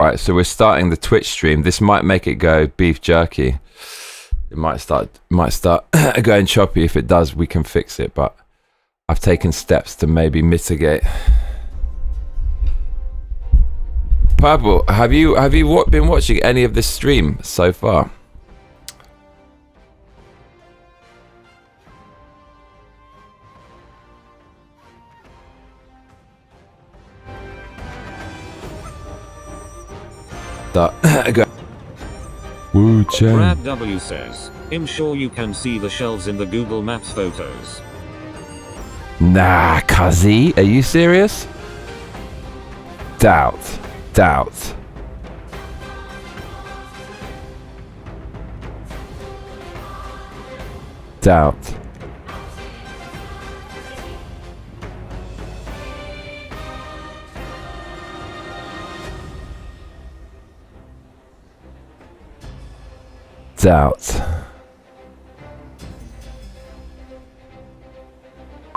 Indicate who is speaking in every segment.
Speaker 1: Right, so we're starting the Twitch stream. This might make it go beef jerky. It might start going choppy. If it does, we can fix it, but I've taken steps to maybe mitigate. Purple, have you been watching any of this stream so far? Wuchang.
Speaker 2: Brad W says, I'm sure you can see the shelves in the Google Maps photos.
Speaker 1: Nah, Kazi, are you serious? Doubt. Doubt. Doubt. Doubt.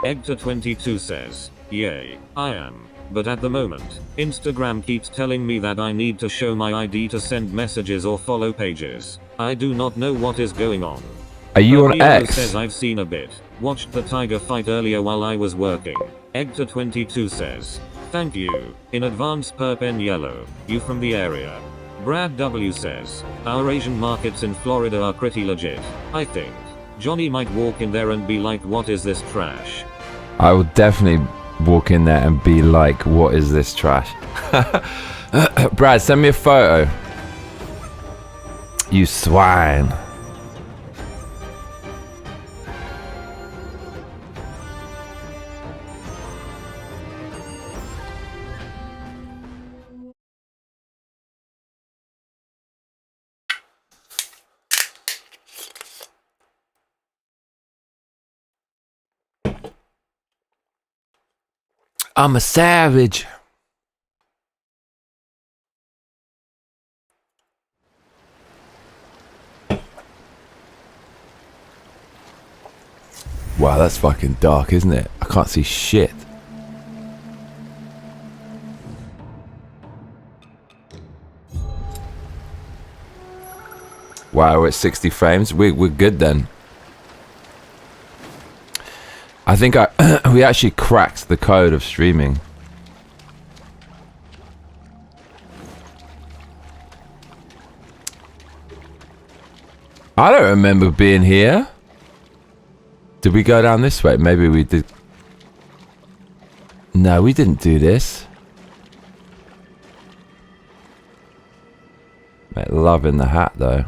Speaker 2: Egta22 says, yay, I am. But at the moment, Instagram keeps telling me that I need to show my ID to send messages or follow pages. I do not know what is going on.
Speaker 1: Are you on X?
Speaker 2: Says I've seen a bit. Watched the tiger fight earlier while I was working. Egta22 says, thank you, in advance perp N yellow, you from the area. Brad W says, our Asian markets in Florida are pretty legit, I think. Johnny might walk in there and be like, what is this trash?
Speaker 1: I will definitely walk in there and be like, what is this trash? Brad, send me a photo. You swine. I'm a savage. Wow, that's fucking dark, isn't it? I can't see shit. Wow, we're at 60 frames. We're good then. I think we actually cracked the code of streaming. I don't remember being here. Did we go down this way? Maybe we did. No, we didn't do this. Mate, love in the hat though.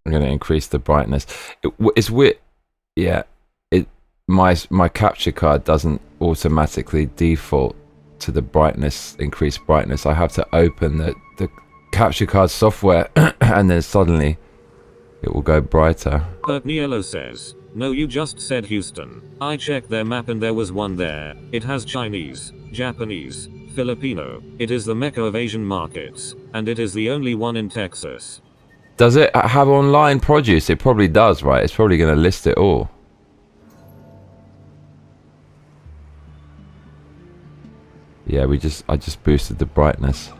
Speaker 1: I'm gonna increase the brightness. It's weird. Yeah, my capture card doesn't automatically default to the brightness, increased brightness. I have to open the capture card software, and then suddenly it will go brighter.
Speaker 2: Niello says, no, you just said Houston. I checked their map and there was one there. It has Chinese, Japanese, Filipino. It is the mecca of Asian markets, and it is the only one in Texas.
Speaker 1: Does it have online produce? It probably does, right? It's probably going to list it all. Yeah, I just boosted the brightness.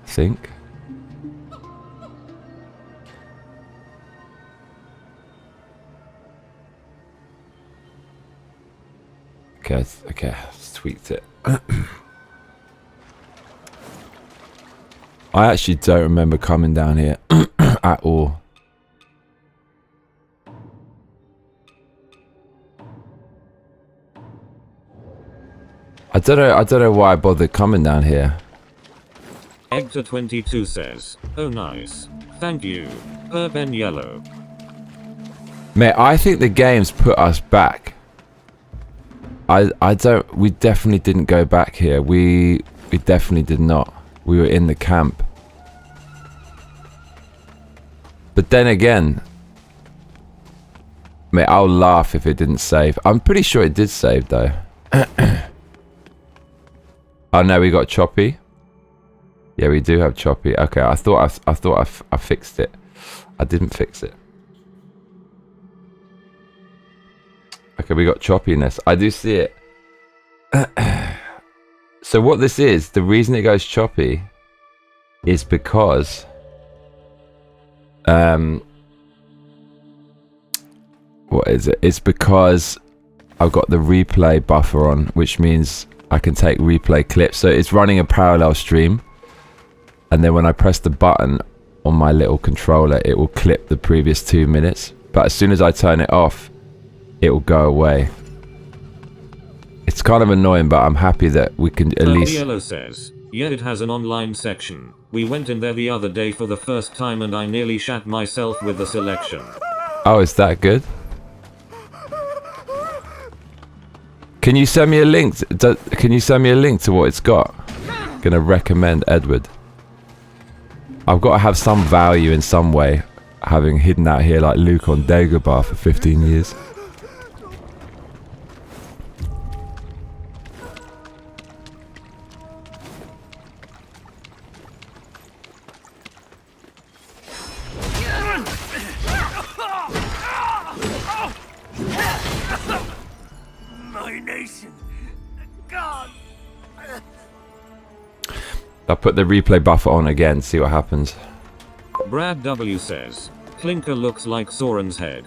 Speaker 1: I think. Okay, let's tweak it. I actually don't remember coming down here at all. I don't know why I bothered coming down here.
Speaker 2: Egta22 says, oh nice. Thank you. Urban Yellow.
Speaker 1: Mate, I think the game's put us back. We definitely didn't go back here. We definitely did not. We were in the camp. But then again, mate, I'll laugh if it didn't save. I'm pretty sure it did save though. Oh no, we got choppy. Yeah, we do have choppy. Okay, I thought I fixed it. I didn't fix it. Okay, we got choppiness. I do see it. So what this is, the reason it goes choppy is because what is it? It's because I've got the replay buffer on, which means I can take replay clips. So it's running a parallel stream, and then when I press the button on my little controller, it will clip the previous 2 minutes. But as soon as I turn it off, it will go away. It's kind of annoying, but I'm happy that we can at least...
Speaker 2: Yellow says, yeah, it has an online section. We went in there the other day for the first time and I nearly shat myself with the selection.
Speaker 1: Oh, is that good? Can you send me a link? Can you send me a link to what it's got? Gonna recommend Edward. I've got to have some value in some way, having hidden out here like Luke on Dagobah for 15 years. I'll put the replay buffer on again, see what happens.
Speaker 2: Brad W says, Clinker looks like Soren's head.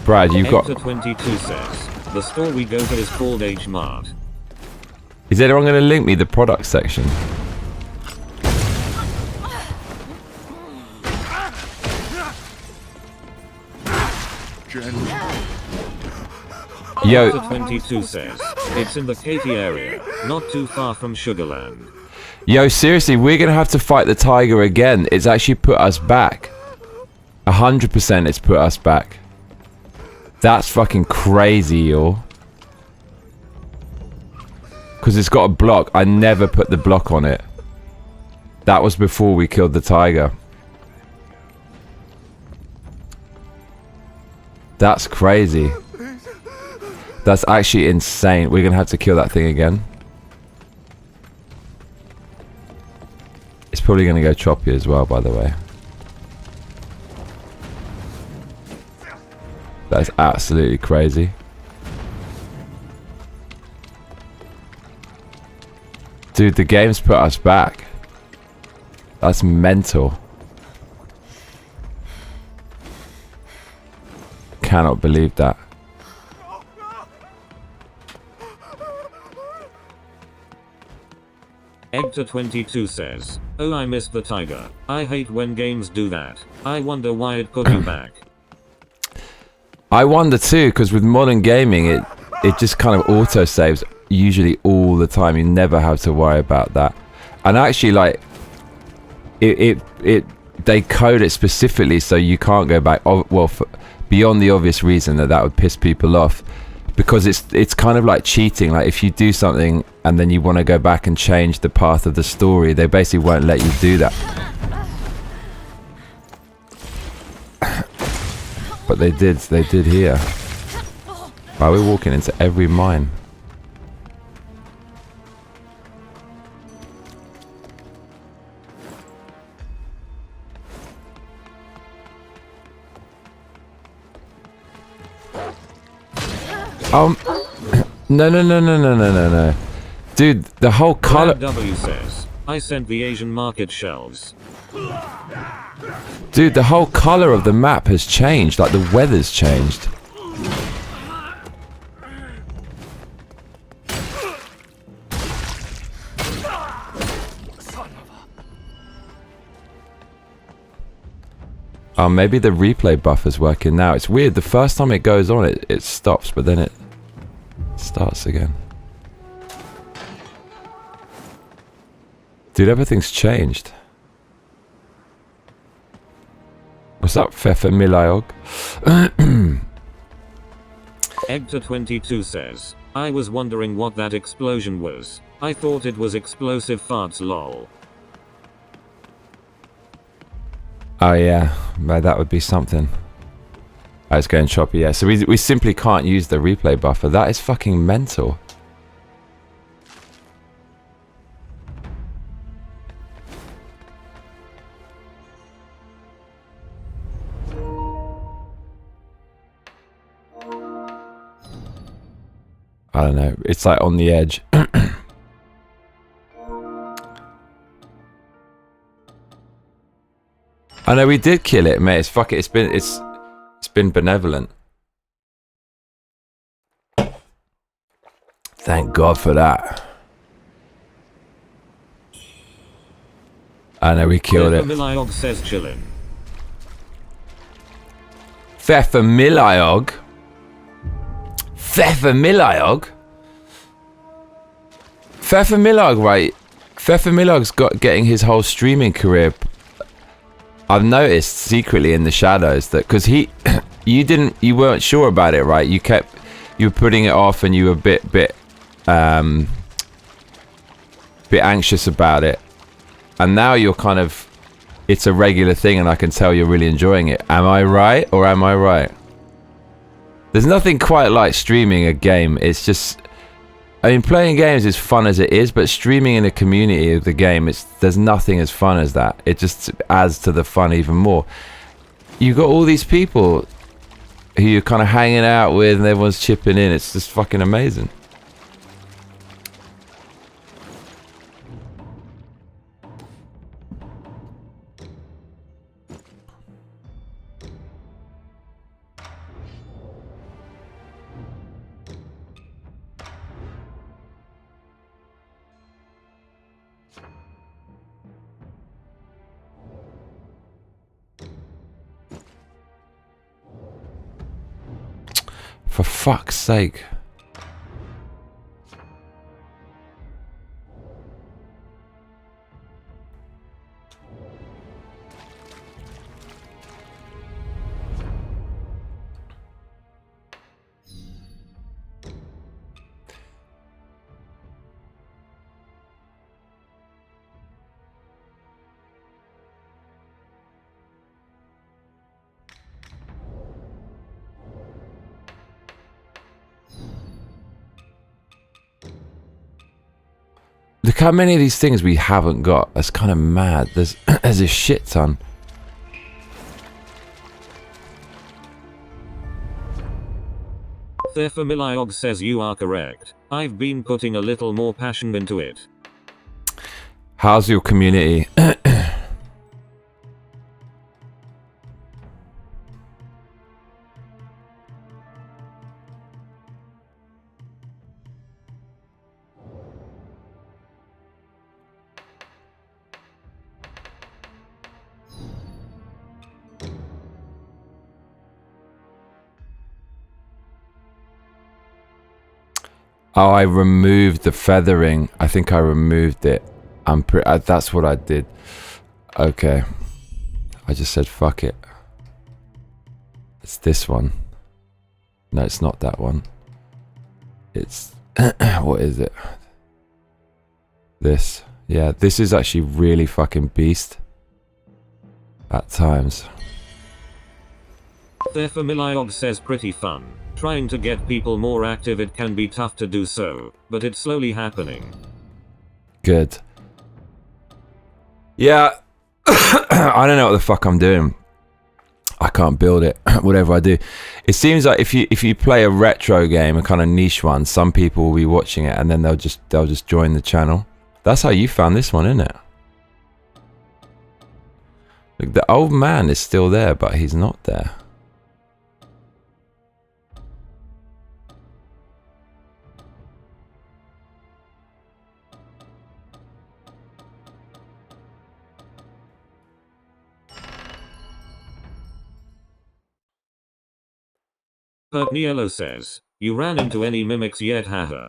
Speaker 1: Brad, you've got...
Speaker 2: Hector 22 says, the store we go to is called H Mart.
Speaker 1: Is anyone going to link me the product section? Yo,
Speaker 2: Hector 22 says, it's in the Katy area, not too far from Sugarland.
Speaker 1: Yo, seriously, we're going to have to fight the tiger again. It's actually put us back. 100% it's put us back. That's fucking crazy, yo. Because it's got a block. I never put the block on it. That was before we killed the tiger. That's crazy. That's actually insane. We're going to have to kill that thing again. It's probably going to go choppy as well, by the way. That's absolutely crazy. Dude, the game's put us back. That's mental. Cannot believe that.
Speaker 2: Hector 22 says, oh, I missed the tiger. I hate when games do that. I wonder why it put you back.
Speaker 1: I wonder too, because with modern gaming, it just kind of auto saves usually all the time. You never have to worry about that. And actually, like, they code it specifically so you can't go back. Well, beyond the obvious reason that would piss people off, because it's kind of like cheating. Like, if you do something and then you want to go back and change the path of the story, they basically won't let you do that. But they did here. Wow, we're walking into every mine. No. Dude, the whole color...
Speaker 2: W says, I sent the Asian market shelves.
Speaker 1: Dude, the whole color of the map has changed. Like, the weather's changed. Oh, maybe the replay buffer's working now. It's weird. The first time it goes on, it stops, but then it starts again. Dude, everything's changed. What's up, Fefe Milayog?
Speaker 2: Hector 22 says, I was wondering what that explosion was. I thought it was explosive farts, lol.
Speaker 1: Oh yeah, well, that would be something. Oh, it's going choppy, yeah. So we simply can't use the replay buffer. That is fucking mental. I don't know. It's like on the edge. I know we did kill it, mate. It's fuck it. It's been benevolent. Thank God for that. I know we killed it.
Speaker 2: Feathery says chillin'.
Speaker 1: Feathery. Feathery, right? Feathery's got getting his whole streaming career. I've noticed secretly in the shadows that because you weren't sure about it, right? You were putting it off and you were a bit anxious about it, and now you're kind of, it's a regular thing, and I can tell you're really enjoying it. Am I right or am I right? There's nothing quite like streaming a game. It's just, I mean, playing games is fun as it is, but streaming in a community of the game, there's nothing as fun as that. It just adds to the fun even more. You got all these people who you're kind of hanging out with, and everyone's chipping in. It's just fucking amazing. For fuck's sake. Look how many of these things we haven't got. That's kind of mad. There's a shit ton.
Speaker 2: Feathery says you are correct. I've been putting a little more passion into it.
Speaker 1: How's your community? Oh, I removed the feathering. I think I removed it. That's what I did. Okay. I just said fuck it. It's this one. No, it's not that one. It's... what is it? This. Yeah, this is actually really fucking beast. At times.
Speaker 2: Feathery says pretty fun. Trying to get people more active, it can be tough to do so, but it's slowly happening.
Speaker 1: Good. Yeah. I don't know what the fuck I'm doing. I can't build it. Whatever I do. It seems like if you play a retro game, a kind of niche one, some people will be watching it and then they'll just join the channel. That's how you found this one, isn't it? Look, the old man is still there, but he's not there.
Speaker 2: Pertniello says, you ran into any mimics yet, haha.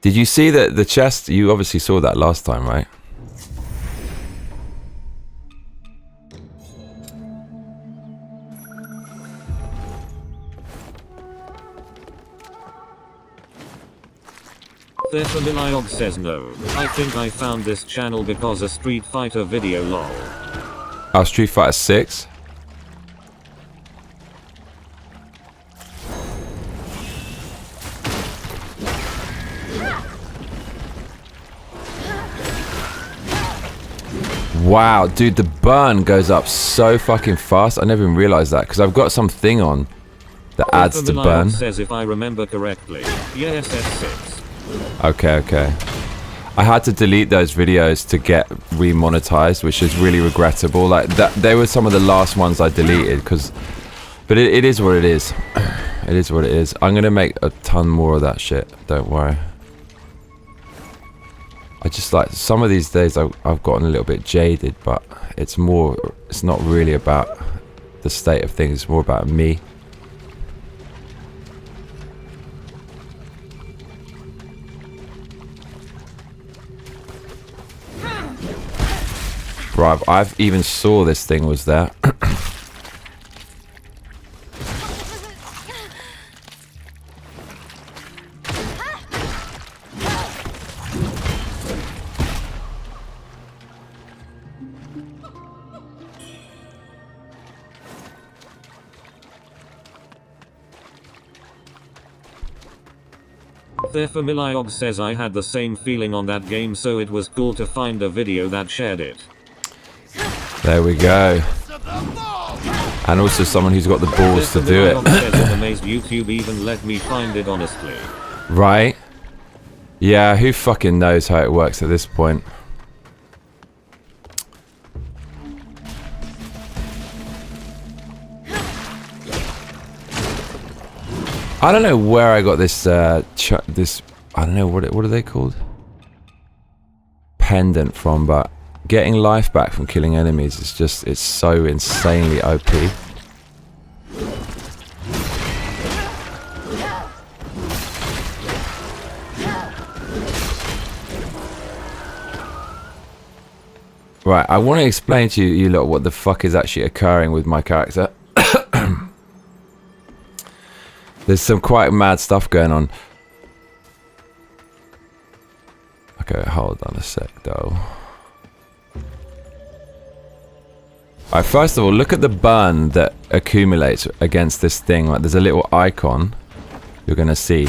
Speaker 1: Did you see the chest? You obviously saw that last time, right?
Speaker 2: Feathery says no. I think I found this channel because a Street Fighter video lol.
Speaker 1: Oh, Street Fighter 6? Wow, dude, the burn goes up so fucking fast. I never even realized that because I've got some thing on that adds to burn.
Speaker 2: Says if I remember correctly. Yes, S6.
Speaker 1: Okay. I had to delete those videos to get remonetized, which is really regrettable. Like that, they were some of the last ones I deleted but it is what it is. It is what it is. I'm gonna make a ton more of that shit. Don't worry. I just like some of these days I've gotten a little bit jaded, but it's not really about the state of things. It's more about me. Bruv, I've even saw this thing was there.
Speaker 2: The Familiog says I had the same feeling on that game, so it was cool to find a video that shared it.
Speaker 1: There we go. And also someone who's got the balls to do it.
Speaker 2: I'm amazed YouTube even let me find it, honestly.
Speaker 1: Right? Yeah, who fucking knows how it works at this point? I don't know where I got this I don't know what are they called? Pendant from, but getting life back from killing enemies is just, it's so insanely OP. Right, I want to explain to you lot what the fuck is actually occurring with my character. There's some quite mad stuff going on. Okay, hold on a sec though. Alright, first of all, look at the burn that accumulates against this thing. Like, there's a little icon you're gonna see.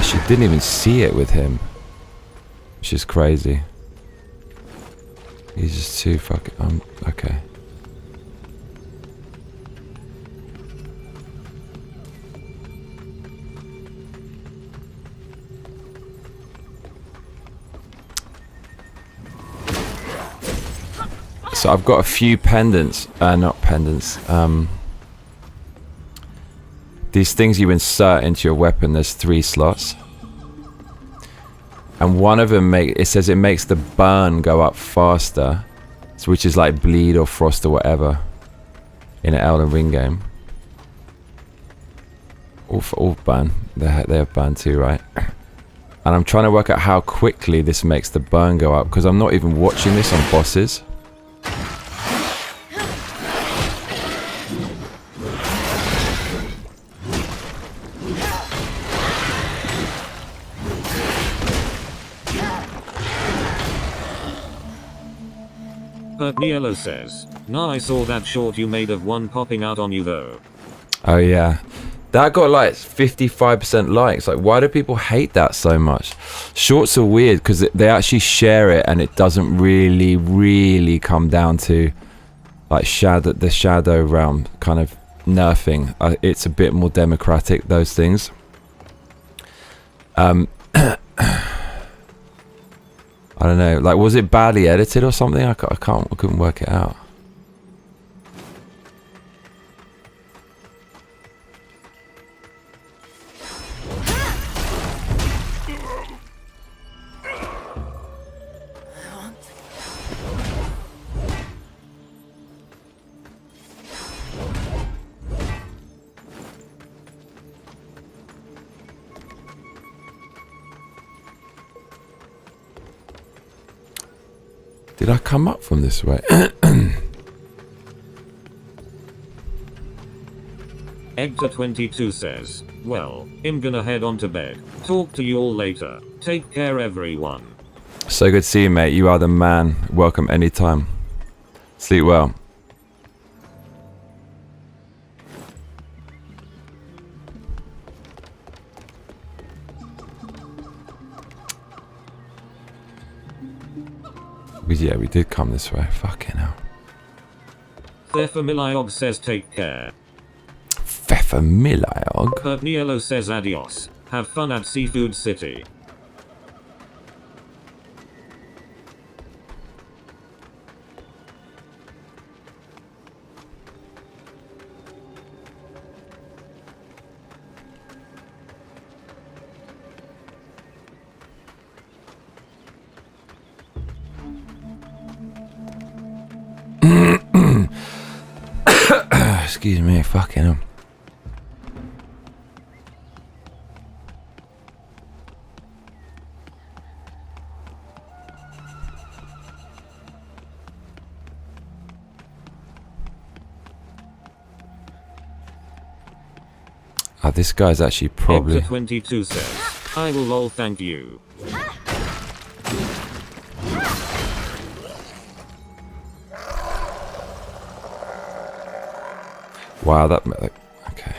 Speaker 1: She didn't even see it with him, which is crazy. He's just too fucking okay. So I've got a few pendants, not pendants, these things you insert into your weapon. There's 3 slots. And one of them, it says it makes the burn go up faster, so which is like bleed or frost or whatever in an Elden Ring game. All burn, they have burn too, right? And I'm trying to work out how quickly this makes the burn go up, because I'm not even watching this on bosses.
Speaker 2: Niello says, "Nah, I saw that short you made of one popping out on you though."
Speaker 1: Oh yeah, that got like 55% likes. Like, why do people hate that so much? Shorts are weird because they actually share it, and it doesn't really come down to like the shadow realm kind of nerfing. It's a bit more democratic, those things. I don't know, like, was it badly edited or something? I couldn't work it out. Did I come up from this way?
Speaker 2: Egta22 says, "Well, I'm gonna head on to bed. Talk to you all later. Take care, everyone."
Speaker 1: So good to see you, mate. You are the man. Welcome anytime. Sleep well. Yeah, we did come this way. Fucking hell.
Speaker 2: Thefamiliog says take care.
Speaker 1: Feathery.
Speaker 2: Pertniello says adios. Have fun at Seafood City.
Speaker 1: Excuse me, fucking hell. Oh, this guy's actually probably...
Speaker 2: Hector 22 says, I will lol thank you.
Speaker 1: Wow, that... Okay.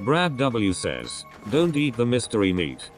Speaker 2: Brad W says, don't eat the mystery meat.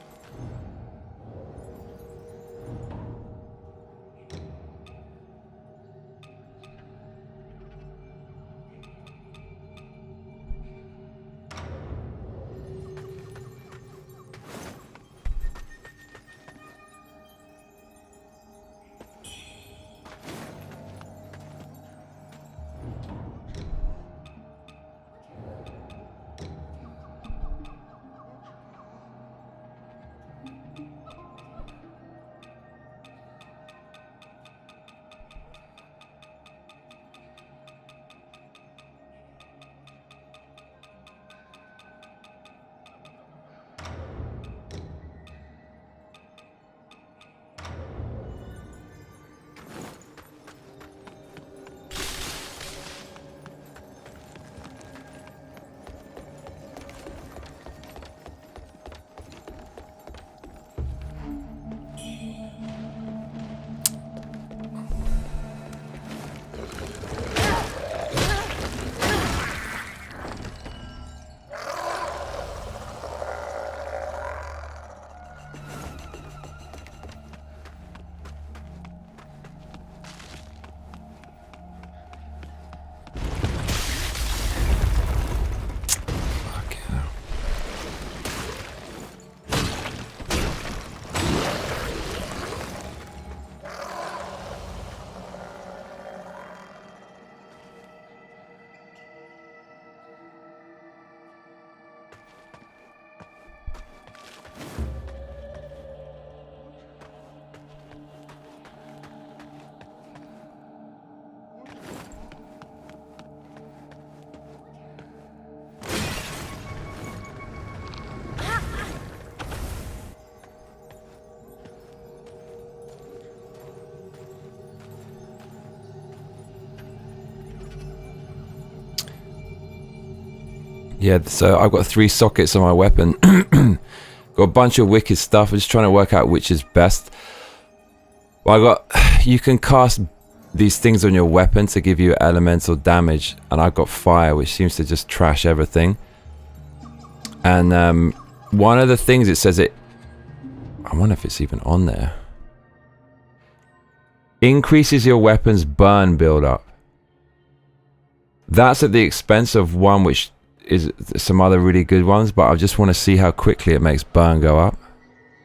Speaker 1: Yeah, so I've got 3 sockets on my weapon. Got a bunch of wicked stuff. I'm just trying to work out which is best. Well, you can cast these things on your weapon to give you elemental damage, and I've got fire, which seems to just trash everything. And one of the things it says I wonder if it's even on there. Increases your weapon's burn build-up. That's at the expense of one which is some other really good ones, but I just want to see how quickly it makes burn go up.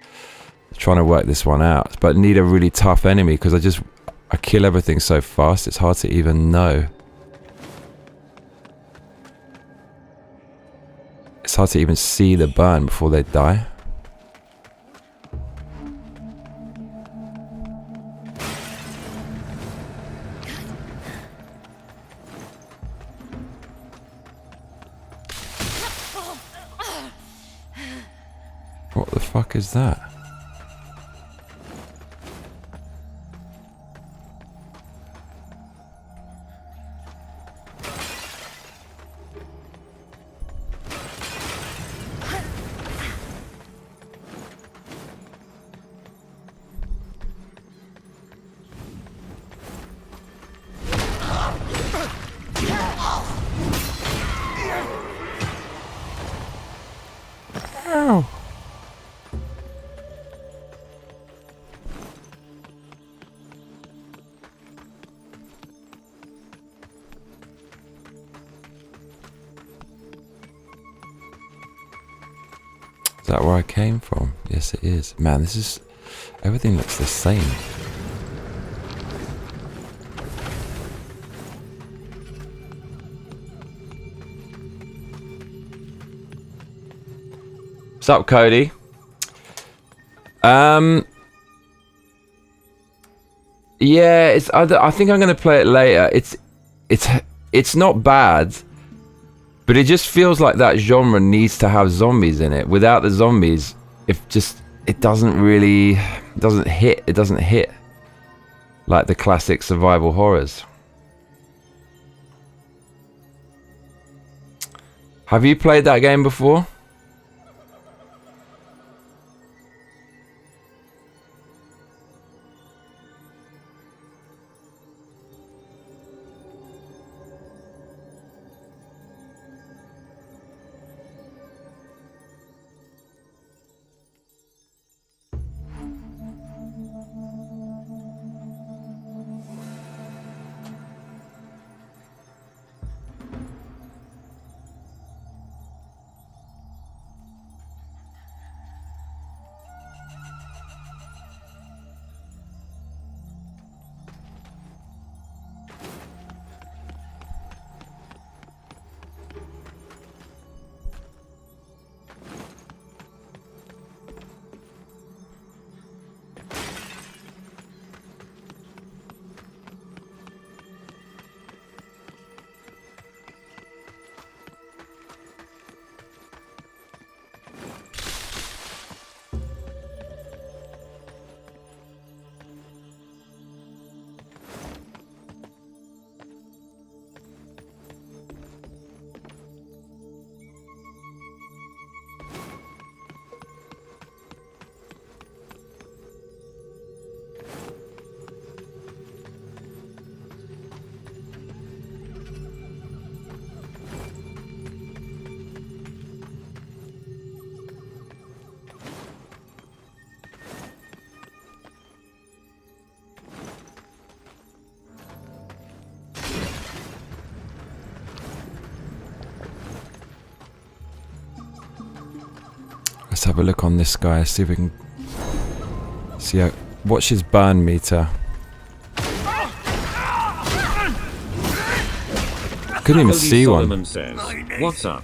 Speaker 1: I'm trying to work this one out, but need a really tough enemy because I kill everything so fast it's hard to even know. It's hard to even see the burn before they die. What the fuck is that? that where I came from? Yes, it is. Man, this is... Everything looks the same. What's up, Cody? Yeah, it's. I think I'm gonna play it later. It's not bad, but it just feels like that genre needs to have zombies in it. Without the zombies, it doesn't hit. It doesn't hit like the classic survival horrors. Have you played that game before? Let's have a look on this guy, see if we can see how... Watch his burn meter. Couldn't even see one.
Speaker 2: Says, what's up?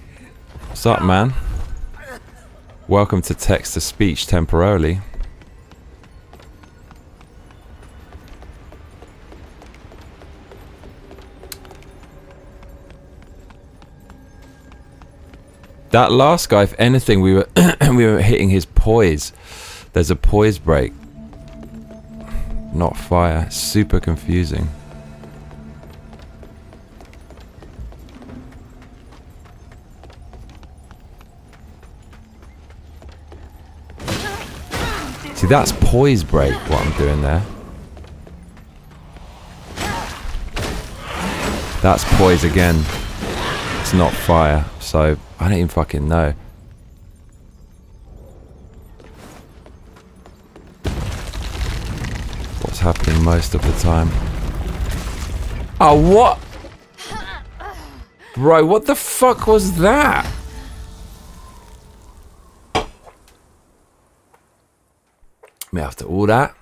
Speaker 1: What's up, man? Welcome to text to speech temporarily. That last guy, if anything, we were we were hitting his poise. There's a poise break. Not fire. Super confusing. See, that's poise break, what I'm doing there. That's poise again. It's not fire, so I don't even fucking know. What's happening most of the time? Oh, what? Bro, what the fuck was that? Me after all that.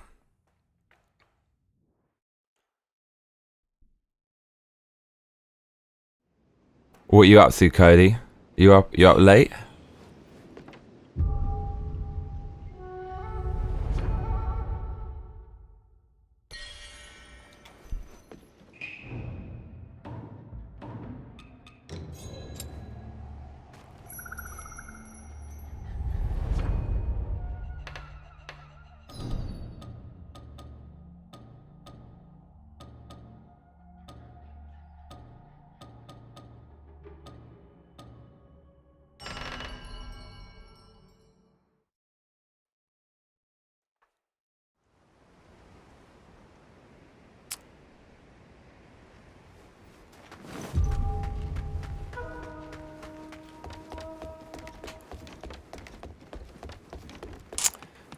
Speaker 1: What you up to, Cody? You up late?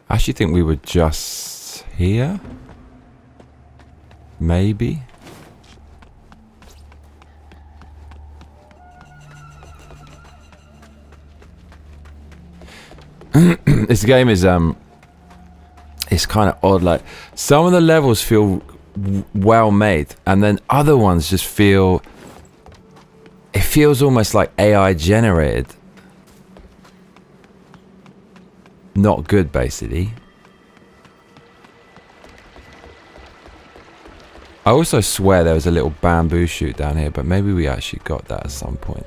Speaker 1: I actually think we were just here. Maybe. this game is it's kind of odd. Like some of the levels feel well made, and then other ones just feel. It feels almost like AI generated. Not good, basically. I also swear there was a little bamboo shoot down here, but maybe we actually got that at some point.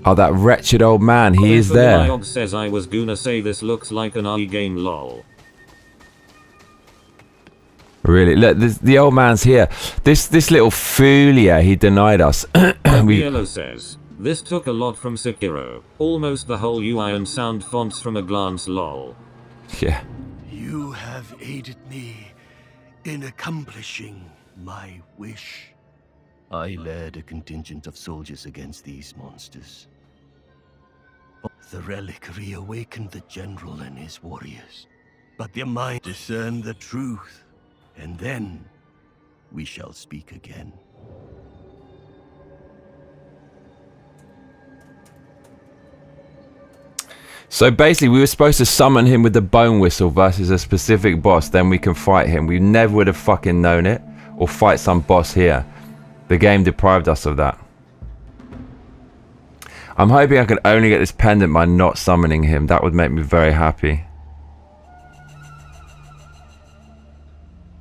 Speaker 1: Oh, that wretched old man, he is there.
Speaker 2: Diog says I was gonna say this looks like an AI game lol.
Speaker 1: Really? Look, the old man's here. This little foolia, he denied us.
Speaker 2: Yellow says, this took a lot from Sekiro. Almost the whole UI and sound fonts from a glance lol.
Speaker 1: Yeah.
Speaker 3: You have aided me in accomplishing my wish. I led a contingent of soldiers against these monsters. The relic reawakened the general and his warriors. But their mind discerned the truth, and then we shall speak again.
Speaker 1: So basically, we were supposed to summon him with the bone whistle versus a specific boss, then we can fight him. We never would have fucking known it, or fight some boss here. The game deprived us of that. I'm hoping I could only get this pendant by not summoning him. That would make me very happy.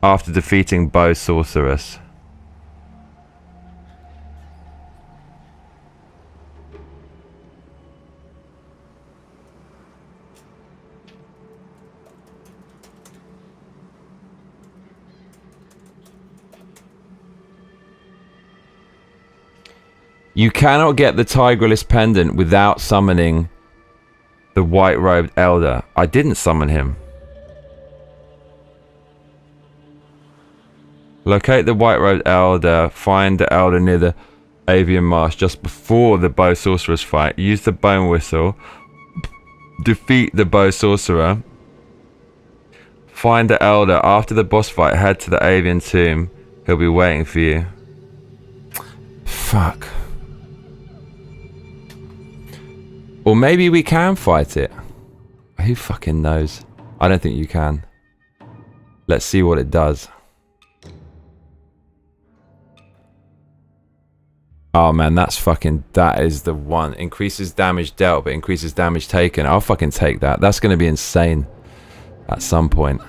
Speaker 1: After defeating Bow Sorceress. You cannot get the Tigreless pendant without summoning the white-robed elder. I didn't summon him. Locate the white-robed elder. Find the elder near the avian marsh just before the bow sorcerer's fight. Use the bone whistle. Defeat the bow sorcerer. Find the elder. After the boss fight, head to the avian tomb. He'll be waiting for you. Fuck. Or maybe we can fight it. Who fucking knows? I don't think you can. Let's see what it does. Oh man, that is the one. Increases damage dealt, but increases damage taken. I'll fucking take that. That's going to be insane at some point.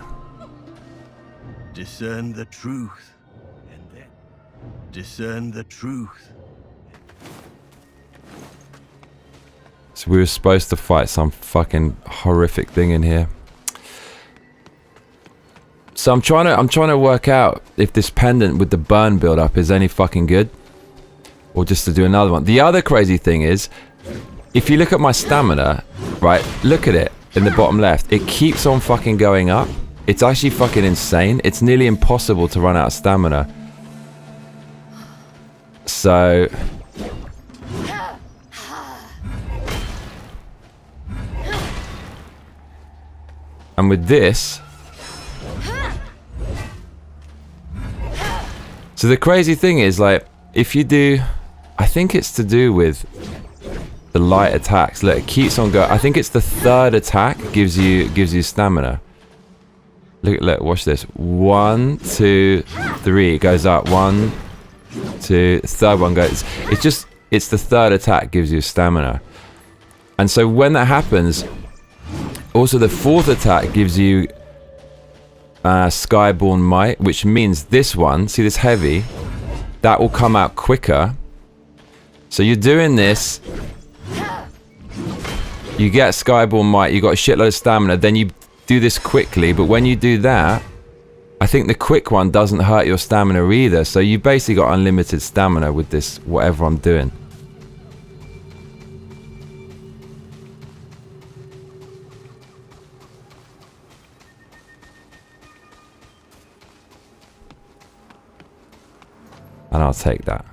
Speaker 3: Discern the truth, and then discern the truth.
Speaker 1: So we were supposed to fight some fucking horrific thing in here. So I'm trying to work out if this pendant with the burn build up is any fucking good, or just to do another one. The other crazy thing is, if you look at my stamina, right? Look at it in the bottom left. It keeps on fucking going up. It's actually fucking insane. It's nearly impossible to run out of stamina. So. And with this, so the crazy thing is, like, if you do, I think it's to do with the light attacks. Look, it keeps on going. I think it's the third attack gives you stamina. Look, watch this. 1, 2, 3. It goes up. 1, 2. Third one goes. It's the third attack gives you stamina. And so when that happens. Also, the fourth attack gives you Skyborn Might, which means this one, see this heavy, that will come out quicker. So you're doing this, you get Skyborn Might, you got a shitload of stamina, then you do this quickly, but when you do that, I think the quick one doesn't hurt your stamina either, so you basically got unlimited stamina with this, whatever I'm doing. And I'll take that.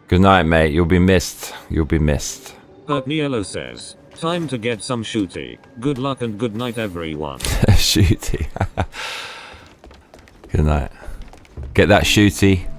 Speaker 1: Good night, mate. You'll be missed. You'll be missed.
Speaker 2: Pertniello says, time to get some shooty. Good luck and good night, everyone.
Speaker 1: Shooty. Good night. Get that shooty.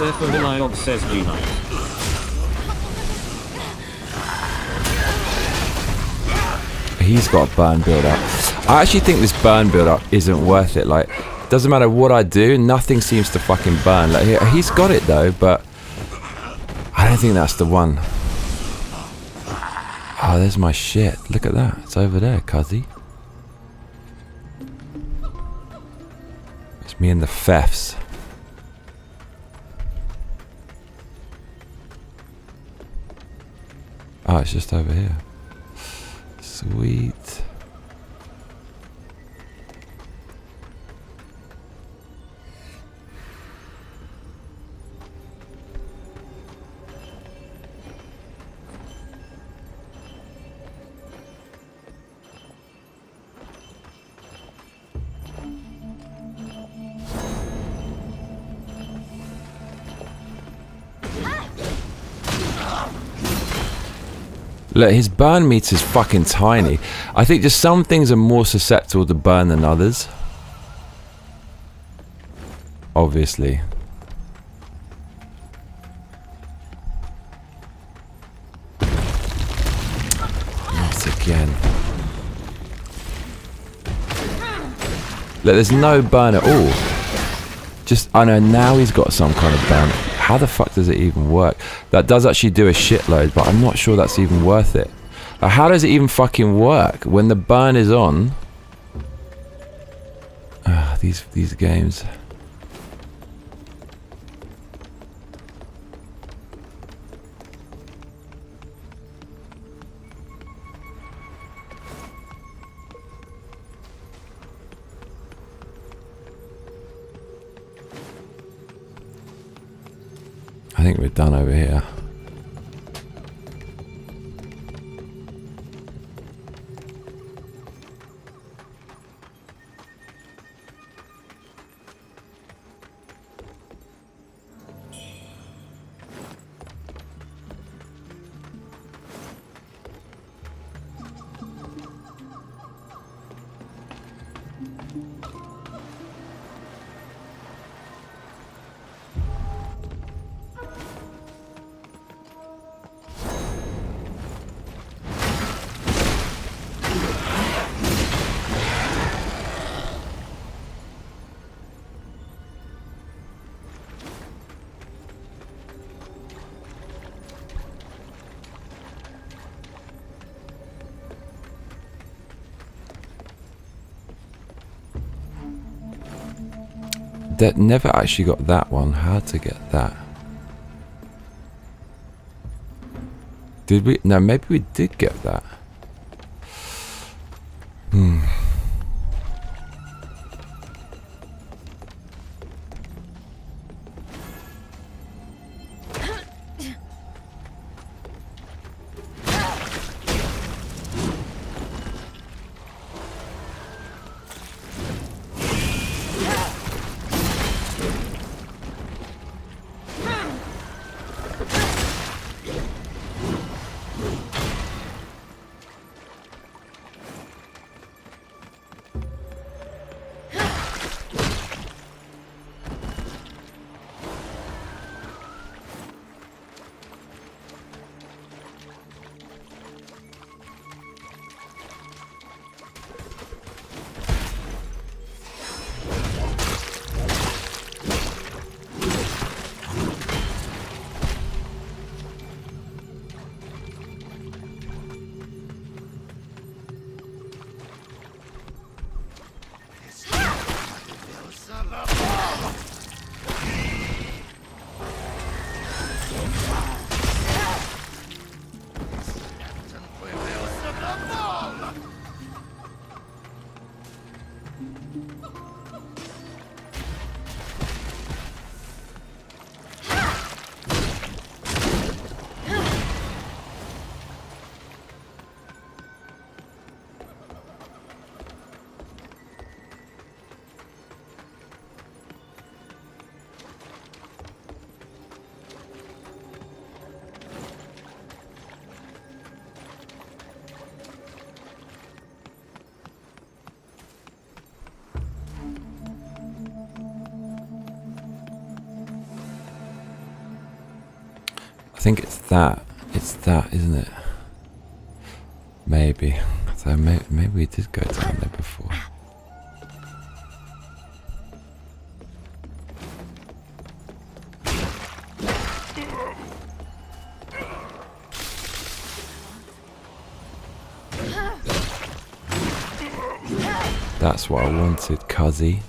Speaker 2: Stephaniog says G night.
Speaker 1: He's got a burn build up. I actually think this burn build up isn't worth it. Like, doesn't matter what I do, nothing seems to fucking burn. Like, he's got it though, but I don't think that's the one. Oh, there's my shit. Look at that. It's over there, cuzzy. It's me and the Fefs. Oh, it's just over here. Sweet. Look, his burn meter is fucking tiny. I think just some things are more susceptible to burn than others. Obviously. Not again. Look, there's no burn at all. Just, I know now he's got some kind of burn. How the fuck does it even work? That does actually do a shitload, but I'm not sure that's even worth it. Like, how does it even fucking work when the burn is on? These games. I think we're done over here. That never actually got that one. How to get that? Did we? No, maybe we did get that. think it's that. It's that, isn't it? Maybe. So maybe we did go down there before. That's what I wanted, cuzzy.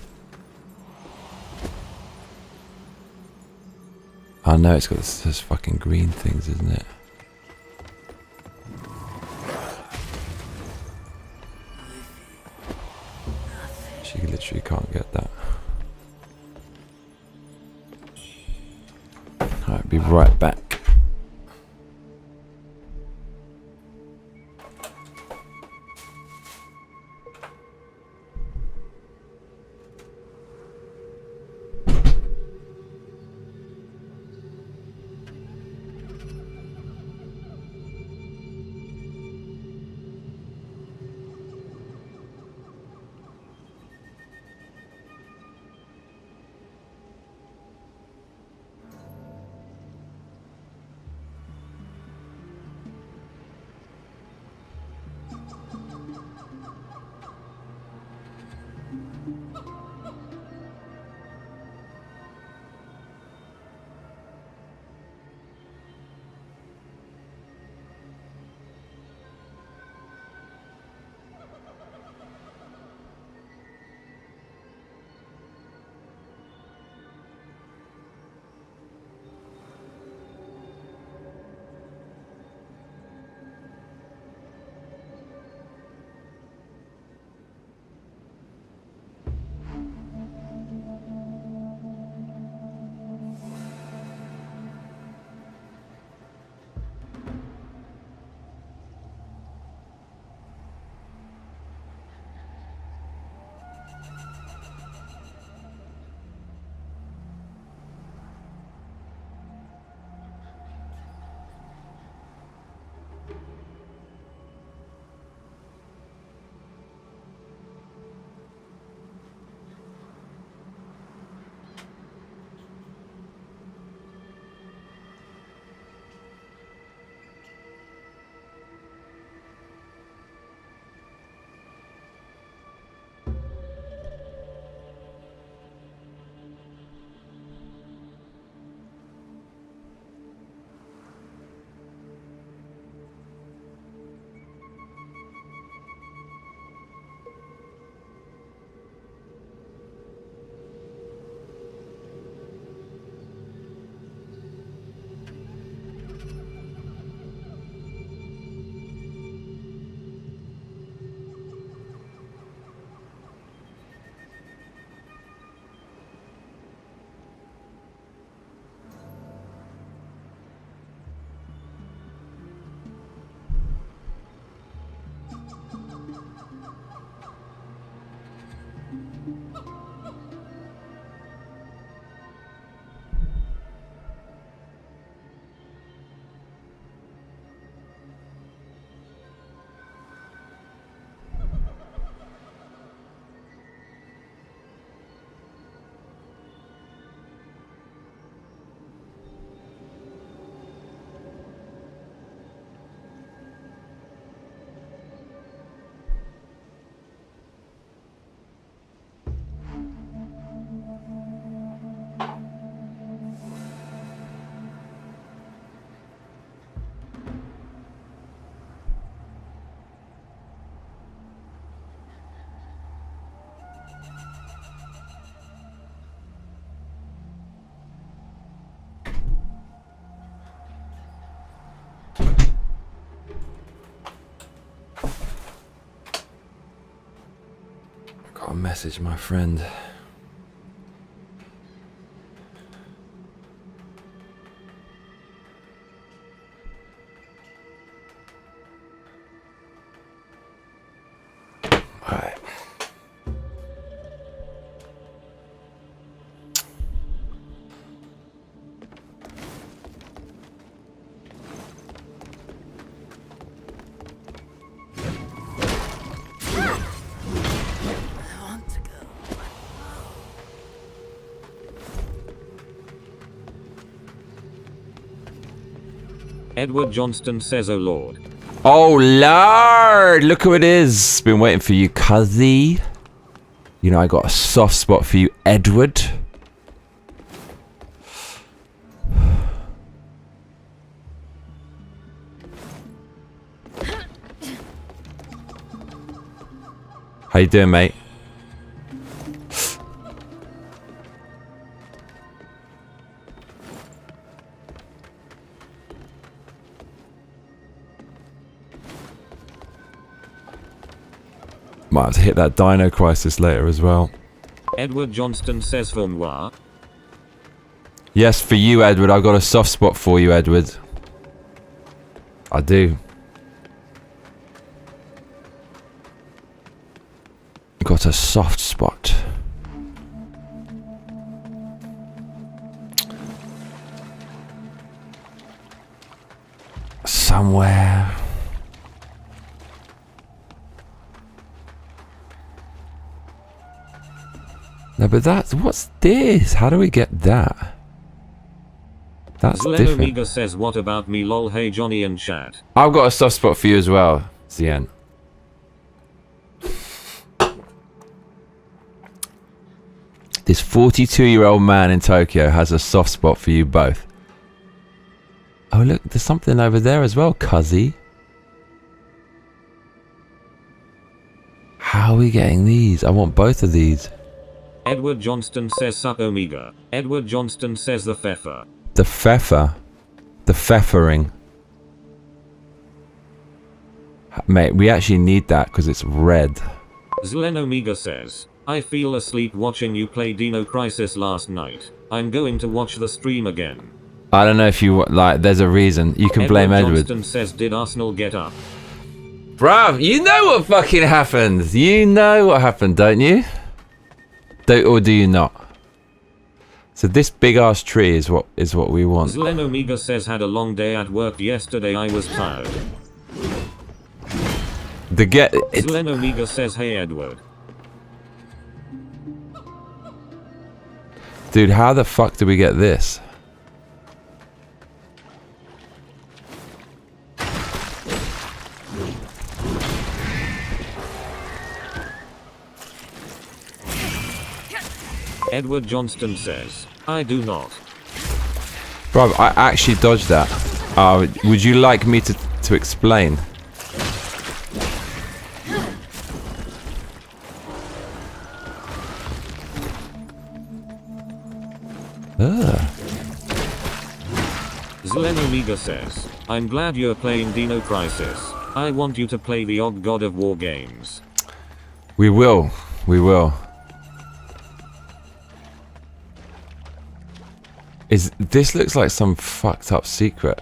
Speaker 1: I know it's got those fucking green things, isn't it? She literally can't get that. Alright, be right back. Got a message, my friend. Alright.
Speaker 2: Edward Johnston says, oh lord.
Speaker 1: Oh lord, look who it is. Been waiting for you, cuzzy. You know I got a soft spot for you, Edward. How you doing, mate? Might have to hit that Dino Crisis later as well.
Speaker 2: Edward Johnston says for moi.
Speaker 1: Yes, for you, Edward. I've got a soft spot for you, Edward. I do. Got a soft spot. Somewhere. No, but that's... What's this? How do we get that? That's different.
Speaker 2: Omega says, what about me lol, hey Johnny and chat.
Speaker 1: I've got a soft spot for you as well, Zien. This 42-year-old man in Tokyo has a soft spot for you both. Oh look, there's something over there as well, cuzzy. How are we getting these? I want both of these.
Speaker 2: Edward Johnston says suck Omega. Edward Johnston says the pfeffer.
Speaker 1: The pfeffer. The pfeffering. Mate, we actually need that because it's red.
Speaker 2: Zlen Omega says, I feel asleep watching you play Dino Crisis last night. I'm going to watch the stream again.
Speaker 1: I don't know if you like, there's a reason. You can blame Edward.
Speaker 2: Johnston says, did Arsenal get up?
Speaker 1: Bruv, you know what fucking happened. You know what happened, don't you? Or do you not? So this big ass tree is what we want.
Speaker 2: Zlen Omega says, had a long day at work yesterday, I was tired. Zlen Omega says, hey Edward.
Speaker 1: Dude, how the fuck do we get this?
Speaker 2: Edward Johnston says, I do not.
Speaker 1: Bro, I actually dodged that. Would you like me to explain?
Speaker 2: Zlen Omega says, I'm glad you're playing Dino Crisis. I want you to play the odd God of War games.
Speaker 1: We will. We will. This looks like some fucked up secret.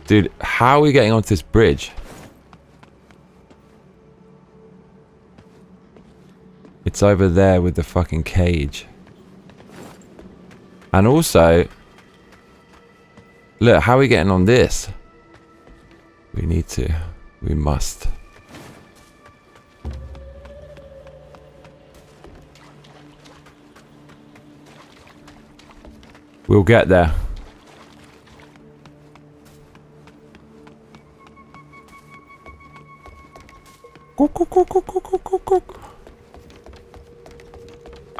Speaker 1: Dude, how are we getting onto this bridge? It's over there with the fucking cage. And also, look, how are we getting on this? We need to. We must. We'll get there. Oh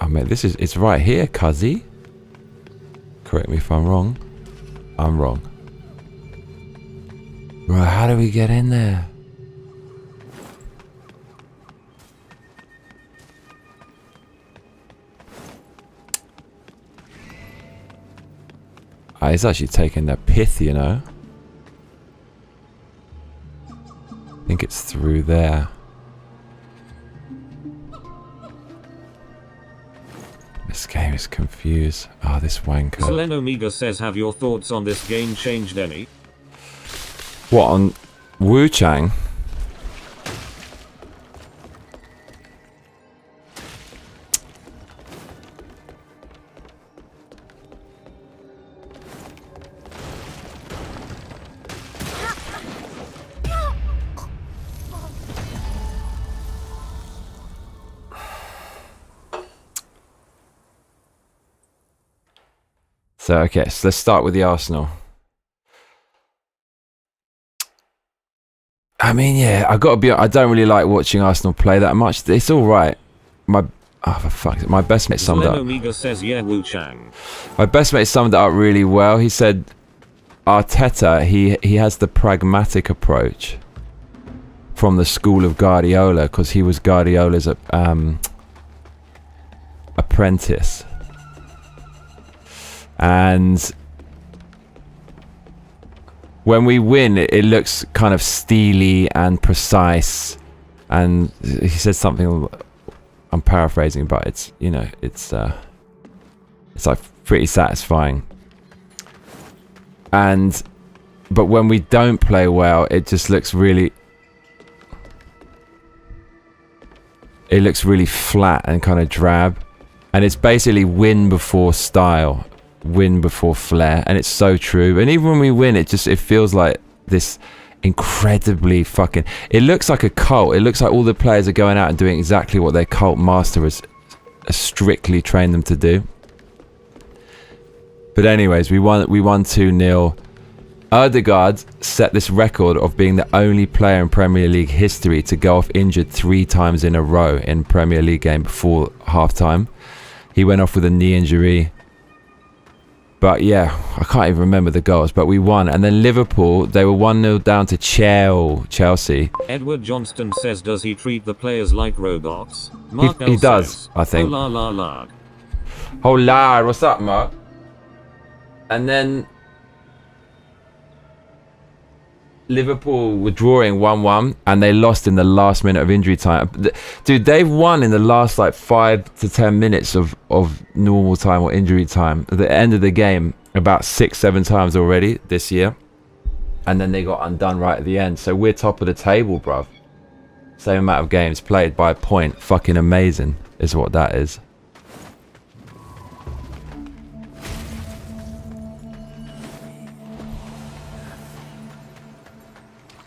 Speaker 1: man, it's right here, cuzzy. Correct me if I'm wrong. I'm wrong. Right, how do we get in there? It's actually taking the pith, you know. I think it's through there. This game is confused. Ah, this wanker.
Speaker 2: Zlen Omega says, have your thoughts on this game changed any?
Speaker 1: What, on Wuchang? So okay, so let's start with the Arsenal. I mean, yeah, I gotta be. I don't really like watching Arsenal play that much. It's all right. My for fuck's sake, my best mate summed up.
Speaker 2: Omega says, yeah, Wuchang.
Speaker 1: My best mate summed it up really well. He said, Arteta, he has the pragmatic approach from the school of Guardiola, because he was Guardiola's apprentice, and when we win, it looks kind of steely and precise. And he said something, I'm paraphrasing, but it's, you know, it's like pretty satisfying. But when we don't play well, it just looks really, it looks really flat and kind of drab. And it's basically win before style, win before flair, and it's so true. And even when we win, it feels like this incredibly fucking, it looks like a cult. It looks like all the players are going out and doing exactly what their cult master has strictly trained them to do. But anyways, we won 2-0. Ødegaard set this record of being the only player in Premier League history to go off injured 3 times in a row in Premier League game before half-time. He went off with a knee injury. But yeah, I can't even remember the goals, but we won. And then Liverpool, they were 1-0 down to Chelsea.
Speaker 2: Edward Johnston says, does he treat the players like robots?
Speaker 1: He does, I think.
Speaker 2: Oh, la.
Speaker 1: Oh, lad, what's up, Mark? And then Liverpool were drawing 1-1, and they lost in the last minute of injury time. Dude, they've won in the last like 5 to 10 minutes of normal time or injury time at the end of the game about 6-7 times already this year, and then they got undone right at the end. So we're top of the table, bruv. Same amount of games played by a point. Fucking amazing is what that is.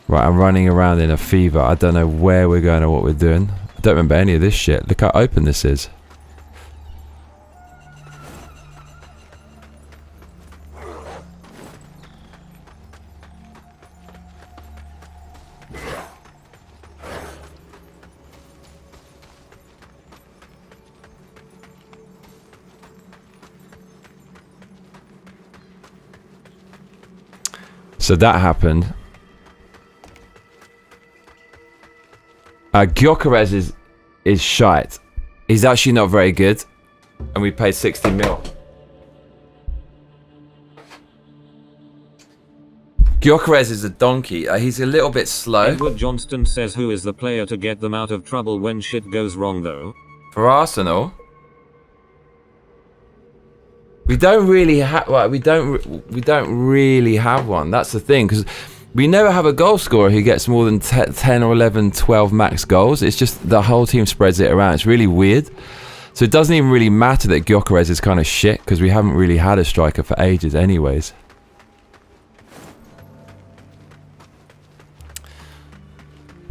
Speaker 1: Right, I'm running around in a fever. I don't know where we're going or what we're doing. I don't remember any of this shit. Look how open this is. So that happened. Gyökeres is shite. He's actually not very good, and we paid 60 mil. Gyökeres is a donkey. He's a little bit slow.
Speaker 2: Edward Johnston says, who is the player to get them out of trouble when shit goes wrong though?
Speaker 1: For Arsenal, we don't really have. Well, we don't really have one. That's the thing, because we never have a goal scorer who gets more than 10 or 11, 12 max goals. It's just the whole team spreads it around. It's really weird. So it doesn't even really matter that Gyökeres is kind of shit, because we haven't really had a striker for ages anyways.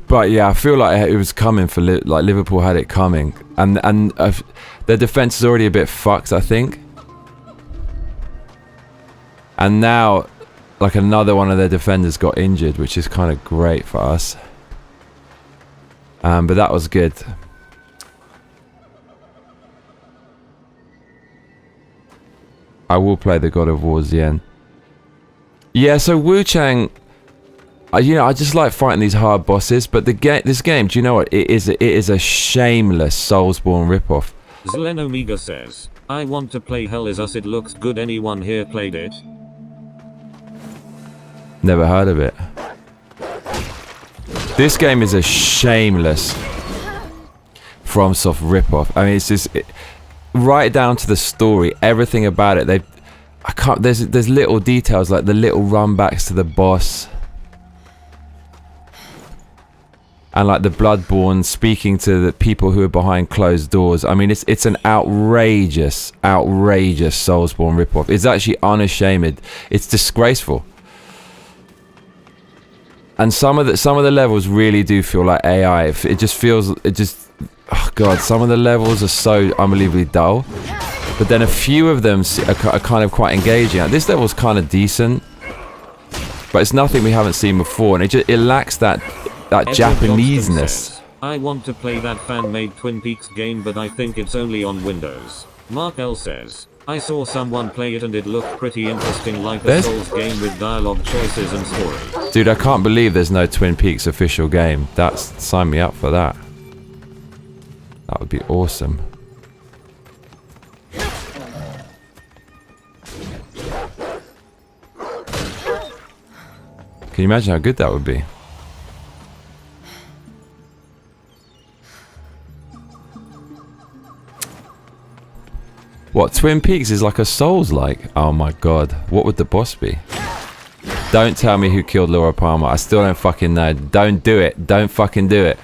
Speaker 1: But yeah, I feel like it was coming for like Liverpool had it coming, and their defense is already a bit fucked, I think. And now, like, another one of their defenders got injured, which is kind of great for us. But that was good. I will play the God of War Zien. Yeah, so Wuchang, you know, I just like fighting these hard bosses. But this game, do you know what? It is a shameless Soulsborne ripoff.
Speaker 2: Zelen Omega says, I want to play Hell Is Us. It looks good. Anyone here played it?
Speaker 1: Never heard of it. This game is a shameless FromSoft ripoff. I mean, it's just right down to the story, everything about it. There's little details like the little runbacks to the boss, and like the Bloodborne speaking to the people who are behind closed doors. I mean, it's an outrageous Soulsborne ripoff. It's actually unashamed. It's disgraceful. And some of the levels really do feel like AI. It just feels, oh god, some of the levels are so unbelievably dull. but then a few of them are kind of quite engaging. Like, this level's kind of decent, but it's nothing we haven't seen before, and it lacks that Japaneseness.
Speaker 2: I want to play that fan-made Twin Peaks game, but I think it's only on Windows. Mark L says, I saw someone play it and it looked pretty interesting, like a Souls game with dialogue choices and story.
Speaker 1: Dude, I can't believe there's no Twin Peaks official game. Sign me up for that. That would be awesome. Can you imagine how good that would be? What, Twin Peaks is like a Souls-like? Oh my god, what would the boss be? Don't tell me who killed Laura Palmer. I still don't fucking know. Don't do it. Don't fucking do it.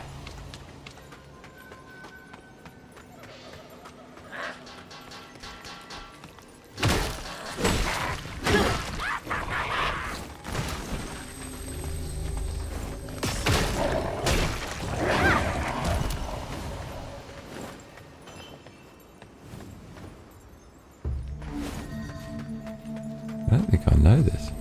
Speaker 1: I don't think I know this.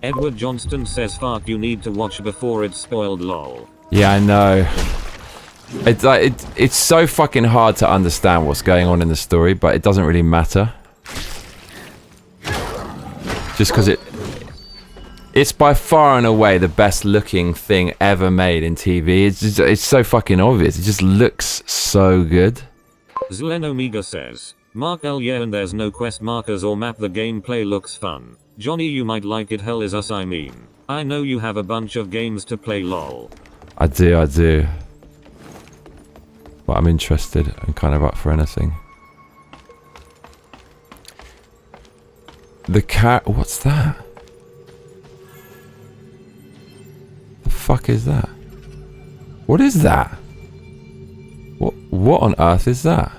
Speaker 2: Edward Johnston says, fuck, you need to watch before it's spoiled, lol.
Speaker 1: Yeah, I know. It's like it's so fucking hard to understand what's going on in the story, but it doesn't really matter. Just because it's by far and away the best looking thing ever made in TV. It's so fucking obvious. It just looks so good.
Speaker 2: Zlen Omega says, Mark L, yeah, and there's no quest markers or map. The gameplay looks fun. Johnny, you might like it. Hell is us, I mean. I know you have a bunch of games to play, lol.
Speaker 1: I do. But I'm interested and kind of up for anything. The cat. What's that? The fuck is that? What is that? What on earth is that?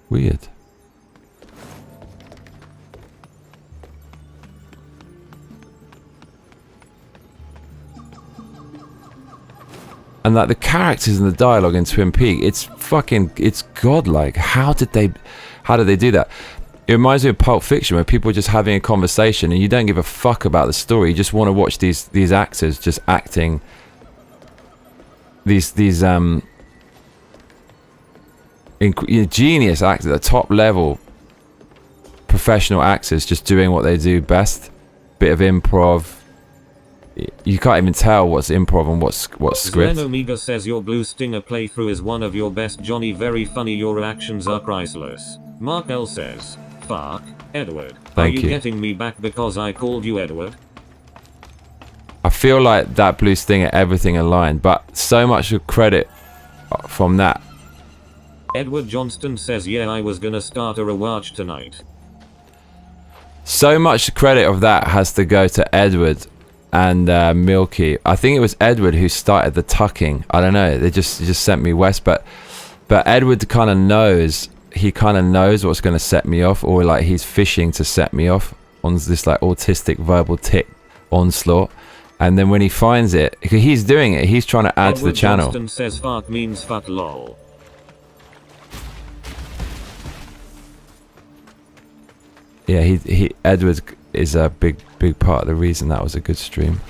Speaker 1: Weird. And like the characters and the dialogue in Twin Peaks, it's godlike. How did they do that? It reminds me of Pulp Fiction, where people are just having a conversation and you don't give a fuck about the story. You just want to watch these actors just acting these genius actors, the top level professional actors, just doing what they do best. Bit of improv. You can't even tell what's improv and what's script.
Speaker 2: Zlen Omega says your Blue Stinger playthrough is one of your best, Johnny. Very funny. Your reactions are priceless. Mark L says, fuck, Edward. Are you getting me back because I called you Edward?
Speaker 1: I feel like that Blue Stinger, everything aligned, but so much of credit from that.
Speaker 2: Edward Johnston says, yeah, I was gonna start a rewatch tonight.
Speaker 1: So much credit of that has to go to Edward and Milky. I think it was Edward who started the tucking. I don't know. They just sent me west, but Edward kind of knows. He kind of knows what's going to set me off, or like he's fishing to set me off on this like autistic verbal tick onslaught. And then when he finds it, he's doing it. He's trying to add to the channel.
Speaker 2: Johnston says fuck means fuck, lol.
Speaker 1: Yeah, Edward is a big part of the reason that was a good stream.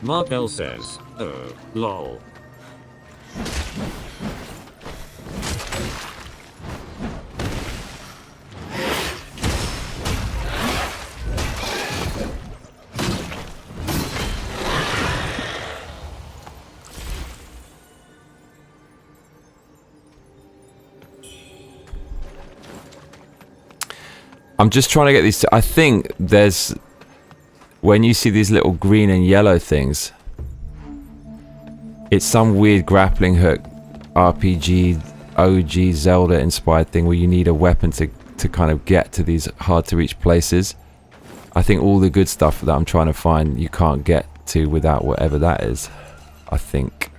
Speaker 2: Mark L says, oh, lol.
Speaker 1: I'm just trying to get these. I think there's when you see these little green and yellow things, it's some weird grappling hook, RPG, OG Zelda inspired thing where you need a weapon to kind of get to these hard to reach places. I think all the good stuff that I'm trying to find you can't get to without whatever that is. I think.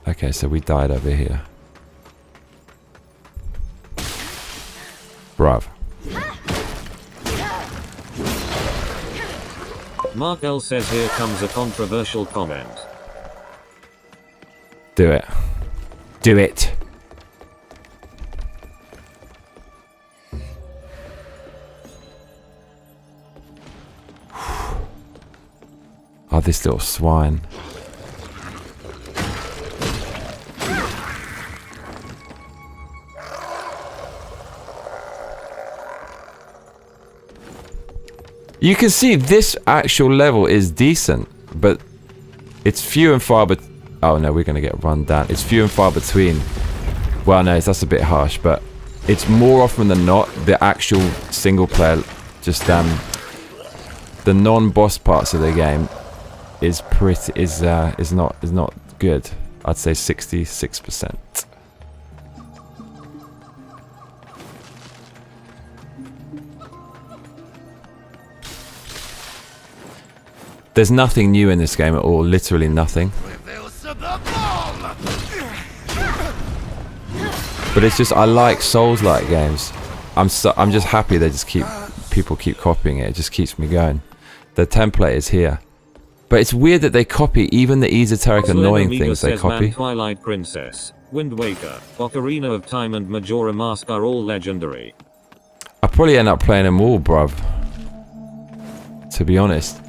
Speaker 1: Okay, so we died over here. Bruv.
Speaker 2: Mark L says here comes a controversial comment.
Speaker 1: Do it. Do it. Oh, this little swine. You can see this actual level is decent, but it's few and far but oh no, we're gonna get run down. It's few and far between. Well, no, that's a bit harsh, but it's more often than not the actual single player, just the non-boss parts of the game is not good. I'd say 66%. There's nothing new in this game at all, literally nothing. But it's just, I like Souls-like games. I'm just happy they just people keep copying it. It just keeps me going. The template is here. But it's weird that they copy even the esoteric annoying things they copy.
Speaker 2: Twilight Princess, Wind Waker, Ocarina of Time and Majora Mask are all legendary.
Speaker 1: I probably end up playing them all, bruv. To be honest.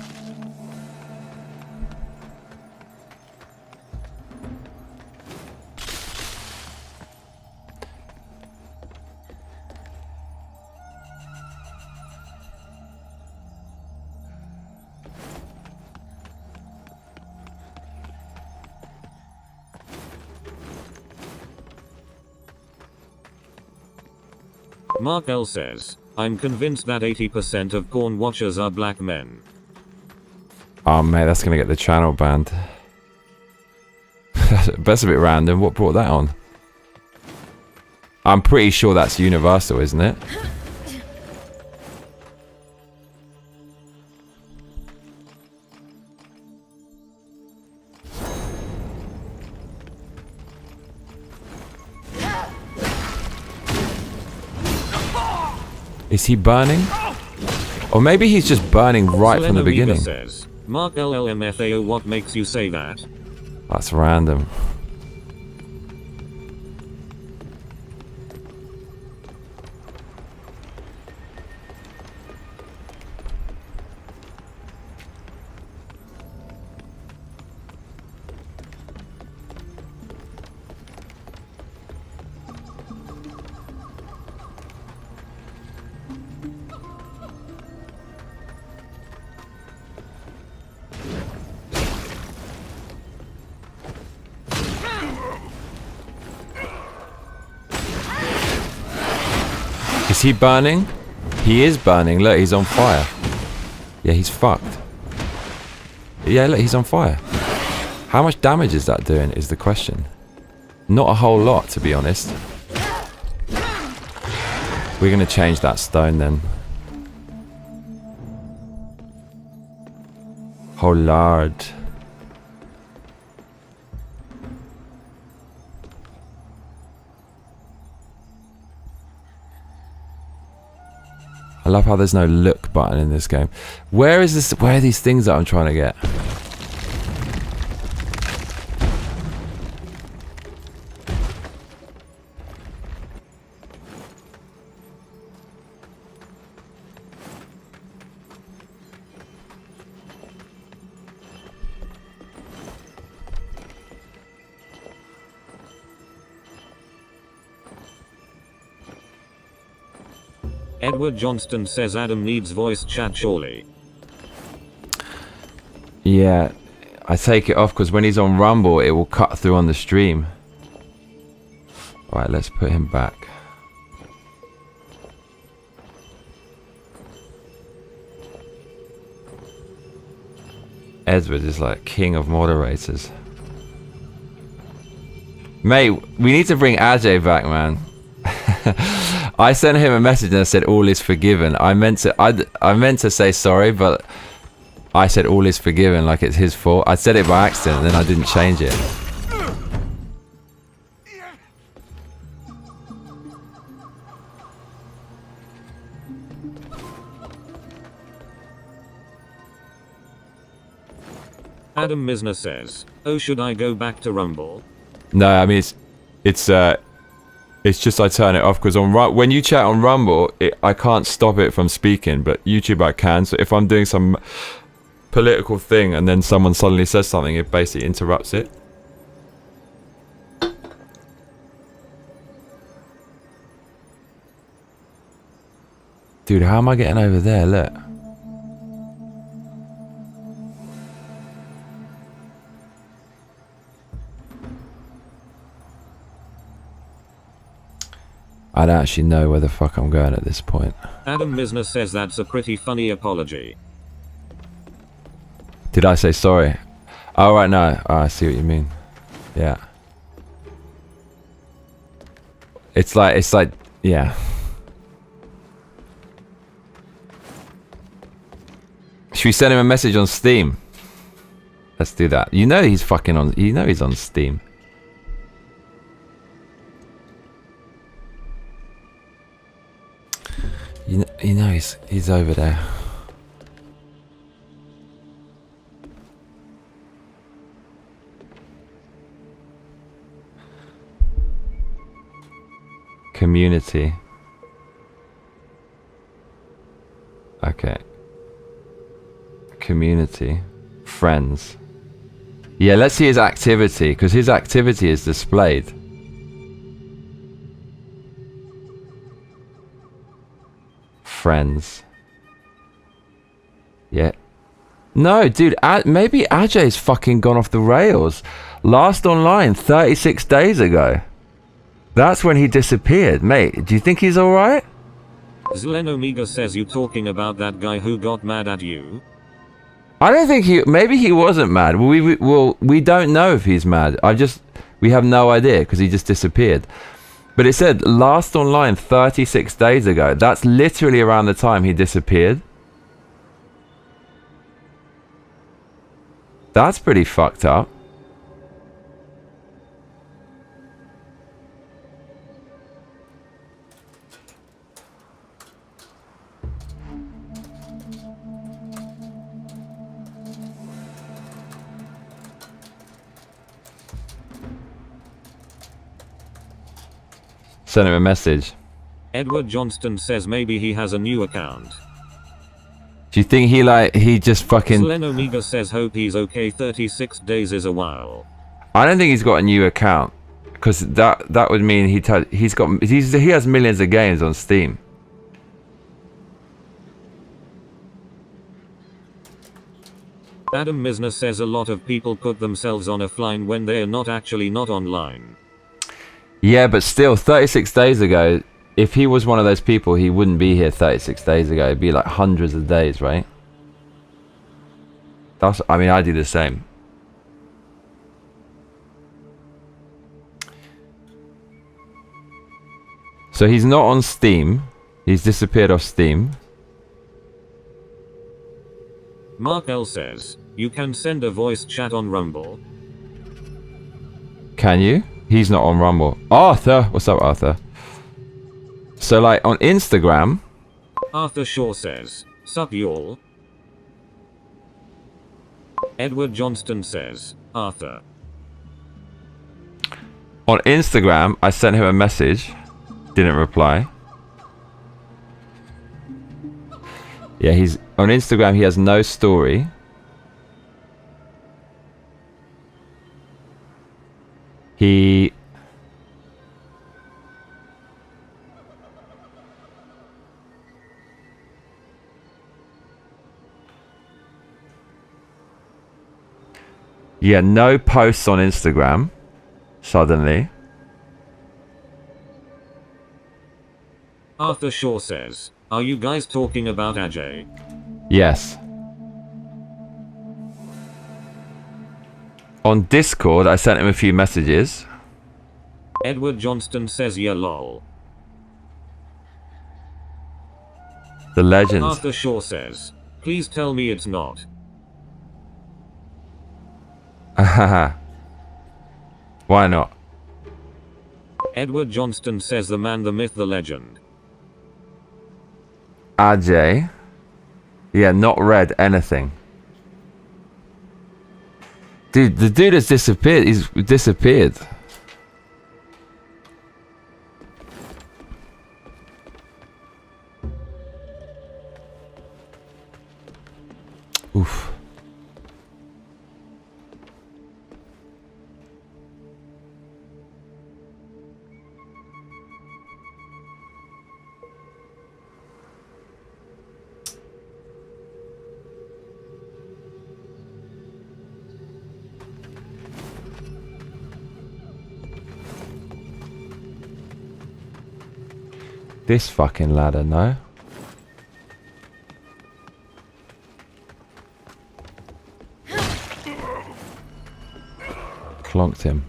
Speaker 2: Mark L says, I'm convinced that 80% of porn watchers are black men.
Speaker 1: Oh mate, that's gonna get the channel banned. That's a bit random. What brought that on? I'm pretty sure that's universal, isn't it? Is he burning? Or maybe he's just burning right from the beginning.
Speaker 2: Says, Mark LLMFAO, what makes you say that?
Speaker 1: That's random. Is he burning? He is burning. Look, he's on fire. Yeah, he's fucked. Yeah, look, he's on fire. How much damage is that doing is the question. Not a whole lot, to be honest. We're going to change that stone then. Oh, Lord. I love how there's no look button in this game. Where is this? Where are these things that I'm trying to get?
Speaker 2: Edward Johnston says Adam needs voice chat surely.
Speaker 1: Yeah, I take it off because when he's on Rumble, it will cut through on the stream. Alright, let's put him back. Edward is like king of moderators. Mate, we need to bring Ajay back, man. I sent him a message and I said all is forgiven. I meant to say sorry, but I said all is forgiven like it's his fault. I said it by accident and then I didn't change it.
Speaker 2: Adam Misner says, "Oh, should I go back to Rumble?"
Speaker 1: No, I mean it's just I turn it off because when you chat on Rumble, I can't stop it from speaking, but YouTube I can. So if I'm doing some political thing and then someone suddenly says something, it basically interrupts it. Dude, how am I getting over there? Look. I don't actually know where the fuck I'm going at this point.
Speaker 2: Adam Misner says that's a pretty funny apology.
Speaker 1: Did I say sorry? Oh, right, no. Oh, I see what you mean. Yeah. It's like, yeah. Should we send him a message on Steam? Let's do that. You know he's fucking on, you know he's on Steam. You know he's over there. Community. Okay. Community. Friends. Yeah, let's see his activity, because his activity is displayed. Friends. Yeah. No, dude, maybe Ajay's fucking gone off the rails. Last online 36 days ago. That's when he disappeared. Mate, do you think he's alright?
Speaker 2: Zlen Omega says, you talking about that guy who got mad at you?
Speaker 1: I don't think maybe he wasn't mad. We don't know if he's mad. We have no idea because he just disappeared. But it said last online 36 days ago. That's literally around the time he disappeared. That's pretty fucked up. Send him a message.
Speaker 2: Edward Johnston says maybe he has a new account.
Speaker 1: Do you think he just fucking...
Speaker 2: Zlen Omega says hope he's okay. 36 days is a while.
Speaker 1: I don't think he's got a new account. Because that would mean he has millions of games on Steam.
Speaker 2: Adam Misner says a lot of people put themselves on offline when they're not actually not online.
Speaker 1: Yeah, but still, 36 days ago, if he was one of those people, he wouldn't be here 36 days ago. It'd be like hundreds of days, right? I mean, I do the same. So he's not on Steam. He's disappeared off Steam.
Speaker 2: Mark L says, you can send a voice chat on Rumble.
Speaker 1: Can you? He's not on Rumble. Arthur! What's up, Arthur? So, like, on Instagram...
Speaker 2: Arthur Shaw says, sup y'all. Edward Johnston says, Arthur.
Speaker 1: On Instagram, I sent him a message. Didn't reply. Yeah, he's... On Instagram, he has no story. He... Yeah, no posts on Instagram. Suddenly.
Speaker 2: Arthur Shaw says, are you guys talking about Ajay?
Speaker 1: Yes. On Discord, I sent him a few messages.
Speaker 2: Edward Johnston says, yeah lol.
Speaker 1: The legends.
Speaker 2: Arthur Shaw says, please tell me it's not.
Speaker 1: Why not?
Speaker 2: Edward Johnston says, the man, the myth, the legend.
Speaker 1: Ajay. Yeah, not read anything. Dude, the dude has disappeared. He's disappeared. Oof. This fucking ladder, no? Clonked him.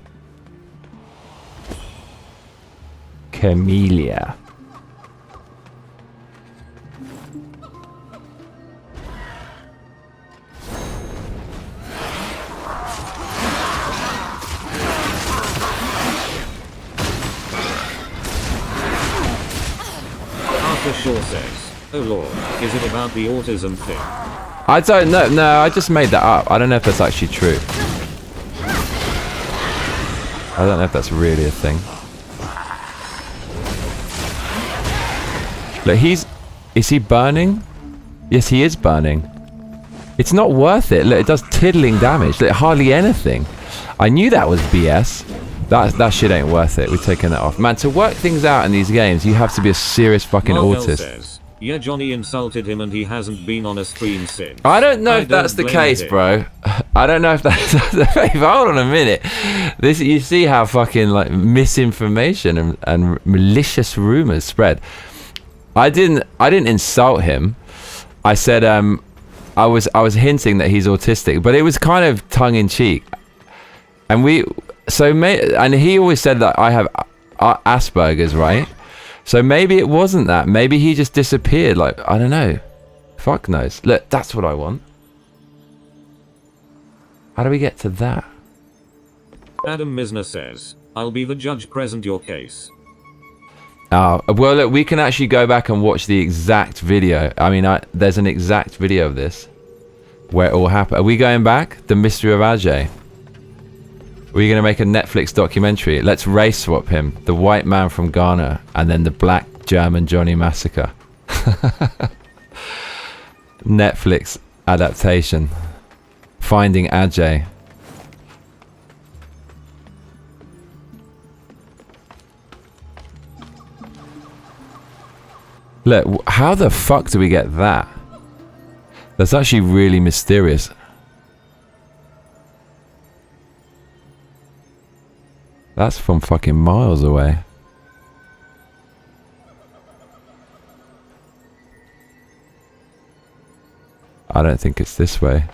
Speaker 1: Camellia.
Speaker 2: Shaw says, oh lord, is it about the autism thing?
Speaker 1: I don't know. No, I just made that up. I don't know if that's actually true. I don't know if that's really a thing. Look, is he burning? Yes, he is burning. It's not worth it. Look, it does tiddling damage. Look, hardly anything. I knew that was BS. That shit ain't worth it. We're taking that off. Man, to work things out in these games, you have to be a serious fucking autist. Says,
Speaker 2: yeah, Johnny insulted him and he hasn't been on a stream since.
Speaker 1: I don't know if that's the case, bro. I don't know if that's the case. Hold on a minute. You see how fucking like misinformation and malicious rumors spread. I didn't insult him. I said I was hinting that he's autistic, but it was kind of tongue in cheek. And and he always said that I have Asperger's, right? So maybe it wasn't that. Maybe he just disappeared. Like, I don't know. Fuck knows. Look, that's what I want. How do we get to that?
Speaker 2: Adam Misner says, I'll be the judge, present your case.
Speaker 1: Oh, well, look, we can actually go back and watch the exact video. I mean, there's an exact video of this where it all happened. Are we going back? The Mystery of Ajay. We're going to make a Netflix documentary. Let's race swap him. The white man from Ghana and then the black German Johnny Massacre. Netflix adaptation. Finding Ajay. Look, how the fuck do we get that? That's actually really mysterious. That's from fucking miles away. I don't think it's this way.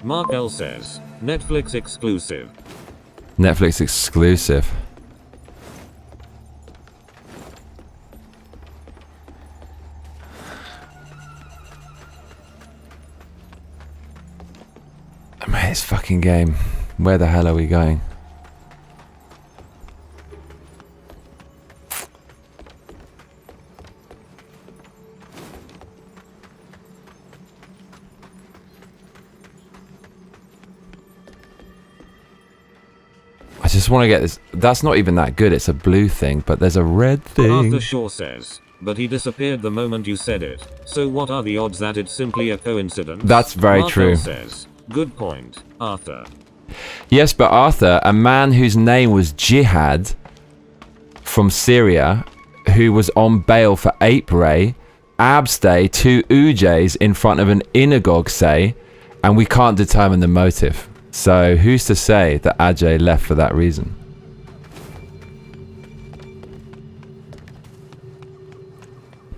Speaker 2: Mark L says, Netflix exclusive.
Speaker 1: Netflix exclusive. Man, this fucking game. Where the hell are we going? I just want to get this. That's not even that good. It's a blue thing, but there's a red thing.
Speaker 2: Arthur Shaw says, but he disappeared the moment you said it. So what are the odds that it's simply a coincidence?
Speaker 1: That's very true.
Speaker 2: Says, good point, Arthur.
Speaker 1: Yes, but Arthur, a man whose name was Jihad from Syria, who was on bail for ape ray, abstay, 2 Ujays in front of an Inagog say, and we can't determine the motive. So who's to say that Ajay left for that reason?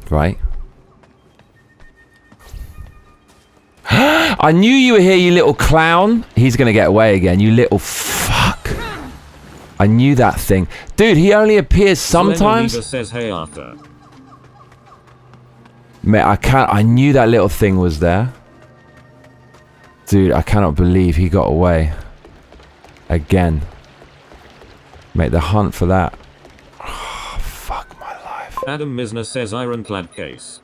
Speaker 1: Right? I knew you were here, you little clown. He's gonna get away again, you little fuck. I knew that thing. Dude, he only appears sometimes.
Speaker 2: Says, hey, Arthur.
Speaker 1: Mate, I knew that little thing was there. Dude, I cannot believe he got away. Again. Mate, the hunt for that. Oh, fuck my life.
Speaker 2: Adam Misner says ironclad case.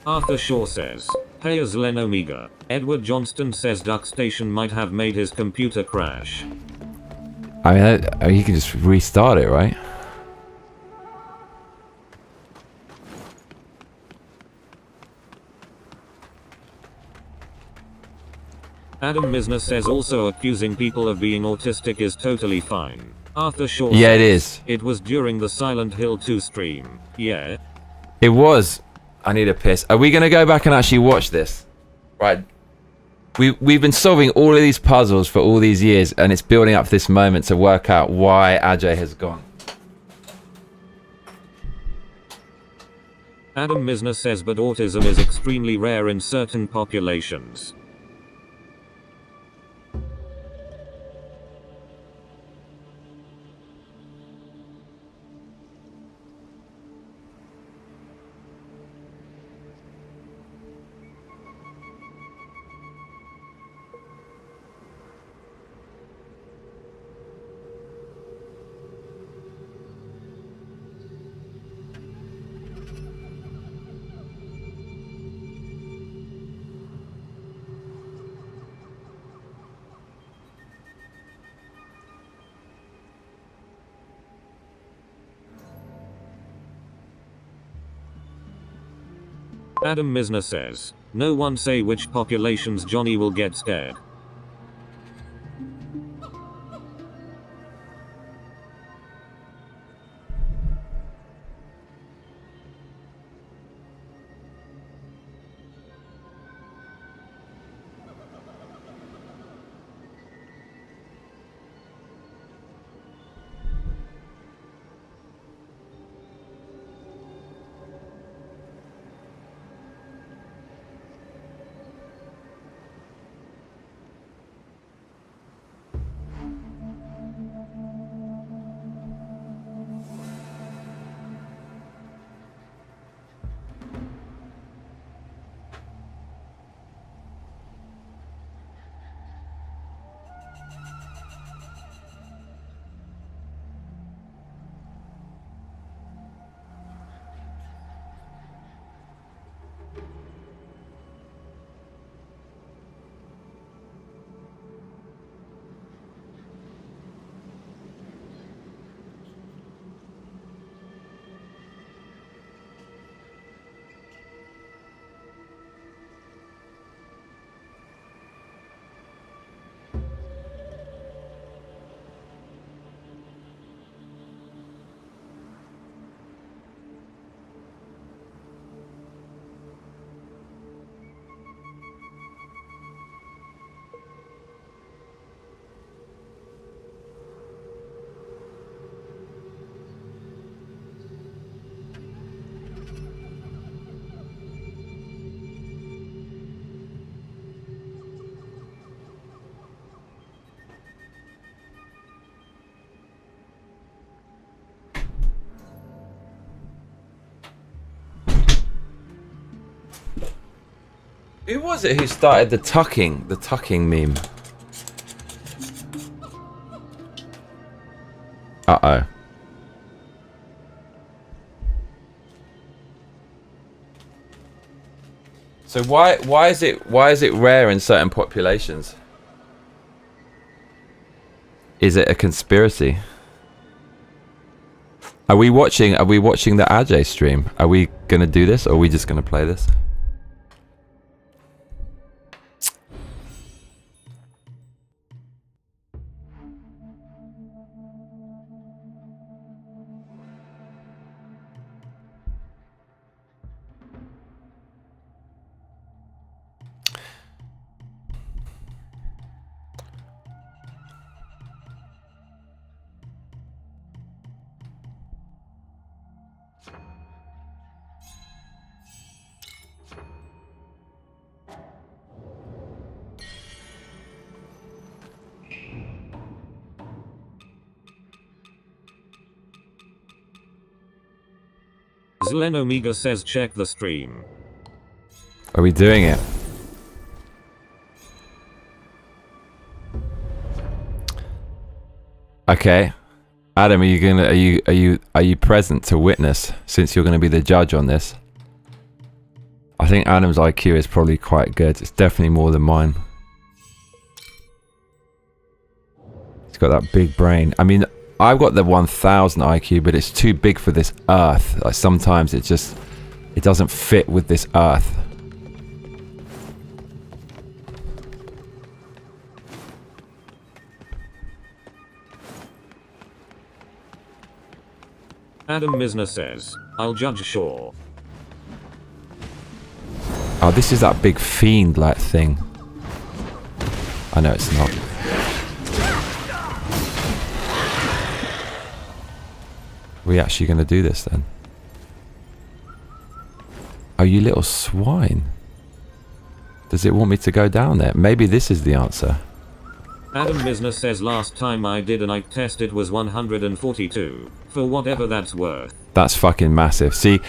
Speaker 2: Arthur Shaw says, hey Azlen Omega. Edward Johnston says DuckStation might have made his computer crash.
Speaker 1: I mean, you can just restart it, right?
Speaker 2: Adam Misner says also accusing people of being autistic is totally fine. Arthur Shaw
Speaker 1: Yeah,
Speaker 2: says,
Speaker 1: it is.
Speaker 2: It was during the Silent Hill 2 stream. Yeah.
Speaker 1: It was. I need a piss. Are we going to go back and actually watch this? Right. We've been solving all of these puzzles for all these years, and it's building up to this moment to work out why Ajay has gone.
Speaker 2: Adam Misner says, but autism is extremely rare in certain populations. Adam Misner says, no one say which populations Johnny will get scared.
Speaker 1: Who was it who started the tucking meme? Uh-oh. So why is it rare in certain populations? Is it a conspiracy? Are we watching the Ajay stream? Are we gonna do this, or are we just gonna play this?
Speaker 2: Zlen Omega says check the stream.
Speaker 1: Are we doing it? Okay. Adam, are you present to witness, since you're gonna be the judge on this? I think Adam's IQ is probably quite good. It's definitely more than mine. He's got that big brain. I mean, I've got the 1000 IQ, but it's too big for this earth. Like sometimes it doesn't fit with this earth.
Speaker 2: Adam Misner says, I'll judge sure.
Speaker 1: Oh, this is that big fiend-like thing. I know it's not. Are we actually going to do this then? Oh, you little swine. Does it want me to go down there? Maybe this is the answer.
Speaker 2: Adam Misner says last time I did an IQ test it was 142. For whatever that's worth.
Speaker 1: That's fucking massive. See,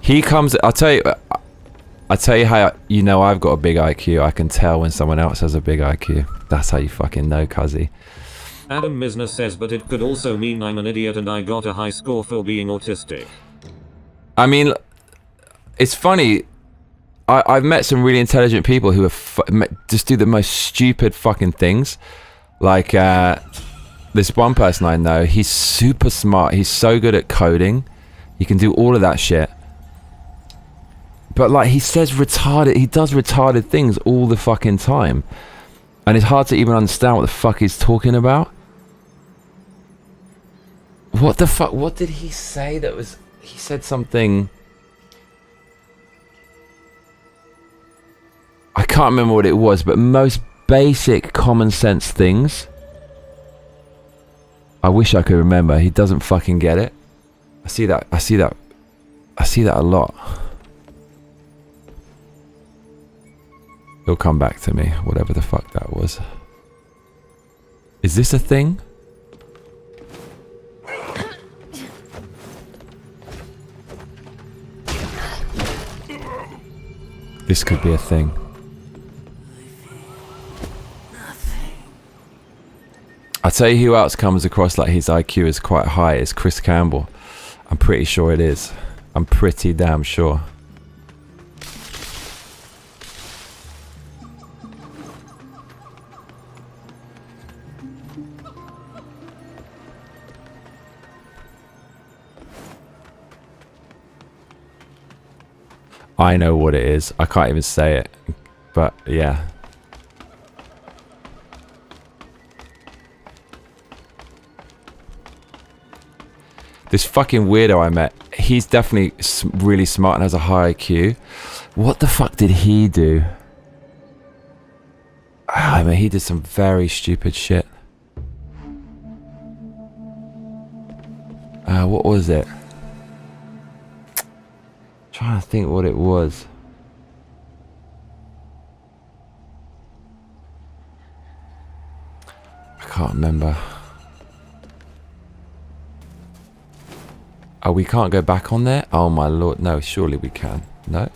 Speaker 1: he comes... I'll tell you how you know I've got a big IQ. I can tell when someone else has a big IQ. That's how you fucking know, cuzzy.
Speaker 2: Adam Misner says, but it could also mean I'm an idiot and I got a high score for being autistic.
Speaker 1: I mean, it's funny. I've met some really intelligent people who just do the most stupid fucking things. Like this one person I know, he's super smart. He's so good at coding. He can do all of that shit. But like he says retarded, he does retarded things all the fucking time. And it's hard to even understand what the fuck he's talking about. What the fuck? What did he say that was... He said something... I can't remember what it was, but most basic common sense things. I wish I could remember. He doesn't fucking get it. I see that a lot. He'll come back to me, whatever the fuck that was. Is this a thing? This could be a thing. I'll tell you who else comes across like his IQ is quite high is Chris Campbell. I'm pretty sure it is. I'm pretty damn sure. I know what it is. I can't even say it. But yeah. This fucking weirdo I met, he's definitely really smart and has a high IQ. What the fuck did he do? I mean, he did some very stupid shit. What was it? Trying to think what it was. I can't remember. Oh, we can't go back on there? Oh my lord, no, surely we can. No?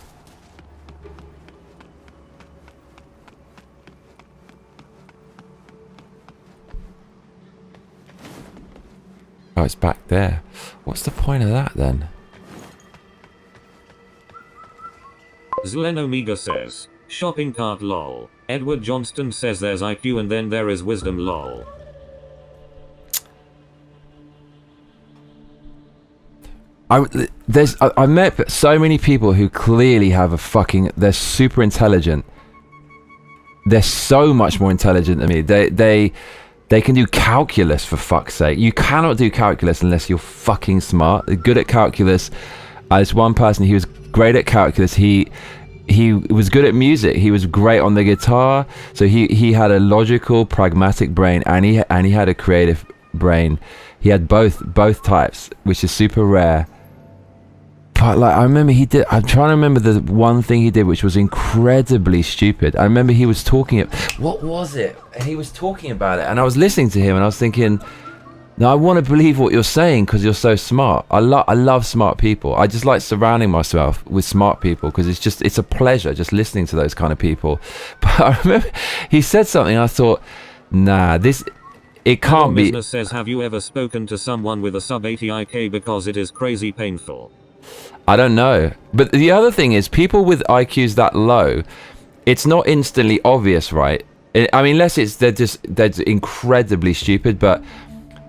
Speaker 1: Oh, it's back there. What's the point of that then?
Speaker 2: Zlen Omega says, shopping cart lol. Edward Johnston says there's IQ and then there is wisdom lol.
Speaker 1: I've met so many people who clearly have a fucking... They're super intelligent. They're so much more intelligent than me. They can do calculus, for fuck's sake. You cannot do calculus unless you're fucking smart. They're good at calculus. There's one person, he was great at calculus. He was good at music. He was great on the guitar. So he had a logical, pragmatic brain, and he had a creative brain. He had both types, which is super rare. But like, I remember I'm trying to remember the one thing he did which was incredibly stupid. I remember he was talking, what was it? And he was talking about it, and I was listening to him and I was thinking, No, I want to believe what you're saying because you're so smart. I love smart people. I just like surrounding myself with smart people because it's a pleasure just listening to those kind of people. But I remember he said something. I thought, nah, it can't be.
Speaker 2: Business says, have you ever spoken to someone with a sub 80 IQ because it is crazy painful?
Speaker 1: I don't know. But the other thing is, people with IQs that low, it's not instantly obvious, right? I mean, unless they're incredibly stupid, but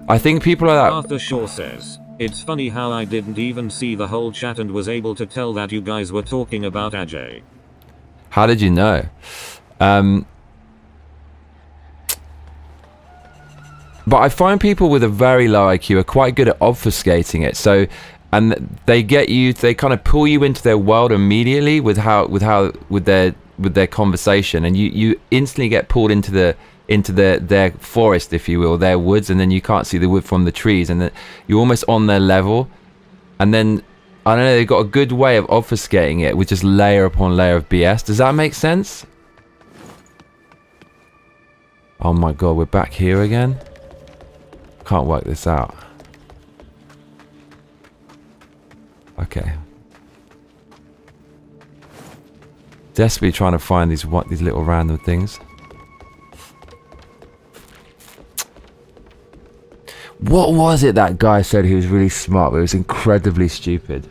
Speaker 1: I think people like that.
Speaker 2: Arthur Shaw says, it's funny how I didn't even see the whole chat and was able to tell that you guys were talking about Ajay.
Speaker 1: How did you know? But I find people with a very low IQ are quite good at obfuscating it. So, and they kind of pull you into their world immediately with their conversation, and you instantly get pulled into their forest, if you will, their woods, and then you can't see the wood from the trees, and then you're almost on their level. And then I don't know, they've got a good way of obfuscating it with just layer upon layer of BS. Does that make sense? Oh my god, we're back here again. Can't work this out. Okay. Desperately trying to find these little random things. What was it that guy said he was really smart, but he was incredibly stupid?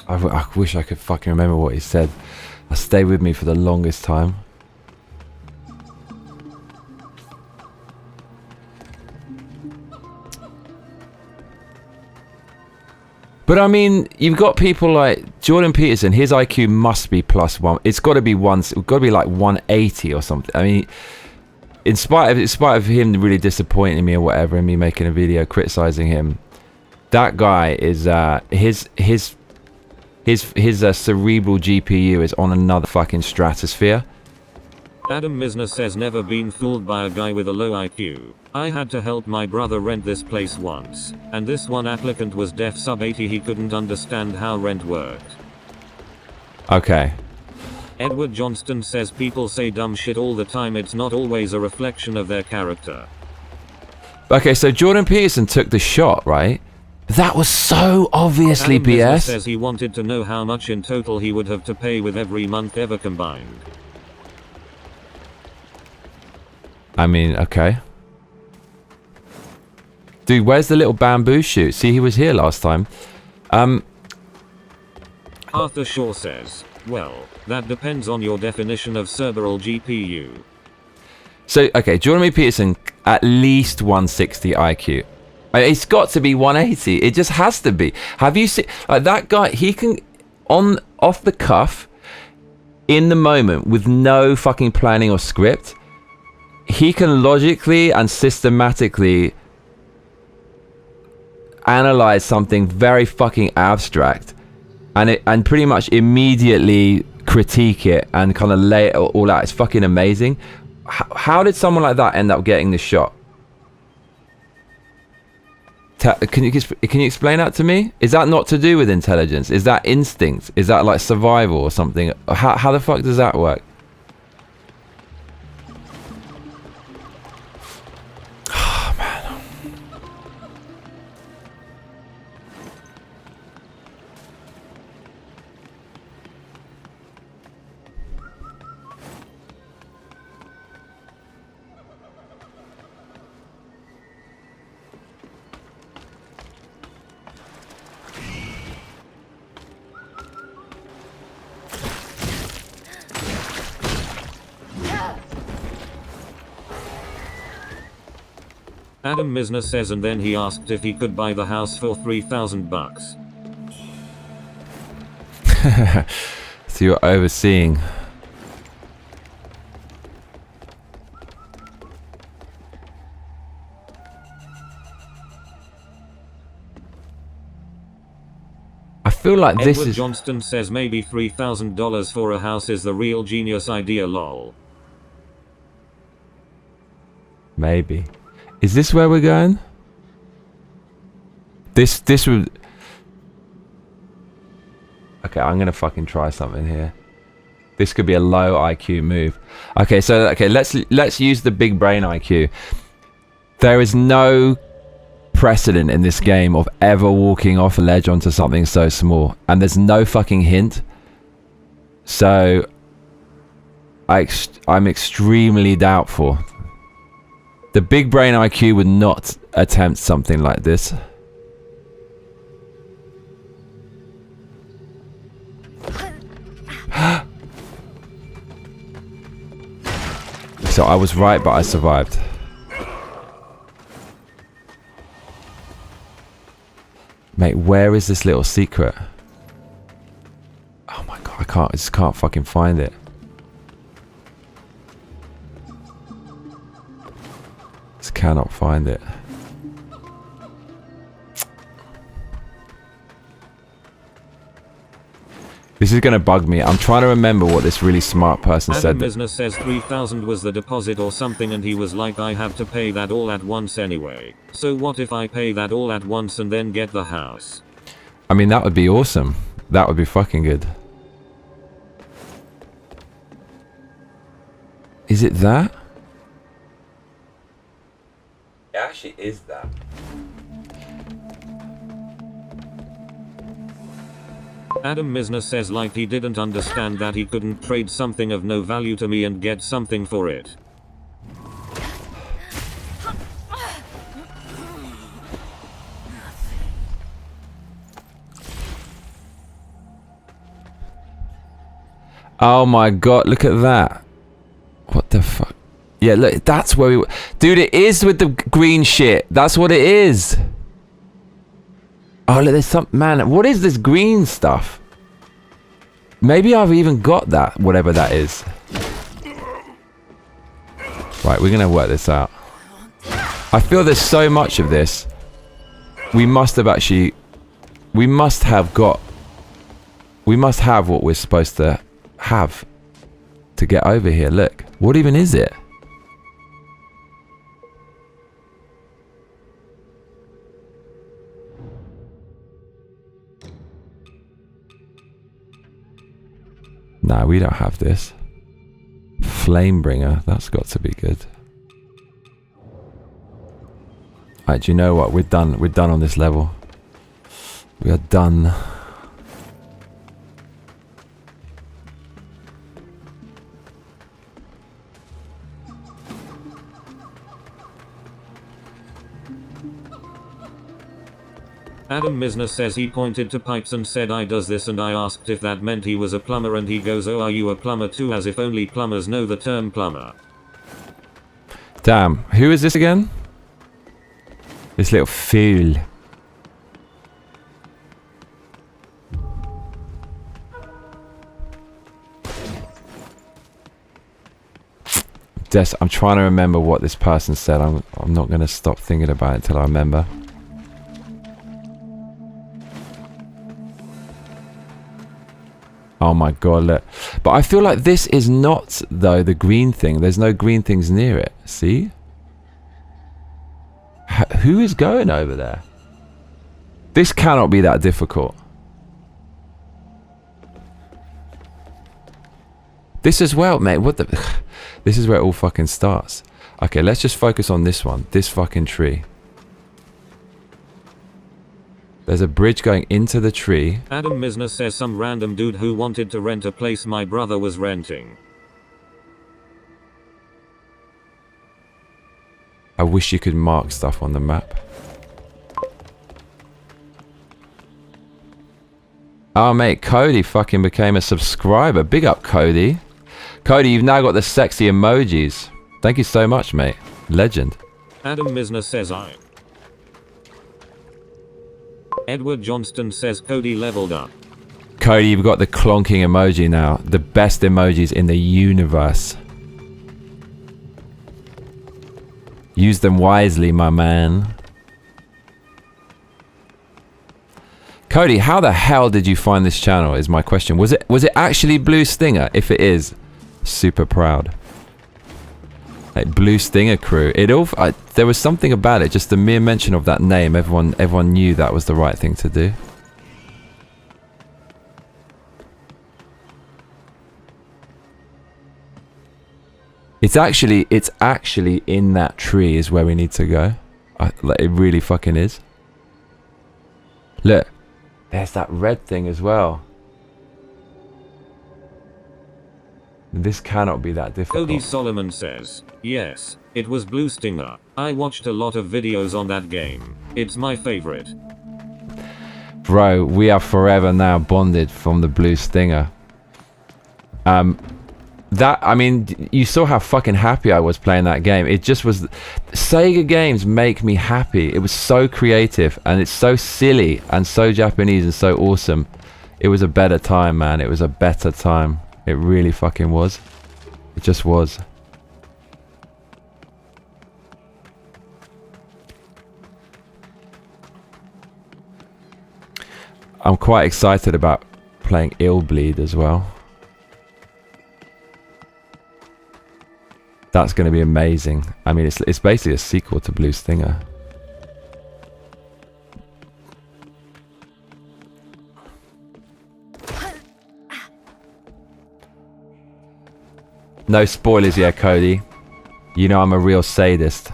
Speaker 1: I wish I could fucking remember what he said. That stayed with me for the longest time. But I mean, you've got people like Jordan Peterson. His IQ must be +1. It's got to be it's got to be like 180 or something. I mean, in spite of him really disappointing me or whatever, and me making a video criticizing him, that guy is his cerebral GPU is on another fucking stratosphere.
Speaker 2: Adam Misner says, never been fooled by a guy with a low IQ. I had to help my brother rent this place once, and this one applicant was deaf sub 80. He couldn't understand how rent worked.
Speaker 1: Okay.
Speaker 2: Edward Johnston says, people say dumb shit all the time. It's not always a reflection of their character.
Speaker 1: Okay, so Jordan Peterson took the shot, right? That was so obviously
Speaker 2: Adam
Speaker 1: BS.
Speaker 2: Misner says he wanted to know how much in total he would have to pay with every month ever combined.
Speaker 1: I mean, okay. Dude, where's the little bamboo shoot? See, he was here last time.
Speaker 2: Arthur Shaw says, well, that depends on your definition of cerebral GPU.
Speaker 1: So, okay, Jordan Peterson, at least 160 IQ. It's got to be 180. It just has to be. Have you seen, like, that guy? He can, off the cuff, in the moment, with no fucking planning or script, he can logically and systematically analyze something very fucking abstract, and pretty much immediately critique it and kind of lay it all out. It's fucking amazing. How did someone like that end up getting this shot? Can you explain that to me? Is that not to do with intelligence? Is that instinct? Is that like survival or something? How the fuck does that work? Oh, man.
Speaker 2: Adam Misner says, and then he asked if he could buy the house for $3,000.
Speaker 1: So you're overseeing. I feel like this
Speaker 2: Edward
Speaker 1: is...
Speaker 2: Johnston says maybe $3,000 for a house is the real genius idea, lol.
Speaker 1: Maybe. Is this where we're going? This would... Okay, I'm gonna fucking try something here. This could be a low IQ move. Okay, so let's use the big brain IQ. There is no precedent in this game of ever walking off a ledge onto something so small, and there's no fucking hint. So I'm extremely doubtful. The big brain IQ would not attempt something like this. So I was right, but I survived. Mate, where is this little secret? Oh my god, I just can't fucking find it. Just cannot find it. This is gonna bug me. I'm trying to remember what this really smart person said.
Speaker 2: Adam Business says 3,000 was the deposit or something, and he was like, I have to pay that all at once anyway. So what if I pay that all at once and then get the house?
Speaker 1: I mean, that would be awesome. That would be fucking good. Is it that? It actually is that.
Speaker 2: Adam Misner says like he didn't understand that he couldn't trade something of no value to me and get something for it.
Speaker 1: Oh my god, look at that. What the fuck? Yeah, look, that's where we... Dude, it is with the green shit. That's what it is. Oh, look, there's some... Man, what is this green stuff? Maybe I've even got that, whatever that is. Right, we're gonna work this out. I feel there's so much of this. We must have actually... We must have got... We must have what we're supposed to have to get over here. Look, what even is it? Nah, we don't have this. Flamebringer, that's got to be good. Alright, do you know what? We're done on this level. We are done.
Speaker 2: Adam Misner says he pointed to pipes and said I does this, and I asked if that meant he was a plumber, and he goes, oh, are you a plumber too, as if only plumbers know the term plumber.
Speaker 1: Damn, who is this again? This little fool. I'm trying to remember what this person said. I'm not going to stop thinking about it until I remember. Oh my god, look. But I feel like this is not, though, the green thing. There's no green things near it. See? Who is going over there? This cannot be that difficult. This as well, mate. What the... This is where it all fucking starts. Okay, let's just focus on this one. This fucking tree. There's a bridge going into the tree.
Speaker 2: Adam Misner says some random dude who wanted to rent a place my brother was renting.
Speaker 1: I wish you could mark stuff on the map. Oh mate, Cody fucking became a subscriber. Big up, Cody. Cody, you've now got the sexy emojis. Thank you so much, mate. Legend.
Speaker 2: Adam Misner says Edward Johnston says Cody leveled up.
Speaker 1: Cody, you've got the clonking emoji now. The best emojis in the universe. Use them wisely, my man. Cody, how the hell did you find this channel is my question. Was it actually Blue Stinger? If it is, super proud. Like Blue Stinger crew. There was something about it. Just the mere mention of that name. Everyone knew that was the right thing to do. It's actually in that tree is where we need to go. Like, it really fucking is. Look, there's that red thing as well. This cannot be that difficult.
Speaker 2: Cody Solomon says, yes, it was Blue Stinger. I watched a lot of videos on that game. It's my favorite.
Speaker 1: Bro, we are forever now bonded from the Blue Stinger. I mean, you saw how fucking happy I was playing that game. It just was... Sega games make me happy. It was so creative, and it's so silly, and so Japanese, and so awesome. It was a better time, man. It was a better time. It really fucking was. It just was. I'm quite excited about playing Ill Bleed as well. That's going to be amazing. I mean, it's basically a sequel to Blue Stinger. No spoilers yet, Cody. You know I'm a real sadist.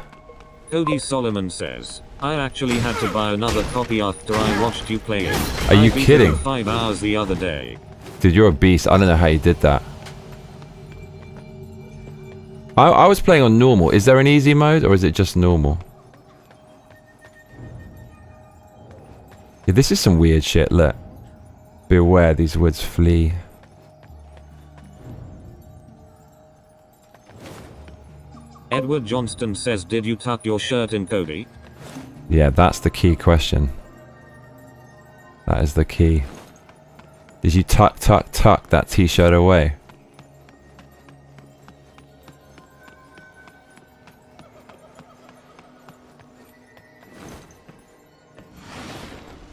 Speaker 2: Cody Solomon says, I actually had to buy another copy after I watched you play it.
Speaker 1: Are you kidding?
Speaker 2: 5 hours the other day.
Speaker 1: Dude, you're a beast. I don't know how you did that. I was playing on normal. Is there an easy mode or is it just normal? Yeah, this is some weird shit. Look. Beware, these woods flee.
Speaker 2: Edward Johnston says, did you tuck your shirt in, Cody?
Speaker 1: Yeah, that's the key question. That is the key. Did you tuck that t-shirt away?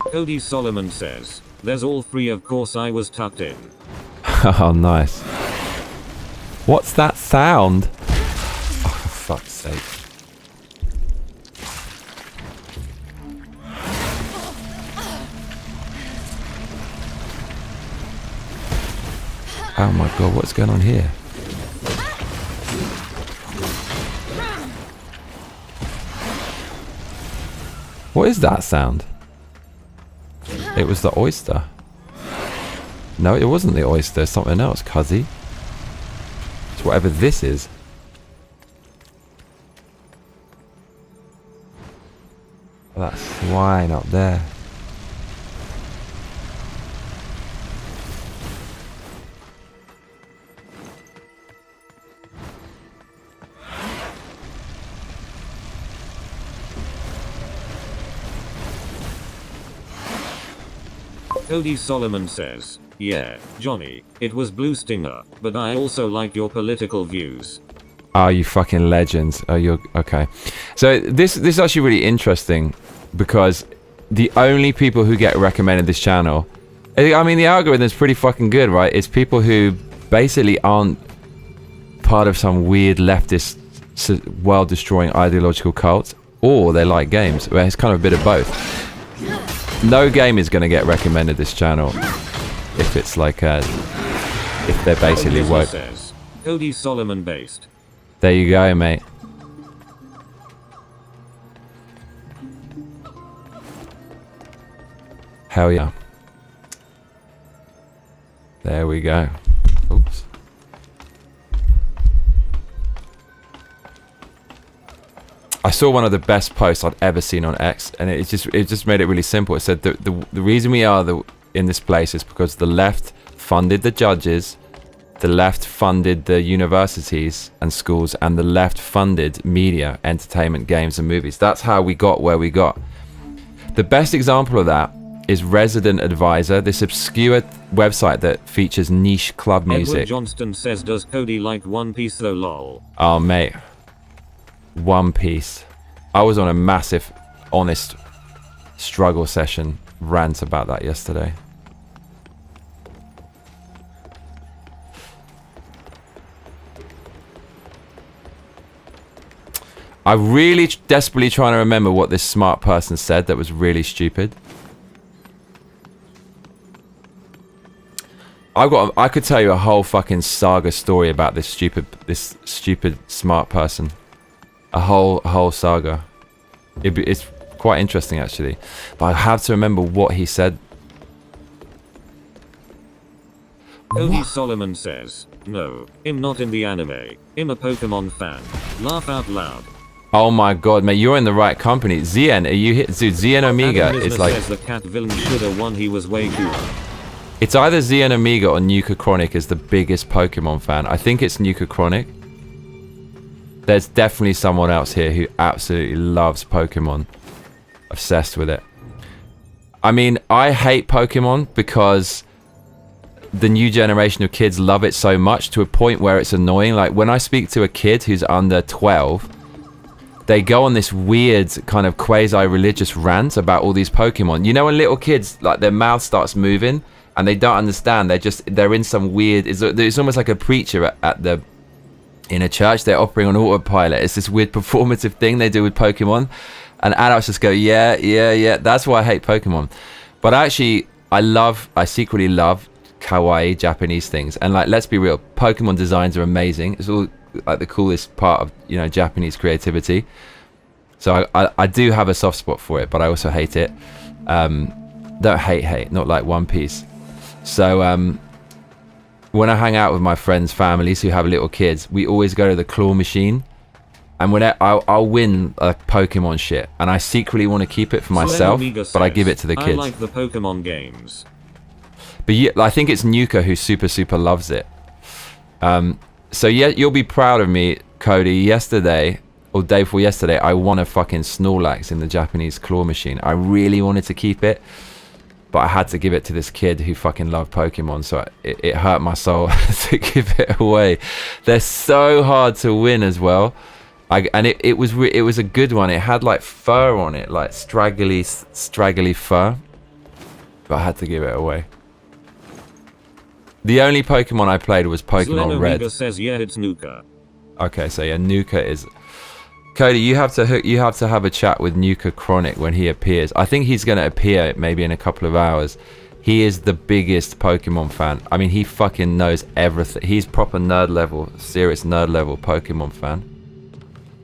Speaker 2: Cody Solomon says, there's all 3, of course I was tucked in.
Speaker 1: Oh, nice. What's that sound? Oh, for fuck's sake. Oh my god, what's going on here? What is that sound? It was the oyster. No, it wasn't the oyster. Something else, cuzzy. It's whatever this is. That swine up there.
Speaker 2: Cody Solomon says, yeah, Johnny, it was Blue Stinger, but I also like your political views.
Speaker 1: Oh, you fucking legends. Oh, you're... Okay. So this is actually really interesting because the only people who get recommended this channel... I mean, the algorithm is pretty fucking good, right? It's people who basically aren't part of some weird leftist world-destroying ideological cult, or they like games. Well, it's kind of a bit of both. No game is going to get recommended this channel if it's like if they're basically woke.
Speaker 2: Cody Solomon based.
Speaker 1: There you go, mate. Hell yeah. There we go. Oops. I saw one of the best posts I'd ever seen on X, and it just made it really simple. It said the reason we are in this place is because the left funded the judges, the left funded the universities and schools, and the left funded media, entertainment, games and movies. That's how we got where we got. The best example of that is Resident Advisor, this obscure website that features niche club music.
Speaker 2: Edward Johnston says, does Cody like One Piece though, lol?
Speaker 1: Oh, mate. One Piece. I was on a massive, honest struggle session rant about that yesterday. I'm really desperately trying to remember what this smart person said that was really stupid. I could tell you a whole fucking saga story about this stupid smart person. A whole saga. It's quite interesting actually, but I have to remember what he said.
Speaker 2: Cody Solomon says, "No, I'm not in the anime. I'm a Pokemon fan. Laugh out loud."
Speaker 1: Oh my god, mate, you're in the right company. Zien, are you hit? Dude, Zien Omega
Speaker 2: Adam
Speaker 1: is like.
Speaker 2: says the cat villain shoulda won. He was way cooler.
Speaker 1: It's either Zien Omega or Nuka Chronic is the biggest Pokemon fan. I think it's Nuka Chronic. There's definitely someone else here who absolutely loves Pokemon. Obsessed with it. I mean, I hate Pokemon because the new generation of kids love it so much to a point where it's annoying. Like when I speak to a kid who's under 12, they go on this weird kind of quasi-religious rant about all these Pokemon. You know when little kids, like their mouth starts moving and they don't understand, they're in some weird, it's almost like a preacher in a church, they're operating on autopilot. It's this weird performative thing they do with Pokemon, and adults just go, yeah, that's why I hate Pokemon. But actually, I secretly love kawaii Japanese things, and like, let's be real, Pokemon designs are amazing. It's all like the coolest part of, you know, Japanese creativity. So I do have a soft spot for it, but I also hate it. Don't hate, not like One Piece. So when I hang out with my friends' families who have little kids, we always go to the claw machine, and when I'll win a Pokemon shit, and I secretly want to keep it for myself, but I give it to the kids.
Speaker 2: I like the Pokemon games.
Speaker 1: But yeah, I think it's Nuka who super loves it. So yeah, you'll be proud of me, Cody. Yesterday, or day before yesterday, I won a fucking Snorlax in the Japanese claw machine. I really wanted to keep it, but I had to give it to this kid who fucking loved Pokemon, so it hurt my soul to give it away. They're so hard to win as well. And it was a good one. It had like fur on it, like straggly fur, but I had to give it away. The only Pokemon I played was Pokemon Red.
Speaker 2: Says, yeah, it's Nuka.
Speaker 1: Okay, so yeah, Nuka is. Cody, you have to have a chat with Nuka Chronic when he appears. I think he's gonna appear maybe in a couple of hours. He is the biggest Pokemon fan. I mean, he fucking knows everything. He's proper nerd level, serious nerd level Pokemon fan.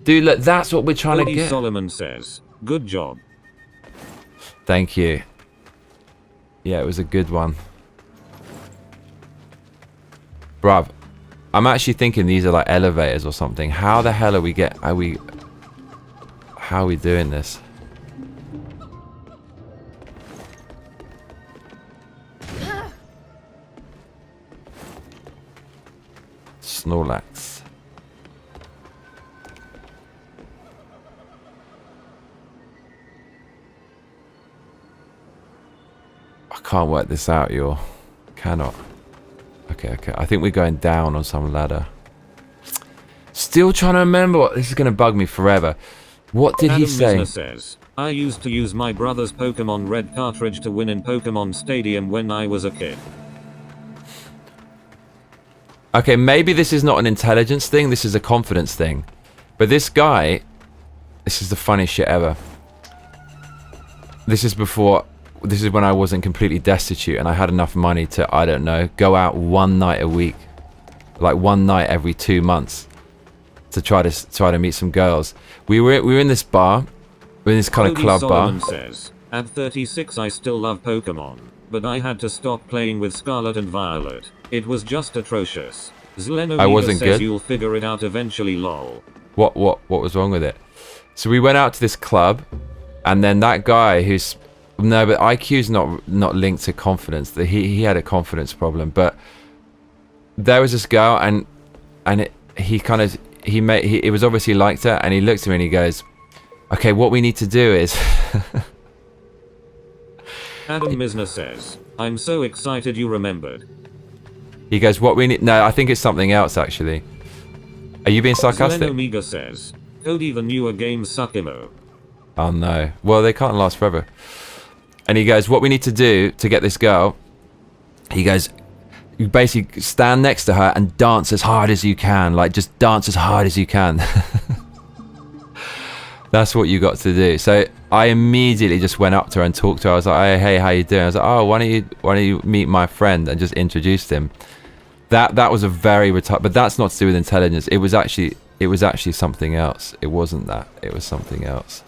Speaker 1: Dude, look, that's what we're trying to get.
Speaker 2: Solomon says, "Good job."
Speaker 1: Thank you. Yeah, it was a good one. Bruv, I'm actually thinking these are like elevators or something. How the hell how are we doing this? Snorlax. I can't work this out, y'all. Cannot. Okay. I think we're going down on some ladder. Still trying to remember what. This is going to bug me forever. What did he say?
Speaker 2: Says, I used to use my brother's Pokemon Red cartridge to win in Pokemon Stadium when I was a kid.
Speaker 1: Okay, maybe this is not an intelligence thing. This is a confidence thing. But this guy, this is the funniest shit ever. This is when I wasn't completely destitute and I had enough money to, I don't know, go out one night a week, like one night every 2 months, to try to meet some girls. We were in this bar, we're in this kind of club
Speaker 2: Solomon
Speaker 1: bar.
Speaker 2: Says, at 36 I still love Pokemon, but I had to stop playing with Scarlet and Violet. It was just atrocious. Zleno
Speaker 1: I wasn't
Speaker 2: says
Speaker 1: good.
Speaker 2: You'll figure it out eventually, lol.
Speaker 1: What was wrong with it? So we went out to this club, and then that guy who's no, but IQ's not linked to confidence. That he had a confidence problem, but there was this girl, and it was obviously liked her, and he looked at me and he goes, "Okay, what we need to do is."
Speaker 2: Adam Misner says, I'm so excited you remembered.
Speaker 1: He goes, "What we need?" No, I think it's something else actually. Are you being sarcastic?
Speaker 2: Omega says, Cody, the newer games suck emo.
Speaker 1: Oh no. Well, they can't last forever. And he goes, "What we need to do to get this girl," he goes, "you basically stand next to her and dance as hard as you can. Like, just dance as hard as you can." That's what you got to do. So I immediately just went up to her and talked to her. I was like, hey, how you doing? I was like, oh, why don't you meet my friend, and just introduced him. That was a very but that's not to do with intelligence. It was actually something else. It wasn't that. It was something else.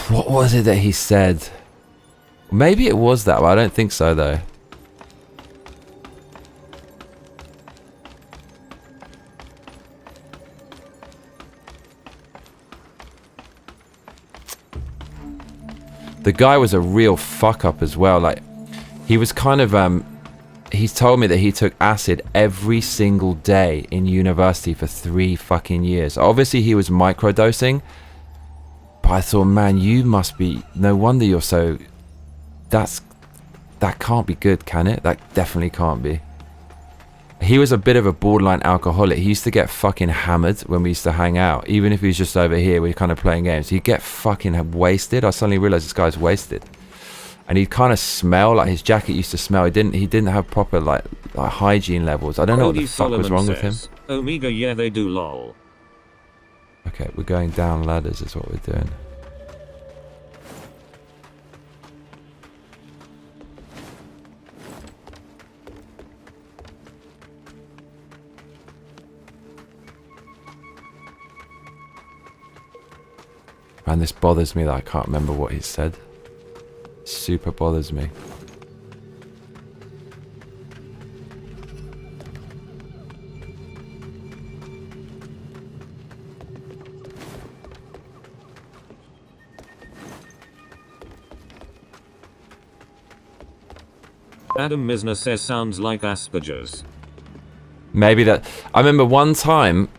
Speaker 1: What was it that he said? Maybe it was that, but I don't think so though. The guy was a real fuck up as well. Like, he was kind of he's told me that he took acid every single day in university for 3 fucking years. Obviously he was microdosing, but I thought, man, you must be, no wonder you're so, that can't be good, can it? That definitely can't be. He was a bit of a borderline alcoholic. He used to get fucking hammered when we used to hang out. Even if he was just over here, we were kind of playing games. He'd get fucking wasted. I suddenly realized this guy's wasted. And he'd kind of smell, like his jacket used to smell. He didn't have proper like hygiene levels. I don't know what the fuck was wrong with him.
Speaker 2: Omega, yeah, they do, lol.
Speaker 1: Okay, we're going down ladders is what we're doing. Man, this bothers me that I can't remember what he said. Super bothers me.
Speaker 2: Adam Misner says sounds like Asperger's.
Speaker 1: Maybe that. I remember one time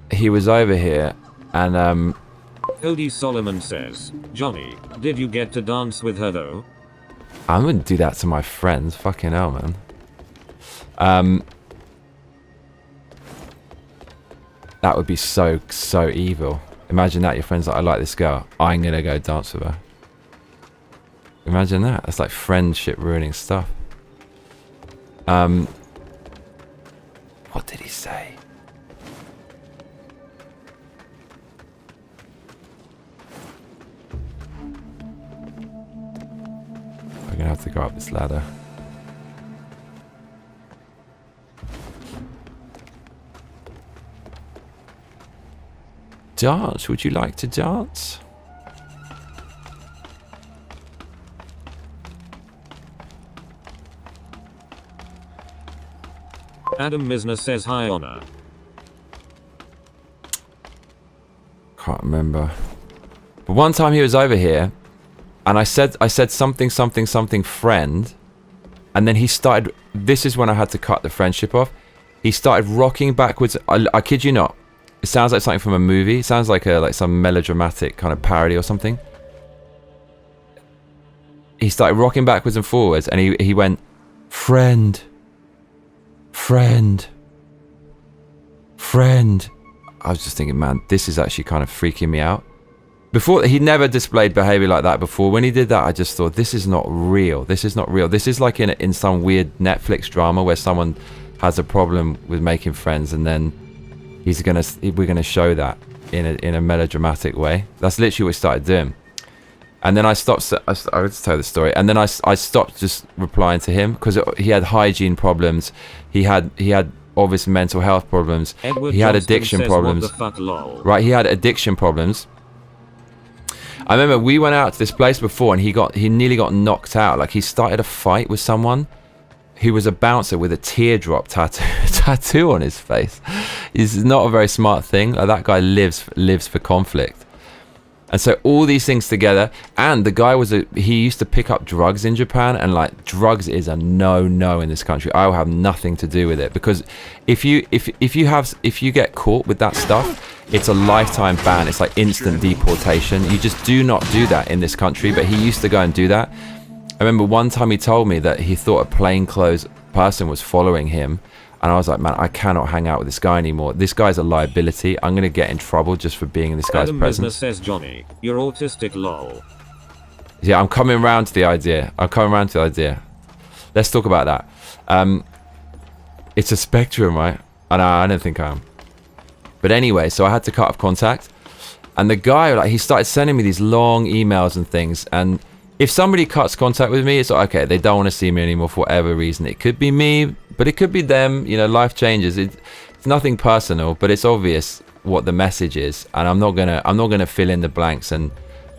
Speaker 1: he was over here and
Speaker 2: Cody Solomon says, Johnny, did you get to dance with her though?
Speaker 1: I wouldn't do that to my friends. Fucking hell, man. That would be so evil. Imagine that, your friend's like, I like this girl, I'm gonna go dance with her. Imagine that. That's like friendship ruining stuff. What did he say? We're gonna have to go up this ladder. Dance? Would you like to dance?
Speaker 2: Adam Misner says hi, Honor.
Speaker 1: Can't remember. But one time he was over here, and I said something friend, and then he started. This is when I had to cut the friendship off. He started rocking backwards. I kid you not. It sounds like something from a movie. It sounds like some melodramatic kind of parody or something. He started rocking backwards and forwards, and he went, friend. I was just thinking, man, this is actually kind of freaking me out. Before, he never displayed behavior like that before. When he did that, I just thought, this is not real. This is not real. This is like in some weird Netflix drama where someone has a problem with making friends, and then we're gonna show that in a melodramatic way. That's literally what we started doing. And then I stopped. I would tell the story. And then I stopped just replying to him because he had hygiene problems. He had obvious mental health problems.
Speaker 2: Edward
Speaker 1: he had
Speaker 2: Johnston
Speaker 1: addiction
Speaker 2: says,
Speaker 1: problems.
Speaker 2: what the fuck, lol.
Speaker 1: Right, he had addiction problems. I remember we went out to this place before, and he nearly got knocked out. Like, he started a fight with someone who was a bouncer with a teardrop tattoo on his face. It's not a very smart thing. Like, that guy lives for conflict. And so all these things together, and the guy he used to pick up drugs in Japan, and like, drugs is a no in this country. I will have nothing to do with it, because if you get caught with that stuff, it's a lifetime ban. It's like instant deportation. You just do not do that in this country, but he used to go and do that. I remember one time he told me that he thought a plainclothes person was following him. And I was like, man, I cannot hang out with this guy anymore. This guy's a liability. I'm going to get in trouble just for being in this guy's
Speaker 2: Adam
Speaker 1: presence.
Speaker 2: Misner says, Johnny, you're autistic, lol.
Speaker 1: Yeah, I'm coming around to the idea. Let's talk about that. It's a spectrum, right? I don't think I am. But anyway, so I had to cut off contact. And the guy, like, he started sending me these long emails and things. And if somebody cuts contact with me, it's like, okay, they don't want to see me anymore for whatever reason. It could be me, but it could be them. You know, life changes. It's nothing personal, but it's obvious what the message is, and I'm not gonna fill in the blanks, and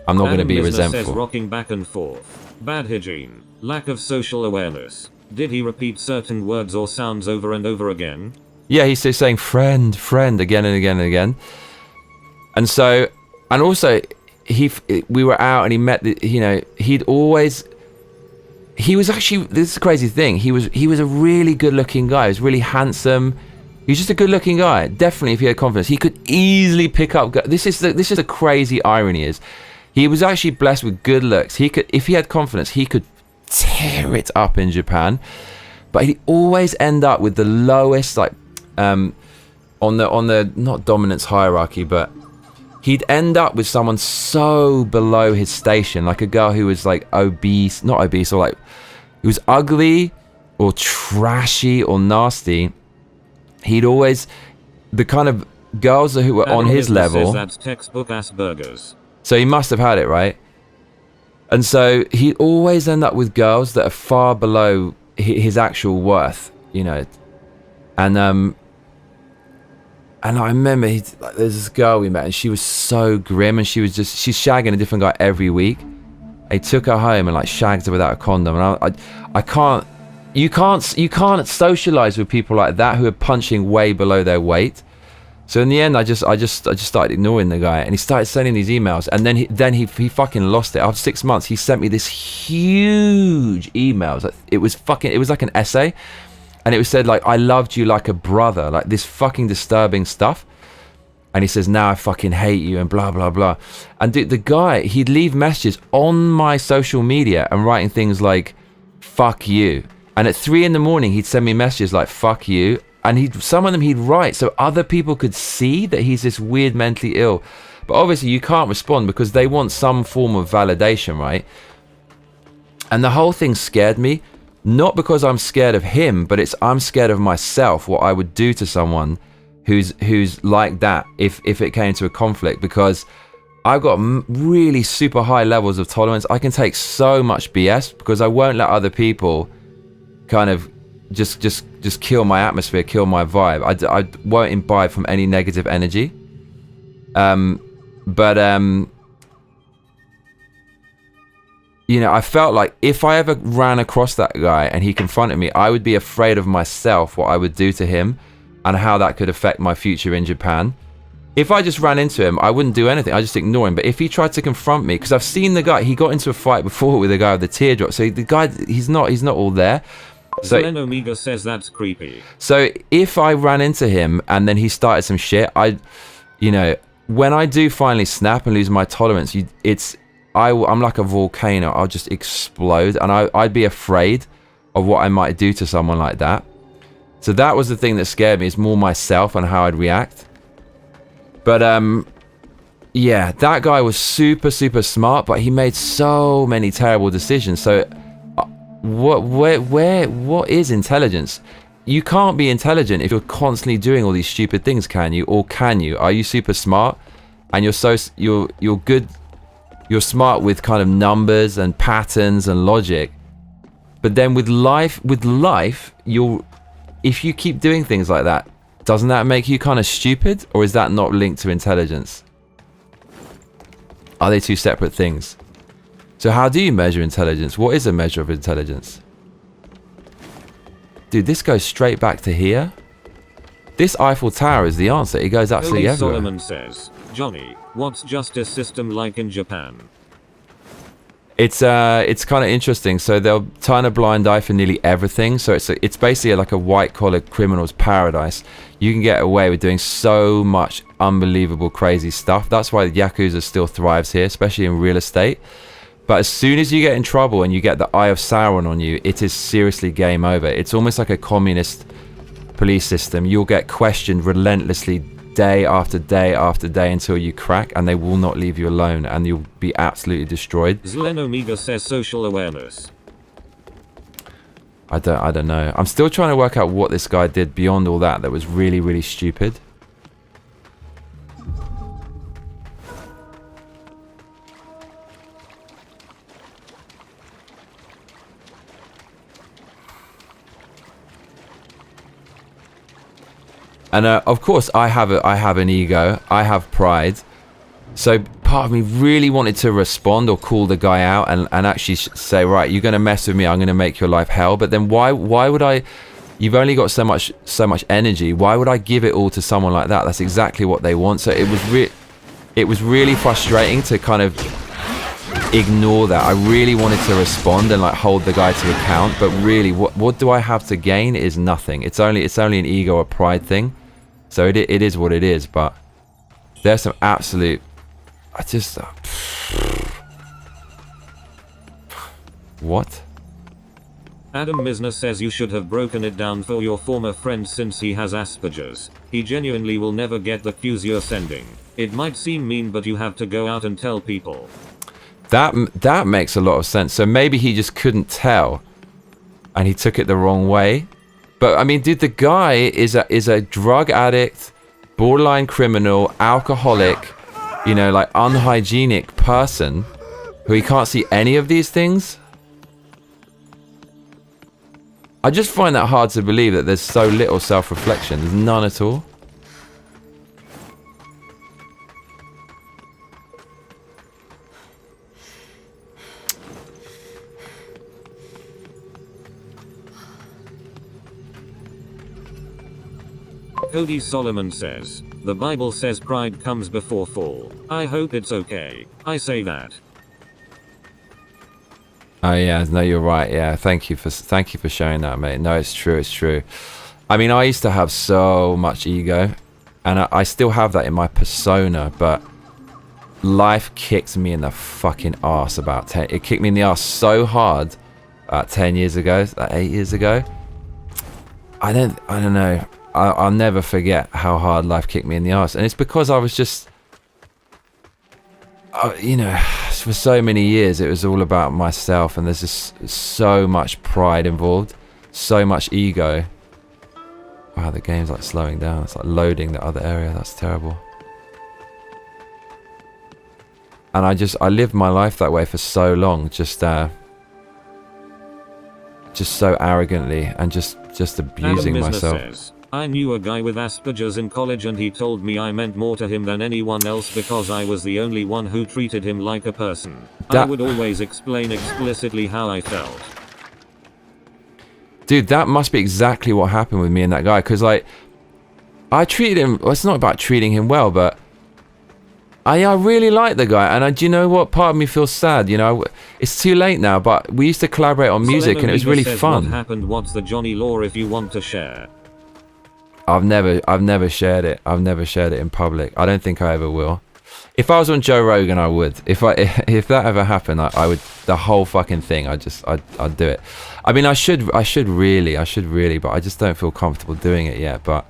Speaker 1: I'm not gonna be resentful.
Speaker 2: Says rocking back and forth. Bad hygiene. Lack of social awareness. Did he repeat certain words or sounds over and over again?
Speaker 1: Yeah, he's still saying friend, friend again and again and again. And so, and also, we were out and he met the, you know, he was actually, this is a crazy thing. He was a really good looking guy. He was really handsome. He was just a good looking guy. Definitely, if he had confidence, he could easily pick up. This is the crazy irony is, he was actually blessed with good looks. He could, if he had confidence, he could tear it up in Japan. But he'd always end up with the lowest, like, on the not dominance hierarchy, but he'd end up with someone so below his station, like a girl who was like obese, not obese, or like, who was ugly or trashy or nasty. He'd always, the kind of girls who were on his level.
Speaker 2: That's textbook Asperger's.
Speaker 1: So he must have had it, right? And so he'd always end up with girls that are far below his actual worth, you know. And I remember like, there's this girl we met, and she was so grim, and she's shagging a different guy every week. He took her home and like shagged her without a condom, and I can't. You can't socialize with people like that who are punching way below their weight. So in the end, I just started ignoring the guy, and he started sending these emails, and then he fucking lost it. After 6 months, he sent me this huge emails. It was like an essay, and it said like, I loved you like a brother, like this fucking disturbing stuff. And he says, now I fucking hate you and blah blah blah. And the guy, he'd leave messages on my social media and writing things like, fuck you. And at 3 in the morning, he'd send me messages like, fuck you. And some of them he'd write so other people could see that he's this weird mentally ill. But obviously you can't respond because they want some form of validation, right? And the whole thing scared me, not because I'm scared of him, but I'm scared of myself, what I would do to someone who's like that if it came to a conflict, because I've got really super high levels of tolerance. I can take so much BS because I won't let other people kind of just kill my atmosphere, kill my vibe. I won't imbibe from any negative energy. You know, I felt like if I ever ran across that guy and he confronted me, I would be afraid of myself, what I would do to him and how that could affect my future in Japan. If I just ran into him, I wouldn't do anything. I just ignore him. But if he tried to confront me, because I've seen the guy, he got into a fight before with the guy with the teardrop. So the guy, he's not all there. So
Speaker 2: Zelen Omega says that's creepy.
Speaker 1: So if I ran into him and then he started some shit, you know, when I do finally snap and lose my tolerance, I'm like a volcano. I'll just explode, and I'd be afraid of what I might do to someone like that. So that was the thing that scared me, is more myself and how I'd react. But yeah, that guy was super, super smart, but he made so many terrible decisions. So what is intelligence? You can't be intelligent if you're constantly doing all these stupid things, can you? Or can you? Are you super smart and you're good, you're smart with kind of numbers and patterns and logic, but then with life if you keep doing things like that, doesn't that make you kind of stupid? Or is that not linked to intelligence? Are they two separate things? So how do you measure intelligence? What is a measure of intelligence? Dude, this goes straight back to here. This Eiffel Tower is the answer. It goes absolutely everywhere.
Speaker 2: Solomon says, Johnny, what's justice system like in Japan?
Speaker 1: It's kind of interesting. So they'll turn a blind eye for nearly everything. So it's basically like a white-collar criminal's paradise. You can get away with doing so much unbelievable, crazy stuff. That's why the Yakuza still thrives here, especially in real estate. But as soon as you get in trouble and you get the Eye of Sauron on you, it is seriously game over. It's almost like a communist police system. You'll get questioned relentlessly day after day after day until you crack, and they will not leave you alone, and you'll be absolutely destroyed.
Speaker 2: Zelen Omega says social awareness.
Speaker 1: I don't know. I'm still trying to work out what this guy did beyond all that was really, really stupid. And of course, I have an ego. I have pride. So part of me really wanted to respond or call the guy out and actually say, right, you're going to mess with me, I'm going to make your life hell. But then why would I? You've only got so much energy. Why would I give it all to someone like that? That's exactly what they want. So it was really frustrating to kind of ignore that. I really wanted to respond and like hold the guy to account, but really, what do I have to gain? Is nothing. It's only an ego or pride thing. So it is what it is. But there's some absolute. I just what?
Speaker 2: Adam Misner says you should have broken it down for your former friend since he has Asperger's. He genuinely will never get the cues you're sending. It might seem mean, but you have to go out and tell people.
Speaker 1: That makes a lot of sense. So maybe he just couldn't tell, and he took it the wrong way. But I mean, dude, the guy is a drug addict, borderline criminal, alcoholic, you know, like unhygienic person who he can't see any of these things. I just find that hard to believe that there's so little self-reflection. There's none at all.
Speaker 2: Cody Solomon says, the Bible says pride comes before fall. I hope it's okay. I say that.
Speaker 1: Oh yeah, no, you're right. Yeah, thank you for sharing that, mate. No, it's true. It's true. I mean, I used to have so much ego, and I still have that in my persona. But life kicked me in the fucking ass about 10. It kicked me in the ass so hard, 10 years ago, 8 years ago. I don't know. I'll never forget how hard life kicked me in the ass, and it's because I was just, you know, for so many years it was all about myself, and there's just so much pride involved, so much ego. Wow, the game's like slowing down. It's like loading the other area. That's terrible. And I lived my life that way for so long, just so arrogantly and just abusing myself.
Speaker 2: Says, I knew a guy with Asperger's in college, and he told me I meant more to him than anyone else because I was the only one who treated him like a person. I would always explain explicitly how I felt.
Speaker 1: Dude, that must be exactly what happened with me and that guy, because like I treated him, well, it's not about treating him well, but I really like the guy, and do you know what? Part of me feels sad. You know, it's too late now, but we used to collaborate on music, and it was really fun.
Speaker 2: What happened? What's the Johnny law if you want to share?
Speaker 1: I've never shared it. I've never shared it in public. I don't think I ever will. If I was on Joe Rogan, I would. If that ever happened, I would. The whole fucking thing. I'd do it. I mean, I should really, but I just don't feel comfortable doing it yet. But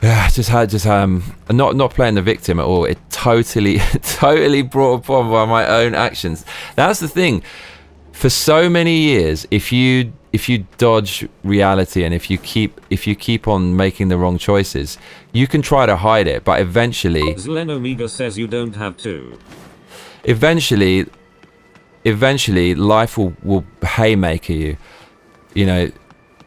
Speaker 1: yeah, not playing the victim at all. It totally brought upon by my own actions. That's the thing. For so many years, if you dodge reality, and if you keep on making the wrong choices, you can try to hide it, but eventually
Speaker 2: Zlen Omega says you don't have to.
Speaker 1: Eventually life will haymaker you. You know,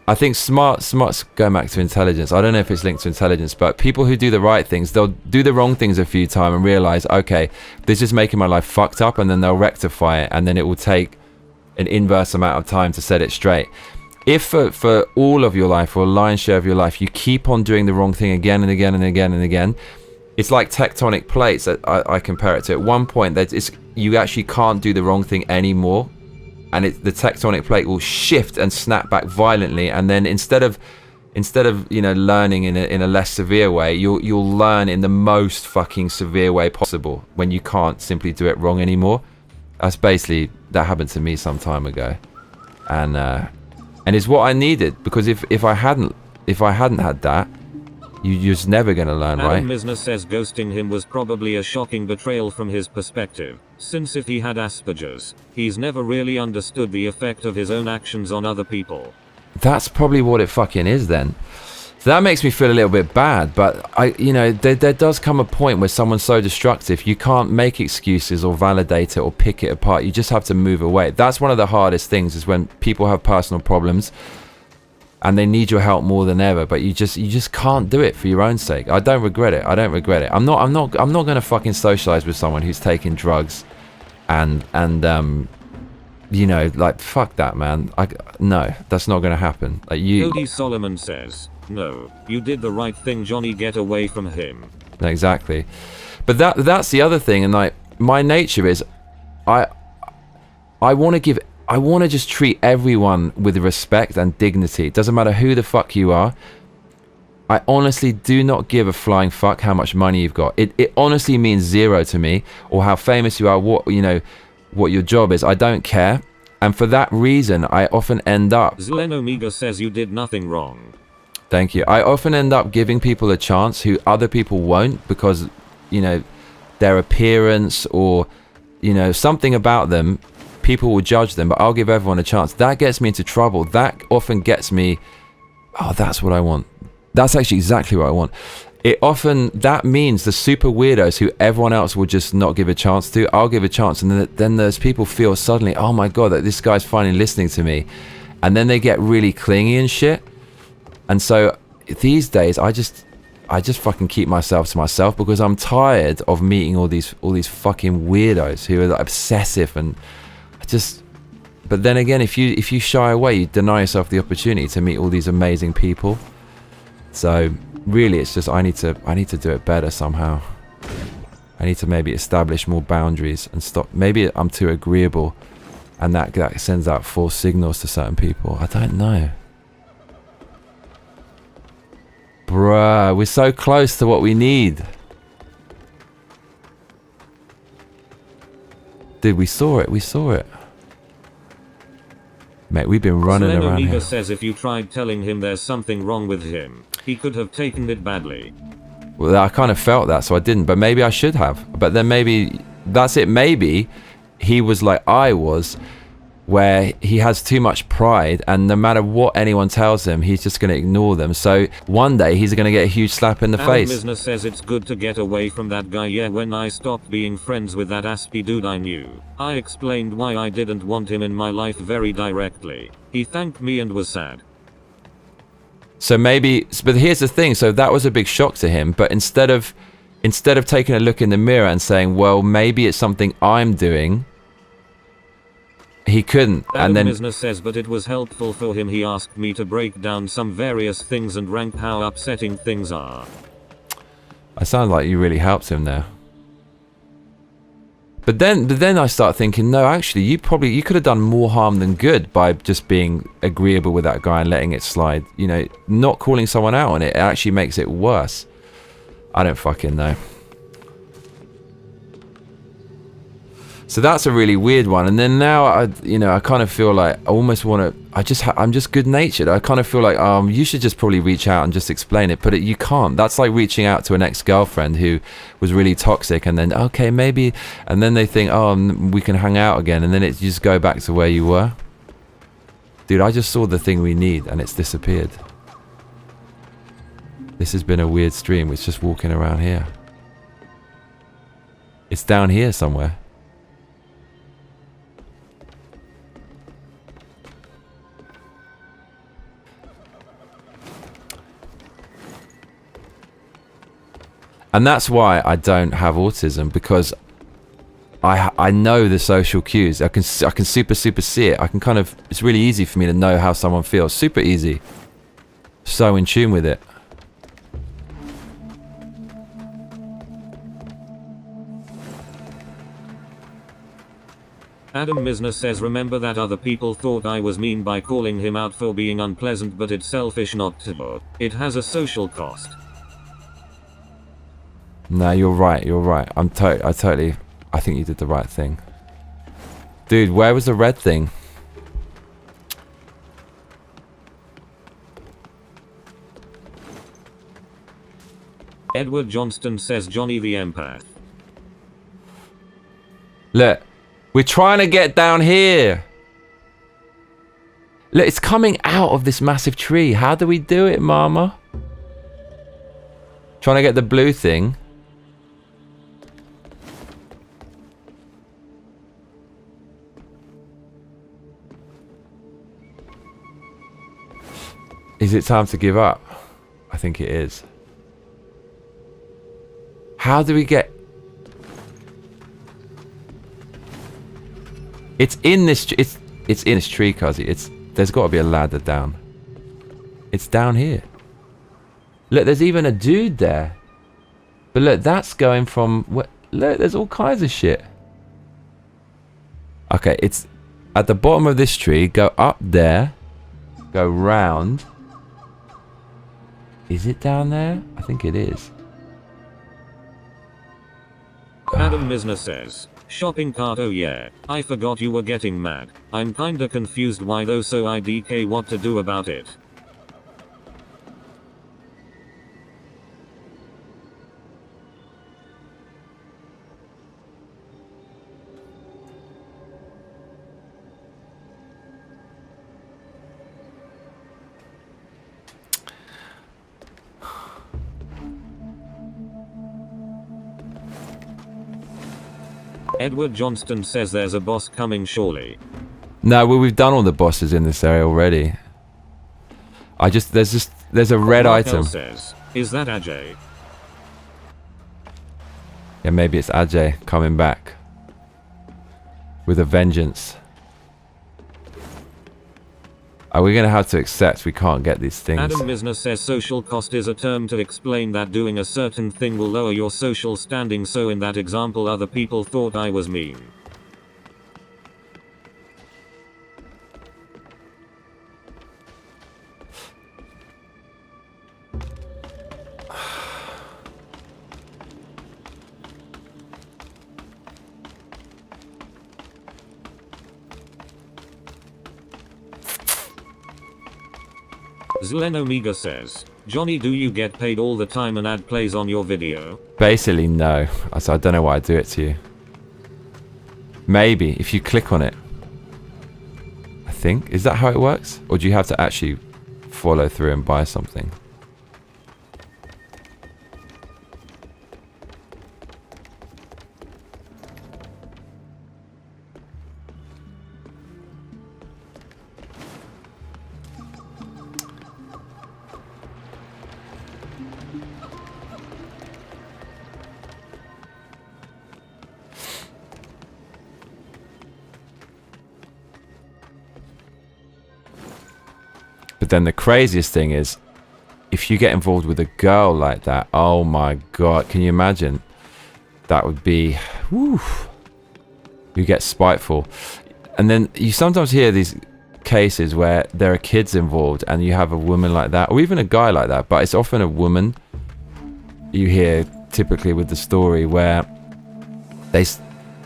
Speaker 1: I think smart's going back to intelligence. I don't know if it's linked to intelligence, but people who do the right things, they'll do the wrong things a few times and realize, okay, this is making my life fucked up, and then they'll rectify it, and then it will take an inverse amount of time to set it straight. If for all of your life, or a lion's share of your life, you keep on doing the wrong thing again and again and again and again, it's like tectonic plates. I compare it to. At one point, you actually can't do the wrong thing anymore, and the tectonic plate will shift and snap back violently, and then instead of you know, learning in a less severe way, you'll learn in the most fucking severe way possible when you can't simply do it wrong anymore. That happened to me some time ago, and it's what I needed, because if I hadn't had that, you're just never gonna learn, right?
Speaker 2: Adam Misner says ghosting him was probably a shocking betrayal from his perspective, since if he had Asperger's, he's never really understood the effect of his own actions on other people.
Speaker 1: That's probably what it fucking is then. So that makes me feel a little bit bad, but there does come a point where someone's so destructive, you can't make excuses or validate it or pick it apart. You just have to move away. That's one of the hardest things, is when people have personal problems and they need your help more than ever, but you just can't do it for your own sake. I don't regret it. I don't regret it. I'm not going to fucking socialize with someone who's taking drugs and you know, like, fuck that, man. No, that's not going to happen. Like,
Speaker 2: Cody Solomon says, no, you did the right thing, Johnny, get away from him.
Speaker 1: Exactly. But that's the other thing, and like, my nature is I want to just treat everyone with respect and dignity. It doesn't matter who the fuck you are. I honestly do not give a flying fuck how much money you've got. It honestly means zero to me, or how famous you are, what your job is. I don't care. And for that reason, I often end up...
Speaker 2: Zlen Omega says you did nothing wrong.
Speaker 1: Thank you. I often end up giving people a chance who other people won't, because, you know, their appearance or, you know, something about them, people will judge them, but I'll give everyone a chance. That gets me into trouble. That often gets me, oh, that's what I want. That's actually exactly what I want. That means the super weirdos who everyone else will just not give a chance to, I'll give a chance. And then those people feel suddenly, oh my God, that this guy's finally listening to me. And then they get really clingy and shit. And so these days, I just fucking keep myself to myself, because I'm tired of meeting all these fucking weirdos who are like obsessive, and but then again, if you shy away, you deny yourself the opportunity to meet all these amazing people. So really, it's just I need to do it better somehow. I need to maybe establish more boundaries and stop. Maybe I'm too agreeable, and that sends out false signals to certain people. I don't know. Bruh, we're so close to what we need. Dude, we saw it. Mate, we've been running around here.
Speaker 2: Says if you tried telling him there's something wrong with him, he could have taken it badly.
Speaker 1: Well, I kind of felt that, so I didn't. But maybe I should have. But then maybe that's it. Maybe he was like I was, where he has too much pride, and no matter what anyone tells him, he's just going to ignore them. So one day he's going to get a huge slap in the face.
Speaker 2: Business says it's good to get away from that guy. Yeah, when I stopped being friends with that aspy dude I knew, I explained why I didn't want him in my life very directly. He thanked me and was sad.
Speaker 1: So maybe, but here's the thing. So that was a big shock to him. But instead of taking a look in the mirror and saying, well, maybe it's something I'm doing, he couldn't. And then
Speaker 2: business says, but it was helpful for him. He asked me to break down some various things and rank how upsetting things are.
Speaker 1: I sound like you really helped him there. But then I start thinking, no, actually, you could have done more harm than good by just being agreeable with that guy and letting it slide. You know, not calling someone out on it actually makes it worse. I don't fucking know. So that's a really weird one. And then now I kind of feel like I almost want to, I'm just good natured. I kind of feel like, you should just probably reach out and just explain it, but you can't. That's like reaching out to an ex-girlfriend who was really toxic, and then, okay, maybe, and then they think, oh, we can hang out again. And then you just go back to where you were. Dude, I just saw the thing we need and it's disappeared. This has been a weird stream. It's just walking around here. It's down here somewhere. And that's why I don't have autism, because I know the social cues. I can super see it. I can kind of, it's really easy for me to know how someone feels. Super easy. So in tune with it.
Speaker 2: Adam Misner says, remember that other people thought I was mean by calling him out for being unpleasant, but it's selfish not to. It has a social cost.
Speaker 1: No, you're right. I think you did the right thing. Dude, where was the red thing?
Speaker 2: Edward Johnston says, Johnny the empath.
Speaker 1: Look, we're trying to get down here. Look, it's coming out of this massive tree. How do we do it, mama? Trying to get the blue thing. Is it time to give up? I think it is. How do we get... It's in this... It's in this tree, Cuzzy. There's got to be a ladder down. It's down here. Look, there's even a dude there. But look, that's going from... Look, there's all kinds of shit. Okay, it's at the bottom of this tree. Go up there. Go round. Is it down there? I think it is.
Speaker 2: Adam Misner says, shopping cart, oh yeah, I forgot you were getting mad. I'm kinda confused why though, so IDK what to do about it. Edward Johnston says there's a boss coming surely.
Speaker 1: No, well, we've done all the bosses in this area already. There's a red item.
Speaker 2: Says, is that Ajay?
Speaker 1: Yeah, maybe it's Ajay coming back with a vengeance. Are we going to have to accept we can't get these things?
Speaker 2: Adam Misner says social cost is a term to explain that doing a certain thing will lower your social standing, so in that example other people thought I was mean. Zlen Omega says, Johnny, do you get paid all the time an ad plays on your video?
Speaker 1: Basically, no. So I don't know why I do it to you. Maybe, if you click on it. I think. Is that how it works? Or do you have to actually follow through and buy something? But then the craziest thing is, if you get involved with a girl like that, oh my god, can you imagine? That would be, whew, you get spiteful. And then you sometimes hear these cases where there are kids involved and you have a woman like that, or even a guy like that, but it's often a woman you hear typically with the story where they...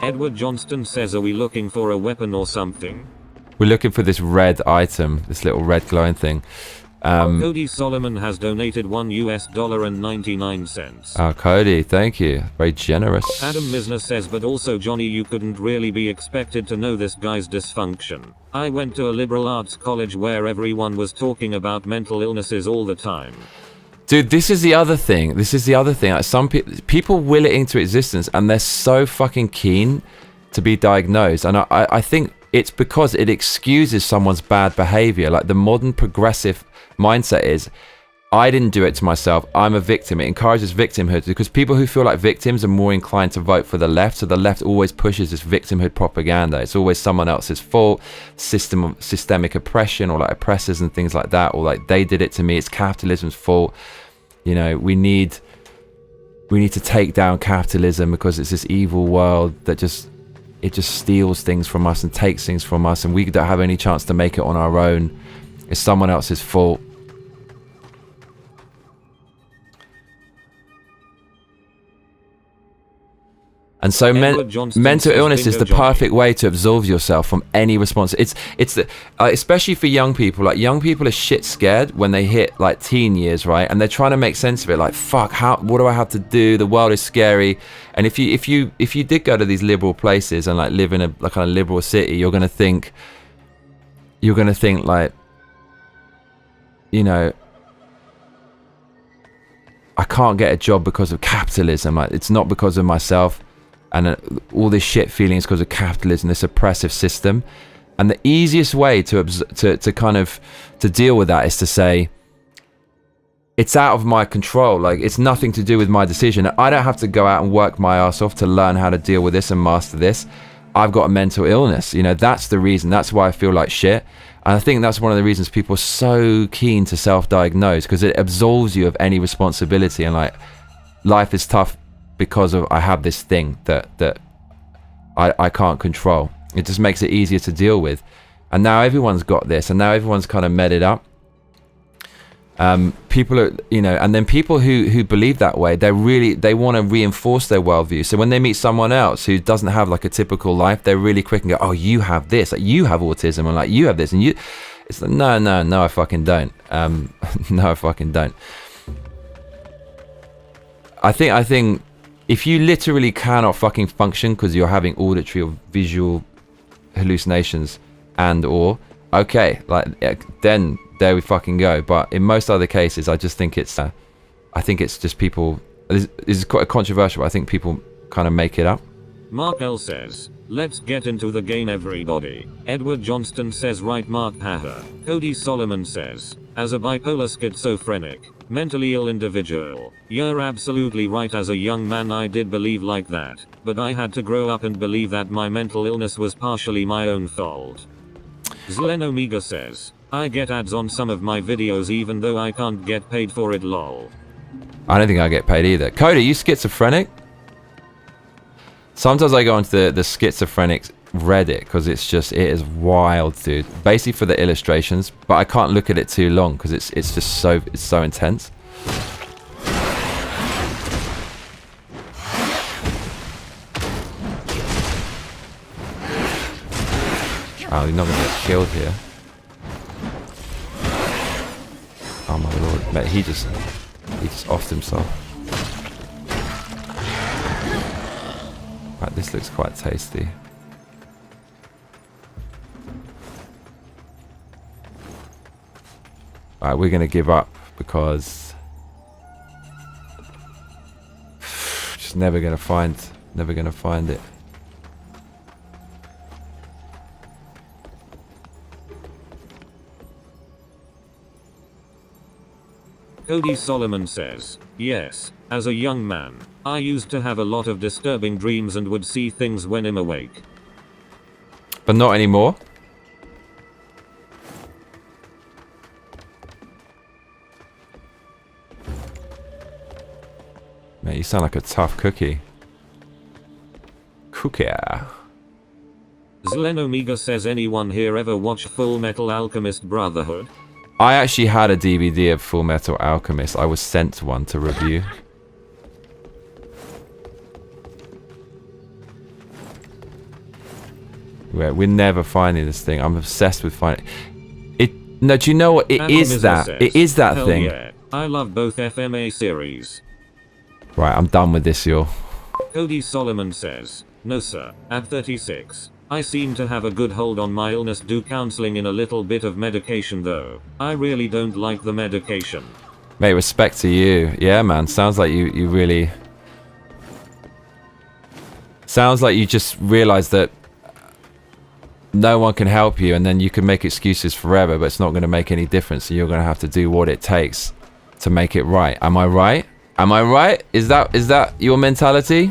Speaker 2: Edward Johnston says, are we looking for a weapon or something?
Speaker 1: We're looking for this red item, this little red glowing thing.
Speaker 2: Cody Solomon has donated $1.99.
Speaker 1: Oh, Cody, thank you. Very generous.
Speaker 2: Adam Misner says, but also Johnny, you couldn't really be expected to know this guy's dysfunction. I went to a liberal arts college where everyone was talking about mental illnesses all the time.
Speaker 1: Dude, this is the other thing. Like, some people will it into existence and they're so fucking keen to be diagnosed. And I think it's because it excuses someone's bad behavior. Like, the modern progressive mindset is, I didn't do it to myself, I'm a victim. It encourages victimhood because people who feel like victims are more inclined to vote for the left. So the left always pushes this victimhood propaganda. It's always someone else's fault, systemic oppression, or like oppressors and things like that, or like they did it to me, it's capitalism's fault. You know, we need to take down capitalism because it's this evil world that just steals things from us and takes things from us, and we don't have any chance to make it on our own. It's someone else's fault. And so mental illness is the perfect way to absolve yourself from any response. It's especially for young people. Like, young people are shit scared when they hit like teen years, right? And they're trying to make sense of it. Like, fuck, what do I have to do? The world is scary. And if you did go to these liberal places and like live in a kind of liberal city, you're gonna think like, you know, I can't get a job because of capitalism. Like, it's not because of myself. And all this shit feeling is because of capitalism, this oppressive system. And the easiest way to deal with that is to say, it's out of my control. Like, it's nothing to do with my decision. I don't have to go out and work my ass off to learn how to deal with this and master this. I've got a mental illness. You know, that's the reason. That's why I feel like shit. And I think that's one of the reasons people are so keen to self-diagnose, because it absolves you of any responsibility. And like, life is tough because of I have this thing that I can't control. It just makes it easier to deal with. And now everyone's got this, and now everyone's kind of met it up. People are, you know, and then people who believe that way, they want to reinforce their worldview. So when they meet someone else who doesn't have like a typical life, they're really quick and go, oh, you have this, like you have autism, and like you have this, and you, it's like, no, I fucking don't. No, I fucking don't. I think if you literally cannot fucking function because you're having auditory or visual hallucinations or okay, like then there we fucking go. But in most other cases, I just think it's just people. This is quite controversial, but I think people kind of make it up.
Speaker 2: Mark L says, let's get into the game, everybody. Edward Johnston says, right, Mark, haha. Cody Solomon says, as a bipolar schizophrenic, mentally ill individual, you're absolutely right. As a young man I did believe like that, but I had to grow up and believe that my mental illness was partially my own fault. Zlen Omega says, I get ads on some of my videos even though I can't get paid for it, lol.
Speaker 1: I don't think I get paid either. Cody, you schizophrenic? Sometimes I go into the schizophrenic Reddit because it is wild, dude. Basically for the illustrations, but I can't look at it too long because it's just so intense. Oh, you're not gonna get killed here. Oh my lord, mate, he just offed himself. Right, this looks quite tasty. Right, we're gonna give up because just never gonna find it.
Speaker 2: Cody Solomon says, yes, as a young man, I used to have a lot of disturbing dreams and would see things when I'm awake.
Speaker 1: But not anymore? Mate, you sound like a tough cookie. Cookie.
Speaker 2: Zlen Omega says, anyone here ever watch Full Metal Alchemist Brotherhood?
Speaker 1: I actually had a DVD of Full Metal Alchemist. I was sent one to review. We're never finding this thing. I'm obsessed with finding it. No, do you know what? It is that. It is that thing.
Speaker 2: Yeah. I love both FMA series.
Speaker 1: Right, I'm done with this, y'all.
Speaker 2: Cody Solomon says, no sir, at 36. I seem to have a good hold on my illness. Do counseling and a little bit of medication though. I really don't like the medication.
Speaker 1: Mate, respect to you. Yeah, man. Sounds like you really... Sounds like you just realized that no one can help you, and then you can make excuses forever, but it's not going to make any difference, and you're going to have to do what it takes to make it right. Am I right? Am I right? Is that your mentality?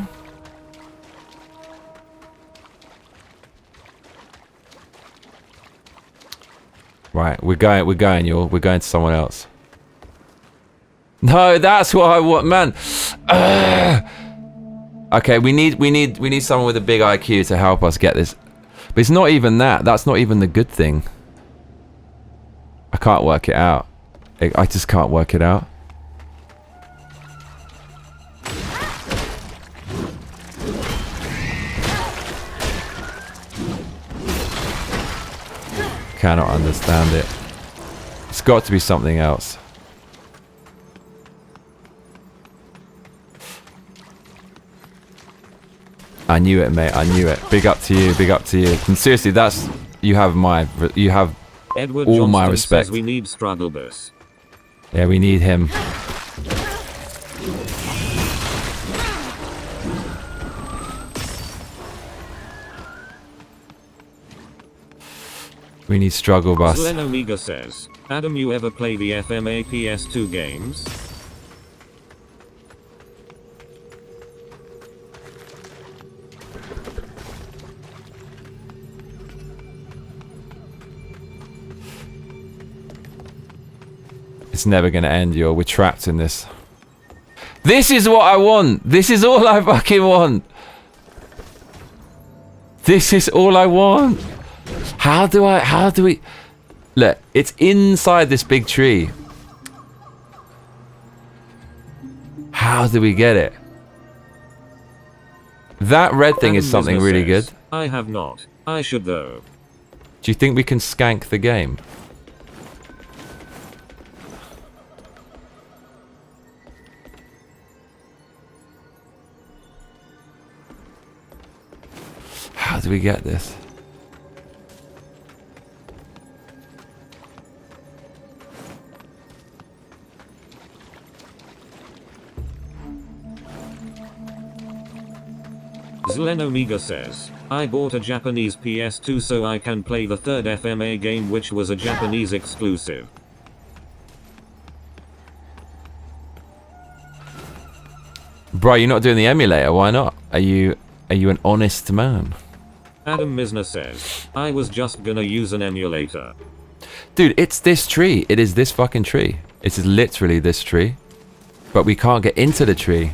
Speaker 1: Right, we're going, y'all. We're going to someone else. No, that's what I want, man. Okay, we need someone with a big IQ to help us get this. But it's not even that. That's not even the good thing. I can't work it out. I just can't work it out. Cannot understand it. It's got to be something else. I knew it, mate. I knew it. Big up to you. Big up to you. And seriously, that's you have
Speaker 2: Edward
Speaker 1: all
Speaker 2: Johnston
Speaker 1: my respect.
Speaker 2: Says we need Struggle Bus.
Speaker 1: Yeah, we need him. We need Struggle Bus.
Speaker 2: Zlen Omega says, Adam, you ever play the FMA PS2 games?
Speaker 1: It's never going to end, yo. We're trapped in this. This is what I want. This is all I fucking want. This is all I want. How do we... Look, it's inside this big tree. How do we get it? That red thing is something really good.
Speaker 2: I have not. I should though.
Speaker 1: Do you think we can skank the game? How do we get this?
Speaker 2: Zlen Omega says, I bought a Japanese PS2 so I can play the third FMA game, which was a Japanese exclusive.
Speaker 1: Bro, you're not doing the emulator, why not? Are you an honest man?
Speaker 2: Adam Misner says, I was just gonna use an emulator.
Speaker 1: Dude, it's this tree. It is this fucking tree. It is literally this tree. But we can't get into the tree.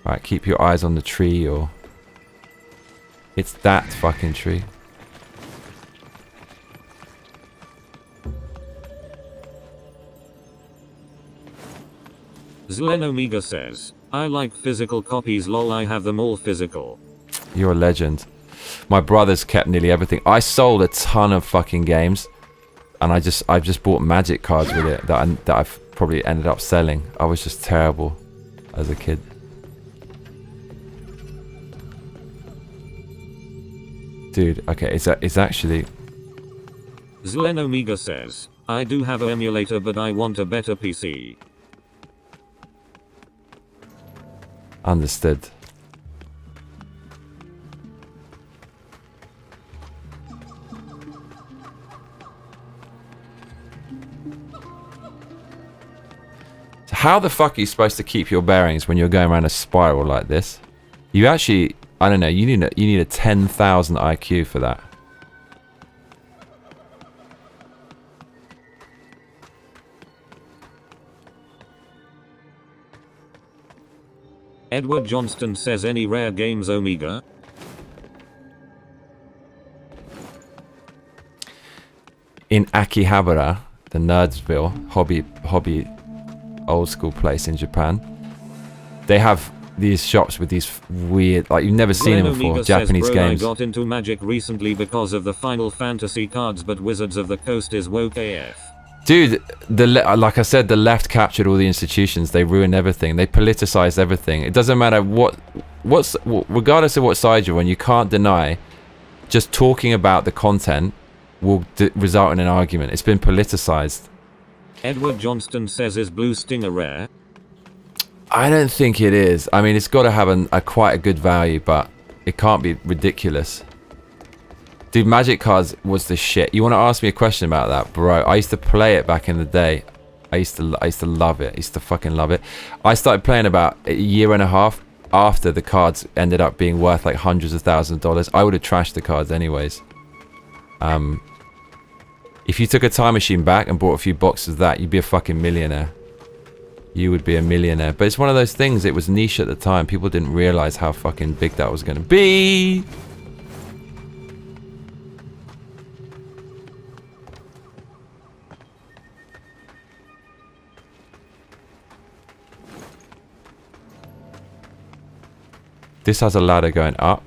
Speaker 1: Right, keep your eyes on the tree, or... It's that fucking tree.
Speaker 2: Zlen Omega says, I like physical copies, lol, I have them all physical.
Speaker 1: You're a legend. My brother's kept nearly everything. I sold a ton of fucking games, and I've just bought magic cards with it that I've probably ended up selling. I was just terrible as a kid. Dude, okay, it's actually...
Speaker 2: Zlen Omega says, I do have an emulator but I want a better PC.
Speaker 1: Understood. So how the fuck are you supposed to keep your bearings when you're going around a spiral like this? You actually, I don't know, you need a 10,000 IQ for that.
Speaker 2: Edward Johnston says, any rare games, Omega?
Speaker 1: In Akihabara, the Nerdsville hobby old school place in Japan, they have these shops with these weird, like you've never seen them before, Japanese games.
Speaker 2: I got into Magic recently because of the Final Fantasy cards, but Wizards of the Coast is woke AF.
Speaker 1: Dude, like I said, the left captured all the institutions. They ruined everything. They politicized everything. It doesn't matter regardless of what side you're on, you can't deny just talking about the content will result in an argument. It's been politicized.
Speaker 2: Edward Johnston says, is Blue Stinger rare?
Speaker 1: I don't think it is. I mean, it's got to have a quite a good value, but it can't be ridiculous. Dude, Magic cards was the shit. You want to ask me a question about that, bro? I used to play it back in the day. I used to love it. I used to fucking love it. I started playing about a year and a half after the cards ended up being worth like hundreds of thousands of dollars. I would have trashed the cards anyways. If you took a time machine back and bought a few boxes of that, you'd be a fucking millionaire. You would be a millionaire. But it's one of those things, it was niche at the time. People didn't realize how fucking big that was going to be. This has a ladder going up.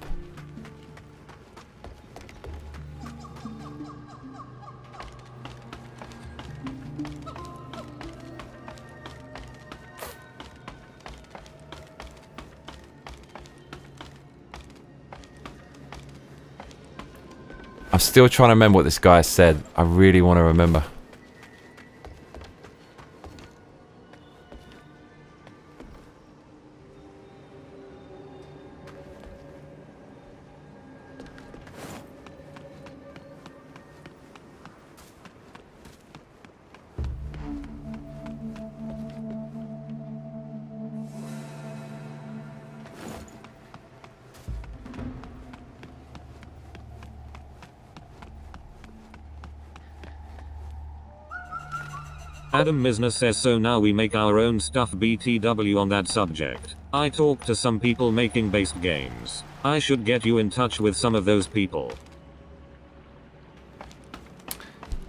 Speaker 1: I'm still trying to remember what this guy said. I really want to remember.
Speaker 2: Adam Misner says, so now we make our own stuff. BTW on that subject. I talked to some people making based games. I should get you in touch with some of those people.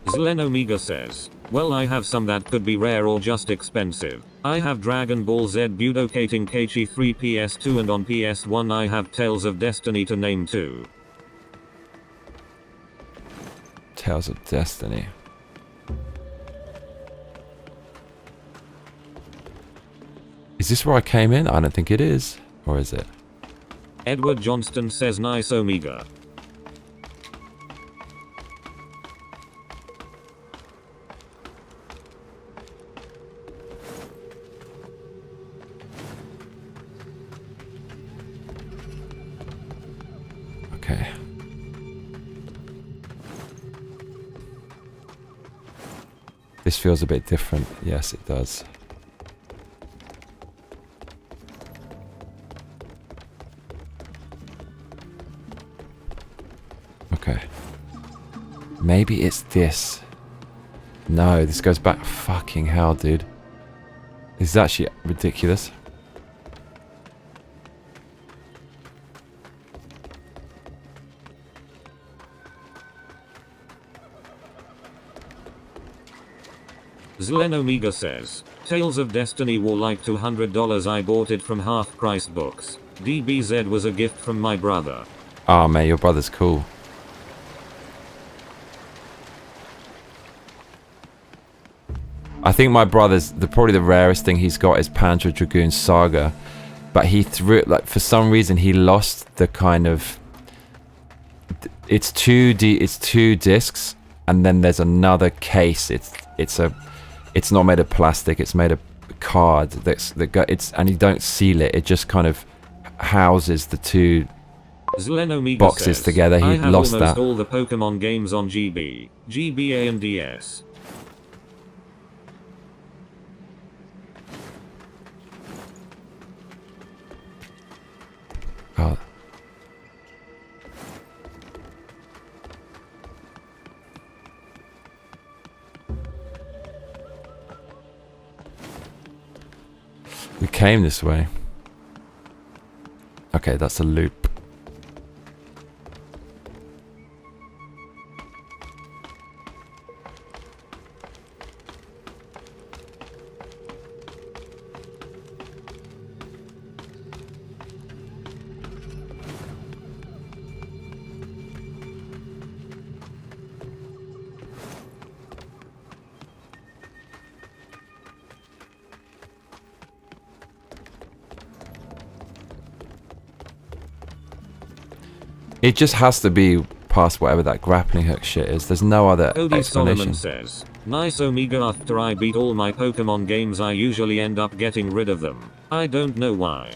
Speaker 2: Zlen Omega says, well, I have some that could be rare or just expensive. I have Dragon Ball Z Budokai Tenkaichi 3 PS2, and on PS1 I have Tales of Destiny, to name 2.
Speaker 1: Tales of Destiny. Is this where I came in? I don't think it is. Or is it?
Speaker 2: Edward Johnston says, nice Omega.
Speaker 1: Okay. This feels a bit different. Yes, it does. Okay. Maybe it's this. No, this goes back. Fucking hell, dude. This is actually ridiculous.
Speaker 2: Zlen Omega says, Tales of Destiny were like $200. I bought it from Half Price Books. DBZ was a gift from my brother.
Speaker 1: Oh, man, your brother's cool. I think my brother's probably the rarest thing he's got is Panzer Dragoon Saga, but he threw it, like, for some reason he lost the kind of. It's two discs, and then there's another case. It's not made of plastic. It's made of card. And you don't seal it. It just kind of houses the two boxes
Speaker 2: says,
Speaker 1: together. He lost that.
Speaker 2: I have almost all the Pokemon games on GB, GBA, and DS.
Speaker 1: Oh. We came this way. Okay, that's a loop. It just has to be past whatever that grappling hook shit is. There's no other
Speaker 2: Cody
Speaker 1: explanation.
Speaker 2: Solomon says, nice Omega, after I beat all my Pokemon games I usually end up getting rid of them. I don't know why.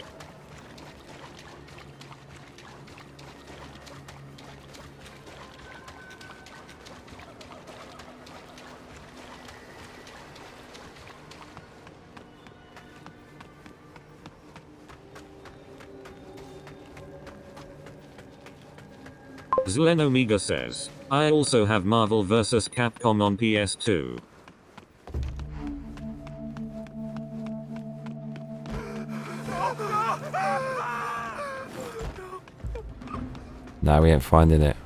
Speaker 2: Zlen Omega says, I also have Marvel vs. Capcom on PS2.
Speaker 1: Nah, we ain't finding it.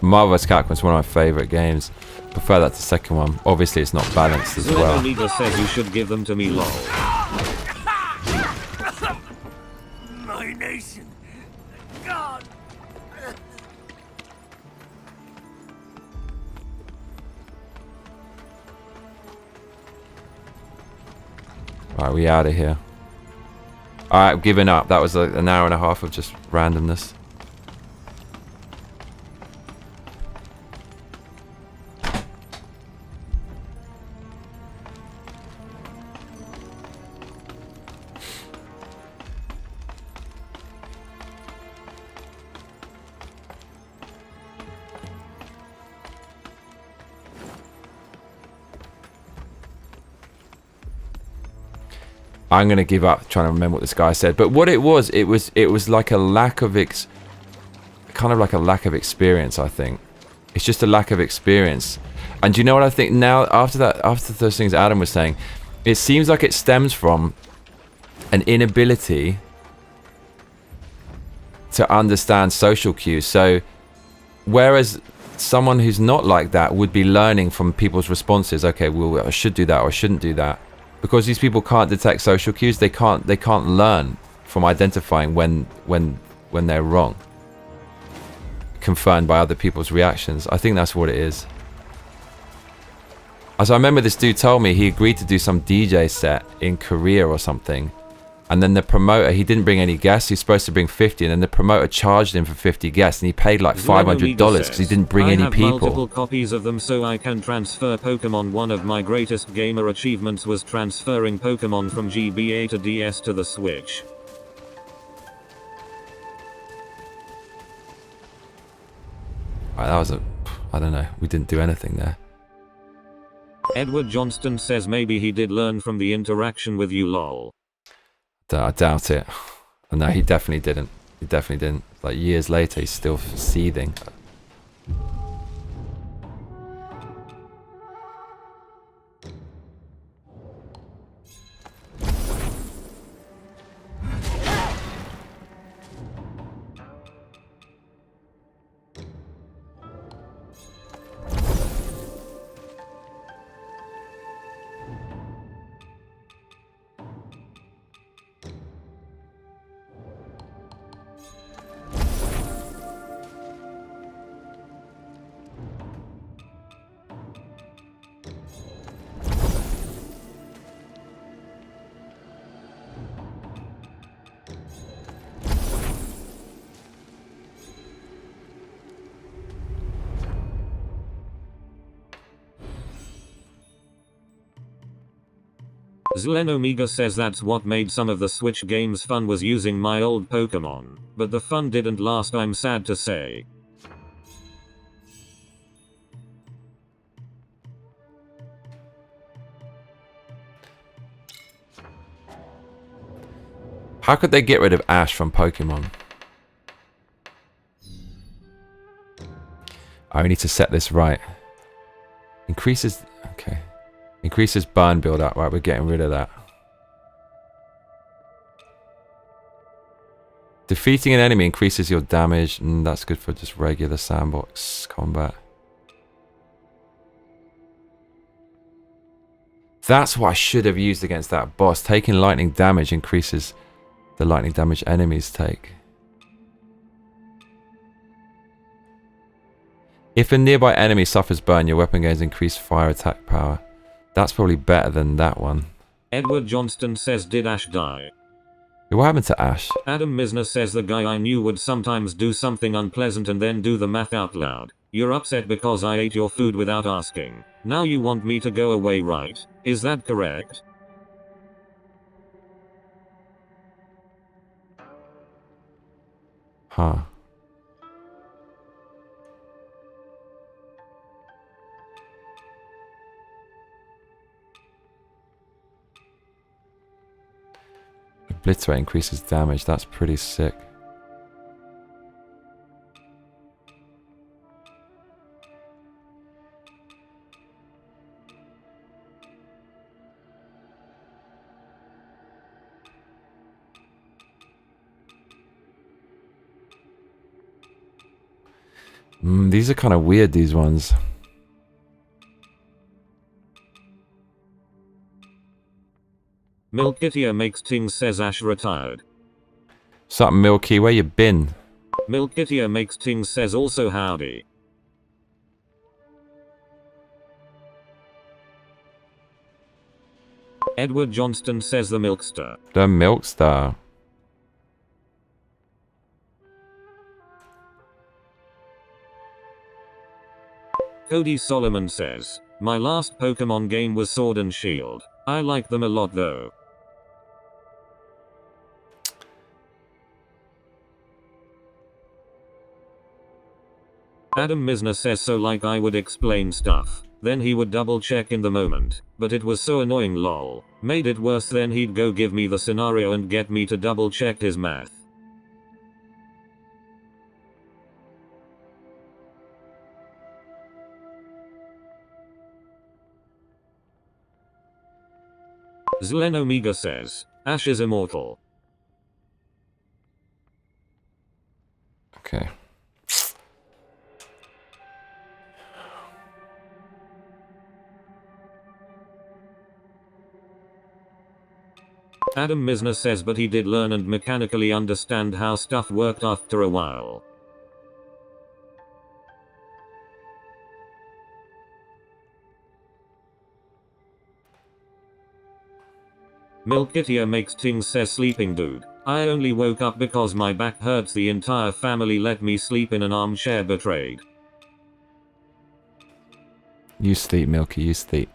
Speaker 1: Marvel vs. Capcom is one of my favourite games. Prefer that to the second one. Obviously it's not balanced as
Speaker 2: Zlen
Speaker 1: well.
Speaker 2: Omega says you should give them to me, lol.
Speaker 3: My nation. God.
Speaker 1: Alright, we out of here. Alright, I'm giving up. That was an hour and a half of just randomness. I'm gonna give up trying to remember what this guy said, but what it was like a lack of kind of like a lack of experience, I think. It's just a lack of experience. And do you know what I think now, after those things Adam was saying, it seems like it stems from an inability to understand social cues. So whereas someone who's not like that would be learning from people's responses, okay, well, I should do that or I shouldn't do that, because these people can't detect social cues, they can't learn from identifying when they're wrong, confirmed by other people's reactions. I think that's what it is. As I remember, this dude told me he agreed to do some DJ set in Korea or something, and then the promoter, he didn't bring any guests, he's supposed to bring 50, and then the promoter charged him for 50 guests, and he paid like $500 because he didn't bring any people. I have
Speaker 2: multiple copies of them so I can transfer Pokemon. One of my greatest gamer achievements was transferring Pokemon from GBA to DS to the Switch.
Speaker 1: Right, that was I don't know, we didn't do anything there.
Speaker 2: Edward Johnston says maybe he did learn from the interaction with you, lol.
Speaker 1: I doubt it. No, he definitely didn't. He definitely didn't. Like years later, he's still seething.
Speaker 2: Zlen Omega says that's what made some of the Switch games fun, was using my old Pokemon, but the fun didn't last, I'm sad to say.
Speaker 1: How could they get rid of Ash from Pokemon? I need to set this right. Increases... Okay. Increases burn build up. Right, we're getting rid of that. Defeating an enemy increases your damage. That's good for just regular sandbox combat. That's what I should have used against that boss. Taking lightning damage increases the lightning damage enemies take. If a nearby enemy suffers burn, your weapon gains increased fire attack power. That's probably better than that one.
Speaker 2: Edward Johnston says, did Ash die?
Speaker 1: What happened to Ash?
Speaker 2: Adam Misner says, the guy I knew would sometimes do something unpleasant and then do the math out loud. You're upset because I ate your food without asking. Now you want me to go away, right? Is that correct?
Speaker 1: Huh. Obliterate increases damage. That's pretty sick. These are kind of weird, these ones.
Speaker 2: Milkitia makes things, says Ash retired.
Speaker 1: Sup, Milky? Where you been?
Speaker 2: Milkitia makes things says also howdy. Edward Johnston says the Milkster.
Speaker 1: The Milkstar.
Speaker 2: Cody Solomon says, my last Pokemon game was Sword and Shield. I like them a lot though. Adam Misner says, so like I would explain stuff, then he would double check in the moment, but it was so annoying, lol. Made it worse, then he'd go give me the scenario and get me to double check his math. Zlen Omega says, Ash is immortal.
Speaker 1: Okay.
Speaker 2: Adam Misner says but he did learn and mechanically understand how stuff worked after a while. Milkitia makes things says sleeping dude. I only woke up because my back hurts. The entire family let me sleep in an armchair. Betrayed.
Speaker 1: You sleep, Milky, you sleep.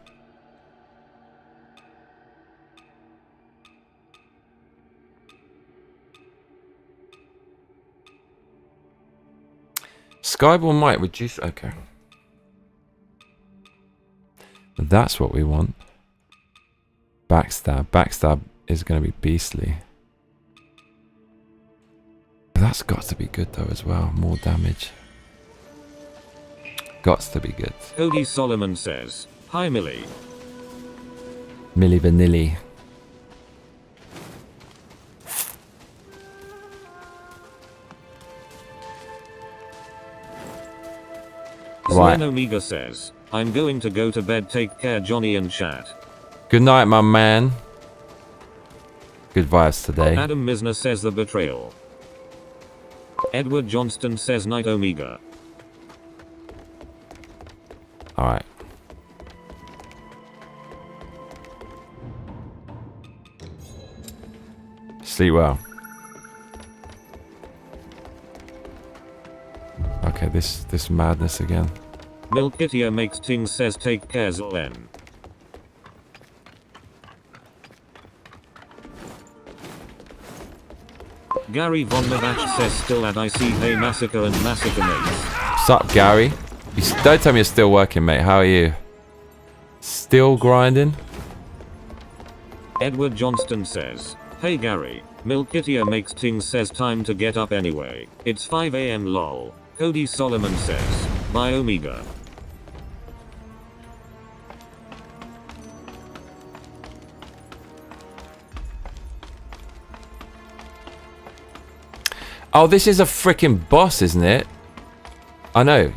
Speaker 1: Skyball might reduce. Okay. That's what we want. Backstab. Backstab is going to be beastly. That's got to be good though as well. More damage. Gots to be good.
Speaker 2: Cody Solomon says, hi Millie.
Speaker 1: Milli Vanilli. Right.
Speaker 2: Zlen Omega says, I'm going to go to bed. Take care Johnny and chat.
Speaker 1: Good night, my man. Good vibes today.
Speaker 2: Adam Misner says the betrayal. Edward Johnston says night Omega.
Speaker 1: Alright. Sleep well. Okay, this madness again.
Speaker 2: Milkitia makes things says take care Zlen. Gary Von Mavash says still at IC Hey Massacre and Massacre mates.
Speaker 1: What's up, Gary? Don't tell me you're still working, mate. How are you? Still grinding?
Speaker 2: Edward Johnston says, hey Gary, Milkitia makes things says time to get up anyway. It's 5 AM lol. Cody Solomon says, bye Omega.
Speaker 1: Oh, this is a freaking boss, isn't it? I know.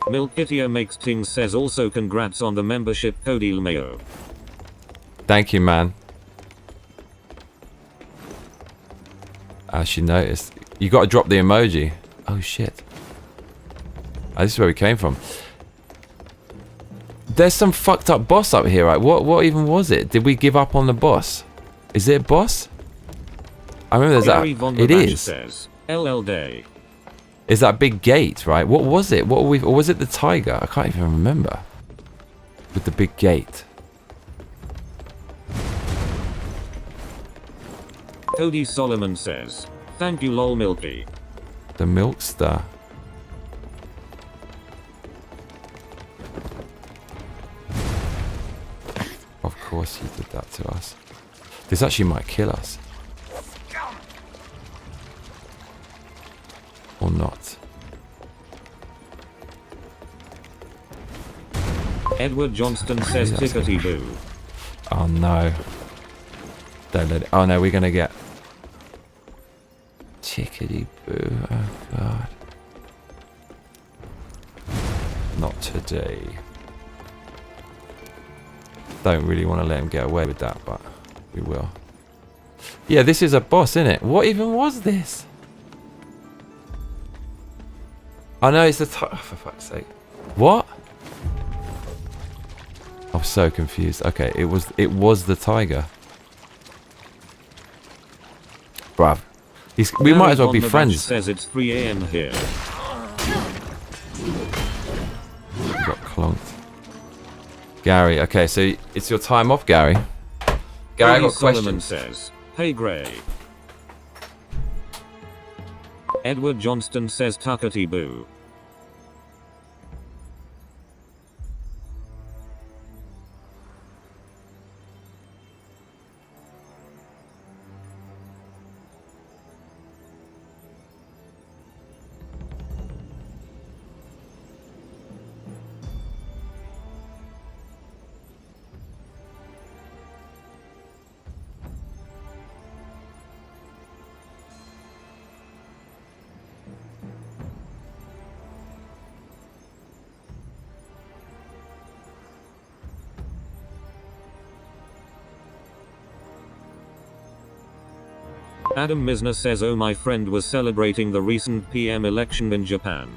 Speaker 2: Milkitia makes things says also congrats on the membership Cody Lmayo.
Speaker 1: Thank you, man. As she noticed, you got to drop the emoji. Oh shit. Oh, this is where we came from. There's some fucked up boss up here, right? What even was it? Did we give up on the boss? Is it a boss? I remember there's
Speaker 2: Gary
Speaker 1: that.
Speaker 2: Von
Speaker 1: It
Speaker 2: Mavash
Speaker 1: is.
Speaker 2: says, LL Day.
Speaker 1: Is that big gate, right? What was it? What were we? Or was it the tiger? I can't even remember. With the big gate.
Speaker 2: Cody Solomon says, thank you lol Milky.
Speaker 1: The Milkster. Of course he did that to us. This actually might kill us. Or not.
Speaker 2: Edward Johnston says tickety boo.
Speaker 1: Oh no. Don't let it. Oh no, we're gonna get chickadee boo. Oh god. Not today. Don't really want to let him get away with that, but we will. Yeah, this is a boss, isn't it? What even was this? I know it's the oh, for fuck's sake. What? I'm so confused. Okay, it was the tiger. Bruv. We might as well be friends.
Speaker 2: Says it's 3 AM here.
Speaker 1: We got clonked. Gary, okay, so it's your time off, Gary. Gary, I got
Speaker 2: Solomon
Speaker 1: questions.
Speaker 2: says, hey Gray. Edward Johnston says tuckety boo. Adam Misner says, oh, my friend was celebrating the recent PM election in Japan.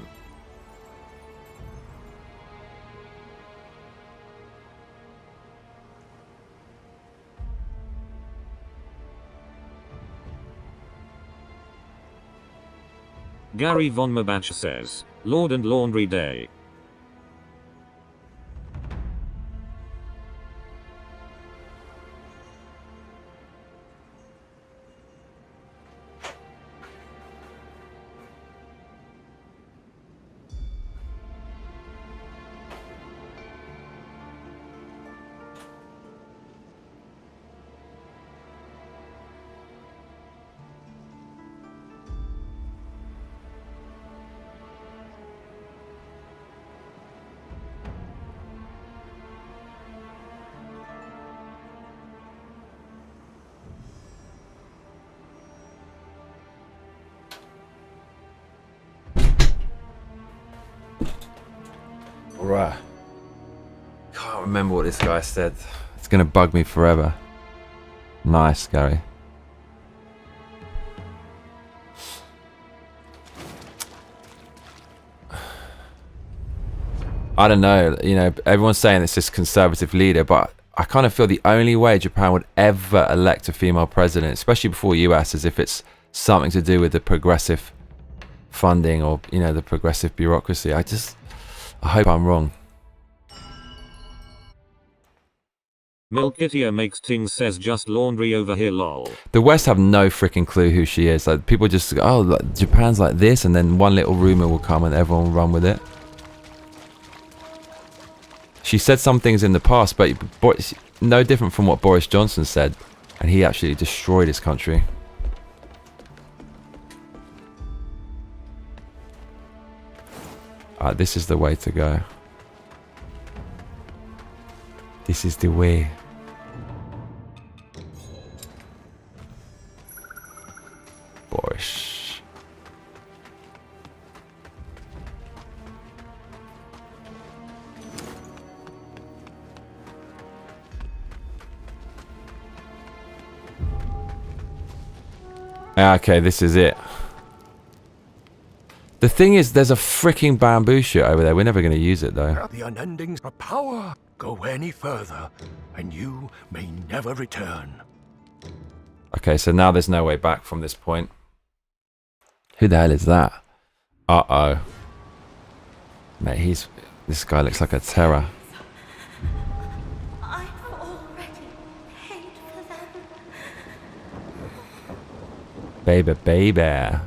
Speaker 2: Gary Von Mabach says, Lord and Laundry Day.
Speaker 1: Right. Can't remember what this guy said. It's gonna bug me forever. Nice, Gary. I don't know, you know, everyone's saying it's this conservative leader, but I kind of feel the only way Japan would ever elect a female president, especially before US, is if it's something to do with the progressive funding or, you know, the progressive bureaucracy. I hope I'm wrong.
Speaker 2: Milkitia makes things says just laundry over here lol.
Speaker 1: The West have no freaking clue who she is. Like, people just go, oh, like, Japan's like this, and then one little rumor will come and everyone will run with it. She said some things in the past, but no different from what Boris Johnson said, and he actually destroyed his country. This is the way to go. This is the way. Boris. Okay, this is it. The thing is, there's a freaking bamboo shoot over there. We're never going to use it, though.
Speaker 3: The unendings of power. Go any further, and you may never return.
Speaker 1: Okay, so now there's no way back from this point. Who the hell is that? Uh-oh. Mate, this guy looks like a terror.
Speaker 4: I've already paid for them.
Speaker 1: Baby, baby.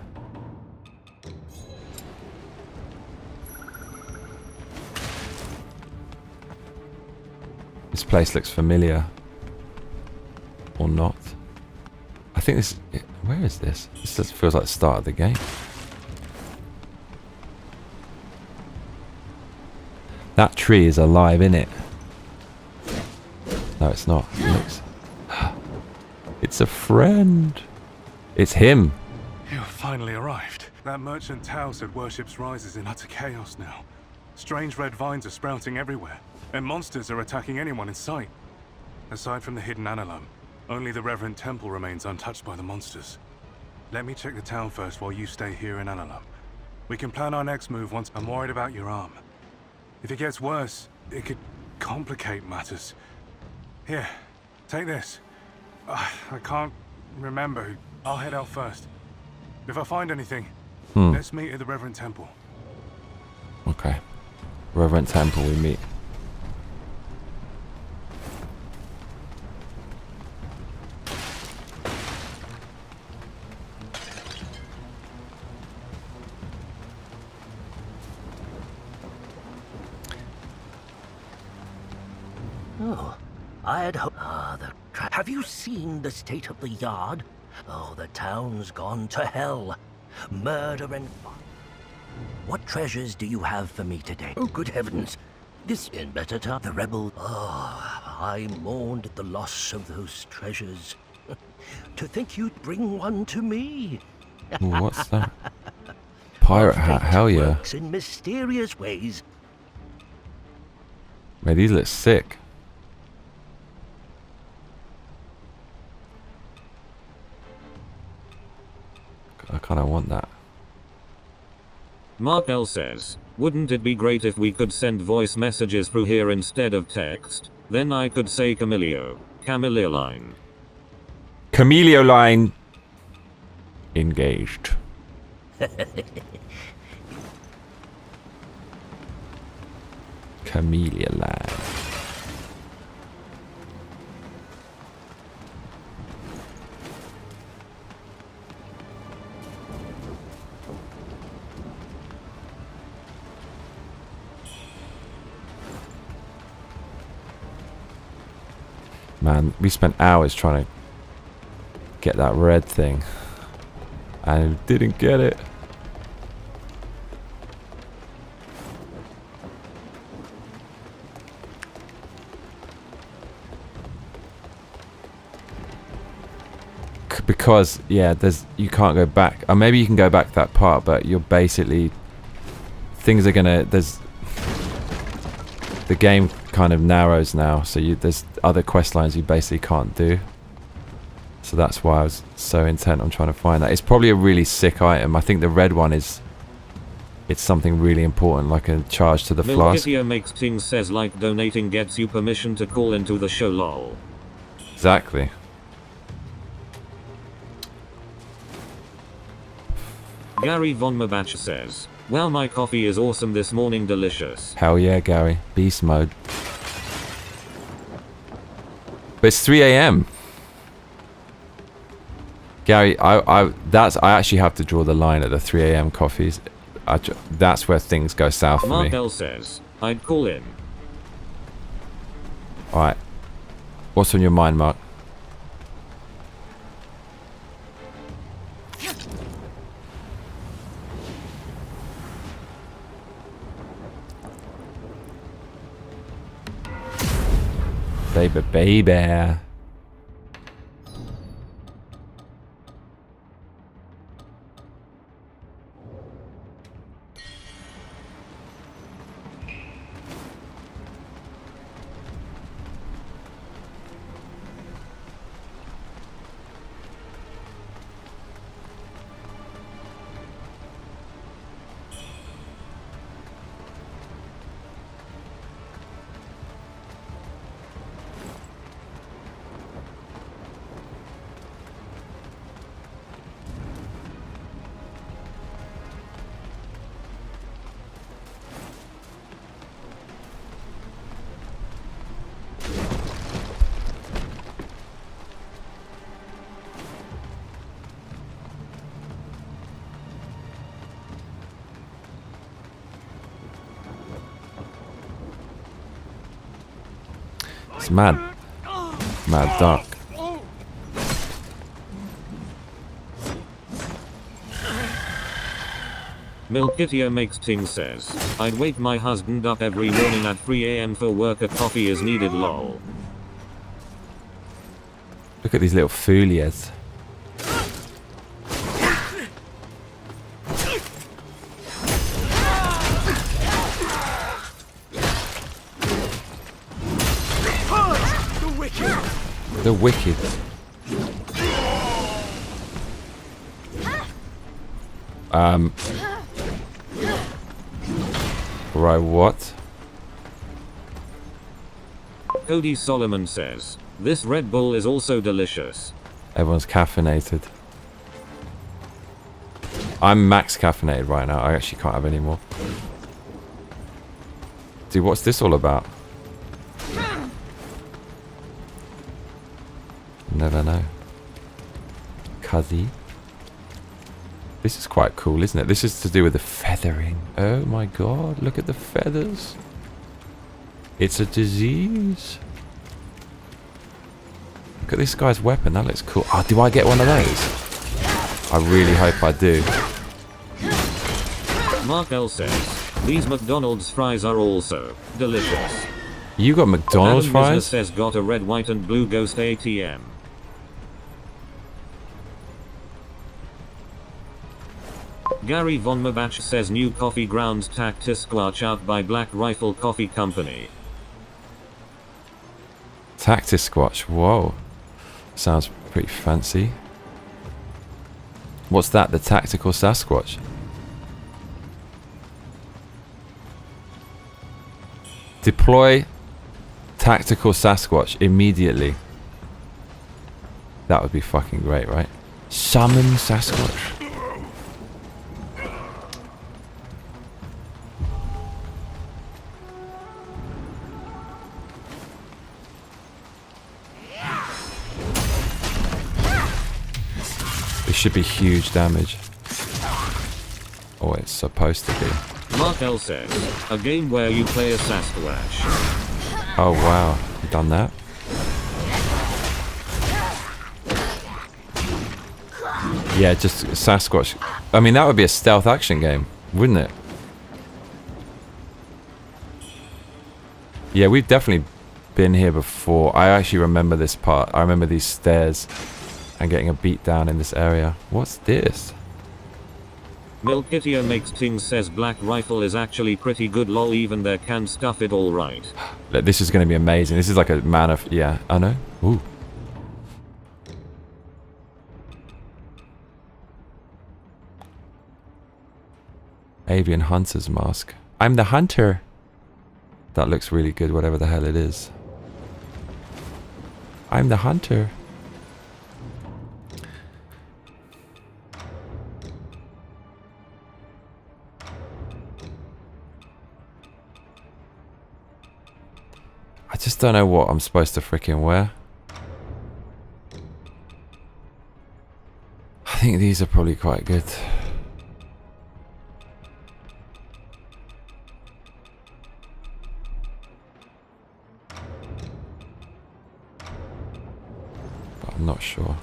Speaker 1: This place looks familiar. Or not. I think this... Where is this? This just feels like the start of the game. That tree is alive, innit? No, it's not. It looks... It's a friend. It's him.
Speaker 5: You finally arrived. That merchant Tao said worship's rise is in utter chaos now. Strange red vines are sprouting everywhere, and monsters are attacking anyone in sight. Aside from the hidden Analum, only the Reverend Temple remains untouched by the monsters. Let me check the town first while you stay here in Analum. We can plan our next move once. I'm worried about your arm. If it gets worse, it could complicate matters. Here, take this. I can't remember. I'll head out first. If I find anything, let's meet at the Reverend Temple.
Speaker 1: Okay. Reverend Temple, we meet.
Speaker 3: Oh, I had hoped. Have you seen the state of the yard? Oh, the town's gone to hell. Murder and fire. What treasures do you have for me today? Oh, good heavens. This in better time. The rebel. Oh, I mourned at the loss of those treasures. To think you'd bring one to me.
Speaker 1: Ooh, what's that? Pirate hat, hell yeah.
Speaker 3: Works in mysterious ways.
Speaker 1: Mate, these look sick. Kind of want that.
Speaker 2: Mark L says, wouldn't it be great if we could send voice messages through here instead of text? Then I could say Camillio line.
Speaker 1: Camillio line engaged. Camellia line. Man, we spent hours trying to get that red thing and didn't get it. Because yeah, you can't go back. Or maybe you can go back that part, but you're basically things are gonna the game kind of narrows now, so there's other quest lines you basically can't do. So that's why I was so intent on trying to find that. It's probably a really sick item. I think the red one it's something really important, like a charge to the flask.
Speaker 2: Milkitio makes things says like donating gets you permission to call into the show lol.
Speaker 1: Exactly.
Speaker 2: Gary Von Mabach says, well, my coffee is awesome this morning, delicious.
Speaker 1: Hell yeah, Gary. Beast mode. But it's 3 a.m. Gary, I actually have to draw the line at the 3 a.m. coffees. That's where things go south for me.
Speaker 2: Mark L says, I'd call in.
Speaker 1: Alright. What's on your mind, Mark? Baby. It's mad dark.
Speaker 2: Milkitio makes ting says, I'd wake my husband up every morning at 3 a.m. for work, a coffee is needed lol.
Speaker 1: Look at these little folias. The wicked. Right, what?
Speaker 2: Cody Solomon says, this Red Bull is also delicious.
Speaker 1: Everyone's caffeinated. I'm max caffeinated right now. I actually can't have any more. Dude, what's this all about? Never know. Cuzzy. This is quite cool, isn't it? This is to do with the feathering. Oh my god, look at the feathers. It's a disease. Look at this guy's weapon, that looks cool. Oh, do I get one of those? I really hope I do.
Speaker 2: Mark L says, these McDonald's fries are also delicious.
Speaker 1: You got McDonald's
Speaker 2: Adam
Speaker 1: fries?
Speaker 2: Business says got a red, white and blue ghost ATM. Gary Von Mabach says new coffee grounds Tactis Squatch out by Black Rifle Coffee Company.
Speaker 1: Tactis Squatch, whoa. Sounds pretty fancy. What's that? The tactical Sasquatch? Deploy tactical Sasquatch immediately. That would be fucking great, right? Summon Sasquatch. It should be huge damage. Oh, it's supposed to be.
Speaker 2: Mark L says, a game where you play a Sasquatch.
Speaker 1: Oh wow, you've done that? Yeah, just Sasquatch. I mean, that would be a stealth action game, wouldn't it? Yeah, we've definitely been here before. I actually remember this part. I remember these stairs and getting a beat down in this area. What's this?
Speaker 2: Milkitia Makes Things says Black Rifle is actually pretty good lol, even there can stuff it all right.
Speaker 1: Look, this is going to be amazing. This is like a man of... Yeah, I know. Ooh. Avian Hunter's Mask. I'm the hunter. That looks really good, whatever the hell it is. I'm the hunter. I just don't know what I'm supposed to freaking wear. I think these are probably quite good. But I'm not sure.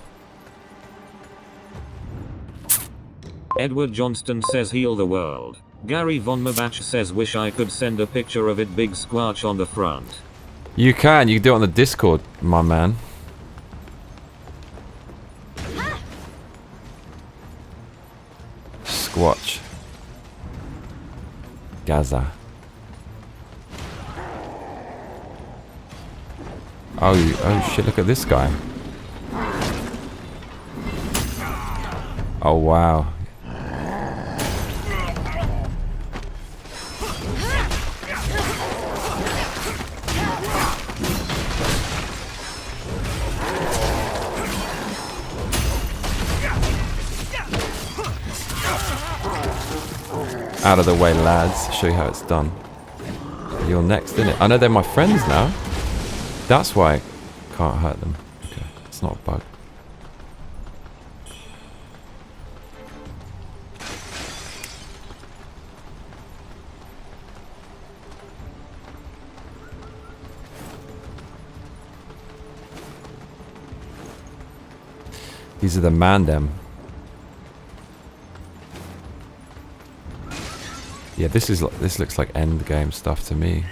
Speaker 2: Edward Johnston says heal the world. Gary Von Mabach says wish I could send a picture of it big squatch on the front.
Speaker 1: You can do it on the Discord, my man. Squatch. Gaza. Oh shit, look at this guy. Oh wow. Out of the way, lads. Show you how it's done. You're next, innit? I know they're my friends now. That's why I can't hurt them. Okay, it's not a bug. These are the mandem. Yeah, this looks like end game stuff to me.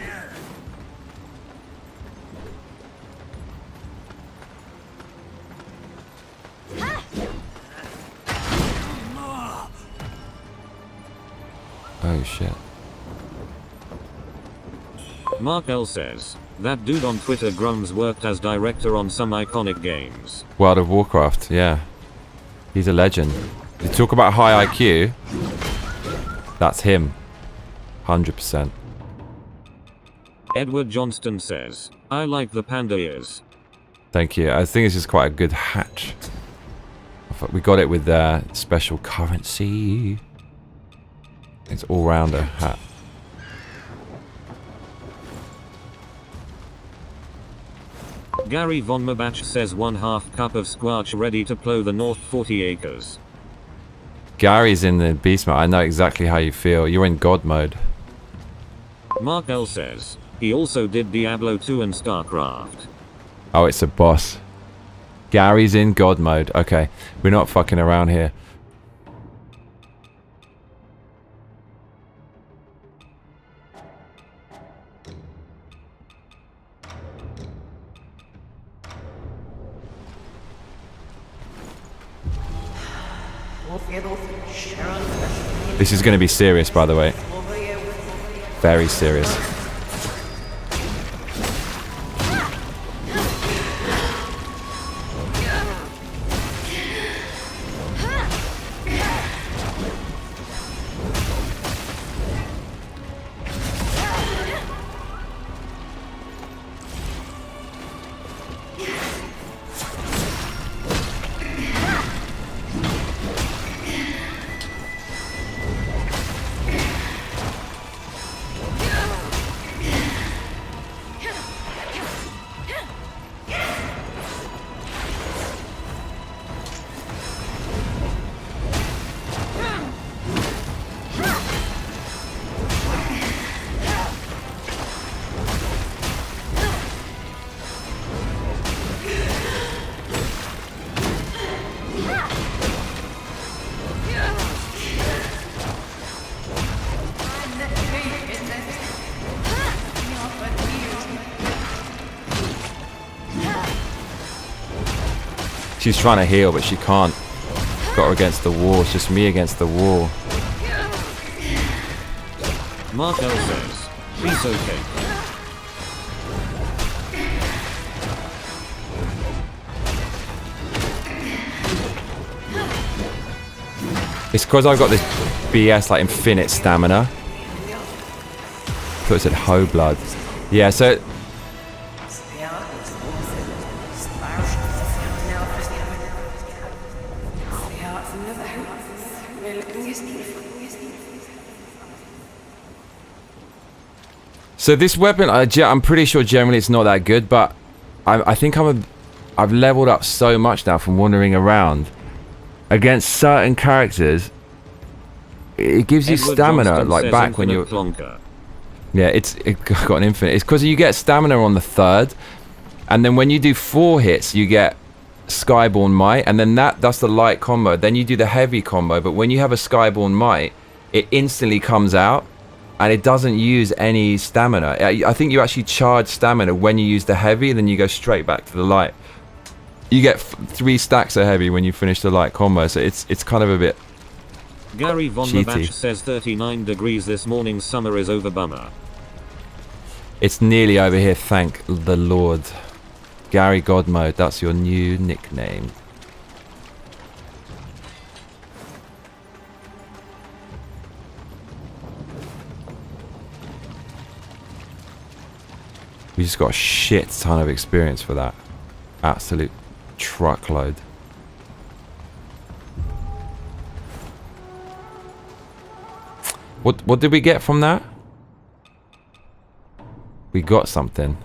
Speaker 1: Oh shit.
Speaker 2: Mark L says, that dude on Twitter Grums worked as director on some iconic games.
Speaker 1: World of Warcraft, yeah. He's a legend. You talk about high IQ, that's him. 100%.
Speaker 2: Edward Johnston says, I like the panda ears.
Speaker 1: Thank you. I think this is quite a good hat. We got it with special currency. It's all-rounder hat.
Speaker 2: Gary Von Mabach says 1/2 cup of squatch ready to plow the north 40 acres.
Speaker 1: Gary's in the beast mode. I know exactly how you feel. You're in God mode.
Speaker 2: Mark L says, he also did Diablo 2 and StarCraft.
Speaker 1: Oh, it's a boss. Gary's in God mode. Okay, we're not fucking around here. This is going to be serious, by the way. Very serious. She's trying to heal, but she can't. Got her against the wall. It's just me against the wall.
Speaker 2: Mark L says, "Piece okay."
Speaker 1: It's because I've got this BS like infinite stamina. I thought it said hoe blood. Yeah, so this weapon, I'm pretty sure generally it's not that good, but I think I've leveled up so much now from wandering around. Against certain characters, it gives you
Speaker 2: Edward
Speaker 1: stamina,
Speaker 2: Johnston
Speaker 1: like
Speaker 2: says
Speaker 1: back when you're...
Speaker 2: Plonker.
Speaker 1: Yeah, it got an infinite. It's because you get stamina on the 3rd, and then when you do 4 hits, you get Skyborn Might, and then that's the light combo. Then you do the heavy combo, but when you have a Skyborn Might, it instantly comes out, and it doesn't use any stamina. I think you actually charge stamina when you use the heavy, and then you go straight back to the light. You get 3 stacks of heavy when you finish the light combo, so it's kind of a bit
Speaker 2: Gary Von
Speaker 1: cheaty.
Speaker 2: Mabach says 39 degrees this morning, summer is over, bummer.
Speaker 1: It's nearly over here, thank the Lord. Gary God Mode, that's your new nickname. We just got a shit ton of experience for that. Absolute truckload. What did we get from that? We got something.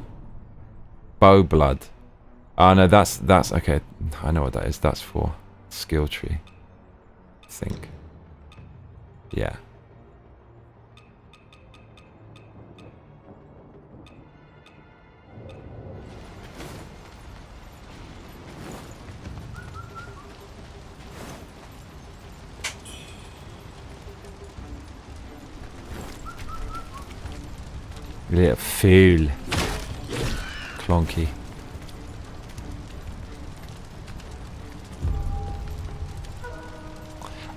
Speaker 1: Bow blood. Oh no, that's okay. I know what that is. That's for skill tree. I think. Yeah. Little fool. Clonky.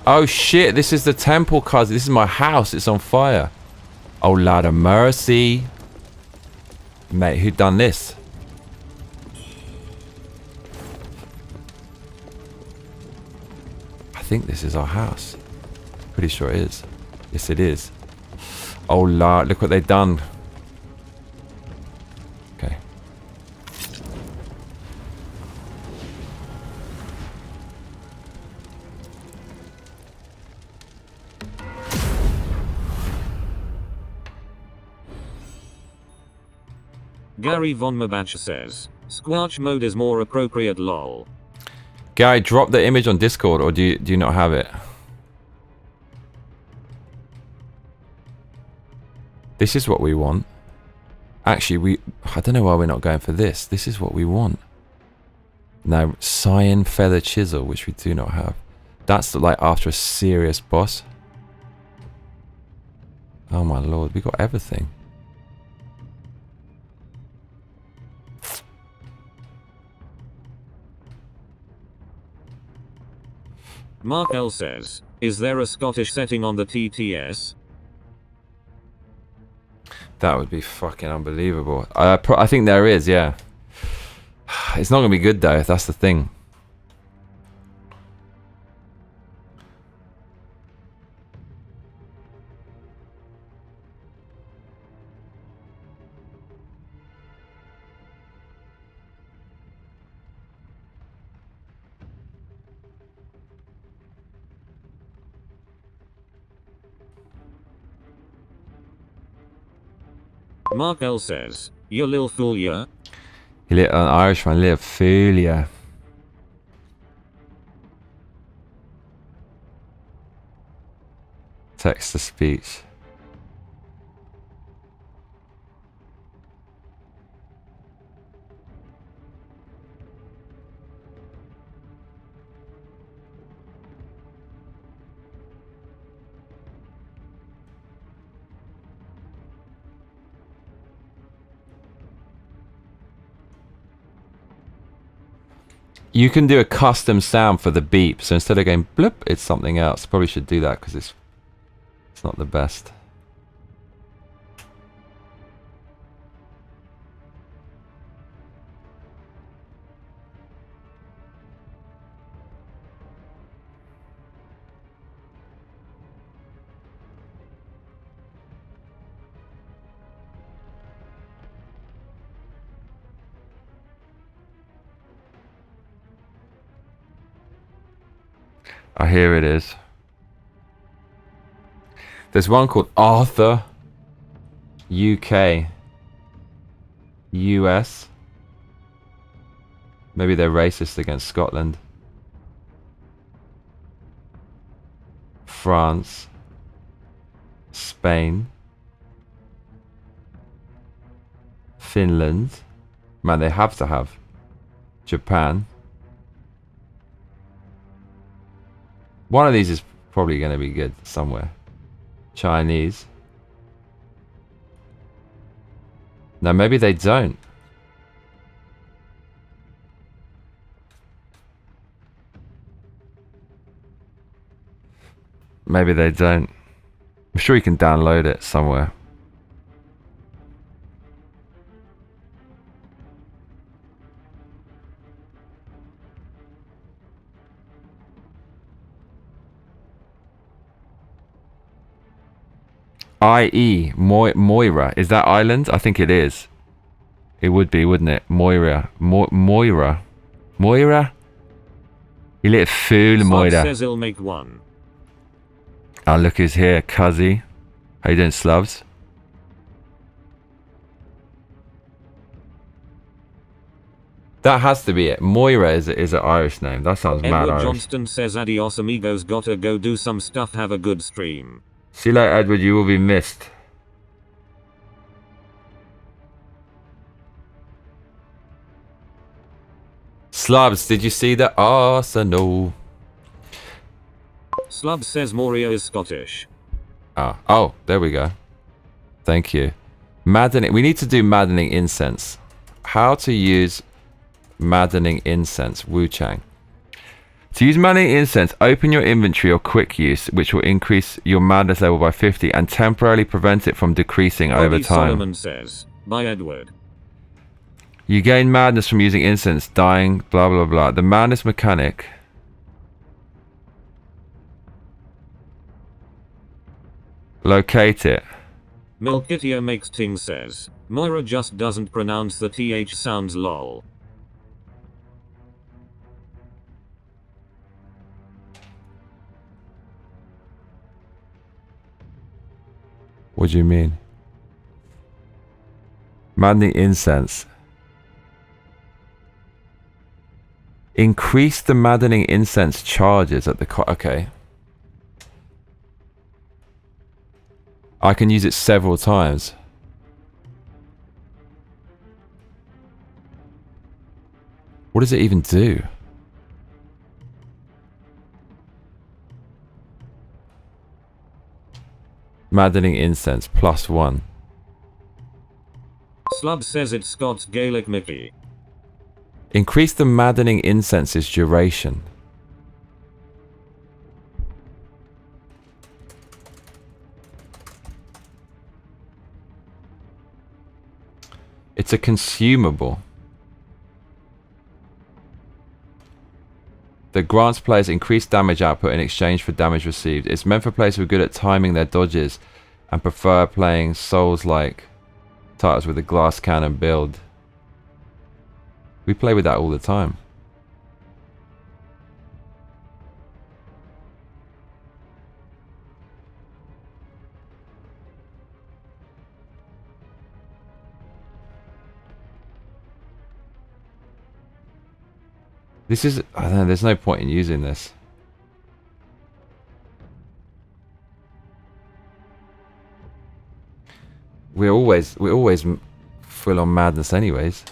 Speaker 1: Oh shit, this is the temple, cuz. This is my house. It's on fire. Oh, Lord of mercy. Mate, who done this? I think this is our house. Pretty sure it is. Yes, it is. Oh, Lord, look what they've done. Okay.
Speaker 2: Gary Von Mabach says, Squelch mode is more appropriate, lol.
Speaker 1: Gary, drop the image on Discord, or do you not have it? This is what we want. Actually, I don't know why we're not going for this. This is what we want. Now, Cyan Feather Chisel, which we do not have. That's like after a serious boss. Oh my lord, we got everything.
Speaker 2: Mark L says, is there a Scottish setting on the TTS?
Speaker 1: That would be fucking unbelievable. I think there is, yeah. It's not going to be good though, if that's the thing.
Speaker 2: Mark L says, you lil fool ya.
Speaker 1: You little Irishman, little fool, yeah. Text to speech. You can do a custom sound for the beep. So instead of going bloop, it's something else. Probably should do that because it's not the best. Oh, here it is. There's one called Arthur, UK, US. Maybe they're racist against Scotland. France, Spain, Finland. Man, they have to have. Japan. One of these is probably going to be good somewhere. Chinese. No, maybe they don't. Maybe they don't. I'm sure you can download it somewhere. IE, Moira. Is that island? I think it is. It would be, wouldn't it? Moira. Moira. Moira? You little fool, Moira.
Speaker 2: Says he'll make one.
Speaker 1: Oh, look who's here. Cuzzy. How you doing, Slubs? That has to be it. Moira is an Irish name. That sounds mad
Speaker 2: Edward
Speaker 1: Irish.
Speaker 2: Johnston says adios amigos, gotta go do some stuff, have a good stream.
Speaker 1: See you later, Edward. You will be missed. Slubs, did you see the Arsenal?
Speaker 2: Slub says Moria is Scottish.
Speaker 1: Ah, oh, there we go. Thank you. Maddening. We need to do maddening incense. How to use maddening incense. Wuchang. To use maddening incense, open your inventory or quick use, which will increase your madness level by 50 and temporarily prevent it from decreasing over time.
Speaker 2: Solomon says, by Edward.
Speaker 1: You gain madness from using incense, dying, blah blah blah. The madness mechanic. Locate it.
Speaker 2: Milkitio makes ting says, Moira just doesn't pronounce the th sounds lol.
Speaker 1: What do you mean? Maddening incense. Increase the maddening incense charges at the okay. I can use it several times. What does it even do? Maddening incense +1.
Speaker 2: Slub says it's Scots Gaelic Mickey.
Speaker 1: Increase the maddening incense's duration. It's a consumable that grants players increased damage output in exchange for damage received. It's meant for players who are good at timing their dodges and prefer playing Souls-like titles with a glass cannon build. We play with that all the time. This is, I don't know, there's no point in using this. We're always full on madness anyways.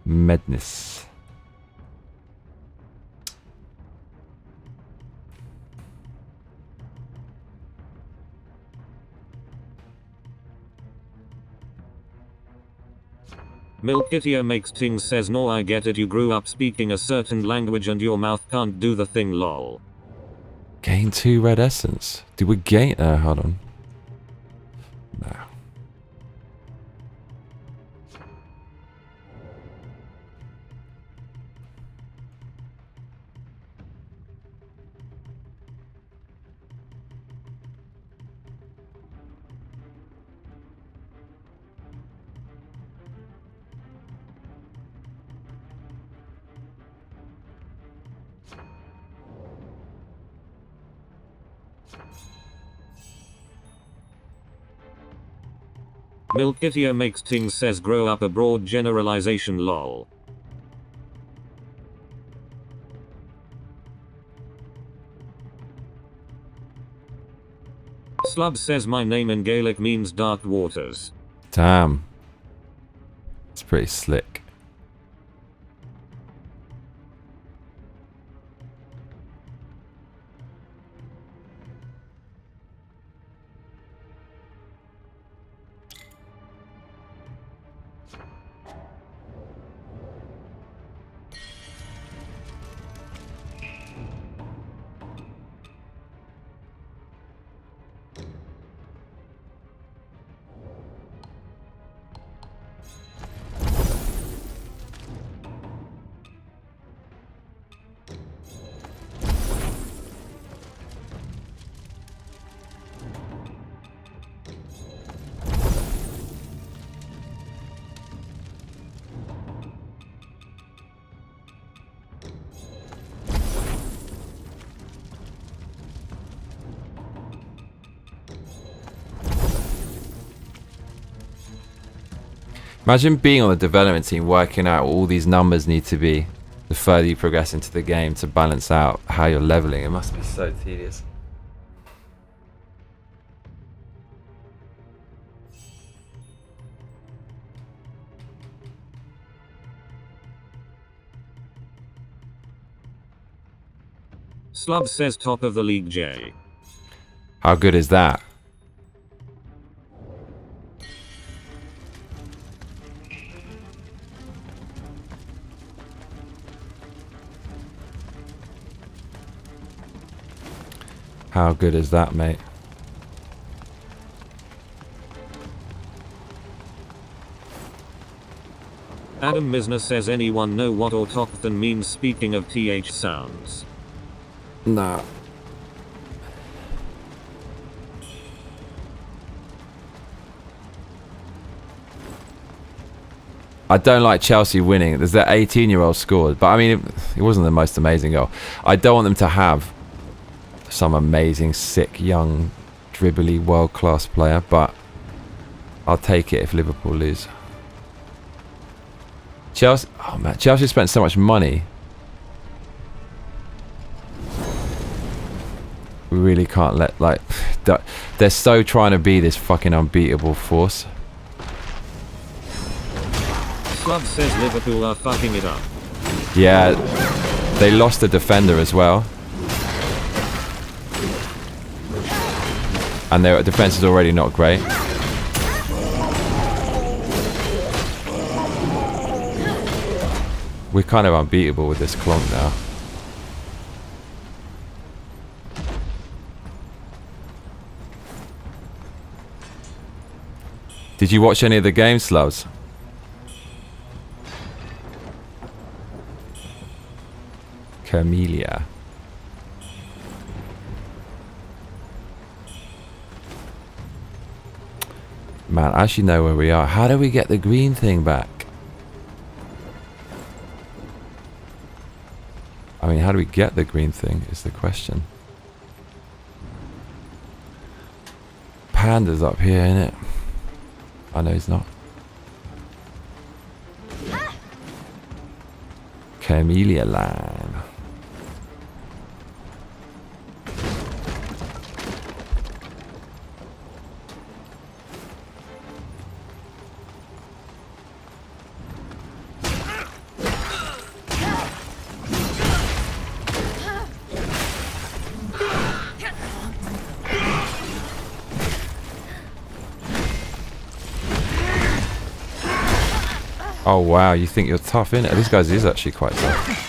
Speaker 1: Madness.
Speaker 2: Milkitio makes things says no, I get it, you grew up speaking a certain language and your mouth can't do the thing, lol.
Speaker 1: Gain 2 red essence. Do we gain? Hold on. No.
Speaker 2: Milkitio makes things says grow up, a broad generalization, lol. Slub says my name in Gaelic means dark waters.
Speaker 1: Damn. It's pretty slick. Imagine being on the development team, working out what all these numbers need to be the further you progress into the game to balance out how you're leveling. It must be so tedious.
Speaker 2: Slub says top of the league, J.
Speaker 1: How good is that? How good is that, mate?
Speaker 2: Adam Misner says anyone know what autochthon means, speaking of TH sounds?
Speaker 1: Nah. I don't like Chelsea winning. There's that 18-year-old scored, but I mean, it wasn't the most amazing goal. I don't want them to have some amazing, sick, young, dribbly, world-class player, but I'll take it if Liverpool lose. Chelsea, oh man, Chelsea spent so much money. We really can't let, like, they're so trying to be this fucking unbeatable force.
Speaker 2: Club says Liverpool are fucking it up.
Speaker 1: Yeah, they lost a defender as well. And their defense is already not great. We're kind of unbeatable with this clonk now. Did you watch any of the game, Slubs? Camellia. Man, I actually know where we are. How do we get the green thing back? I mean, how do we get the green thing is the question. Panda's up here, innit? I know he's not. Camellia line. Oh wow, you think you're tough, innit? This guy is actually quite tough.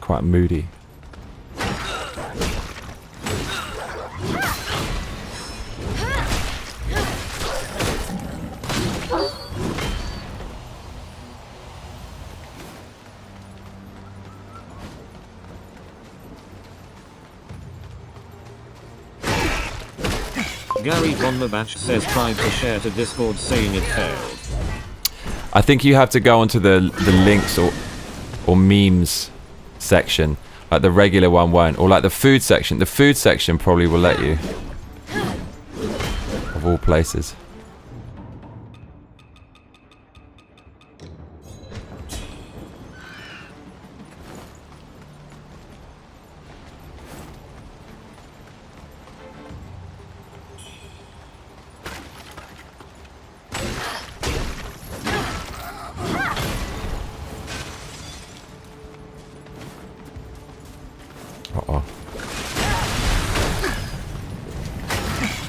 Speaker 1: Quite moody.
Speaker 2: Gary von Mabach says tried to share to Discord saying it failed.
Speaker 1: I think you have to go onto the links or memes section, like the regular one won't, or like the food section. The food section probably will let you, of all places.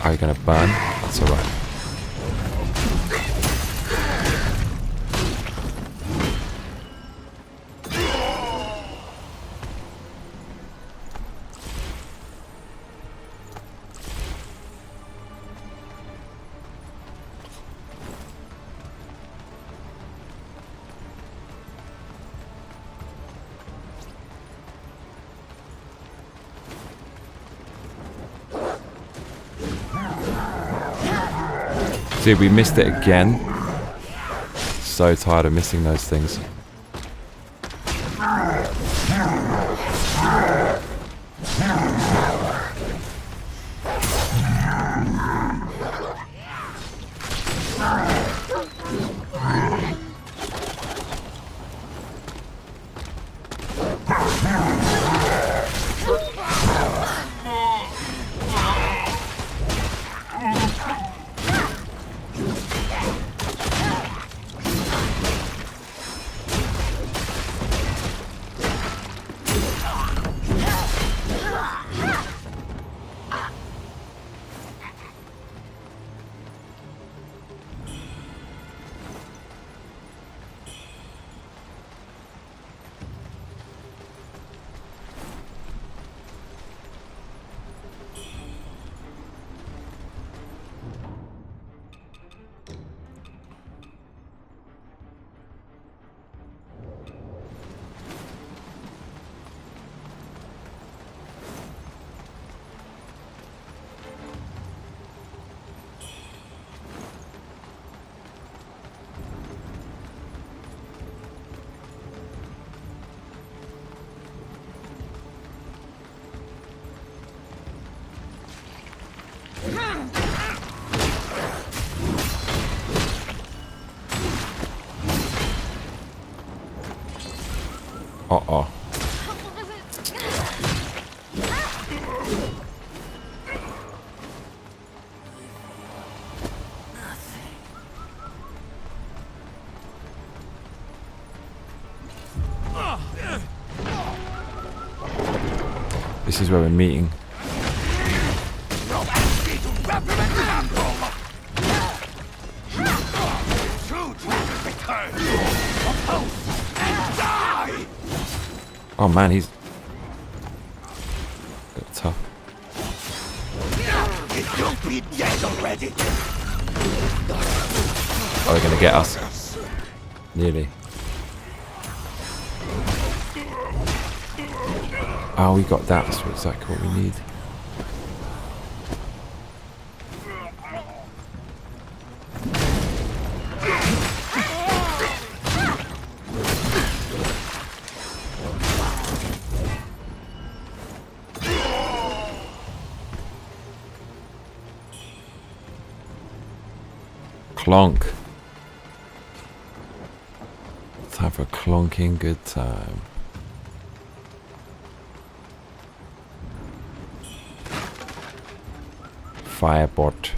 Speaker 1: Are you gonna burn? That's alright. Dude, we missed it again. So tired of missing those things. Uh-oh. This is where we're meeting. Oh man, he's a bit tough. Oh, they're gonna get us. Nearly. Oh, we got that. That's exactly what we need. Clonk. Time for a clonking good time. Firebot.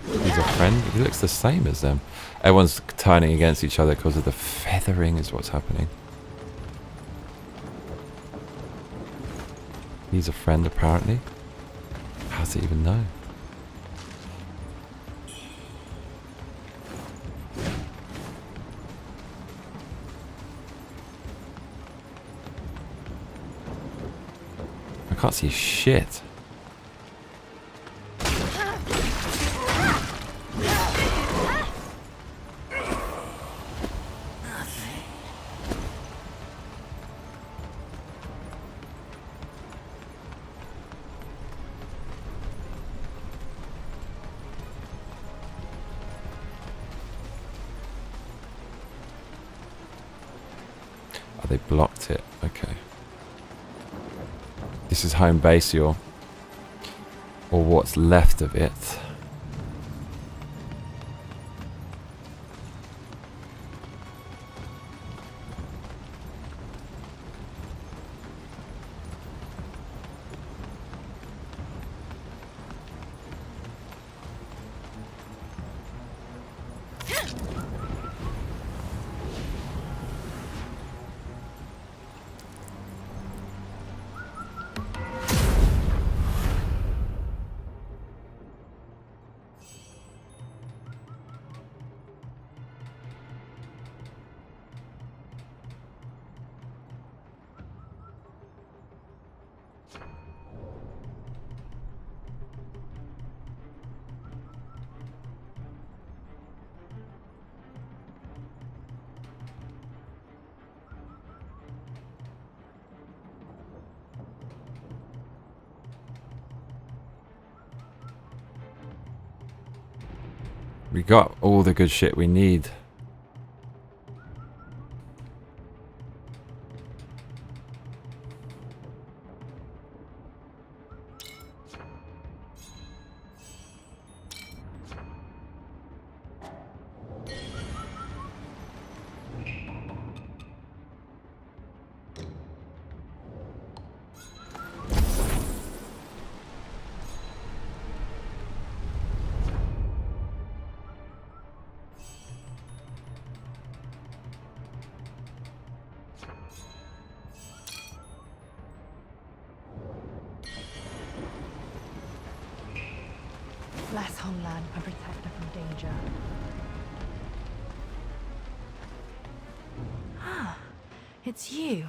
Speaker 1: He's a friend. He looks the same as them. Everyone's turning against each other because of the feathering is what's happening. He's a friend apparently. How's he even know? I can't see shit. Oh, they blocked it. Okay. This is home base, or what's left of it. We got all the good shit we need.
Speaker 6: Bless homeland and protect her from danger. Ah, it's you.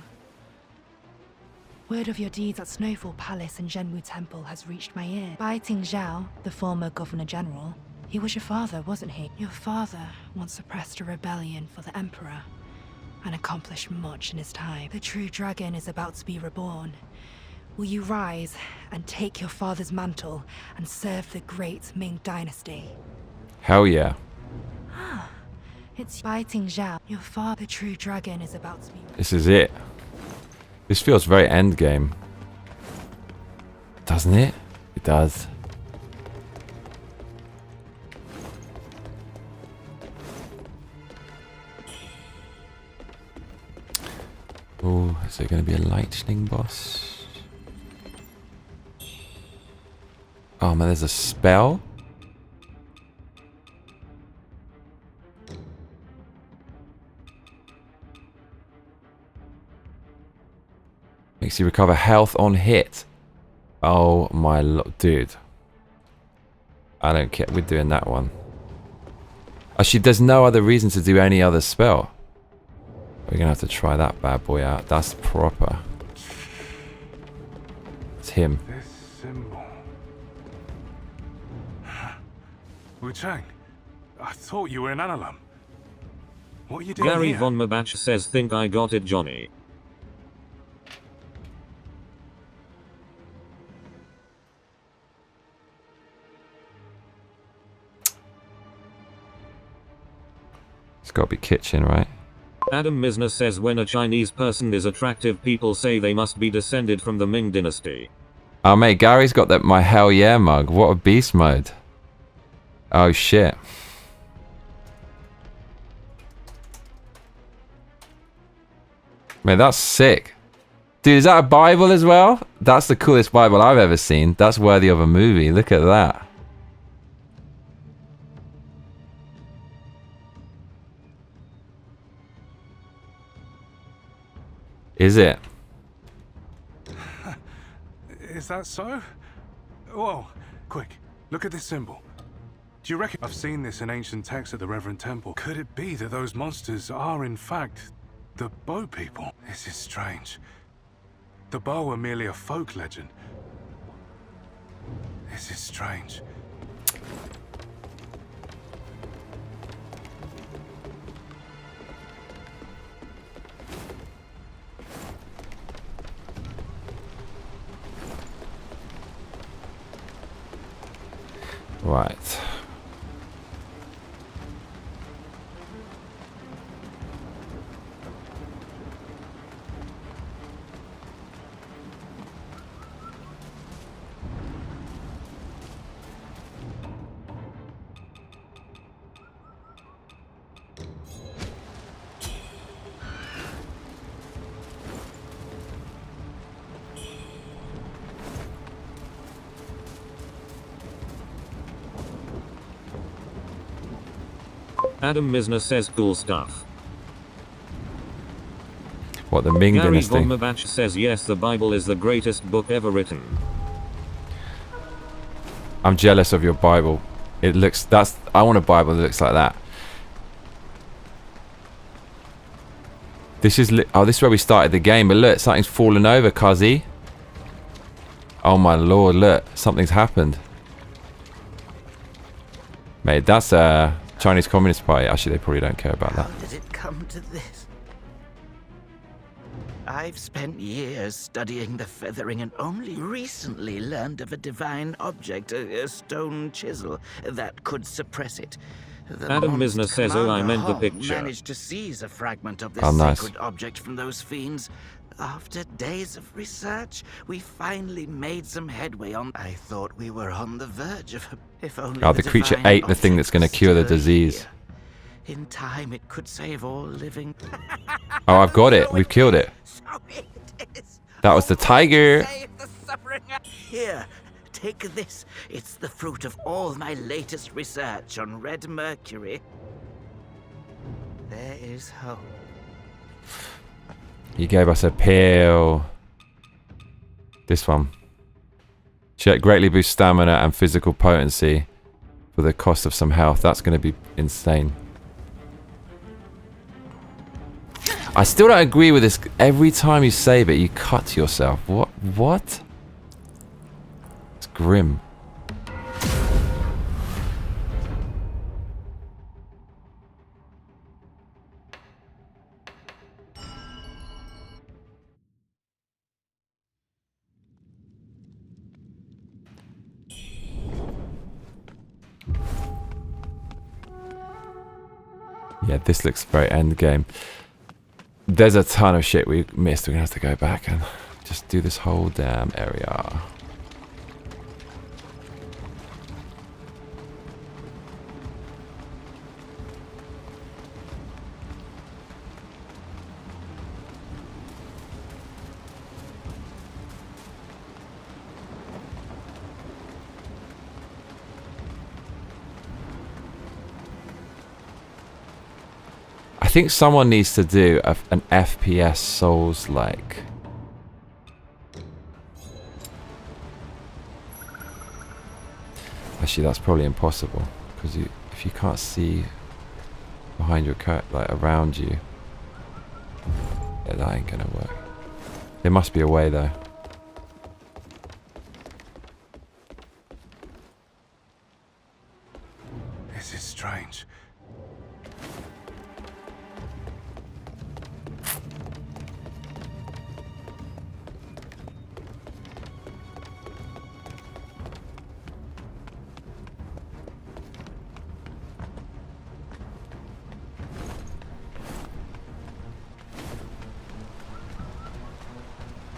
Speaker 6: Word of your deeds at Snowfall Palace and Zhenwu Temple has reached my ear. Bai Tingzhao, the former Governor General, he was your father, wasn't he? Your father once suppressed a rebellion for the Emperor and accomplished much in his time. The true dragon is about to be reborn. Will you rise and take your father's mantle and serve the great Ming dynasty?
Speaker 1: Hell yeah.
Speaker 6: Ah, it's Bai Tingzhao. Your father, the true dragon, is about to be...
Speaker 1: This is it. This feels very endgame. Doesn't it? It does. Oh, is there going to be a lightning boss? Oh man, there's a spell? Makes you recover health on hit. Oh my dude. I don't care. We're doing that one. Actually, there's no other reason to do any other spell. We're gonna have to try that bad boy out. That's proper. It's him.
Speaker 5: This symbol. Wuchang, I thought you were an alum. What are you doing
Speaker 2: Gary
Speaker 5: here?
Speaker 2: Von Mabach says, think I got it, Johnny.
Speaker 1: It's got to be kitchen, right?
Speaker 2: Adam Misner says when a Chinese person is attractive, people say they must be descended from the Ming Dynasty.
Speaker 1: Oh, mate, Gary's got that my hell yeah mug. What a beast mode. Oh, shit. Man, that's sick. Dude, is that a Bible as well? That's the coolest Bible I've ever seen. That's worthy of a movie. Look at that. Is it?
Speaker 5: Is that so? Whoa, quick, look at this symbol. Do you reckon I've seen this in ancient texts at the Reverend Temple? Could it be that those monsters are in fact the Bow people? This is strange. The Bow are merely a folk legend. This is strange.
Speaker 1: Right.
Speaker 2: Adam Misner says cool stuff.
Speaker 1: What, the Ming
Speaker 2: Gary
Speaker 1: Dynasty?
Speaker 2: Gomabach says yes, the Bible is the greatest book ever written.
Speaker 1: I'm jealous of your Bible. It looks, I want a Bible that looks like that. This is, oh, this is where we started the game, but look, something's fallen over, cuzzy. Oh my lord, look, something's happened. Mate, that's a Chinese Communist Party. Actually, they probably don't care about that.
Speaker 7: How did it come to this? I've spent years studying the feathering and only recently learned of a divine object, a stone chisel, that could suppress it. The
Speaker 2: Adam
Speaker 7: monster
Speaker 2: Misner says, oh, I
Speaker 7: Commander
Speaker 2: meant the
Speaker 7: Hong
Speaker 2: picture.
Speaker 7: managed to seize a fragment of this
Speaker 1: Oh, nice.
Speaker 7: sacred object from those fiends. After days of research, we finally made some headway on. I thought we were on the verge of, if only
Speaker 1: Oh, the creature
Speaker 7: divine
Speaker 1: ate the thing that's going to
Speaker 7: object
Speaker 1: cure the
Speaker 7: still
Speaker 1: disease.
Speaker 7: here. In time, it could save all living.
Speaker 1: Oh, I've got it. We've killed it.
Speaker 7: So it is.
Speaker 1: That was the tiger.
Speaker 7: Save the suffering. Here, take this. It's the fruit of all my latest research on red mercury. There is hope.
Speaker 1: He gave us a pill. This one. Check greatly boosts stamina and physical potency for the cost of some health. That's going to be insane. I still don't agree with this. Every time you save it, you cut yourself. What? It's grim. Yeah, this looks very end game. There's a ton of shit we missed. We're gonna have to go back and just do this whole damn area. I think someone needs to do an FPS Souls-like. Actually, that's probably impossible because if you can't see behind your cut, like around you, yeah, that ain't gonna work. There must be a way though.
Speaker 5: This is strange.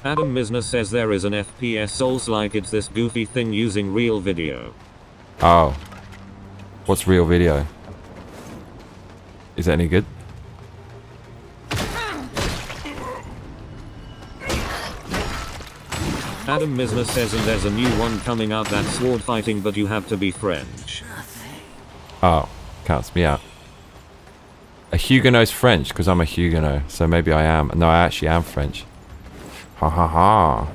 Speaker 2: Adam Misner says there is an FPS Souls-like, it's this goofy thing using real video.
Speaker 1: Oh. What's real video? Is it any good?
Speaker 2: Adam Misner says and there's a new one coming out that's sword fighting but you have to be French.
Speaker 1: Oh, counts me out. A Huguenot's French because I'm a Huguenot, so maybe I am. No, I actually am French. Ha ha ha.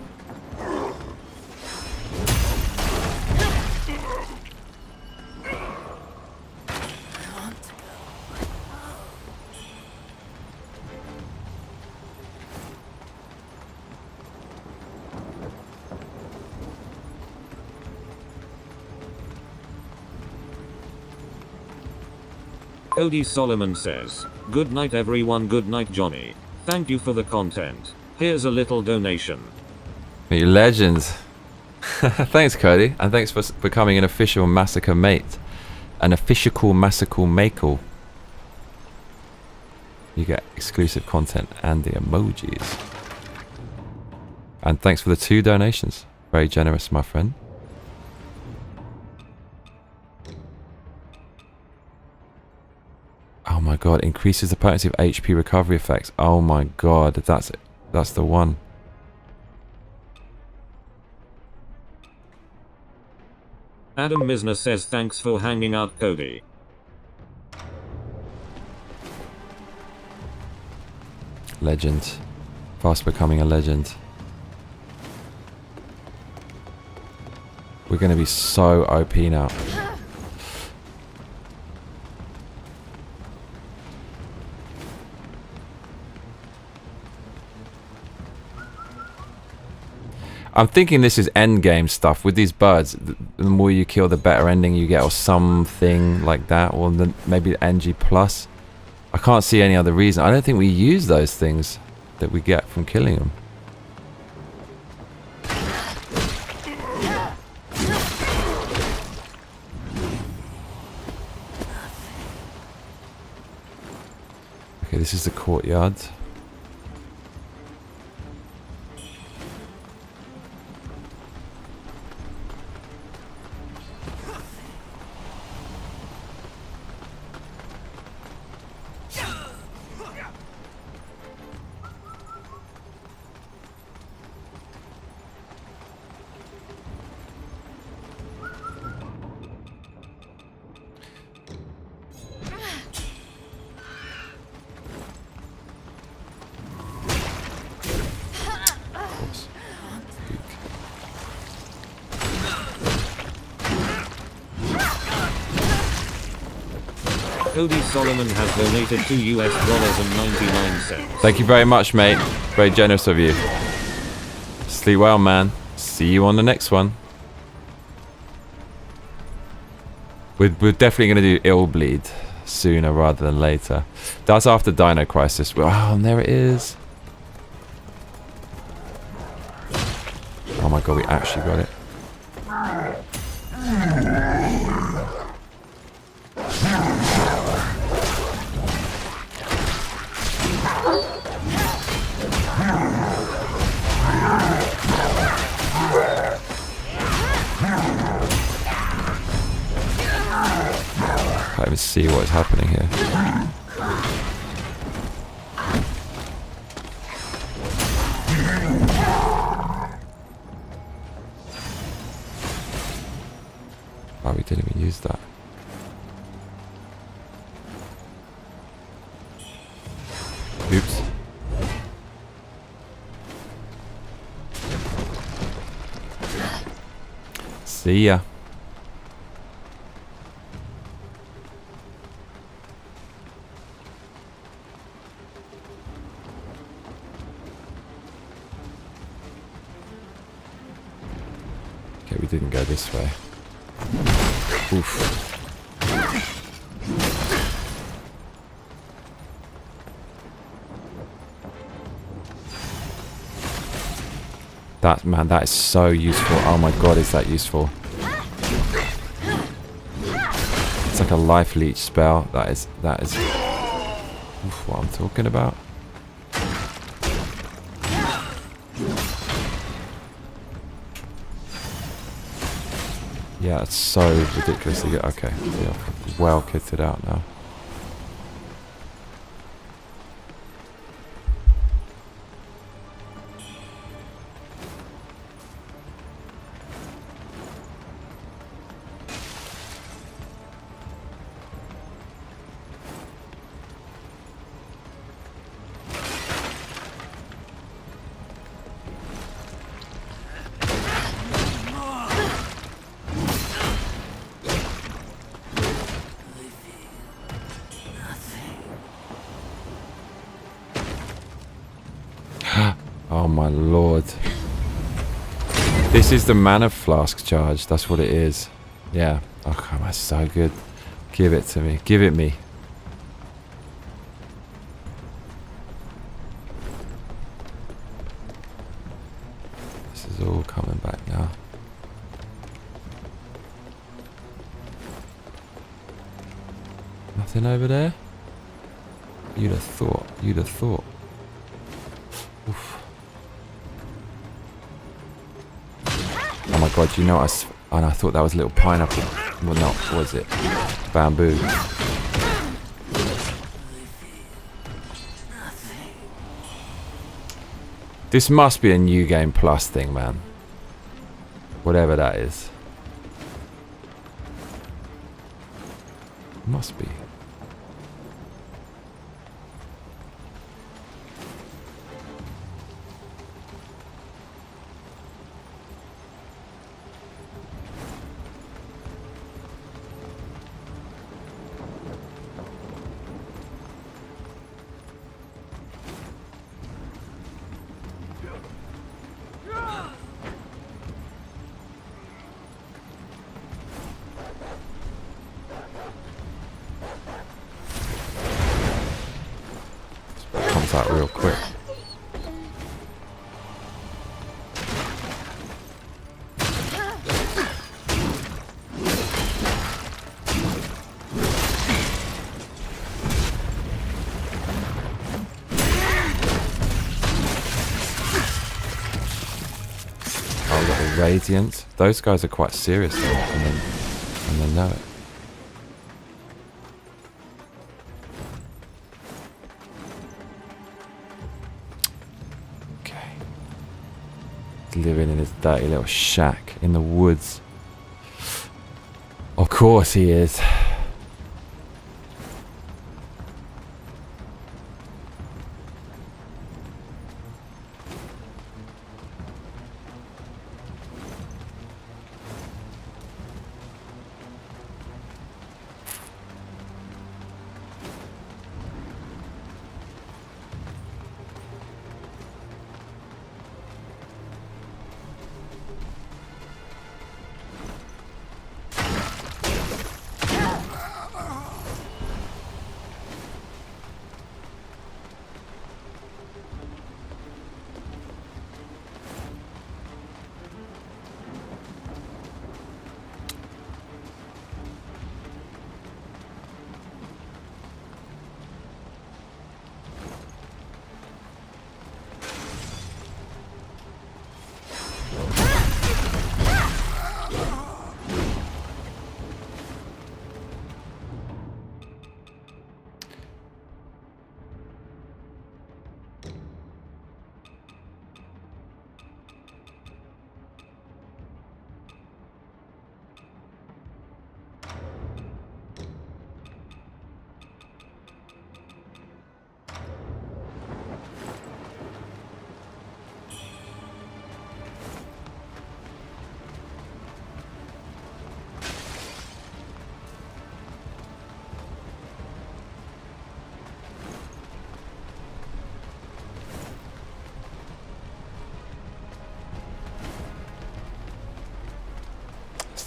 Speaker 2: Cody Solomon says, "Good night everyone, good night Johnny. Thank you for the content. Here's a little donation."
Speaker 1: You legend. Thanks, Cody, and thanks for becoming an official Massacre mate. An official Massacre maker. You get exclusive content and the emojis. And thanks for the 2 donations. Very generous, my friend. Oh my god, increases the potency of HP recovery effects. Oh my god, that's it. That's the one.
Speaker 2: Adam Misner says thanks for hanging out, Cody.
Speaker 1: Legend. Fast becoming a legend. We're gonna be so OP now. I'm thinking this is endgame stuff with these birds. The more you kill, the better ending you get, or something like that, or maybe NG plus. I can't see any other reason. I don't think we use those things that we get from killing them. Okay, this is the courtyard.
Speaker 2: Cody Solomon has donated $2.99.
Speaker 1: Thank you very much, mate. Very generous of you. Sleep well, man. See you on the next one. We're definitely going to do Ill Bleed sooner rather than later. That's after Dino Crisis. Oh, and there it is. Oh my god, we actually got it. Can't even see what's happening here. Oh, we didn't even use that. Oops. See ya. Okay, we didn't go this way. Oof. That, man, that is so useful. Oh my god, is that useful? It's like a life leech spell. That is oof, what I'm talking about. Yeah, it's so ridiculously good. Okay, yeah, well kitted out now. Oh my lord. This is the mana flask charge, that's what it is. Yeah. Oh, come on, that's so good. Give it to me. Give it me. This is all coming back now. Nothing over there? You'd have thought. You'd have thought. Oof. Oh my god, you know what I thought that was a little pineapple. Well, no, what was it? Bamboo. This must be a New Game Plus thing, man. Whatever that is. Must be. Out real quick. Oh, little radiant. Those guys are quite serious though, and they know it. Living in his dirty little shack in the woods. Of course he is.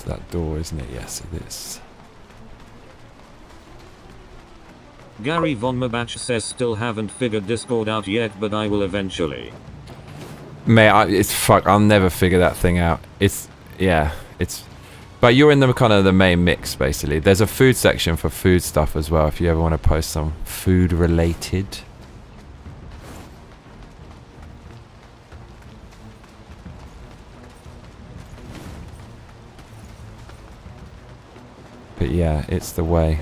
Speaker 1: That door, isn't it? Yes, it is.
Speaker 2: Gary Von Mabach says still haven't figured Discord out yet, but I will eventually.
Speaker 1: Mate, it's fuck. I'll never figure that thing out. It's yeah. It's. But you're in the kind of the main mix basically. There's a food section for food stuff as well. If you ever want to post some food related. But yeah, it's the way.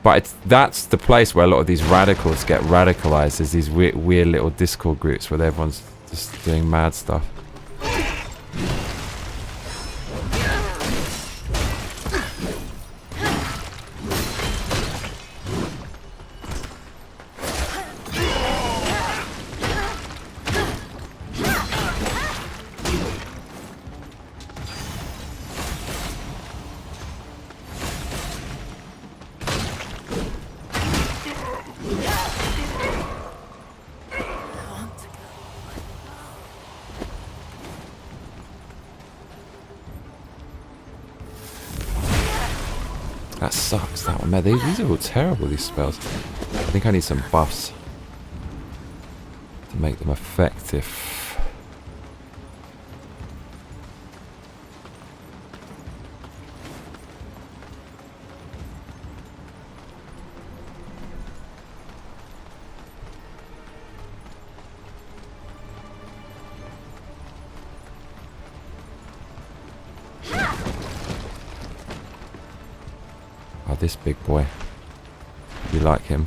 Speaker 1: But that's the place where a lot of these radicals get radicalized, is these weird little Discord groups where everyone's just doing mad stuff. That sucks, that one. Man, these are all terrible, these spells. I think I need some buffs to make them effective. Oh, this big boy. You like him?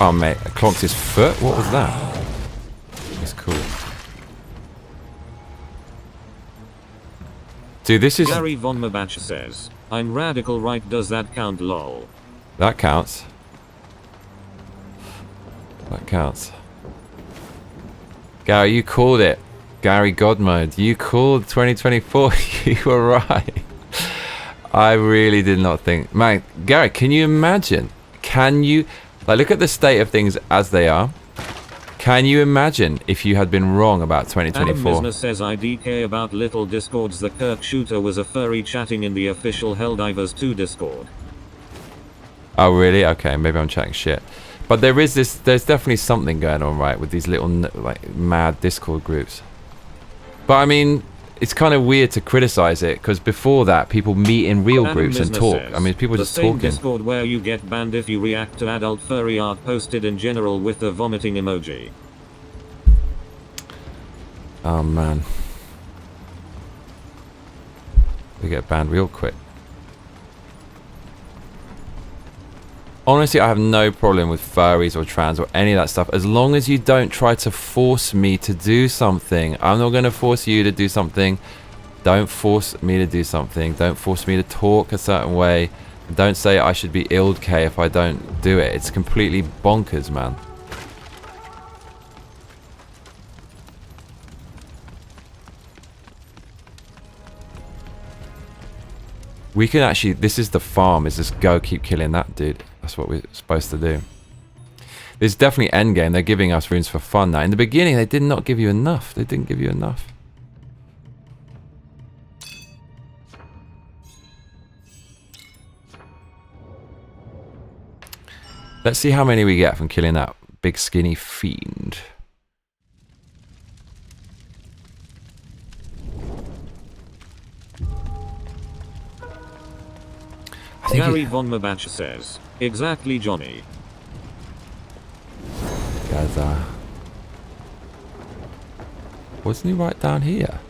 Speaker 1: Oh mate, I clonked his foot? What was that? That's cool. Dude, this is...
Speaker 2: Gary Von Mabacha says, I'm radical right, does that count lol?
Speaker 1: That counts. That counts. Gary, you called it. Gary God Mode. You called 2024. You were right. I really did not think... Man, Gary, can you imagine? Can you... Like, look at the state of things as they are. Can you imagine if you had been wrong about 2024?
Speaker 2: Adam Misner says IDK about little discords. The Kirk shooter was a furry chatting in the official Helldivers 2 Discord.
Speaker 1: Oh, really? Okay, maybe I'm chatting shit. But there is this... There's definitely something going on, right, with these little, like, mad Discord groups. But, I mean... It's kind of weird to criticize it, because before that, people meet in real groups and talk. I mean, people just talking.
Speaker 2: The same Discord where you get banned if you react to adult furry art posted in general with the vomiting emoji.
Speaker 1: Oh, man. We get banned real quick. Honestly, I have no problem with furries or trans or any of that stuff, as long as you don't try to force me to do something. I'm not going to force you to do something. Don't force me to do something. Don't force me to talk a certain way. Don't say I should be ILDK if I don't do it. It's completely bonkers, man. We can actually... This is the farm, is just go keep killing that dude. That's what we're supposed to do. This is definitely endgame. They're giving us runes for fun now. In the beginning, they did not give you enough. They didn't give you enough. Let's see how many we get from killing that big skinny fiend.
Speaker 2: Gary Von Mabacha says, exactly Johnny.
Speaker 1: Guys, wasn't he right down here?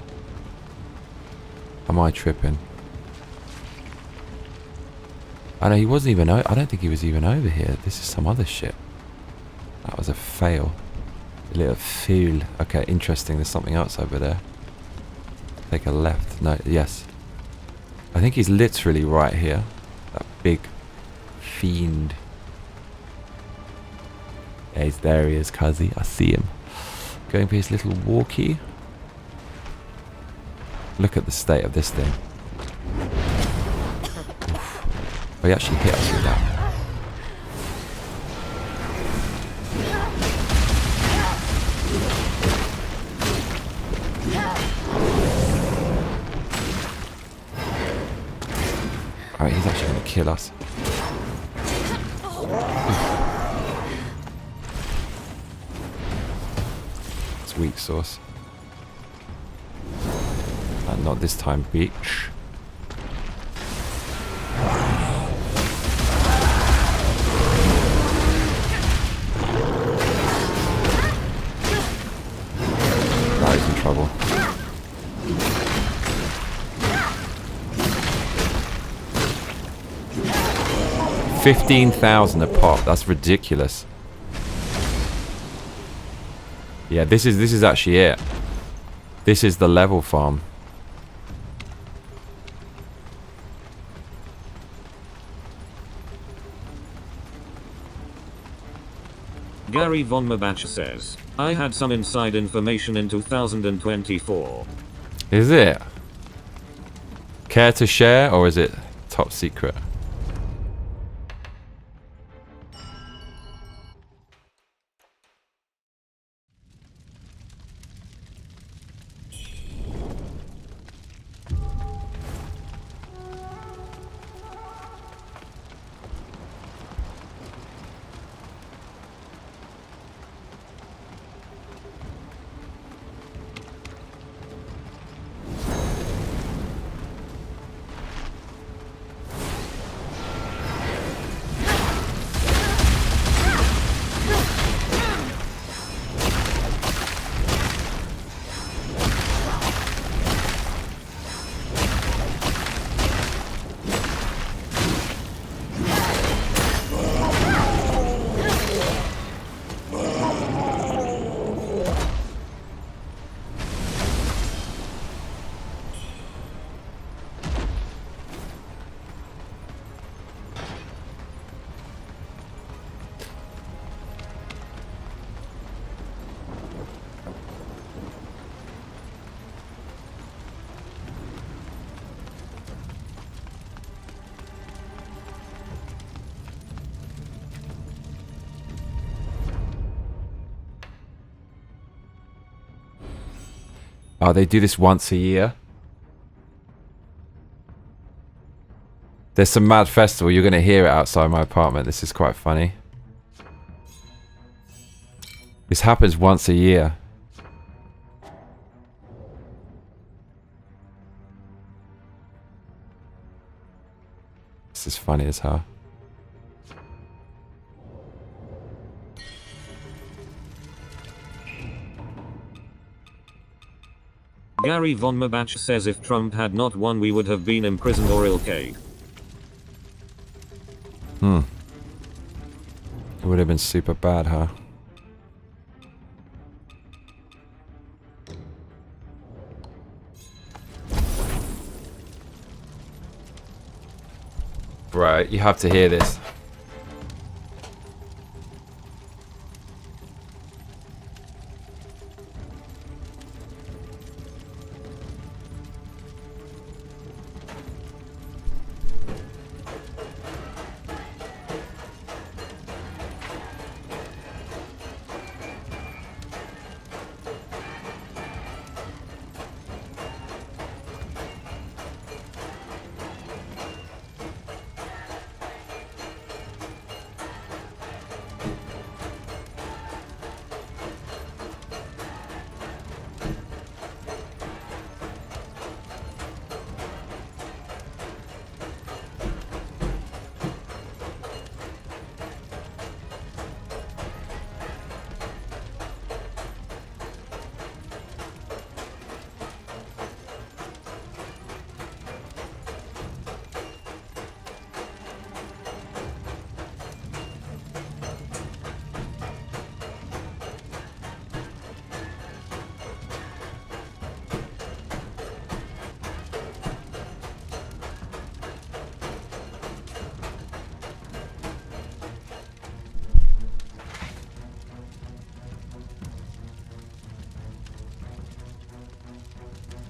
Speaker 1: Am I tripping? I know he wasn't even... I don't think he was even over here. This is some other shit. That was a fail. A little fail. Okay, interesting. There's something else over there. Take a left. No, yes. I think he's literally right here. That big fiend. Yeah, there he is, Cuzzy. I see him. Going for his little walkie. Look at the state of this thing. Oof. Oh, he actually hit us with that. Alright, he's actually going to kill us. It's weak sauce. And not this time, bitch. Now he's in trouble. 15,000 a pop. That's ridiculous. Yeah, this is actually it. This is the level farm.
Speaker 2: Gary Von Mabach says, I had some inside information in 2024.
Speaker 1: Is it? Care to share, or is it top secret? Oh, they do this once a year. There's some mad festival. You're going to hear it outside my apartment. This is quite funny. This happens once a year. This is funny as hell.
Speaker 2: Gary Von Mabach says if Trump had not won we would have been imprisoned or ill-caged.
Speaker 1: It would have been super bad, huh? Right, you have to hear this.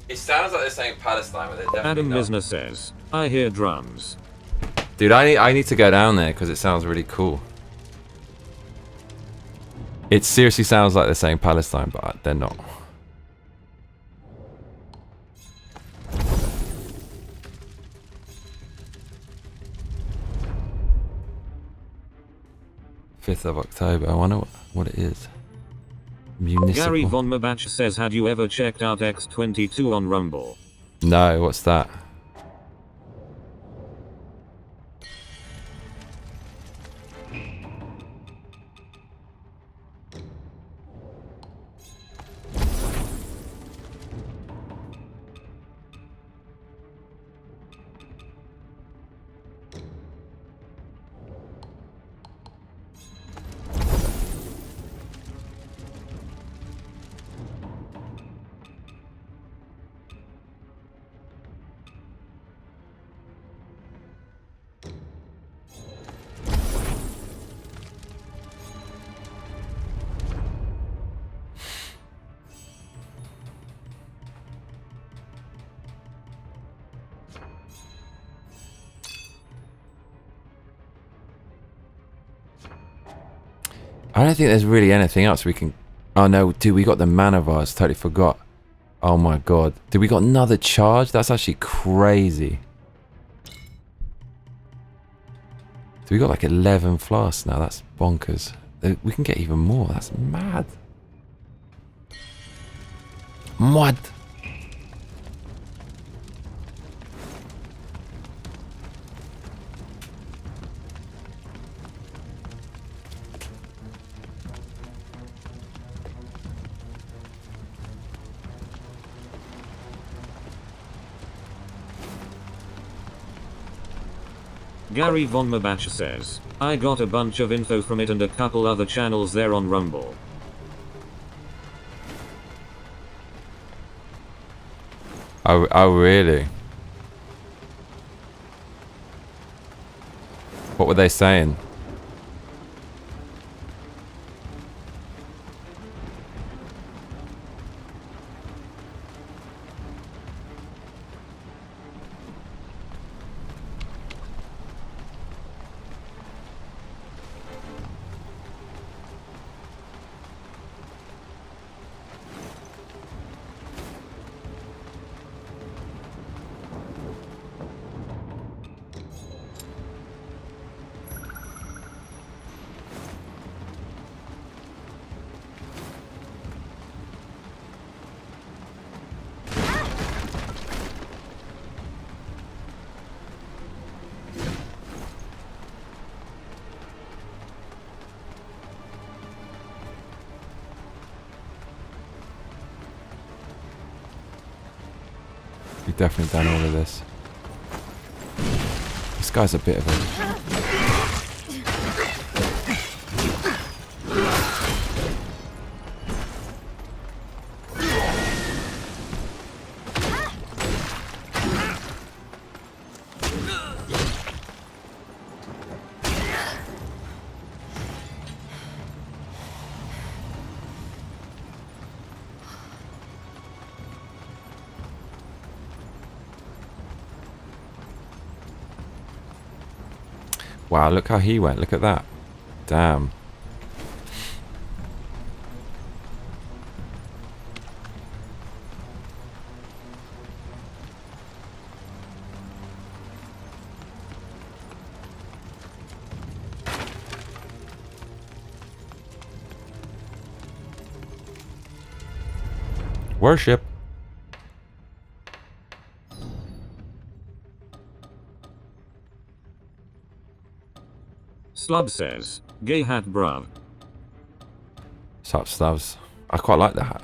Speaker 1: It sounds like they're saying Palestine, but they're definitely
Speaker 2: Adam
Speaker 1: not.
Speaker 2: Misner says, I hear drums.
Speaker 1: Dude, I need to go down there because it sounds really cool. It seriously sounds like they're saying Palestine, but they're not. 5th of October. I wonder what it is. Municipal.
Speaker 2: Gary Von Mabach says, had you ever checked out X22 on Rumble?
Speaker 1: No, what's that? I don't think there's really anything else we can... Oh no, dude, we got the mana vase. Totally forgot. Oh my god. Dude, we got another charge? That's actually crazy. Dude, we got like 11 flasks now. That's bonkers. We can get even more. That's mad. Mad.
Speaker 2: Gary Von Mabach says, I got a bunch of info from it and a couple other channels there on Rumble.
Speaker 1: Oh really? What were they saying? We've definitely done all of this. This guy's a bit of a... Wow, look how he went. Look at that. Damn. Worship.
Speaker 2: Slub says, gay hat bruv.
Speaker 1: Sup, Slubs. I quite like the hat.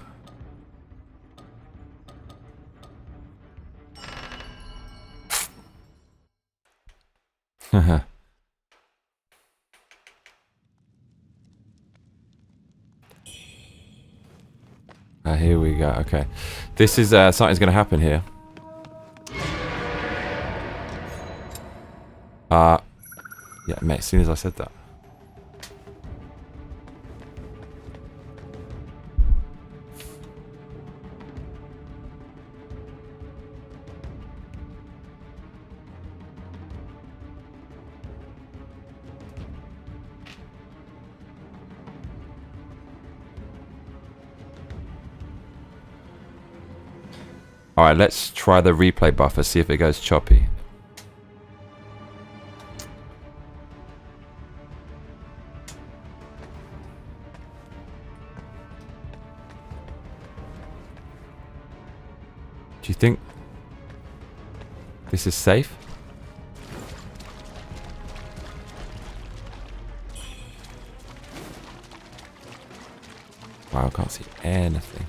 Speaker 1: Here we go. Okay. This is something's going to happen here. Yeah, mate, as soon as I said that. Alright, let's try the replay buffer, see if it goes choppy. you think this is safe? Wow, I can't see anything.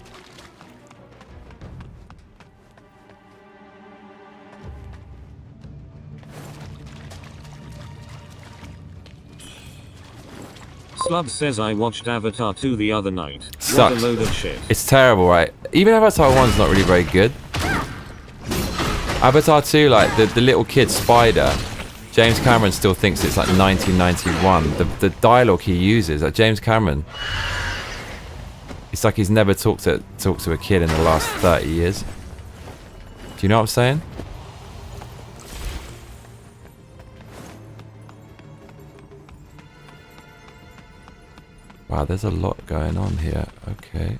Speaker 2: Slub says I watched Avatar 2 the other night.
Speaker 1: Sucks.
Speaker 2: What a load of shit.
Speaker 1: It's terrible, right? Even Avatar 1's not really very good. Avatar 2, like the little kid spider, James Cameron still thinks it's like 1991. The dialogue he uses, like James Cameron, it's like he's never talked to a kid in the last 30 years. Do you know what I'm saying? Wow, there's a lot going on here. Okay.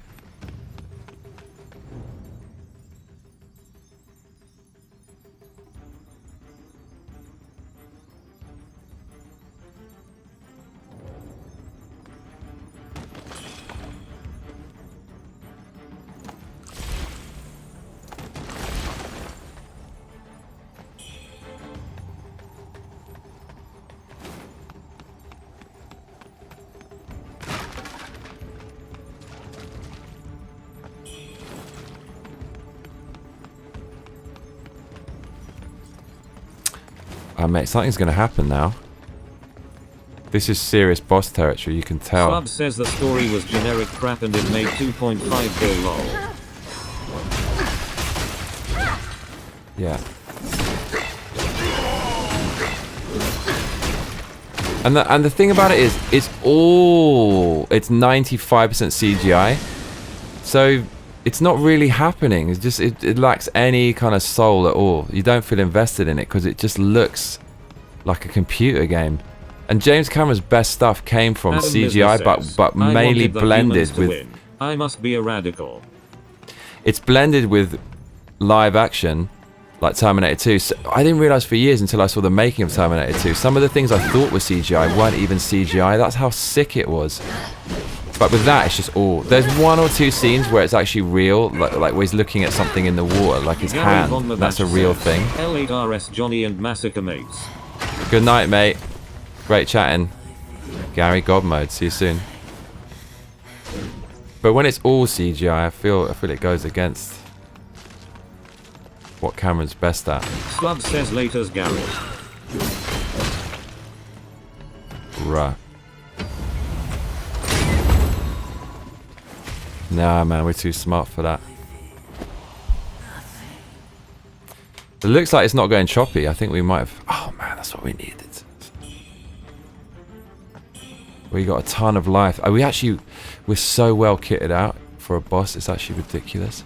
Speaker 1: Oh, mate, something's going to happen now. This is serious boss territory, you can tell.
Speaker 2: Slub says the story was generic crap and it made 2.5 lol.
Speaker 1: Yeah. And the thing about it is, it's 95% CGI. So it's not really happening. It's just it lacks any kind of soul at all. You don't feel invested in it because it just looks like a computer game. And James Cameron's best stuff came from
Speaker 2: Adam
Speaker 1: CGI,
Speaker 2: says,
Speaker 1: but mainly blended with.
Speaker 2: Win. I must be a radical.
Speaker 1: It's blended with live action, like Terminator 2. So I didn't realize for years until I saw the making of Terminator 2. Some of the things I thought were CGI weren't even CGI. That's how sick it was. But with that, it's just all. There's one or two scenes where it's actually real, like where he's looking at something in the water, like his hand. That's a real thing.
Speaker 2: L8RS Johnny and Massacre mates.
Speaker 1: Good night, mate. Great chatting. Gary God mode. See you soon. But when it's all CGI, I feel it goes against what Cameron's best at.
Speaker 2: Slub says later's Gary.
Speaker 1: Right. Nah, man, we're too smart for that. It looks like it's not going choppy. I think we might have... Oh, man, that's what we needed. We got a ton of life. We're so well kitted out for a boss. It's actually ridiculous.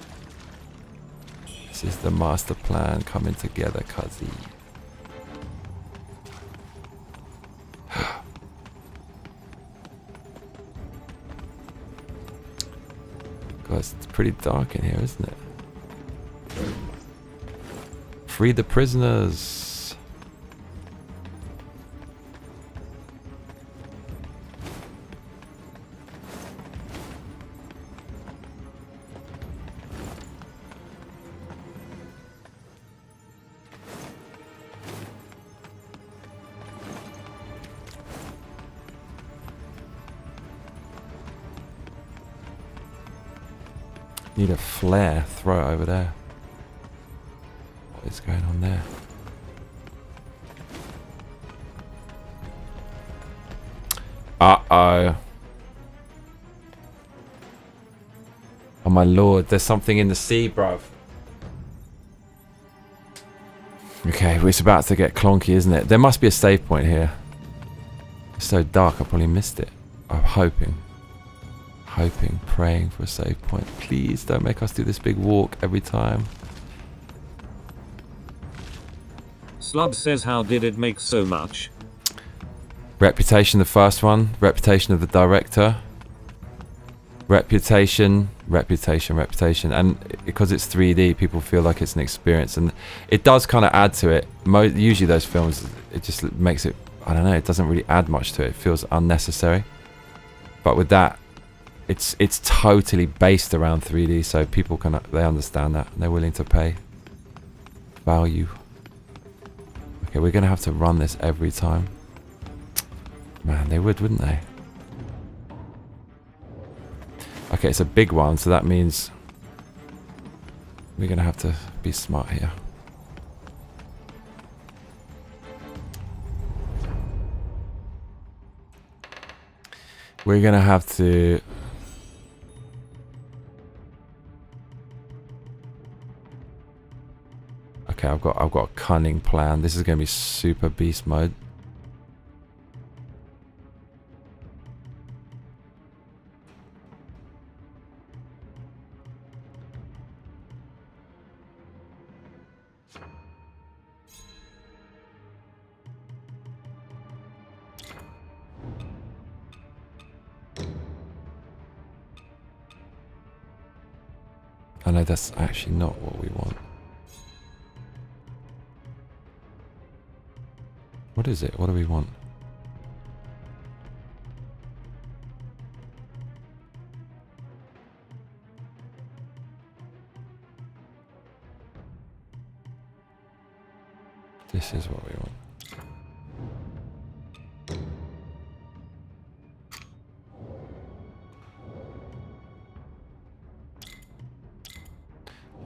Speaker 1: This is the master plan coming together, cuzzy. God, it's pretty dark in here, isn't it? Free the prisoners. Need a flare, throw it over there. What is going on there? Uh-oh. Oh my lord, there's something in the sea, bruv. Okay, well, it's about to get clonky, isn't it? There must be a save point here. It's so dark, I probably missed it. I'm hoping, praying for a save point. Please don't make us do this big walk every time.
Speaker 2: Slub says, how did it make so much?
Speaker 1: Reputation, the first one. Reputation of the director. Reputation. And because it's 3D, people feel like it's an experience. And it does kind of add to it. Usually those films, it just makes it, I don't know, it doesn't really add much to it. It feels unnecessary. But with that, it's totally based around 3D, so people they understand that and they're willing to pay. value. Okay, we're gonna have to run this every time. Man, they would, wouldn't they? Okay, it's a big one, so that means we're gonna have to be smart here. We're gonna have to... Okay, I've got a cunning plan. This is gonna be super beast mode. I know that's actually not what we want. What is it? What do we want? This is what we want.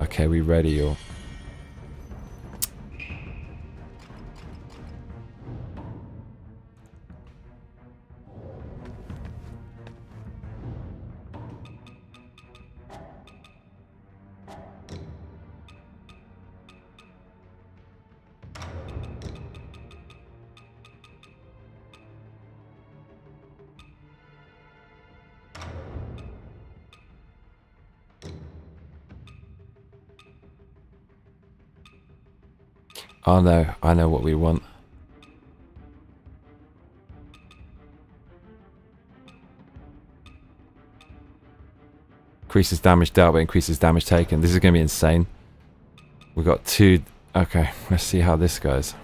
Speaker 1: Okay, we ready, or? Oh no, I know what we want. Increases damage dealt, but increases damage taken. This is going to be insane. We've got two... Okay, let's see how this goes.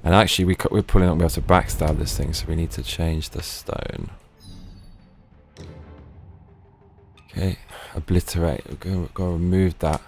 Speaker 1: And actually, we're probably not going to be able to backstab this thing, so we need to change the stone. Okay, obliterate. We're going to remove that.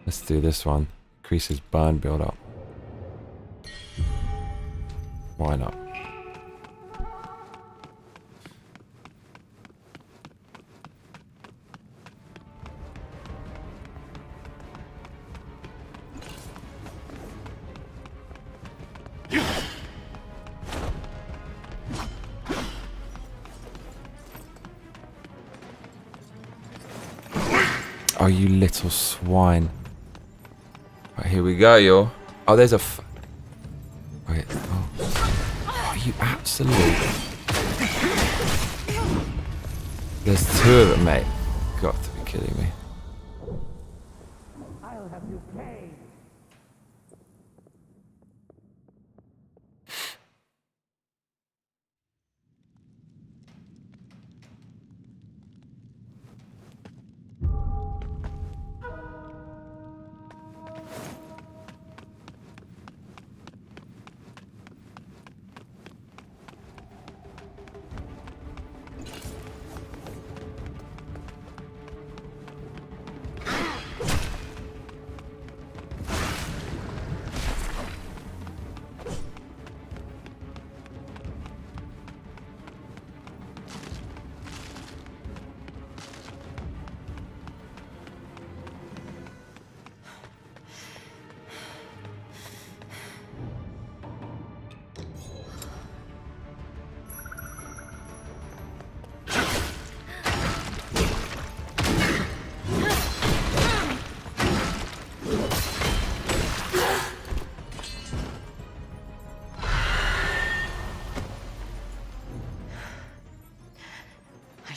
Speaker 1: Let's do this one. Increases burn build up. Why not? Oh, you little swine. Right, here we go, yo. Oh, there's a wait, oh. Oh, you absolute... There's two of them, mate. Got to be kidding me.
Speaker 3: I'll have you paid.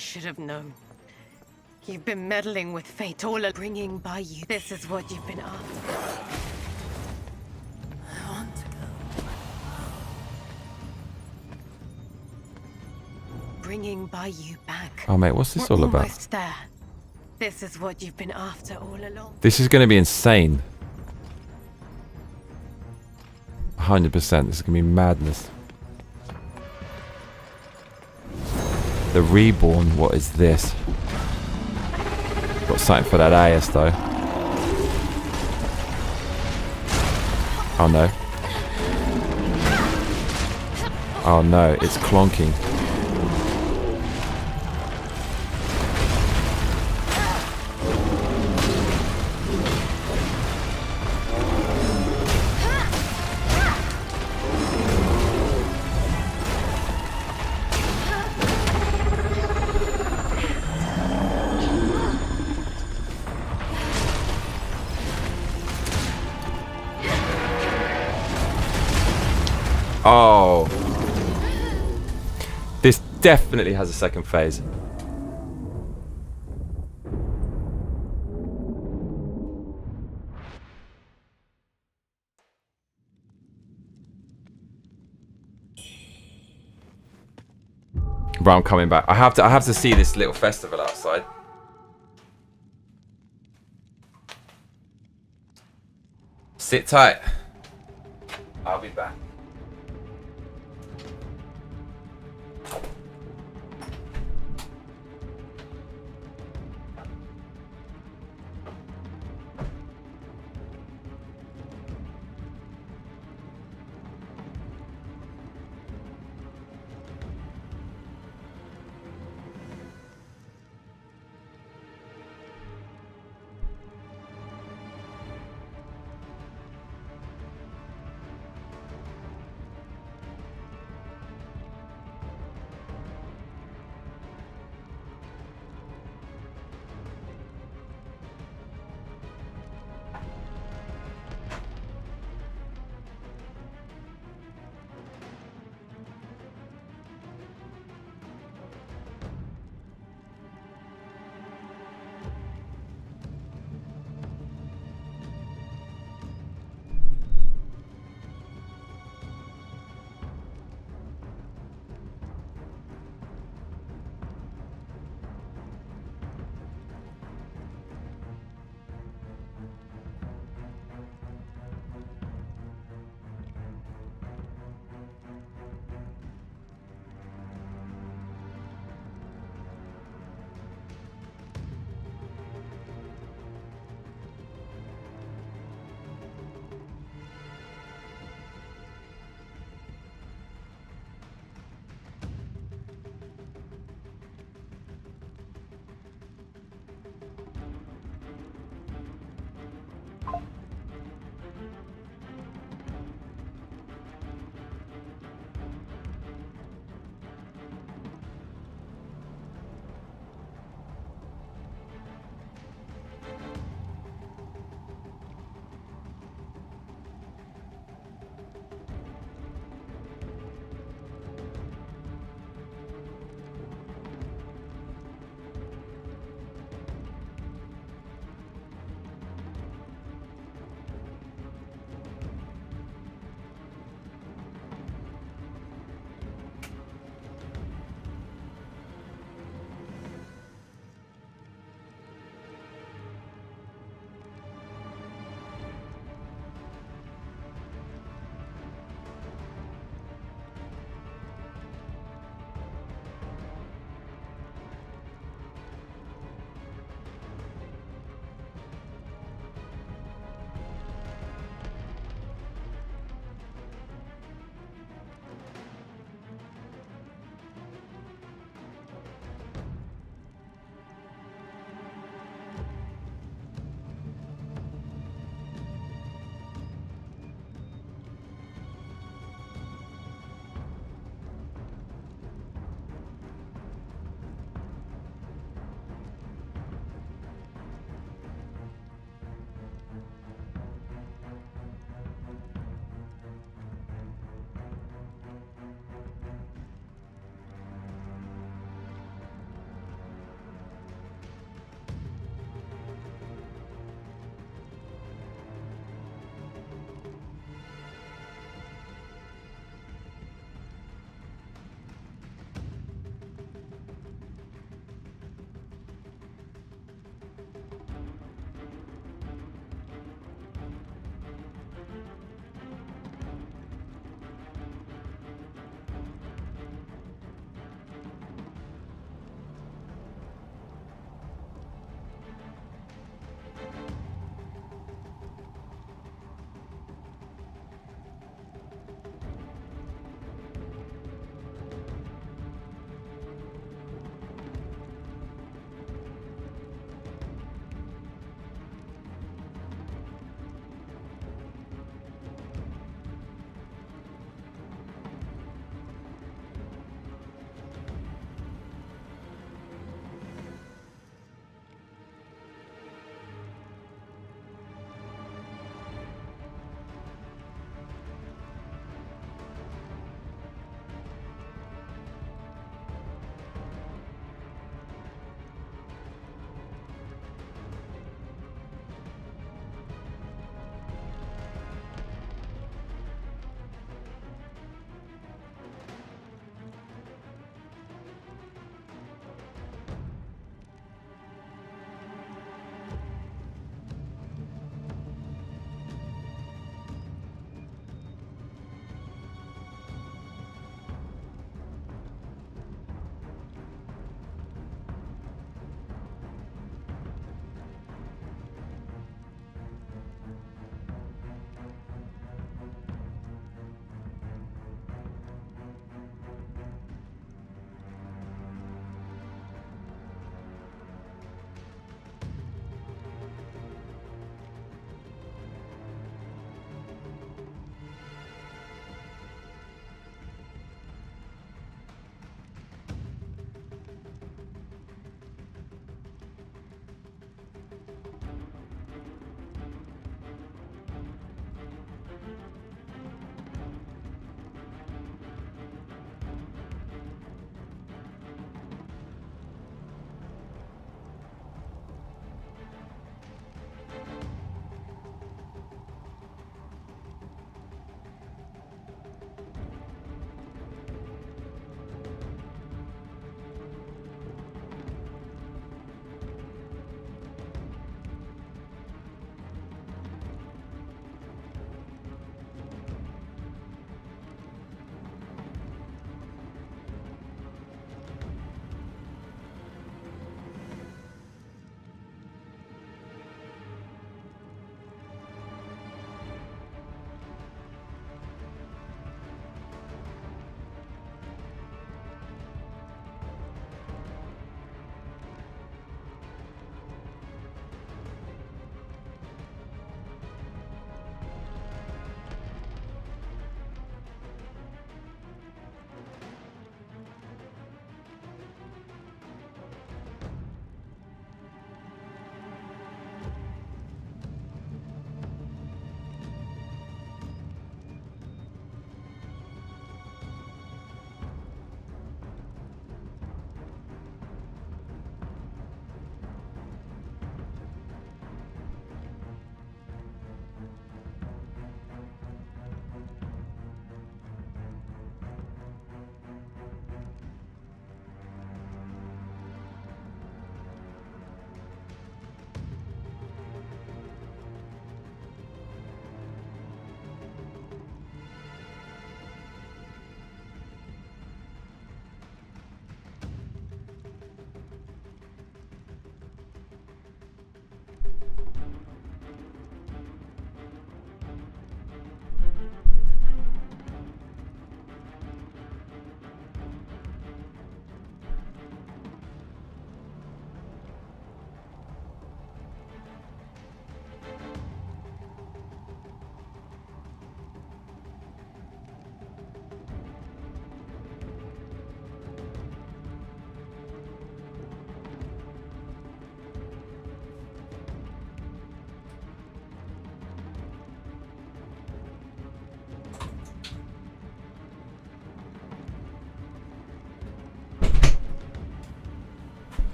Speaker 8: should have known. You've been meddling with fate all along. Bringing by you. This is what you've been after. I want to go. Bringing by you back.
Speaker 1: Oh mate, what's this
Speaker 8: We're
Speaker 1: all about?
Speaker 8: almost there. This is what you've been after all along.
Speaker 1: This is going to be insane. 100%. This is going to be madness. The Reborn. What is this? Got something for that AS though. Oh no. Oh no, it's clonking. Oh. This definitely has a second phase. But I'm coming back. I have to see this little festival outside. Sit tight. I'll be back.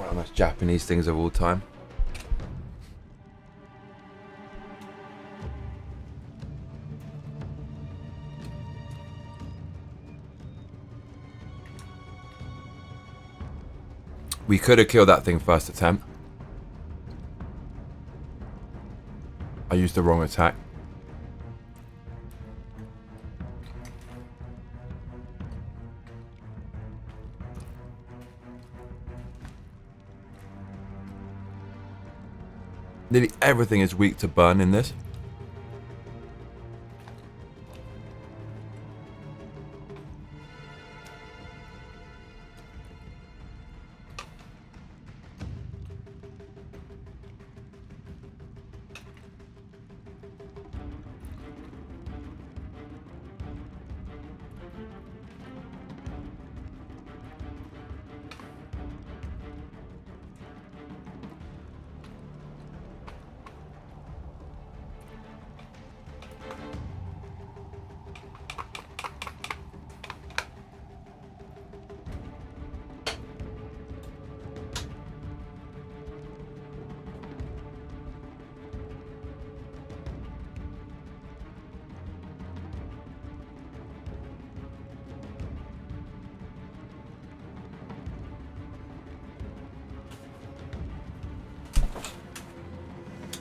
Speaker 1: One of the most Japanese things of all time. We could have killed that thing first attempt. I used the wrong attack. Nearly everything is weak to burn in this.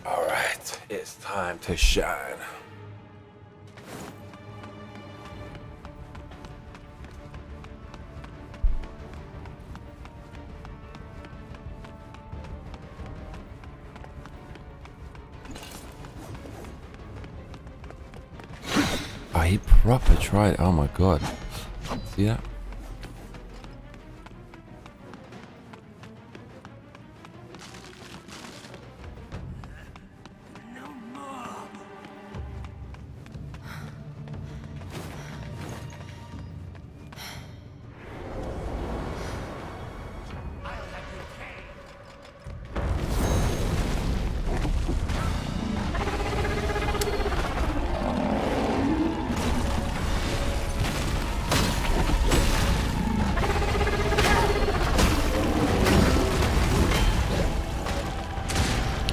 Speaker 1: Alright, it's time to shine. Oh, he proper tried. Oh my god. See that?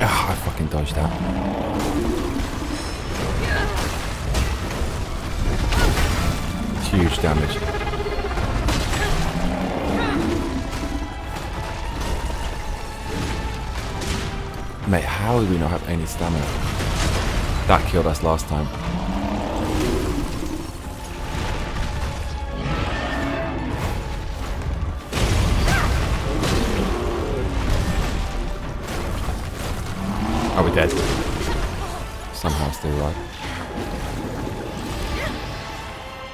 Speaker 1: Ah, I fucking dodged that. Huge damage. Mate, how do we not have any stamina? That killed us last time. Are we dead? Somehow still alive.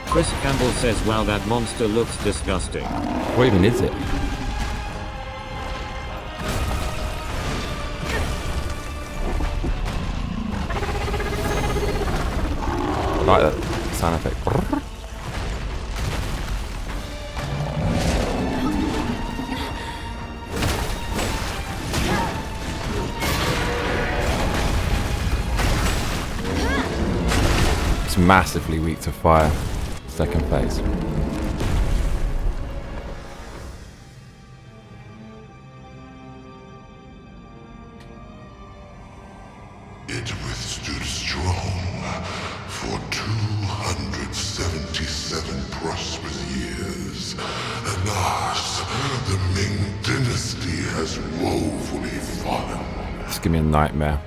Speaker 2: Chris Campbell says, wow, that monster looks disgusting.
Speaker 1: What even is it? I like that sound effect. It's massively weak to fire. Second phase.
Speaker 9: It withstood strong for 277 prosperous years. And ours, the Ming dynasty, has woefully fallen.
Speaker 1: Just give me a nightmare.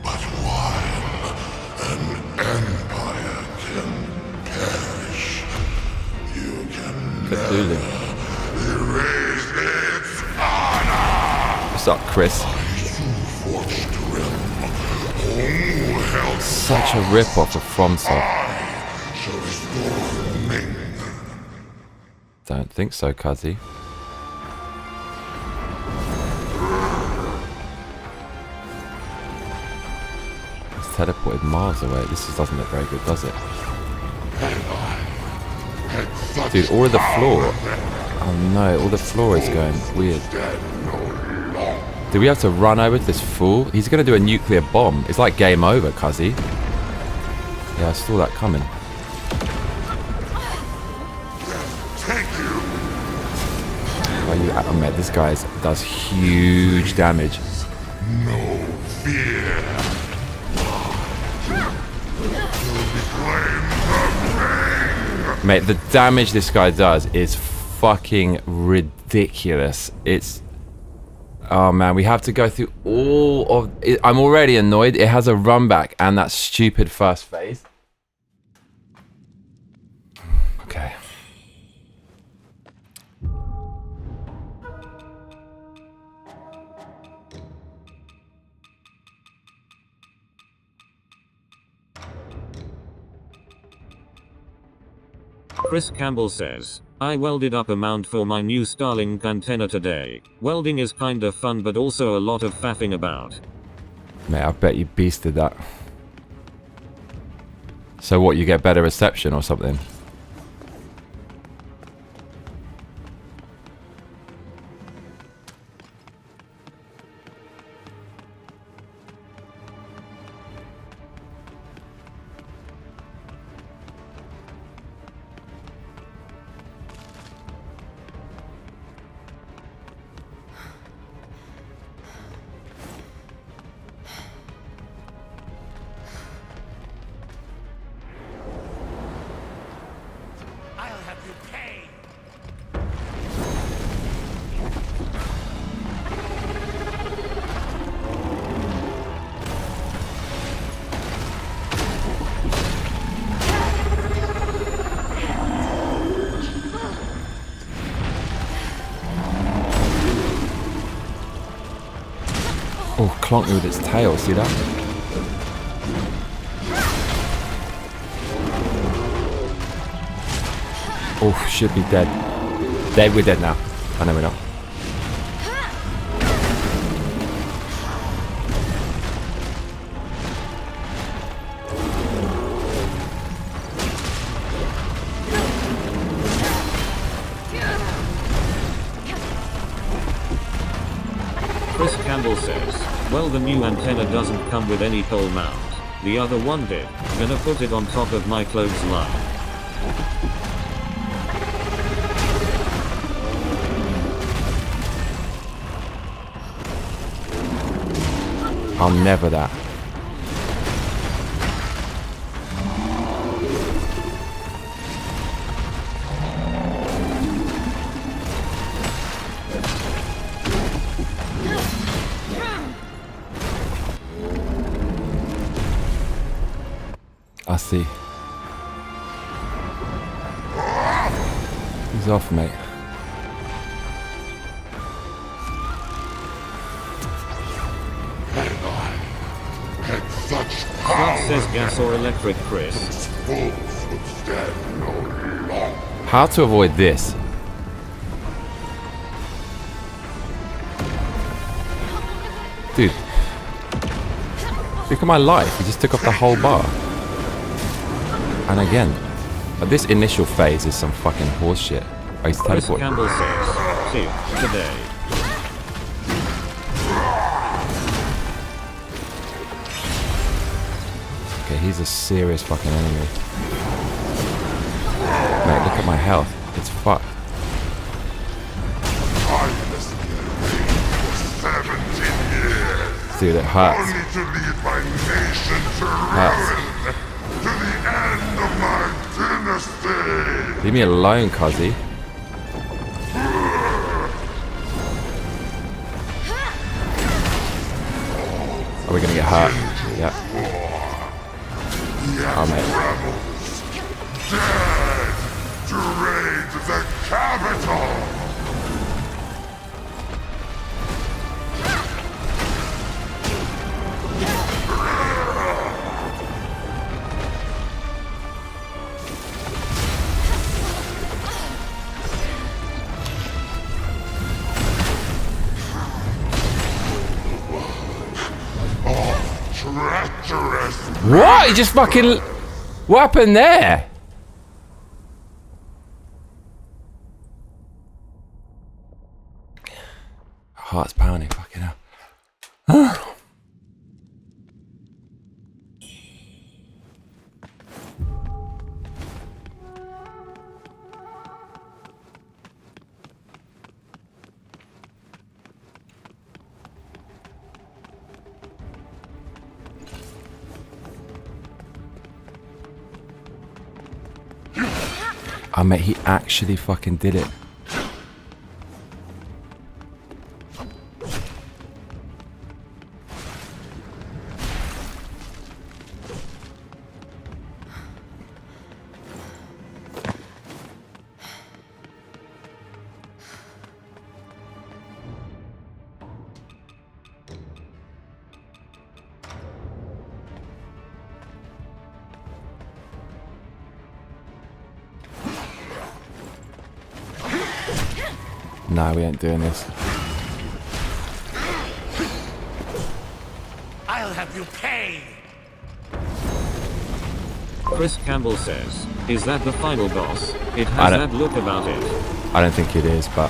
Speaker 9: But while an empire can perish, you can
Speaker 1: Cthulhu.
Speaker 9: never erase its honor.
Speaker 1: What's up, Chris?
Speaker 9: You forged realm. Oh, hell,
Speaker 1: Such a rip-off of FromSoft.
Speaker 9: shall restore Ming.
Speaker 1: Don't think so, Cuzzy. It's teleported miles away. This just doesn't look very good, does it? Dude, all of the floor. Oh no, all the floor is going weird. Do we have to run over to this fool? He's going to do a nuclear bomb. It's like game over, Cuzzy. Yeah, I saw that coming.
Speaker 9: Thank you.
Speaker 1: Are you Oh, mate, this guy does huge damage.
Speaker 9: No fear.
Speaker 1: Mate, the damage this guy does is fucking ridiculous. It's... Oh man, we have to go through all of it. I'm already annoyed. It has a run back and that stupid first phase. Okay.
Speaker 2: Chris Campbell says, I welded up a mount for my new Starlink antenna today. Welding is kinda fun but also a lot of faffing about.
Speaker 1: Mate, I bet you beasted that. So what, you get better reception or something? Oh, clonked me with its tail, see that? Oh, should be dead. Dead, we're dead now. I know we're not.
Speaker 2: Chris Campbell says, well, the new antenna doesn't come with any pole mount. The other one did. Gonna put it on top of my clothesline.
Speaker 1: I'll never that. I see. He's off, mate.
Speaker 2: Scott says gas or electric, Chris.
Speaker 1: How to avoid this? Dude. Look at my life. He just took off the whole bar. And again, this initial phase is some fucking horse shit. Oh, he's
Speaker 2: Chris
Speaker 1: teleporting.
Speaker 2: Campbell says, "Two today."
Speaker 1: Okay, he's a serious fucking enemy. Mate, look at my health. It's fucked. Dude, it hurts.
Speaker 9: Only to lead my nation to
Speaker 1: Hurts.
Speaker 9: ruin, to the end of my dynasty.
Speaker 1: Leave me alone, cuzzy. Are we gonna get hurt? Yeah. Oh, mate.
Speaker 9: Dead to raid the capital. Treacherous.
Speaker 1: What? He just fucking... What happened there? Heart's pounding, fucking hell. Oh, mate, he actually fucking did it. No, we ain't doing this.
Speaker 3: I'll have you pay!
Speaker 2: Chris Campbell says, is that the final boss? It has that look about it.
Speaker 1: I don't think it is, but...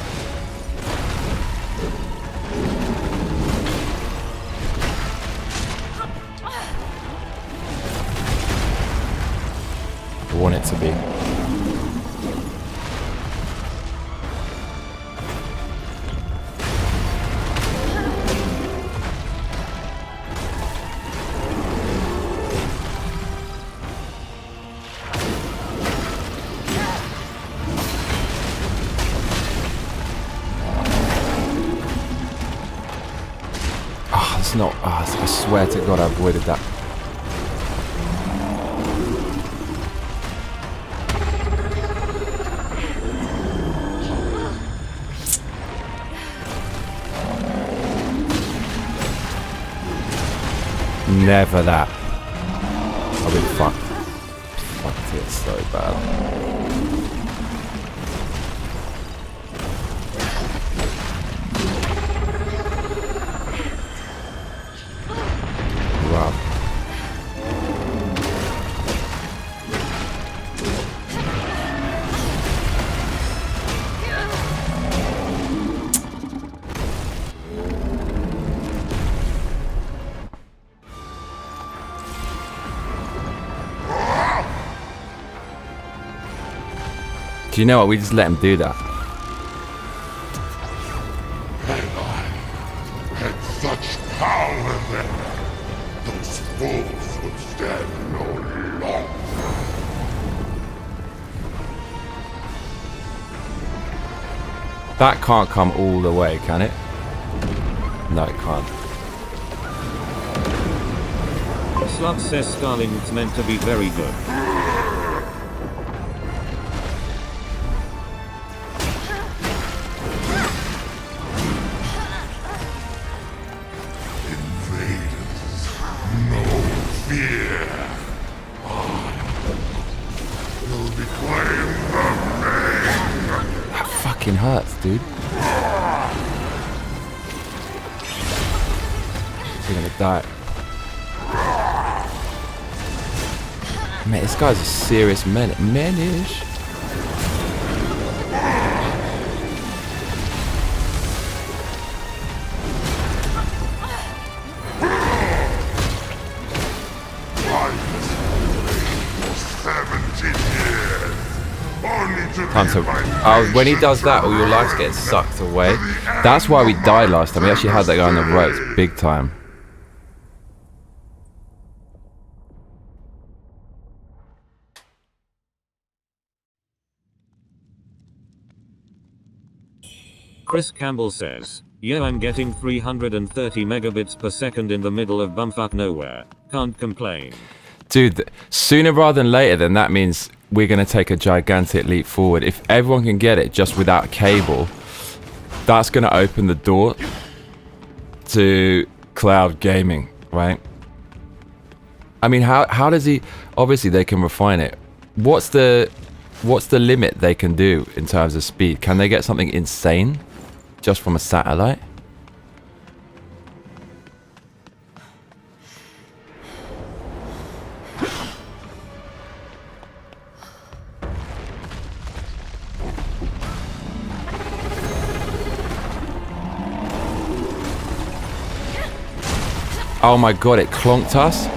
Speaker 1: I want it to be. It's not. Oh, I swear to God, I avoided that. Never that. I've been fucked. Fucked it so bad. Wow. Do you know what? We just let him do that.
Speaker 9: Had such power then. Those fools would stand no longer.
Speaker 1: That can't come all the way, can it? No, it can't.
Speaker 2: Slut says Starling's meant to be very good.
Speaker 1: Fucking hurts, dude. We're gonna die. Mate, this guy's a serious menace. When he does that, all your life's getting sucked away. That's why we died last time. We actually had that guy on the ropes, big time.
Speaker 2: Chris Campbell says, yeah, I'm getting 330 megabits per second in the middle of bumfuck nowhere. Can't complain.
Speaker 1: Dude, sooner rather than later, then that means we're going to take a gigantic leap forward. If everyone can get it just without cable, that's going to open the door to cloud gaming, right? I mean, how does he... Obviously, they can refine it. What's the limit they can do in terms of speed? Can they get something insane just from a satellite? Oh my god, it clonked us.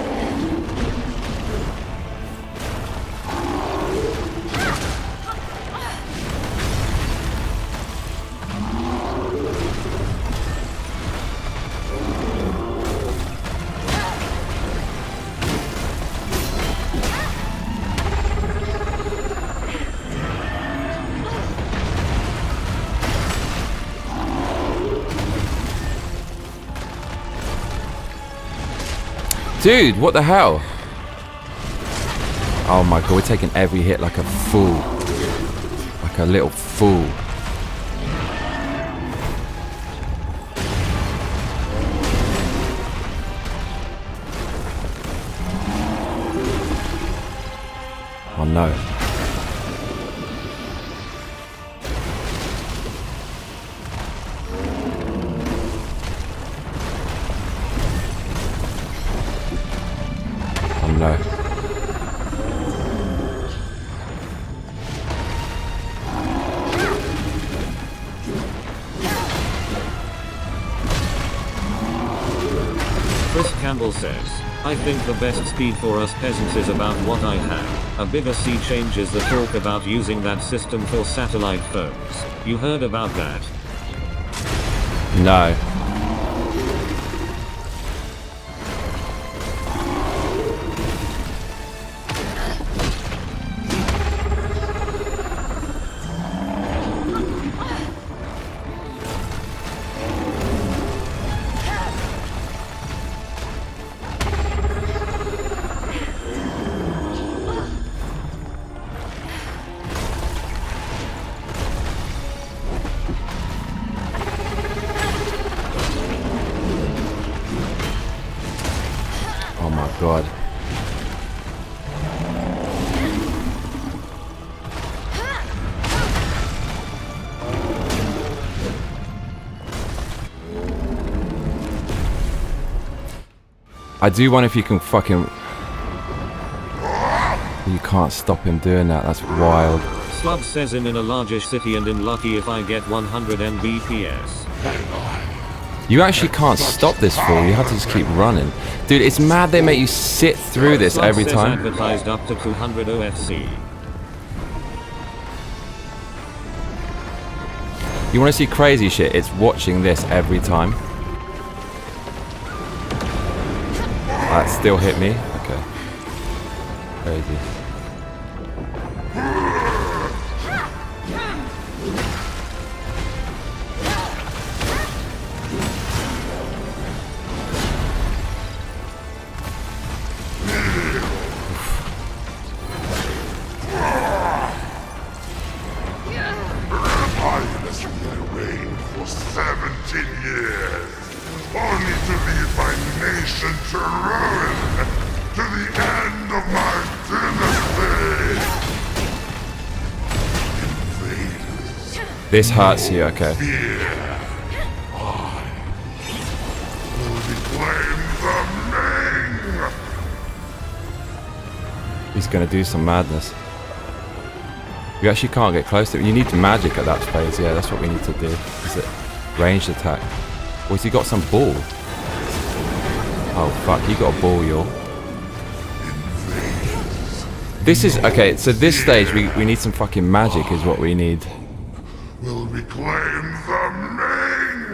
Speaker 1: Dude, what the hell? Oh my god, we're taking every hit like a fool. Like a little fool. Oh no. Oh no.
Speaker 2: Chris Campbell says, I think the best speed for us peasants is about what I have. A bigger sea change is the talk about using that system for satellite phones. You heard about that?
Speaker 1: No. Oh my god. I do wonder if you can fucking... You can't stop him doing that, that's wild.
Speaker 2: Slub says I'm in a largish city and in lucky if I get 100 Mbps.
Speaker 1: You actually can't stop this fool, you have to just keep running. Dude, it's mad they make you sit through this
Speaker 2: Slub
Speaker 1: every
Speaker 2: says
Speaker 1: time.
Speaker 2: advertised up to 200 OFC.
Speaker 1: You want to see crazy shit, it's watching this every time. That still hit me? Okay. Crazy.
Speaker 9: For 17 years, only to leave my nation to ruin, to the end of my dynasty. Invaders,
Speaker 1: This hurts you, okay.
Speaker 9: fear. I will reclaim the Ming.
Speaker 1: He's gonna do some madness. You actually can't get close to it. You need magic at that phase, yeah, that's what we need to do. Is it ranged attack? Or has he got some ball? Oh fuck, he got a ball, y'all. This is, okay, so this stage we need some fucking magic is what we need.
Speaker 9: Will reclaim the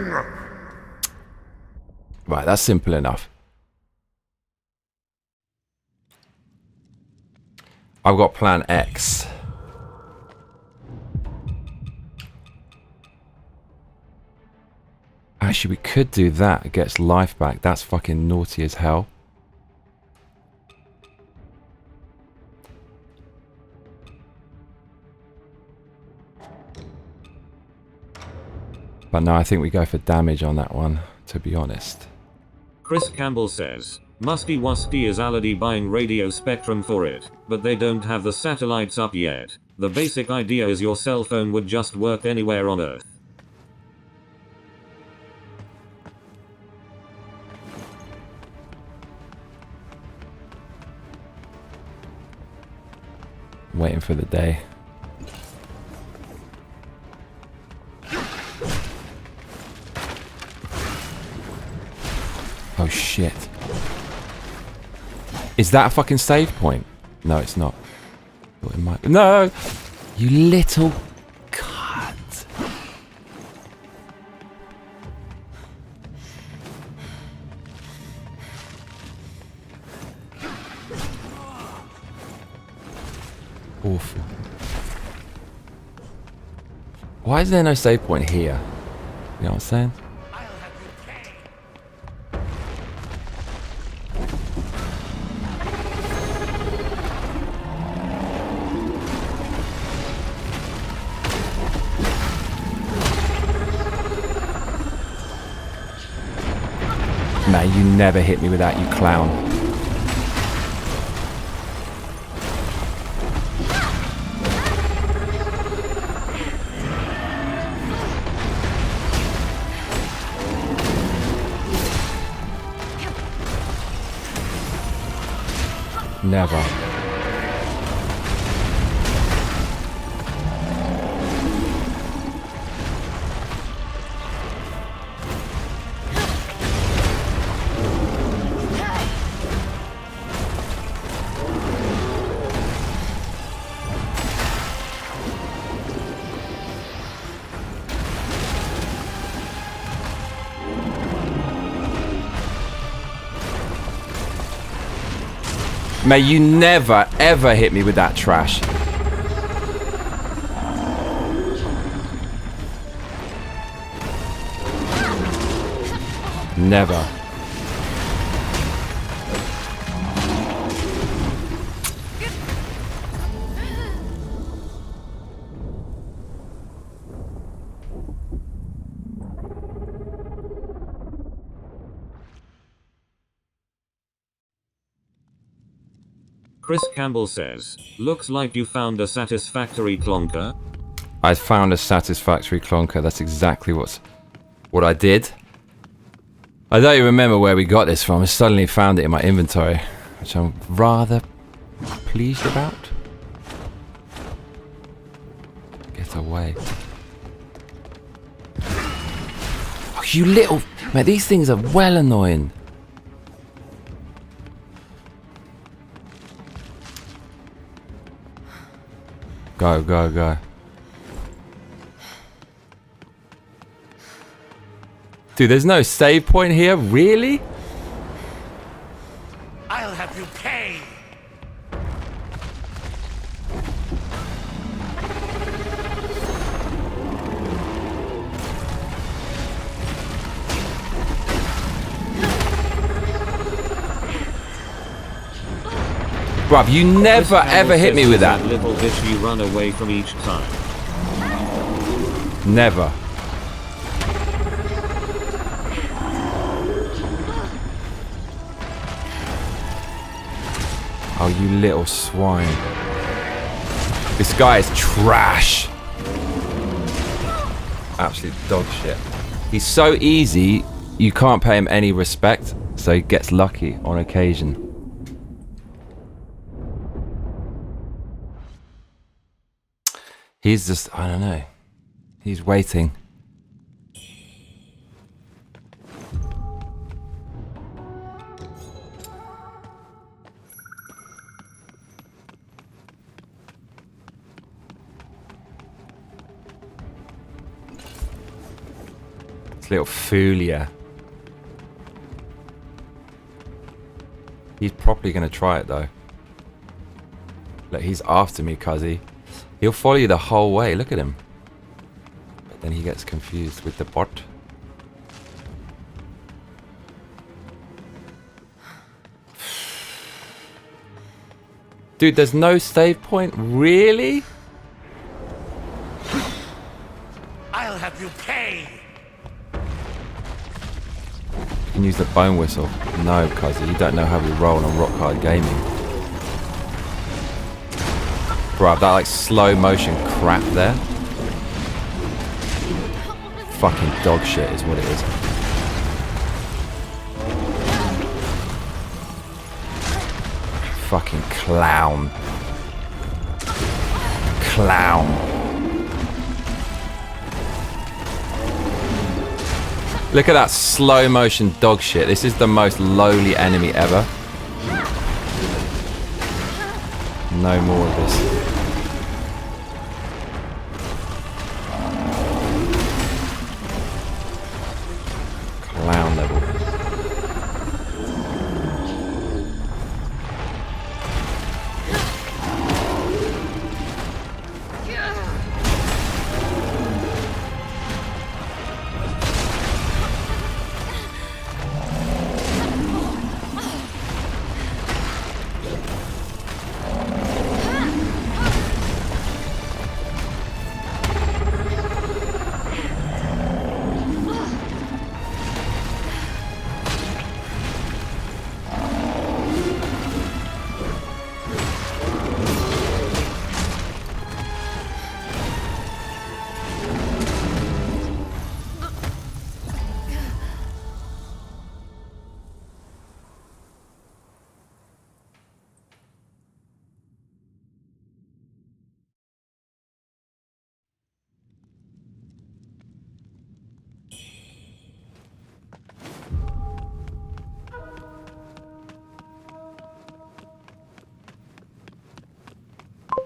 Speaker 9: Ming.
Speaker 1: Right, that's simple enough. I've got plan X. Actually, we could do that. It gets life back. That's fucking naughty as hell. But no, I think we go for damage on that one, to be honest.
Speaker 2: Chris Campbell says, Musty Wasty is already buying radio spectrum for it, but they don't have the satellites up yet. The basic idea is your cell phone would just work anywhere on Earth.
Speaker 1: Waiting for the day. Oh shit. Is that a fucking save point? No, it's not. Thought it might. No! You little cunt. Awful. Why is there no save point here? You know what I'm saying? Man, you never hit me with that, you clown. Never. May you never, ever hit me with that trash. Never.
Speaker 2: Chris Campbell says, looks like you found a satisfactory clonker.
Speaker 1: I found a satisfactory clonker. That's exactly what I did. I don't even remember where we got this from. I suddenly found it in my inventory, which I'm rather pleased about. Get away. Oh, you little... Man, these things are well annoying. Go, go, go. Dude, there's no save point here? Really?
Speaker 3: I'll have you pay!
Speaker 1: Bruv, you never ever hit me with that.
Speaker 2: Little bitch you run away from each time.
Speaker 1: Never. Oh, you little swine. This guy is trash. Absolute dog shit. He's so easy, you can't pay him any respect, so he gets lucky on occasion. He's just, I don't know. He's waiting. This little foolia. He's probably going to try it though. Look, he's after me, cuzzy. He'll follow you the whole way. Look at him. But then he gets confused with the bot. Dude, there's no save point? Really?
Speaker 3: I'll have you pay!
Speaker 1: You can use the bone whistle. No, cuzzy, you don't know how we roll on Rock Hard Gaming. Bruh, that like slow motion crap there. Fucking dog shit is what it is. Fucking clown. Clown. Look at that slow motion dog shit. This is the most lowly enemy ever. No more of this. Clown level.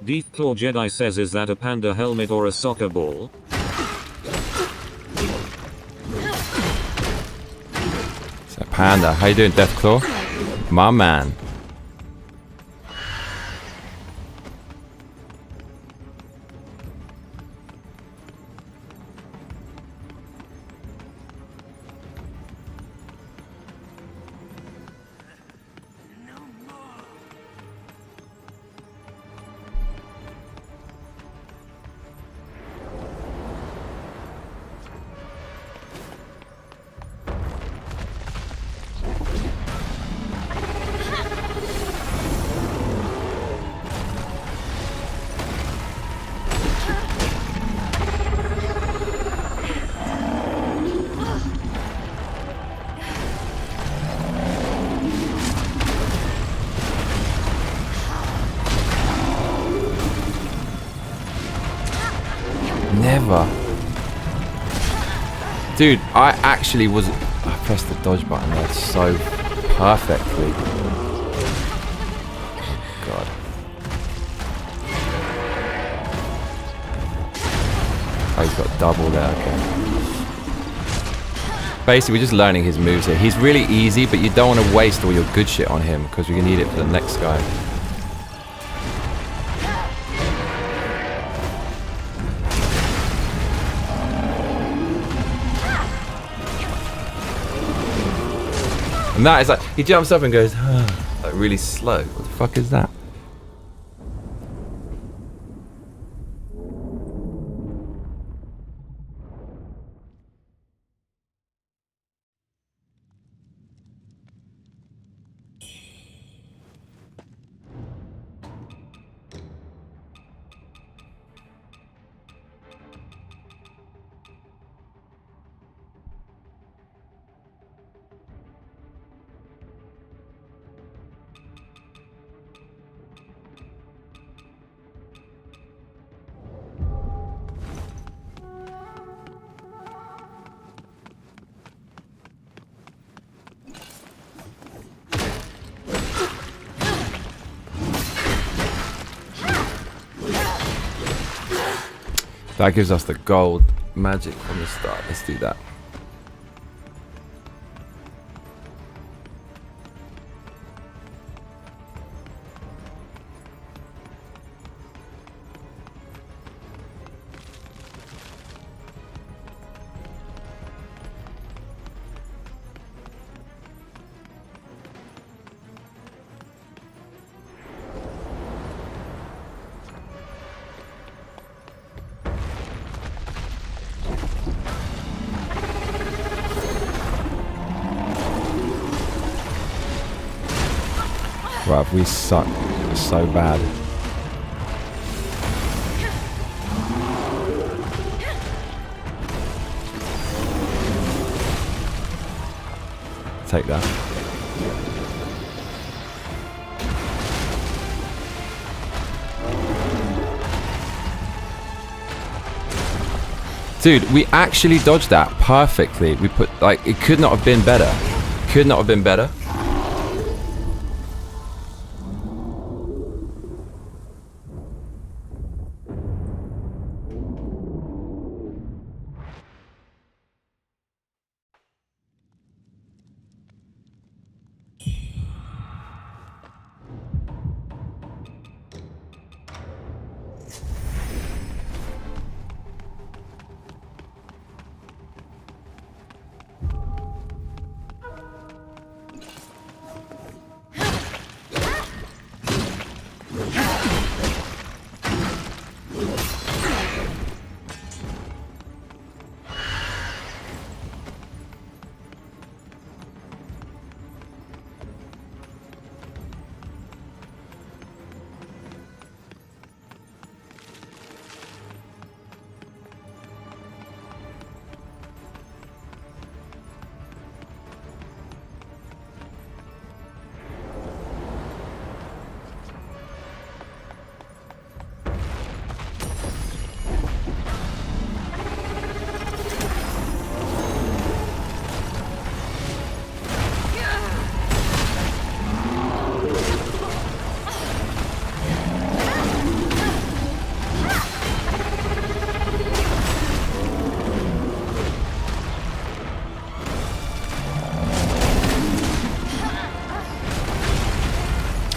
Speaker 2: Deathclaw Jedi says, is that a panda helmet or a soccer ball?
Speaker 1: It's a panda. How you doing, Deathclaw? My man. Never. Dude, I actually was... I pressed the dodge button there so perfectly. God. Oh, he's got double there, okay. Basically, we're just learning his moves here. He's really easy, but you don't want to waste all your good shit on him, because we're going to need it for the next guy. And that is like, he jumps up and goes, like really slow. What the fuck is that? That gives us the gold magic from the start. Let's do that. Bruv, we suck so bad. Take that. Dude, we actually dodged that perfectly. We put, like, it could not have been better. Could not have been better.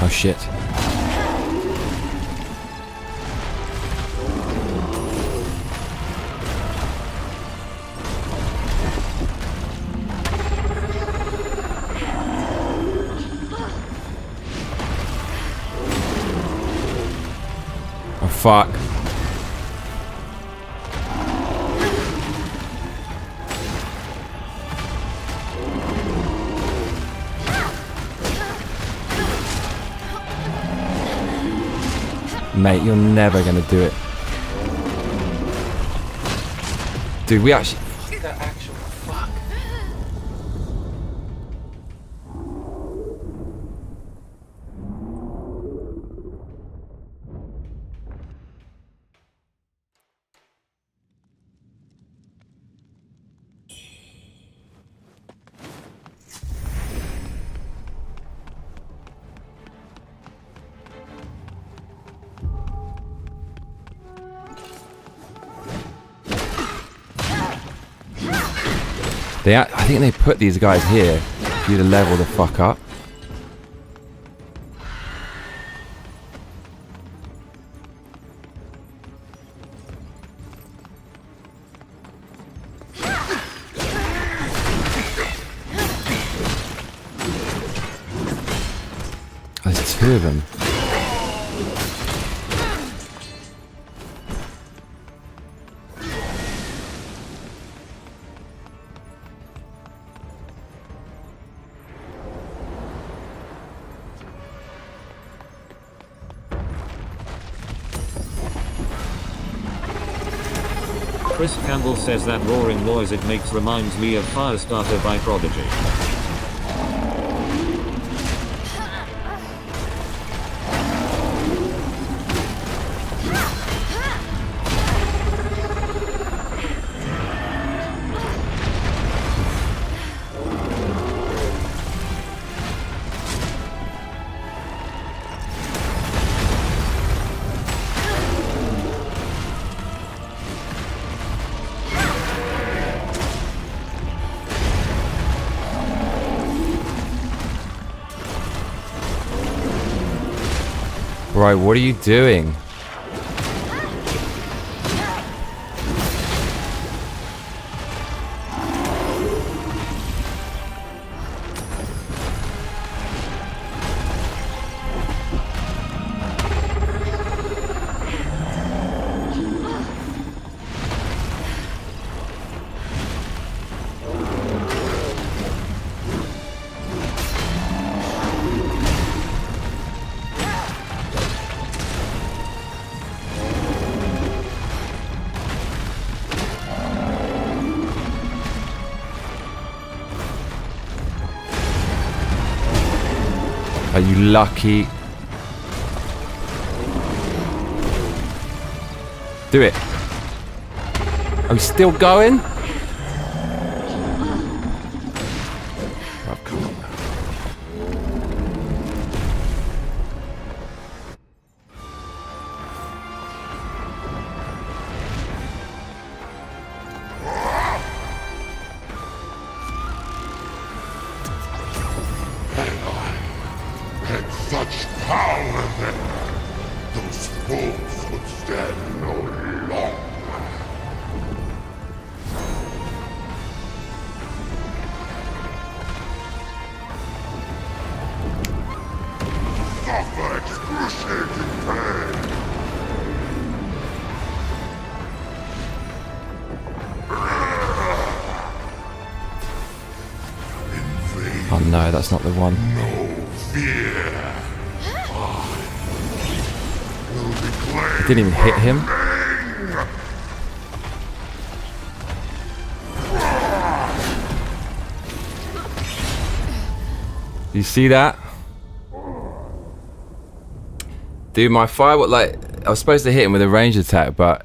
Speaker 1: Oh shit. Oh fuck. Mate, you're never gonna do it. Dude, we actually... The actual fuck. I think they put these guys here for you to level the fuck up. There's two of them.
Speaker 2: Chris Campbell says that roaring noise it makes reminds me of Firestarter by Prodigy.
Speaker 1: Bro, what are you doing? Are you lucky? Do it. Are we still going? Oh, come on.
Speaker 9: Had such power then, those fools would stand no longer. Suffer excruciating pain.
Speaker 1: Oh no, that's not the one.
Speaker 9: No fear.
Speaker 1: I didn't even hit him. You see that? Dude, my fire, like, I was supposed to hit him with a range attack, but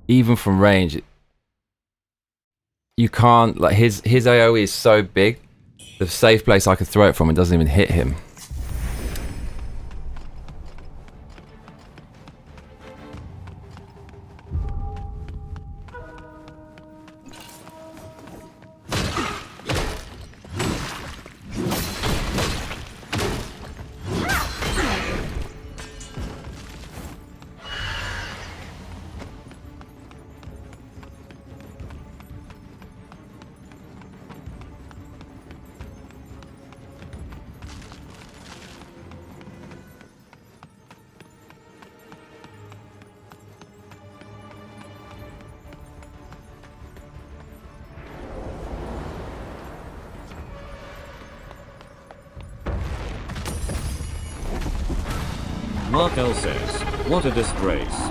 Speaker 1: even from range, you can't, like, his AoE is so big. The safe place I could throw it from, it doesn't even hit him.
Speaker 2: Mark L says, what a disgrace.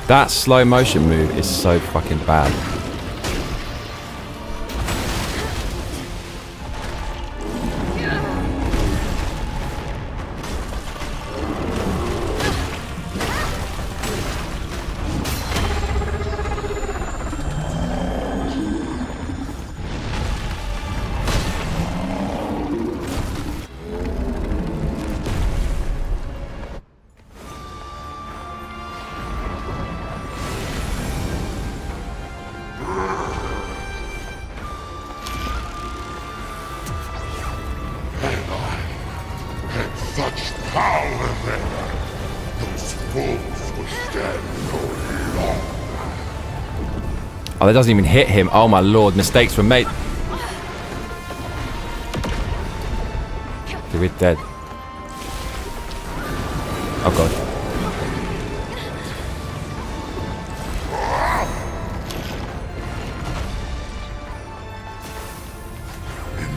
Speaker 1: That slow motion move is so fucking bad.
Speaker 9: Such power there, those fools would stand no longer.
Speaker 1: Oh, that doesn't even hit him. Oh my lord, mistakes were made. We're dead. Oh god.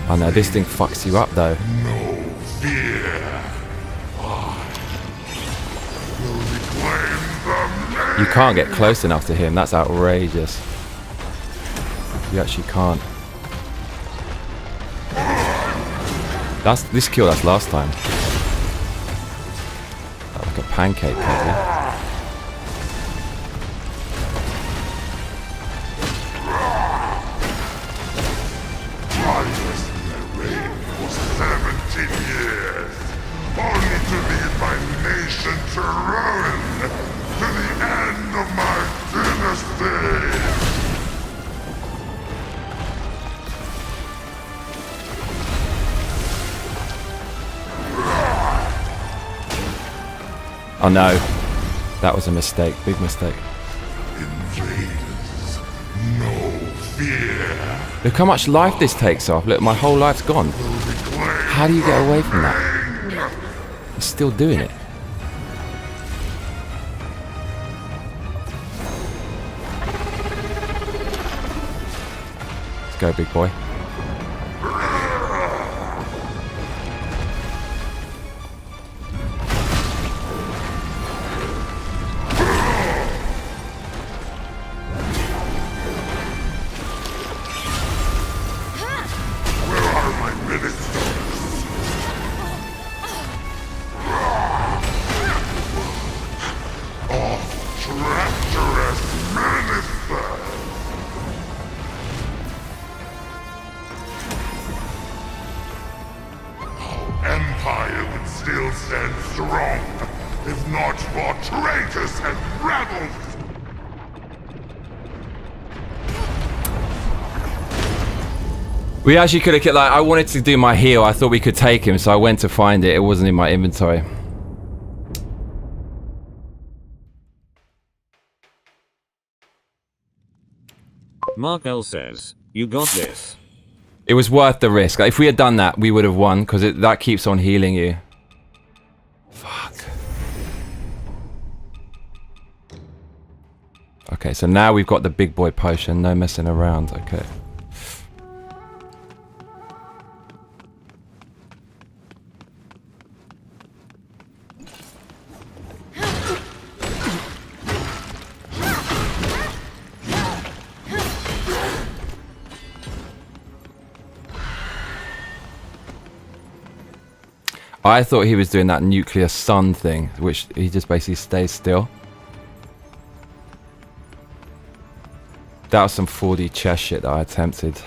Speaker 1: Oh no, this thing fucks you up though.
Speaker 9: No fear.
Speaker 1: You can't get close enough to him. That's outrageous. You actually can't. That's this killed us last time. That like a pancake, maybe.
Speaker 9: I was in the reign for 17 years, only to lead my nation to ruin, to the end of my dynasty.
Speaker 1: Oh no, that was a mistake, big mistake.
Speaker 9: Invaders, no fear.
Speaker 1: Look how much life this takes off. Look, my whole life's gone. How do you get away from that? He's still doing it. Let's go, big boy.
Speaker 9: Empire would still stand strong, if not for traitors and rebels!
Speaker 1: We actually could have, like, I wanted to do my heal. I thought we could take him, so I went to find it. It wasn't in my inventory.
Speaker 2: Mark L says, you got this.
Speaker 1: It was worth the risk. If we had done that, we would have won, because that keeps on healing you. Fuck. Okay, so now we've got the big boy potion. No messing around. Okay. I thought he was doing that nuclear sun thing, which he just basically stays still. That was some 4D chess shit that I attempted.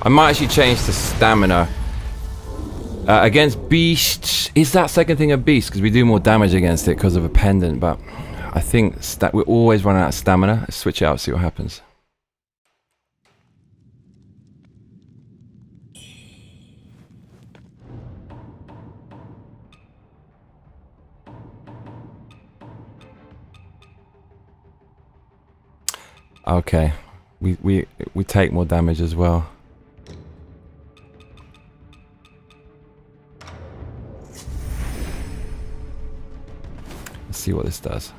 Speaker 1: I might actually change to stamina. Against beasts, is that second thing a beast? Because we do more damage against it because of a pendant, but I think we always run out of stamina. Let's switch it out, see what happens. Okay, we take more damage as well. Let's see what this does.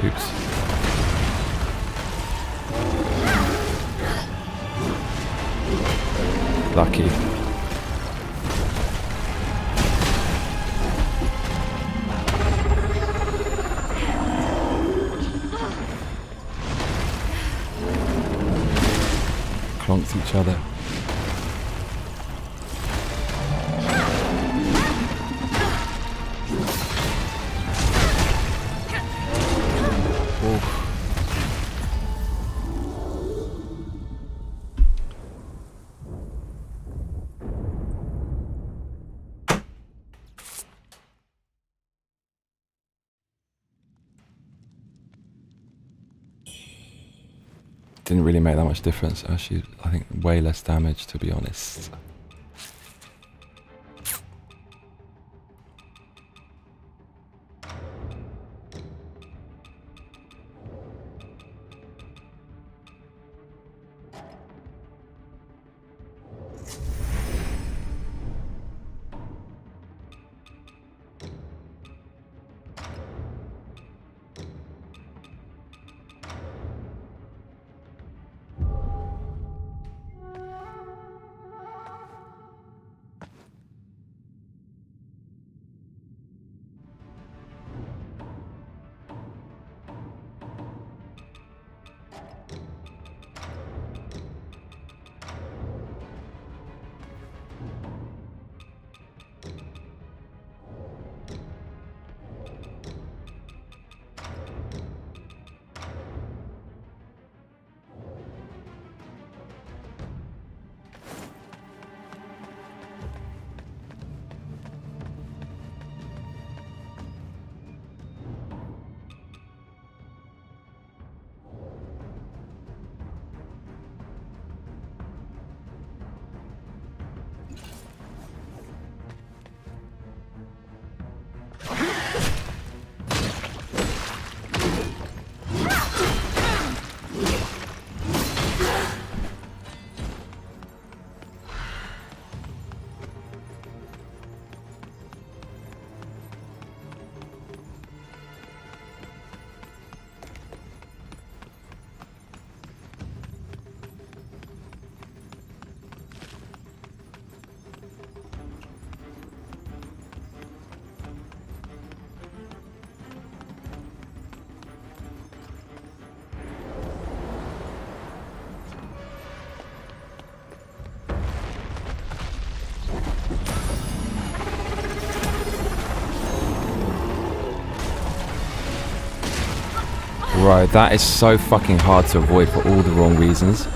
Speaker 1: Oops. Lucky. Clonked each other. Didn't really make that much difference. Actually, I think way less damage, to be honest. Bro, that is so fucking hard to avoid for all the wrong reasons.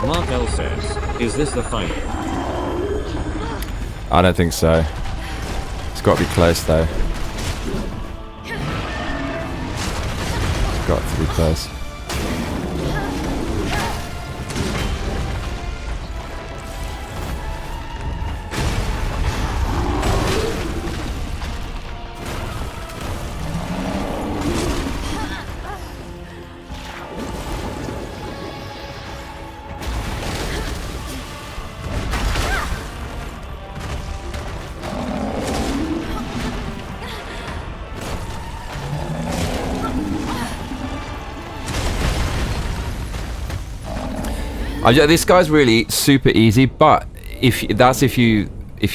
Speaker 2: Mark L says, is this the final?
Speaker 1: I don't think so. It's got to be close though. It's got to be close. This guy's really super easy, but if you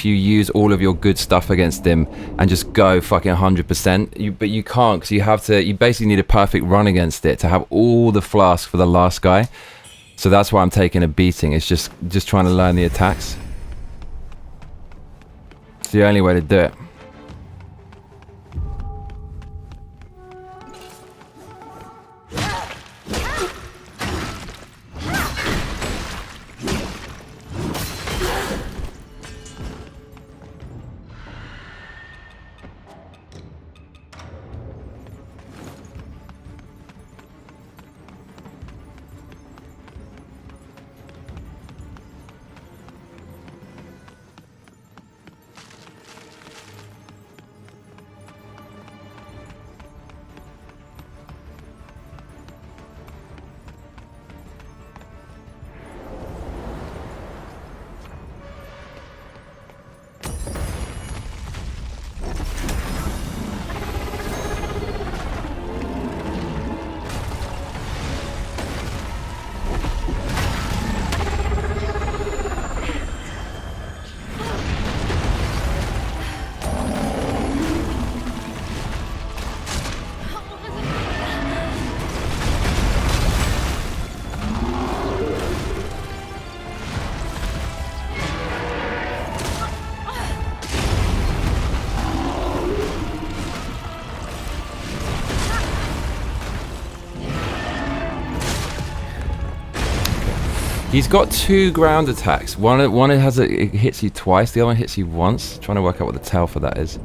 Speaker 1: use all of your good stuff against him and just go fucking 100%, but you can't, because you basically need a perfect run against it to have all the flasks for the last guy. So that's why I'm taking a beating. It's just trying to learn the attacks. It's the only way to do it. He's got two ground attacks. One it hits you twice, the other one hits you once. Trying to work out what the tail for that is.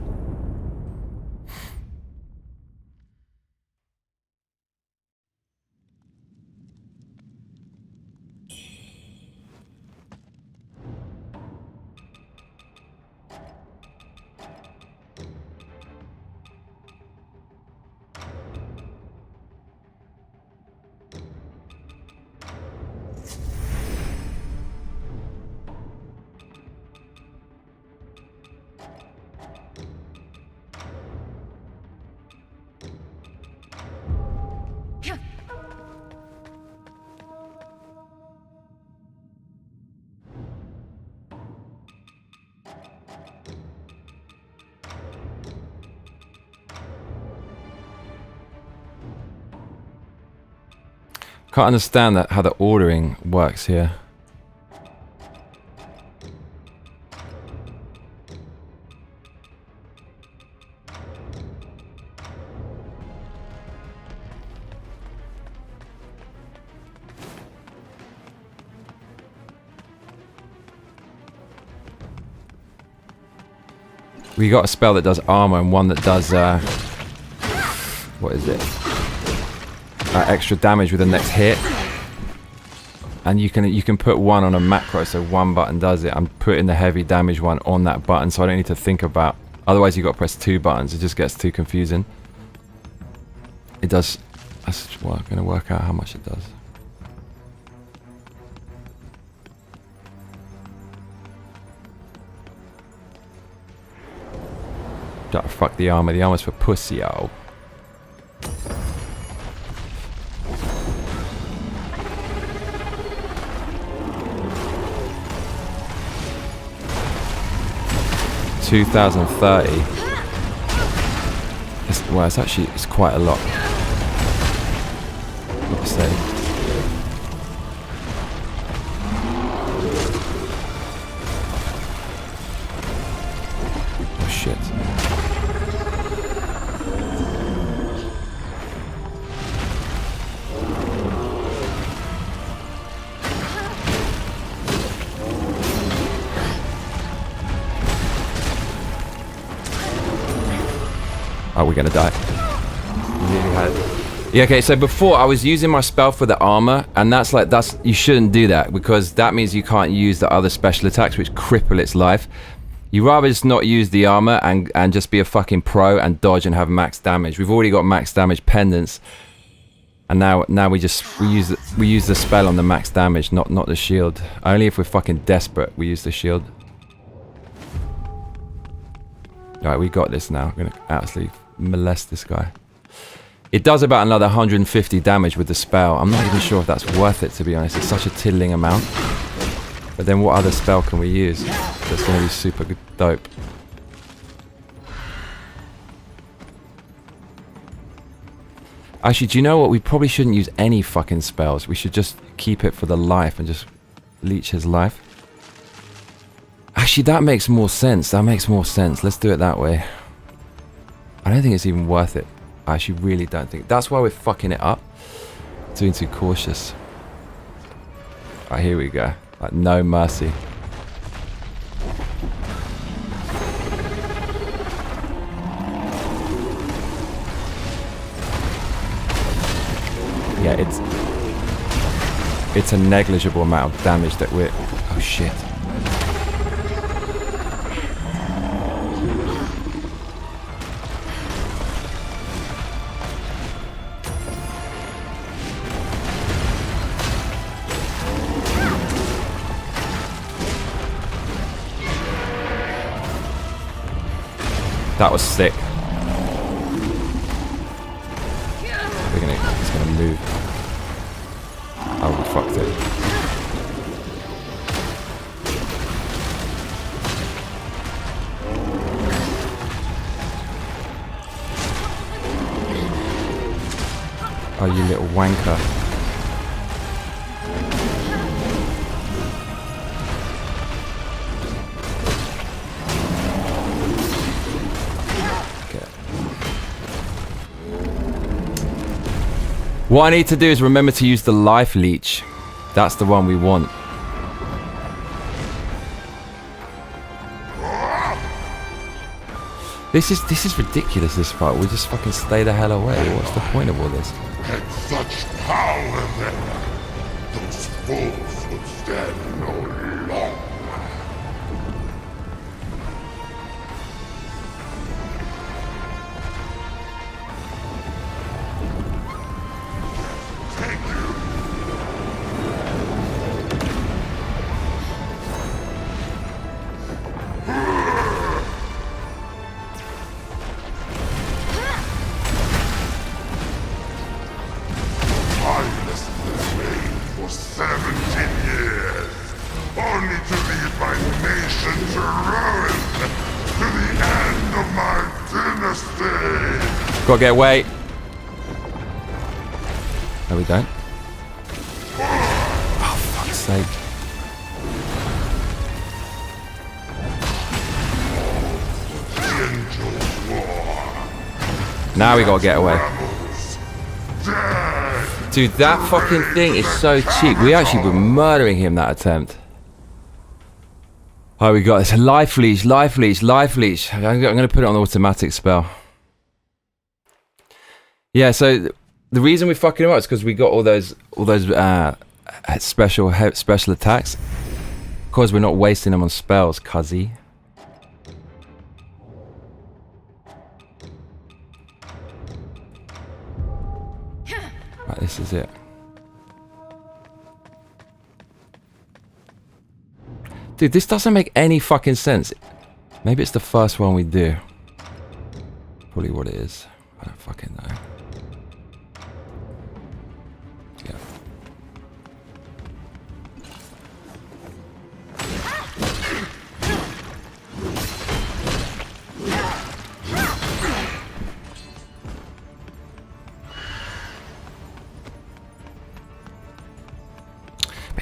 Speaker 1: Can't understand that how the ordering works here. We got a spell that does armor and one that does what is it? Extra damage with the next hit. And you can put one on a macro, so one button does it. I'm putting the heavy damage one on that button, so I don't need to think about. Otherwise, you got to press 2 buttons. It just gets too confusing. It does. Well, I'm gonna work out how much it does. Fuck the armor. The armor's for pussy, yo. $2,030. Well, it's quite a lot. What to say? Oh shit. Oh, we're gonna die. Yeah, okay, so before I was using my spell for the armor, and that's you shouldn't do that, because that means you can't use the other special attacks which cripple its life. You rather just not use the armor and just be a fucking pro and dodge and have max damage. We've already got max damage pendants, and now we use the spell on the max damage, not the shield. Only if we're fucking desperate we use the shield. Alright, we got this now. I'm gonna absolutely molest this guy. It does about another 150 damage with the spell. I'm not even sure if that's worth it, to be honest. It's such a tiddling amount. But then what other spell can we use that's gonna be super good, dope? Actually, do you know what? We probably shouldn't use any fucking spells. We should just keep it for the life and just leech his life. Actually, that makes more sense. That makes more sense. Let's do it that way. I don't think it's even worth it. I actually really don't think. That's why we're fucking it up. Doing too cautious. Alright, here we go. Like, no mercy. Yeah, it's a negligible amount of damage that we're... Oh shit. That was sick. It's gonna move. Oh, we fucked it. Oh, you little wanker. What I need to do is remember to use the life leech. That's the one we want. This is ridiculous, this fight. We just fucking stay the hell away. What's the point of all this?
Speaker 9: Had such power then, those fools would stand no longer.
Speaker 1: Gotta get away. No, we don't. sake. Now we gotta get away. Dude, that fucking thing is so cheap. We actually were murdering him that attempt. Oh, we got this. Life leash, life leash, life leash. I'm gonna put it on the automatic spell. Yeah, so the reason we're fucking him up is because we got all those special attacks. Because we're not wasting them on spells, cuzzy. Right, this is it. Dude, this doesn't make any fucking sense. Maybe it's the first one we do. Probably what it is. I don't fucking know. Yeah.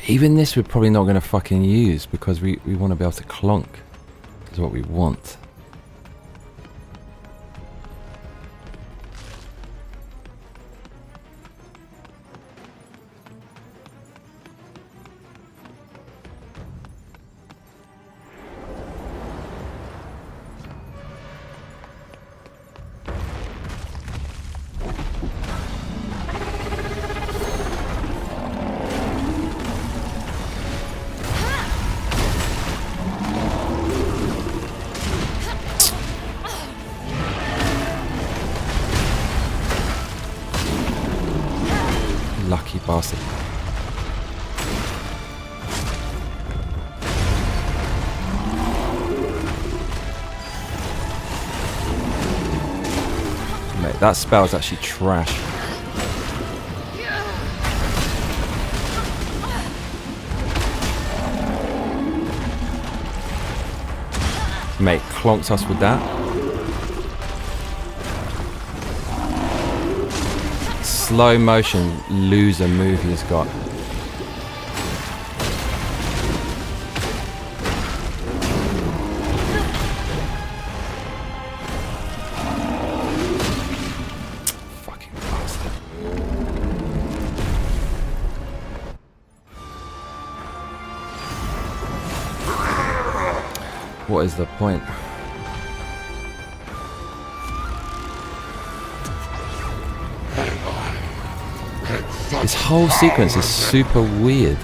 Speaker 1: Even this we're probably not going to fucking use because we want to be able to clonk is what we want. Lucky bastard. Mate, that spell is actually trash. Mate, clonks us with that. Slow motion loser move he's got. Fucking bastard. What is the point? This whole sequence is super weird.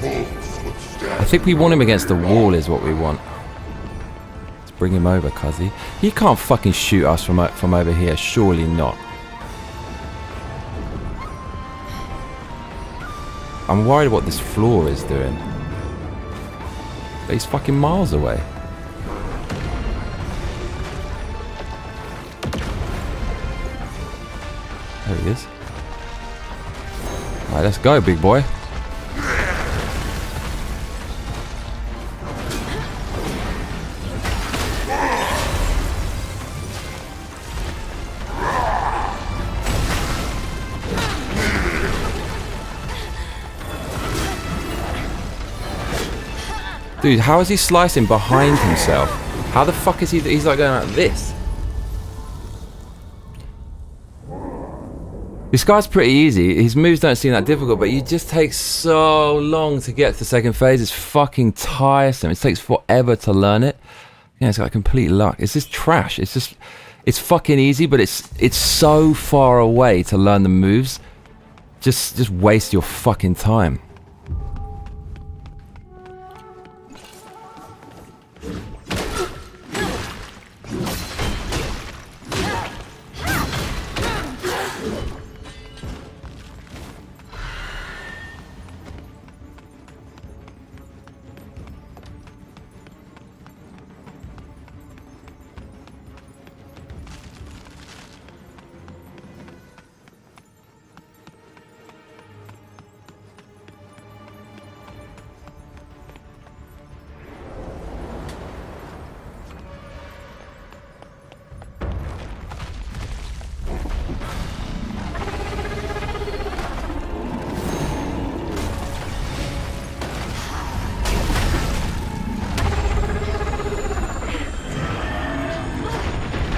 Speaker 1: I think we want him against the wall is what we want. Let's bring him over, cuzzy. He can't fucking shoot us from over here, surely not. I'm worried what this floor is doing. But he's fucking miles away. There he is. Alright, let's go, big boy. Dude, how is he slicing behind himself? How the fuck is he's like going like this? This guy's pretty easy. His moves don't seem that difficult, but you just take so long to get to the second phase. It's fucking tiresome. It takes forever to learn it. Yeah, it's like complete luck. It's just trash. It's fucking easy, but it's so far away to learn the moves. Just waste your fucking time.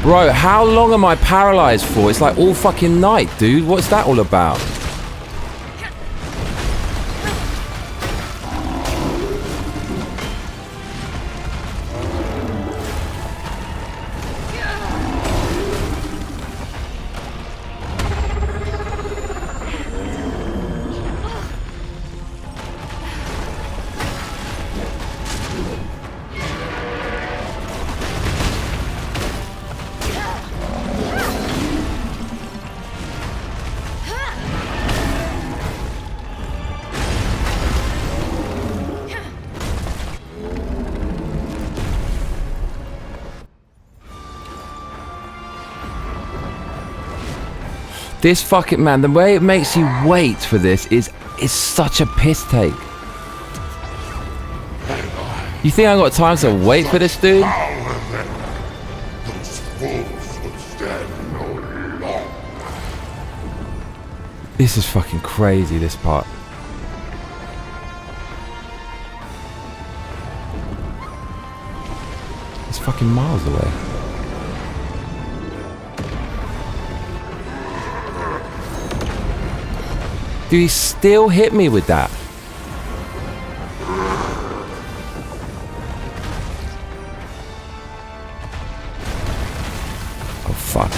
Speaker 1: Bro, how long am I paralyzed for? It's like all fucking night, dude. What's that all about? This fucking man, the way it makes you wait for this is such a piss take. You think I got time to wait for this, dude?
Speaker 9: Those fools would stand no longer.
Speaker 1: This is fucking crazy, this part. It's fucking miles away. Dude, he still hit me with that. Oh, fuck.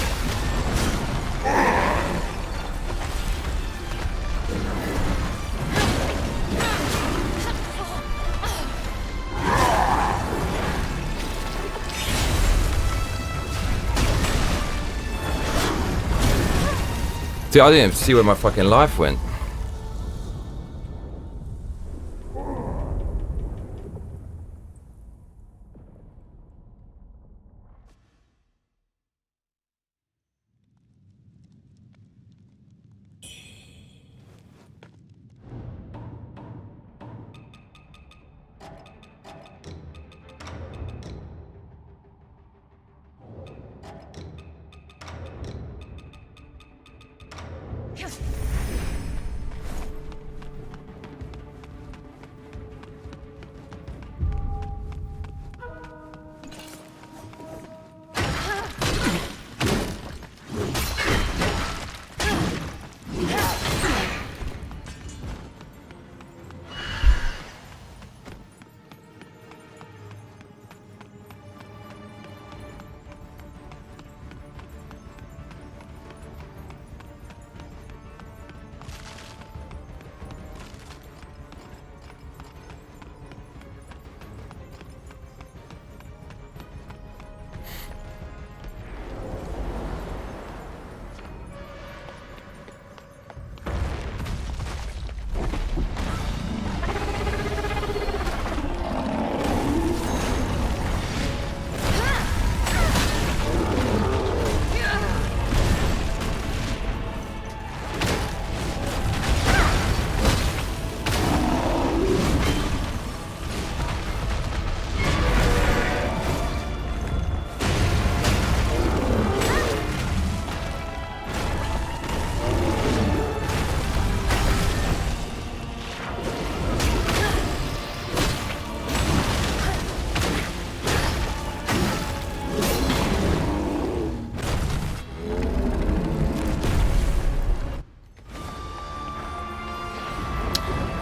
Speaker 1: Dude, I didn't even see where my fucking life went.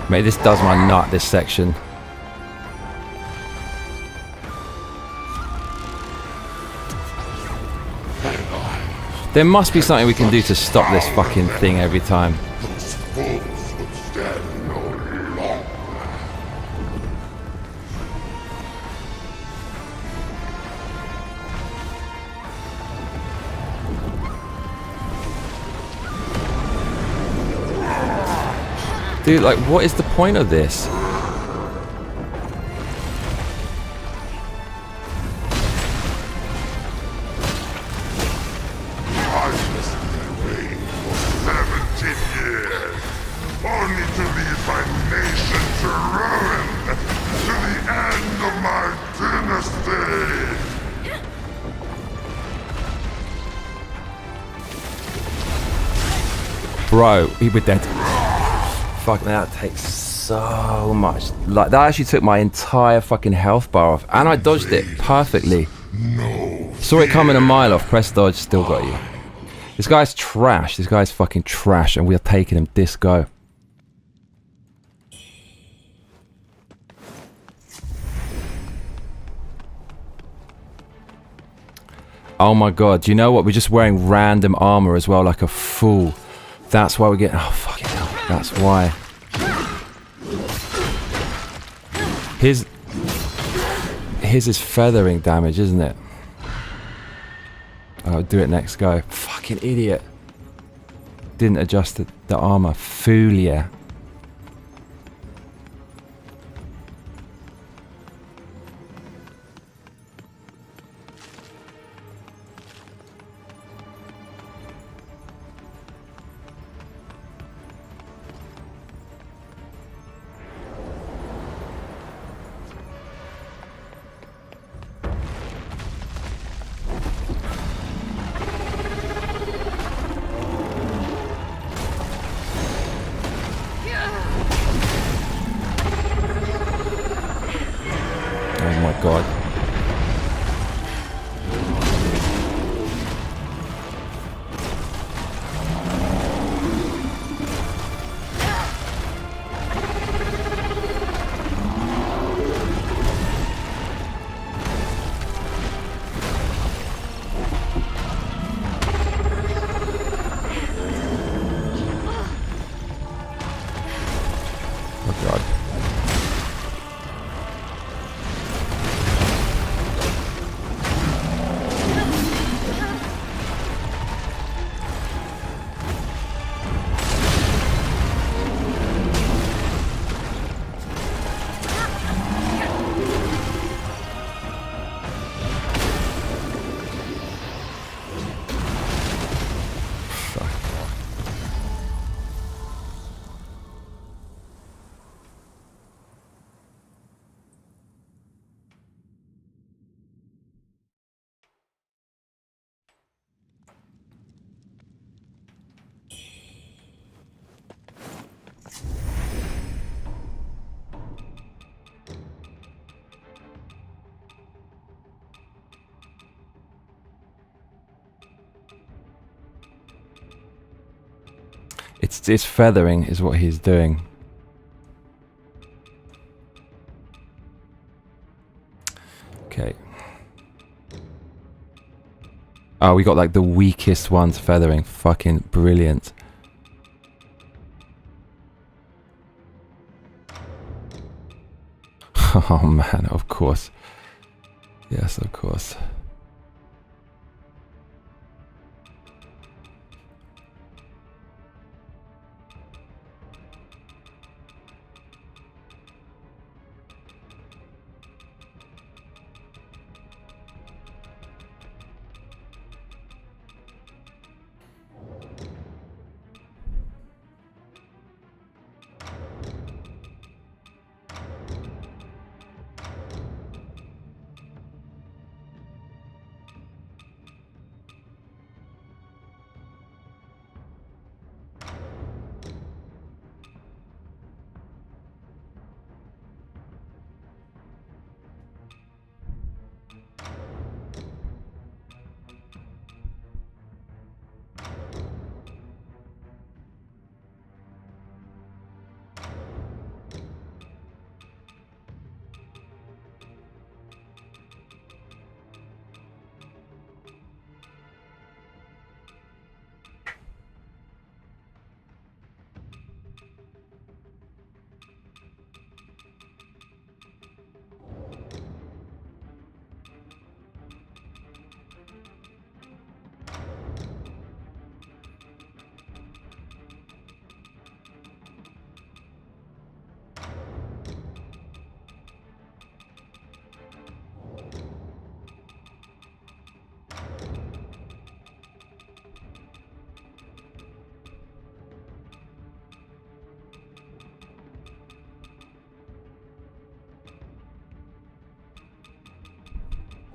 Speaker 1: Mate, this does my nut, this section. There must be something we can do to stop this fucking thing every time.
Speaker 9: Those fools would stand no longer.
Speaker 1: Dude, like, what is the point of this?
Speaker 9: I listened to their reign for 17 years, only to lead my nation to ruin, to the end of my dynasty.
Speaker 1: Bro, we're dead. Fuck, that takes so much. Like, that actually took my entire fucking health bar off. And I dodged it perfectly.
Speaker 9: No
Speaker 1: Saw it coming a mile off. Press dodge. Still got you. This guy's trash. This guy's fucking trash. And we are taking him. Disco. Oh my god. Do you know what? We're just wearing random armor as well. Like a fool. That's why we're getting... Oh, fucking hell. That's why. His is feathering damage, isn't it? Oh, do it next go. Fucking idiot. Didn't adjust the armor. Fool, yeah. Oh my god. Oh god. It's feathering is what he's doing. Okay. Oh, we got like the weakest ones feathering. Fucking brilliant. Oh man, of course. Yes, of course.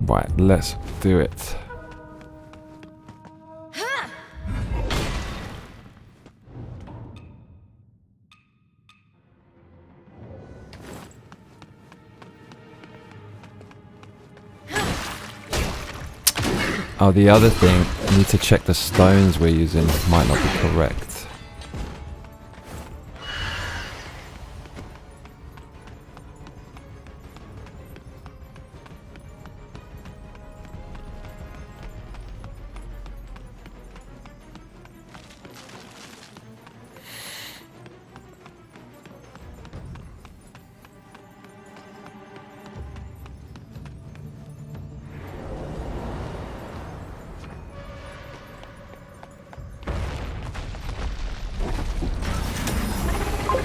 Speaker 1: Right, let's do it. Oh, the other thing, I need to check the stones we're using. Might not be correct.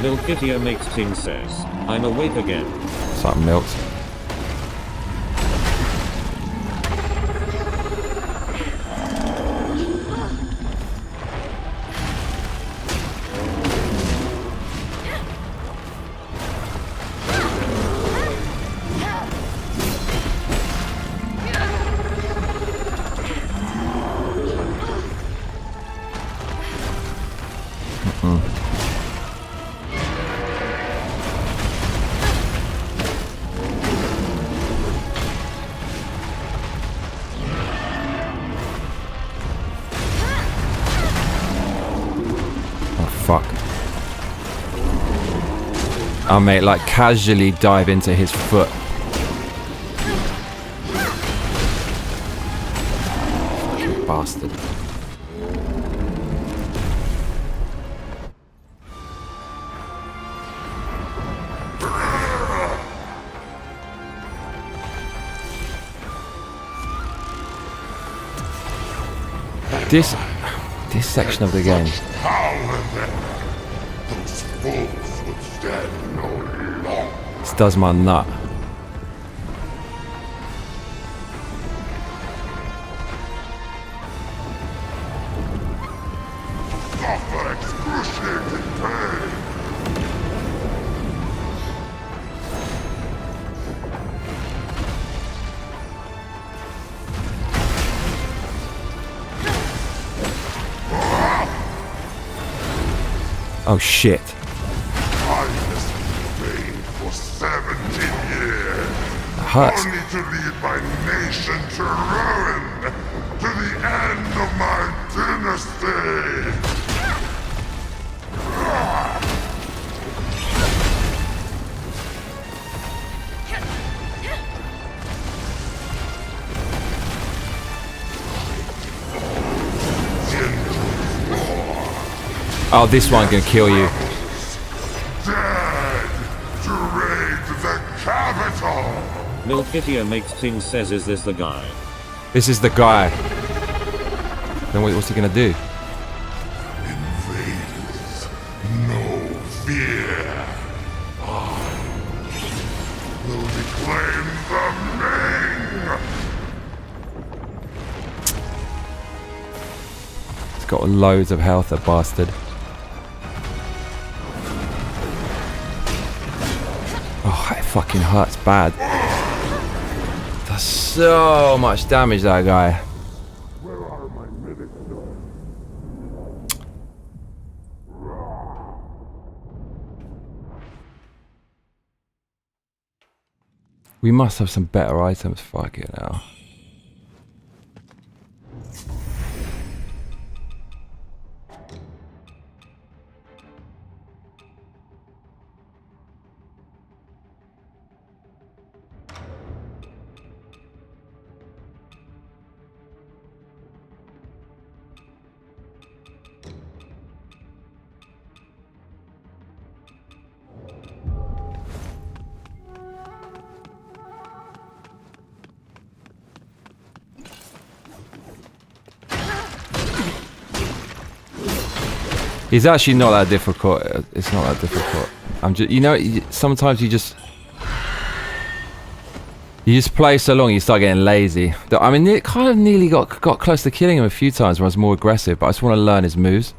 Speaker 2: Milkitio makes Ting says, I'm awake again.
Speaker 1: Something milked. Fuck. Oh mate, like casually dive into his foot. Fucking bastard. This section of the game.
Speaker 9: Those fools would stand no longer.
Speaker 1: This does my nut.
Speaker 9: Suffer excruciating pain.
Speaker 1: Oh shit.
Speaker 9: I listened to pain for 17 years.
Speaker 1: That hurts.
Speaker 9: Only to lead my nation to ruin. To the end of my dynasty.
Speaker 1: Oh, this one can kill you.
Speaker 9: Dead to raid the capital.
Speaker 2: Milkitio makes Ting says, is this the guy?
Speaker 1: This is the guy. Then what's he gonna do?
Speaker 9: Invaders, no fear. I will reclaim the Ming.
Speaker 1: He's got loads of health, that bastard. Oh, it fucking hurts bad. Does so much damage, that guy.
Speaker 9: Where are my medics?
Speaker 1: We must have some better items. Fuck it now. It's actually not that difficult. It's not that difficult. I'm just, you know, sometimes you just play so long, you start getting lazy. I mean, it kind of nearly got close to killing him a few times when I was more aggressive, but I just want to learn his moves.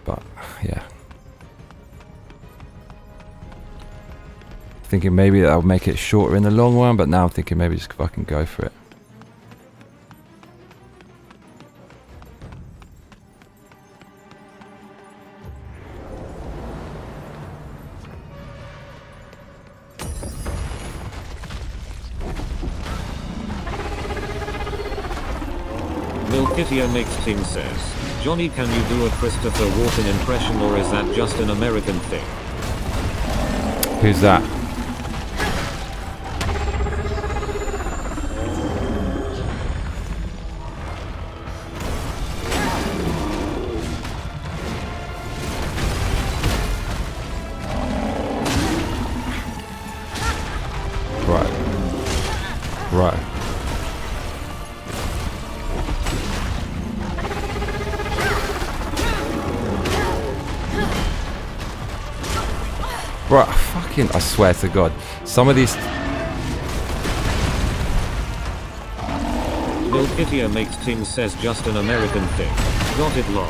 Speaker 1: But yeah, thinking maybe that'll make it shorter in the long run, but now I'm thinking maybe just fucking go for it.
Speaker 2: Milkitio makes Ting says, Johnny, can you do a Christopher Walken impression, or is that just an American thing?
Speaker 1: Who's that? Right. Right, fucking, I swear to God, some of these...
Speaker 2: Milkitio makes Ting says just an American thing. Got it, lol.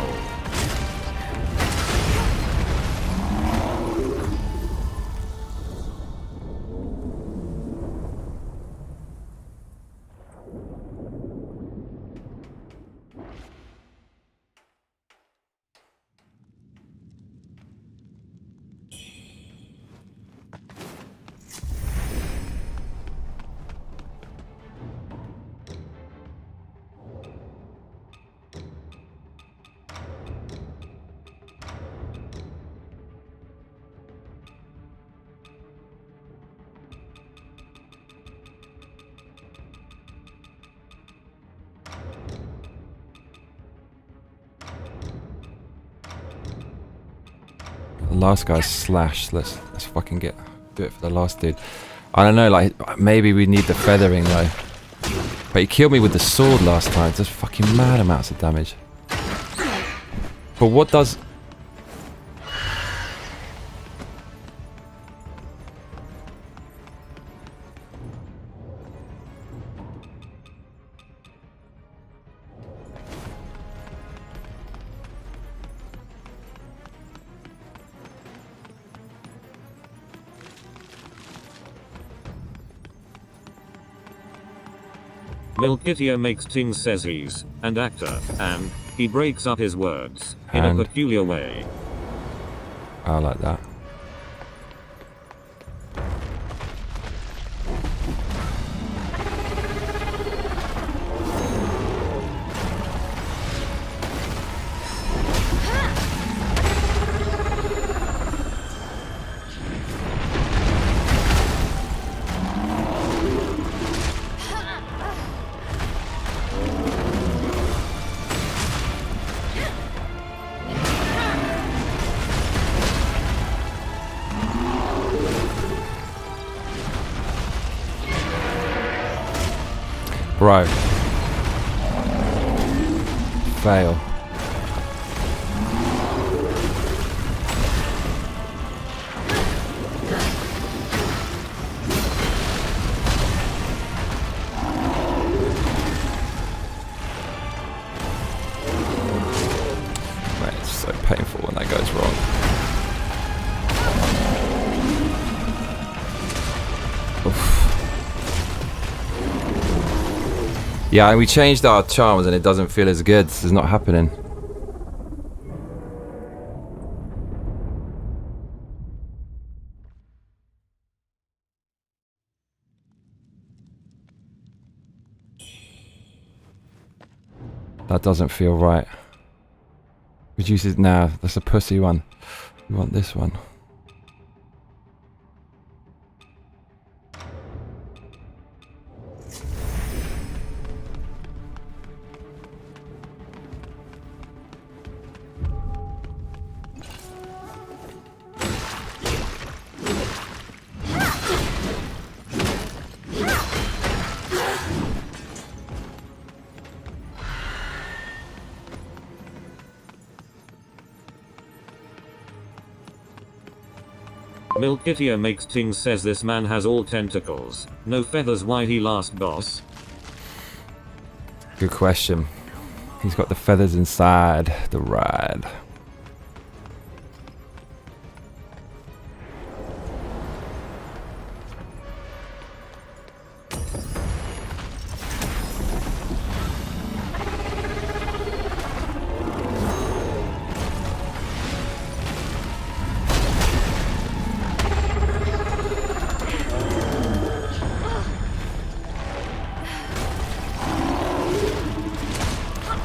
Speaker 1: The last guy's slashed. Let's fucking do it for the last dude. I don't know, like maybe we need the feathering though. But he killed me with the sword last time. Just fucking mad amounts of damage. But what does...
Speaker 2: Milkitio makes Ting says he's an actor, and he breaks up his words in a peculiar way.
Speaker 1: I like that. Bro. Fail. Man, it's so painful when that goes wrong. Oof. Yeah, and we changed our charms and it doesn't feel as good. This is not happening. That doesn't feel right. Reduces now. That's a pussy one. We want this one.
Speaker 2: Milkitio makes Ting says this man has all tentacles, no feathers, why he last boss?
Speaker 1: Good question. He's got the feathers inside the ride.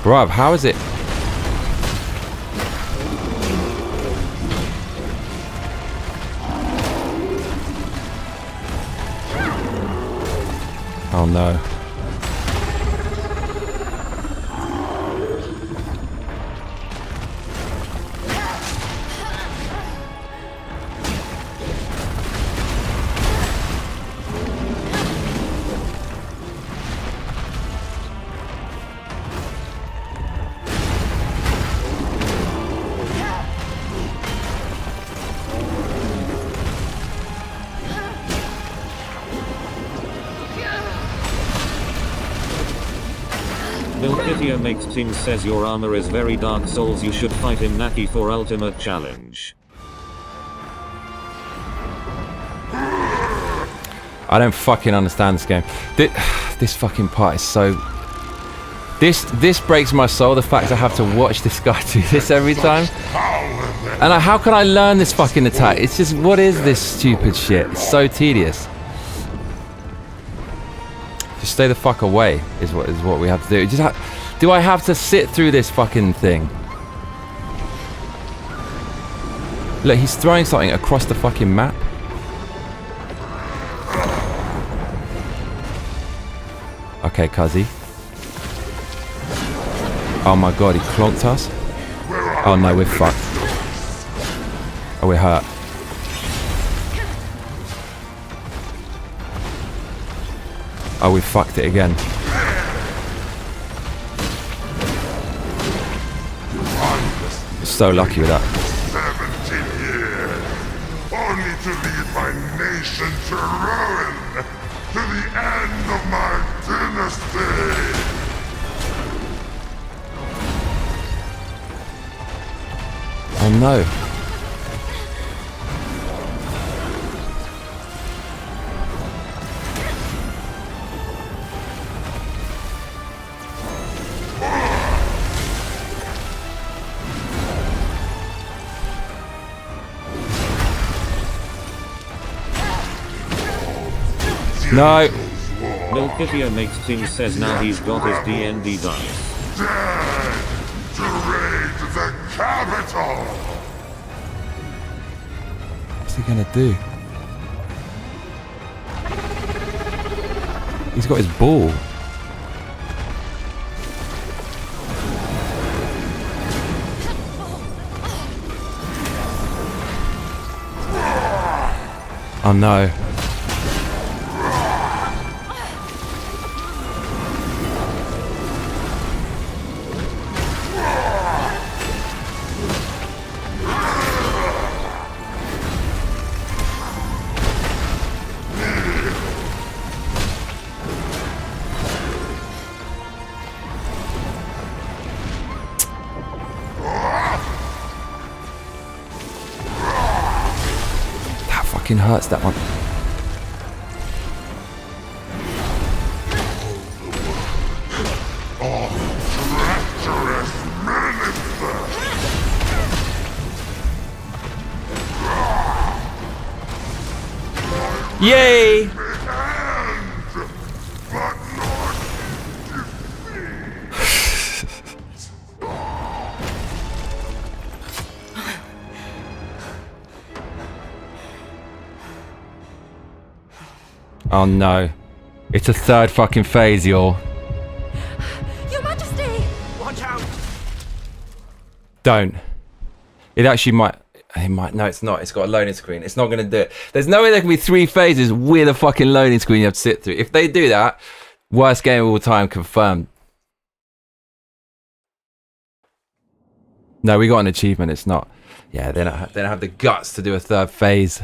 Speaker 1: Bruv, how is it? Oh no.
Speaker 2: Milkitio makes Ting says your armor is very Dark Souls, you should fight in Naki for ultimate challenge.
Speaker 1: I don't fucking understand this game. This fucking part is so... This breaks my soul, the fact I have to watch this guy do this every time. And how can I learn this fucking attack? It's just, what is this stupid shit? It's so tedious. Just stay the fuck away is what we have to do. Do I have to sit through this fucking thing? Look, he's throwing something across the fucking map. Okay, Cuzzy. Oh my god, he clonked us. Oh no, we're fucked. Oh, we're hurt. Oh, we fucked it again. So lucky with that.
Speaker 9: 17 years, only to lead my nation to ruin, to the end of my dynasty.
Speaker 1: Oh no. No.
Speaker 2: Milkitio makes Ting says now he's got his D&D dice.
Speaker 9: Dead to raid the capital.
Speaker 1: What's he gonna do? He's got his ball. Oh no. Hurts that one.
Speaker 9: Oh, treacherous minister!
Speaker 1: Yay!
Speaker 9: But not
Speaker 1: Oh no. It's a third fucking phase, y'all.
Speaker 4: Your Majesty!
Speaker 7: Watch out!
Speaker 1: Don't. It actually might... It might... No, it's not. It's got a loading screen. It's not going to do it. There's no way there can be 3 phases with a fucking loading screen you have to sit through. If they do that, worst game of all time confirmed. No, we got an achievement. It's not. Yeah, they don't have the guts to do a 3rd phase.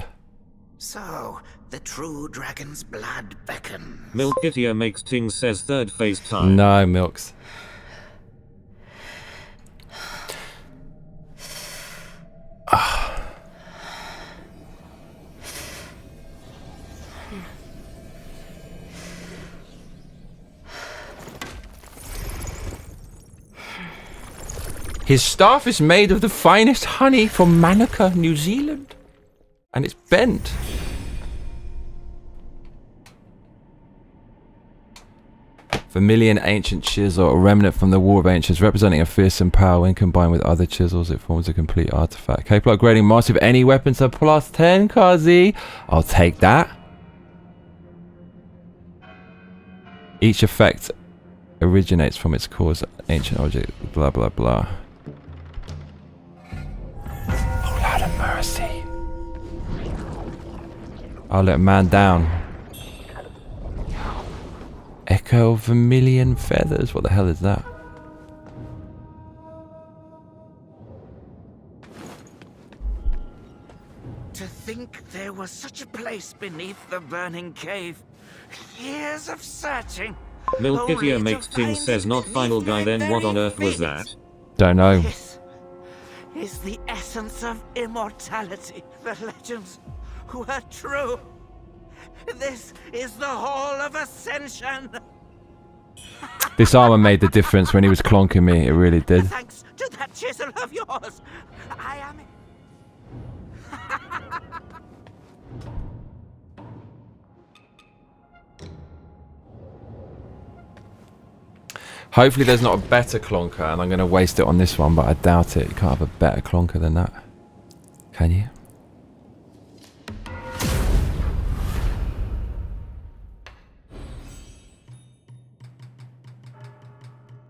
Speaker 7: So, the true dragon's blood beckons.
Speaker 2: Milkitio makes Ting says 3rd phase time.
Speaker 1: No, Milks. His staff is made of the finest honey from Manukau, New Zealand. And it's bent. Vermilion ancient chisel, a remnant from the War of Ancients, representing a fearsome power. When combined with other chisels, it forms a complete artifact. Capable of upgrading mastery of any weapon to +10, Kazi. I'll take that. Each effect originates from its cause, ancient object, blah blah blah. Oh, Lord of mercy. I'll let man down. Echo of Vermilion feathers. What the hell is that?
Speaker 7: To think there was such a place beneath the burning cave. Years of searching.
Speaker 2: Milkithia makes Ting says not final guy, then what on earth was that?
Speaker 1: Don't know.
Speaker 7: This is the essence of immortality. The legends were true. This is the Hall of Ascension.
Speaker 1: This armor made the difference when he was clonking me. It really did.
Speaker 7: Thanks to that chisel of yours, I am.
Speaker 1: Hopefully there's not a better clonker and I'm going to waste it on this one, but I doubt it. You can't have a better clonker than that. Can you?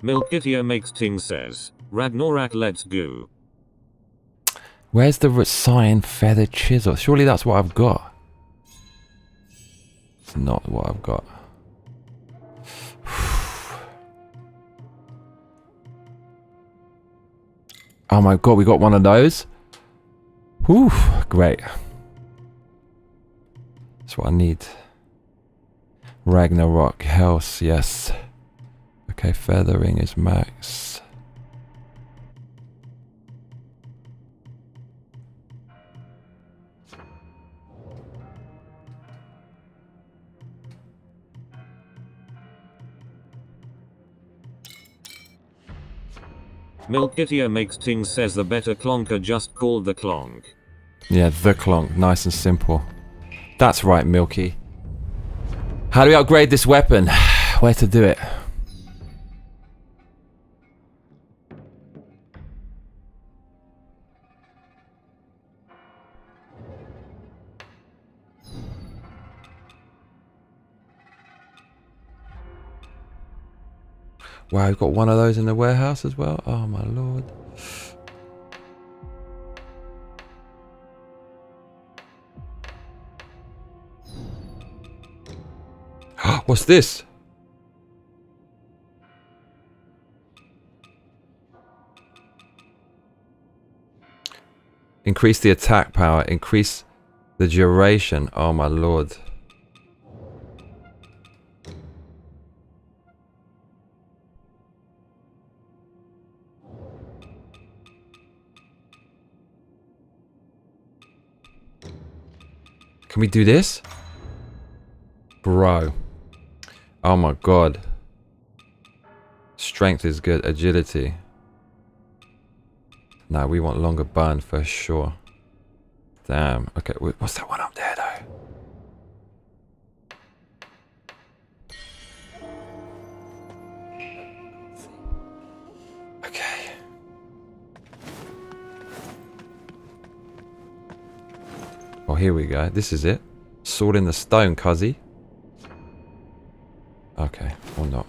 Speaker 2: Milkithia makes Ting says, Ragnarok let's go.
Speaker 1: Where's the cyan feathered chisel? Surely that's what I've got. It's not what I've got. Oh my god, we got one of those? Whew, great. That's what I need. Ragnarok, health, yes. Okay, feathering is max.
Speaker 2: Milkithia makes Ting says the better clonker just called the clonk.
Speaker 1: Yeah, the clonk, nice and simple. That's right, Milky. How do we upgrade this weapon? Where to do it? Wow, we've got one of those in the warehouse as well. Oh my lord. What's this? Increase the attack power, increase the duration. Oh my lord. Can we do this? Bro. Oh my god. Strength is good. Agility. Nah, we want longer burn for sure. Damn. Okay, what's that one up there though? Okay. Oh, here we go. This is it. Sword in the stone, cuzzy. Okay, or not.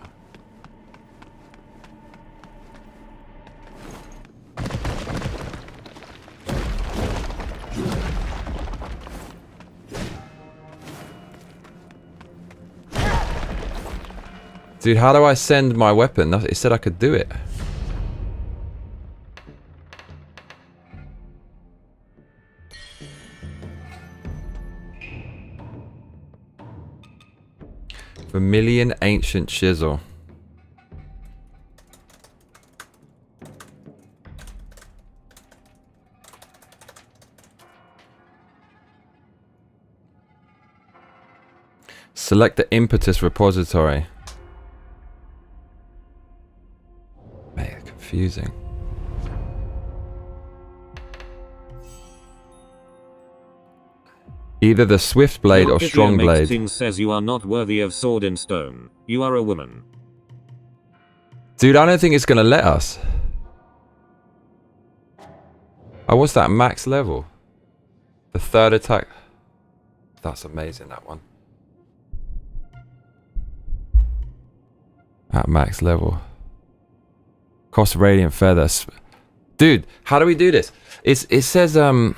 Speaker 1: Dude, how do I send my weapon? It said I could do it. Vermilion ancient chisel. Select the impetus repository. Mate, it's confusing. Either the swift blade or strong blade.
Speaker 2: Ting says you are not worthy of sword in stone. You are a woman.
Speaker 1: Dude, I don't think it's gonna let us. Oh, what's that? Max level? The third attack. That's amazing, that one. At max level. Cost radiant feathers. Dude, how do we do this? It says the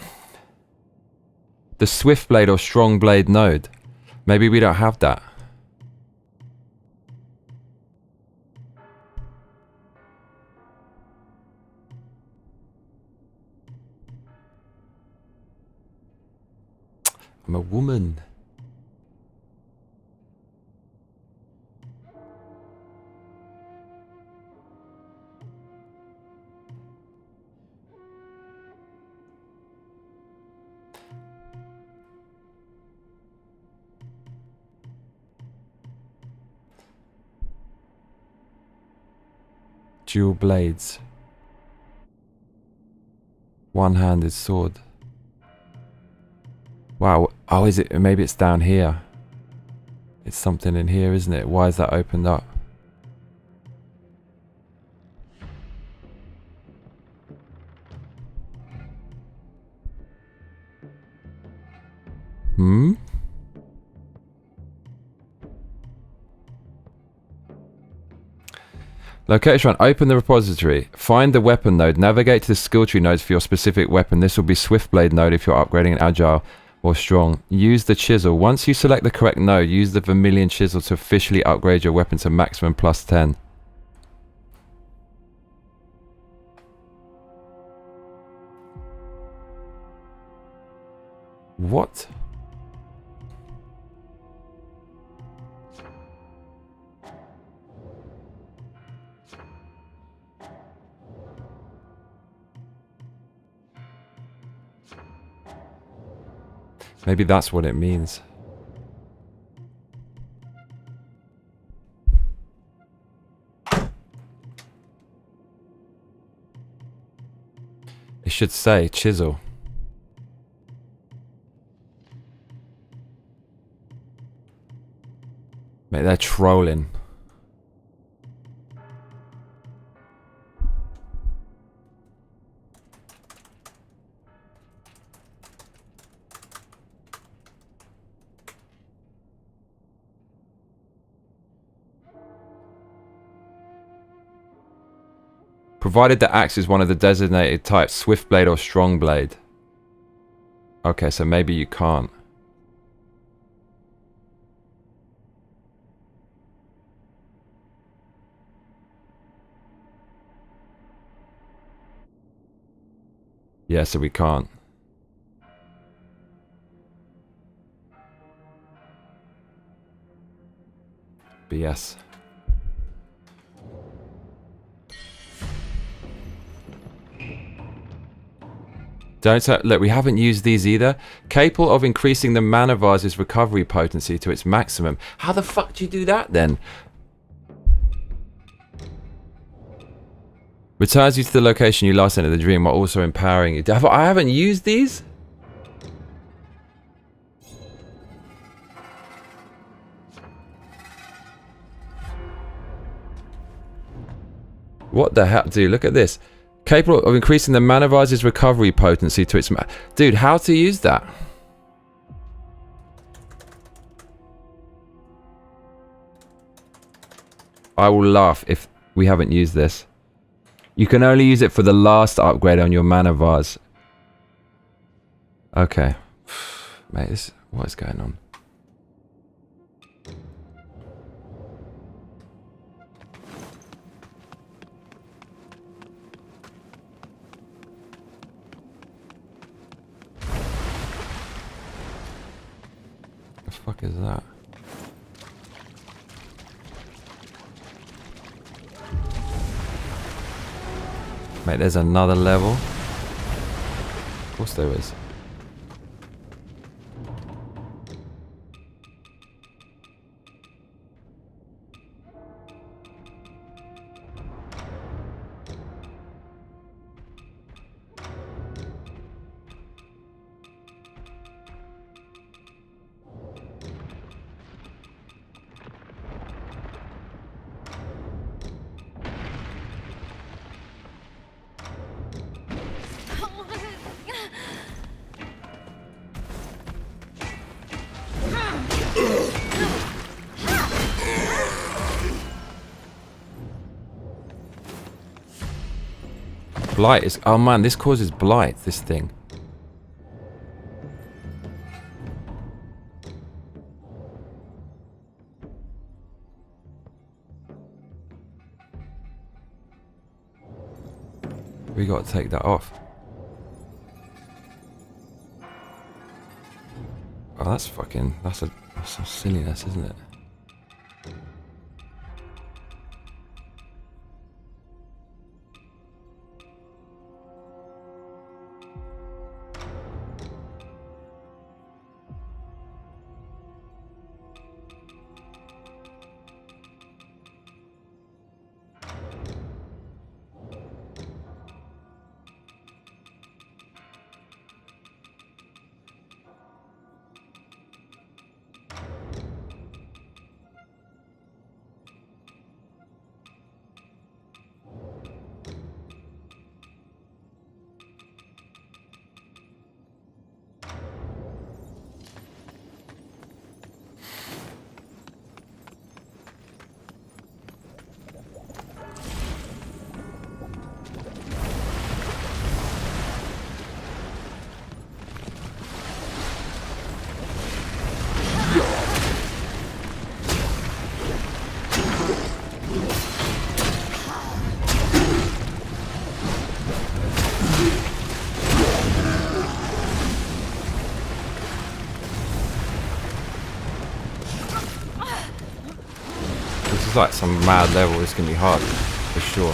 Speaker 1: swift blade or strong blade node. Maybe we don't have that. I'm a woman. Dual blades. One-handed sword. Wow. Oh, is it? Maybe it's down here. It's something in here, isn't it? Why is that opened up? Hmm? Location run. Open the repository. Find the weapon node. Navigate to the skill tree nodes for your specific weapon. This will be swift blade node if you're upgrading an agile or strong. Use the chisel. Once you select the correct node, use the vermilion chisel to officially upgrade your weapon to maximum plus 10. What? Maybe that's what it means. It should say chisel. Mate, they're trolling. Provided the axe is one of the designated types, swift blade or strong blade. Okay, so maybe you can't. Yeah, so we can't. BS. Look, we haven't used these either. Capable of increasing the mana vase's recovery potency to its maximum. How the fuck do you do that then? Returns you to the location you last entered the dream while also empowering you. I haven't used these? What the hell? Dude, look at this. Capable of increasing the mana vase's recovery potency to its Dude, how to use that? I will laugh if we haven't used this. You can only use it for the last upgrade on your mana vase. Okay. Mate, what is going on? The fuck is that? Mate, there's another level. Of course there is. Blight is... Oh man, this causes blight, this thing. We got to take that off. Oh, that's fucking... That's some silliness, isn't it? This is like some mad level. It's gonna be hard, for sure.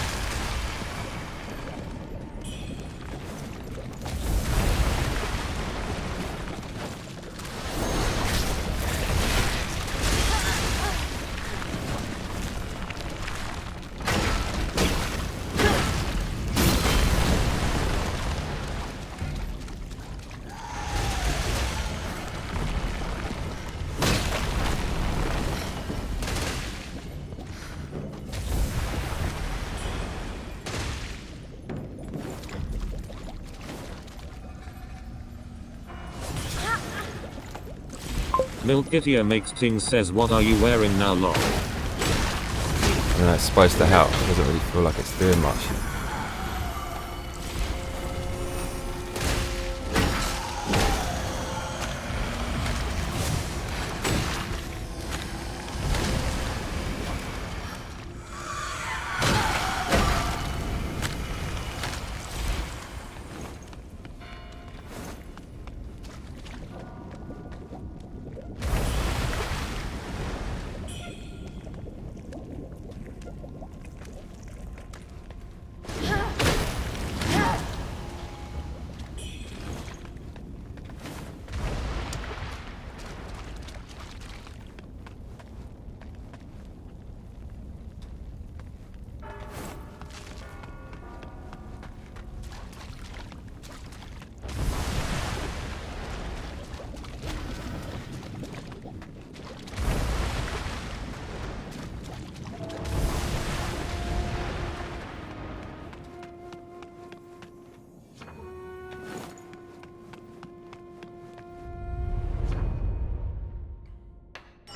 Speaker 2: Milkitia makes things says what are you wearing now lol.
Speaker 1: And it's supposed to help. It doesn't really feel like it's doing much.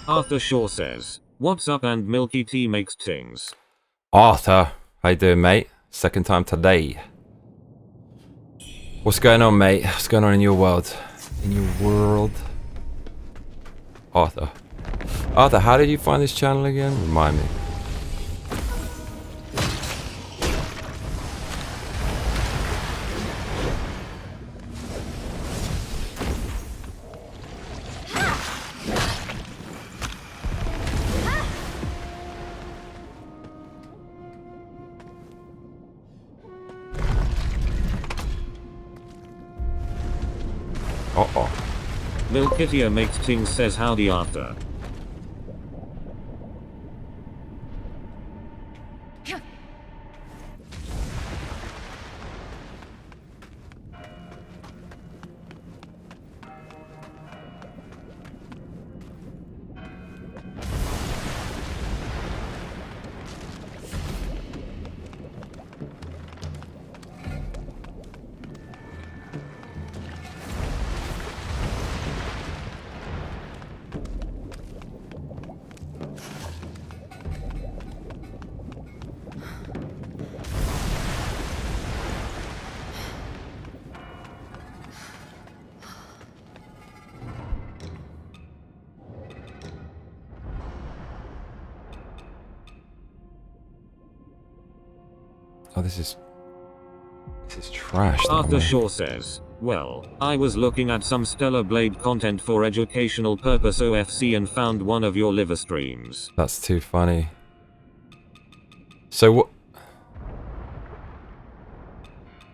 Speaker 2: Arthur Shaw says, "What's up?" and Milky Tea makes things.
Speaker 1: Arthur, how you doing, mate? Second time today. What's going on, mate? What's going on in your world? In your world? Arthur. Arthur, how did you find this channel again? Remind me.
Speaker 2: Milkitia makes things says howdy Arthur.
Speaker 1: Oh, this is trash.
Speaker 2: Arthur Shaw says, well, I was looking at some Stellar Blade content for educational purpose OFC and found one of your live streams.
Speaker 1: That's too funny. So what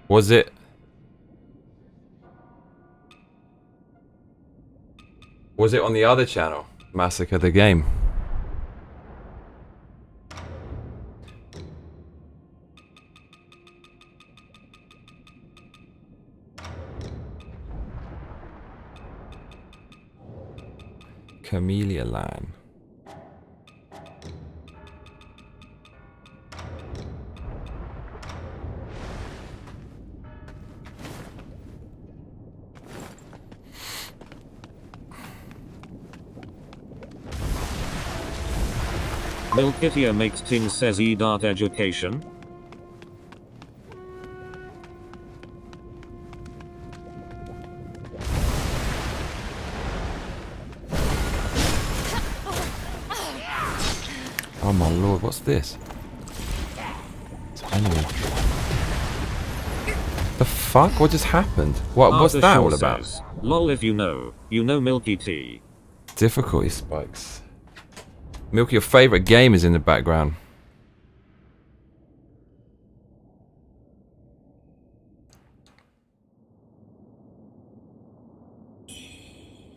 Speaker 1: was it? Was it on the other channel? Massacre the Game. Camellia Line.
Speaker 2: Milkitia makes things says e-dart education.
Speaker 1: Oh my lord, what's this? It's an enemy. The fuck? What just happened? What's
Speaker 2: Arthur
Speaker 1: that
Speaker 2: Shaw
Speaker 1: all about?
Speaker 2: says, lol, if you know Milky T.
Speaker 1: Difficulty spikes. Milky, your favourite game is in the background.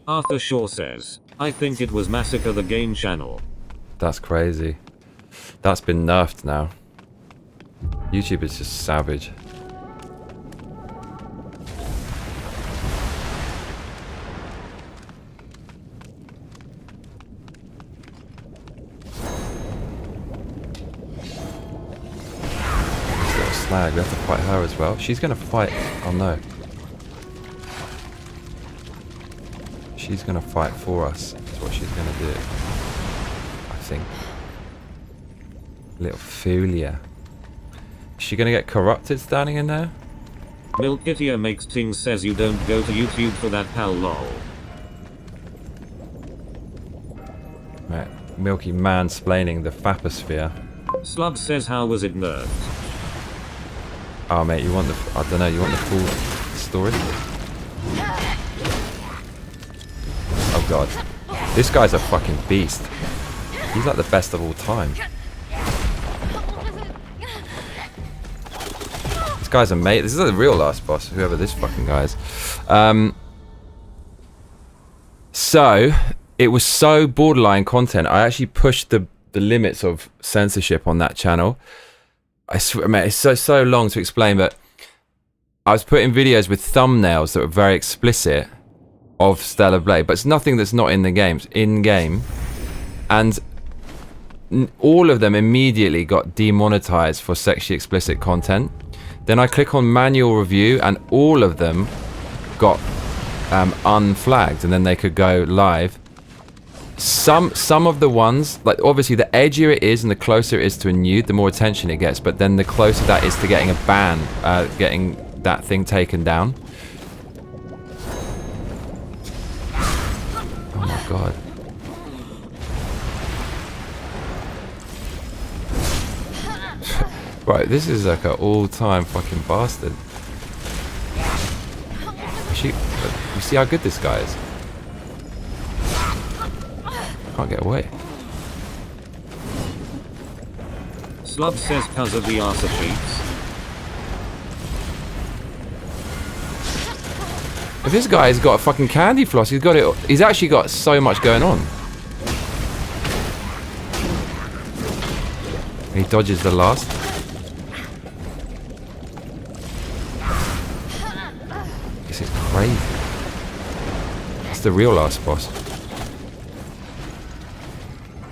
Speaker 2: Arthur Shaw says, I think it was Massacre the Game channel.
Speaker 1: That's crazy. That's been nerfed now. YouTube is just savage. This little slag, we have to fight her as well. She's gonna fight. Oh no. She's gonna fight for us. That's what she's gonna do. I think. Little Fulia. Is she gonna get corrupted standing in there?
Speaker 2: Milkitia makes things says you don't go to YouTube for that pal lol.
Speaker 1: Right. Milky mansplaining the Faposphere.
Speaker 2: Slub says how was it nerfed?
Speaker 1: Oh mate, you want the, I don't know, you want the full story? Oh god. This guy's a fucking beast. He's like the best of all time. This guy's a mate. This is the real last boss, whoever this fucking guy is. So, it was so borderline content. I actually pushed the limits of censorship on that channel. I swear, mate, it's so long to explain, but I was putting videos with thumbnails that were very explicit of Stellar Blade, but it's nothing that's not in the games, in-game. And all of them immediately got demonetized for sexually explicit content. Then I click on manual review and all of them got unflagged, and then they could go live. Some of the ones, like obviously the edgier it is and the closer it is to a nude, the more attention it gets, but then the closer that is to getting a ban, getting that thing taken down. Oh my god. Right, this is like an all-time fucking bastard. You see how good this guy is? Can't get away.
Speaker 2: Slub says cause of the arse cheats.
Speaker 1: If this guy's got a fucking candy floss, he's got it. He's actually got so much going on. He dodges the last. This is crazy. That's the real last boss.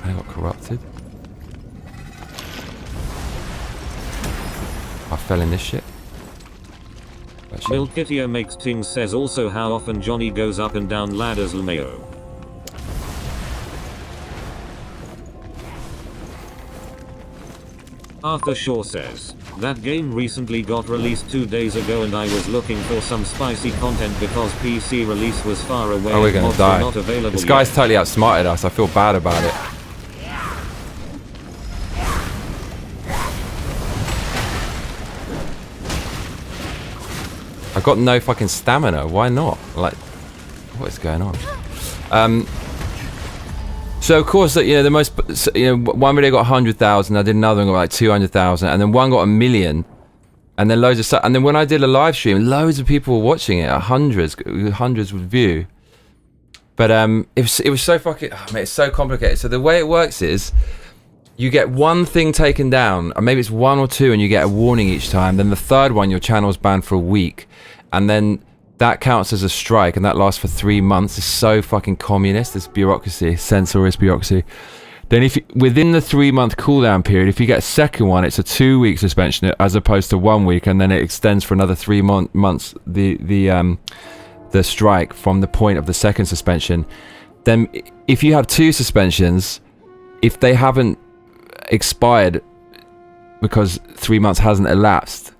Speaker 1: I got corrupted. I fell in this shit.
Speaker 2: Milkitia makes things says also how often Johnny goes up and down ladders LMAO. Arthur Shaw says, that game recently got released 2 days ago and I was looking for some spicy content because PC release was far away.
Speaker 1: Oh, we're gonna
Speaker 2: mods
Speaker 1: die.
Speaker 2: not available
Speaker 1: This guy's
Speaker 2: yet.
Speaker 1: totally outsmarted us. I feel bad about it. I got no fucking stamina. Why not? Like, what is going on? So of course, you know, the most, you know, one video got 100,000. I did another one got like 200,000, and then one got 1 million, and then loads of stuff. And then when I did a live stream, loads of people were watching it. Hundreds would view. But it was so fucking, oh, mate, it's so complicated. So the way it works is, you get one thing taken down, or maybe it's one or two, and you get a warning each time. Then the third one, your channel's banned for a week, and then that counts as a strike, and that lasts for 3 months. It's so fucking communist, this bureaucracy, censorious bureaucracy. Then if you, within the 3-month cooldown period, if you get a second one, it's a 2-week suspension as opposed to 1 week, and then it extends for another 3 months. The strike from the point of the second suspension. Then if you have 2 suspensions, if they haven't expired because 3 months hasn't elapsed,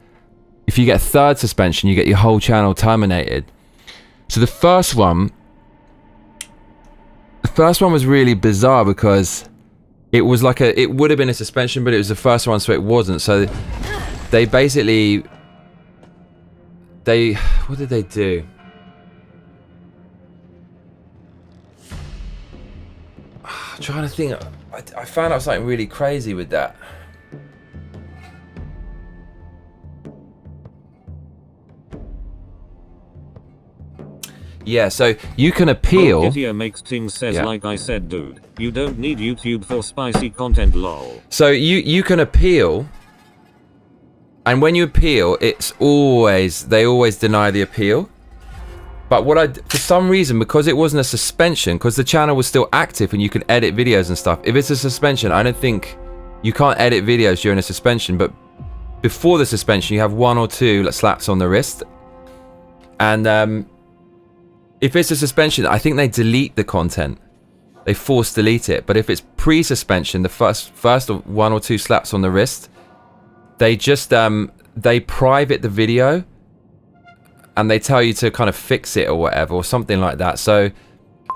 Speaker 1: if you get a third suspension, you get your whole channel terminated. So the first one was really bizarre because it was like it would have been a suspension, but it was the first one, so it wasn't. So they basically, what did they do? I'm trying to think. I found out something really crazy with that. Yeah, so you can appeal.
Speaker 2: Gittier makes things says, yeah. Like I said, dude, you don't need YouTube for spicy content, lol.
Speaker 1: So you can appeal, and when you appeal, it's always, they always deny the appeal. But for some reason, because it wasn't a suspension, because the channel was still active and you can edit videos and stuff. If it's a suspension, I don't think you can't edit videos during a suspension. But before the suspension, you have 1 or 2 slaps on the wrist. And if it's a suspension, I think they delete the content. They force delete it. But if it's pre-suspension, the first 1 or 2 slaps on the wrist, they just they private the video. And they tell you to kind of fix it or whatever, or something like that. So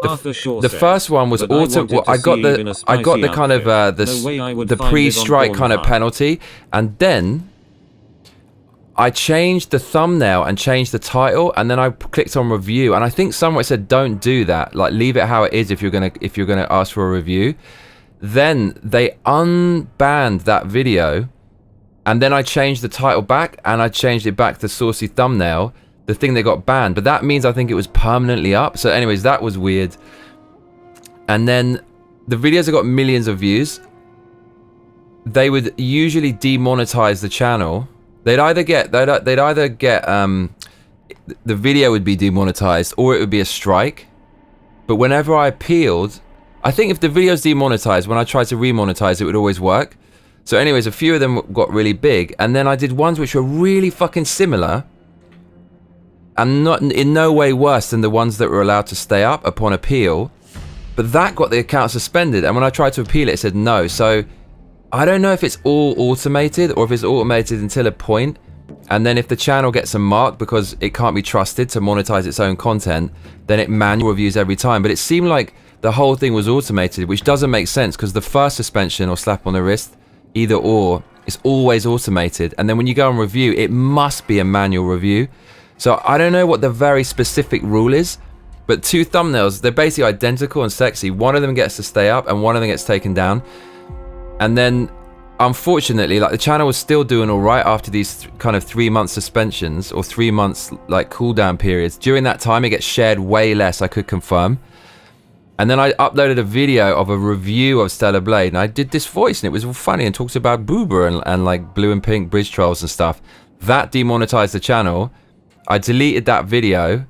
Speaker 1: the first one was auto. Well, I got the kind of the pre-strike kind of penalty, and then I changed the thumbnail and changed the title, and then I clicked on review, and I think somewhere it said don't do that. Like leave it how it is if you're gonna ask for a review. Then they unbanned that video, and then I changed the title back, and I changed it back to saucy thumbnail. The thing that got banned, but that means I think it was permanently up. So anyways, that was weird. And then the videos that got millions of views, they would usually demonetize the channel. They'd either get the video would be demonetized, or it would be a strike. But whenever I appealed, I think if the video's demonetized, when I tried to remonetize, it would always work. So anyways, a few of them got really big, and then I did ones which were really fucking similar, and not in no way worse than the ones that were allowed to stay up upon appeal, but that got the account suspended, and when I tried to appeal it said no. So I don't know if it's all automated or if it's automated until a point, and then if the channel gets a mark because it can't be trusted to monetize its own content, then it manual reviews every time. But it seemed like the whole thing was automated, which doesn't make sense because the first suspension or slap on the wrist, either or, is always automated, and then when you go and review, it must be a manual review. So I don't know what the very specific rule is, but 2 thumbnails, they're basically identical and sexy. One of them gets to stay up and one of them gets taken down. And then, unfortunately, like the channel was still doing all right after these kind of 3-month suspensions or 3 months like cooldown periods. During that time, it gets shared way less, I could confirm. And then I uploaded a video of a review of Stellar Blade, and I did this voice, and it was funny and talks about booba and like blue and pink bridge trolls and stuff. That demonetized the channel. I deleted that video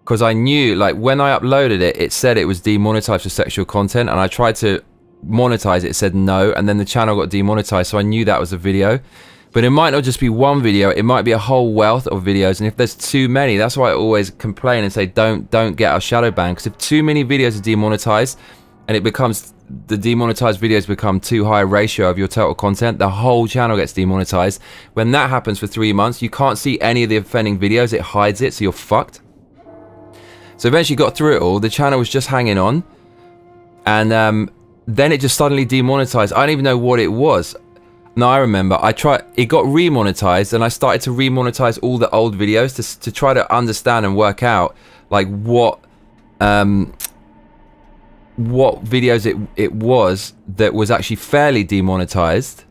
Speaker 1: because I knew, like, when I uploaded it, it said it was demonetized for sexual content, and I tried to monetize it, it said no, and then the channel got demonetized, so I knew that was a video. But it might not just be one video, it might be a whole wealth of videos, and if there's too many, that's why I always complain and say don't get our shadow ban, because if too many videos are demonetized, and it becomes, the demonetized videos become too high a ratio of your total content, the whole channel gets demonetized. When that happens for 3 months, you can't see any of the offending videos, it hides it, so you're fucked. So eventually got through it all, the channel was just hanging on, and then it just suddenly demonetized. I don't even know what it was. No, I remember. I tried. It got remonetized, and I started to remonetize all the old videos to try to understand and work out like what videos it was that was actually fairly demonetized,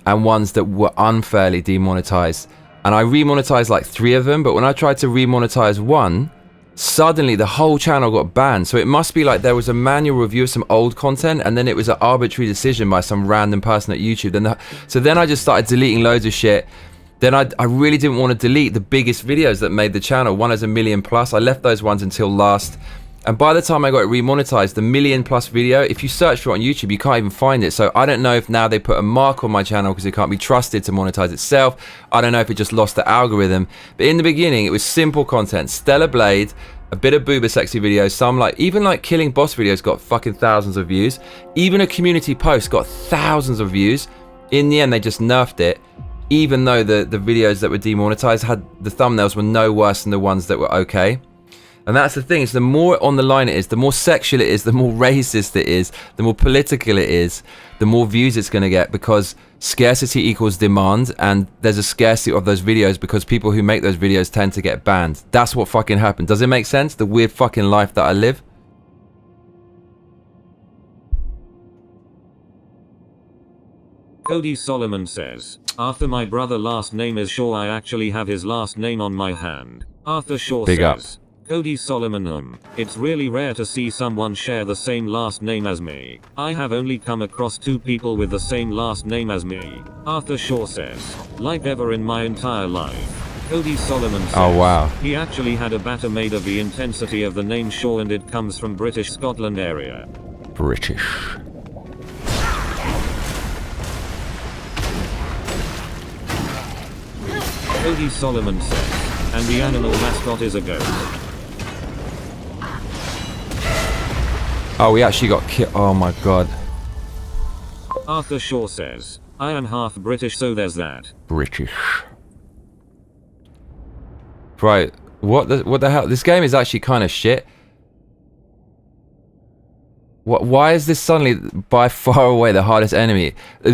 Speaker 1: and ones that were unfairly demonetized. And I remonetized like 3 of them, but when I tried to remonetize one, suddenly the whole channel got banned. So it must be like there was a manual review of some old content, and then it was an arbitrary decision by some random person at YouTube. So then I just started deleting loads of shit. Then I really didn't want to delete the biggest videos that made the channel. One has 1 million plus. I left those ones until last. And by the time I got it remonetized, the 1 million plus video, if you search for it on YouTube, you can't even find it. So I don't know if now they put a mark on my channel because it can't be trusted to monetize itself. I don't know if it just lost the algorithm. But in the beginning, it was simple content. Stellar Blade, a bit of booba sexy videos, some even like killing boss videos got fucking thousands of views. Even a community post got thousands of views. In the end, they just nerfed it. Even though the videos that were demonetized had the thumbnails were no worse than the ones that were okay. And that's the thing, is the more on the line it is, the more sexual it is, the more racist it is, the more political it is, the more views it's going to get, because scarcity equals demand, and there's a scarcity of those videos because people who make those videos tend to get banned. That's what fucking happened. Does it make sense? The weird fucking life that I live?
Speaker 2: Cody Solomon says, Arthur, my brother last name is Shaw. I actually have his last name on my hand. Arthur Shaw
Speaker 1: Big
Speaker 2: says,
Speaker 1: up.
Speaker 2: Cody Solomon, it's really rare to see someone share the same last name as me. I have only come across 2 people with the same last name as me. Arthur Shaw says, like ever in my entire life. Cody Solomon says,
Speaker 1: oh wow,
Speaker 2: he actually had a batter made of the intensity of the name Shaw, and it comes from British Scotland area.
Speaker 1: British.
Speaker 2: Cody Solomon says, and the animal mascot is a goat.
Speaker 1: Oh, we actually got killed. Oh my god.
Speaker 2: Arthur Shaw says, I am half British, so there's that.
Speaker 1: British. Right, what the hell? This game is actually kind of shit. Why is this suddenly by far away the hardest enemy?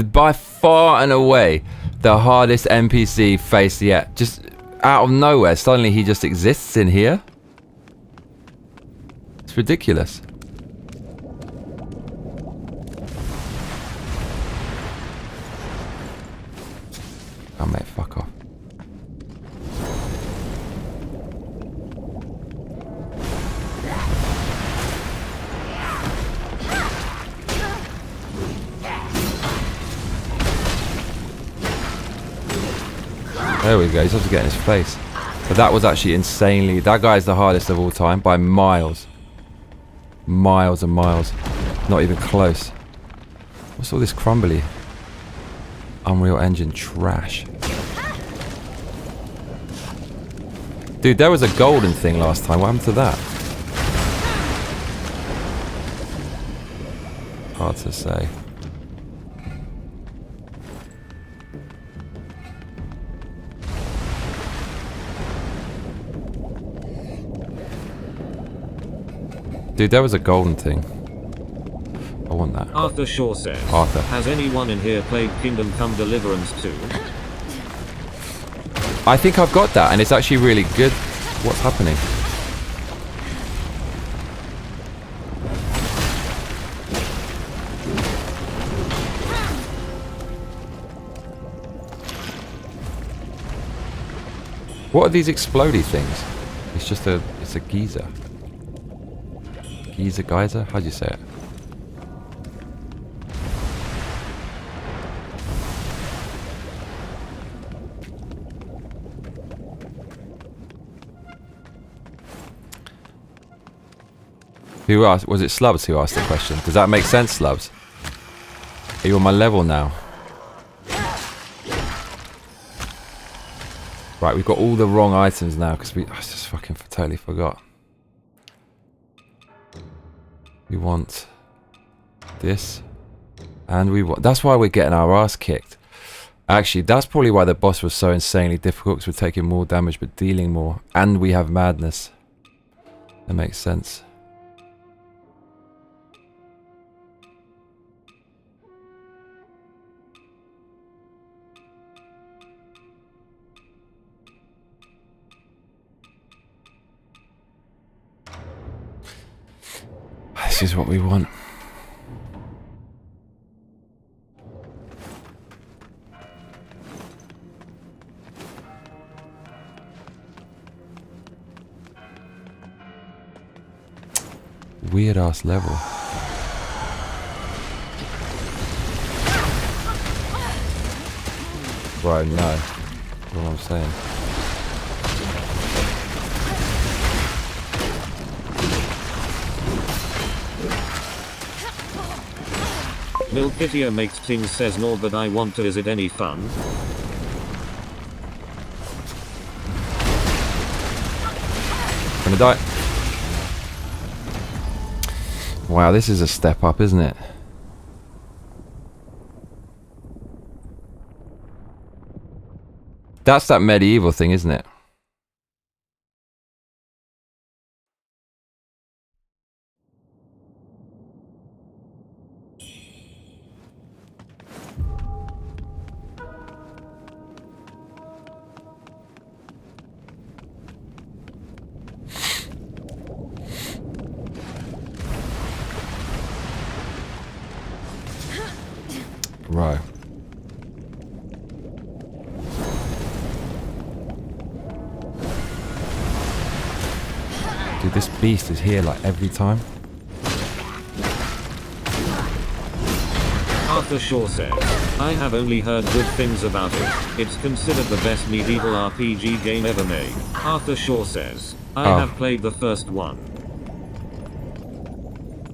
Speaker 1: By far and away the hardest NPC faced yet. Just out of nowhere, suddenly he just exists in here. It's ridiculous. Oh mate, fuck off. There we go, he's supposed to get in his face. But that was actually insanely... That guy's the hardest of all time by miles. Miles and miles. Not even close. What's all this crumbly Unreal Engine trash? Dude, there was a golden thing last time. What happened to that? Hard to say. Dude, there was a golden thing. I want that.
Speaker 2: Arthur Shaw says,
Speaker 1: Arthur.
Speaker 2: Has anyone in here played Kingdom Come Deliverance 2?
Speaker 1: I think I've got that, and it's actually really good. What's happening? What are these explodey things? It's just it's a geyser. Geyser? How do you say it? Who asked? Was it Slubs who asked the question? Does that make sense, Slubs? Are you on my level now? Right, we've got all the wrong items now because I just fucking totally forgot. We want this, and we want... That's why we're getting our ass kicked. Actually, that's probably why the boss was so insanely difficult, because we're taking more damage but dealing more, and we have madness. That makes sense. This is what we want. Weird ass level. Bro, no. That's what I'm saying.
Speaker 2: Milkitio makes things says no, but I want to. Is it any fun?
Speaker 1: Gonna die. Wow, this is a step up, isn't it? That's that medieval thing, isn't it? Right. Dude, this beast is here like every time.
Speaker 2: Arthur Shaw says, I have only heard good things about it. It's considered the best medieval RPG game ever made. Arthur Shaw says, I have played the first one.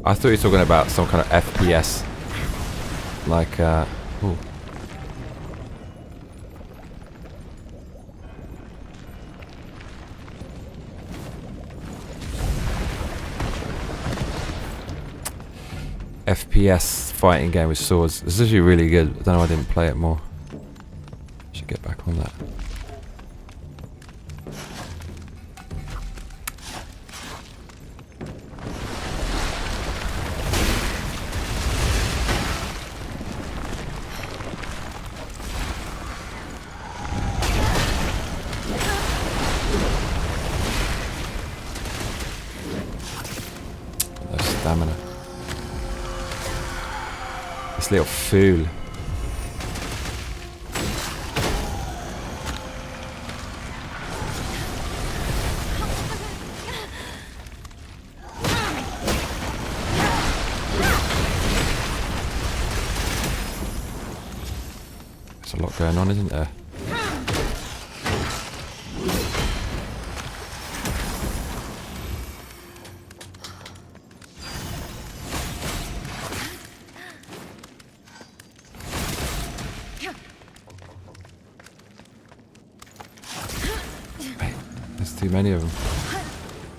Speaker 1: I thought you were talking about some kind of FPS. Like, ooh. FPS fighting game with swords. This is actually really good. I don't know why I didn't play it more. Should get back on that. No stamina. This little fool. There's a lot going on, isn't there? There's too many of them.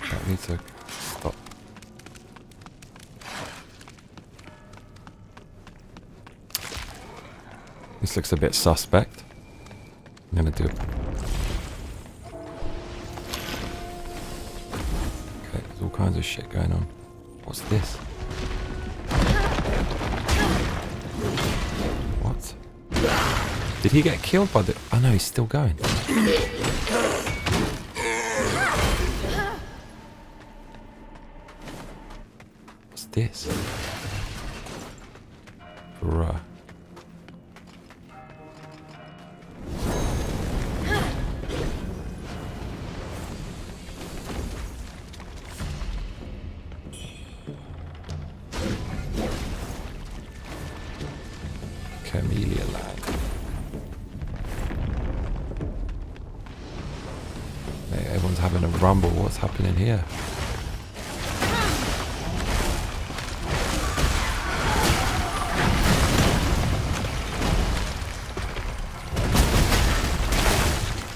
Speaker 1: I need to stop. This looks a bit suspect. I'm gonna do it. Okay, there's all kinds of shit going on. What's this? What? Did he get killed by the... Oh no, he's still going. What's this? Bruh. Camellia Land. Hey, everyone's having a rumble. What's happening here?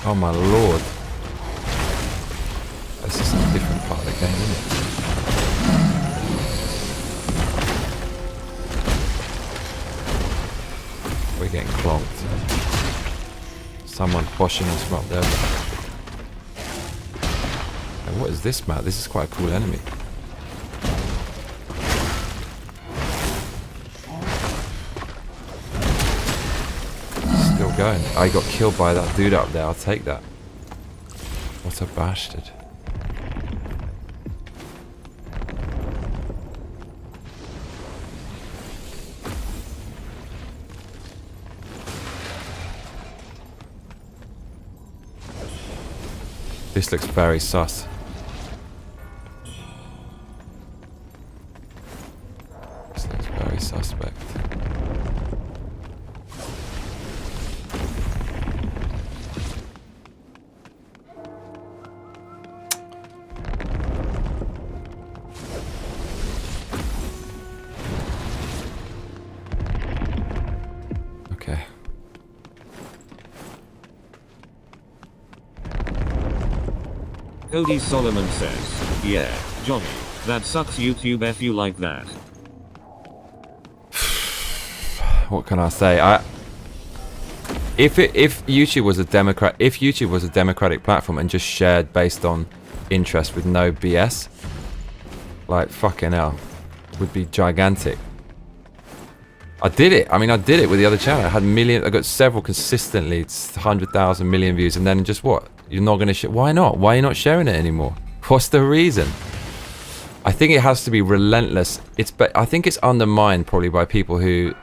Speaker 1: Oh my lord. This is a different part of the game, isn't it? We're getting clonked. Someone pushing us from up there. And what is this map? This is quite a cool enemy. Still going. I got killed by that dude up there. I'll take that. What a bastard. This looks very sus. This looks very suspect. Okay.
Speaker 2: Cody Solomon says, yeah, Johnny, that sucks YouTube F you like that.
Speaker 1: What can I say? If YouTube was a democratic platform and just shared based on interest with no BS, like fucking hell, would be gigantic. I did it. I mean, I did it with the other channel. I got several consistently, 100,000 million views, and then just what? You're not going to share? Why not? Why are you not sharing it anymore? What's the reason? I think it has to be relentless. I think it's undermined probably by people who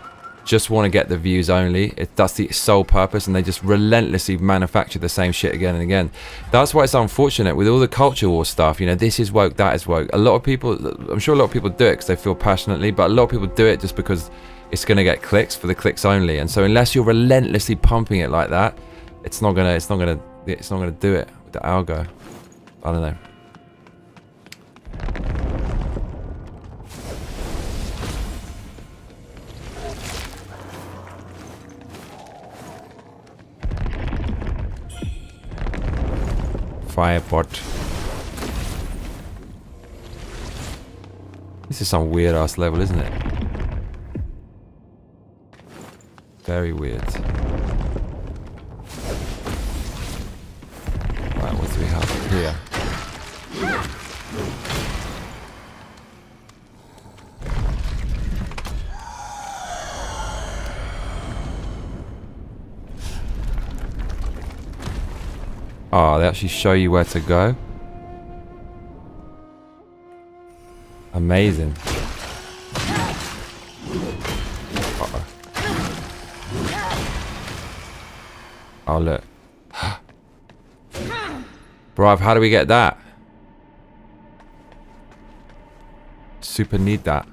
Speaker 1: just want to get the views only. That's the sole purpose, and they just relentlessly manufacture the same shit again and again. That's why it's unfortunate with all the culture war stuff. You know, this is woke, that is woke. A lot of people, I'm sure a lot of people do it because they feel passionately, but a lot of people do it just because it's going to get clicks for the clicks only. And so unless you're relentlessly pumping it like that, it's not gonna do it with the algo. I don't know. Firepot. This is some weird ass level, isn't it? Very weird. Right, what do we have here? Oh, they actually show you where to go. Amazing. Uh-oh. Oh, look. Bruv, how do we get that? Super need that.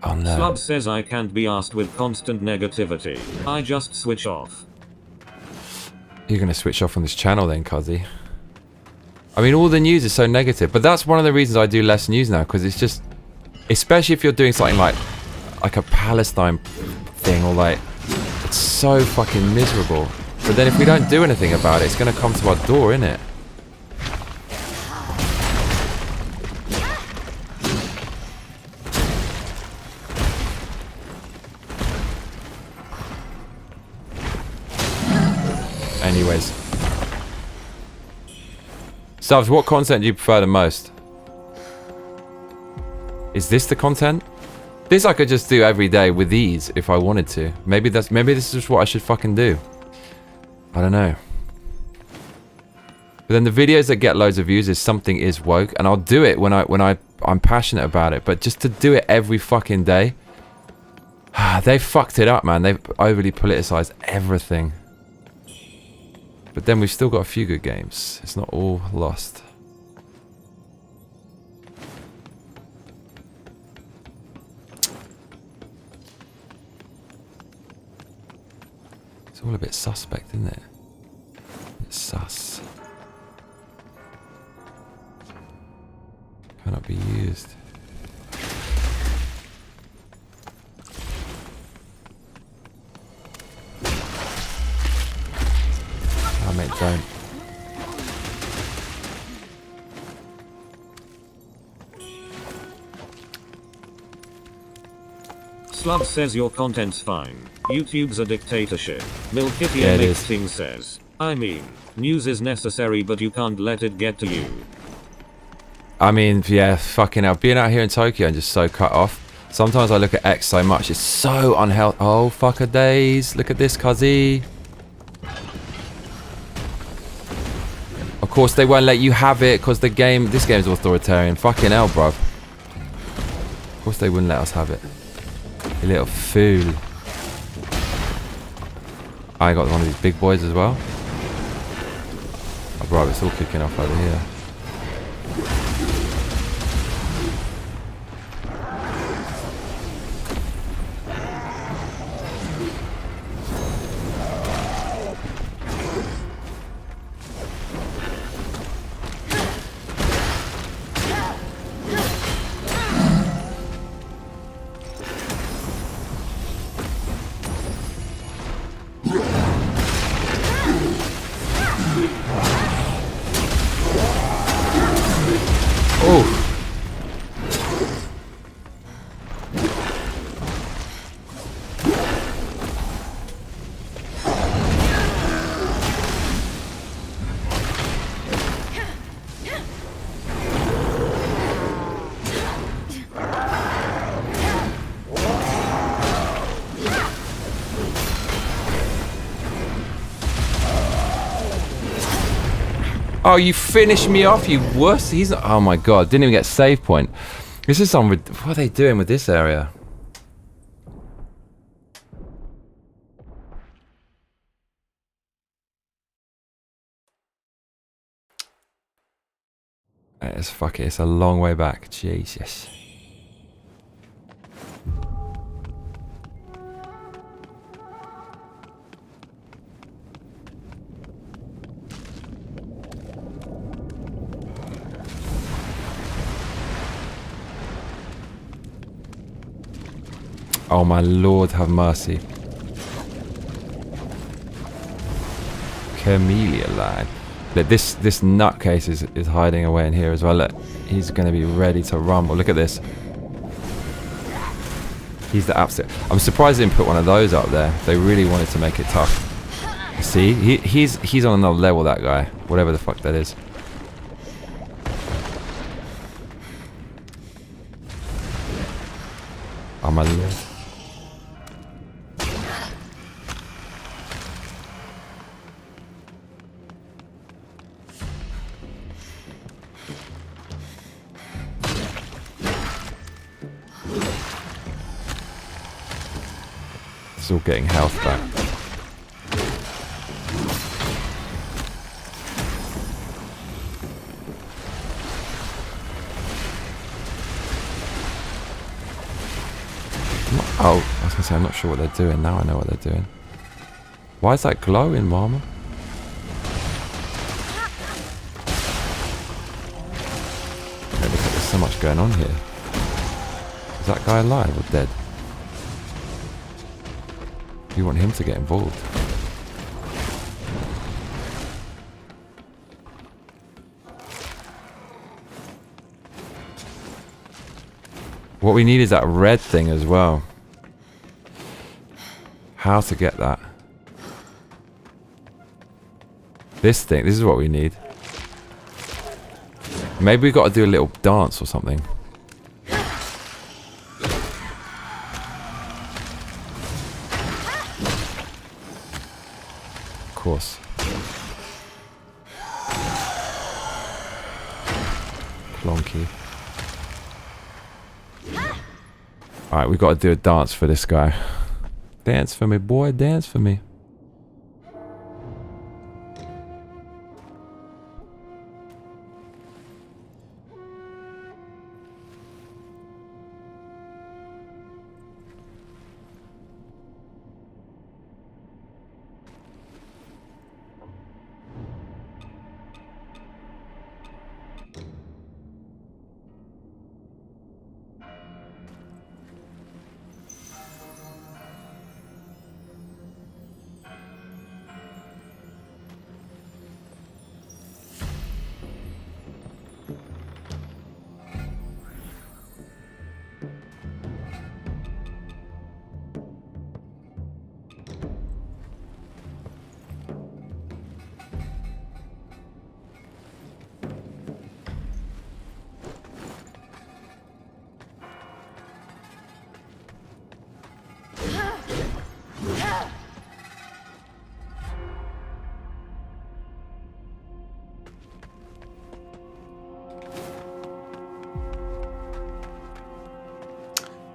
Speaker 1: Oh no.
Speaker 2: Slub says I can't be asked with constant negativity. I just switch off.
Speaker 1: You're gonna switch off on this channel then, Cuzzy. I mean, all the news is so negative, but that's one of the reasons I do less news now, because it's just, especially if you're doing something like a Palestine thing, or like, it's so fucking miserable. But then if we don't do anything about it, it's gonna come to our door, innit? Anyways. Subs, what content do you prefer the most? Is this the content? This I could just do every day with ease if I wanted to. Maybe this is just what I should fucking do. I don't know. But then the videos that get loads of views is something is woke, and I'll do it when I'm passionate about it. But just to do it every fucking day, they fucked it up, man. They've overly politicized everything. But then we've still got a few good games. It's not all lost. It's all a bit suspect, isn't it? It's sus. Cannot be used. Oh, mate, don't.
Speaker 2: Slub says your content's fine. YouTube's a dictatorship. Milkitty
Speaker 1: Yeah, it is.
Speaker 2: Mixing says, I mean, news is necessary, but you can't let it get to you.
Speaker 1: I mean, yeah, fucking hell. Being out here in Tokyo and just so cut off. Sometimes I look at X so much. It's so unhealthy. Oh, fucker days. Look at this, cuzzy. Of course, they won't let you have it because this game's authoritarian. Fucking hell, bruv. Of course, they wouldn't let us have it. You little fool. I got one of these big boys as well. Right, it's all kicking off over here. Oh, you finished me off, you wuss. He's not, oh my god, didn't even get save point. This is some, what are they doing with this area? It's fuck it, it's a long way back. Jesus. Oh my lord, have mercy. Camellia line. Look, this nutcase is hiding away in here as well. Look, he's going to be ready to rumble. Look at this. He's the absolute. I'm surprised they didn't put one of those up there. They really wanted to make it tough. See, he's on another level. That guy, whatever the fuck that is. Oh my lord. Still getting health back. Oh, I was gonna say I'm not sure what they're doing. Now I know what they're doing. Why is that glowing, Mama? Okay, look, there's so much going on here. Is that guy alive or dead? You want him to get involved. What we need is that red thing as well. How to get that? This thing, this is what we need. Maybe we've got to do a little dance or something. Course. Plonky. Alright, we've got to do a dance for this guy. Dance for me, boy, dance for me.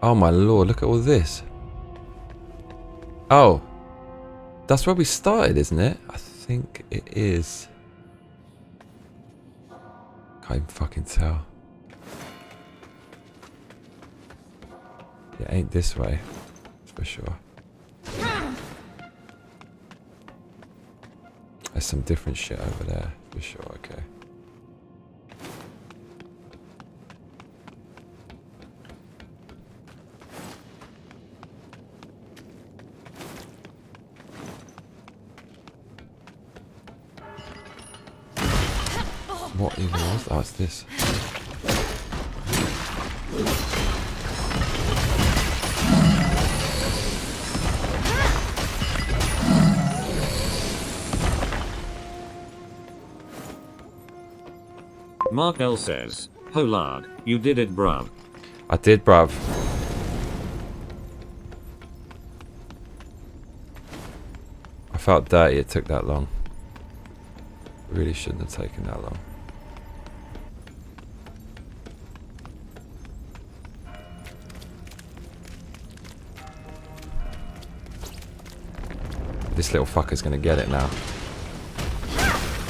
Speaker 1: Oh my lord, look at all this. Oh. That's where we started, isn't it? I think it is. Can't even fucking tell. It ain't this way, for sure. There's some different shit over there, for sure, okay. What even was that? Oh, it's this.
Speaker 2: Mark L says, "Ho lad, you did it, bruv."
Speaker 1: I did, bruv. I felt dirty it took that long. Really shouldn't have taken that long. This little fucker's gonna get it now.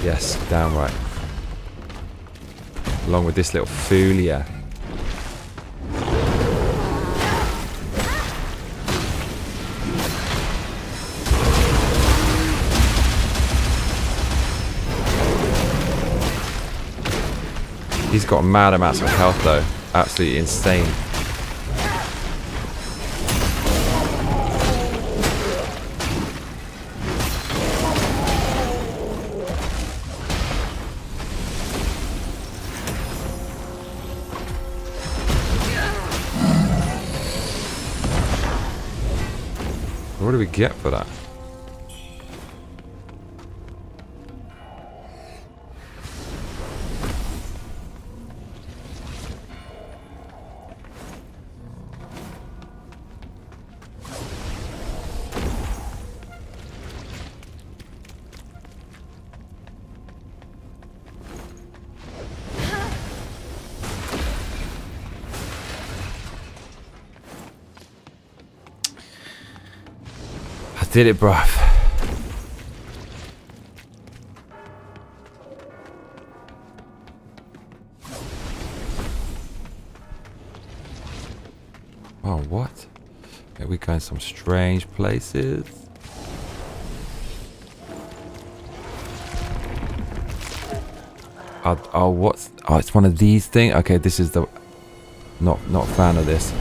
Speaker 1: Yes, downright. Along with this little foolia. He's got mad amounts of health though. Absolutely insane. What do we get for that? Did it, bruv. Oh, what? Okay, we're going some strange places. Oh, what's... Oh, it's one of these things? Okay, this is the... Not a fan of this.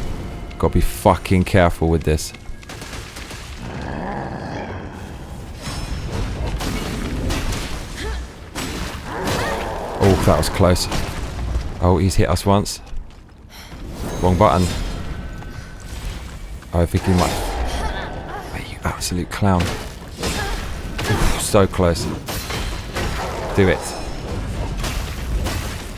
Speaker 1: Gotta be fucking careful with this. Oh, that was close. Oh, he's hit us once. Wrong button. Oh, I think he might... Oh, you absolute clown. So close. Do it.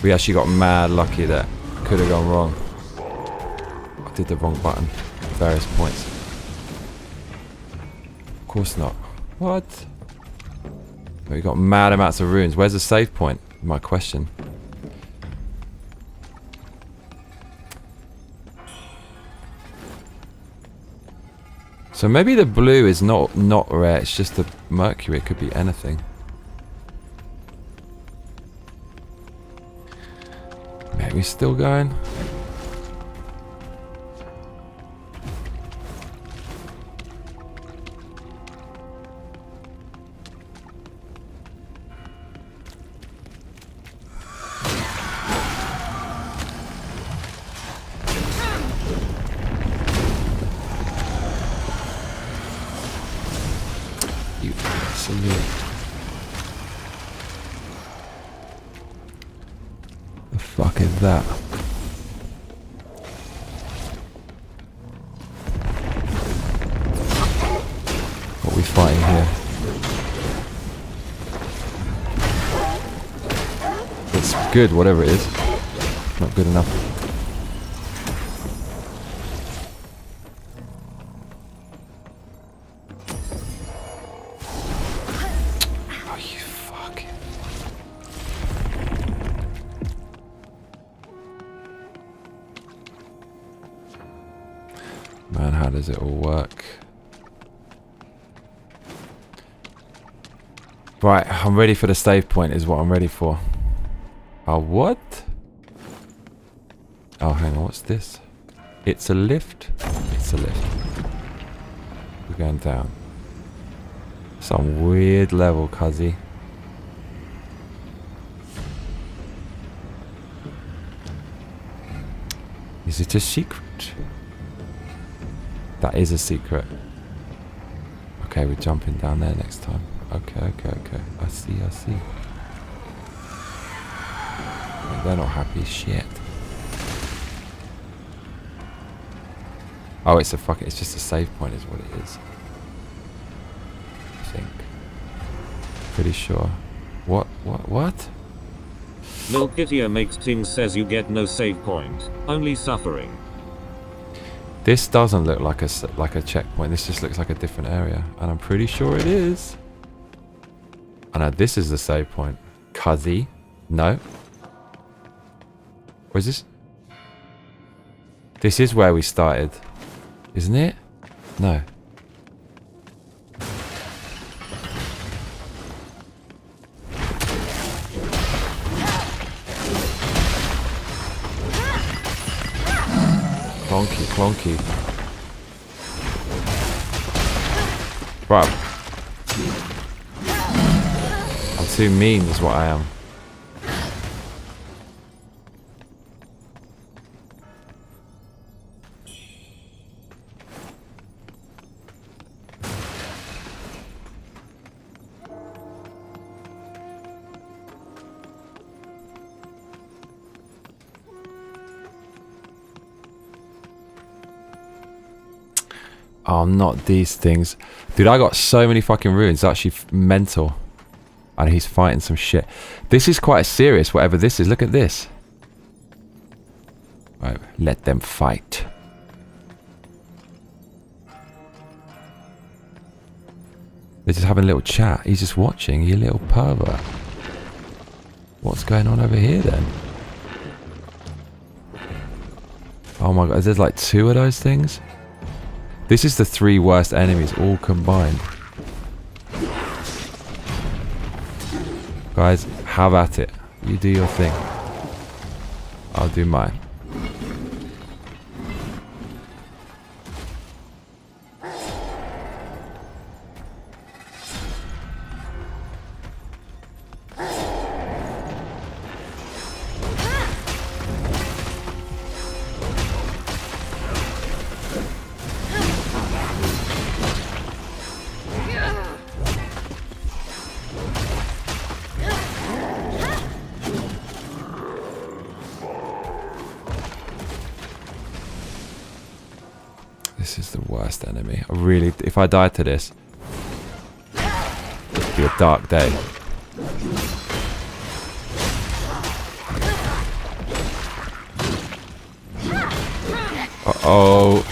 Speaker 1: We actually got mad lucky there. Could have gone wrong. I did the wrong button at various points. Of course not. What? We got mad amounts of runes. Where's the save point? My question. So maybe the blue is not rare, it's just the mercury, it could be anything. Maybe still going? The fuck is that? What are we fighting here? It's good, whatever it is. Not good enough. Man, how does it all work? Right, I'm ready for the save point is what I'm ready for. Oh, what? Oh, hang on, what's this? It's a lift? It's a lift. We're going down. Some weird level, cuzzy. Is it a secret? That is a secret. Okay, we're jumping down there next time. Okay. I see. They're not happy as shit. Oh, it's just a save point is what it is. I think. Pretty sure. What?
Speaker 2: Lil Kittier makes things says you get no save point, only suffering.
Speaker 1: This doesn't look like a checkpoint. This just looks like a different area, and I'm pretty sure it is. I know this is the save point. Cuzzy, no. Or is this? This is where we started, isn't it? No. Clonky. Bro. I'm too mean is what I am. Oh, not these things. Dude, I got so many fucking ruins. It's actually mental. And he's fighting some shit. This is quite serious, whatever this is. Look at this. Right, let them fight. They're just having a little chat. He's just watching, you little pervert. What's going on over here then? Oh my god, there's like 2 of those things? This is the 3 worst enemies all combined. Guys, have at it. You do your thing. I'll do mine. This is the worst enemy. I really, if I died to this, it'd be a dark day. Uh-oh.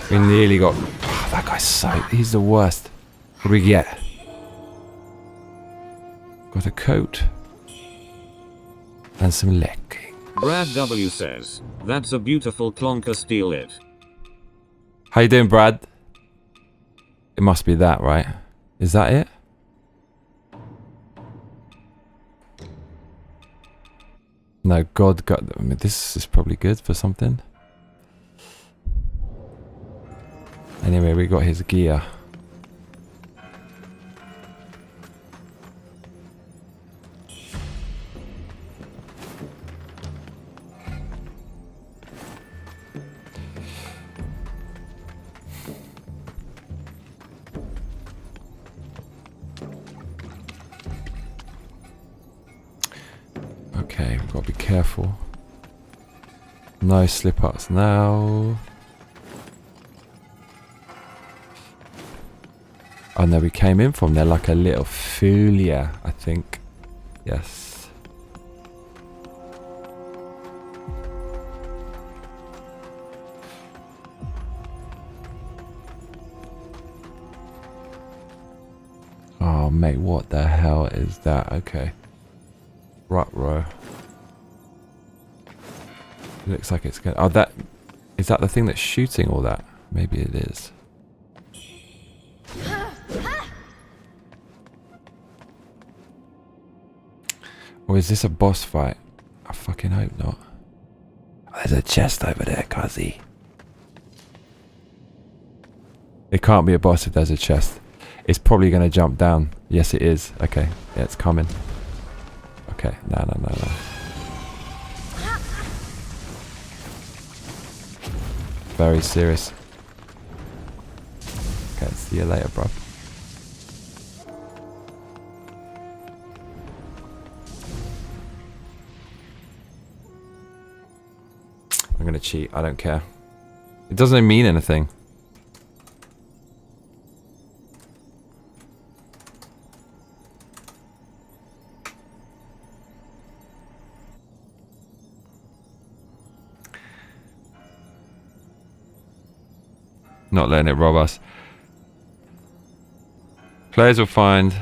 Speaker 1: We nearly got... Oh, that guy's so... He's the worst. What do we get? Got a coat. And some lecking.
Speaker 2: Brad W says, that's a beautiful clonker, steal it.
Speaker 1: How you doing, Brad? It must be that, right? Is that it? No, God. I mean, this is probably good for something. Anyway, we got his gear. Okay, we've got to be careful. No slip-ups now. Oh no, we came in from there like a little foolia, I think. Yes. Oh mate, what the hell is that? Okay. Row. Looks like it's going. Oh, that is that the thing that's shooting all that? Maybe it is. Or is this a boss fight? I fucking hope not. There's a chest over there, Kazi. It can't be a boss if there's a chest. It's probably going to jump down. Yes, it is. Okay. Yeah, it's coming. Okay. No. Very serious. Okay, see you later, bro. I'm gonna cheat. I don't care. It doesn't mean anything. Not letting it rob us. Players will find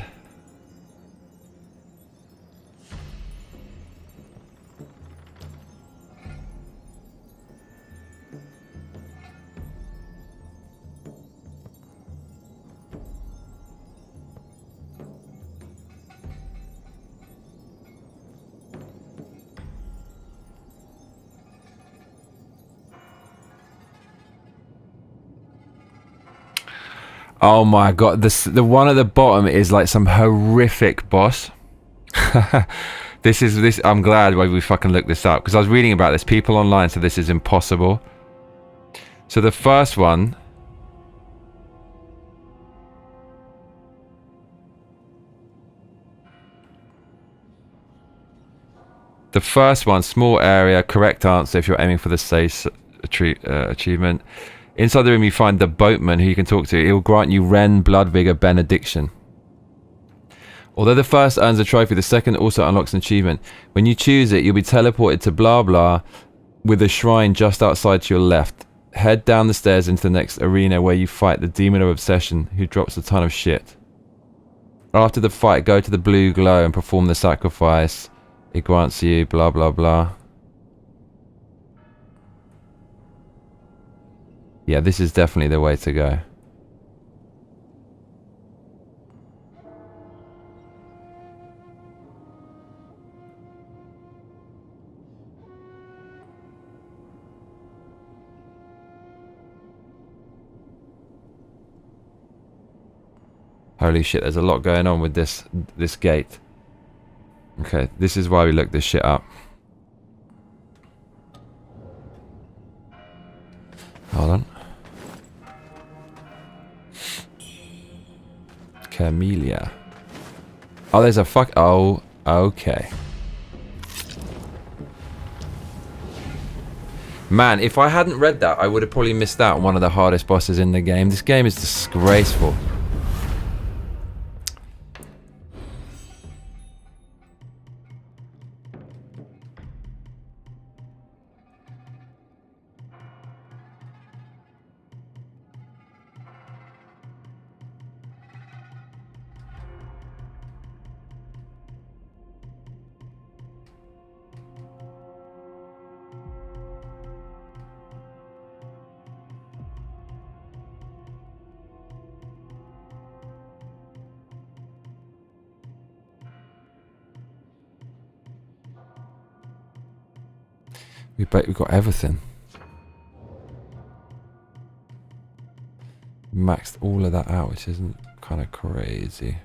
Speaker 1: oh my god, the one at the bottom is like some horrific boss. This I'm glad we fucking looked this up because I was reading about this. People online said this is impossible. So the first one, small area, correct answer if you're aiming for the safe achievement. Inside the room you find the boatman who you can talk to. He will grant you Ren Blood Vigor Benediction. Although the first earns a trophy, the second also unlocks an achievement. When you choose it, you'll be teleported to blah blah with a shrine just outside to your left. Head down the stairs into the next arena where you fight the Demon of Obsession who drops a ton of shit. After the fight, go to the blue glow and perform the sacrifice. It grants you blah blah blah. Yeah, this is definitely the way to go. Holy shit, there's a lot going on with this gate. Okay, this is why we looked this shit up. Hold on. Camellia. Oh, there's a fuck. Oh, okay. Man, if I hadn't read that, I would have probably missed out on one of the hardest bosses in the game. This game is disgraceful. We've got everything. Maxed all of that out, which isn't kind of crazy.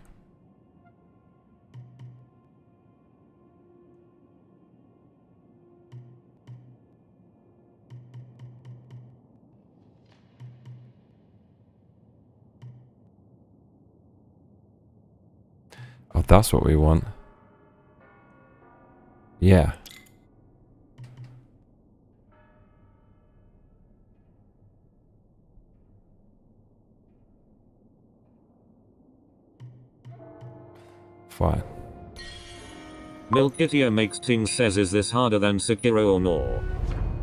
Speaker 1: Oh, that's what we want. Yeah. Fine.
Speaker 2: Milkitia makes Ting says, is this harder than Sekiro or no?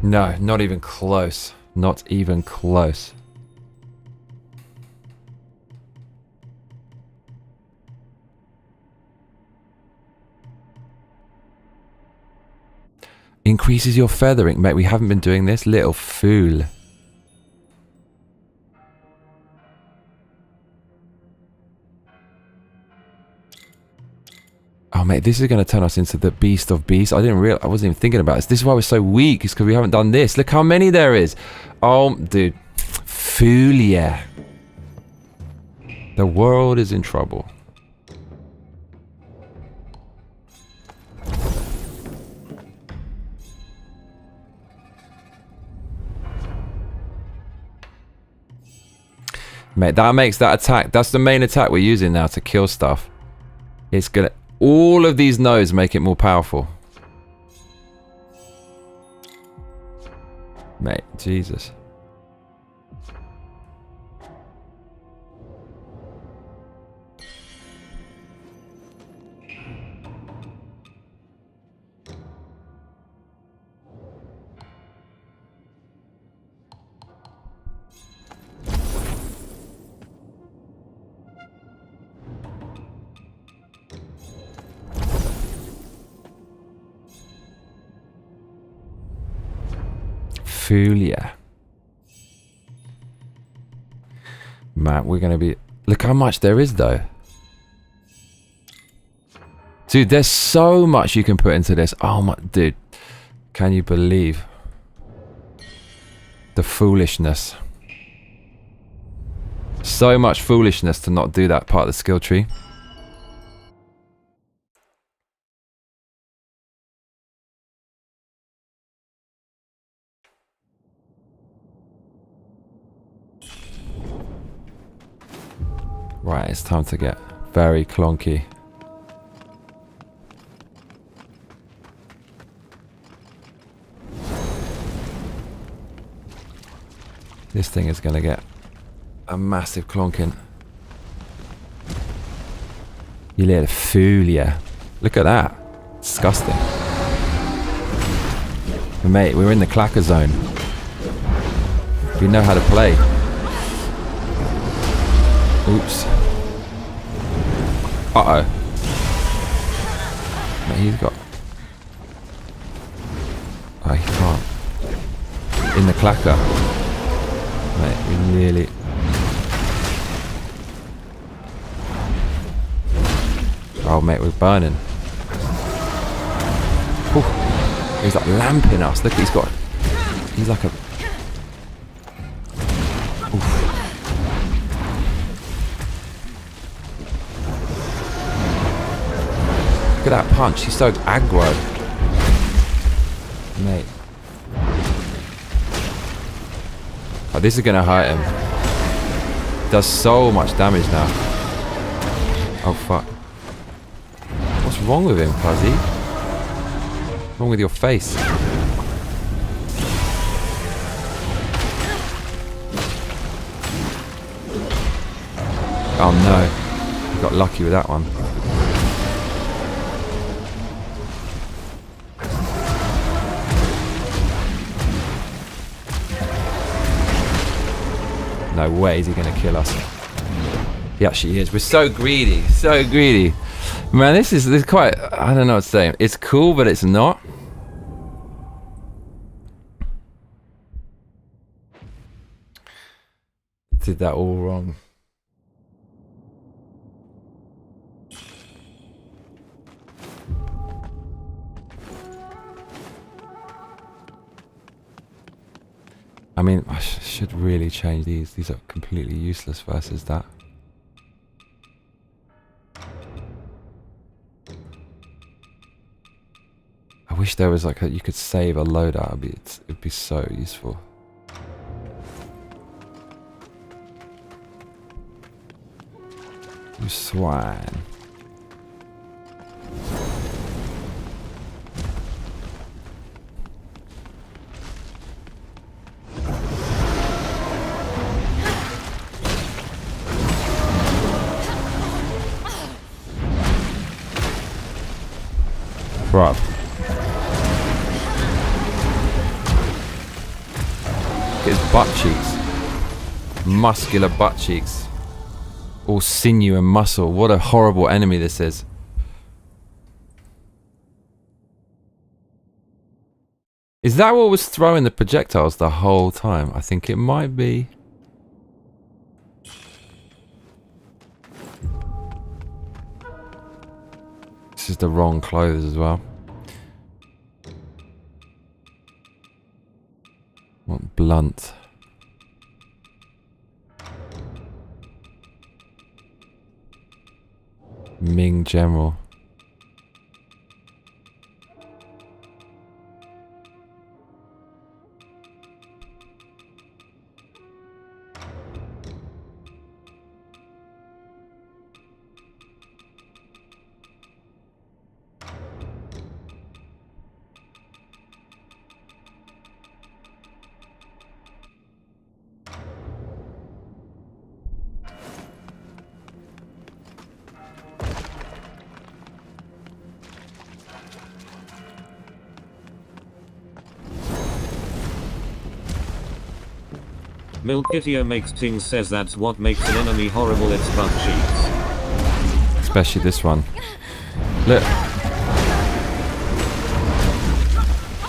Speaker 1: No, not even close. Not even close. Increases your feathering. Mate, we haven't been doing this. Little fool. Oh, mate, this is going to turn us into the beast of beasts. I wasn't even thinking about this. This is why we're so weak. It's because we haven't done this. Look how many there is. Oh, dude. Fool, yeah. The world is in trouble. Mate, that makes that attack. That's the main attack we're using now to kill stuff. It's gonna... All of these nodes make it more powerful. Mate, Jesus. Fulia. Man, we're gonna be... Look how much there is though. Dude, there's so much you can put into this. Oh my... Dude. Can you believe the foolishness? So much foolishness to not do that part of the skill tree. Right, it's time to get very clunky. This thing is going to get a massive clonking. You little fool, yeah. Look at that. Disgusting. Mate, we're in the clacker zone. We know how to play. Oops. Uh-oh. Mate, he's got... Oh, he can't. In the clacker. Mate, we nearly... Oh, mate, we're burning. Ooh. He's like lamping us. Look, he's got... He's like a... Oof. Look at that punch. He's so aggro. Mate. Oh, this is going to hurt him. Does so much damage now. Oh, fuck. What's wrong with him, Fuzzy? What's wrong with your face? Oh, no. You got lucky with that one. No way is he going to kill us. He actually is. We're so greedy. So greedy. Man, this is quite... I don't know what to say. It's cool, but it's not. Did that all wrong. I mean, I should really change these. These are completely useless versus that. I wish there was like you could save a loadout. It'd be so useful. You swine. Bruh. His butt cheeks. Muscular butt cheeks. All sinew and muscle. What a horrible enemy this is. Is that what was throwing the projectiles the whole time? I think it might be. This is the wrong clothes as well. Want blunt. Ming General.
Speaker 2: Milkitio makes things says that's what makes an enemy horrible, it's butt cheeks.
Speaker 1: Especially this one. Look.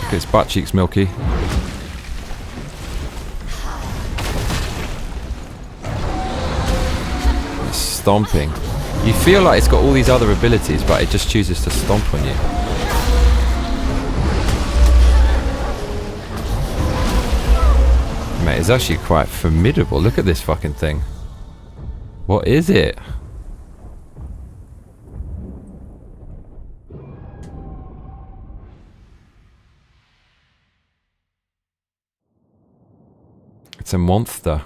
Speaker 1: Look, it's butt cheeks, Milky. It's stomping. You feel like it's got all these other abilities, but it just chooses to stomp on you. Mate, it's actually quite formidable. Look at this fucking thing. What is it? It's a monster.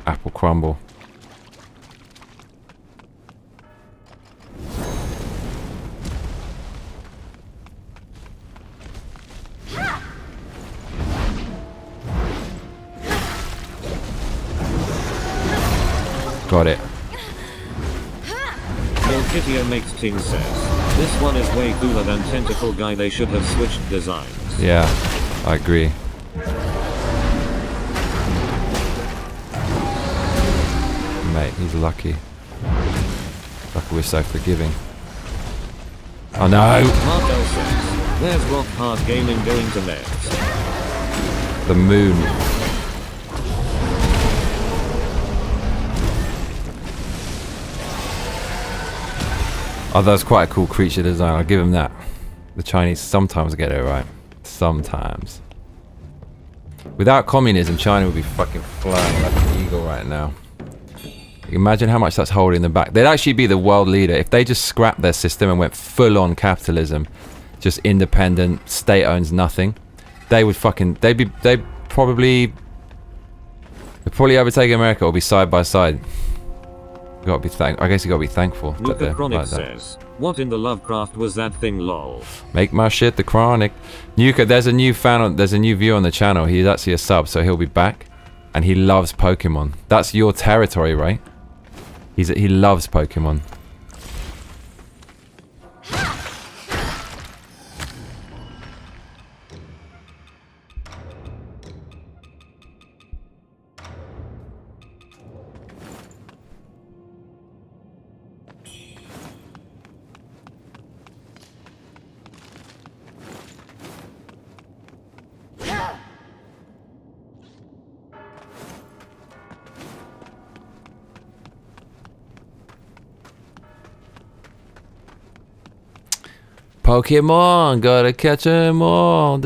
Speaker 1: Apple crumble. Got it.
Speaker 2: Milkitio makes things says, this one is way cooler than Tentacle Guy, they should have switched designs.
Speaker 1: Yeah, I agree. Mate, he's lucky. Lucky we're so forgiving. Oh no!
Speaker 2: Markel says, where's Rock Hard Gaming going to next?
Speaker 1: The moon. Oh, that's quite a cool creature design. I'll give him that. The Chinese sometimes get it right. Sometimes. Without communism, China would be fucking flying like an eagle right now. Imagine how much that's holding them back. They'd actually be the world leader if they just scrapped their system and went full-on capitalism, just independent, state owns nothing. They would fucking. They'd probably overtake America or be side by side. You gotta be I guess you gotta be thankful that they're
Speaker 2: Chronic
Speaker 1: like that.
Speaker 2: says, what in the Lovecraft was that thing, lol?
Speaker 1: Make my shit the Chronic. Nuka, there's a new viewer on the channel. He's actually a sub, so he'll be back. And he loves Pokemon. That's your territory, right? He loves Pokemon. Pokemon, gotta catch 'em all.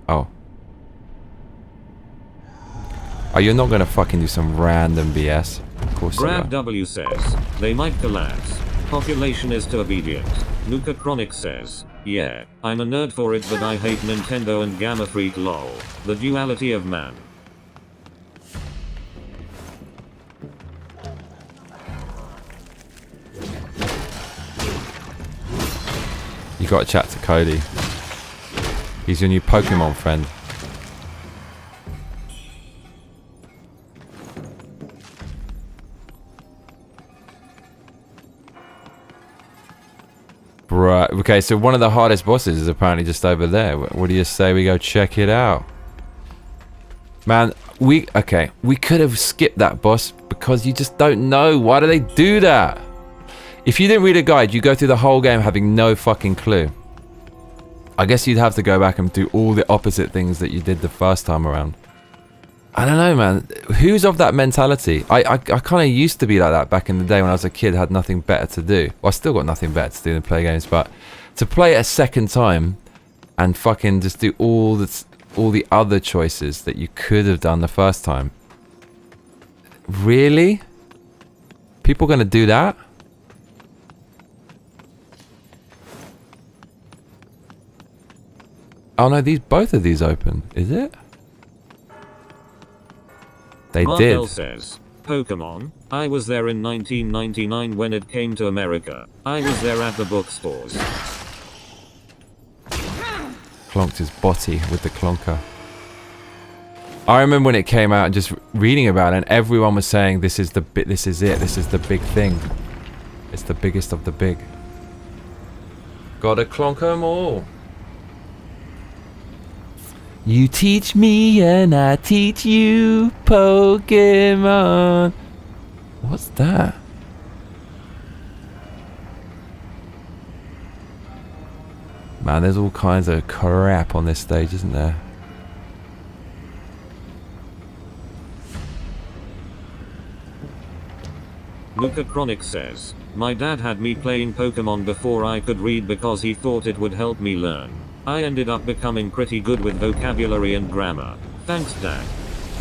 Speaker 1: Oh. Oh, you're not gonna fucking do some random BS. Of course you
Speaker 2: Brad
Speaker 1: are.
Speaker 2: W says, they might collapse. Population is too obedient. Nuka Chronic says, yeah, I'm a nerd for it but I hate Nintendo and Gamma Freak lol. The duality of man.
Speaker 1: You gotta chat to Cody. He's your new Pokemon friend. Right. Okay, so one of the hardest bosses is apparently just over there. What do you say we go check it out? Man, we could have skipped that boss because you just don't know. Why do they do that? If you didn't read a guide, you go through the whole game having no fucking clue. I guess you'd have to go back and do all the opposite things that you did the first time around. I don't know, man. Who's of that mentality? I kind of used to be like that back in the day when I was a kid, had nothing better to do. Well, I still got nothing better to do than play games, but to play it a second time and fucking just do all the other choices that you could have done the first time. Really? People gonna do that? Oh no, both of these open, is it? They
Speaker 2: Markel
Speaker 1: did.
Speaker 2: says, Pokemon, I was there in 1999 when it came to America. I was there at the bookstores.
Speaker 1: Clonked his body with the clonker. I remember when it came out and just reading about it, and everyone was saying this is the this is the big thing. It's the biggest of the big. Gotta clonk 'em all. You teach me and I teach you Pokemon. What's that? Man, there's all kinds of crap on this stage, isn't there?
Speaker 2: Luca Chronic says, my dad had me playing Pokemon before I could read because he thought it would help me learn. I ended up becoming pretty good with vocabulary and grammar. Thanks, Dad.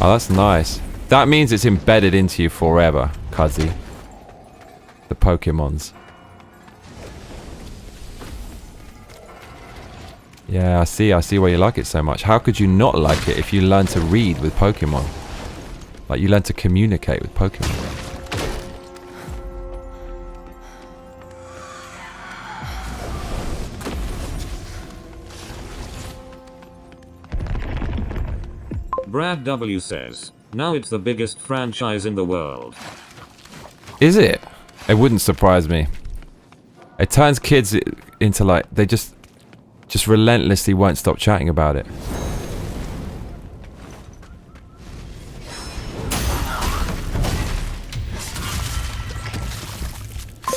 Speaker 1: Oh, that's nice. That means it's embedded into you forever, Cuzzy. The Pokemons. Yeah, I see why you like it so much. How could you not like it if you learn to read with Pokemon? Like, you learn to communicate with Pokemon.
Speaker 2: Brad W says, now it's the biggest franchise in the world.
Speaker 1: Is it? It wouldn't surprise me. It turns kids into like, they just relentlessly won't stop chatting about it.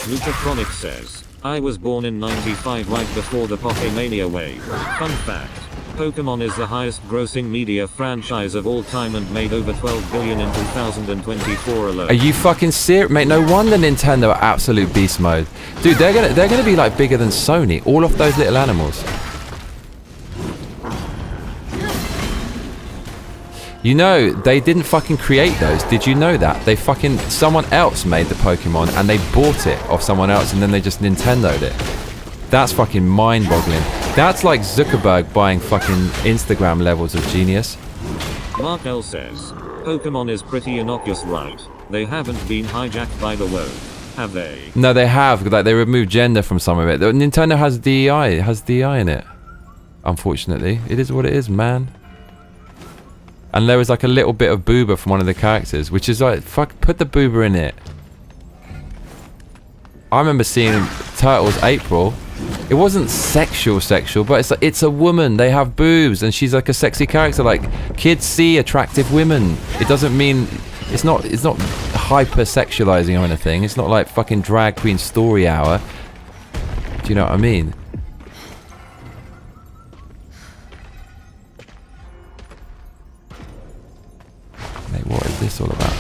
Speaker 2: Luca Chronic says, I was born in 95 right before the Pokemania wave. Fun fact, Pokemon is the highest grossing media franchise of all time and made over 12 billion in 2024 alone.
Speaker 1: Are you fucking serious? Mate, no wonder Nintendo are absolute beast mode. Dude, they're gonna be like bigger than Sony, all of those little animals. You know, they didn't fucking create those. Did you know that? Someone else made the Pokemon and they bought it off someone else and then they just Nintendo'd it. That's fucking mind-boggling. That's like Zuckerberg buying fucking Instagram levels of genius.
Speaker 2: Mark L says, Pokemon is pretty innocuous, right? They haven't been hijacked by the woke, have they?
Speaker 1: No, they have. Like, they removed gender from some of it. Nintendo has DEI. It has DEI in it. Unfortunately. It is what it is, man. And there was like a little bit of booba from one of the characters, which is like, fuck, put the booba in it. I remember seeing Turtles April. It wasn't sexual, but it's like, it's a woman. They have boobs, and she's like a sexy character. Like, kids see attractive women. It doesn't mean it's not hyper sexualizing or anything. It's not like fucking drag queen story hour. Do you know what I mean? Mate, what is this all about?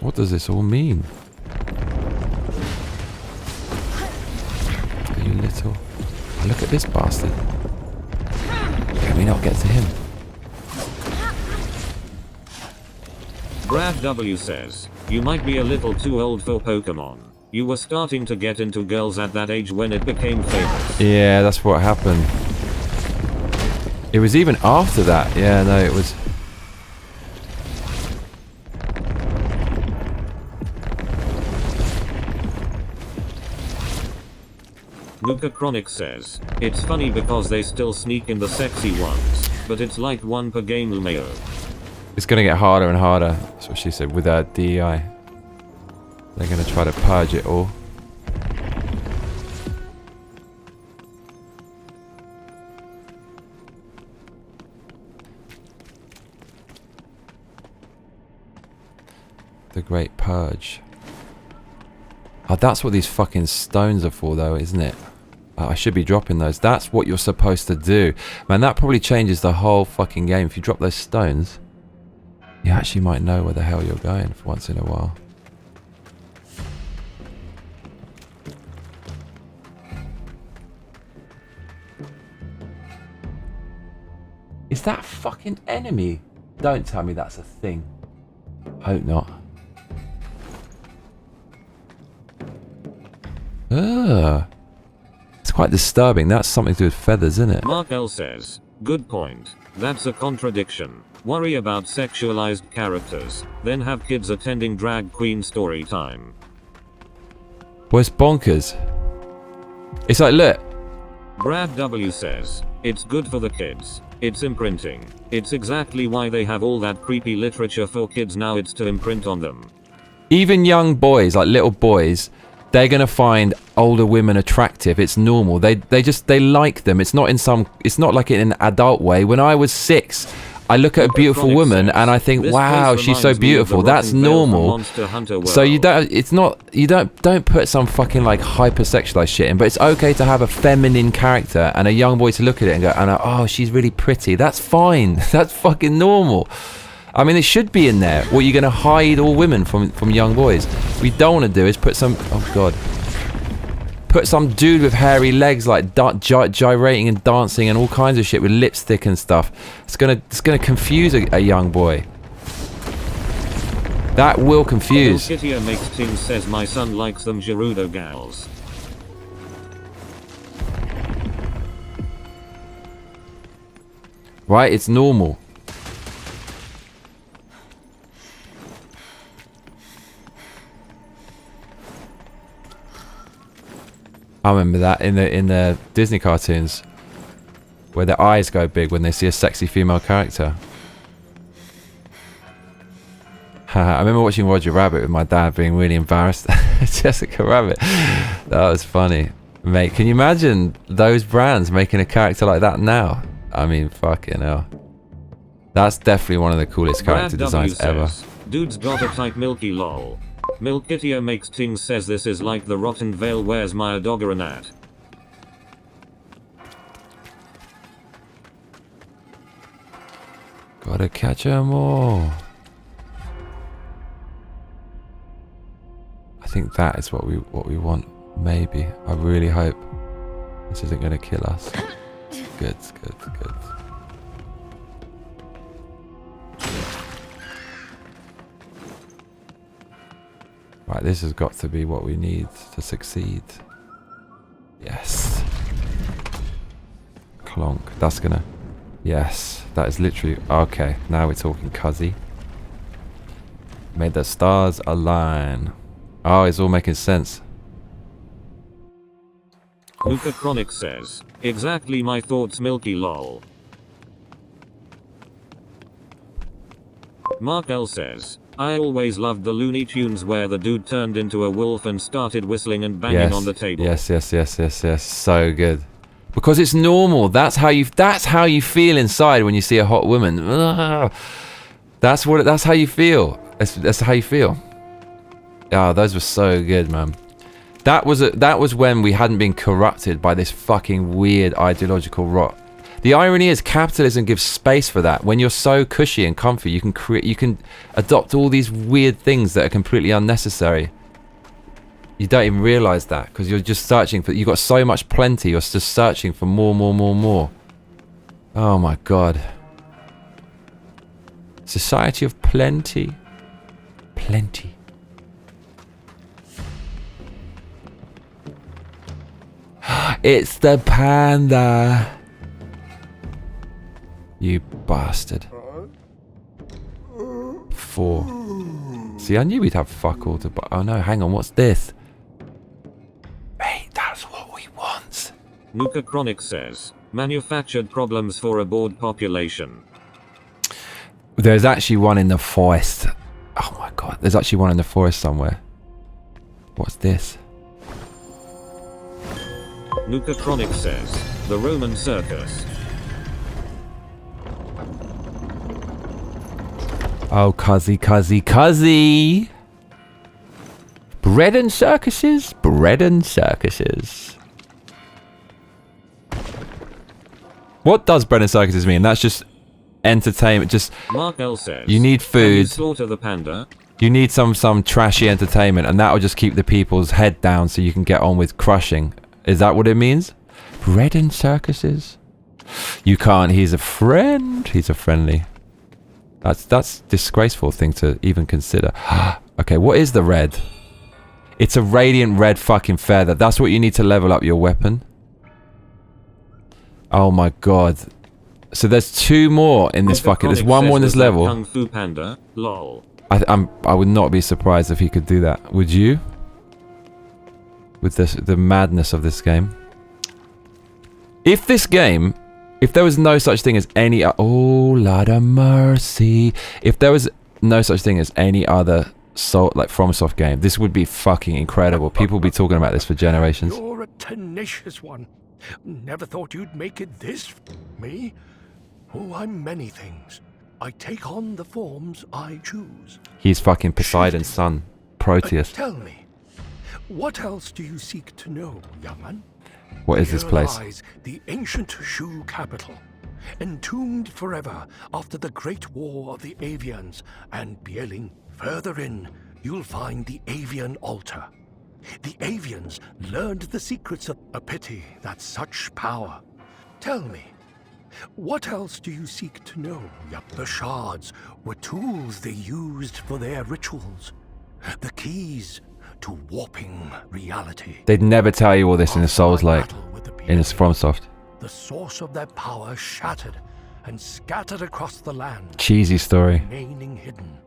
Speaker 1: What does this all mean? Are you little? Oh, look at this bastard. Can we not get to him?
Speaker 2: Brad W says, you might be a little too old for Pokemon. You were starting to get into girls at that age when it became famous.
Speaker 1: Yeah, that's what happened. It was even after that. Yeah, no, it was...
Speaker 2: Nuka Chronic says, it's funny because they still sneak in the sexy ones, but it's like one per game Lumeo.
Speaker 1: It's gonna get harder and harder. That's what she said with her DEI. They're gonna try to purge it all. The Great Purge. Oh, that's what these fucking stones are for though, isn't it? I should be dropping those. That's what you're supposed to do. Man, that probably changes the whole fucking game. If you drop those stones, you actually might know where the hell you're going for once in a while. Is that a fucking enemy? Don't tell me that's a thing. Hope not. Ugh. It's quite disturbing. That's something to do with feathers, isn't it?
Speaker 2: Mark L says, good point. That's a contradiction. Worry about sexualized characters, then have kids attending drag queen story time.
Speaker 1: Well, it's bonkers. It's like, look.
Speaker 2: Brad W says, it's good for the kids. It's imprinting. It's exactly why they have all that creepy literature for kids now. It's to imprint on them. Even
Speaker 1: young boys, like little boys, they're gonna find older women attractive. It's normal. They like them. It's not like in an adult way. When I was 6, I look at a beautiful woman and I think, wow, she's so beautiful. That's normal. So you don't put some fucking like hypersexualized shit in, but it's okay to have a feminine character and a young boy to look at it and go, oh, she's really pretty. That's fine. That's fucking normal. I mean, it should be in there. What, you're going to hide all women from young boys? What you don't want to do is put some... Oh, God. Put some dude with hairy legs, like gyrating and dancing and all kinds of shit with lipstick and stuff. It's gonna confuse a young boy. That will confuse.
Speaker 2: Kittia makes Ting says my son likes them Gerudo gals.
Speaker 1: Right, it's normal. I remember that in the Disney cartoons, where their eyes go big when they see a sexy female character. I remember watching Roger Rabbit with my dad being really embarrassed. Jessica Rabbit. That was funny. Mate, can you imagine those brands making a character like that now? I mean, fucking hell. That's definitely one of the coolest character designs ever.
Speaker 2: Dude's got a tight milky lol. Milkitio makes Ting says this is like the rotten veil where's my dog or a gnat.
Speaker 1: Gotta catch 'em all. I think that is what we want. Maybe. I really hope this isn't gonna kill us. Good. Right, this has got to be what we need to succeed. Yes. Clonk. That's gonna... Yes. That is literally... Okay, now we're talking, cuzzy. May the stars align. Oh, it's all making sense.
Speaker 2: Luca Chronic says, exactly my thoughts milky lol. Mark L says, I always loved the Looney Tunes where the dude turned into a wolf and started whistling and banging on the table.
Speaker 1: Yes. So good. Because it's normal. That's how you feel inside when you see a hot woman. That's how you feel. That's how you feel. Oh, those were so good, man. That was when we hadn't been corrupted by this fucking weird ideological rot. The irony is capitalism gives space for that. When you're so cushy and comfy, you can adopt all these weird things that are completely unnecessary. You don't even realize that because you're just searching for... You've got so much plenty, you're just searching for more. Oh my God. Society of plenty. Plenty. It's the panda. You bastard. 4. See, I knew we'd have fuck all to... Oh no, hang on, what's this? Mate, that's what we want.
Speaker 2: Nuka Chronic says, manufactured problems for a bored population.
Speaker 1: There's actually one in the forest. Oh my god, there's actually one in the forest somewhere. What's this?
Speaker 2: Nuka Chronic says, the Roman circus.
Speaker 1: Oh, cuzzy. Bread and circuses? Bread and circuses. What does bread and circuses mean? That's just entertainment. Just
Speaker 2: Mark L says,
Speaker 1: you need
Speaker 2: "Can you
Speaker 1: food.
Speaker 2: slaughter the panda.
Speaker 1: You need some trashy entertainment, and that will just keep the people's head down so you can get on with crushing. Is that what it means? Bread and circuses? You can't. He's a friend. He's a friendly. That's disgraceful thing to even consider. Okay, what is the red? It's a radiant red fucking feather. That's what you need to level up your weapon. Oh my god. So there's 2 more in this fucking... There's 1 more in this level.
Speaker 2: Kung Fu Panda, lol.
Speaker 1: I would not be surprised if he could do that. Would you? With the madness of this game. If this game... If there was no such thing as any... Oh, Lord of mercy. If there was no such thing as any other FromSoft game, this would be fucking incredible. People would be talking about this for generations.
Speaker 3: You're a tenacious one. Never thought you'd make it this... Me? Oh, I'm many things. I take on the forms I choose.
Speaker 1: He's fucking Poseidon's son, Proteus.
Speaker 3: Tell me, what else do you seek to know, young man?
Speaker 1: What is this place?
Speaker 3: Here lies the ancient Shu capital, entombed forever after the Great War of the Avians, and Bieling, further in, you'll find the Avian altar. The Avians learned the secrets of a pity that such power. Tell me, what else do you seek to know? The shards were tools they used for their rituals. The keys to warping reality.
Speaker 1: They'd never tell you all this in a Souls-like, in a FromSoft.
Speaker 3: The source of their power shattered and scattered across the land.
Speaker 1: Cheesy story.
Speaker 3: Remaining hidden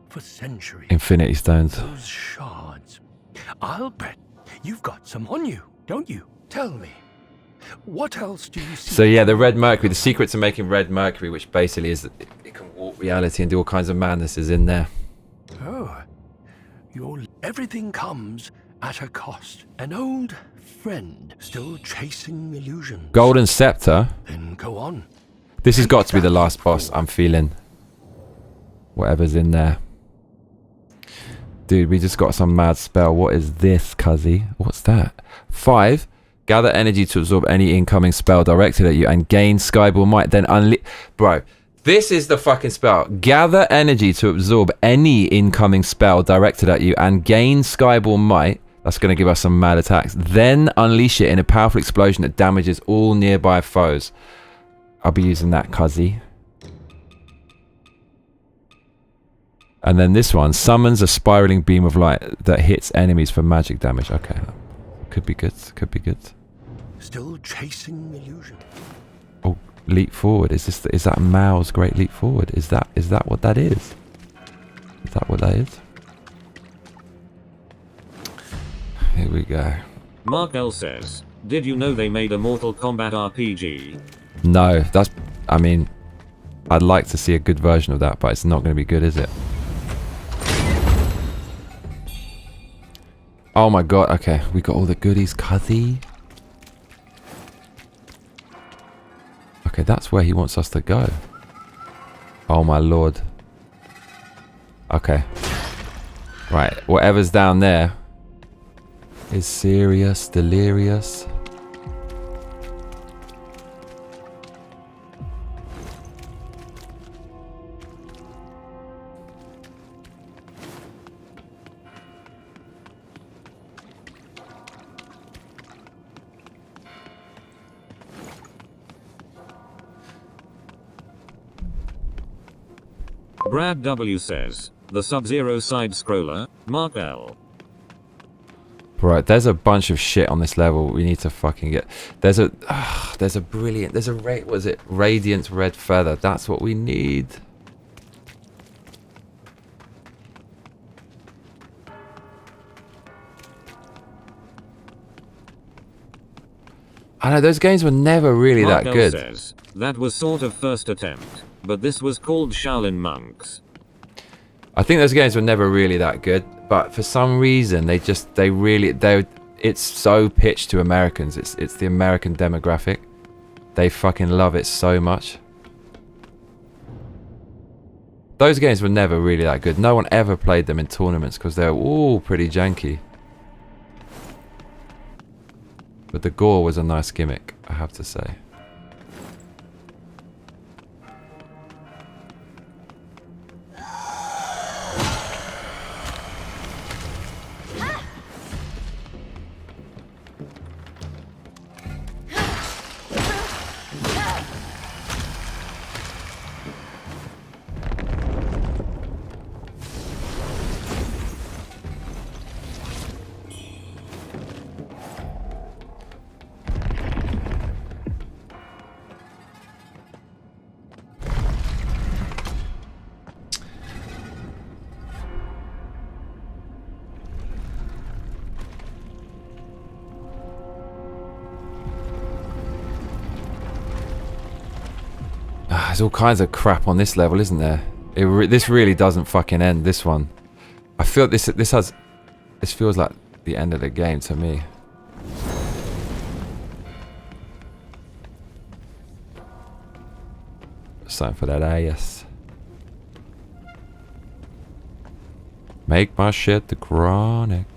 Speaker 3: for centuries.
Speaker 1: Infinity Stones.
Speaker 3: Those shards. I'll bet you've got some on you, don't you? Tell me. What else do you see?
Speaker 1: So yeah, the red mercury, the secret to making red mercury, which basically is that it can warp reality and do all kinds of madness, is in there.
Speaker 3: Oh, everything comes at a cost. An old friend still chasing illusions.
Speaker 1: Golden Scepter.
Speaker 3: Then go on.
Speaker 1: This has got to be the last boss, I'm feeling. Whatever's in there. Dude, we just got some mad spell. What is this, cuzzy? What's that? 5. Gather energy to absorb any incoming spell directed at you and gain Skyball Might. Then Bro, this is the fucking spell. Gather energy to absorb any incoming spell directed at you and gain Skyball Might. That's going to give us some mad attacks. Then unleash it in a powerful explosion that damages all nearby foes. I'll be using that, cuzzy. And then this one summons a spiraling beam of light that hits enemies for magic damage. Okay. Could be good. Could be good.
Speaker 3: Still chasing illusion.
Speaker 1: Oh, leap forward. Is that Mao's great leap forward? Is that what that is? Is that what that is? Here we go.
Speaker 2: Mark L says, did you know they made a Mortal Kombat RPG?
Speaker 1: No, I mean, I'd like to see a good version of that, but it's not going to be good, is it? Oh my god, okay, we got all the goodies, cuzzy. Okay, that's where he wants us to go. Oh my lord. Okay. Right, whatever's down there is serious, delirious.
Speaker 2: Brad W says, the Sub-Zero side-scroller, Mark L.
Speaker 1: Right, there's a bunch of shit on this level we need to fucking get. There's a brilliant, what is it? Radiant red feather. That's what we need. I know those games were never really that
Speaker 2: Markel
Speaker 1: good.
Speaker 2: says, that was sort of first attempt, but this was called Shaolin Monks.
Speaker 1: I think those games were never really that good, but for some reason it's so pitched to Americans. It's the American demographic. They fucking love it so much. Those games were never really that good. No one ever played them in tournaments because they were all pretty janky. But the gore was a nice gimmick, I have to say. There's all kinds of crap on this level, isn't there? This really doesn't fucking end, this one. I feel this feels like the end of the game to me. Something for that ass. Make my shit the chronic.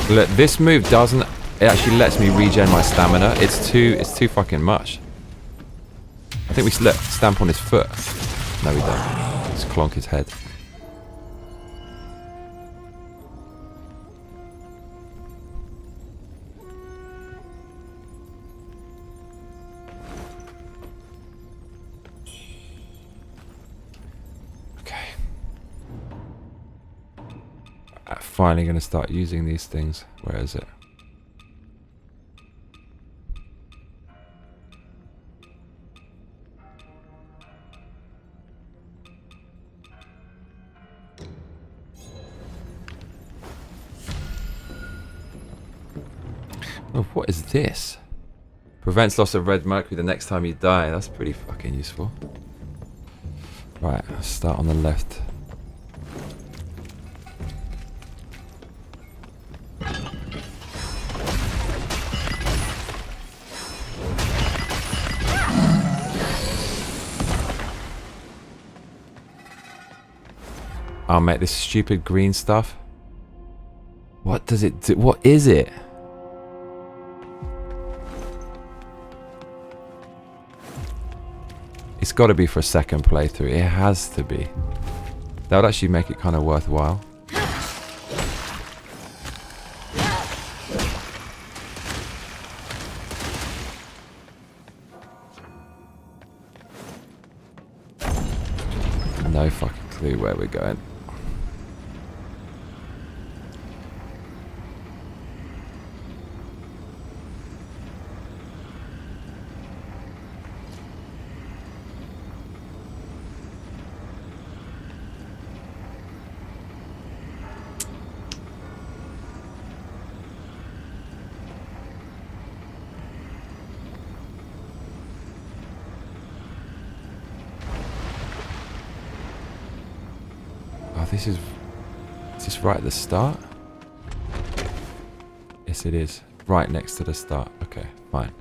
Speaker 1: Look, this move doesn't. It actually lets me regen my stamina. It's too fucking much. I think we stamp on his foot. No, we don't. Just clonk his head. Okay. I'm finally going to start using these things. Where is it? Oh, what is this? Prevents loss of red mercury the next time you die. That's pretty fucking useful. Right, let's start on the left. Oh mate, this stupid green stuff. What does it do? What is it? It's got to be for a second playthrough. It has to be. That would actually make it kind of worthwhile. No fucking clue where we're going. Is this right at the start? Yes, it is. Right next to the start. Okay, fine.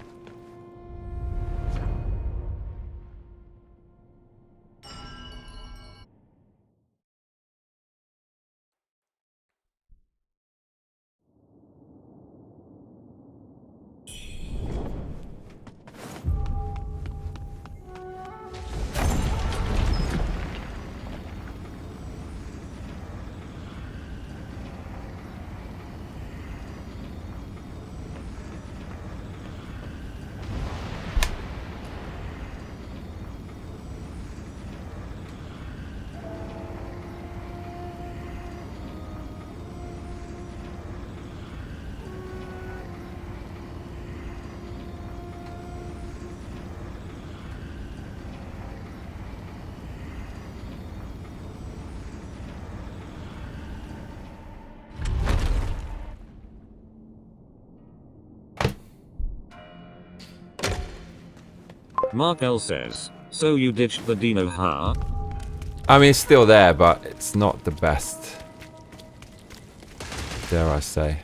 Speaker 2: Mark L says, so you ditched the Dino, huh?
Speaker 1: I mean, it's still there, but it's not the best. Dare I say.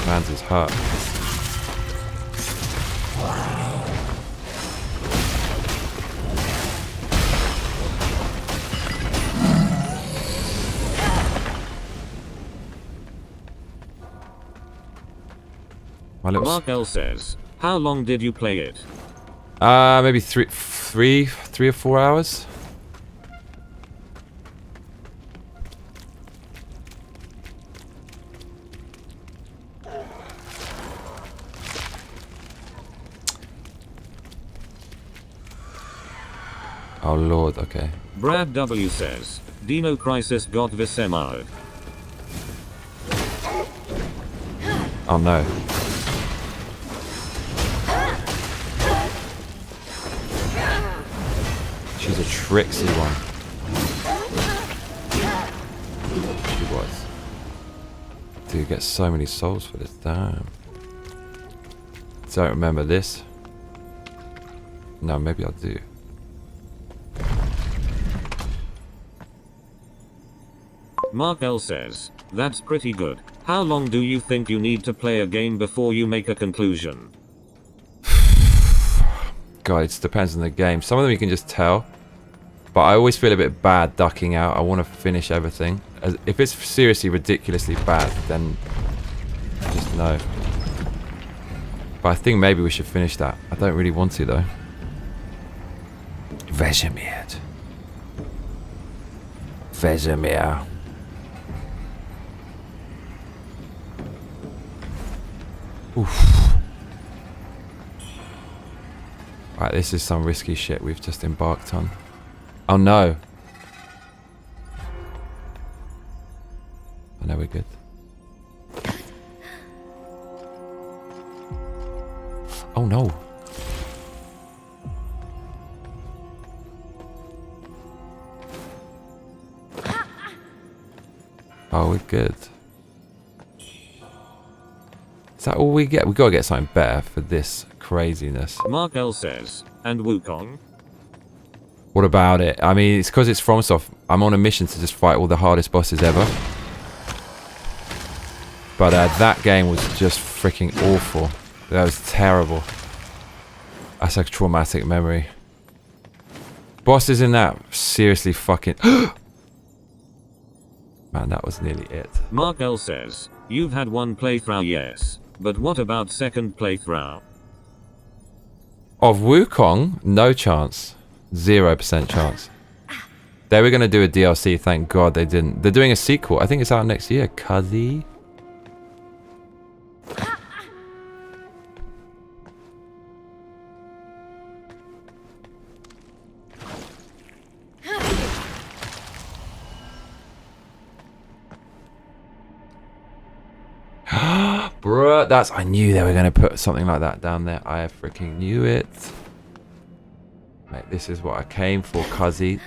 Speaker 1: Man's is hurt. My little
Speaker 2: Mark L says, how long did you play it?
Speaker 1: maybe three or 4 hours. Oh lord, okay.
Speaker 2: Brad W says, Dino Crisis got Visemoed.
Speaker 1: Oh no. She's a tricksy one. She was. Dude, get so many souls for this, damn. Don't remember this. No, maybe I'll do.
Speaker 2: Mark L says, that's pretty good. How long do you think you need to play a game before you make a conclusion?
Speaker 1: God, it depends on the game. Some of them you can just tell. But I always feel a bit bad ducking out. I want to finish everything. If it's seriously ridiculously bad, then just no. But I think maybe we should finish that. I don't really want to though. Vesemir. Vesemir. Oof. Right, this is some risky shit we've just embarked on. Oh no. I know we're good. Oh no. Oh, we're good. Is that all we get? We gotta get something better for this craziness.
Speaker 2: Mark L says, and Wukong?
Speaker 1: What about it? I mean, it's because it's FromSoft. I'm on a mission to just fight all the hardest bosses ever. But that game was just freaking awful. That was terrible. That's a traumatic memory. Bosses in that, seriously fucking... Man, that was nearly it.
Speaker 2: Mark L says, you've had one playthrough, yes. But what about second playthrough?
Speaker 1: Of Wukong? No chance. 0% chance. They were going to do a DLC, thank God they didn't. They're doing a sequel. I think it's out next year. Cuzzy. Bruh, that's... I knew they were going to put something like that down there. I freaking knew it. Mate, this is what I came for, Cuzzy.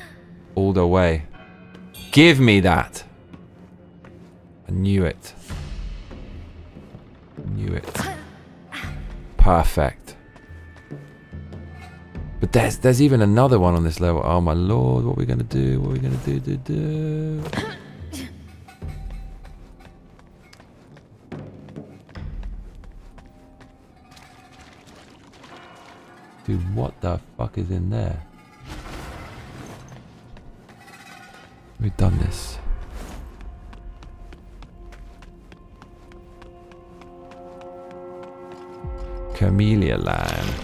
Speaker 1: All the way. Give me that. I knew it. Knew it. Perfect. But there's even another one on this level. Oh my lord, what are we going to do? What are we going to do? Dude, what the fuck is in there? We've done this. Camellia Land.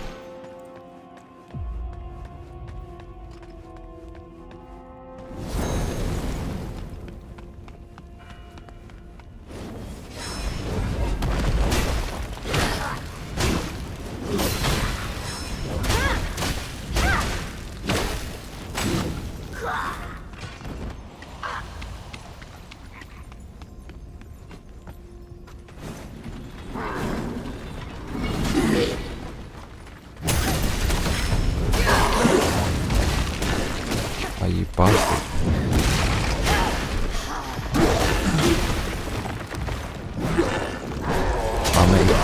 Speaker 1: Oh, mate.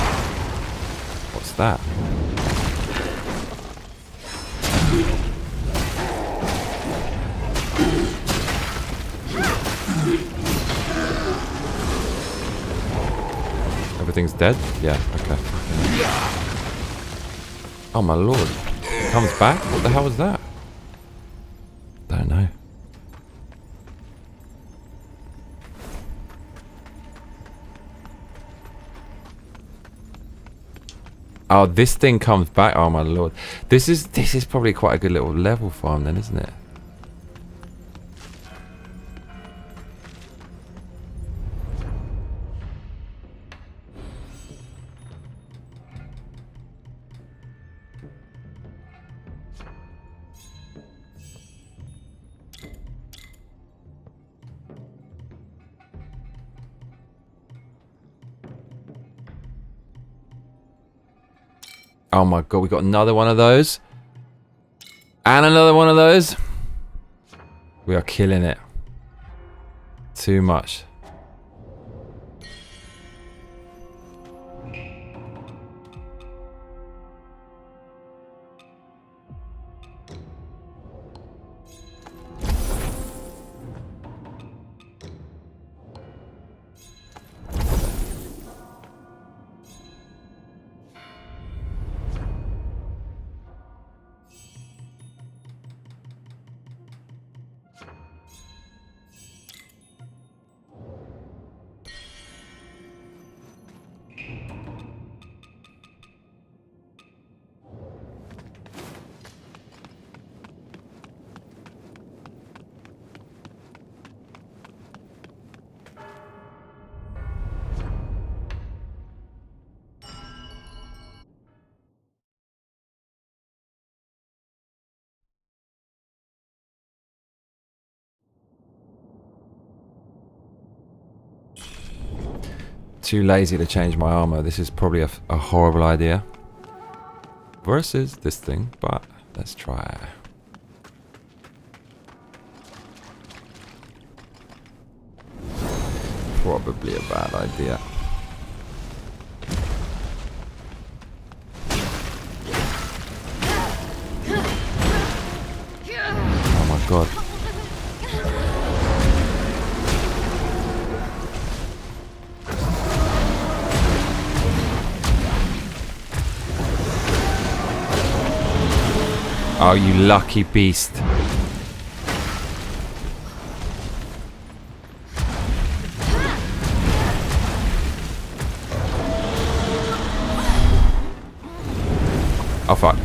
Speaker 1: What's that? Everything's dead? Yeah, okay. Oh my lord. It comes back? What the hell was that? Don't know. Oh, this thing comes back. Oh my lord. This is probably quite a good little level farm then, isn't it? Oh my god, we got another one of those. And another one of those. We are killing it. Too much. Too lazy to change my armor. This is probably a horrible idea. Versus this thing, but let's try. Probably a bad idea. Oh my god. Oh, you lucky beast. Oh, fuck.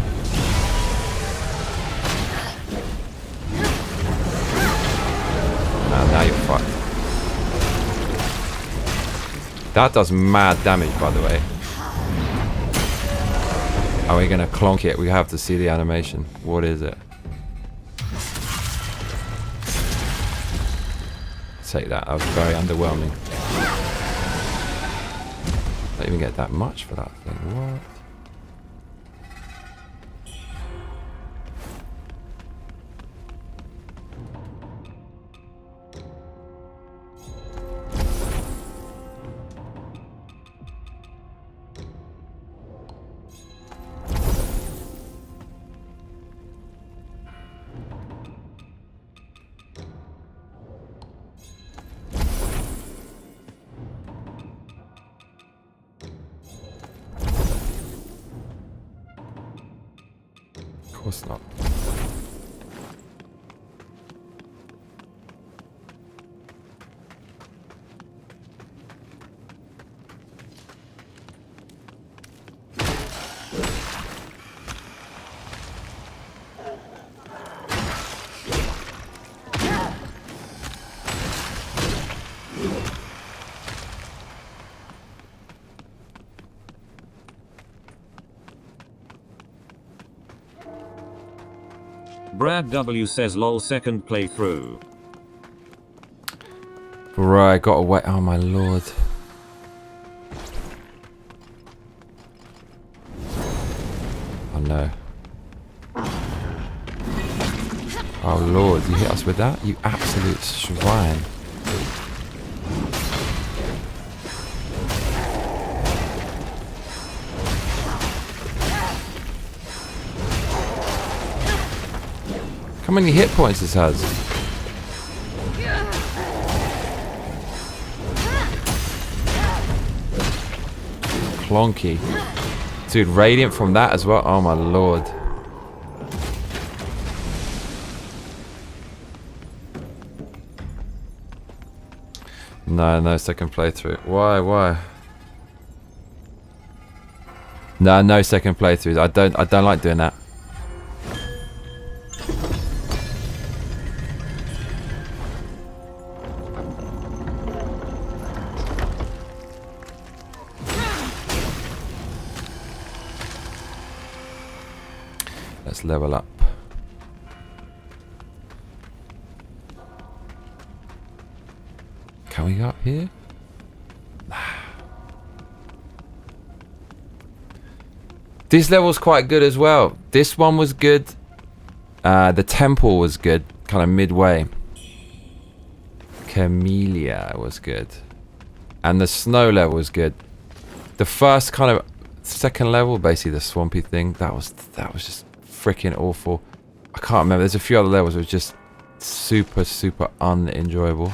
Speaker 1: Now you're fucked. That does mad damage, by the way. Are we gonna clonk it? We have to see the animation. What is it? Take that. That was very underwhelming. Don't even get that much for that thing. What? Of course not.
Speaker 2: Brad W says lol second playthrough.
Speaker 1: Right, gotta wait. Oh my lord. Oh no. Oh lord, you hit us with that? You absolute swine. How many hit points this has? Clonky. Dude, radiant from that as well? Oh my lord. No second playthrough. Why? No second playthroughs. I don't like doing that. Let's level up. Can we go up here? This level's quite good as well. This one was good. The temple was good, kind of midway. Camellia was good. And the snow level was good. The first kind of second level, basically the swampy thing, that was just freaking awful. I can't remember. There's a few other levels that were just super unenjoyable.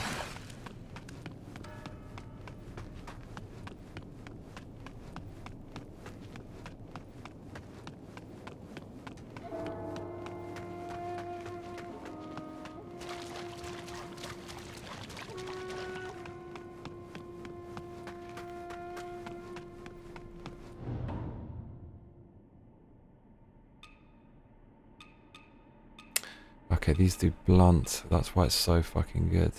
Speaker 1: Okay, these do blunt. That's why it's so fucking good.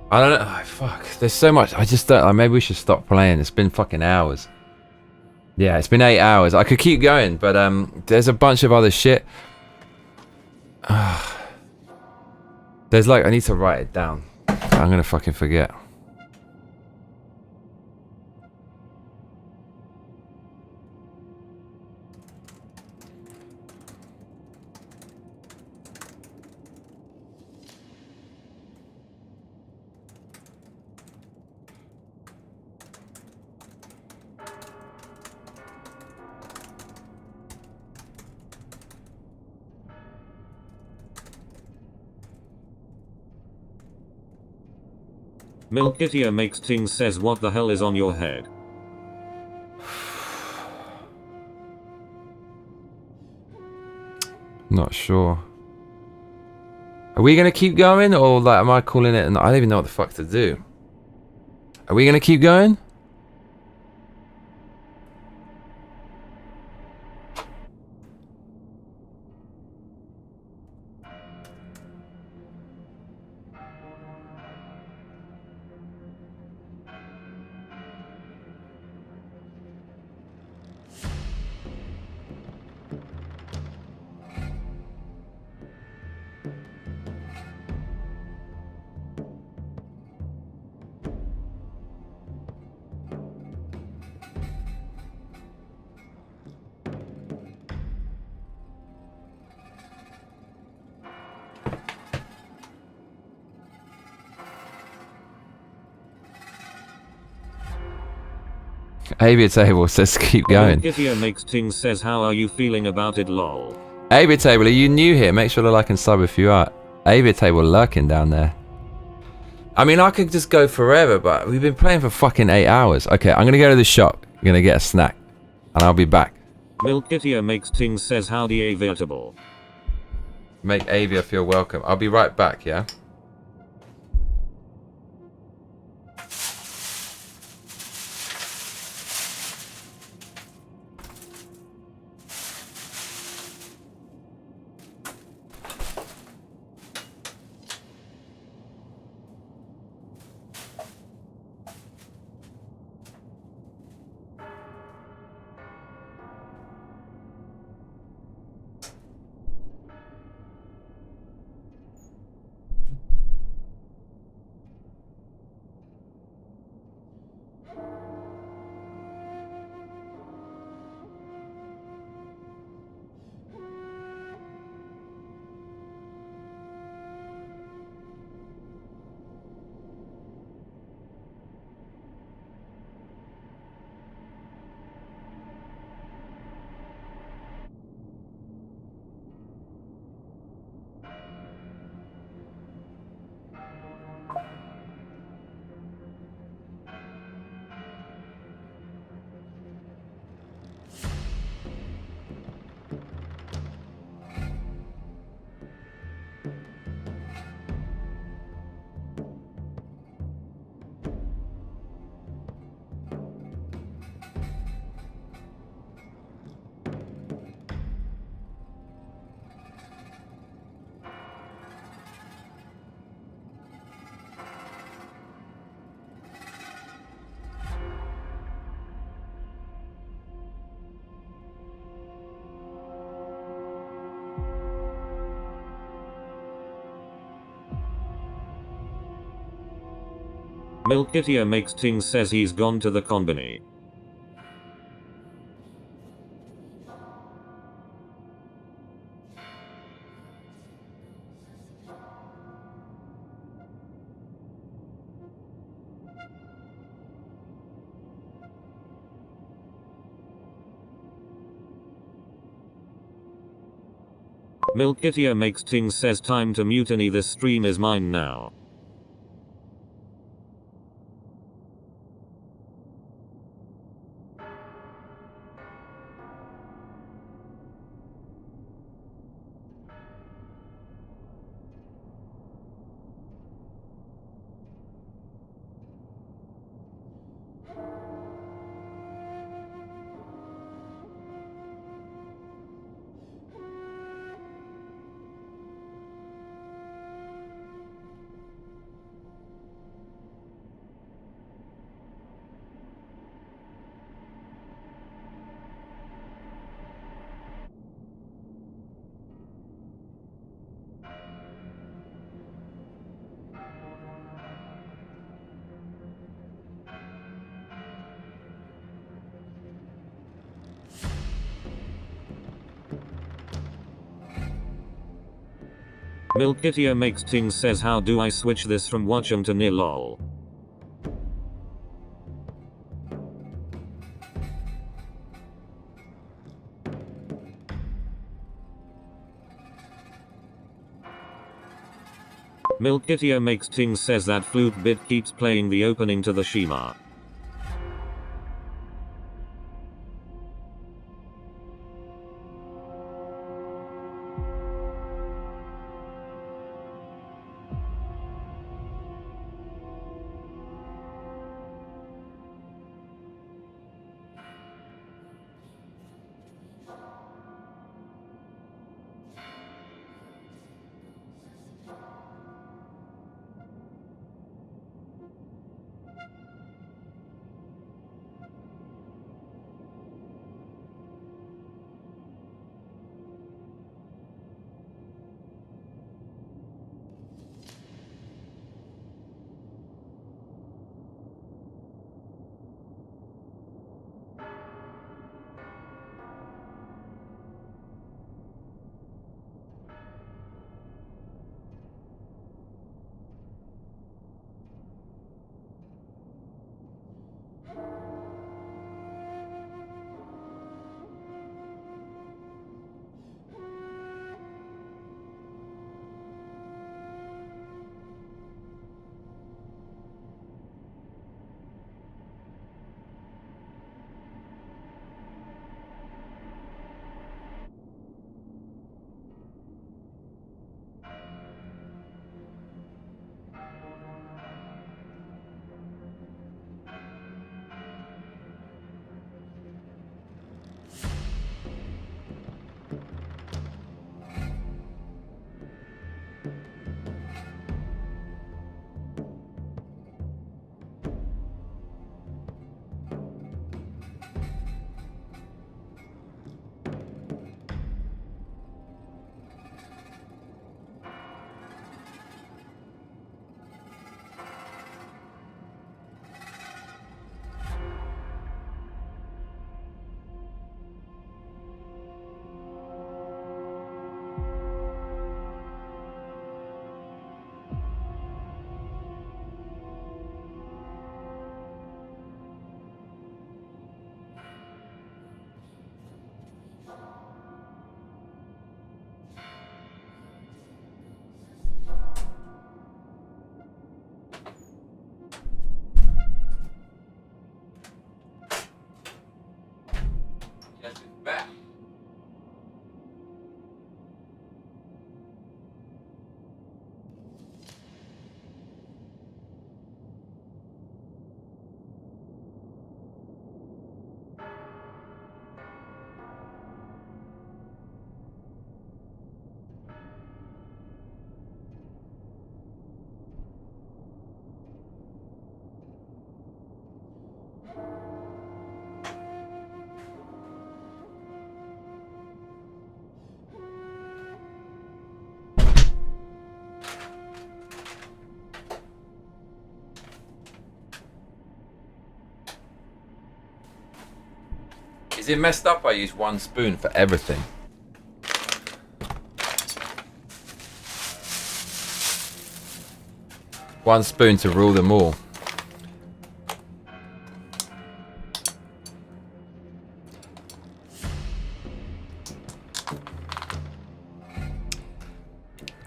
Speaker 1: I don't know. Oh, fuck. There's so much. I just don't. Maybe we should stop playing. It's been fucking hours. Yeah, it's been 8 hours. I could keep going, but there's a bunch of other shit. There's like, I need to write it down. I'm gonna fucking forget.
Speaker 2: Milkitia makes Ting says what the hell is on your head?
Speaker 1: Not sure. Are we gonna keep going, or like am I calling it? And I don't even know what the fuck to do. Are we gonna keep going? Aviatable says keep going.
Speaker 2: Milkitia makes Ting says how are you feeling about it lol?
Speaker 1: Aviatable, are you new here? Make sure to like and sub if you are. Aviatable lurking down there. I mean, I could just go forever, but we've been playing for fucking 8 hours. Okay, I'm gonna go to the shop. I'm gonna get a snack. and I'll be back.
Speaker 2: Milkitia makes Ting says howdy aviatable.
Speaker 1: Make Avia feel welcome. I'll be right back, yeah?
Speaker 2: Milkitia makes Ting says he's gone to the combine. Milkitia makes Ting says time to mutiny, this stream is mine now. Milkitia makes Ting says how do I switch this from Wuchang to Nilol? Milkitia makes Ting says that flute bit keeps playing the opening to the Shima.
Speaker 1: Is it messed up I use one spoon for everything? One spoon to rule them all.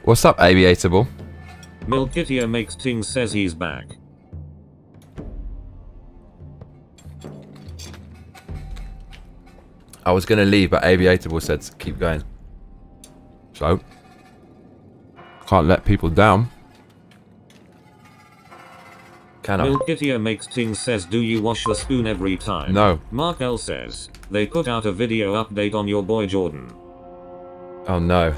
Speaker 1: What's up, Aviatable?
Speaker 2: Milkitia makes Ting says he's back.
Speaker 1: I was gonna leave, but Aviatable said to keep going. So, can't let people down. Can I?
Speaker 2: Milkitia makes Ting says, do you wash the spoon every time?
Speaker 1: No.
Speaker 2: Mark L says, they put out a video update on your boy Jordan.
Speaker 1: Oh no.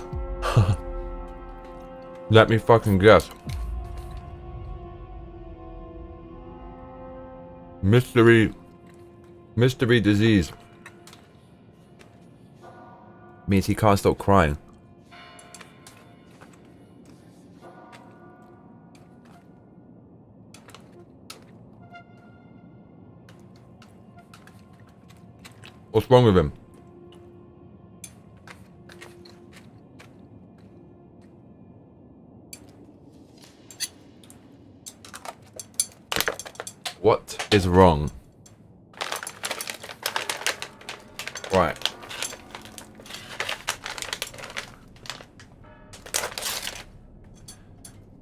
Speaker 1: Let me fucking guess. Mystery disease. Means he can't stop crying. What's wrong with him? What is wrong? Right.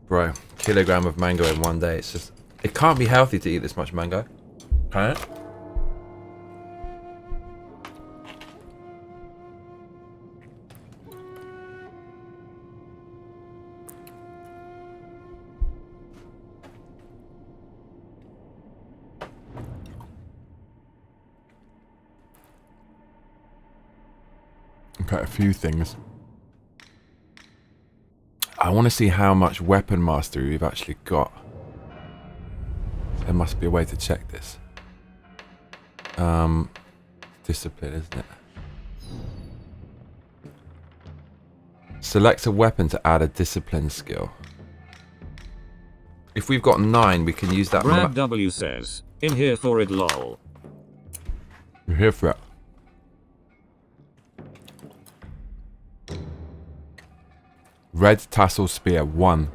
Speaker 1: Bro, kilogram of mango in one day. It's just, it can't be healthy to eat this much mango. Can it? Okay, a few things. I want to see how much weapon mastery we've actually got. There must be a way to check this. Discipline, isn't it? Select a weapon to add a discipline skill. If we've got 9, we can use that.
Speaker 2: Brad W says, in here for it lol.
Speaker 1: You're here for it. Red tassel spear 1.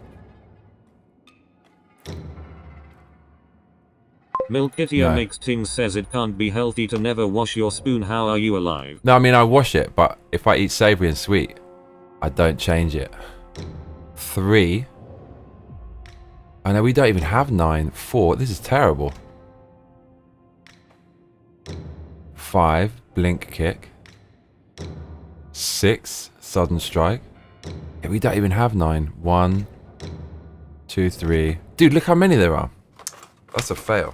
Speaker 2: Milkitia makes Ting says it can't be healthy to never wash your spoon. How are you alive?
Speaker 1: No, I mean I wash it, but if I eat savoury and sweet, I don't change it. 3. I know we don't even have 9. 4. This is terrible. 5. Blink kick. 6. Sudden strike. Yeah, we don't even have 9. 1, 2, 3. Dude, look how many there are. That's a fail.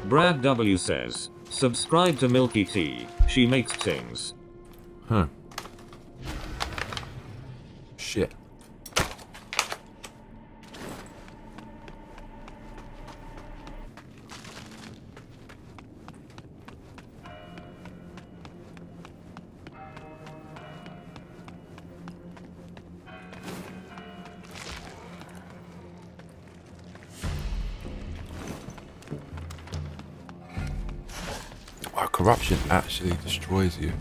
Speaker 2: Brad W says, subscribe to Milky Tea, she makes things.
Speaker 1: Huh. Shit. Corruption actually destroys you.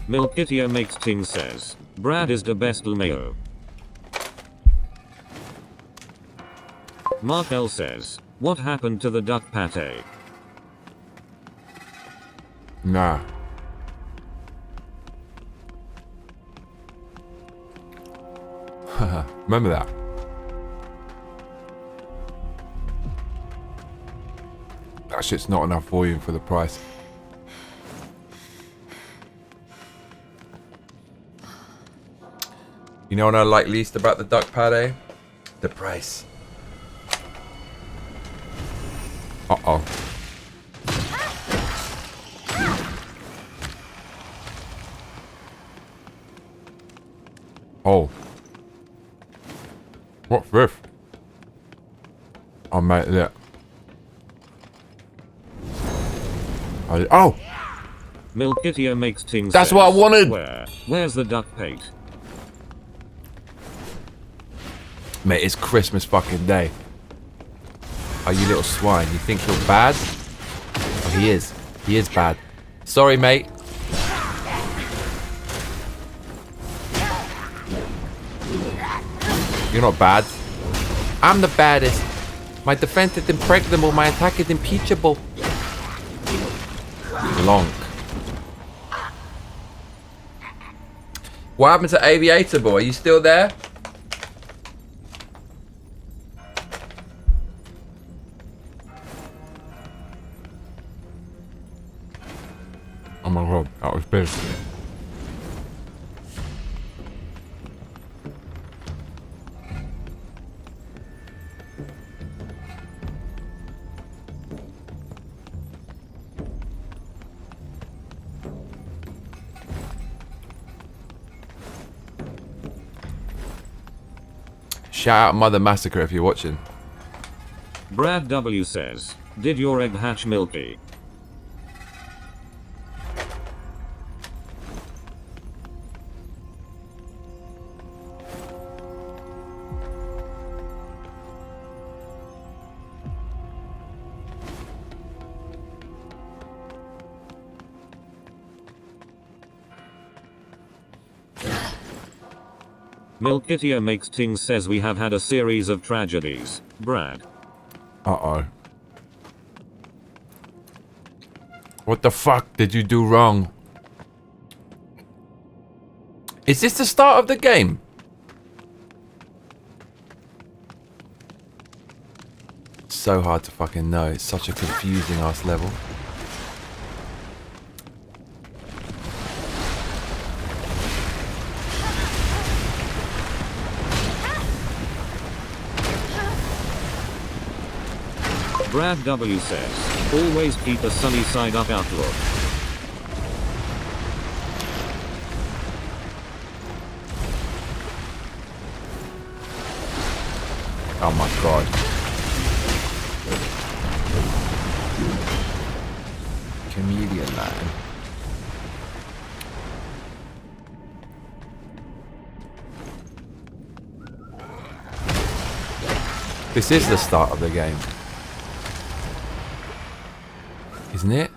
Speaker 2: Milkitia makes Ting says, Brad is the best Lmao. Mark L says, what happened to the duck pate?
Speaker 1: Nah. Remember that. That shit's not enough volume for the price. You know what I like least about the duck pate? The price. Uh-oh. Oh. What's this? Oh, mate, look. Oh!
Speaker 2: Milkitio makes things.
Speaker 1: That's what I wanted!
Speaker 2: Where's the duck pate?
Speaker 1: Mate, it's Christmas fucking day. Oh, you little swine. You think you're bad? Oh, he is. He is bad. Sorry, mate. You're not bad. I'm the baddest. My defense is impregnable. My attack is impeachable. Lonk. What happened to Aviator Boy? Are you still there? Oh my god, that was big. Shout out Mother Massacre if you're watching.
Speaker 2: Brad W says, did your egg hatch Milky? Milkitio makes things says we have had a series of tragedies. Brad.
Speaker 1: Uh-oh. What the fuck did you do wrong? Is this the start of the game? It's so hard to fucking know. It's such a confusing ass level.
Speaker 2: Brad W says, always keep a sunny side up outlook.
Speaker 1: Oh my god. Comedian man. This is the start of the game. Isn't it?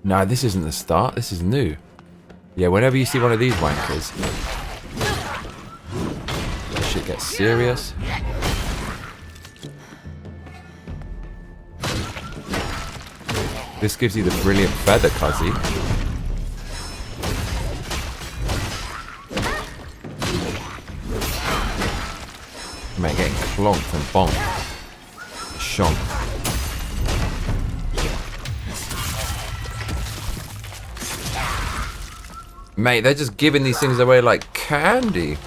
Speaker 1: No, this isn't the start. This is new. Yeah, whenever you see one of these wankers, shit gets serious. This gives you the brilliant feather, cuzzy. Mate, getting clonked and bonked. Shonked. Mate, they're just giving these things away like candy.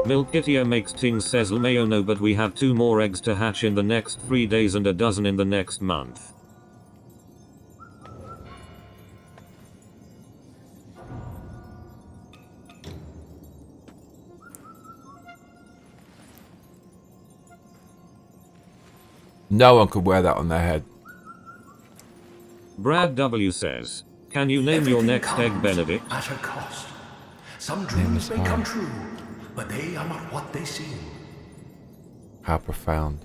Speaker 2: Milkitio makes things says LMAO no, but we have 2 more eggs to hatch in the next 3 days and a dozen in the next month.
Speaker 1: No one could wear that on their head.
Speaker 2: Brad W says, can you name your next egg Benedict?
Speaker 3: At a cost. Some dreams may come true, but they are not what they seem.
Speaker 1: How profound.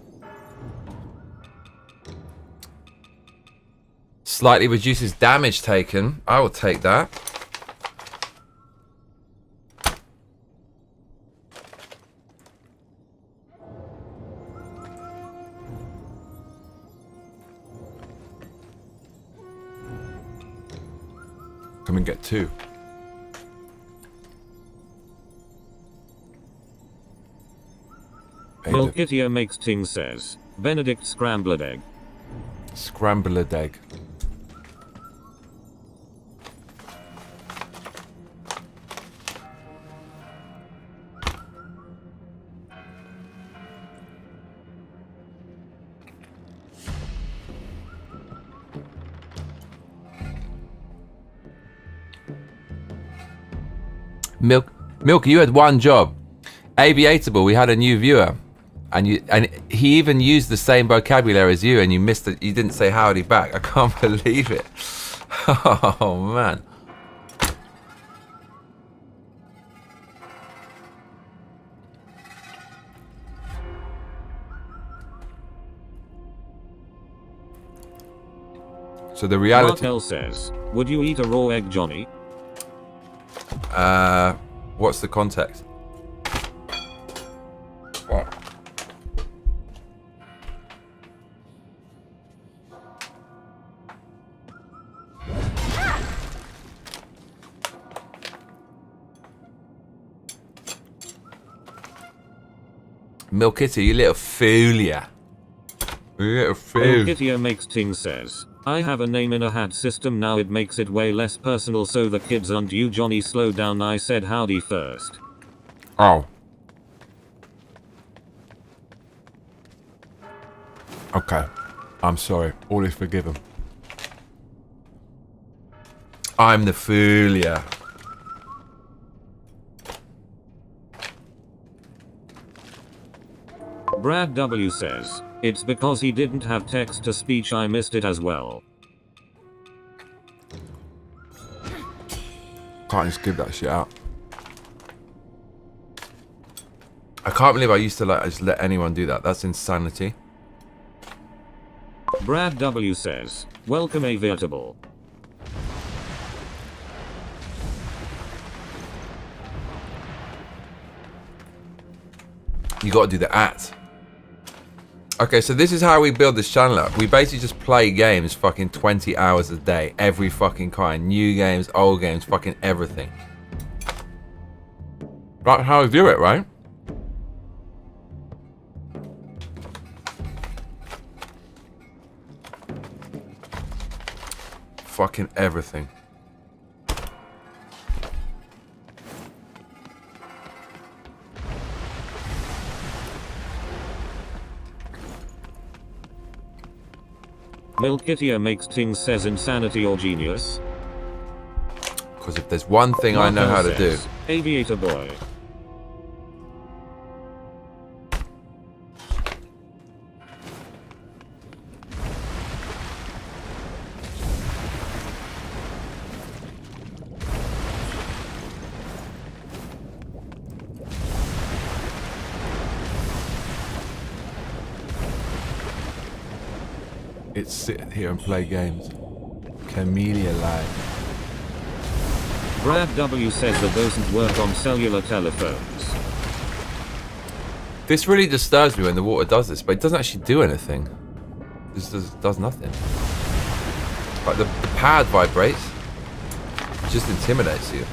Speaker 1: Slightly reduces damage taken. I will take that. Come and get 2.
Speaker 2: Milkitio makes things says, Benedict scrambled egg.
Speaker 1: Scrambled egg. Milky, you had one job. Aviatable, we had a new viewer. And he even used the same vocabulary as you, and you missed it. You didn't say howdy back. I can't believe it. Oh man. So the reality.
Speaker 2: Markel says, "Would you eat a raw egg, Johnny?"
Speaker 1: What's the context? What? Milk Kitty, you little fool, ya. You little fool.
Speaker 2: Kitty makes ting says, "I have a name in a hat system now, it makes it way less personal so the kids aren't you, Johnny, slow down, I said howdy first."
Speaker 1: Oh. Okay. I'm sorry. All is forgiven. I'm the fool, yeah.
Speaker 2: Brad W says, "It's because he didn't have text to speech, I missed it as well."
Speaker 1: Can't just give that shit out. I can't believe I used to just let anyone do that. That's insanity.
Speaker 2: Brad W says, "Welcome Aviatable."
Speaker 1: You gotta do the at. Okay, so this is how we build this channel up. We basically just play games fucking 20 hours a day. Every fucking kind. New games, old games, fucking everything. Right, how we do it, right? Fucking everything.
Speaker 2: Milkitia makes ting says insanity or genius.
Speaker 1: Because if there's one thing I know how to do.
Speaker 2: Aviator boy.
Speaker 1: It's sit here and play games. Camellia Live.
Speaker 2: Brad W says that doesn't work on cellular telephones.
Speaker 1: This really disturbs me when the water does this, but it doesn't actually do anything. This does nothing. Like the pad vibrates. It just intimidates you.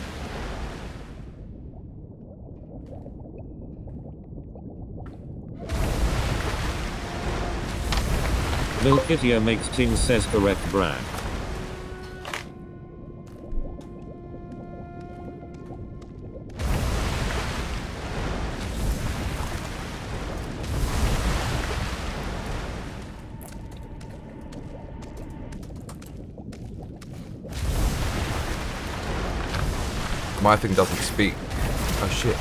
Speaker 2: Milkitia makes ting says correct Brad.
Speaker 1: My thing doesn't speak. Oh shit.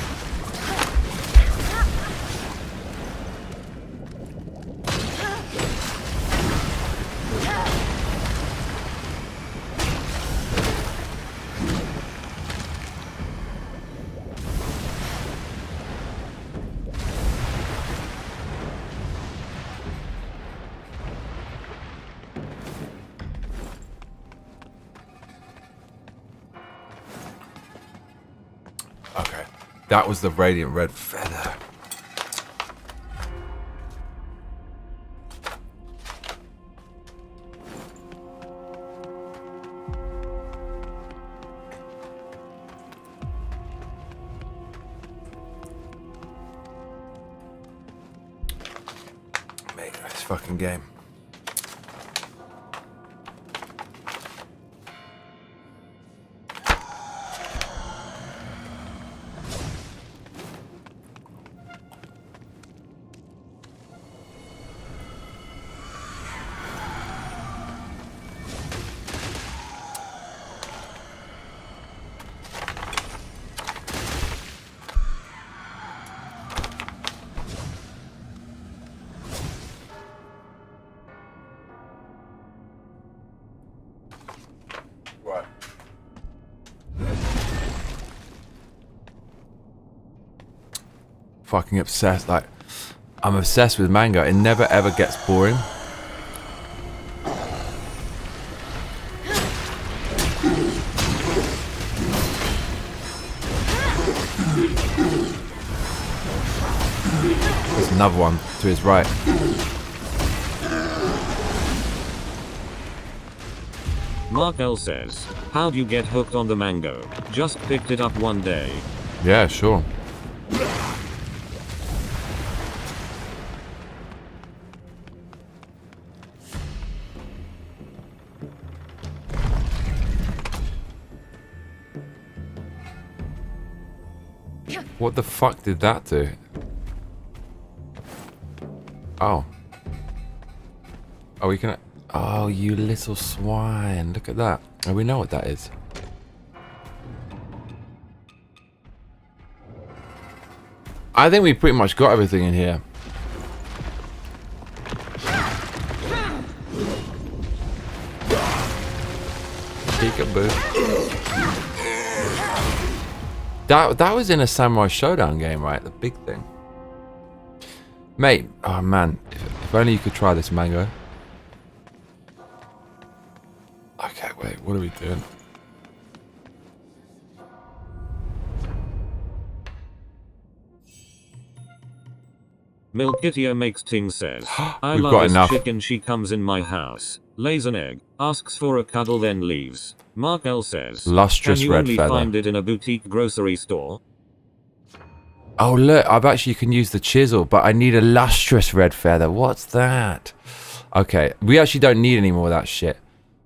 Speaker 1: Okay, that was the radiant red feather. Make this fucking game. fucking obsessed. Like, I'm obsessed with manga. It never ever gets boring. There's another one to his right.
Speaker 2: Mark L says, how'd you get hooked on the mango? Just picked it up one day.
Speaker 1: Yeah, sure. What the fuck did that do? Oh. Oh, we can... Oh, you little swine. Look at that. Oh, we know what that is. I think we pretty much got everything in here. Peekaboo. That was in a Samurai Showdown game, right? The big thing. Mate, oh man. If only you could try this mango. Okay, wait, what are we doing?
Speaker 2: Milkitio makes ting says, I
Speaker 1: We've
Speaker 2: love
Speaker 1: got
Speaker 2: this
Speaker 1: enough.
Speaker 2: chicken. She comes in my house, lays an egg, asks for a cuddle, then leaves. Mark L says,
Speaker 1: Lustrous
Speaker 2: can you
Speaker 1: red
Speaker 2: only
Speaker 1: feather.
Speaker 2: find it in a boutique grocery store?
Speaker 1: Oh look, I've actually can use the chisel, but I need a lustrous red feather. What's that? Okay, we actually don't need any more of that shit.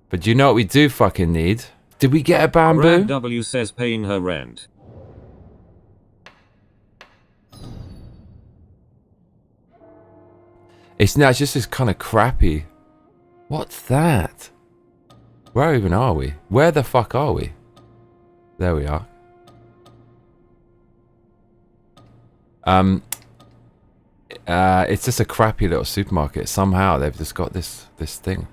Speaker 1: But do you know what we do fucking need? Did we get a bamboo?
Speaker 2: Brad W says paying her rent.
Speaker 1: It's just this kind of crappy. What's that? Where even are we? Where the fuck are we? There we are. It's just a crappy little supermarket. Somehow they've just got this thing.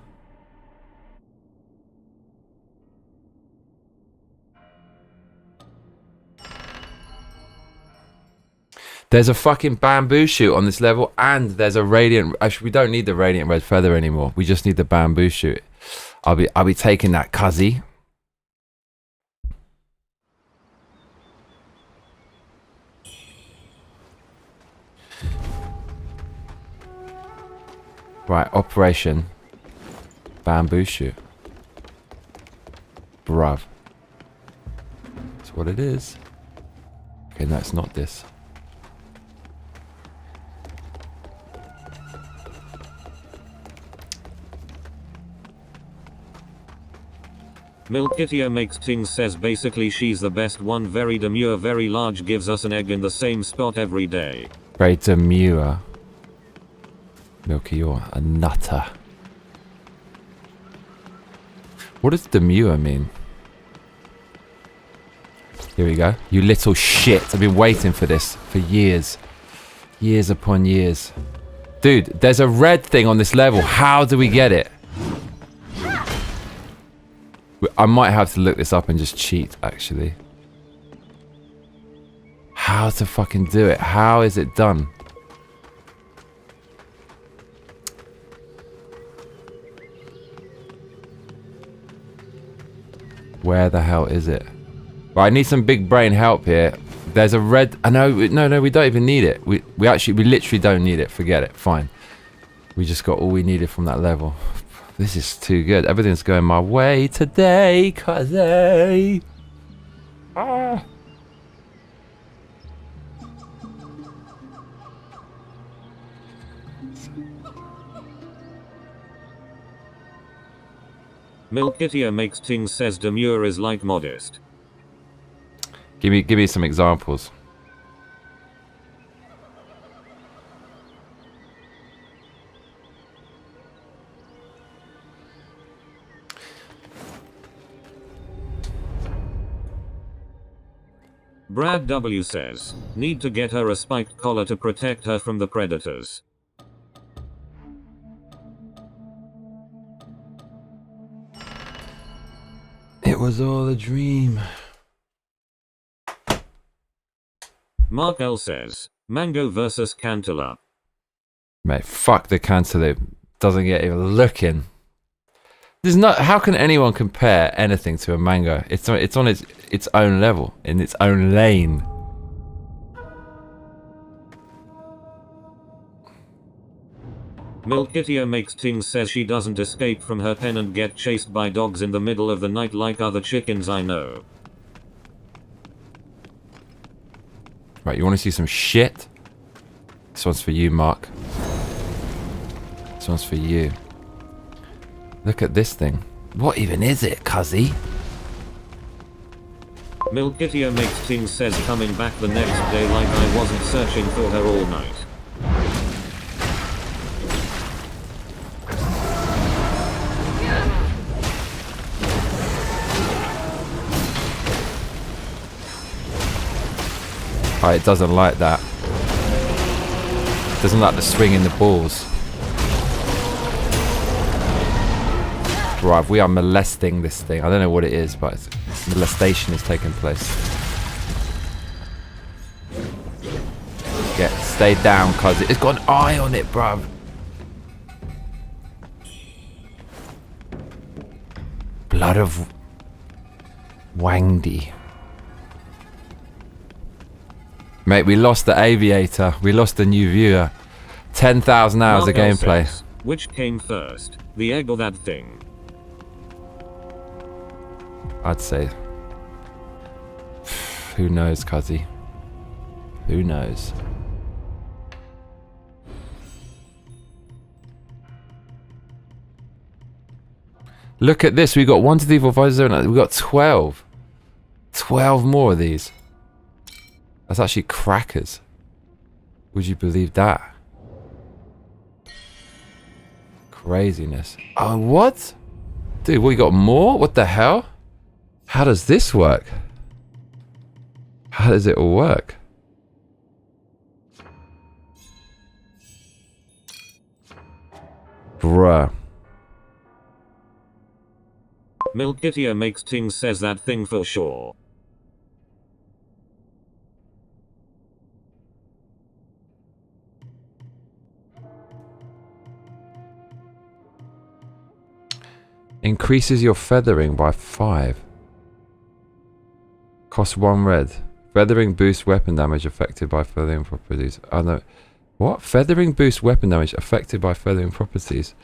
Speaker 1: There's a fucking bamboo shoot on this level, and there's a radiant. Actually, we don't need the radiant red feather anymore. We just need the bamboo shoot. I'll be taking that, cuzzy. Right, operation bamboo shoot. Bruv. That's what it is. Okay, no, it's not this.
Speaker 2: Milkitio makes ting says basically she's the best one, very demure, very large, gives us an egg in the same spot every day.
Speaker 1: Very demure. Milky, you're a nutter. What does demure mean? Here we go. You little shit. I've been waiting for this for years. Years upon years. Dude, there's a red thing on this level. How do we get it? I might have to look this up and just cheat, actually. How to fucking do it? How is it done? Where the hell is it? Right, I need some big brain help here. There's a red... no, we don't even need it. We literally don't need it. Forget it. Fine. We just got all we needed from that level. This is too good. Everything's going my way today, cuzzy. Ah.
Speaker 2: Milkitio makes ting says demure is like modest.
Speaker 1: Give me some examples.
Speaker 2: Brad W says, need to get her a spiked collar to protect her from the predators.
Speaker 1: It was all a dream.
Speaker 2: Mark L says, Mango versus Cantaloupe.
Speaker 1: Mate, fuck the cantaloupe. Doesn't get even looking. There's not. How can anyone compare anything to a mango? It's on its own level, in its own lane.
Speaker 2: Milkitia makes Ting says she doesn't escape from her pen and get chased by dogs in the middle of the night like other chickens I know.
Speaker 1: Right, you want to see some shit? This one's for you, Mark. This one's for you. Look at this thing. What even is it, cuzzy?
Speaker 2: Milkitia makes Ting says coming back the next day like I wasn't searching for her all night.
Speaker 1: Oh, it doesn't like that. It doesn't like the swing in the balls. Right, we are molesting this thing. I don't know what it is, but molestation is taking place. Yeah, stay down, cuz it's got an eye on it, bruv. Blood of Wangdi. Mate, we lost the aviator. We lost the new viewer. 10,000 hours of gameplay.
Speaker 2: Says, which came first, the egg or that thing?
Speaker 1: I'd say. Who knows, cuzzy? Who knows? Look at this. We got 1, 2, 3, 4, 5, 6, 7, 8. We got 12. 12 more of these. That's actually crackers. Would you believe that? Craziness. Oh, what? Dude, we got more? What the hell? How does this work? How does it all work? Bruh.
Speaker 2: Milkitia makes Ting says that thing for sure.
Speaker 1: Increases your feathering by 5. Cost 1 red. Feathering boosts weapon damage affected by feathering properties. Oh no. What? Feathering boosts weapon damage affected by feathering properties.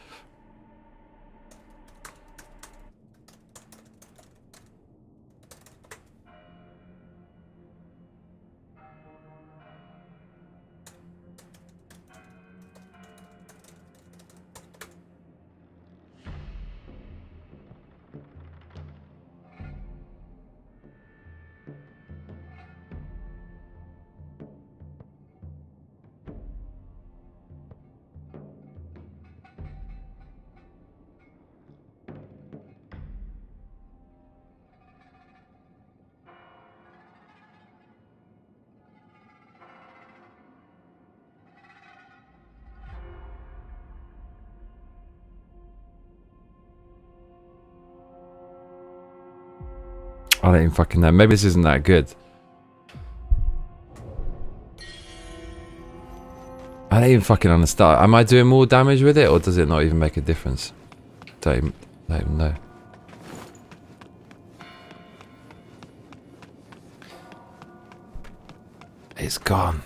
Speaker 1: I don't even fucking know. Maybe this isn't that good. I don't even fucking understand. Am I doing more damage with it, or does it not even make a difference? Don't even know. It's gone.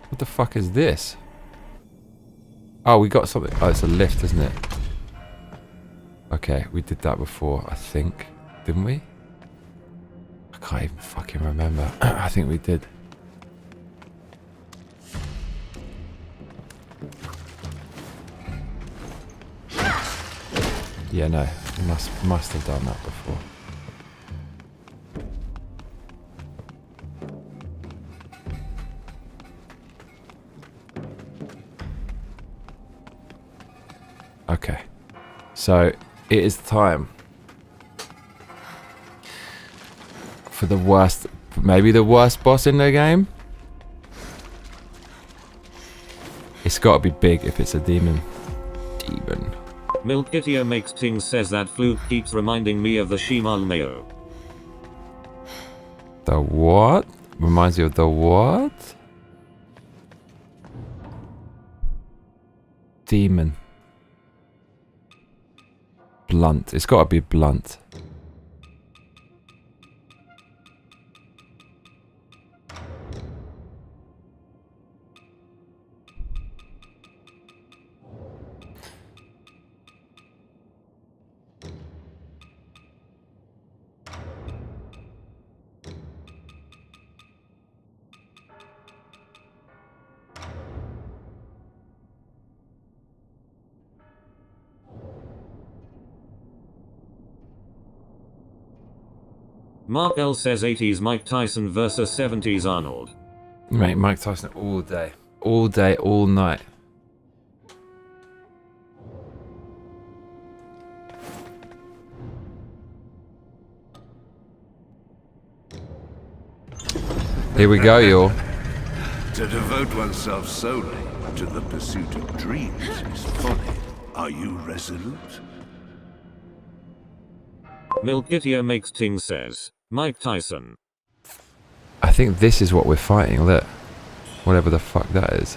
Speaker 1: What the fuck is this? Oh, we got something. Oh, it's a lift, isn't it? Okay, we did that before, I think. Didn't we? can't even fucking remember. I think we did. Yeah, no, must have done that before. Okay, so it is time for the worst, maybe the worst boss in the game. It's got to be big if it's a demon.
Speaker 2: Milkitio makes things says that fluke keeps reminding me of the Shimal Mayo.
Speaker 1: The what? Reminds you of the what? Demon. Blunt. It's got to be blunt.
Speaker 2: Mark L says 80s Mike Tyson versus 70s Arnold.
Speaker 1: Mate, Mike Tyson all day. All day, all night. Here we go, y'all.
Speaker 10: To devote oneself solely to the pursuit of dreams is folly. Are you resolute?
Speaker 2: Milkitio makes things says Mike Tyson.
Speaker 1: I think this is what we're fighting, look. Whatever the fuck that is.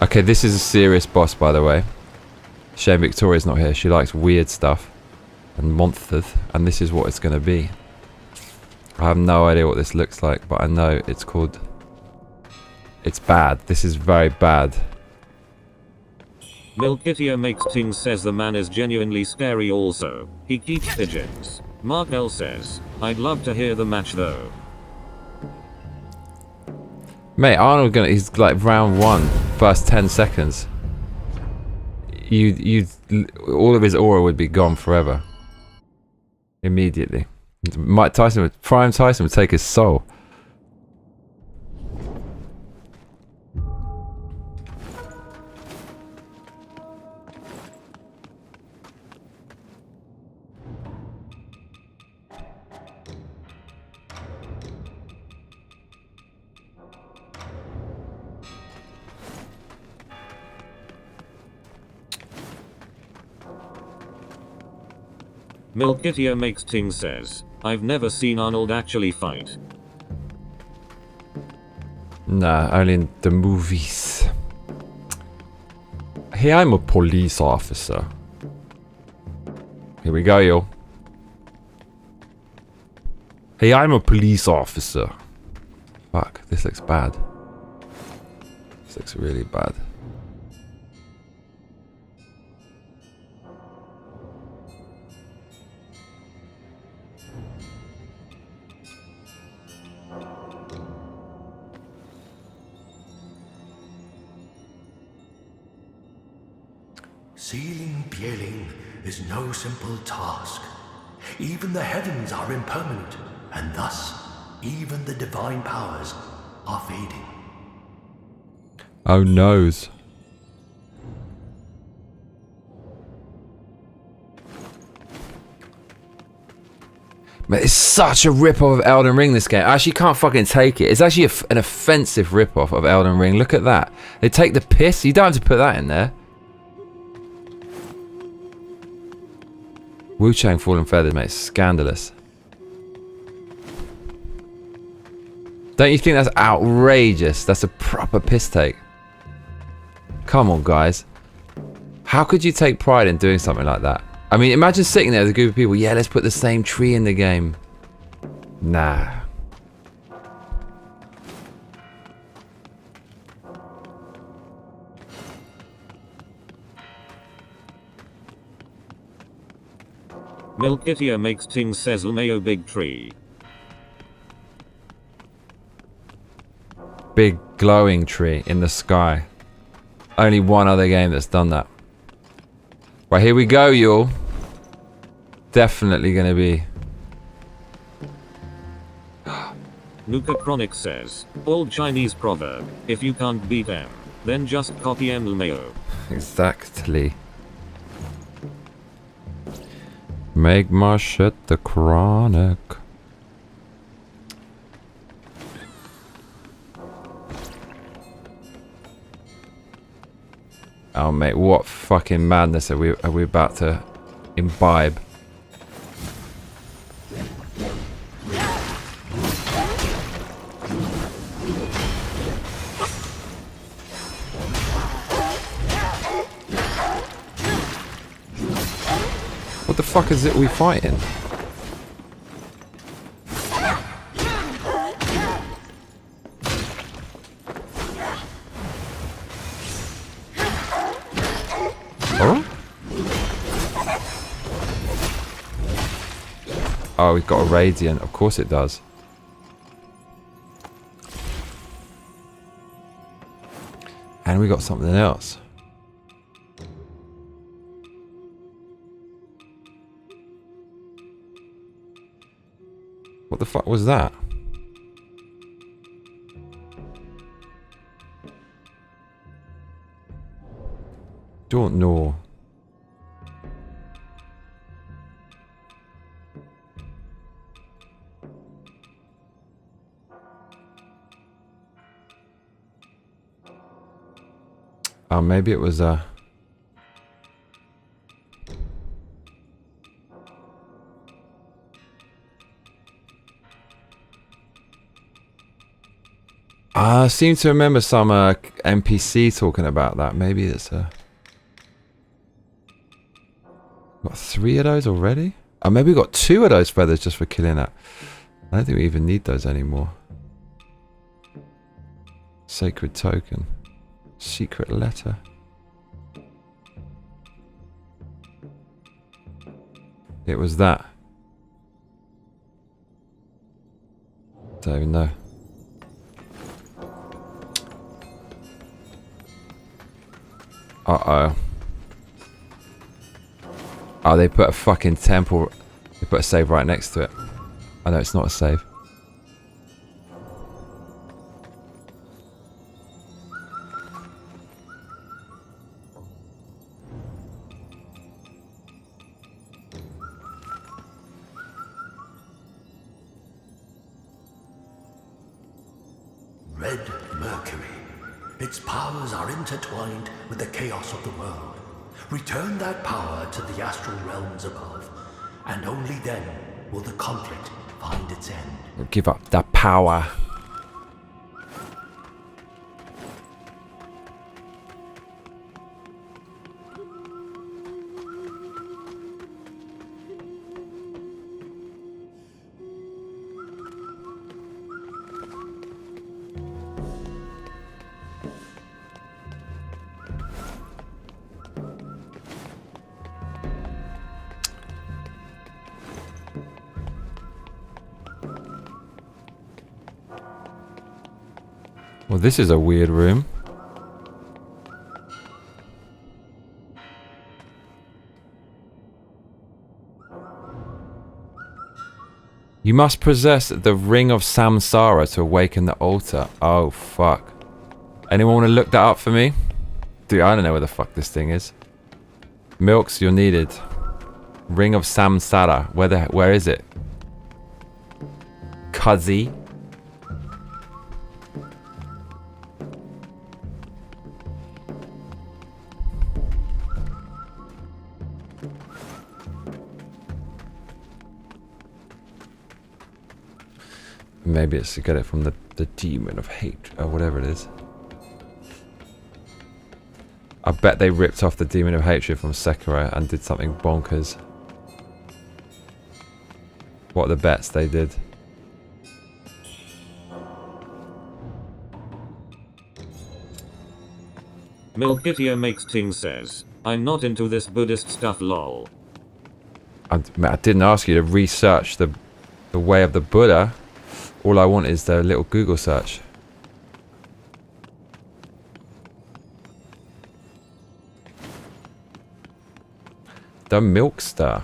Speaker 1: Okay, this is a serious boss, by the way. Shame Victoria's not here. She likes weird stuff and monsters, and this is what it's going to be. I have no idea what this looks like, but I know it's called... It's bad. This is very bad.
Speaker 2: Milkitio makes things says the man is genuinely scary also. He keeps pigeons. Mark L says, I'd love to hear the match though.
Speaker 1: Mate, Arnold he's like round one, first 10 seconds. All of his aura would be gone forever. Immediately. Prime Tyson would take his soul.
Speaker 2: Milkitio makes things says, I've never seen Arnold actually fight.
Speaker 1: Nah, only in the movies. Hey, I'm a police officer. Here we go, yo. Hey, I'm a police officer. Fuck, this looks bad. This looks really bad.
Speaker 3: Sealing Bieling is no simple task. Even the heavens are impermanent, and thus, even the divine powers are fading.
Speaker 1: Oh noes. Man, it's such a rip-off of Elden Ring, this game. I actually can't fucking take it. It's actually an offensive rip-off of Elden Ring. Look at that. They take the piss. You don't have to put that in there. Wuchang Fallen Feathers, mate. Scandalous. Don't you think that's outrageous? That's a proper piss take. Come on, guys. How could you take pride in doing something like that? I mean, imagine sitting there with a group of people. Yeah, let's put the same tree in the game. Nah.
Speaker 2: Milkitia makes ting says Lmao big tree.
Speaker 1: Big glowing tree in the sky. Only one other game that's done that. Right, here we go, y'all. Definitely gonna be.
Speaker 2: Nuka Chronic says, old Chinese proverb, if you can't beat them, then just copy Lmao.
Speaker 1: Exactly. Make my shit the chronic. Oh mate, what fucking madness are we about to imbibe? What the fuck is it we fighting? Oh, we've got a radiant. Of course it does. And we got something else. What the fuck was that? Don't know. Oh, maybe it was I seem to remember some NPC talking about that. Maybe it's got 3 of those already? Oh, maybe we got 2 of those feathers just for killing that. I don't think we even need those anymore. Sacred token. Secret letter. It was that. Don't even know. Uh-oh. Oh, they put a fucking temple. They put a save right next to it. I know it's not a save.
Speaker 3: Red Mercury. Its powers are intertwined with the chaos of the world. Return that power to the astral realms above, and only then will the conflict find its end.
Speaker 1: Give up that power. Well, this is a weird room. You must possess the ring of samsara to awaken the altar. Oh, fuck. Anyone want to look that up for me? Dude, I don't know where the fuck this thing is. Milks, you're needed. Ring of samsara. Where is it? Kazi. Maybe it's to get it from the demon of hate, or whatever it is. I bet they ripped off the demon of hatred from Sekiro and did something bonkers. What are the bets they did?
Speaker 2: Milkitia makes ting says, I'm not into this Buddhist stuff lol.
Speaker 1: I didn't ask you to research the way of the Buddha. All I want is the little Google search. The Milkster.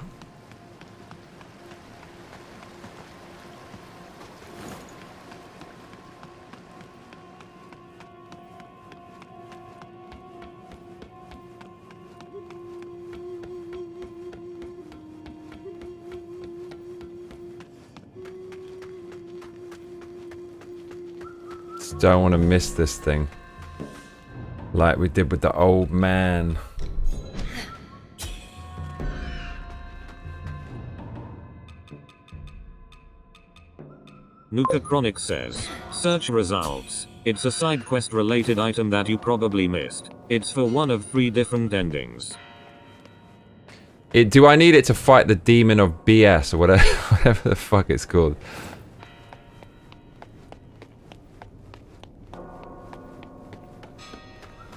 Speaker 1: Just don't want to miss this thing. Like we did with the old man.
Speaker 2: Nuka Chronic says, search results. It's a side quest related item that you probably missed. It's for one of 3 different endings.
Speaker 1: Do I need it to fight the demon of BS or whatever, whatever the fuck it's called?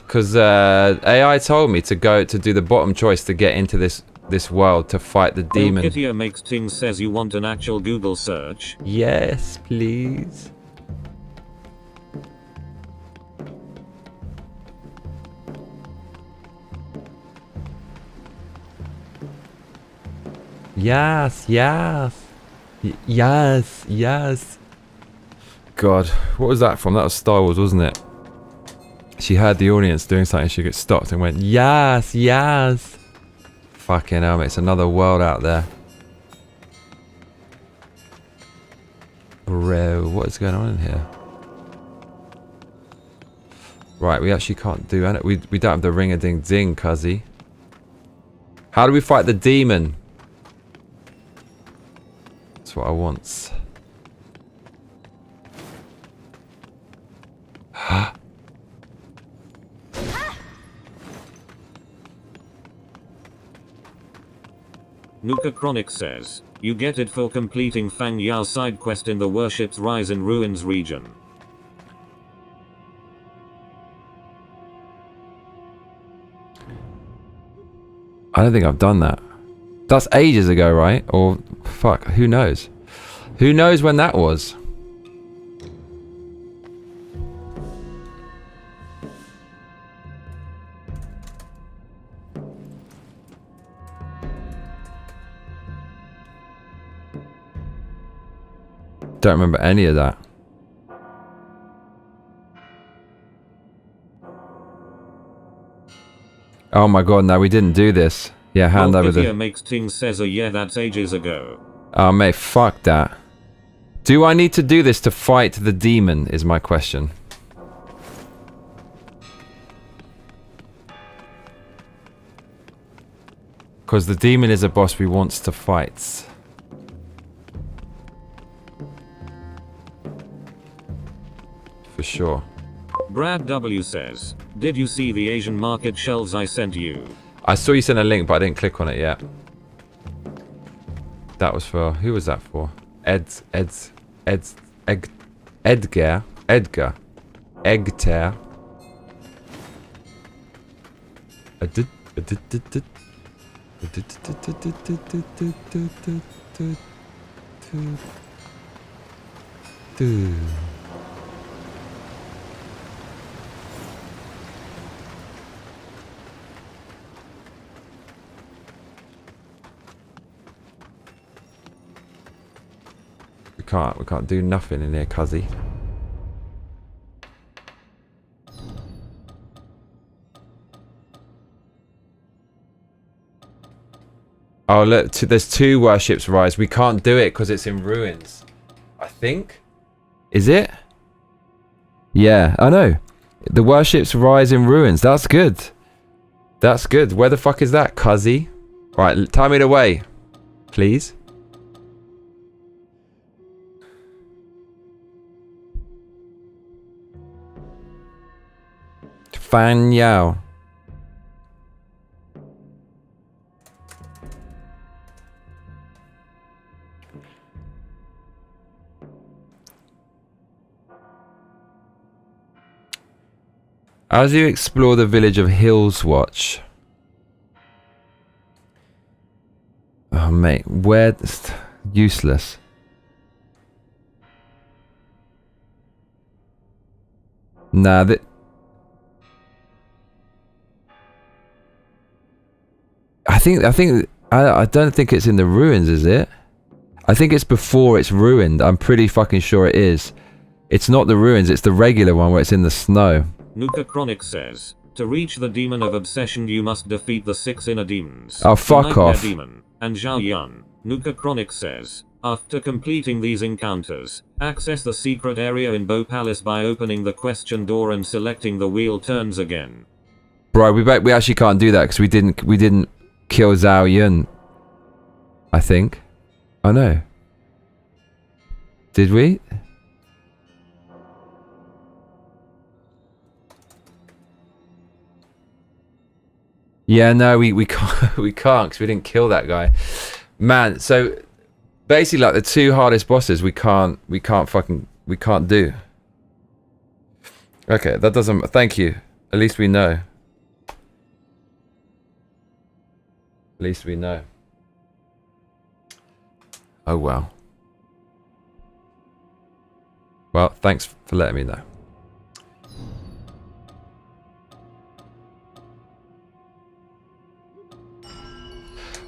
Speaker 1: Because AI told me to go to do the bottom choice to get into this world to fight the demon.
Speaker 2: Kittia makes Ting says you want an actual Google search.
Speaker 1: Yes, please. Yes, yes. Yes, yes. God, what was that from? That was Star Wars, wasn't it? She heard the audience doing something, she got stopped and went, yes, yes. Fucking hell, mate, it's another world out there. Bro, what is going on in here? Right, we actually can't do it. We don't have the ring-a-ding-ding, cuzzy. How do we fight the demon? That's what I want.
Speaker 2: Nuka Chronic says, you get it for completing Fang Yao side quest in the Worship's Rise in Ruins region.
Speaker 1: I don't think I've done that. That's ages ago, right? Or, fuck, who knows? Who knows when that was? Don't remember any of that. Oh my god, no, we didn't do this. Yeah, hand over the...
Speaker 2: makes Ting says, oh yeah, that's ages ago.
Speaker 1: Oh mate, fuck that. Do I need to do this to fight the demon, is my question. Because the demon is a boss we want to fight. For sure.
Speaker 2: Brad W says, did you see the Asian market shelves I sent you?
Speaker 1: I saw you send a link, but I didn't click on it yet. That was for... Who was that for? Edgar. Egter. We can't do nothing in here, cuzzy. Oh look, there's 2 Worship's Rise. We can't do it because it's in ruins. I think. Is it? Yeah, I know. The Worship's Rise in ruins. That's good. That's good. Where the fuck is that, cuzzy? Right, tell me the way. Please. Fan Yao. As you explore the village of Hillswatch. Oh mate, where... Useless. Nah, I don't think it's in the ruins, is it? I think it's before it's ruined. I'm pretty fucking sure it is. It's not the ruins, it's the regular one where it's in the snow.
Speaker 2: Nuka Chronic says, to reach the demon of obsession you must defeat the 6 inner demons.
Speaker 1: Oh, fuck
Speaker 2: Nightmare
Speaker 1: off.
Speaker 2: Demon and Zhao Yun. Nuka Chronic says, after completing these encounters, access the secret area in Bo Palace by opening the question door and selecting the wheel turns again.
Speaker 1: Bro, we actually can't do that because we didn't kill Zhao Yun. I think. Oh no. Did we? Yeah, no, we can't because we didn't kill that guy. Man, so basically like the 2 hardest bosses we can't do. Okay, that doesn't, thank you. At least we know. At least we know. Oh well. Well, thanks for letting me know.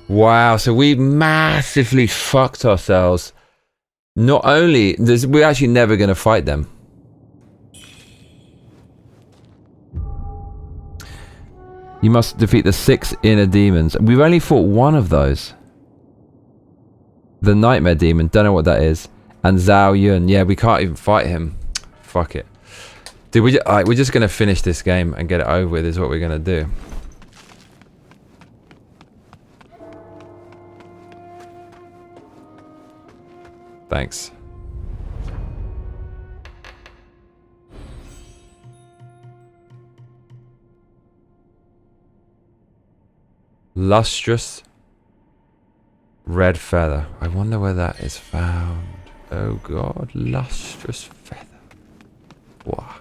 Speaker 1: Wow, so we massively fucked ourselves. Not only, we're actually never going to fight them. You must defeat the 6 inner demons. We've only fought 1 of those. The Nightmare Demon, don't know what that is. And Zhao Yun, yeah, we can't even fight him. Fuck it. Dude, we're just going to finish this game and get it over with is what we're going to do. Thanks. Lustrous red feather. I wonder where that is found. Oh god, lustrous feather. Wow.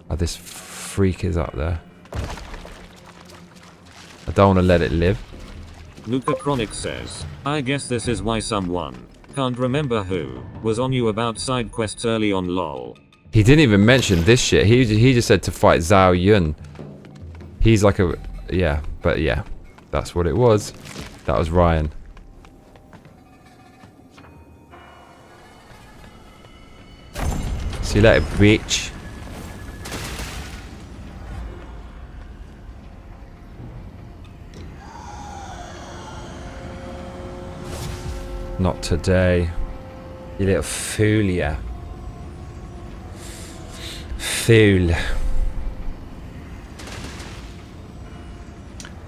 Speaker 1: Oh, this freak is up there. I don't want to let it live.
Speaker 2: Nuka Chronic says, I guess this is why someone, can't remember who, was on you about side quests early on lol.
Speaker 1: He didn't even mention this shit. He just said to fight Zhao Yun. He's like a... Yeah, but yeah. That's what it was. That was Ryan. See you later, bitch. Not today. You little fool, yeah. Fool.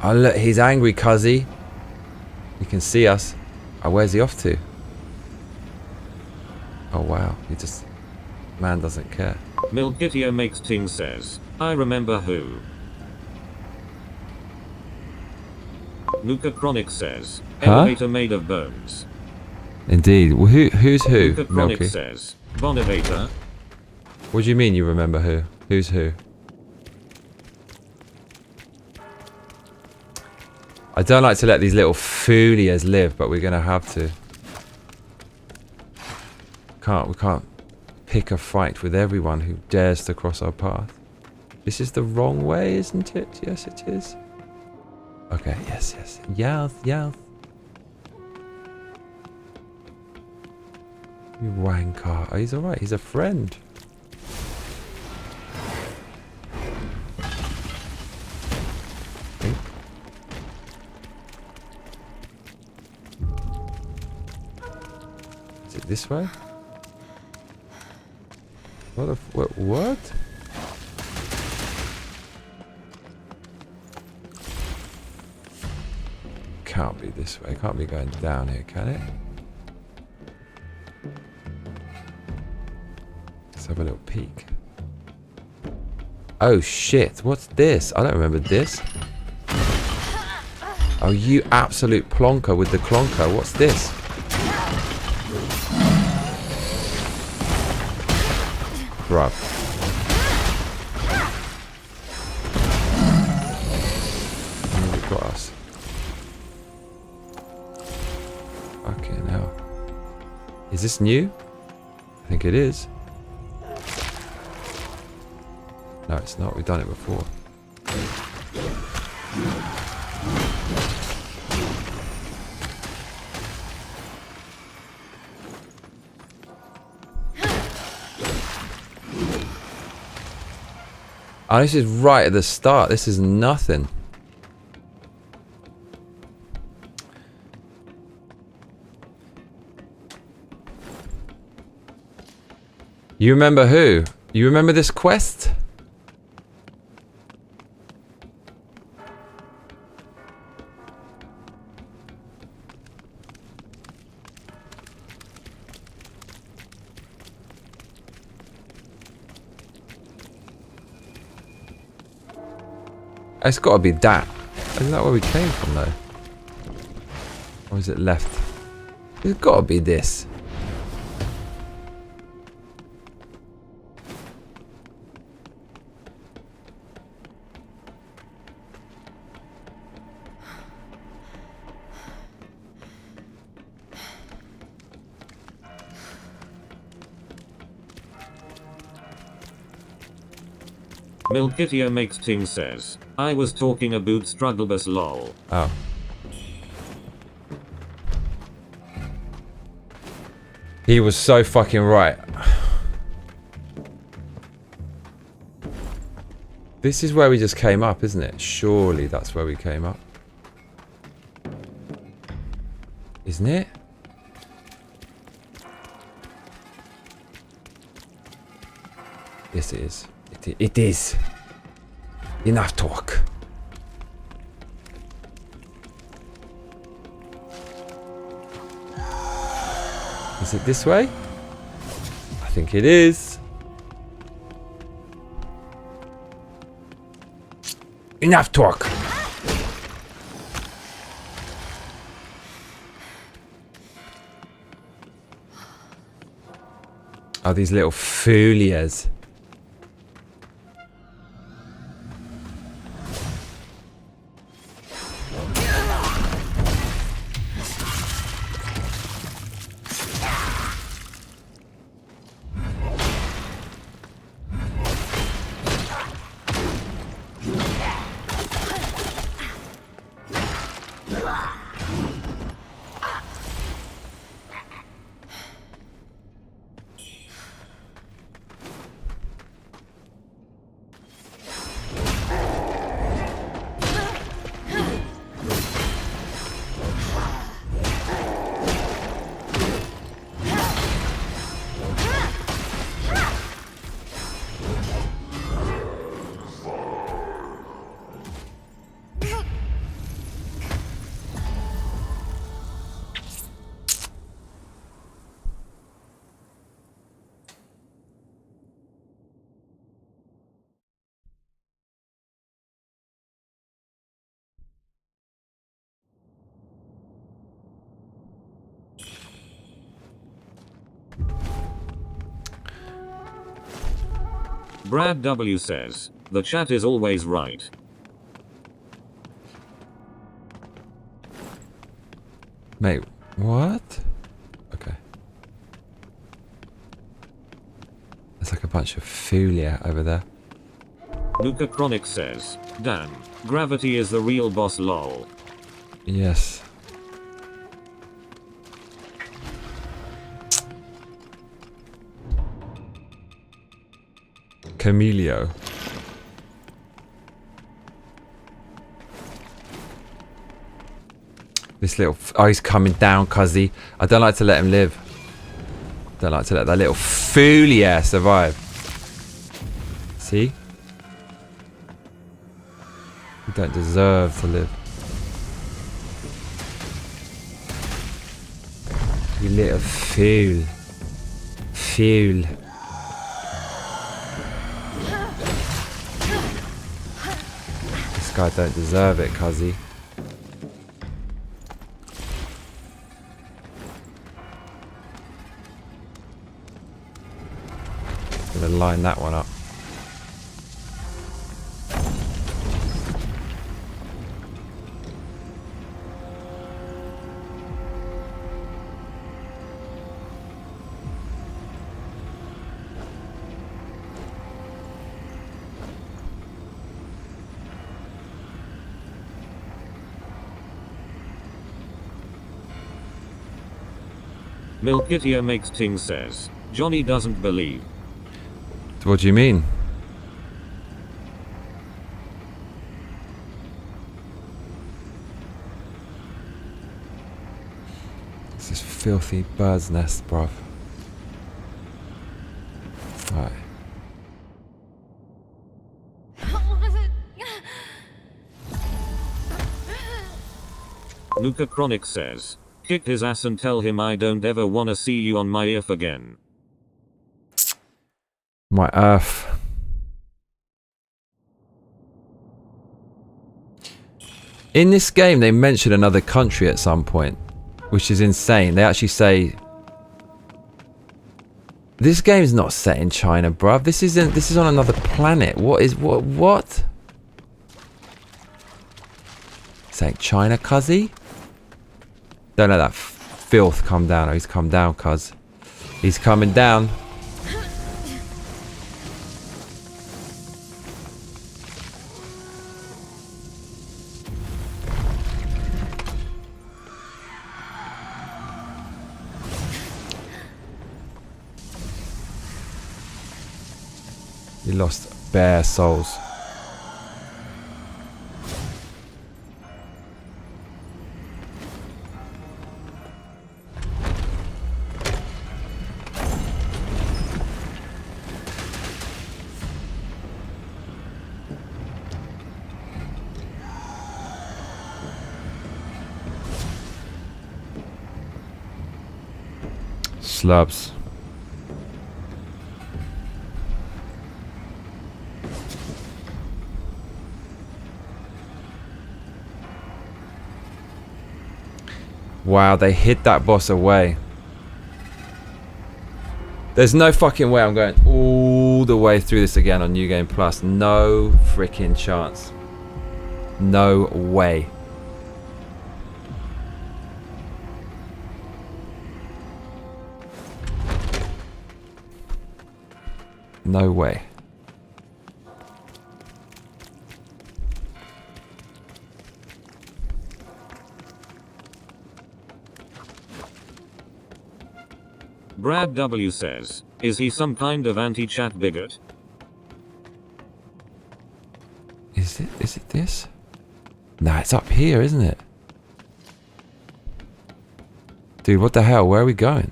Speaker 1: Oh look, he's angry, cuzzy. He can see us. Oh, where's he off to? Oh wow, he just... Man doesn't care.
Speaker 2: Milkitio Makes Ting says, I remember who. Nuka Chronic says, elevator made of bones.
Speaker 1: Indeed. Well, who's who?
Speaker 2: Nuka Chronic
Speaker 1: Milky
Speaker 2: says, Bonavator.
Speaker 1: What do you mean you remember who? Who's who? I don't like to let these little foolias live, but we're gonna have to. We can't pick a fight with everyone who dares to cross our path. This is the wrong way, isn't it? Yes, it is. Okay, yes, yes. Yes. You wanker. Oh, he's alright, he's a friend. Is it this way? What? Can't be this way. Can't be going down here, can it? Let's have a little peek. Oh shit, what's this? I don't remember this. Oh, you absolute plonker with the clonker. What's this? Bruh. Is this new? I think it is. No, it's not. We've done it before. Oh, this is right at the start. This is nothing. You remember who? You remember this quest? It's got to be that. Isn't that where we came from, though? Or is it left? It's got to be this.
Speaker 2: Milkitio makes Ting says, I was talking about struggle bus lol.
Speaker 1: Oh. He was so fucking right. This is where we just came up, isn't it? Surely that's where we came up. Isn't it? Yes, it is. It is. Enough talk. Is it this way? I think it is. Enough talk. Oh, these little folias.
Speaker 2: Brad W says, the chat is always right.
Speaker 1: Mate, what? Okay. There's like a bunch of folia over there.
Speaker 2: Luca Chronic says, damn, gravity is the real boss lol.
Speaker 1: Yes. Camilio. This little... Oh, he's coming down, cuzzy. I don't like to let him live. Don't like to let that little foolia survive. See? You don't deserve to live. You little fool. Fool. This guy don't deserve it, cuzzy. Gonna line that one up.
Speaker 2: Milkitia makes ting says, Johnny doesn't believe.
Speaker 1: What do you mean? This is filthy bird's nest, bruv. Alright.
Speaker 2: Nuka Chronic says, kick his ass and tell him I don't ever wanna see you on my earth again.
Speaker 1: My earth. In this game, they mention another country at some point, which is insane. They actually say, this game's not set in China, bruv. This is on another planet. What? Saying China, cuzzy? Don't let that filth come down. Oh, he's come down, cuz. He's coming down. He lost bare souls. Slubs. Wow, they hid that boss away. There's no fucking way I'm going all the way through this again on New Game Plus. No freaking chance. No way. No way.
Speaker 2: Brad W says, is he some kind of anti-chat bigot?
Speaker 1: Is it this? Nah, it's up here, isn't it? Dude, what the hell? Where are we going?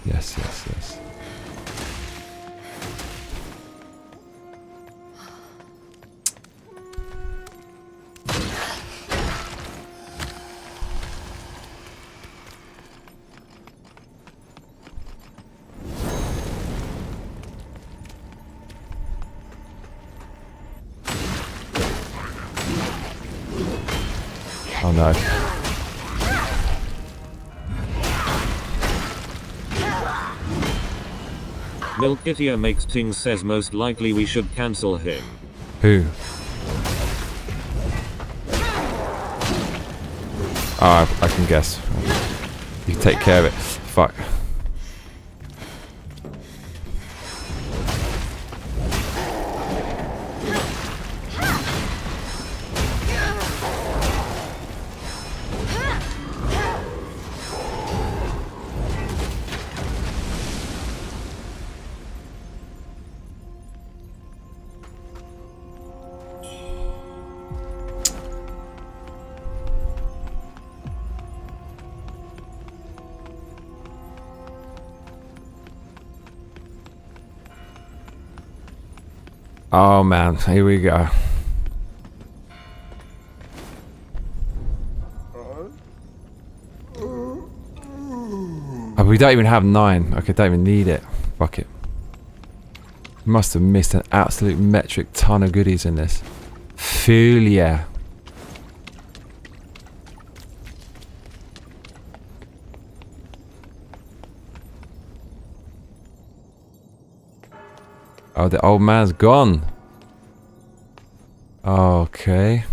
Speaker 1: Yes. Oh no.
Speaker 2: Milkitia makes ting says most likely we should cancel him.
Speaker 1: Who? Oh, I can guess. You can take care of it. Fuck. Oh man, here we go. Oh, we don't even have 9. Okay, don't even need it. Fuck it. Must have missed an absolute metric ton of goodies in this. Fool yeah. Oh, the old man's gone. Okay.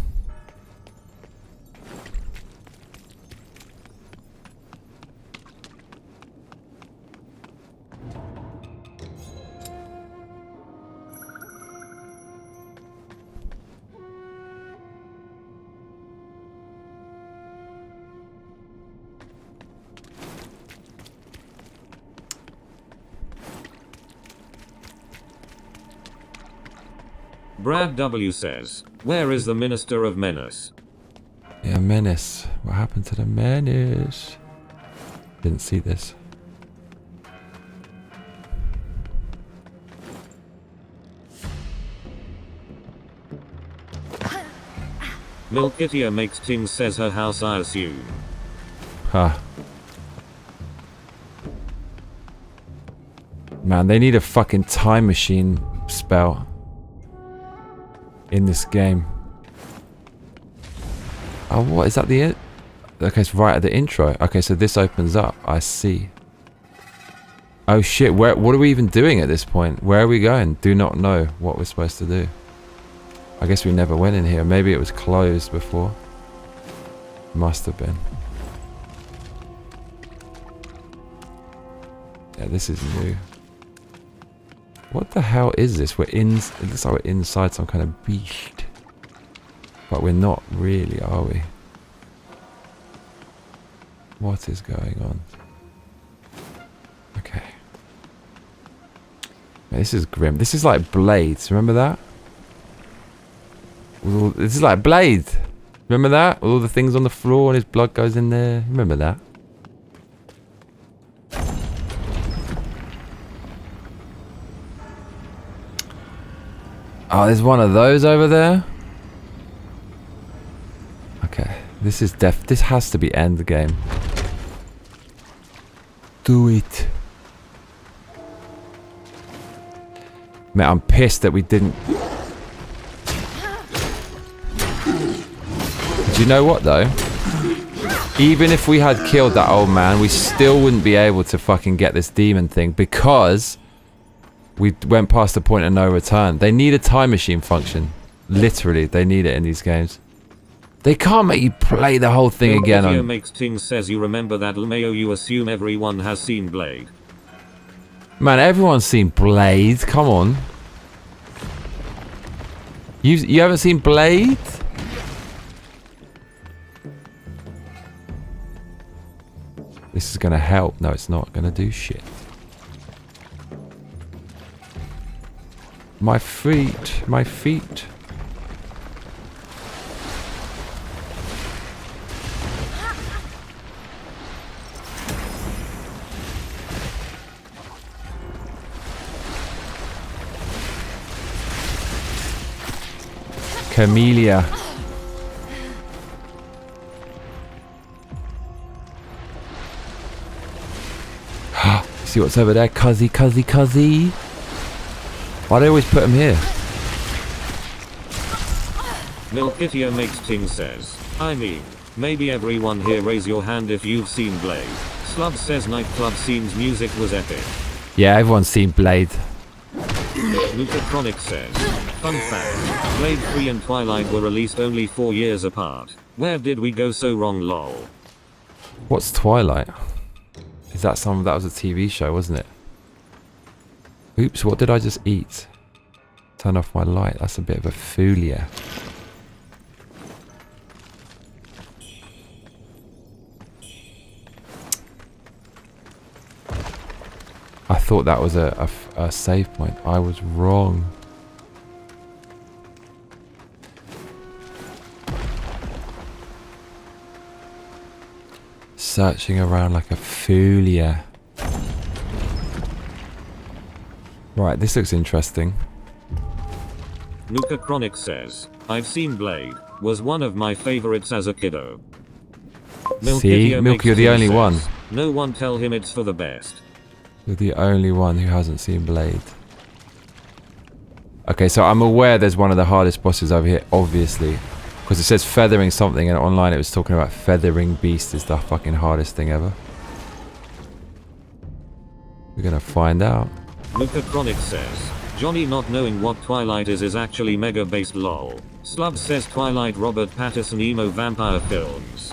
Speaker 2: Brad W says, where is the Minister of Menace?
Speaker 1: Yeah, Menace. What happened to the Menace? Didn't see this.
Speaker 2: Milkitia makes things says her house I assume.
Speaker 1: Huh. Man, they need a fucking time machine spell in this game. Oh, what is that? The okay, it's right at the intro. Okay, so this opens up. I see. Oh shit! What are we even doing at this point? Where are we going? Do not know what we're supposed to do. I guess we never went in here. Maybe it was closed before. Must have been. Yeah, this is new. What the hell is this? We're in. It looks like we're inside some kind of beast. But we're not really, are we? What is going on? Okay. Man, this is grim. This is like Blades. Remember that? This is like Blade. Remember that? With all the things on the floor and his blood goes in there. Remember that? Oh, there's one of those over there. Okay, this is this has to be end game. Do it. Man, I'm pissed that we didn't. Do you know what though? Even if we had killed that old man, we still wouldn't be able to fucking get this demon thing because we went past the point of no return. They need a time machine function. Literally, they need it in these games. They can't make you play the whole thing again.
Speaker 2: Video makes things says you remember that LMAO you assume everyone has seen Blade.
Speaker 1: Man, everyone's seen Blade. Come on. You haven't seen Blade? This is gonna help. No, it's not gonna do shit. My feet. My feet. Camellia. See what's over there? Cuzzy, cuzzy, cuzzy. Why do they always put him here?
Speaker 2: Milkitia makes things says, I mean, maybe everyone here raise your hand if you've seen Blade. Slub says nightclub scenes music was epic.
Speaker 1: Yeah, everyone's seen Blade.
Speaker 2: Luca Chronic says, fun fact, Blade 3 and Twilight were released only 4 years apart. Where did we go so wrong lol?
Speaker 1: What's Twilight? Is that that was a TV show, wasn't it? Oops, what did I just eat? Turn off my light. That's a bit of a foolia. I thought that was a save point. I was wrong. Searching around like a foolia. Right, this looks interesting.
Speaker 2: Luca Chronic says, I've seen Blade, was one of my favorites as a kiddo.
Speaker 1: See, Milk, you're the only one.
Speaker 2: No one tell him it's for the best.
Speaker 1: You're the only one who hasn't seen Blade. Okay, so I'm aware there's one of the hardest bosses over here, obviously. Because it says feathering something, and online it was talking about feathering beast is the fucking hardest thing ever. We're gonna find out.
Speaker 2: Luca Chronic says, Johnny not knowing what Twilight is actually mega based lol. Slub says Twilight Robert Pattinson emo vampire films.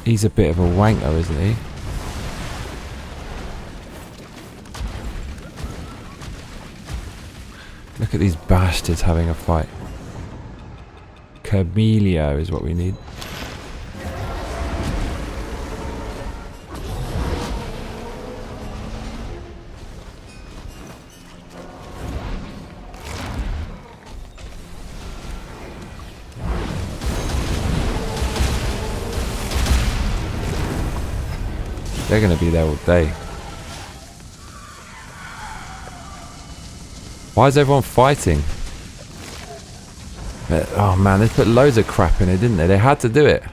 Speaker 1: He's a bit of a wanker, isn't he? Look at these bastards having a fight. Camellia is what we need. They're going to be there all day. Why is everyone fighting? Oh man, they put loads of crap in it, didn't they? They had to do it.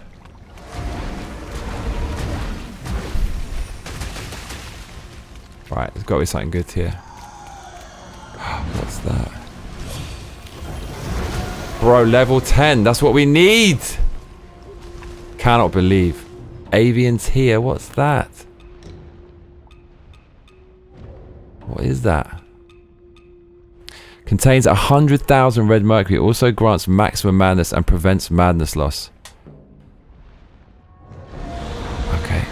Speaker 1: Right, there's got to be something good here. What's that? Bro, level 10. That's what we need. Cannot believe. Avian's here. What's that? What is that? Contains 100,000 red mercury. Also grants maximum madness and prevents madness loss. Okay.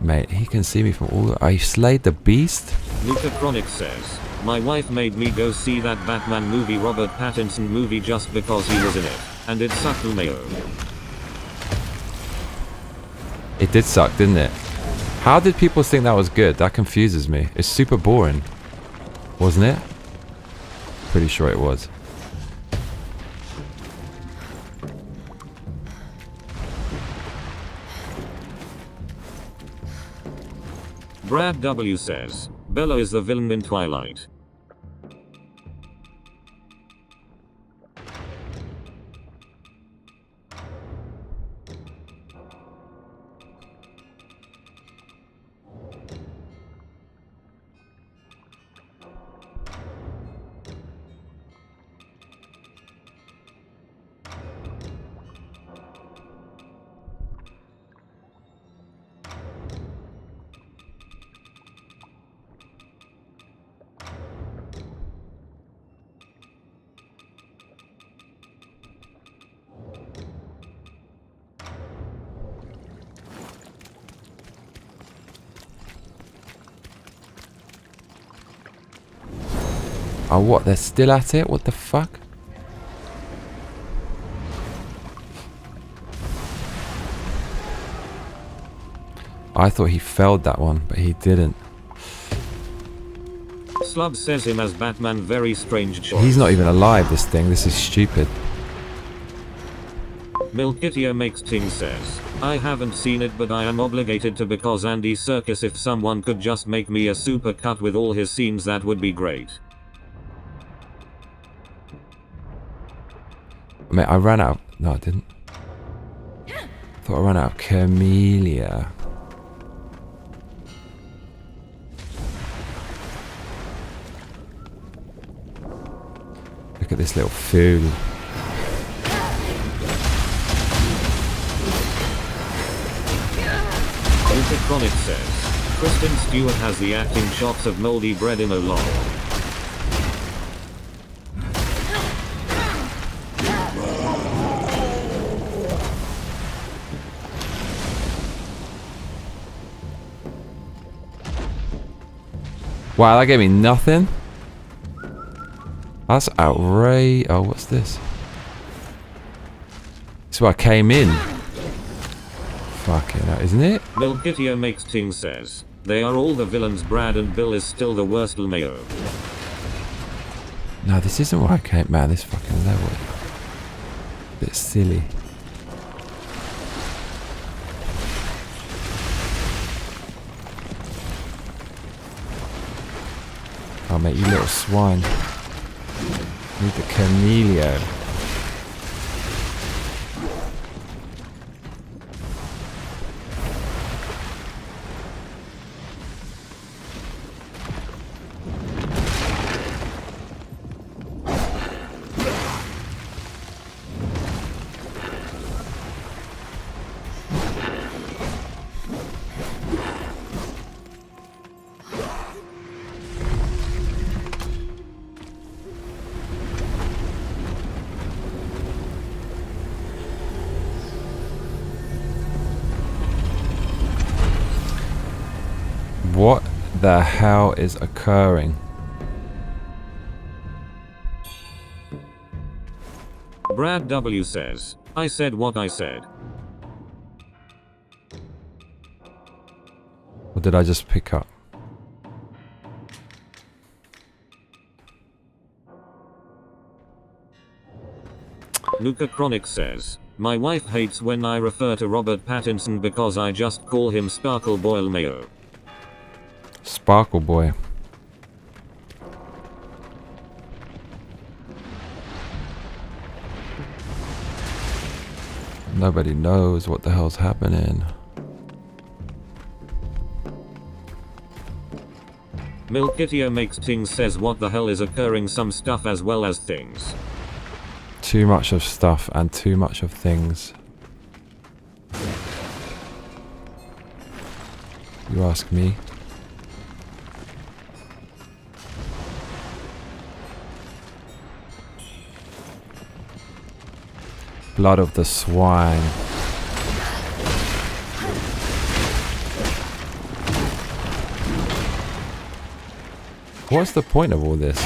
Speaker 1: Mate, he can see me from all... I slayed the beast?
Speaker 2: Luca Chronic says, my wife made me go see that Batman movie, Robert Pattinson movie, just because he was in it. And it sucked mayo.
Speaker 1: It did suck, didn't it? How did people think that was good? That confuses me. It's super boring. Wasn't it? Pretty sure it was.
Speaker 2: Brad W says, Bella is the villain in Twilight.
Speaker 1: Oh, what? They're still at it? What the fuck? I thought he failed that one, but he didn't.
Speaker 2: Slub says him as Batman, very strange choice.
Speaker 1: He's not even alive, this thing. This is stupid.
Speaker 2: Milkitio Makes Ting says, I haven't seen it, but I am obligated to because Andy Serkis, if someone could just make me a super cut with all his scenes, that would be great.
Speaker 1: Mate, I ran out. No, I didn't. Thought I ran out of Camellia. Look at this little fool.
Speaker 2: Luca Chronic says, Kristen Stewart has the acting chops of moldy bread in a log.
Speaker 1: Wow, that gave me nothing. That's outrageous. Oh, what's this? This is where I came in. Fucking hell, isn't it?
Speaker 2: Milkitio Makes Ting says, they are all the villains. Brad and Bill is still the worst. Mayo.
Speaker 1: No, this isn't where I came. Man, this fucking level. Bit silly. Oh, mate, you little swine. Need the Cornelio. What the hell is occurring?
Speaker 2: Brad W says, I said what I said.
Speaker 1: What did I just pick up?
Speaker 2: Luca Chronic says, my wife hates when I refer to Robert Pattinson because I just call him Sparkle Boyle Mayo.
Speaker 1: Sparkle Boy. Nobody knows what the hell's happening.
Speaker 2: Milkitio makes things says what the hell is occurring, some stuff as well as things.
Speaker 1: Too much of stuff and too much of things. You ask me. Blood of the swine. What's the point of all this?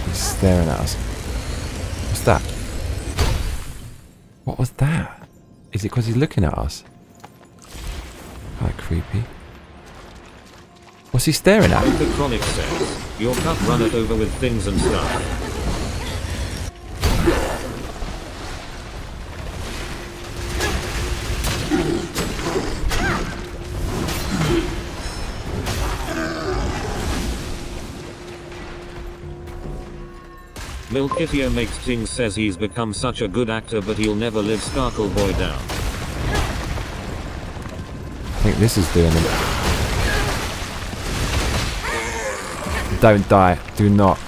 Speaker 1: He's staring at us. What's that? What was that? Is it because he's looking at us? Quite creepy. What's he staring at?
Speaker 2: The Chronic says, your cup runneth over with things and stuff. Milkitio makes things says he's become such a good actor but he'll never live Sparkle Boy down.
Speaker 1: I think this is doing it. Don't die. Do not.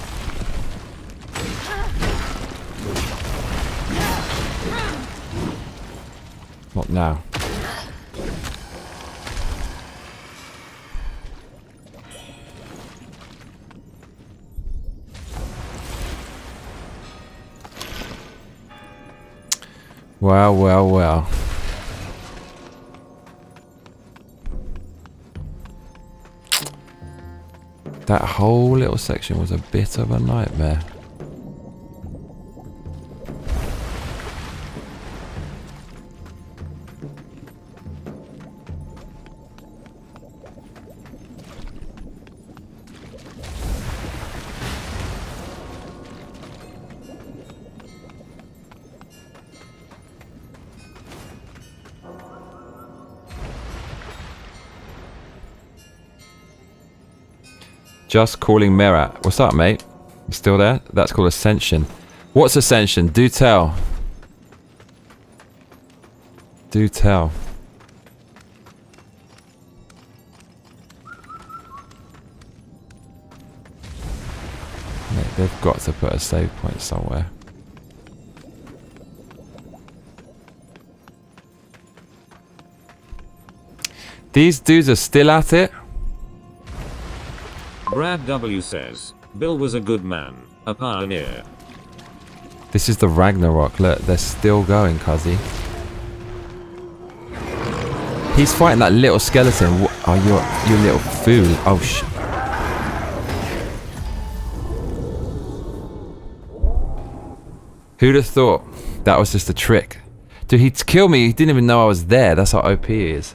Speaker 1: Not now. Well, well, well. That whole little section was a bit of a nightmare. Just calling Merat. What's up, mate? You still there? That's called Ascension. What's Ascension? Do tell. Do tell. Mate, they've got to put a save point somewhere. These dudes are still at it.
Speaker 2: Brad W says, Bill was a good man, a pioneer.
Speaker 1: This is the Ragnarok. Look, they're still going, cuzzy. He's fighting that little skeleton. Oh, you little fool. Oh, shit. Who'd have thought that was just a trick? Dude, he'd kill me. He didn't even know I was there. That's how OP he is.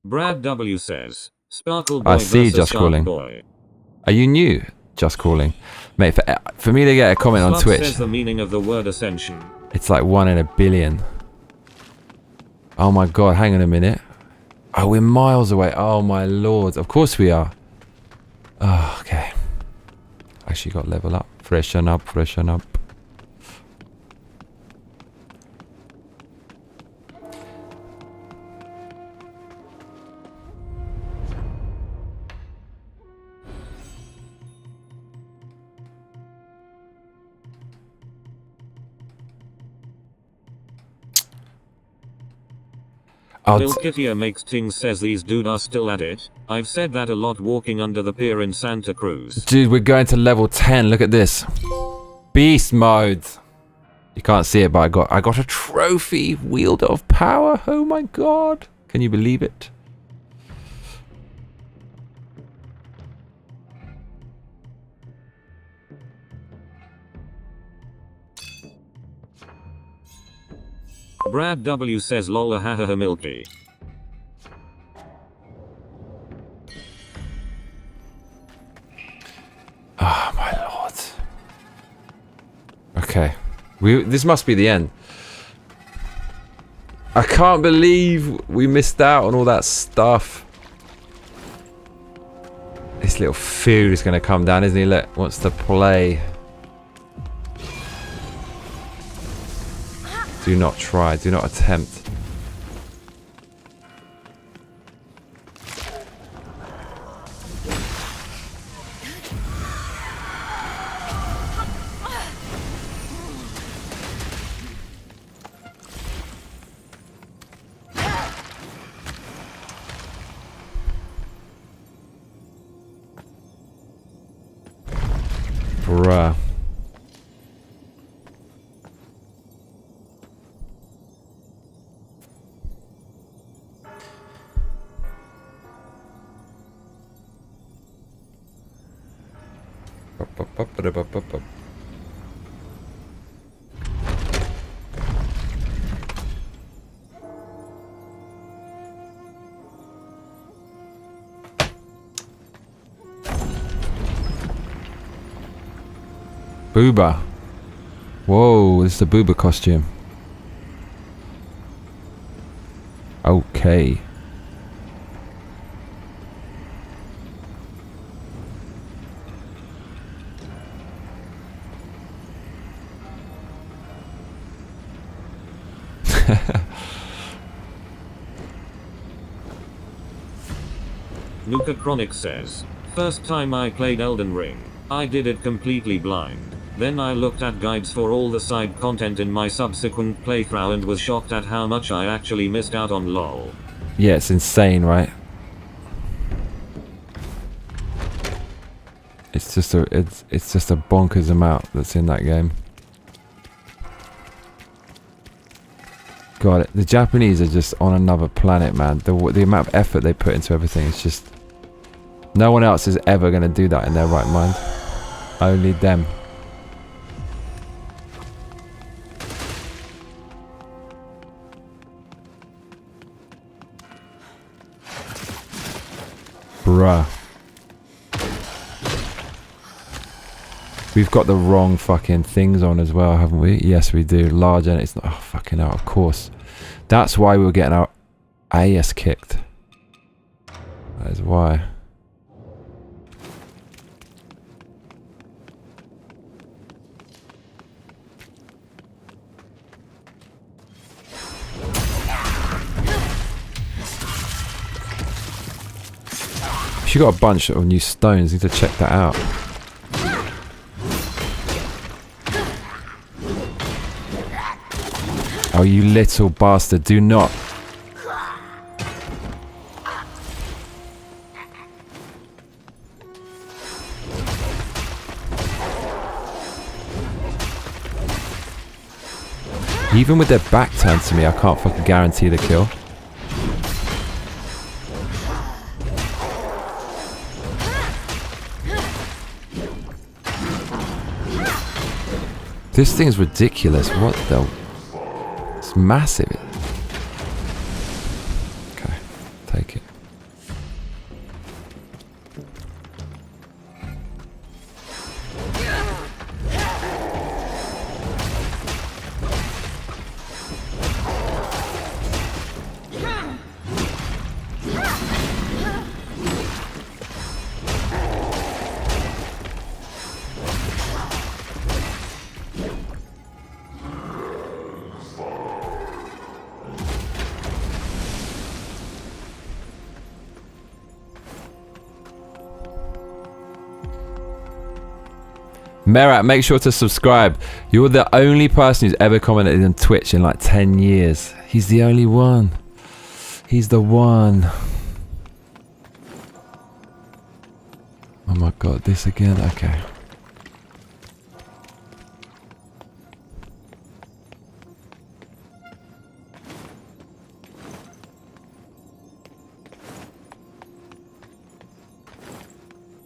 Speaker 2: Brad W says, Sparkle Boy
Speaker 1: I see
Speaker 2: versus
Speaker 1: Just
Speaker 2: Shark
Speaker 1: Calling.
Speaker 2: Boy.
Speaker 1: Are you new? Just Calling. Mate, for me to get a comment on
Speaker 2: Slut
Speaker 1: Twitch,
Speaker 2: says the meaning of the word ascension.
Speaker 1: it's like 1 in a billion. Oh my god, hang on a minute. Oh, we're miles away. Oh my lord. Of course we are. Oh, okay. Actually got level up. Freshen up, freshen up.
Speaker 2: Milkitio makes things says these dude are still at it. I've said that a lot walking under the pier in Santa Cruz.
Speaker 1: Dude, we're going to level 10. Look at this. Beast mode. You can't see it, but I got a trophy. Wielder of power. Oh my god. Can you believe it?
Speaker 2: Brad W says lol hahaha milky.
Speaker 1: Oh my lord. Okay. This must be the end. I can't believe we missed out on all that stuff. This little food is going to come down, isn't he? Look, wants to play. Do not try. Do not attempt. Bruh. Booba. Whoa, this is the Booba costume. Okay.
Speaker 2: Nuka Chronic says, first time I played Elden Ring, I did it completely blind. Then I looked at guides for all the side content in my subsequent playthrough and was shocked at how much I actually missed out on lol.
Speaker 1: Yeah, it's insane, right? It's just a bonkers amount that's in that game. God, the Japanese are just on another planet, man. The amount of effort they put into everything is just... No one else is ever going to do that in their right mind. Only them. Bruh. We've got the wrong fucking things on as well, haven't we? Yes, we do. Large and it's not... Oh, fucking hell, of course. That's why we were getting our ass kicked. That is why. She got a bunch of new stones. Need to check that out. Oh, you little bastard! Do not. Even with their back turned to me, I can't fucking guarantee the kill. This thing's ridiculous. What the... It's massive. Okay, take it. Merat, make sure to subscribe. You're the only person who's ever commented on Twitch in like 10 years. He's the only one. He's the one. Oh my god, this again? Okay.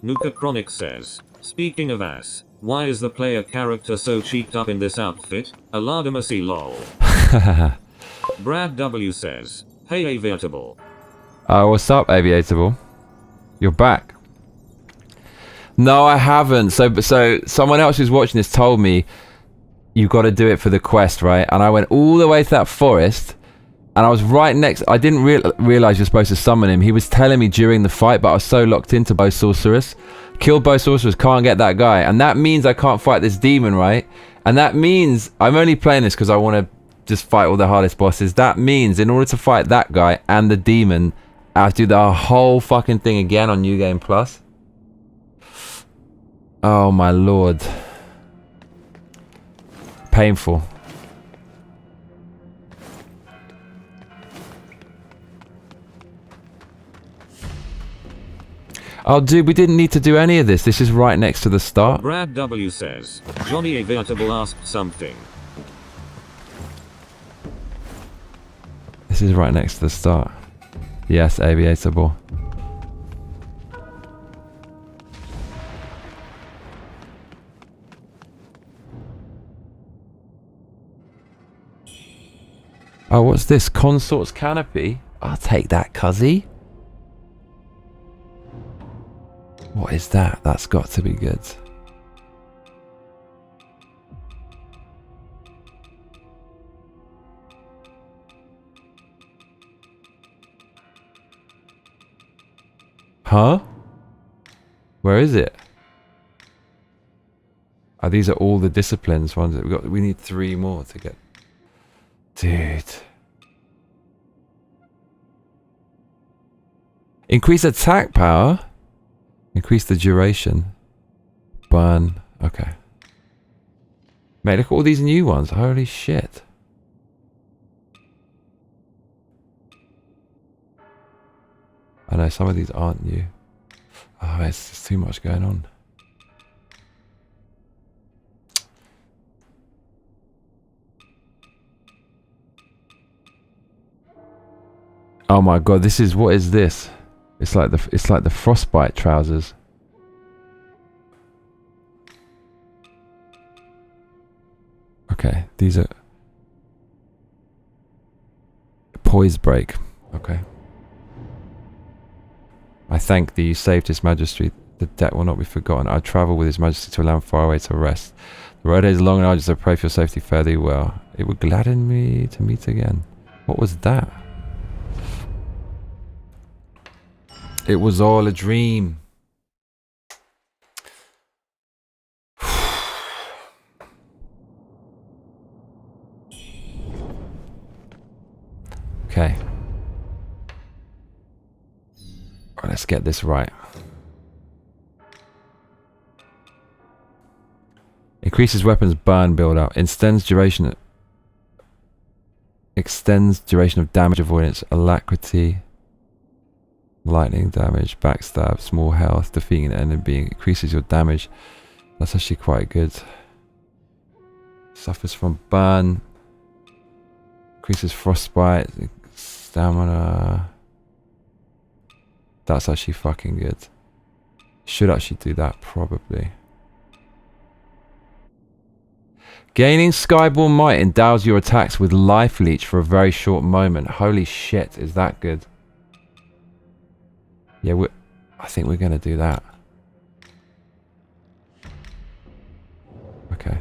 Speaker 2: Nuka Chronic says, speaking of ass, why is the player character so cheeked up in this outfit? A Ladamasi lol. Brad W says, hey Aviatable.
Speaker 1: What's up, Aviatable? You're back. No, I haven't. So someone else who's watching this told me you've got to do it for the quest, right? And I went all the way to that forest, and I was right next. I didn't realize you're supposed to summon him. He was telling me during the fight, but I was so locked into Bow Sorceress. Killed Bow Sorceress, can't get that guy, and that means I can't fight this demon, right? And that means I'm only playing this because I want to just fight all the hardest bosses. That means in order to fight that guy and the demon, I have to do the whole fucking thing again on New Game Plus. Oh my lord. Painful. Oh dude, we didn't need to do any of this. This is right next to the start.
Speaker 2: Brad W says, Johnny Aviatable asked something.
Speaker 1: This is right next to the start. Yes, Aviatable. Oh, what's this? Consort's Canopy? I'll take that, cuzzy. What is that? That's got to be good. Huh? Where is it? Oh, these are all the disciplines ones that we got. We need 3 more to get. Dude. Increase attack power. Increase the duration. Burn. Okay. Mate, look at all these new ones. Holy shit. I know some of these aren't new. Oh, it's just too much going on. Oh my god, this is, what is this? It's like the frostbite trousers. Okay, these are poise break. Okay. I thank thee, you saved his majesty. The debt will not be forgotten. I travel with his majesty to a land far away to rest. The road is long and arduous, I pray for your safety, fare thee well. It would gladden me to meet again. What was that? It was all a dream. Okay. All right, let's get this right. Increases weapons burn build up. Extends duration of damage avoidance, alacrity, lightning damage, backstab, small health, defeating an enemy, increases your damage. That's actually quite good. Suffers from burn, increases frostbite, stamina. That's actually fucking good. Should actually do that probably. Gaining Skyball Might endows your attacks with life leech for a very short moment. Holy shit, is that good? Yeah, I think we're gonna do that. Okay.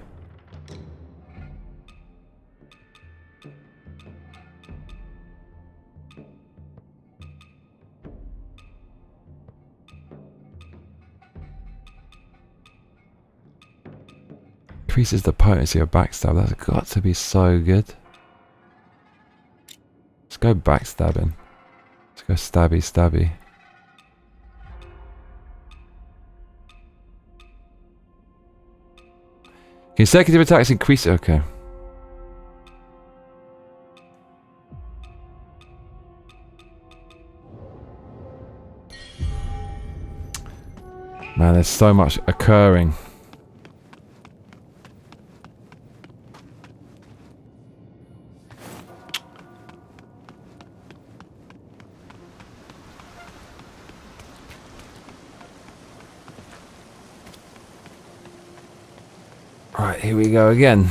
Speaker 1: Increases the potency of backstab. That's got to be so good. Let's go backstabbing. Let's go stabby stabby. Consecutive attacks increase. Okay. Man, there's so much occurring. Right, here we go again.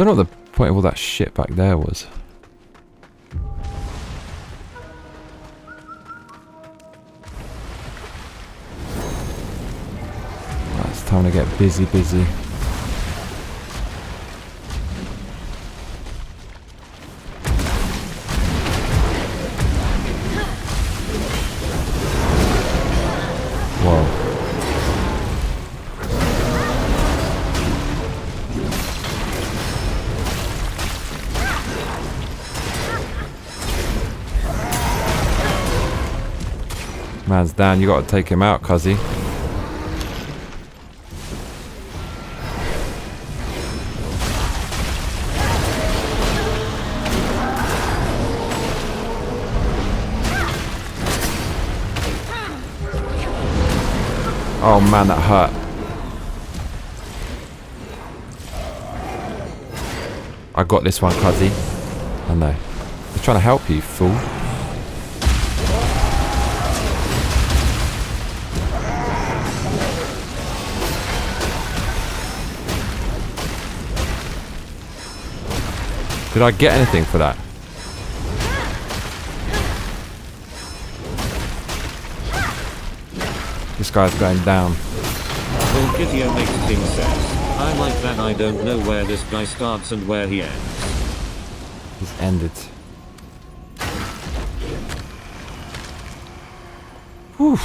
Speaker 1: don't know what the point of all that shit back there was. Right, it's time to get busy. Whoa. Man's down, you gotta take him out, cuzzy. Oh man, that hurt. I got this one, cuzzy. I know. I'm trying to help you, fool. Did I get anything for that? This guy's going down.
Speaker 2: Volkitio makes King says, I like that I don't know where this guy starts and where he ends.
Speaker 1: He's ended. Whew.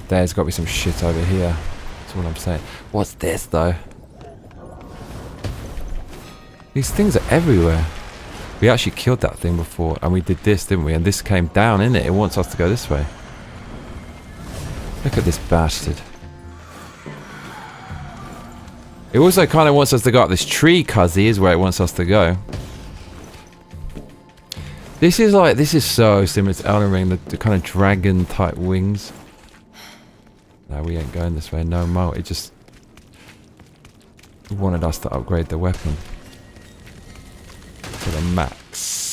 Speaker 1: There's got to be some shit over here. That's what I'm saying. What's this though? These things are everywhere. We actually killed that thing before and we did this, didn't we? And this came down, innit? It wants us to go this way. Look at this bastard. It also kind of wants us to go up this tree, cuzzy, is where it wants us to go. This is so similar to Elden Ring, the kind of dragon type wings. No, we ain't going this way no more. It just wanted us to upgrade the weapon to the max.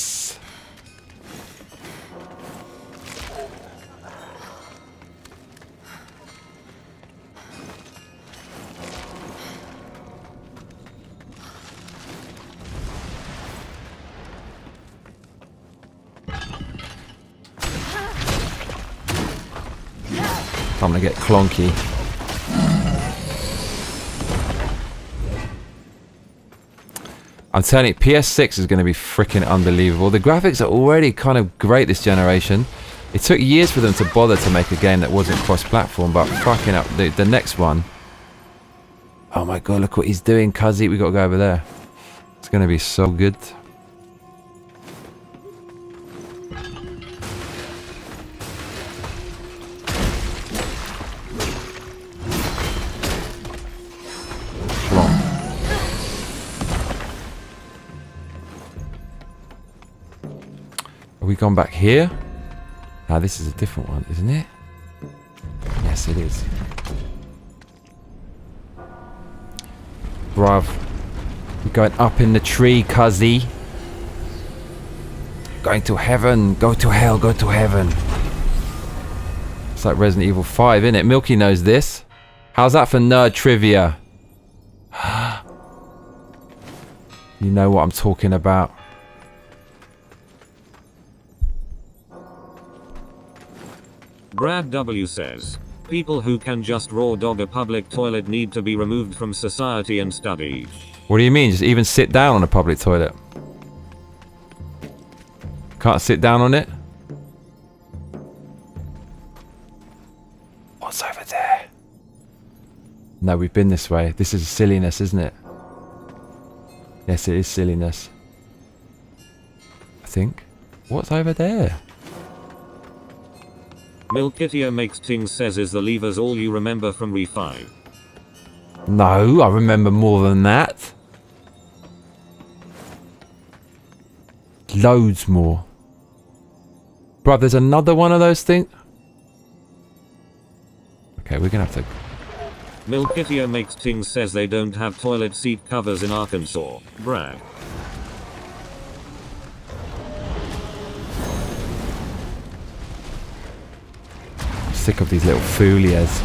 Speaker 1: I'm gonna get clonky. I'm telling you, PS6 is going to be freaking unbelievable. The graphics are already kind of great this generation. It took years for them to bother to make a game that wasn't cross-platform, but fucking up the next one. Oh my god, look what he's doing, cuzzy. We got to go over there. It's going to be so good. Have we gone back here? Now this is a different one, isn't it? Yes, it is. Bruv. We're going up in the tree, cuzzy. Going to heaven. Go to hell, go to heaven. It's like Resident Evil 5, isn't it? Milky knows this. How's that for nerd trivia? You know what I'm talking about.
Speaker 2: Brad W says, people who can just raw dog a public toilet need to be removed from society and studied.
Speaker 1: What do you mean? Just even sit down on a public toilet? Can't sit down on it? What's over there? No, we've been this way. This is silliness, isn't it? Yes, it is silliness. I think. What's over there?
Speaker 2: Milkitio makes Ting says is the levers all you remember from Re 5?
Speaker 1: No, I remember more than that. Loads more. Bruv, there's another one of those things. Okay, we're gonna have to...
Speaker 2: Milkitio makes Ting says they don't have toilet seat covers in Arkansas. Brag.
Speaker 1: Sick of these little foolias.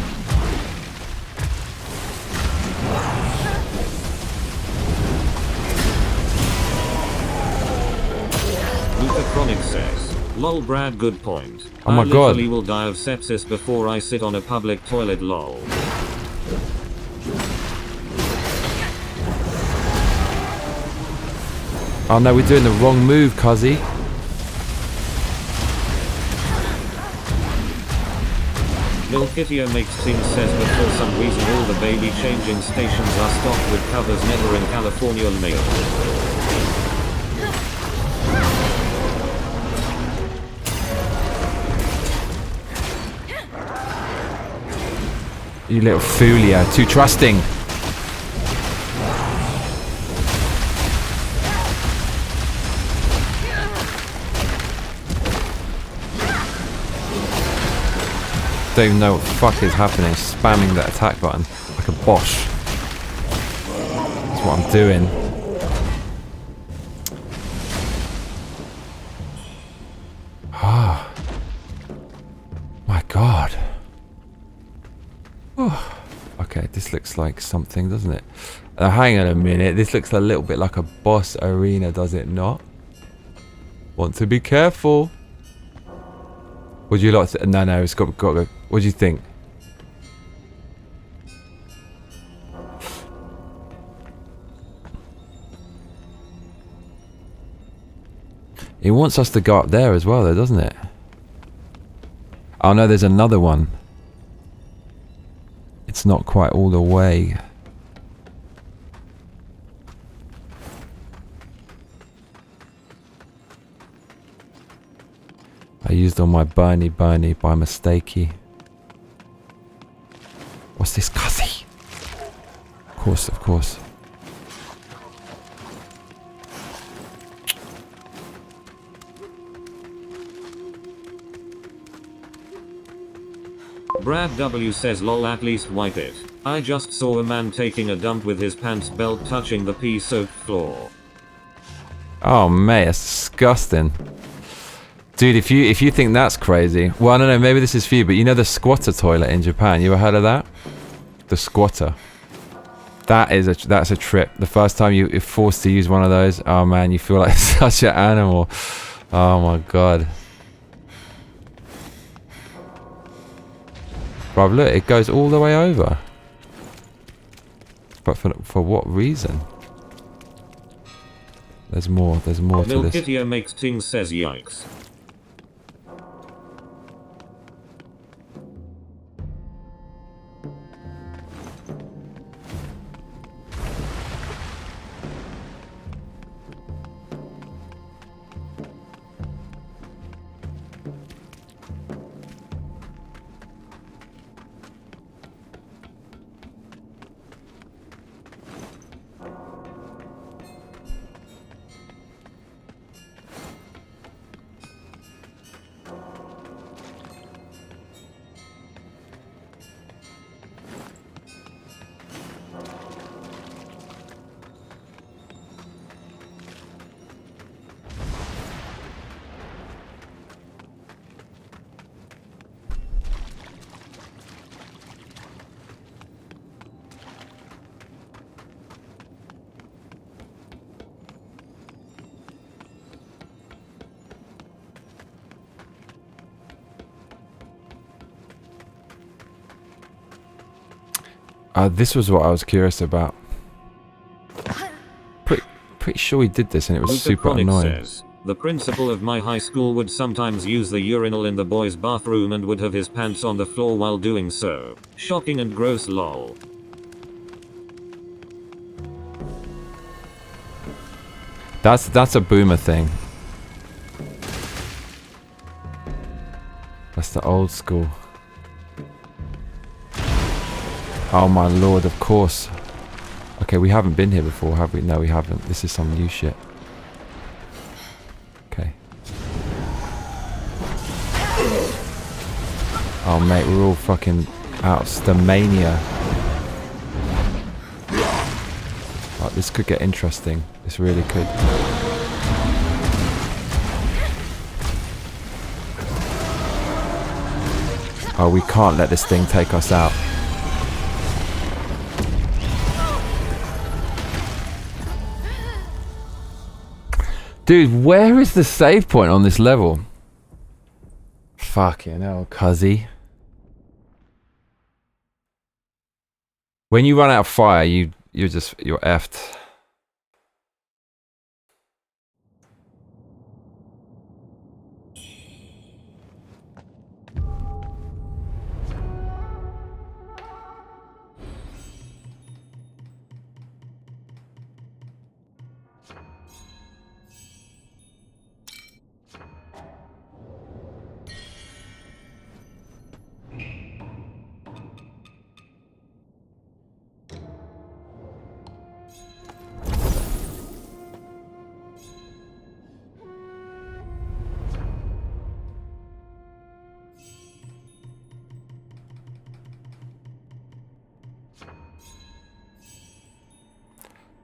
Speaker 2: Luca Chronic says, lol Brad, good point.
Speaker 1: Oh my
Speaker 2: I
Speaker 1: god.
Speaker 2: literally will die of sepsis before I sit on a public toilet, lol.
Speaker 1: Oh no, we're doing the wrong move, cuzzy.
Speaker 2: Milkitio makes Ting says that for some reason all the baby changing stations are stocked with covers, never in California mail.
Speaker 1: You little foolia, too trusting. Don't even know what the fuck is happening. Spamming that attack button like a Bosch. That's what I'm doing. Ah, my god. Oh. Okay, this looks like something, doesn't it? Hang on a minute. This looks a little bit like a boss arena, does it not? Want to be careful. Would you like to? No, it's got to go. What do you think? He wants us to go up there as well, though, doesn't it? Oh no, there's another one. It's not quite all the way. I used all my Bernie by mistakey. What's this, cuzzy? Of course.
Speaker 2: Brad W says lol, at least wipe it. I just saw a man taking a dump with his pants belt touching the pea-soaked floor.
Speaker 1: Oh mate, that's disgusting. Dude, if you think that's crazy, well, I don't know, maybe this is for you, but you know the squatter toilet in Japan? You ever heard of that? The squatter. That's a trip. The first time you're forced to use one of those, oh man, you feel like such an animal. Oh my god. Bruv, look, it goes all the way over. But for what reason? There's more to this.
Speaker 2: Milkitio makes Ting says yikes.
Speaker 1: This was what I was curious about. Pretty sure he did this and it was super annoying.
Speaker 2: Says, the principal of my high school would sometimes use the urinal in the boys' bathroom and would have his pants on the floor while doing so. Shocking and gross, lol. That's
Speaker 1: a boomer thing. That's the old school. Oh my lord, of course. Okay, we haven't been here before, have we? No, we haven't. This is some new shit. Okay. Oh mate, we're all fucking out of stamina. Right, this could get interesting. This really could. Oh, we can't let this thing take us out. Dude, where is the save point on this level? Fucking hell, cuzzy. When you run out of fire, you're effed.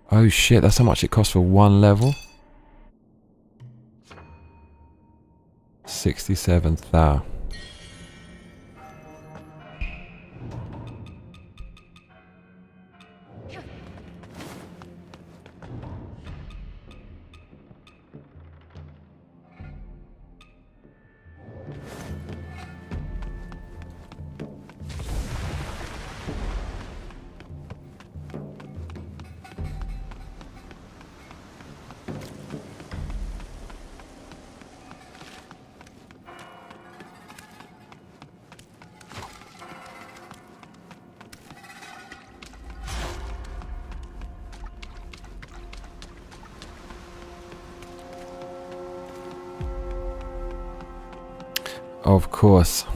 Speaker 1: Oh shit, that's how much it costs for one level? 67,000. Of course.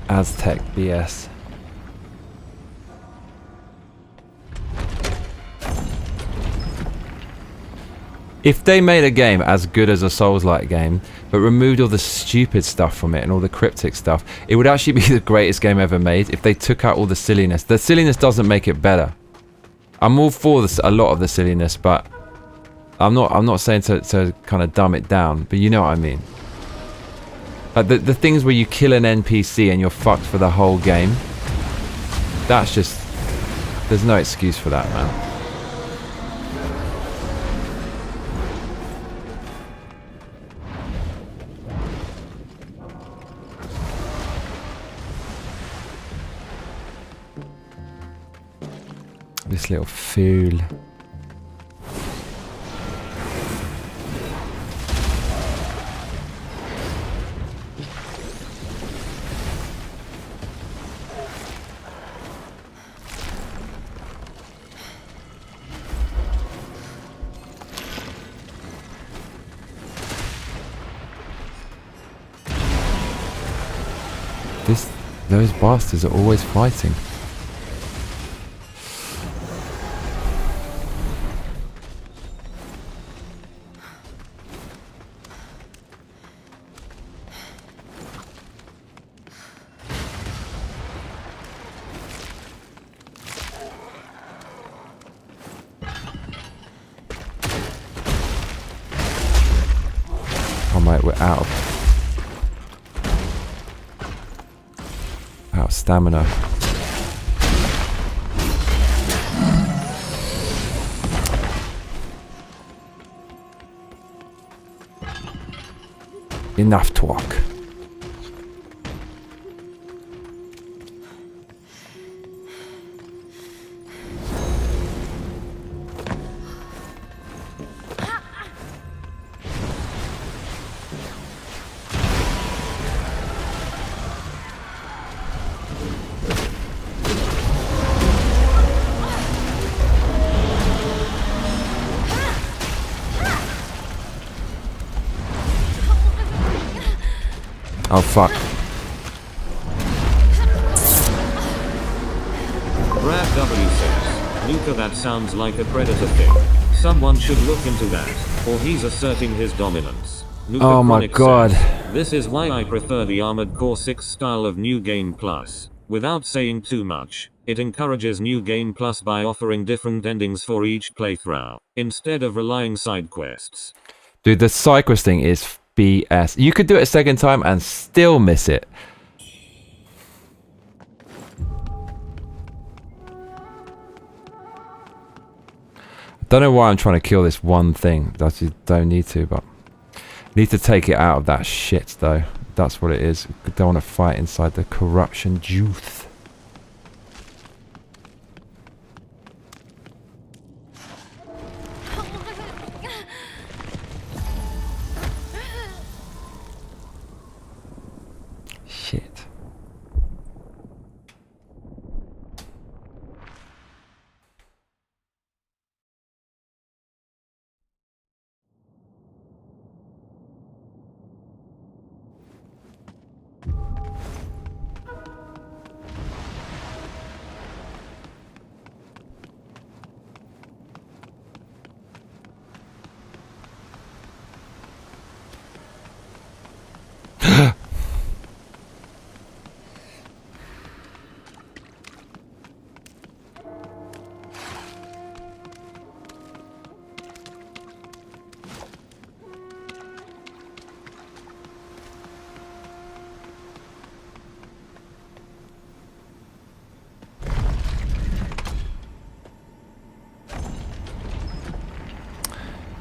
Speaker 1: Aztec BS. If they made a game as good as a Souls-like game, but removed all the stupid stuff from it and all the cryptic stuff, it would actually be the greatest game ever made if they took out all the silliness. The silliness doesn't make it better. I'm all for this, a lot of the silliness, but I'm not saying to kind of dumb it down, but you know what I mean. Like the things where you kill an NPC and you're fucked for the whole game. That's just, there's no excuse for that, man. This little fool. Those bastards are always fighting. Oh mate, we're out of stamina. Enough talk. Oh fuck.
Speaker 2: Brad W says, Luca, that sounds like a predator thing. Someone should look into that, or he's asserting his dominance. Luca
Speaker 1: Oh my
Speaker 2: Chronic
Speaker 1: god.
Speaker 2: says, this is why I prefer the Armored Core 6 style of New Game Plus. Without saying too much, it encourages New Game Plus by offering different endings for each playthrough, instead of relying side quests.
Speaker 1: Dude, the side quest thing is BS. You could do it a second time and still miss it. Don't know why I'm trying to kill this one thing. I just don't need to, but need to take it out of that shit though. That's what it is. We don't want to fight inside the corruption juice. Shit.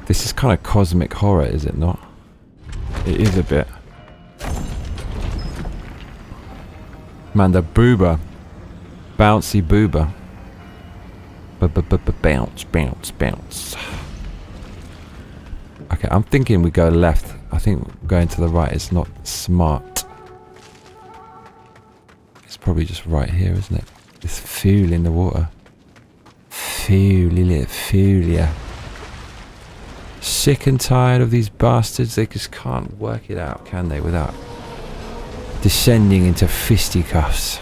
Speaker 1: This is kind of cosmic horror, is it not? It is a bit. Man, the booba. Bouncy booba. Bounce, bounce, bounce. Okay, I'm thinking we go left. I think going to the right is not smart. It's probably just right here, isn't it? This fool in the water. Foolia. Sick and tired of these bastards. They just can't work it out, can they, without descending into fisticuffs.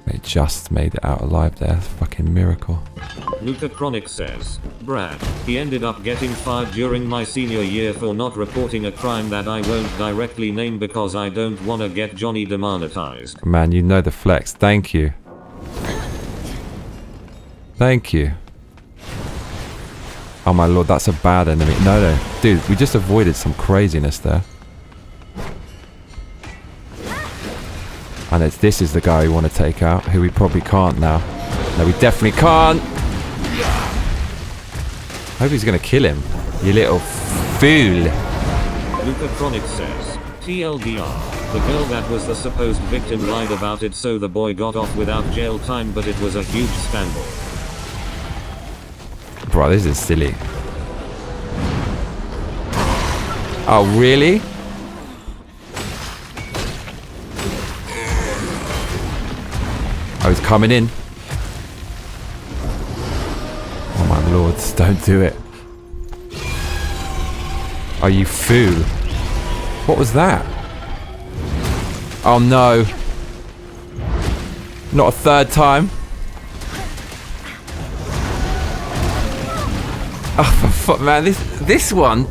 Speaker 1: They just made it out alive there. Fucking miracle.
Speaker 2: Luca Chronic says, Brad, he ended up getting fired during my senior year for not reporting a crime that I won't directly name because I don't want to get Johnny demonetized.
Speaker 1: Man, you know the flex. Thank you. Thank you. Oh my lord, that's a bad enemy. No. Dude, we just avoided some craziness there. And this is the guy we want to take out, who we probably can't now. No, we definitely can't. I hope he's going to kill him. You little fool.
Speaker 2: Luca Chronic says, TLDR, the girl that was the supposed victim lied about it so the boy got off without jail time, but it was a huge scandal.
Speaker 1: Bro, this is silly. Oh, really? Oh, he's coming in. Oh my lords, don't do it. Are you fool? What was that? Oh no. Not a third time. Oh for fuck, man, this one.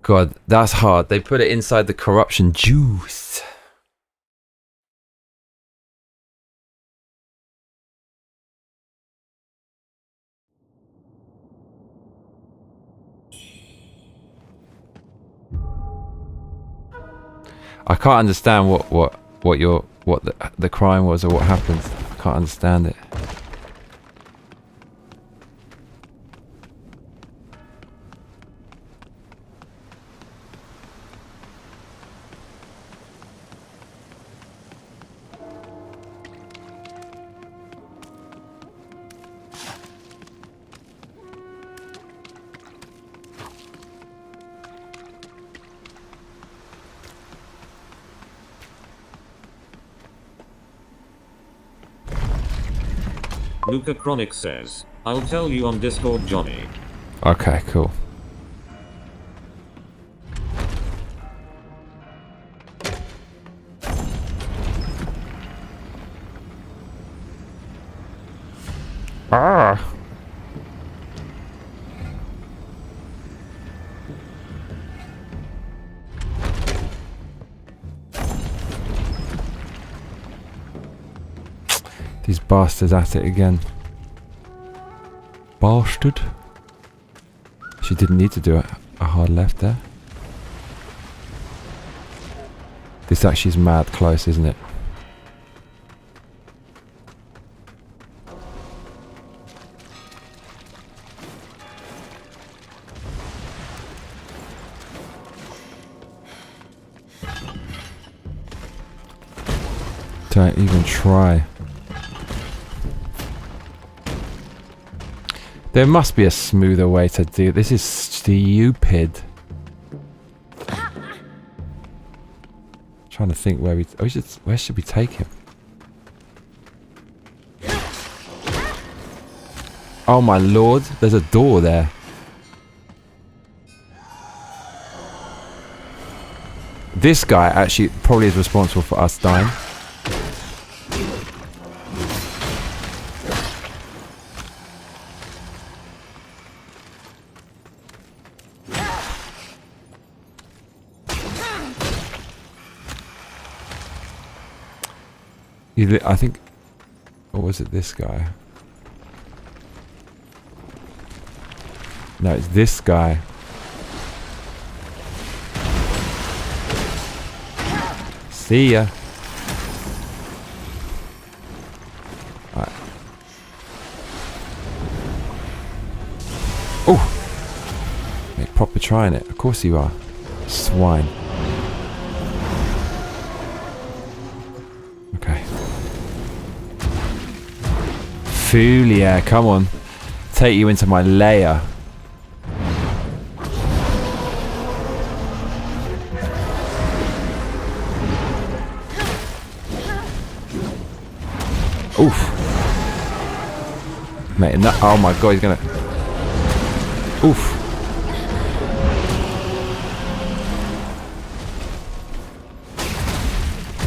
Speaker 1: God, that's hard. They put it inside the corruption juice. I can't understand what the crime was or what happened. I can't understand it.
Speaker 2: Luca Chronic says, I'll tell you on Discord, Johnny.
Speaker 1: Okay, cool. Ah. These bastards at it again. Bastard. She didn't need to do a hard left there. This actually is mad close, isn't it? Don't even try. There must be a smoother way to do this. Is stupid. Trying to think where where should we take him? Oh my lord, there's a door there. This guy actually probably is responsible for us dying. I think, or was it this guy? No, it's this guy. See ya. Right. Oh! Make proper trying it. Of course you are. Swine. Okay. Fulia, come on. Take you into my lair. Oof. Mate, oh my god, he's gonna... Oof.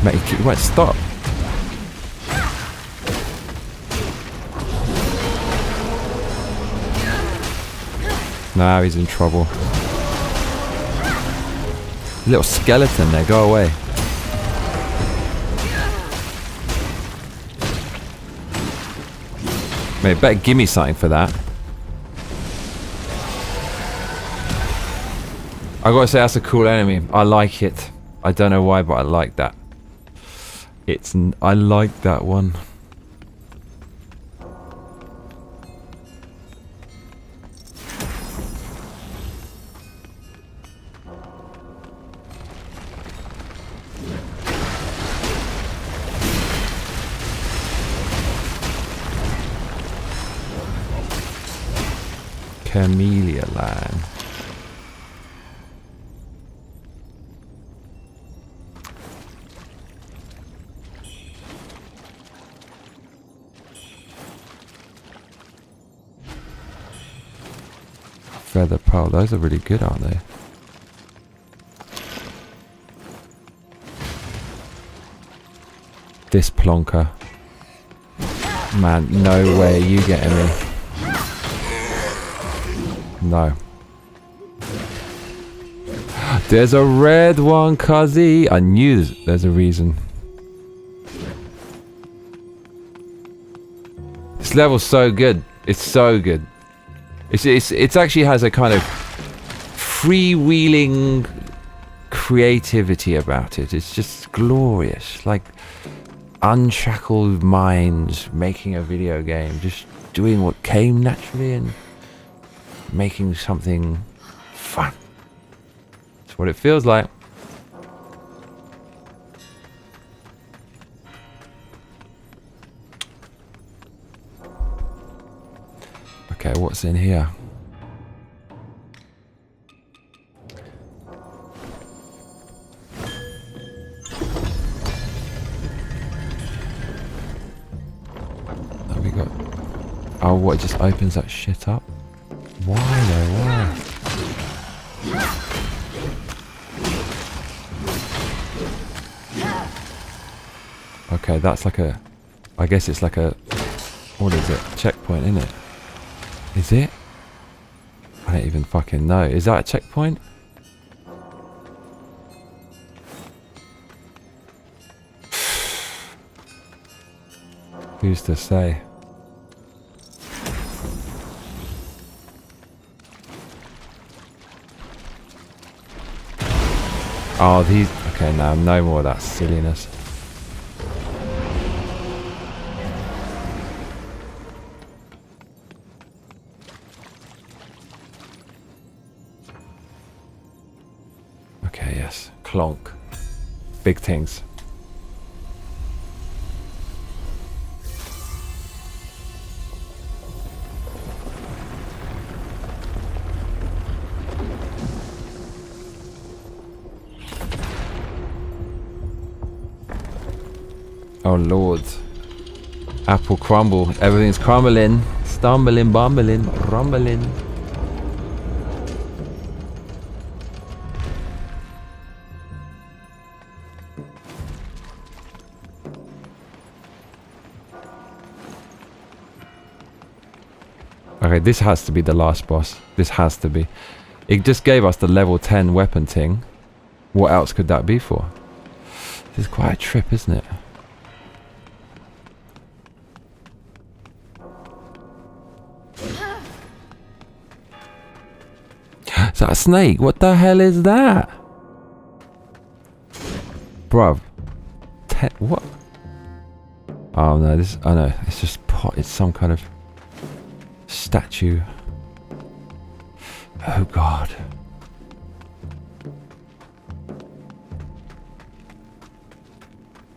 Speaker 1: Mate, he won't stop. Now he's in trouble. Little skeleton there, go away. Mate, better give me something for that. I gotta say, that's a cool enemy. I like it. I don't know why, but I like that. I like that one. Camellia line. Feather pearl, those are really good, aren't they? This plonker. Man, no way you getting me. No. There's a red one, cuzzy. I knew there's a reason. This level's so good. It's so good. It actually has a kind of freewheeling creativity about it. It's just glorious. Like unshackled minds making a video game. Just doing what came naturally and making something fun. That's what it feels like. Okay, what's in here? What have we got? Oh, what? It just opens that shit up? Why though? Why? Okay, that's like a... I guess it's like a... What is it? Checkpoint, isn't it? Is it? I don't even fucking know. Is that a checkpoint? Who's to say? Oh, these... Okay, now no more of that silliness. Okay, yes. Clonk. Big things. Oh lord. Apple crumble. Everything's crumbling. Stumbling, bumbling, rumbling. Okay, this has to be the last boss. This has to be. It just gave us the level 10 weapon thing. What else could that be for? This is quite a trip, isn't it? Is that a snake? What the hell is that? Bruv. What? Oh no, this... Oh no, it's just pot. It's some kind of... statue. Oh god.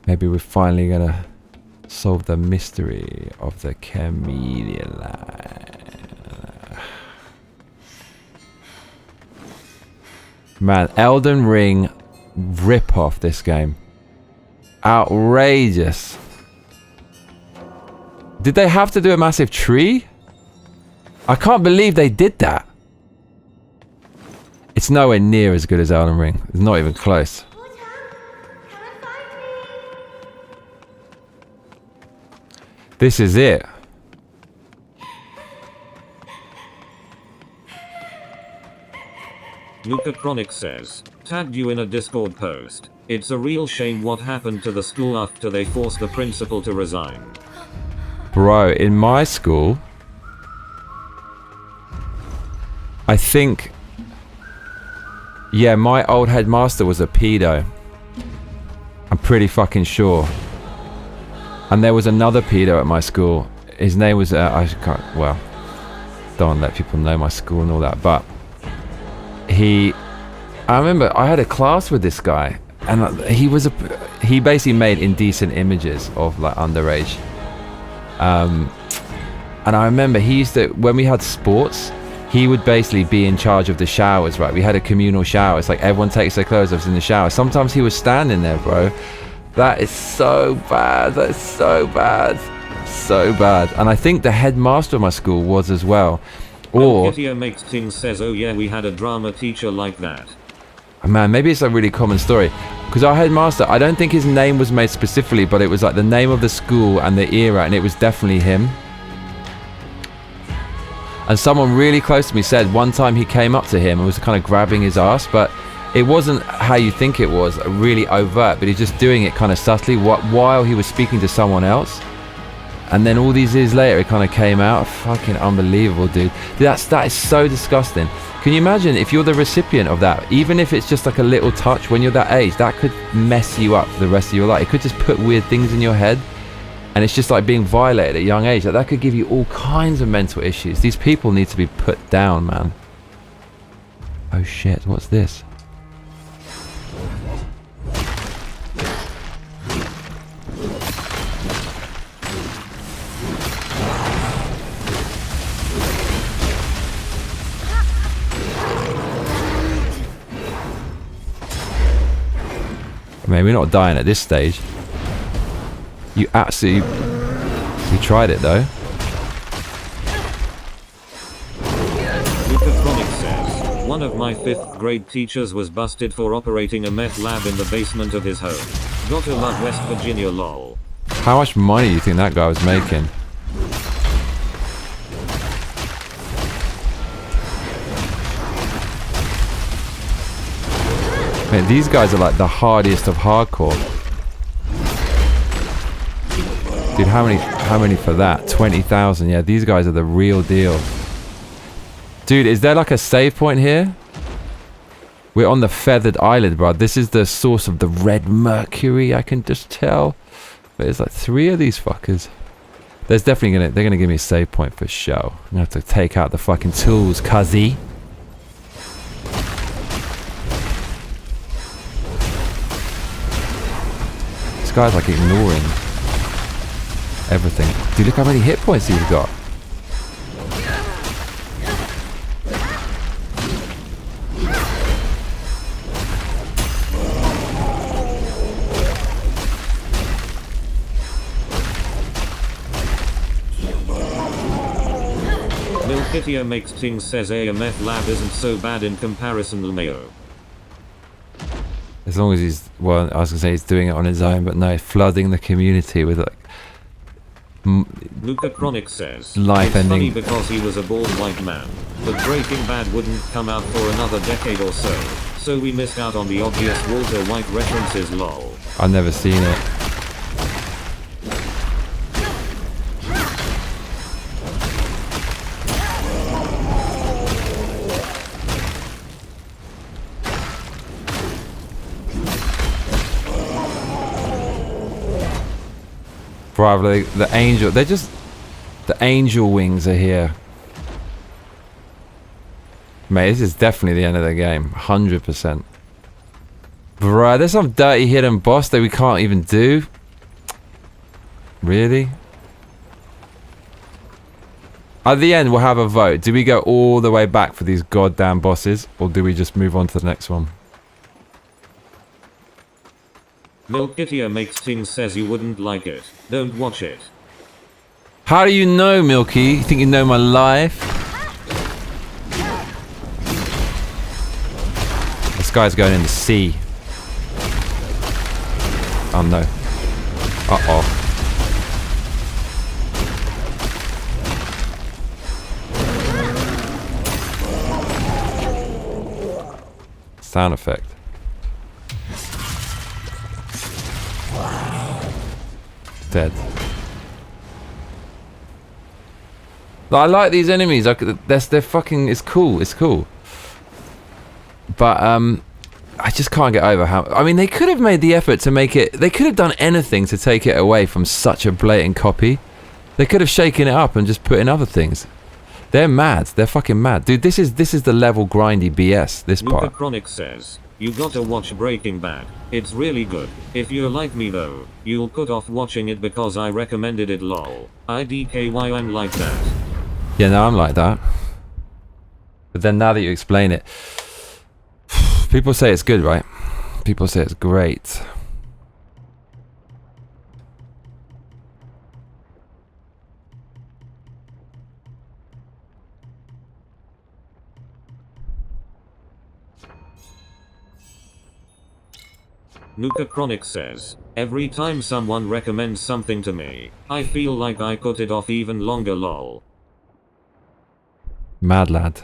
Speaker 1: Maybe we're finally gonna solve the mystery of the chameleon line. Man, Elden Ring rip-off this game. Outrageous. Did they have to do a massive tree? I can't believe they did that. It's nowhere near as good as Elden Ring. It's not even close. This is it.
Speaker 2: Luca Chronic says, tagged you in a Discord post. It's a real shame what happened to the school after they forced the principal to resign.
Speaker 1: Bro, in my school, I think, yeah, my old headmaster was a pedo. I'm pretty fucking sure. And there was another pedo at my school. His name was, I can't, well, don't let people know my school and all that, but I remember I had a class with this guy, and he basically made indecent images of like underage. And I remember he used to, when we had sports, he would basically be in charge of the showers, right? We had a communal shower. It's like everyone takes their clothes off in the shower. Sometimes he was standing there, bro. That is so bad. That is so bad. So bad. And I think the headmaster of my school was as well. Or
Speaker 2: Makes things says, oh yeah, we had a drama teacher like that.
Speaker 1: Man, maybe it's a really common story. Because our headmaster, I don't think his name was made specifically, but it was like the name of the school and the era, and it was definitely him. And someone really close to me said one time he came up to him and was kind of grabbing his ass, but it wasn't how you think it was, really overt, but he's just doing it kind of subtly while he was speaking to someone else. And then all these years later, it kind of came out. Fucking unbelievable, dude. That is so disgusting. Can you imagine if you're the recipient of that? Even if it's just like a little touch when you're that age, that could mess you up for the rest of your life. It could just put weird things in your head. And it's just like being violated at a young age. Like that could give you all kinds of mental issues. These people need to be put down, man. Oh shit, what's this? Maybe we're not dying at this stage. You absolutely... You tried it though.
Speaker 2: Luca Chronic says, one of my 5th grade teachers was busted for operating a meth lab in the basement of his home. Gotta love West Virginia lol.
Speaker 1: How much money do you think that guy was making? Man, these guys are like the hardiest of hardcore. Dude, how many for that? 20,000. Yeah, these guys are the real deal. Dude, is there like a save point here? We're on the Feathered Island, bro. This is the source of the red mercury, I can just tell. But there's like 3 of these fuckers. There's definitely they're gonna give me a save point for show. I'm gonna have to take out the fucking tools, cuzzy. This guy's like ignoring everything. Dude, look how many hit points he's got.
Speaker 2: Milkitio makes things says a meth lab isn't so bad in comparison LMAO.
Speaker 1: As long as he's, well, I was gonna say he's doing it on his own, but no, flooding the community with like
Speaker 2: Luca Chronic says,
Speaker 1: life
Speaker 2: it's
Speaker 1: ending.
Speaker 2: funny because he was a bald white man, but Breaking Bad wouldn't come out for another decade or so we missed out on the obvious Walter White references lol.
Speaker 1: I've never seen it. Bravo, the angel, they're just, the angel wings are here. Mate, this is definitely the end of the game, 100%. Bruh, there's some dirty hidden boss that we can't even do. Really? At the end, we'll have a vote. Do we go all the way back for these goddamn bosses, or do we just move on to the next one?
Speaker 2: Milkitio makes things says you wouldn't like it. Don't watch it.
Speaker 1: How do you know, Milky? You think you know my life? This guy's going in the sea. Oh no. Uh-oh. Sound effect. Dead. I like these enemies. They're fucking. It's cool. It's cool. But I just can't get over how. I mean, they could have made the effort to make it. They could have done anything to take it away from such a blatant copy. They could have shaken it up and just put in other things. They're mad. They're fucking mad, dude. This is the level grindy BS. This
Speaker 2: Luca
Speaker 1: part.
Speaker 2: Chronic says, you gotta watch Breaking Bad. It's really good. If you're like me though, you'll put off watching it because I recommended it lol. IDKY I'm like that.
Speaker 1: Yeah, no, I'm like that. But then now that you explain it, people say it's good, right? People say it's great.
Speaker 2: Nuka Chronic says, every time someone recommends something to me, I feel like I put it off even longer lol.
Speaker 1: Mad lad.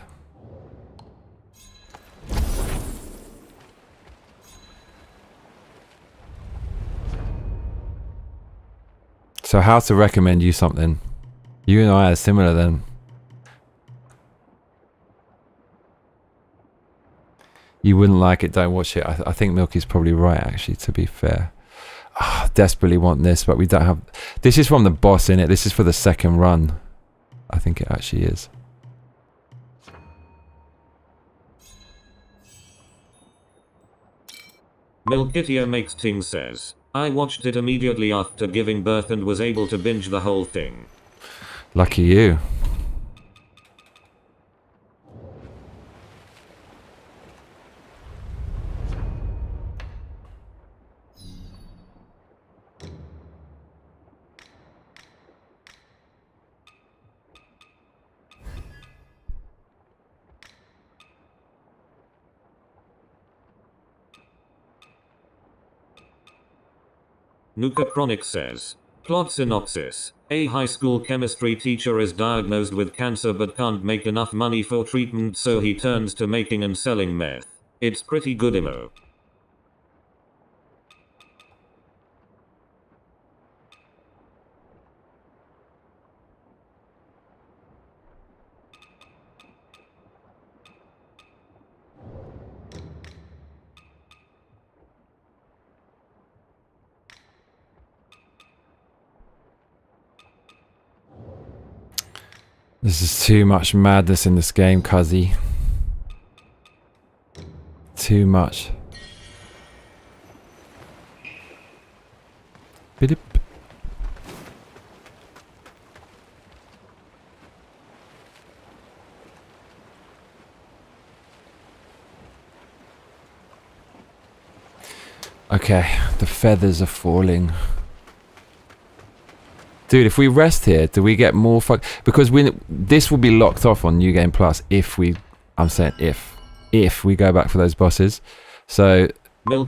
Speaker 1: So how to recommend you something? You and I are similar then. You wouldn't like it, don't watch it. I think Milky's probably right, actually, to be fair. Desperately want this, but we don't have... This is from the boss, innit? This is for the second run. I think it actually is.
Speaker 2: Milkitio makes things says, I watched it immediately after giving birth and was able to binge the whole thing.
Speaker 1: Lucky you.
Speaker 2: Nuka Chronic says. Plot synopsis. A high school chemistry teacher is diagnosed with cancer but can't make enough money for treatment, so he turns to making and selling meth. It's pretty good emo.
Speaker 1: This is too much madness in this game, cuzzy. Too much. Bidip. Okay, the feathers are falling. Dude, if we rest here, do we get more fuck? Because this will be locked off on New Game Plus if we, I'm saying if we go back for those bosses. So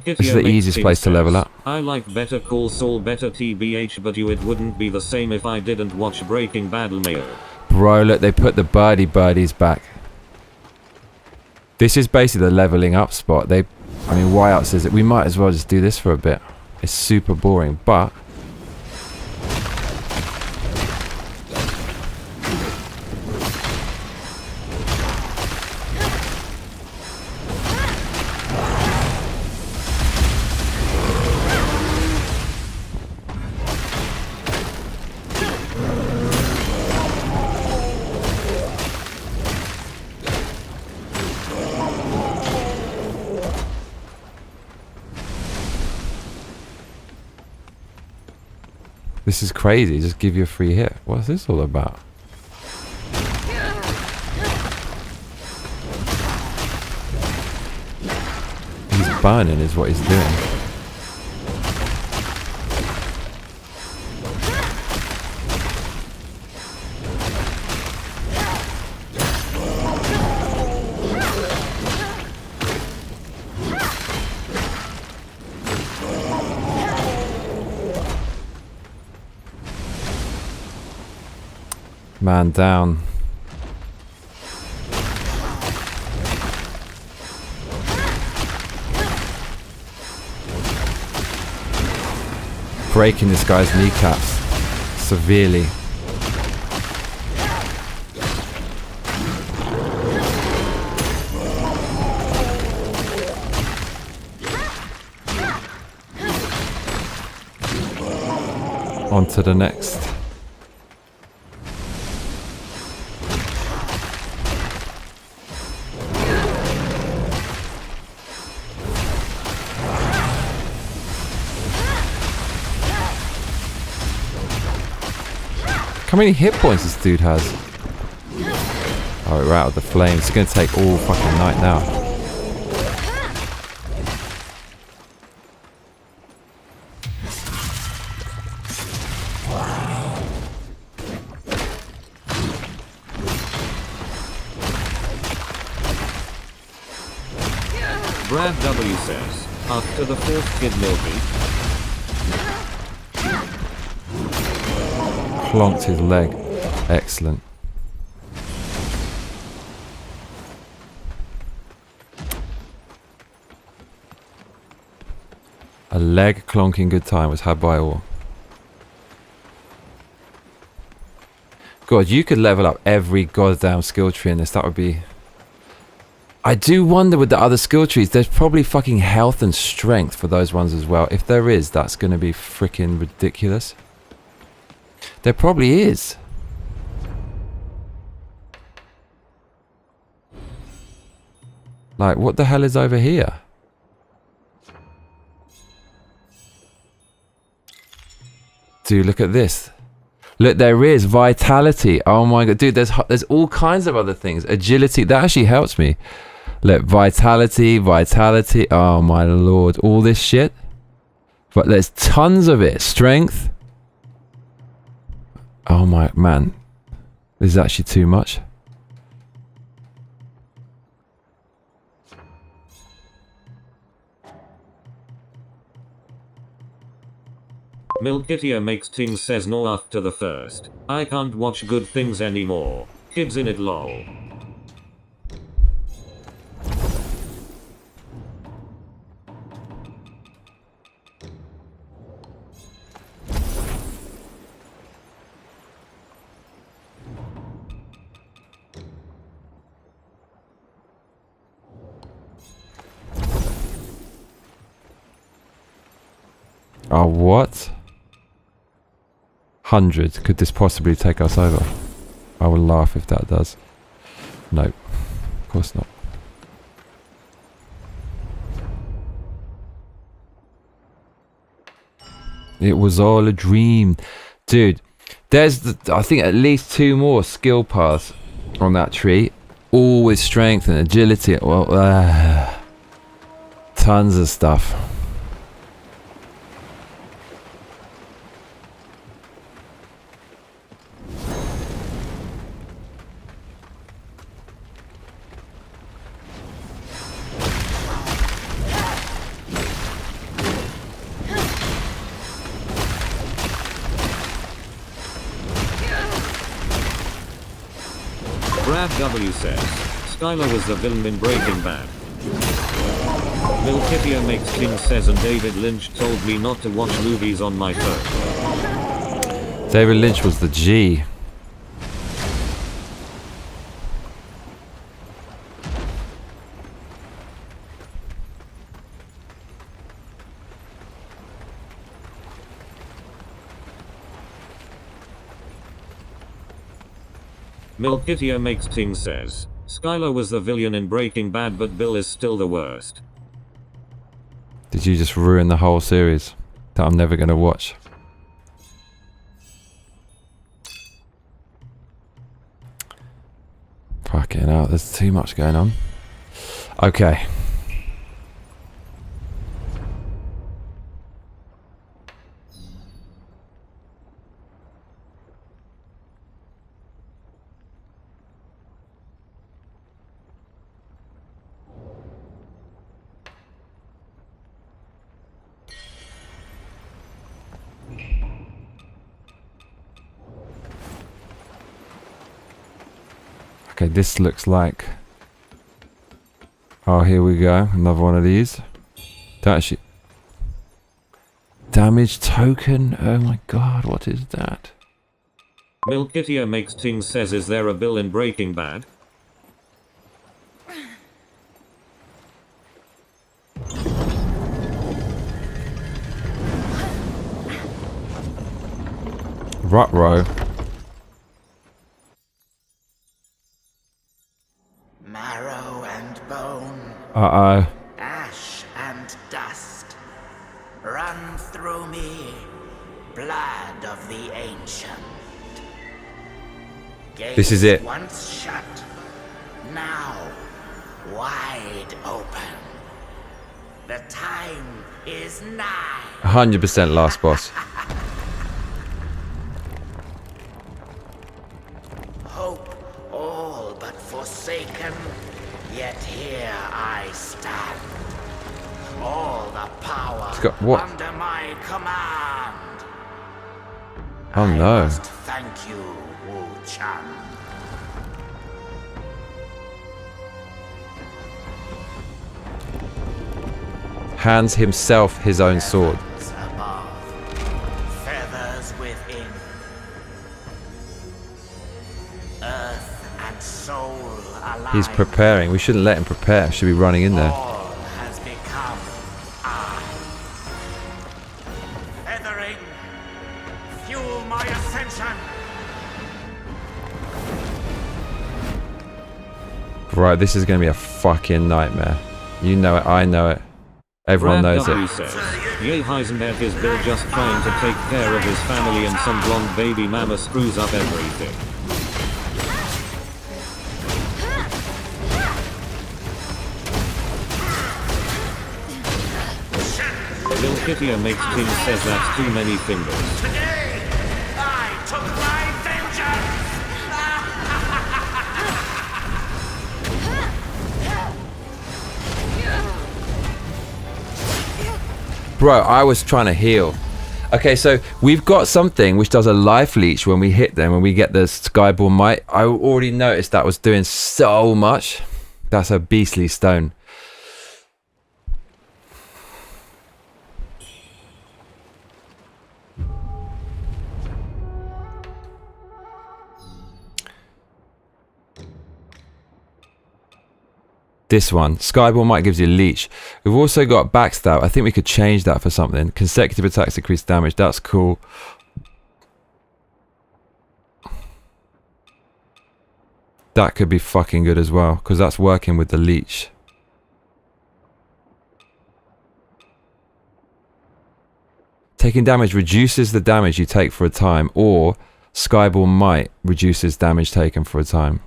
Speaker 1: this is the easiest place to level up.
Speaker 2: I like Better Call Saul better TBH, but it wouldn't be the same if I didn't watch Breaking Bad Mayo.
Speaker 1: Bro, look, they put the birdies back. This is basically the leveling up spot. I mean, Wyatt says that we might as well just do this for a bit. It's super boring, but this is crazy. Just give you a free hit. What's this all about? He's burning is what he's doing. Man down. Breaking this guy's kneecaps severely. On to the next. How many hit points this dude has? Oh, we're out of the flames. It's going to take all fucking night now.
Speaker 2: Brad W says, after the fourth kid milky.
Speaker 1: Plonked his leg. Excellent. A leg clonking good time was had by all. God, you could level up every goddamn skill tree in this. That would be... I do wonder with the other skill trees, there's probably fucking health and strength for those ones as well. If there is, that's going to be freaking ridiculous. There probably is. Like, what the hell is over here? Dude, look at this. Look, there is vitality. Oh my god, dude, there's all kinds of other things. Agility, that actually helps me. Look, vitality. Oh my lord, all this shit. But there's tons of it. Strength. Oh my man, this is actually too much.
Speaker 2: Milkitia makes ting says no after the first. I can't watch good things anymore. Kids in it lol.
Speaker 1: Oh, what? 100. Could this possibly take us over? I will laugh if that does. No, of course not. It was all a dream. Dude, there's, I think, at least 2 more skill paths on that tree. All with strength and agility. Well, tons of stuff.
Speaker 2: Brad W says, Skylar was the villain in Breaking Bad. Milkitia makes ting says, and David Lynch told me not to watch movies on my phone.
Speaker 1: David Lynch was the G.
Speaker 2: Milkitia makes ting says, Skylar was the villain in Breaking Bad, but Bill is still the worst.
Speaker 1: Did you just ruin the whole series that I'm never going to watch? Fucking hell, there's too much going on. Okay. Okay, this looks like... Oh, here we go. Another one of these. Don't actually... Damage token? Oh my god, what is that?
Speaker 2: Milkitia makes ting says, is there a Bill in Breaking Bad?
Speaker 1: Ruh-roh.
Speaker 7: Marrow and bone,
Speaker 1: Uh-oh.
Speaker 7: ash and dust, run through me, blood of the ancient.
Speaker 1: This is it.
Speaker 7: Once shut, now wide open. The time is nigh.
Speaker 1: 100% last boss.
Speaker 7: Hope all but forsaken, yet here I stand. All the power
Speaker 1: It's got what?
Speaker 7: under my command.
Speaker 1: Oh
Speaker 7: I
Speaker 1: no.
Speaker 7: must thank you, Wuchang.
Speaker 1: Hands himself his own sword.
Speaker 7: Feathers above, feathers within. Earth and soul alive.
Speaker 1: He's preparing. We shouldn't let him prepare. Should be running in there.
Speaker 7: All has become I. Feathering, fuel my ascension.
Speaker 1: Right, this is going to be a fucking nightmare. You know it, I know it. Everyone
Speaker 2: Brad
Speaker 1: knows
Speaker 2: W
Speaker 1: it.
Speaker 2: says, Yay Heisenberg is Bill just trying to take care of his family and some blonde baby mama screws up everything. Milkitia makes ting says that's too many fingers.
Speaker 7: Today, I took my vengeance.
Speaker 1: Bro, I was trying to heal. Okay, so we've got something which does a life leech when we hit them, when we get the Skyborn Might. I already noticed that was doing so much. That's a beastly stone. This one, Skyborn Might gives you leech. We've also got backstab. I think we could change that for something. Consecutive attacks increase damage. That's cool. That could be fucking good as well, because that's working with the leech. Taking damage reduces the damage you take for a time, or Skyborn Might reduces damage taken for a time.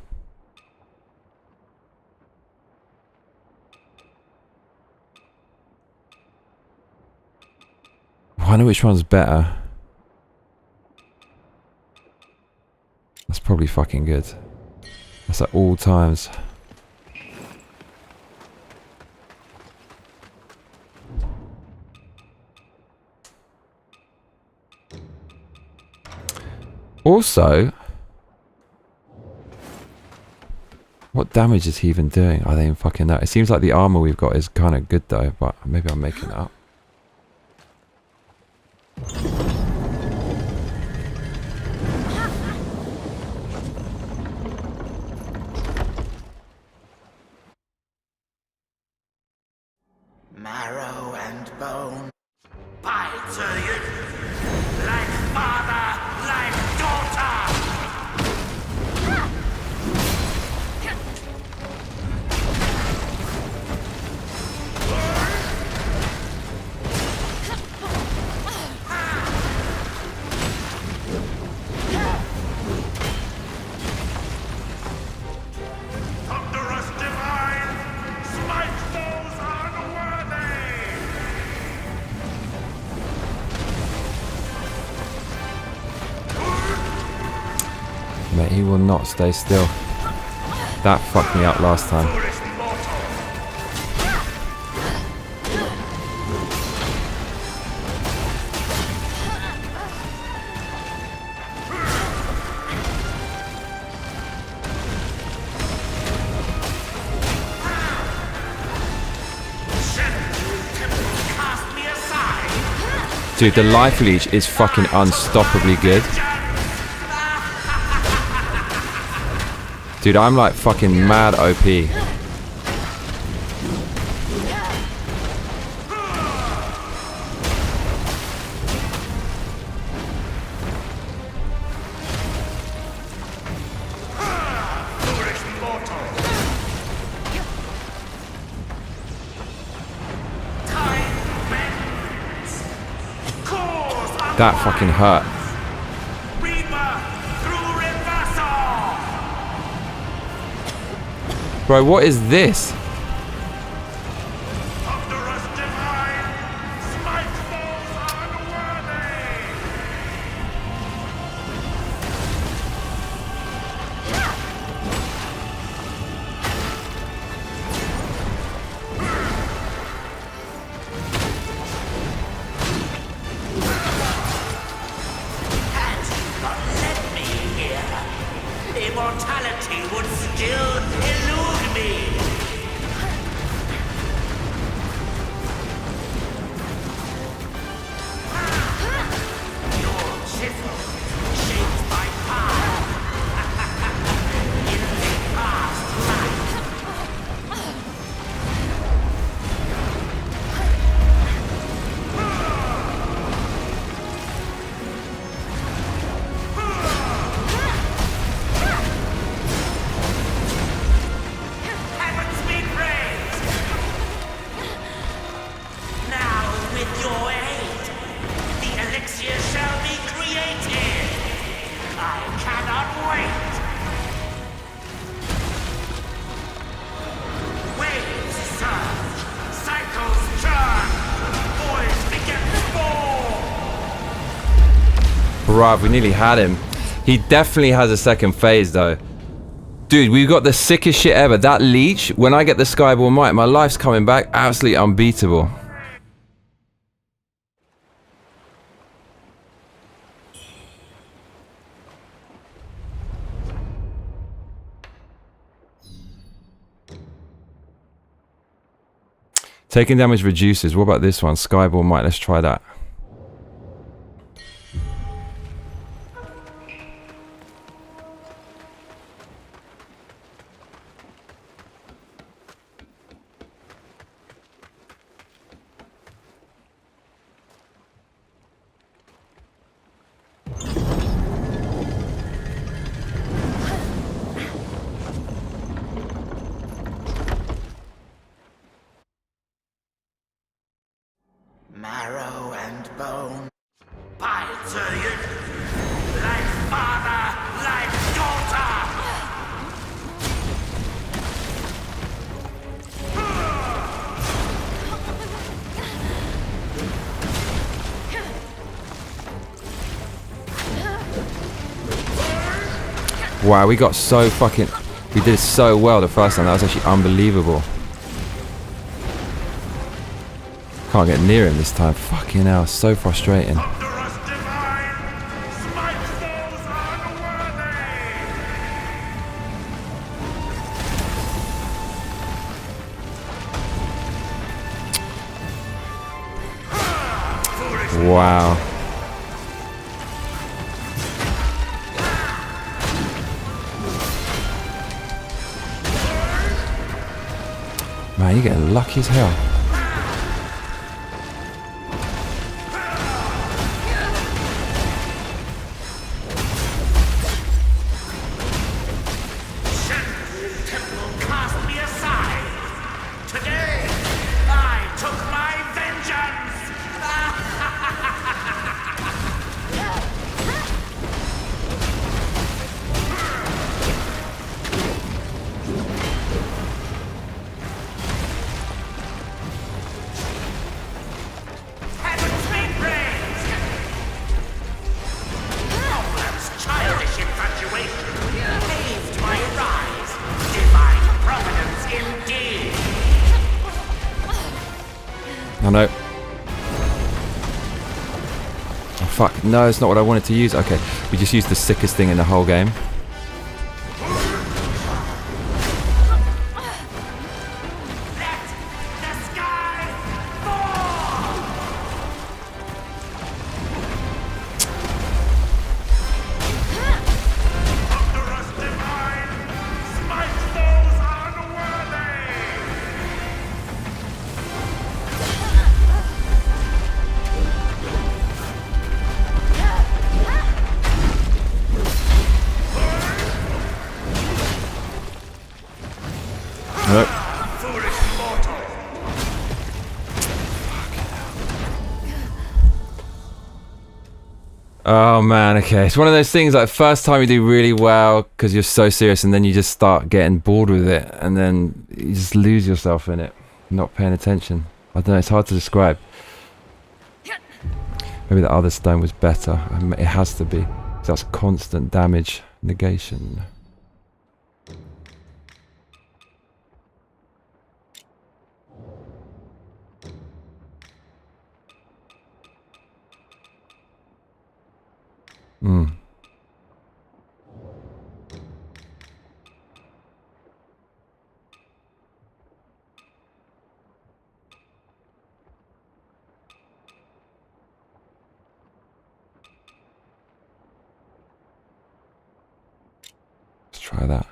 Speaker 1: I wonder which one's better. That's probably fucking good. That's at all times. Also, what damage is he even doing? I don't even fucking know. It seems like the armor we've got is kind of good though, but maybe I'm making it up.
Speaker 7: Marrow and bone. Bite to you. Like father, like daughter. Thunderous divine, smite those unworthy.
Speaker 1: Mate, he will not stay still. That fucked me up last time. Dude, the life leech is fucking unstoppably good. Dude, I'm like fucking mad OP. That fucking hurt. Bro, what is this?
Speaker 7: Immortality would still elude me. Your chisel shapes my path. In the past life. Heavens be praised! Now, with your aid, the elixir shall be created. I cannot wait. Waves surge, cycles turn, voids beget more.
Speaker 1: Bruv, we nearly had him. He definitely has a second phase though. Dude, we've got the sickest shit ever. That leech, when I get the Skyborn Might, my life's coming back absolutely unbeatable. Taking damage reduces. What about this one? Skyball might. Let's try that.
Speaker 7: Marrow and bone. Like father, like daughter.
Speaker 1: Wow, we got so fucking... We did so well the first time. That was actually unbelievable. Can't get near him this time. Fucking hell, so frustrating. Wow. Man, you're getting lucky as hell. Oh no. Oh fuck, no, it's not what I wanted to use. Okay, we just used the sickest thing in the whole game. Nope. Oh man, okay. It's one of those things like first time you do really well because you're so serious and then you just start getting bored with it and then you just lose yourself in it, not paying attention. I don't know, it's hard to describe. Maybe the other stone was better. It has to be. That's constant damage negation. Hmm. Let's try that.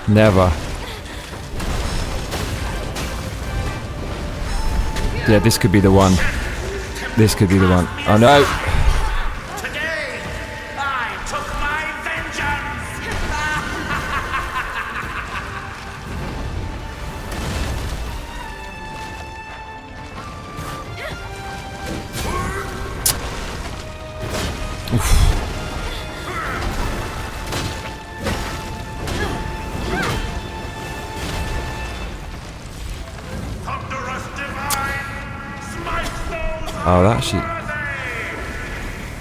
Speaker 1: Never. Yeah, this could be the one. This could be the one. Oh no!
Speaker 7: Today, I took my vengeance!
Speaker 1: Oh, that actually.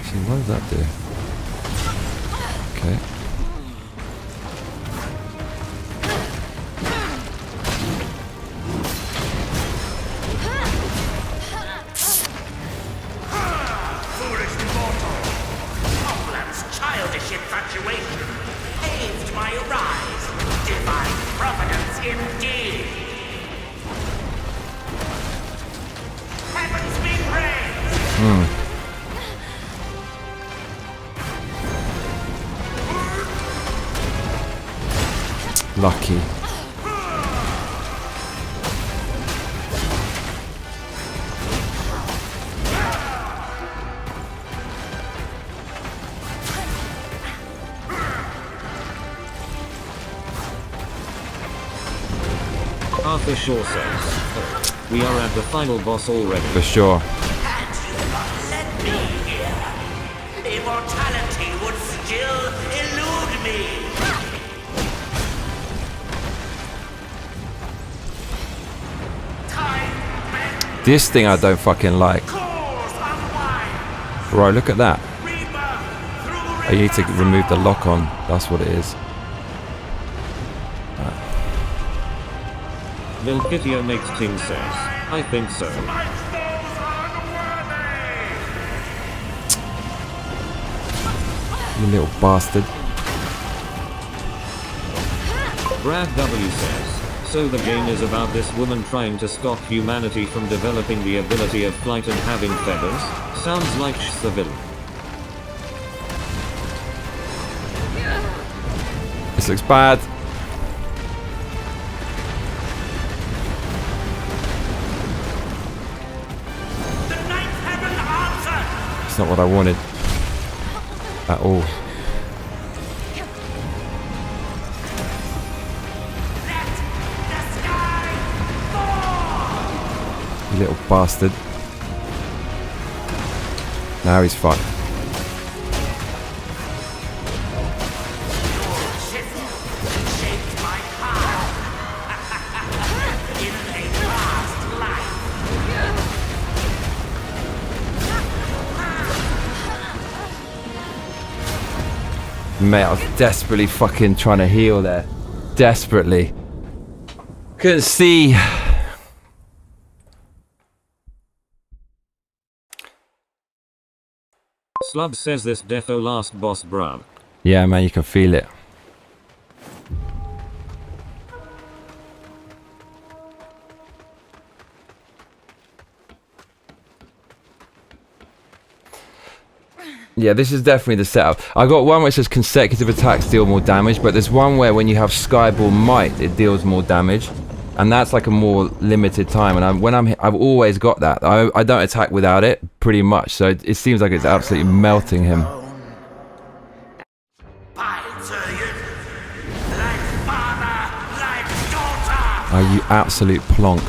Speaker 1: See, what does that do? Okay.
Speaker 7: Foolish mortal! Hopland's childish infatuation paved my rise. Divine providence indeed! Heavens be praised!
Speaker 1: Lucky.
Speaker 2: Arthur Shaw says, "Oh, we are at the final boss already."
Speaker 1: For sure.
Speaker 7: Had you not led me here, immortality would still elude me.
Speaker 1: This thing I don't fucking like. Right, look at that. I need to remove the lock on. That's what it is.
Speaker 2: Vilkitio makes Ting says, "I think so."
Speaker 1: You little bastard.
Speaker 2: Brad W says, "So the game is about this woman trying to stop humanity from developing the ability of flight and having feathers? Sounds like she's the villain."
Speaker 1: This looks bad. It's not what I wanted. At all. You little bastard. Now he's fucked. Mate, I was desperately fucking trying to heal there. Desperately. Couldn't see.
Speaker 2: Slub says this defo last boss bruv.
Speaker 1: Yeah, man, you can feel it. Yeah, this is definitely the setup. I got one which says consecutive attacks deal more damage, but there's one where when you have Skyball Might, it deals more damage, and that's like a more limited time. And I've always got that. I don't attack without it, pretty much. So it seems like it's absolutely melting him. Oh, you absolute plonk.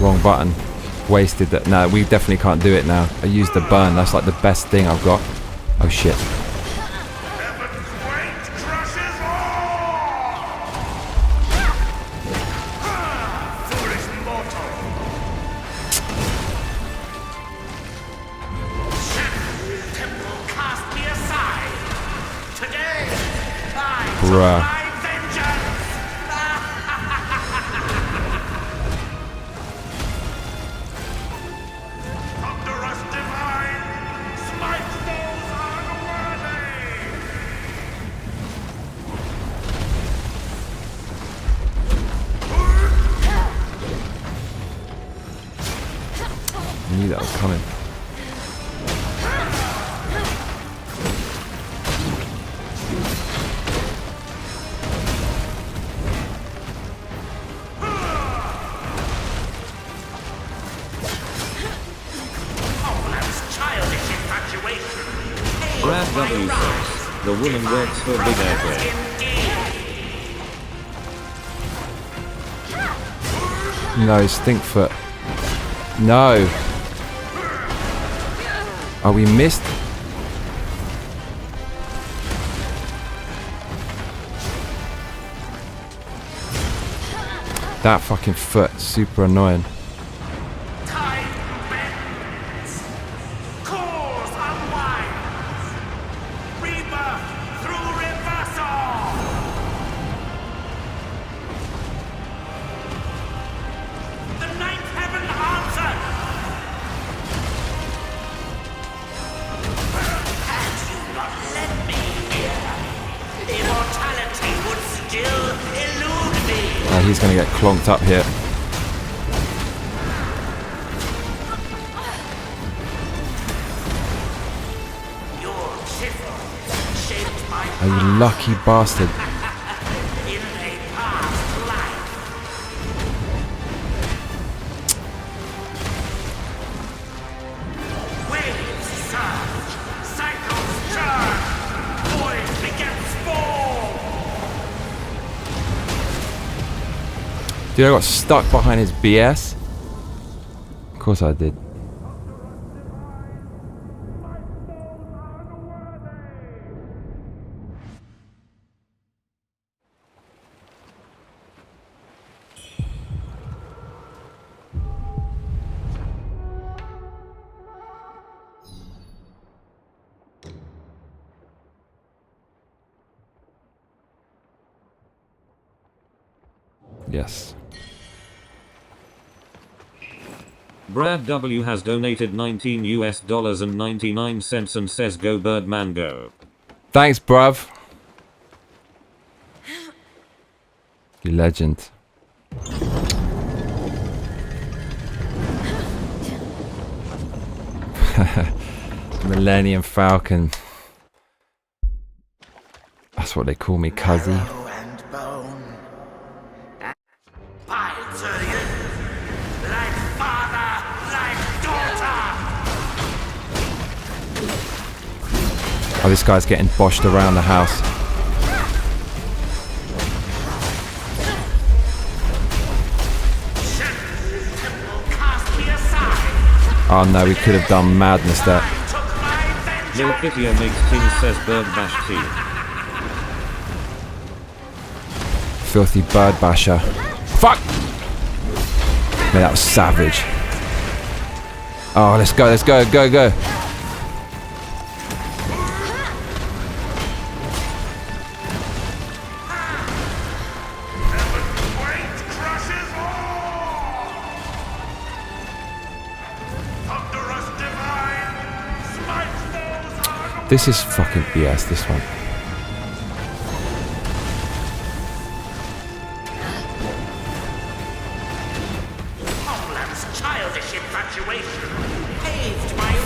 Speaker 1: Wrong button. Wasted that. No, we definitely can't do it now. I used the burn. That's like the best thing I've got. Oh shit. Bruh. I knew that was coming.
Speaker 2: Brad W says, the woman works for Big Airplane.
Speaker 1: No, Stinkfoot. No. Oh, we missed. That fucking foot, super annoying. He's gonna get clonked up here. Oh, you lucky bastard. Dude, I got stuck behind his BS. Of course I did. Yes.
Speaker 2: Brad W has donated $19 and 99 cents and says go Birdman go.
Speaker 1: Thanks, bruv. You legend. Millennium Falcon. That's what they call me, cuzzy. Oh, this guy's getting boshed around the house. Oh no, we could have done madness there.
Speaker 2: Lil Video makes team says bird bash team.
Speaker 1: Filthy bird basher. Fuck! Man, that was savage. Oh, let's go, go. This is fucking BS, this one.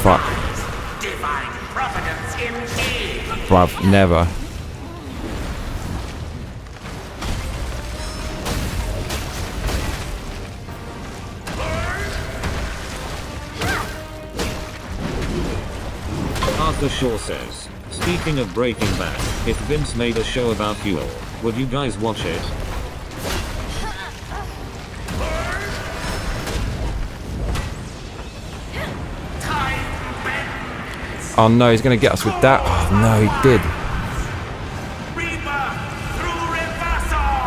Speaker 1: Fuck. Bruv, never.
Speaker 2: Arthur Shaw says, speaking of Breaking Bad, if Vince made a show about you all, would you guys watch it?
Speaker 1: Oh no, he's gonna get us with that. Oh no, he did.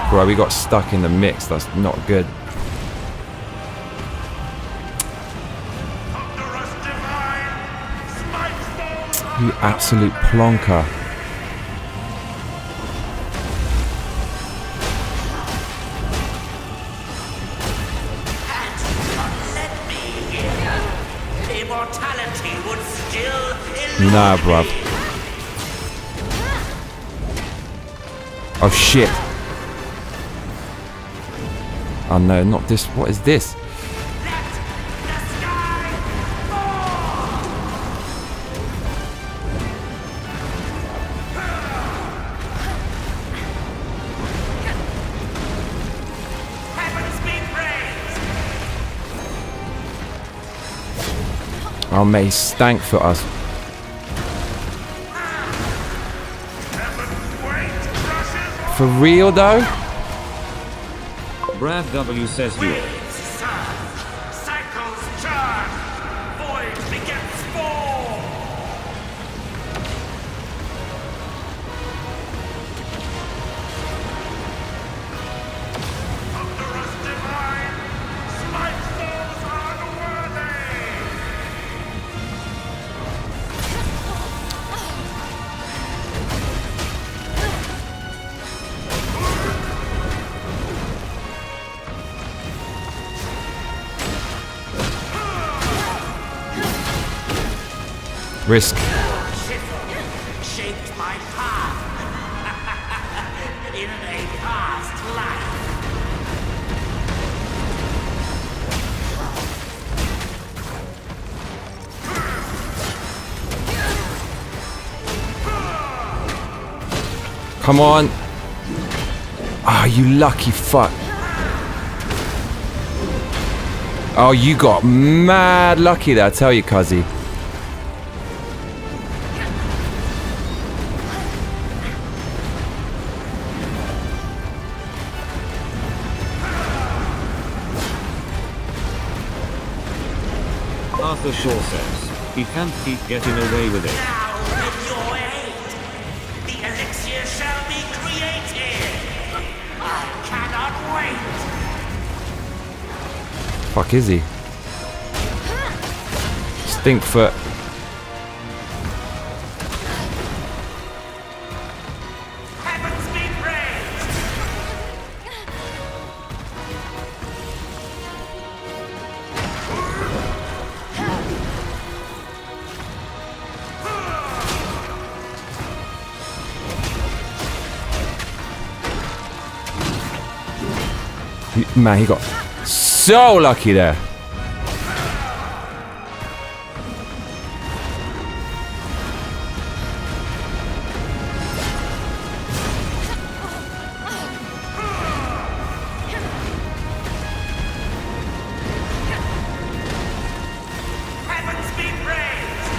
Speaker 1: Bro, we got stuck in the mix. That's not good. You absolute plonker. Nah, bruv. Oh shit. Oh no, not this. What is this? Oh, mate, he stank for us. For real, though?
Speaker 2: Brad W says you.
Speaker 11: Cycles turn. Void begets form. Thunderous divine. Smite those unworthy.
Speaker 1: Risk.
Speaker 11: Shaped my path in a past life.
Speaker 1: Come on. Ah, you lucky fuck. Oh, you got mad lucky there, I tell you, cuzzy.
Speaker 2: Arthur Shaw says, he can't keep getting away with it.
Speaker 11: Now, with your aid, the elixir shall be created. I cannot wait.
Speaker 1: Fuck is he? Stinkfoot.
Speaker 11: Heavens be praised.
Speaker 1: Man, he got so lucky there.
Speaker 11: Heavens be praised.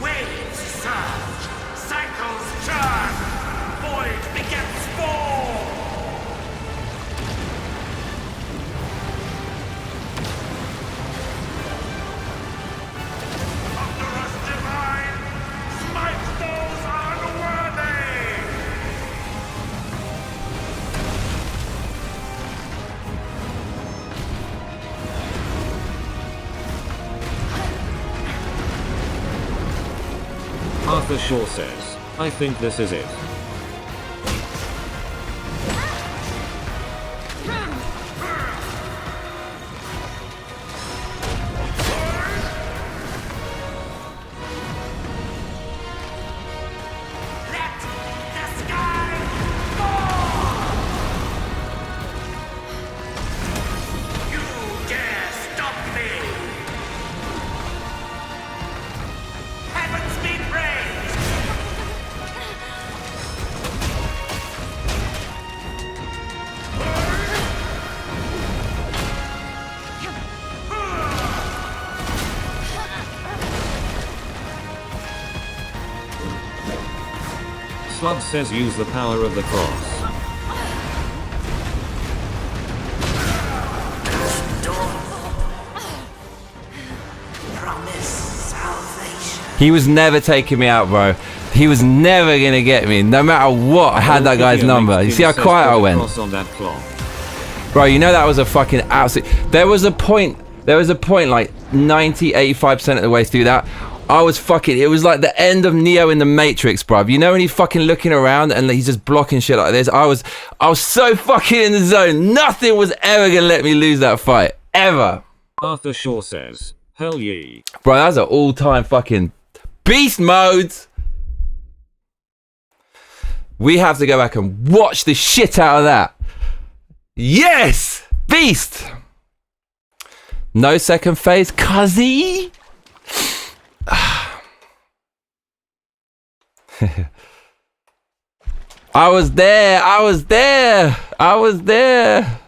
Speaker 11: Waves surge, cycles turn, void begets form. Thunderous divine, smite those unworthy.
Speaker 2: Arthur Shaw says, I think this is it.
Speaker 11: Let the sky fall. You dare stop me. Heavens be praised.
Speaker 2: Slug says use the power of the cross.
Speaker 11: Promise salvation.
Speaker 1: He was never taking me out, bro. He was never gonna get me, no matter what. I had that guy's number. You see how quiet I went?
Speaker 2: On that cloth.
Speaker 1: Bro, you know that was a fucking absolute... There was a point like 90-85% of the way through that. I was fucking... It was like the end of Neo in the Matrix, bruv. You know when he's fucking looking around and he's just blocking shit like this? I was so fucking in the zone. Nothing was ever gonna let me lose that fight. Ever.
Speaker 2: Arthur Shaw says, hell ye.
Speaker 1: Bro, that's an all-time fucking beast mode. We have to go back and watch the shit out of that. Yes! Beast! No second phase, cuzzy. I was there. I was there. I was there.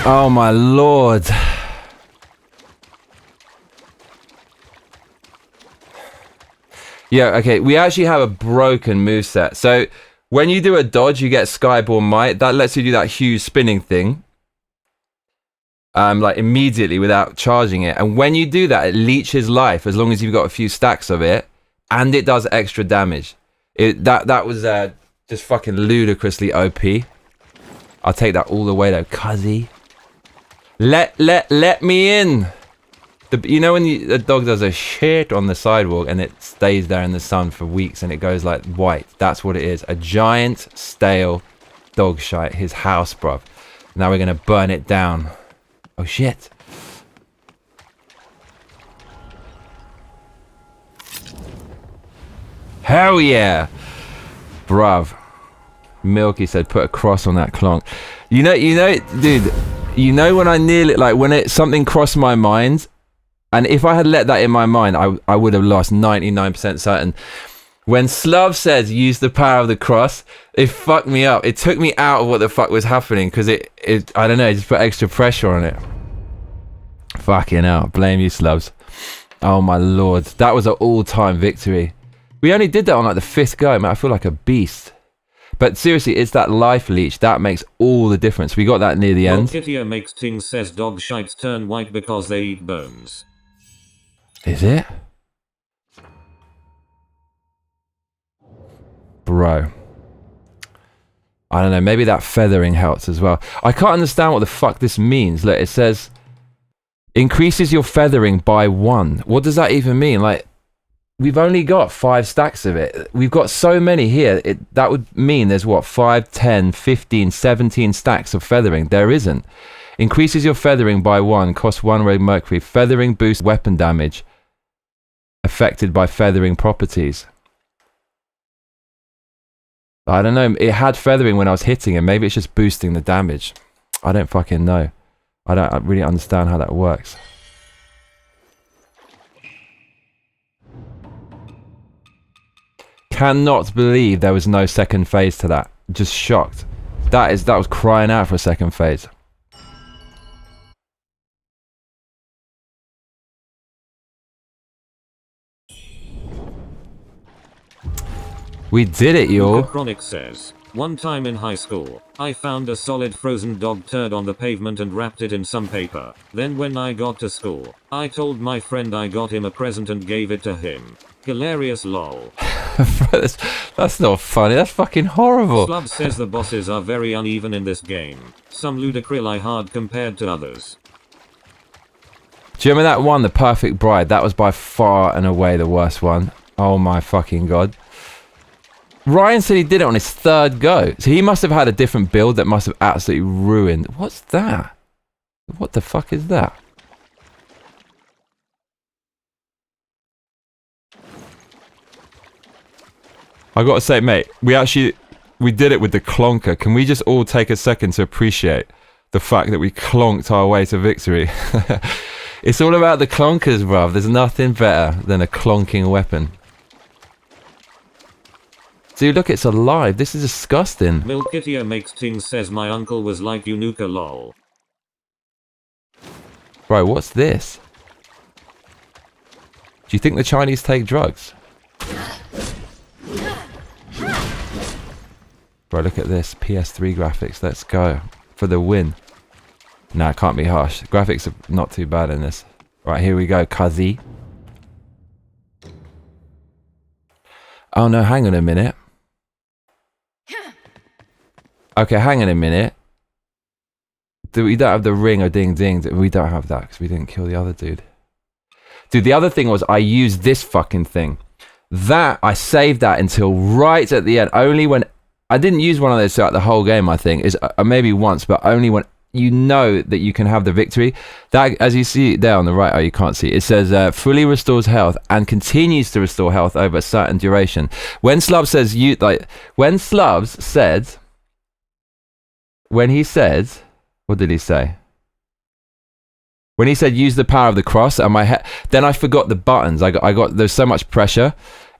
Speaker 1: Oh my lord. Yeah, okay, we actually have a broken moveset. So when you do a dodge, you get Skyborn Might. That lets you do that huge spinning thing. Like immediately without charging it. And when you do that, it leeches life as long as you've got a few stacks of it. And it does extra damage. That was just fucking ludicrously OP. I'll take that all the way though, cuzzy. Let me in. You know when the dog does a shit on the sidewalk and it stays there in the sun for weeks and it goes like white? That's what it is. A giant, stale dog shite. His house, bruv. Now we're going to burn it down. Oh, shit. Hell yeah. Bruv. Milky said put a cross on that clonk. You know, dude, you know when I nearly, like when something crossed my mind, and if I had let that in my mind, I would have lost 99% certain. When Slav says use the power of the cross, it fucked me up. It took me out of what the fuck was happening because it I don't know, it just put extra pressure on it. Fucking hell. Blame you, Slavs. Oh my lord. That was an all-time victory. We only did that on like the 5th go, man. I feel like a beast. But seriously, it's that life leech that makes all the difference. We got that near the end.
Speaker 2: Kittier makes Ting says dog shites turn white because they eat bones.
Speaker 1: Is it? Bro. I don't know, maybe that feathering helps as well. I can't understand what the fuck this means. Look, it says increases your feathering by 1. What does that even mean? Like, we've only got 5 stacks of it. We've got so many here. That would mean there's what, 5, 10, 15, 17 stacks of feathering. There isn't. Increases your feathering by 1. Costs 1 red mercury. Feathering boosts weapon damage. Affected by feathering properties. I don't know. It had feathering when I was hitting him. Maybe it's just boosting the damage. I don't fucking know. I don't really understand how that works. Cannot believe there was no second phase to that. Just shocked. That was crying out for a second phase. We did it, y'all.
Speaker 2: Chronic says, one time in high school, I found a solid frozen dog turd on the pavement and wrapped it in some paper. Then when I got to school, I told my friend I got him a present and gave it to him. Hilarious lol.
Speaker 1: That's not funny, that's fucking horrible.
Speaker 2: Slub says the bosses are very uneven in this game. Some ludicrously hard compared to others.
Speaker 1: Do you remember that one, The Perfect Bride? That was by far and away the worst one. Oh my fucking god. Ryan said he did it on his 3rd go. So he must have had a different build that must have absolutely ruined. What's that? What the fuck is that? I gotta say, mate, we did it with the clonker. Can we just all take a second to appreciate the fact that we clonked our way to victory? It's all about the clonkers, bruv. There's nothing better than a clonking weapon. Dude, look, it's alive. This is disgusting.
Speaker 2: Milk Kittier makes Ting says my uncle was like Yunuka lol.
Speaker 1: Bro, what's this? Do you think the Chinese take drugs? Bro, look at this. PS3 graphics. Let's go. For the win. Nah, it can't be harsh. Graphics are not too bad in this. Right, here we go, cuzzy. Oh no, hang on a minute. Okay, hang on a minute. We don't have the ring or ding ding. We don't have that because we didn't kill the other dude. Dude, the other thing was I used this fucking thing. That, I saved that until right at the end. Only when... I didn't use one of those throughout the whole game, I think. Is maybe once, but only when you know that you can have the victory. That, as you see there on the right, oh, you can't see. It says fully restores health and continues to restore health over a certain duration. When Slubs says when he said, what did he say? When he said use the power of the cross, and my head, then I forgot the buttons. I got there's so much pressure,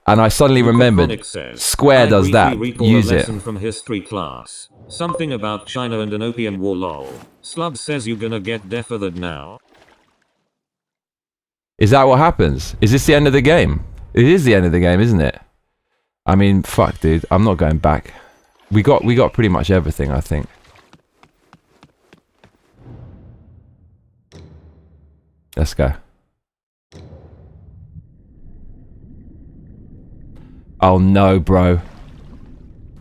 Speaker 1: and I suddenly remembered. Square does that. Use it.
Speaker 2: From history class. Something about China and an opium war. Lol. Slub says you're gonna get defeathered now.
Speaker 1: Is that what happens? Is this the end of the game? It is the end of the game, isn't it? I mean, fuck, dude. I'm not going back. We got pretty much everything, I think. Let's go. Oh no, bro.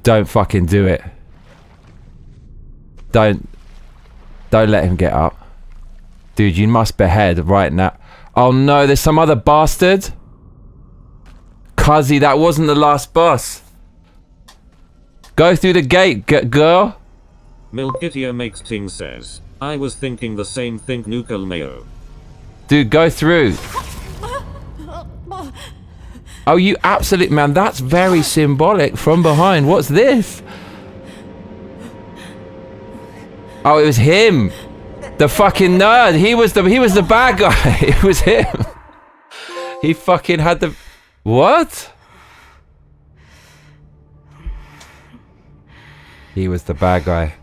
Speaker 1: Don't fucking do it. Don't let him get up. Dude, you must behead right now. Oh no, there's some other bastard. Cuzzy, that wasn't the last boss. Go through the gate, girl.
Speaker 2: Milkitio makes ting says, I was thinking the same thing, Nukel Mayo.
Speaker 1: Dude, go through. Oh, you absolute man, that's very symbolic. From behind, what's this? Oh, it was him. The fucking nerd. He was the bad guy. It was him. He fucking had the... What? He was the bad guy.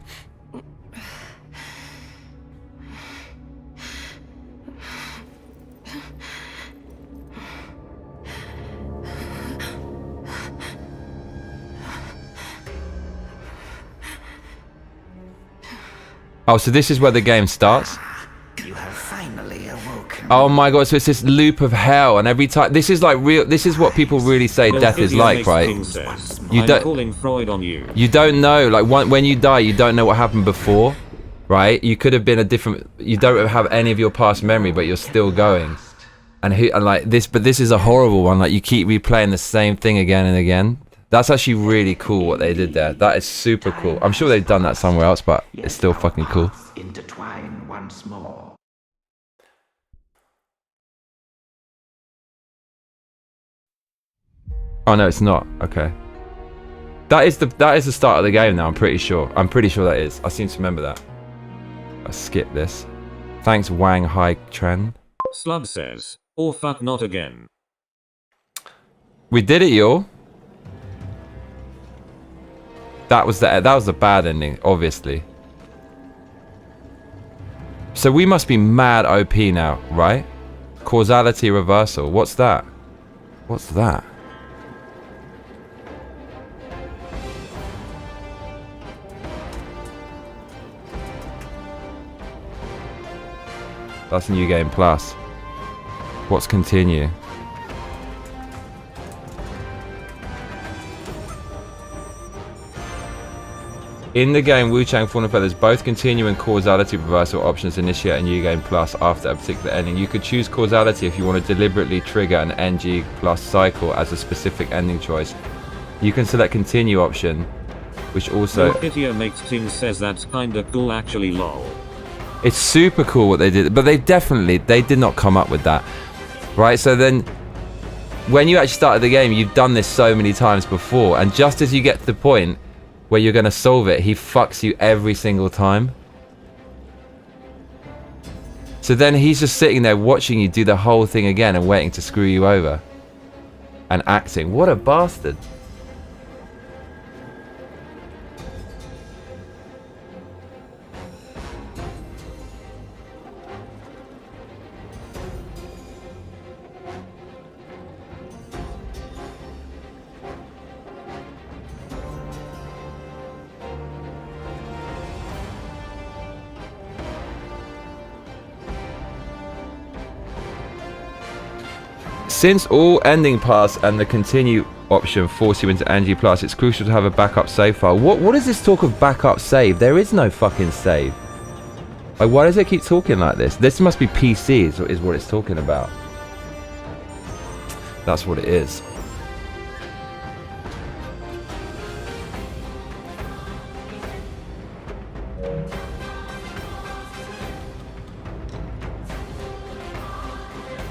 Speaker 1: Oh, so this is where the game starts?
Speaker 7: You have finally awoken.
Speaker 1: Oh my god, so it's this loop of hell, and every time... This is like real... This is what people really say death is like, right? You don't know, like when you die, you don't know what happened before, right? You could have been a different... You don't have any of your past memory, but you're still going. And like this, but this is a horrible one, like you keep replaying the same thing again and again. That's actually really cool what they did there. That is super cool. I'm sure they've done that somewhere else, but it's still fucking cool.
Speaker 7: Intertwine once more.
Speaker 1: Oh no, it's not. Okay. That is the start of the game now, I'm pretty sure. I'm pretty sure that is. I seem to remember that. I skipped this. Thanks, Wang Hai Tren.
Speaker 2: Slub says, "Oh fuck, not again."
Speaker 1: We did it, y'all. That was the bad ending, obviously. So we must be mad OP now, right? Causality reversal. What's that? What's that? That's New Game Plus. What's continue? In the game Wuchang Fawn and Feathers, both continue and causality reversal options initiate a New Game Plus after a particular ending. You could choose causality if you want to deliberately trigger an NG Plus cycle as a specific ending choice. You can select continue option, which also...
Speaker 2: Milkitio makes ting says that's kinda cool actually, lol.
Speaker 1: It's super cool what they did, but they did not come up with that. Right, so then when you actually started the game, you've done this so many times before, and just as you get to the point where you're going to solve it, he fucks you every single time. So then he's just sitting there watching you do the whole thing again and waiting to screw you over. And acting. What a bastard. Since all ending paths and the continue option force you into NG+, it's crucial to have a backup save file. What is this talk of backup save? There is no fucking save. Like, why does it keep talking like this? This must be PC is what it's talking about. That's what it is.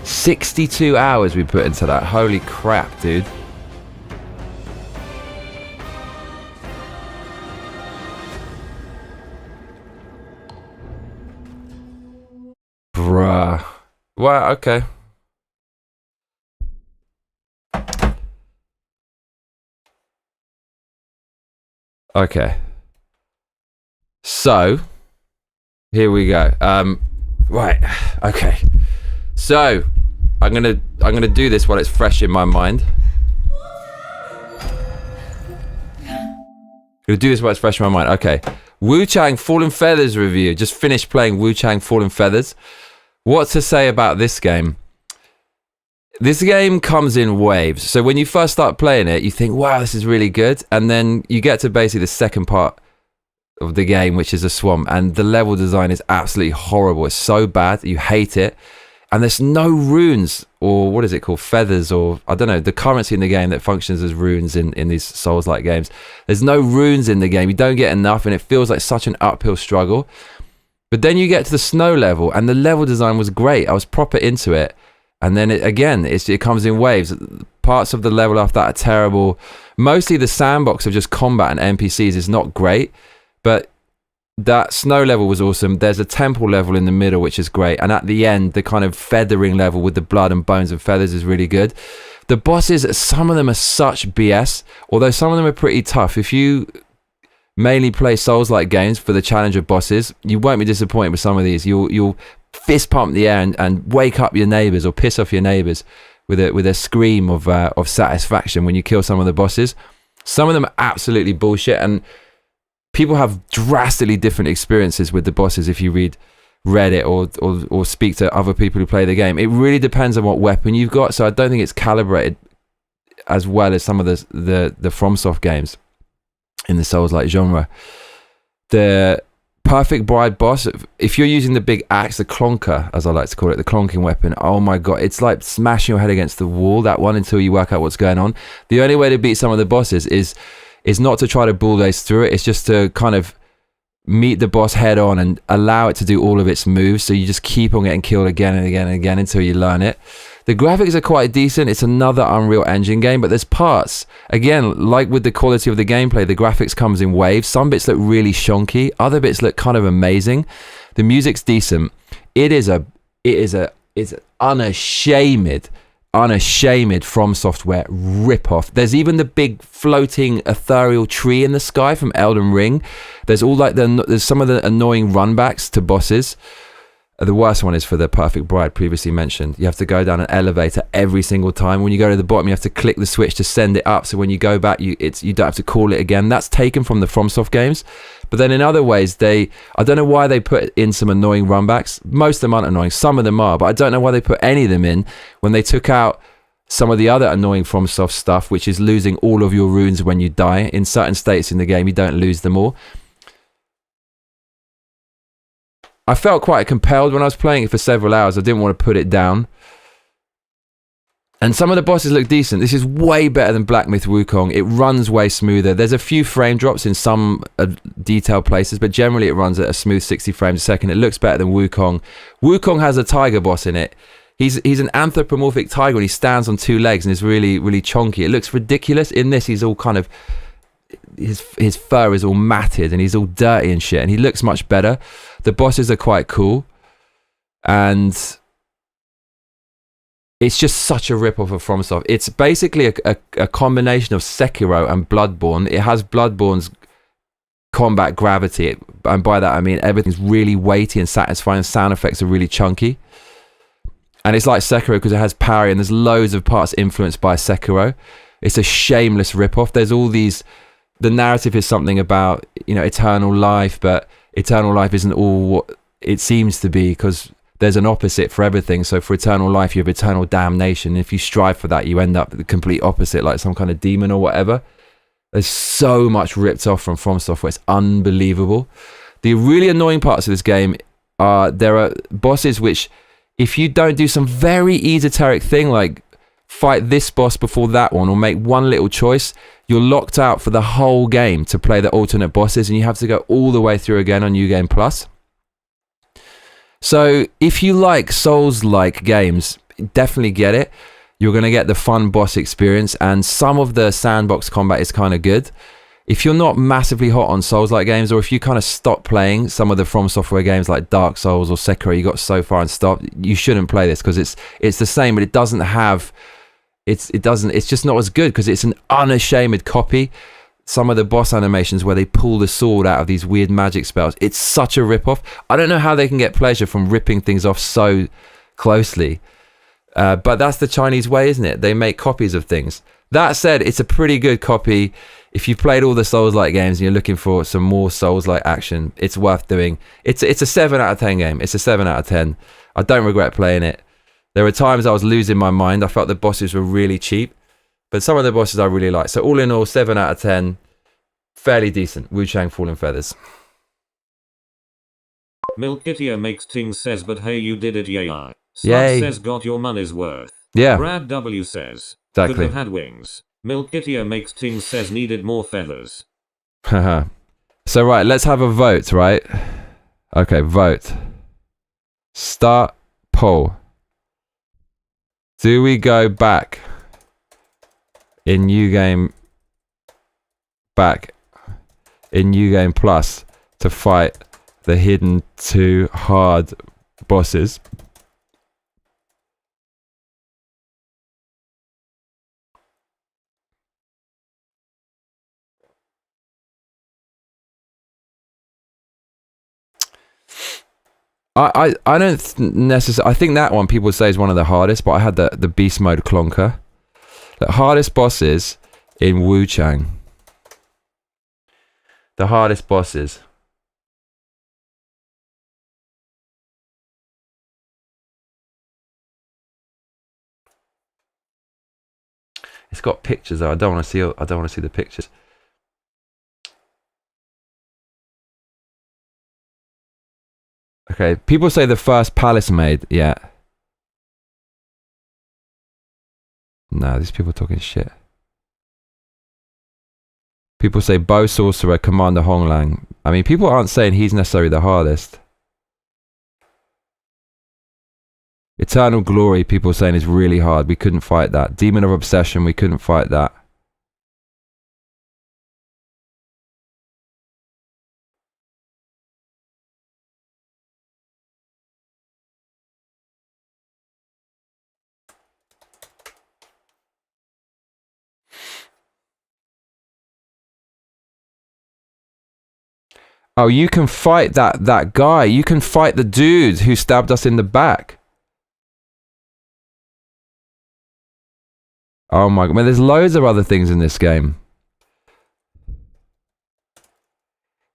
Speaker 1: $62 hours we put into that. Holy crap, dude. Bruh. Well, okay. Okay. So, here we go. Right. Okay. So, I'm gonna do this while it's fresh in my mind. Gonna do this while it's fresh in my mind. Okay. Wuchang Fallen Feathers review. Just finished playing Wuchang Fallen Feathers. What to say about this game? This game comes in waves. So when you first start playing it, you think, wow, this is really good. And then you get to basically the second part of the game, which is a swamp. And the level design is absolutely horrible. It's so bad. You hate it. And there's no runes, or what is it called? Feathers, or I don't know, the currency in the game that functions as runes in these Souls-like games. There's no runes in the game. You don't get enough, and it feels like such an uphill struggle. But then you get to the snow level, and the level design was great. I was proper into it. And then it comes in waves. Parts of the level after that are terrible. Mostly the sandbox of just combat and NPCs is not great, but that snow level was awesome. There's a temple level in the middle, which is great. And at the end, the kind of feathering level with the blood and bones and feathers is really good. The bosses, some of them are such BS, although some of them are pretty tough. If you mainly play Souls-like games for the challenge of bosses, you won't be disappointed with some of these. You'll fist pump the air and wake up your neighbors or piss off your neighbors with a scream of satisfaction when you kill some of the bosses. Some of them are absolutely bullshit, and people have drastically different experiences with the bosses if you read Reddit or speak to other people who play the game. It really depends on what weapon you've got, so I don't think it's calibrated as well as some of the FromSoft games in the Souls-like genre. The Perfect Bride boss, if you're using the big axe, the clonker, as I like to call it, the clonking weapon, oh my god, it's like smashing your head against the wall, that one, until you work out what's going on. The only way to beat some of the bosses is not to try to bulldoze through it. It's just to kind of meet the boss head on and allow it to do all of its moves. So you just keep on getting killed again and again and again until you learn it. The graphics are quite decent. It's another Unreal Engine game, but there's parts, again, like with the quality of the gameplay, the graphics comes in waves. Some bits look really shonky. Other bits look kind of amazing. The music's decent. It's unashamed From Software rip-off. There's even the big floating ethereal tree in the sky from Elden Ring. There's all like there's some of the annoying runbacks to bosses. The worst one is for the Perfect Bride, previously mentioned. You have to go down an elevator every single time. When you go to the bottom, you have to click the switch to send it up. So when you go back, you don't have to call it again. That's taken from the FromSoft games. But then in other ways, I don't know why they put in some annoying runbacks. Most of them aren't annoying. Some of them are, but I don't know why they put any of them in when they took out some of the other annoying FromSoft stuff, which is losing all of your runes when you die. In certain states in the game, you don't lose them all. I felt quite compelled when I was playing it for several hours. I didn't want to put it down. And some of the bosses look decent. This is way better than Black Myth Wukong. It runs way smoother. There's a few frame drops in some detailed places, but generally it runs at a smooth 60 frames a second. It looks better than Wukong. Wukong has a tiger boss in it. He's an anthropomorphic tiger and he stands on two legs and is really, really chonky. It looks ridiculous. In this, he's all kind of... His fur is all matted and he's all dirty and shit, and he looks much better. The bosses are quite cool, and it's just such a rip-off of FromSoft. It's basically a combination of Sekiro and Bloodborne. It has Bloodborne's combat gravity, and by that I mean everything's really weighty and satisfying. Sound effects are really chunky, and it's like Sekiro because it has parry, and there's loads of parts influenced by Sekiro. It's a shameless rip-off. There's all these... The narrative is something about, eternal life, but eternal life isn't all what it seems to be, because there's an opposite for everything. So for eternal life, you have eternal damnation. If you strive for that, you end up the complete opposite, like some kind of demon or whatever. There's so much ripped off from FromSoft. It's unbelievable. The really annoying parts of this game are there are bosses which, if you don't do some very esoteric thing like fight this boss before that one or make one little choice, you're locked out for the whole game to play the alternate bosses, and you have to go all the way through again on New Game Plus. So if you like Souls-like games, definitely get it. You're going to get the fun boss experience, and some of the sandbox combat is kind of good. if you're not massively hot on Souls-like games, or if you kind of stop playing some of the From Software games like Dark Souls or Sekiro, you got so far and stopped, you shouldn't play this, because it's the same, but it doesn't have, it's just not as good, because it's an unashamed copy. Some of the boss animations where they pull the sword out of these weird magic spells, it's such a rip-off. I don't know how they can get pleasure from ripping things off so closely, but that's the Chinese way, isn't it? They make copies of things. That said, it's a pretty good copy. If you've played all the Souls-like games and you're looking for some more Souls-like action, it's worth doing. It's a 7 out of 10 game. It's a 7 out of 10. I don't regret playing it. There were times I was losing my mind. I felt the bosses were really cheap, but some of the bosses I really like. So all in all, 7 out of 10. Fairly decent. Wuchang Fallen Feathers.
Speaker 2: Milkitia makes Ting says, but hey, you did it, yeah.
Speaker 1: Yay.
Speaker 2: Slug says, got your money's worth.
Speaker 1: Yeah.
Speaker 2: Brad W says,
Speaker 1: Exactly.
Speaker 2: could have had wings. Milkitia makes Ting says, needed more feathers.
Speaker 1: Haha. So right, let's have a vote, right? Okay, vote. Start poll. Do we go back in New Game Plus to fight the hidden 2 hard bosses? I don't necessarily. I think that one people say is one of the hardest, but I had the beast mode clunker. The hardest bosses in Wuchang. The hardest bosses. It's got pictures though. I don't want to see. I don't want to see the pictures. Okay, people say the first palace maid. Yeah. No, these people are talking shit. People say Bow Sorcerer, Commander Honglang. I mean, people aren't saying he's necessarily the hardest. Eternal Glory, people are saying is really hard. We couldn't fight that. Demon of Obsession, we couldn't fight that. Oh, you can fight that guy. You can fight the dude who stabbed us in the back. Oh my god, man, there's loads of other things in this game.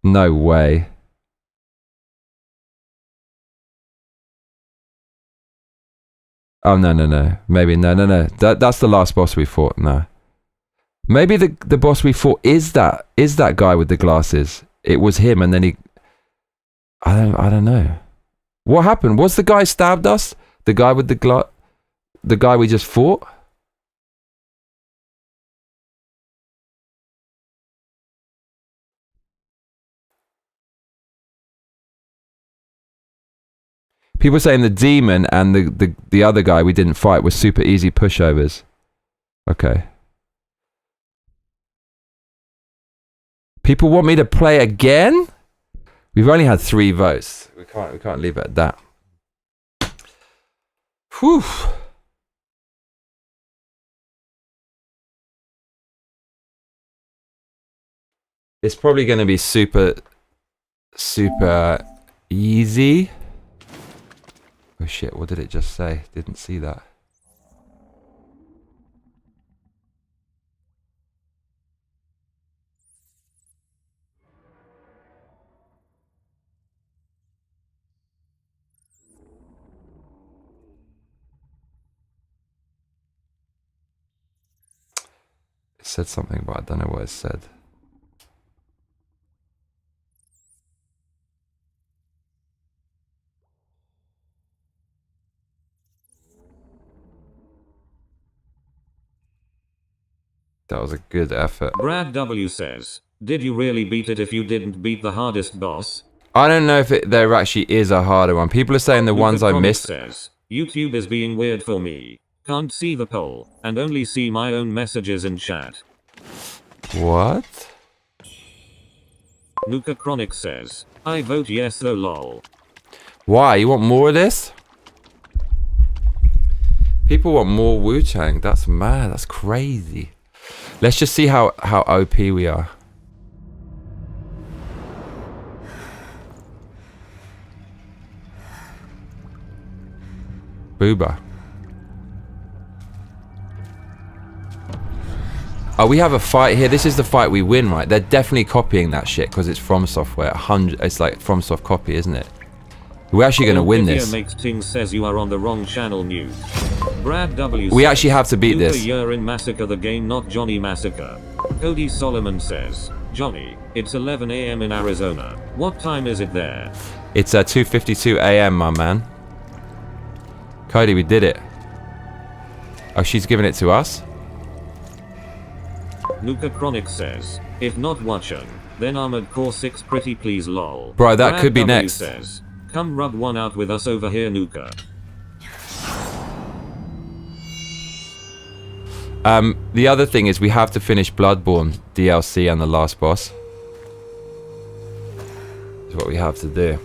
Speaker 1: No way. Oh no. Maybe no. That's the last boss we fought. No. Maybe the boss we fought is that guy with the glasses. It was him, and then he. I don't know. What happened? Was the guy stabbed us? The guy with the guy we just fought? People saying the demon and the other guy we didn't fight were super easy pushovers. Okay. People want me to play again? We've only had 3 votes. We can't leave it at that. Whew. It's probably going to be super easy. Oh shit, what did it just say? Didn't see that. It said something, but I don't know what it said. That was a good effort.
Speaker 2: Brad W says, did you really beat it if you didn't beat the hardest boss?
Speaker 1: I don't know if there actually is a harder one. People are saying the ones I missed.
Speaker 2: Says, YouTube is being weird for me. Can't see the poll, and only see my own messages in chat.
Speaker 1: What?
Speaker 2: Nuka Chronic says, I vote yes though lol.
Speaker 1: Why? You want more of this? People want more Wuchang. That's mad. That's crazy. Let's just see how OP we are. Booba. Oh, we have a fight here. This is the fight we win, right? They're definitely copying that shit because it's From Software. 100. It's like From Soft copy, isn't it? We're actually going to win this.
Speaker 2: Makes Ting says you are on the wrong channel news. Brad W.
Speaker 1: We actually have to beat this.
Speaker 2: Year in Massacre the game, not Johnny Massacre. Cody Solomon says, Johnny, it's 11 a.m. in Arizona. What time is it there?
Speaker 1: It's 2:52 a.m., my man. Cody, we did it. Oh, she's giving it to us?
Speaker 2: Nuka Chronic says, if not Wuchang, then Armored Core 6 pretty please lol.
Speaker 1: Bro, that
Speaker 2: Brad
Speaker 1: could be
Speaker 2: W
Speaker 1: next.
Speaker 2: Says, come rub one out with us over here, Nuka.
Speaker 1: The other thing is we have to finish Bloodborne DLC and the last boss. That's what we have to do.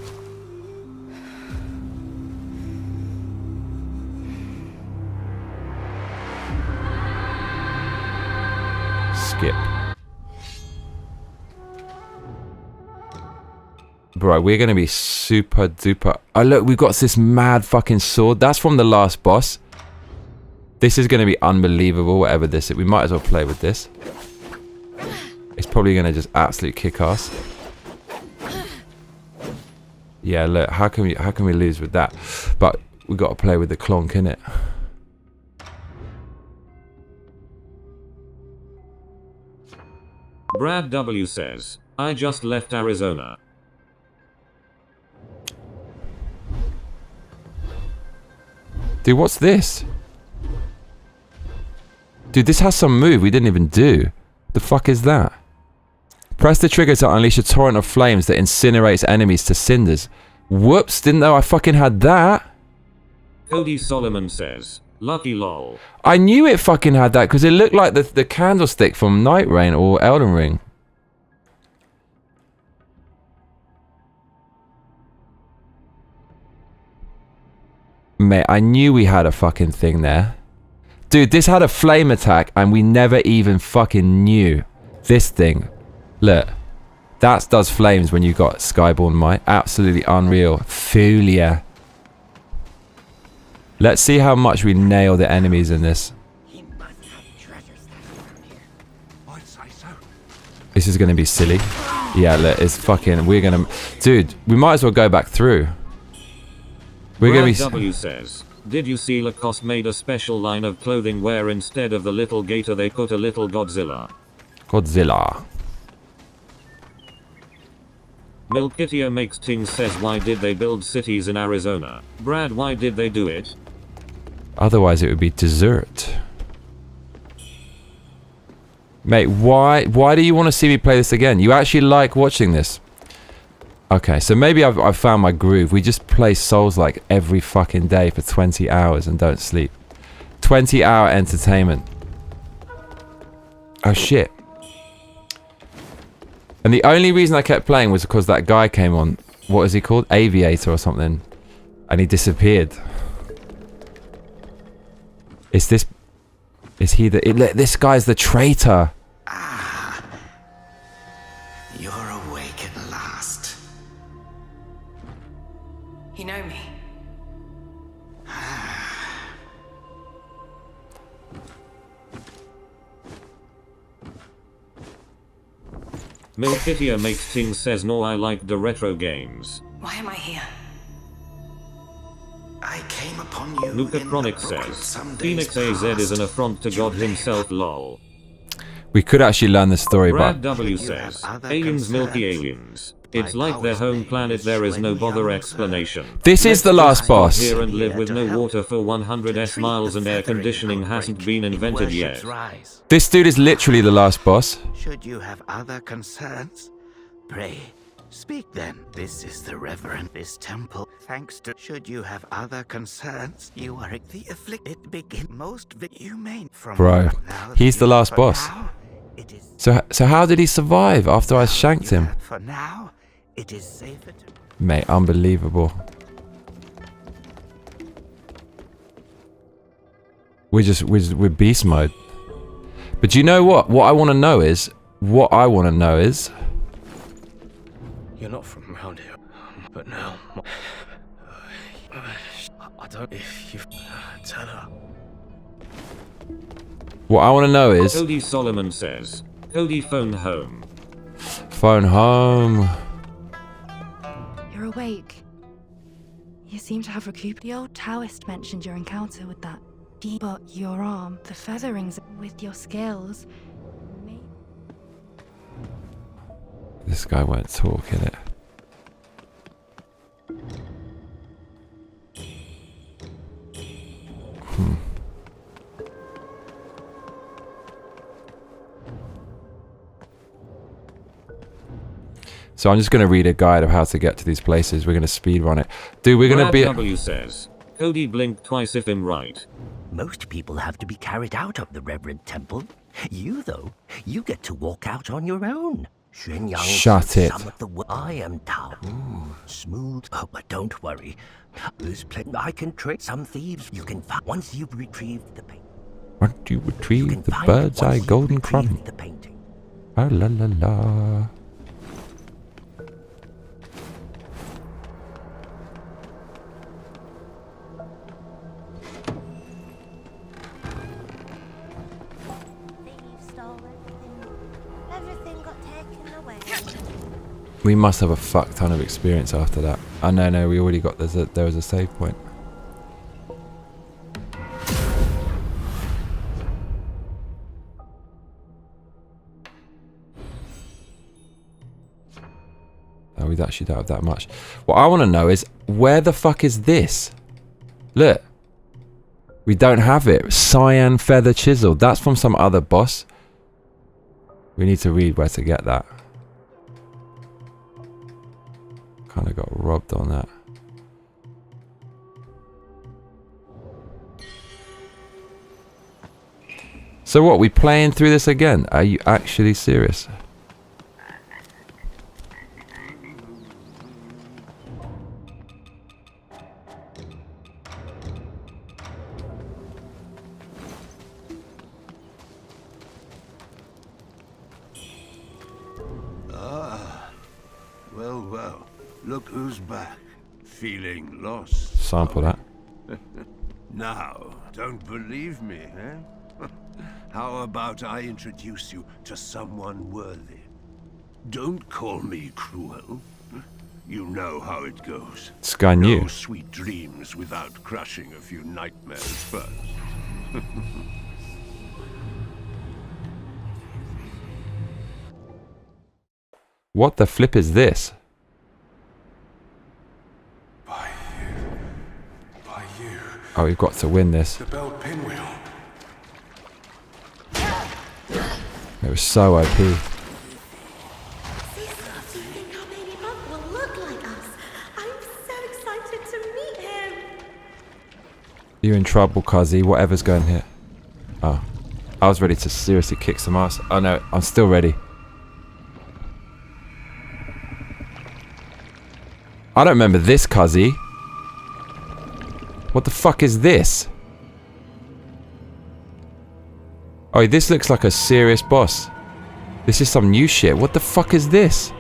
Speaker 1: Skip. Bro, we're gonna be super duper. Oh look, we've got this mad fucking sword. That's from the last boss. This is gonna be unbelievable, whatever this is. We might as well play with this. It's probably gonna just absolutely kick ass. Yeah, look, how can we lose with that? But we gotta play with the clonk, innit?
Speaker 2: Brad W says, I just left Arizona.
Speaker 1: Dude, what's this? Dude, this has some move we didn't even do. The fuck is that? Press the trigger to unleash a torrent of flames that incinerates enemies to cinders. Whoops, didn't know I fucking had that.
Speaker 2: Cody Solomon says, lucky lol.
Speaker 1: I knew it fucking had that because it looked like the candlestick from Night Rain or Elden Ring. Mate, I knew we had a fucking thing there. Dude, this had a flame attack and we never even fucking knew. This thing. Look. That does flames when you got Skyborn Might. Absolutely unreal. Fulia. Let's see how much we nail the enemies in this. This is going to be silly. Yeah, look, it's fucking... We're going to... Dude, we might as well go back through. We're going to be...
Speaker 2: W says, did you see Lacoste made a special line of clothing where instead of the little gator they put a little Godzilla?
Speaker 1: Godzilla.
Speaker 2: Milkitio makes Ting says, why did they build cities in Arizona? Brad, why did they do it?
Speaker 1: Otherwise it would be dessert. Mate, why do you want to see me play this again? You actually like watching this? Okay, so maybe I've found my groove. We just play soulslike every fucking day for 20 hours and don't sleep. 20-hour entertainment. Oh shit. And the only reason I kept playing was because that guy came on. What is he called? Aviator or something. And he disappeared. Is this... Is he the... this guy's the traitor.
Speaker 7: Ah. You're awake at last.
Speaker 8: You know me.
Speaker 2: Milkitio makes Ting says, no, I like the retro games.
Speaker 8: Why am I here?
Speaker 7: I came upon you.
Speaker 2: Nuka Chronic says, Phoenix AZ is an affront to God himself lol.
Speaker 1: We could actually learn the story,
Speaker 2: Brad
Speaker 1: but...
Speaker 2: W says, aliens milky aliens. It's like their home planet, there is no bother explanation.
Speaker 1: This is the last boss.
Speaker 2: Here and live with no water for 100 miles and air conditioning hasn't been invented yet.
Speaker 1: This dude is literally the last boss.
Speaker 7: Should you have other concerns, pray. Speak then. This is the Reverend, this temple. Thanks to... Should you have other concerns, you are the afflicted begin most humane from...
Speaker 1: Bro, he's the last boss.
Speaker 7: Now, it is.
Speaker 1: So how did he survive after I shanked him?
Speaker 7: For now, it is safer to.
Speaker 1: Mate, unbelievable. We're beast mode. But do you know what? What I want to know is.
Speaker 3: You're not from around here, but now. I don't. If you tell her.
Speaker 1: What I want to know is.
Speaker 2: Cody Solomon says, Cody phone home.
Speaker 1: Phone home.
Speaker 6: You're awake. You seem to have recouped. The old Taoist mentioned your encounter with that deep, but your arm, the featherings with your scales.
Speaker 1: This guy won't talk, innit? So I'm just going to read a guide of how to get to these places. We're going to speed run it. Dude, we're going to be...
Speaker 2: W says, Cody blinked twice if I'm right.
Speaker 12: Most people have to be carried out of the Reverend Temple. You, though, you get to walk out on your own.
Speaker 1: Shut it.
Speaker 12: Some of the I am tough. Smooth. Oh, but don't worry. There's plenty. I can trick some thieves. You can find once you've retrieved the painting.
Speaker 1: Once you retrieve the bird's eye golden crumb.
Speaker 12: The painting.
Speaker 1: Ah, la la la. We must have a fuck ton of experience after that. Oh no, we already got there was a save point. Oh, we actually don't have that much. What I want to know is, where the fuck is this? Look. We don't have it. Cyan Feather Chisel. That's from some other boss. We need to read where to get that. Kind of got robbed on that. So what, we playing through this again? Are you actually serious?
Speaker 10: Well. Look who's back. Feeling lost.
Speaker 1: Sample that.
Speaker 10: Now, don't believe me, eh? How about I introduce you to someone worthy? Don't call me cruel. You know how it goes.
Speaker 1: This guy knew.
Speaker 10: No sweet dreams without crushing a few nightmares first.
Speaker 1: What the flip is this? Oh, we've got to win this.
Speaker 5: The bell pinwheel.
Speaker 1: It was so OP.
Speaker 4: Do you think our baby bump will look like us? I'm so excited to meet him.
Speaker 1: You're in trouble, Cuzzy. Whatever's going here. Oh. I was ready to seriously kick some ass. Oh no, I'm still ready. I don't remember this, Cuzzy. What the fuck is this? Oh, this looks like a serious boss. This is some new shit. What the fuck is this?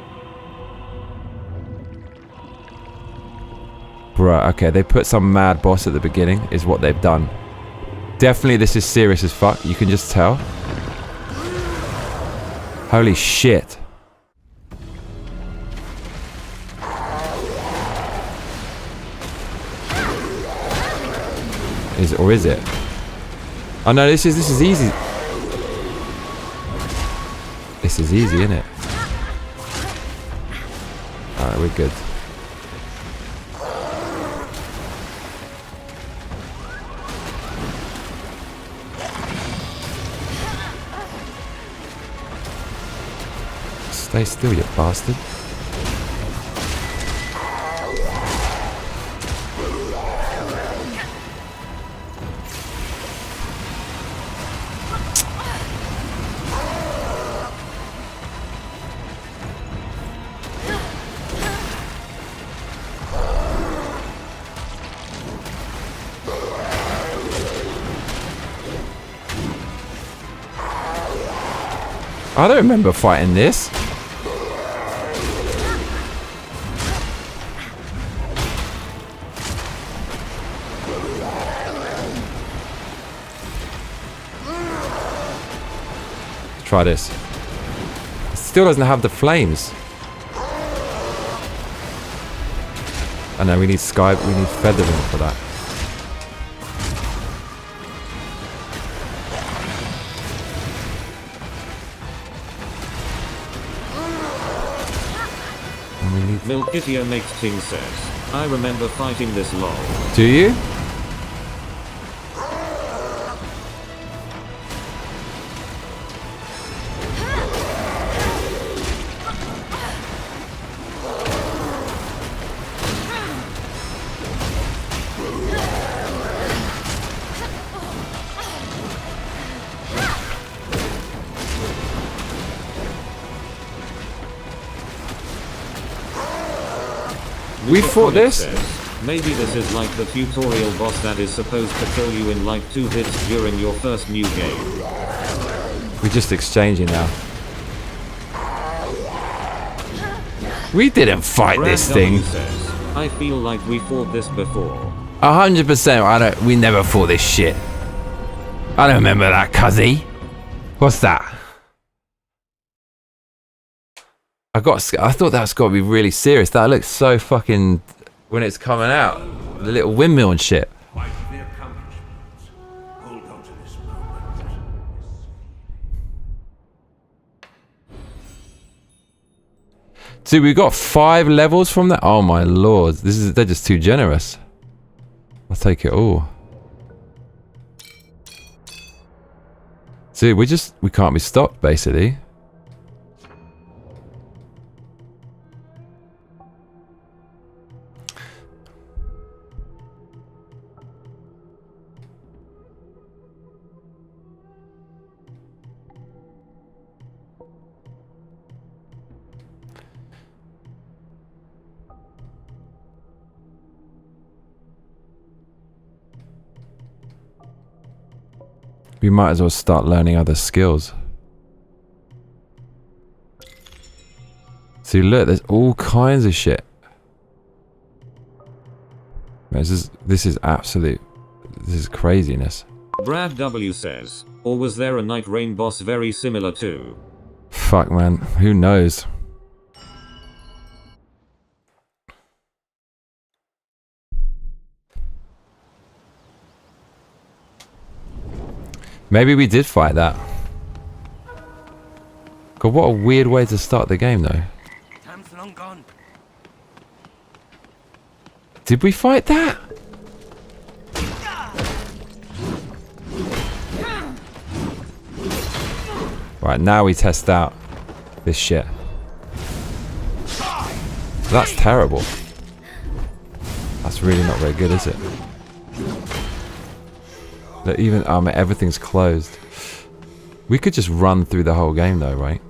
Speaker 1: Bruh, okay, they put some mad boss at the beginning, is what they've done. Definitely this is serious as fuck, you can just tell. Holy shit. Is it, or is it? Oh no, this is easy. This is easy, isn't it? Alright, we're good. Stay still, you bastard. I don't remember fighting this. Try this. It still doesn't have the flames. I know we need feathering for that.
Speaker 2: Milkitio makes Ting says, I remember fighting this lol.
Speaker 1: Do you? We fought this?
Speaker 2: Says, maybe this is like the tutorial boss that is supposed to kill you in like 2 hits during your first new game.
Speaker 1: We're just exchanging now. We didn't fight
Speaker 2: Brad
Speaker 1: this thing.
Speaker 2: Says, I feel like we fought this before.
Speaker 1: 100%. We never fought this shit. I don't remember that, cuzzy. What's that? I thought that's got to be really serious. That looks so fucking when it's coming out. The little windmill and shit. Dude, we got 5 levels from that. Oh my lord, they're just too generous. I'll take it all. Dude, we can't be stopped basically. We might as well start learning other skills. See, look, there's all kinds of shit. This is absolute. This is craziness.
Speaker 2: Brad W says, or was there a Night Rain boss very similar to?
Speaker 1: Fuck, man. Who knows? Maybe we did fight that. God, what a weird way to start the game, though.
Speaker 12: Time's long gone.
Speaker 1: Did we fight that? Right, now we test out this shit. That's terrible. That's really not very good, is it? Look, even everything's closed. We could just run through the whole game though, right?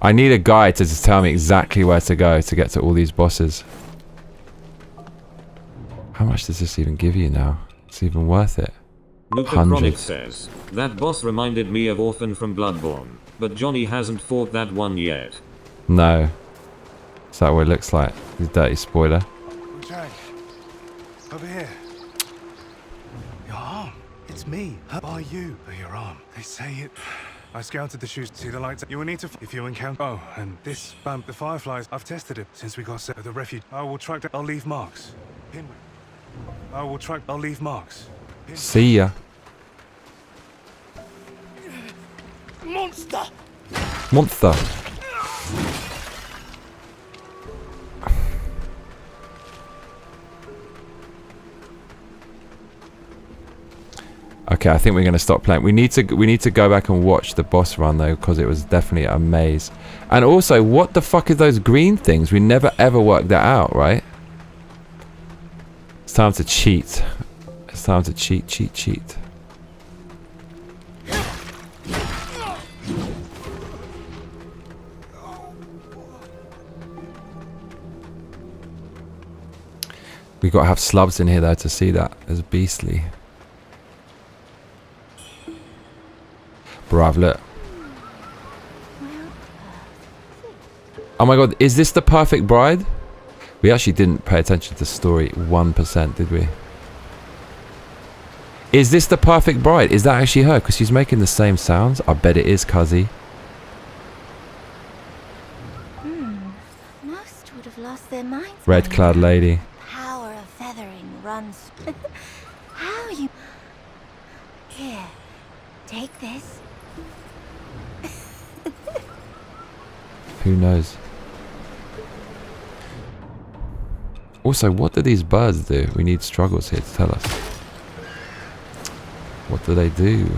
Speaker 1: I need a guide to just tell me exactly where to go to get to all these bosses. How much does this even give you now? It's even worth it.
Speaker 2: Chronic says, that boss reminded me of Orphan from Bloodborne, but Johnny hasn't fought that one yet.
Speaker 1: No. Is that what it looks like? The dirty spoiler.
Speaker 5: Wuchang, over here. Your arm. It's me. Hurt by you. But your arm. They say it. I scouted the shoes to see the lights. You will need to. If you encounter. Oh, and this bump, the fireflies. I've tested it since we got set at the refuge. I will track that. I'll leave marks. Pin. I will track. I'll leave marks. Pin.
Speaker 1: See ya.
Speaker 11: Monster.
Speaker 1: Monster. Okay, I think we're going to stop playing. We need to go back and watch the boss run though, because it was definitely a maze. And also, what the fuck is those green things? We never ever worked that out, right? It's time to cheat. It's time to cheat. We got to have slubs in here though to see that. It's beastly. Bruv, look. Oh my god, is this the perfect bride? We actually didn't pay attention to story 1%, did we? Is this the perfect bride? Is that actually her? Because she's making the same sounds. I bet it is, Cuzzy.
Speaker 4: Most would have lost their minds.
Speaker 1: Red clad lady.
Speaker 4: Power of feathering runs. How you... Here, take this.
Speaker 1: Who knows? Also, what do these birds do? We need struggles here to tell us. What do they do?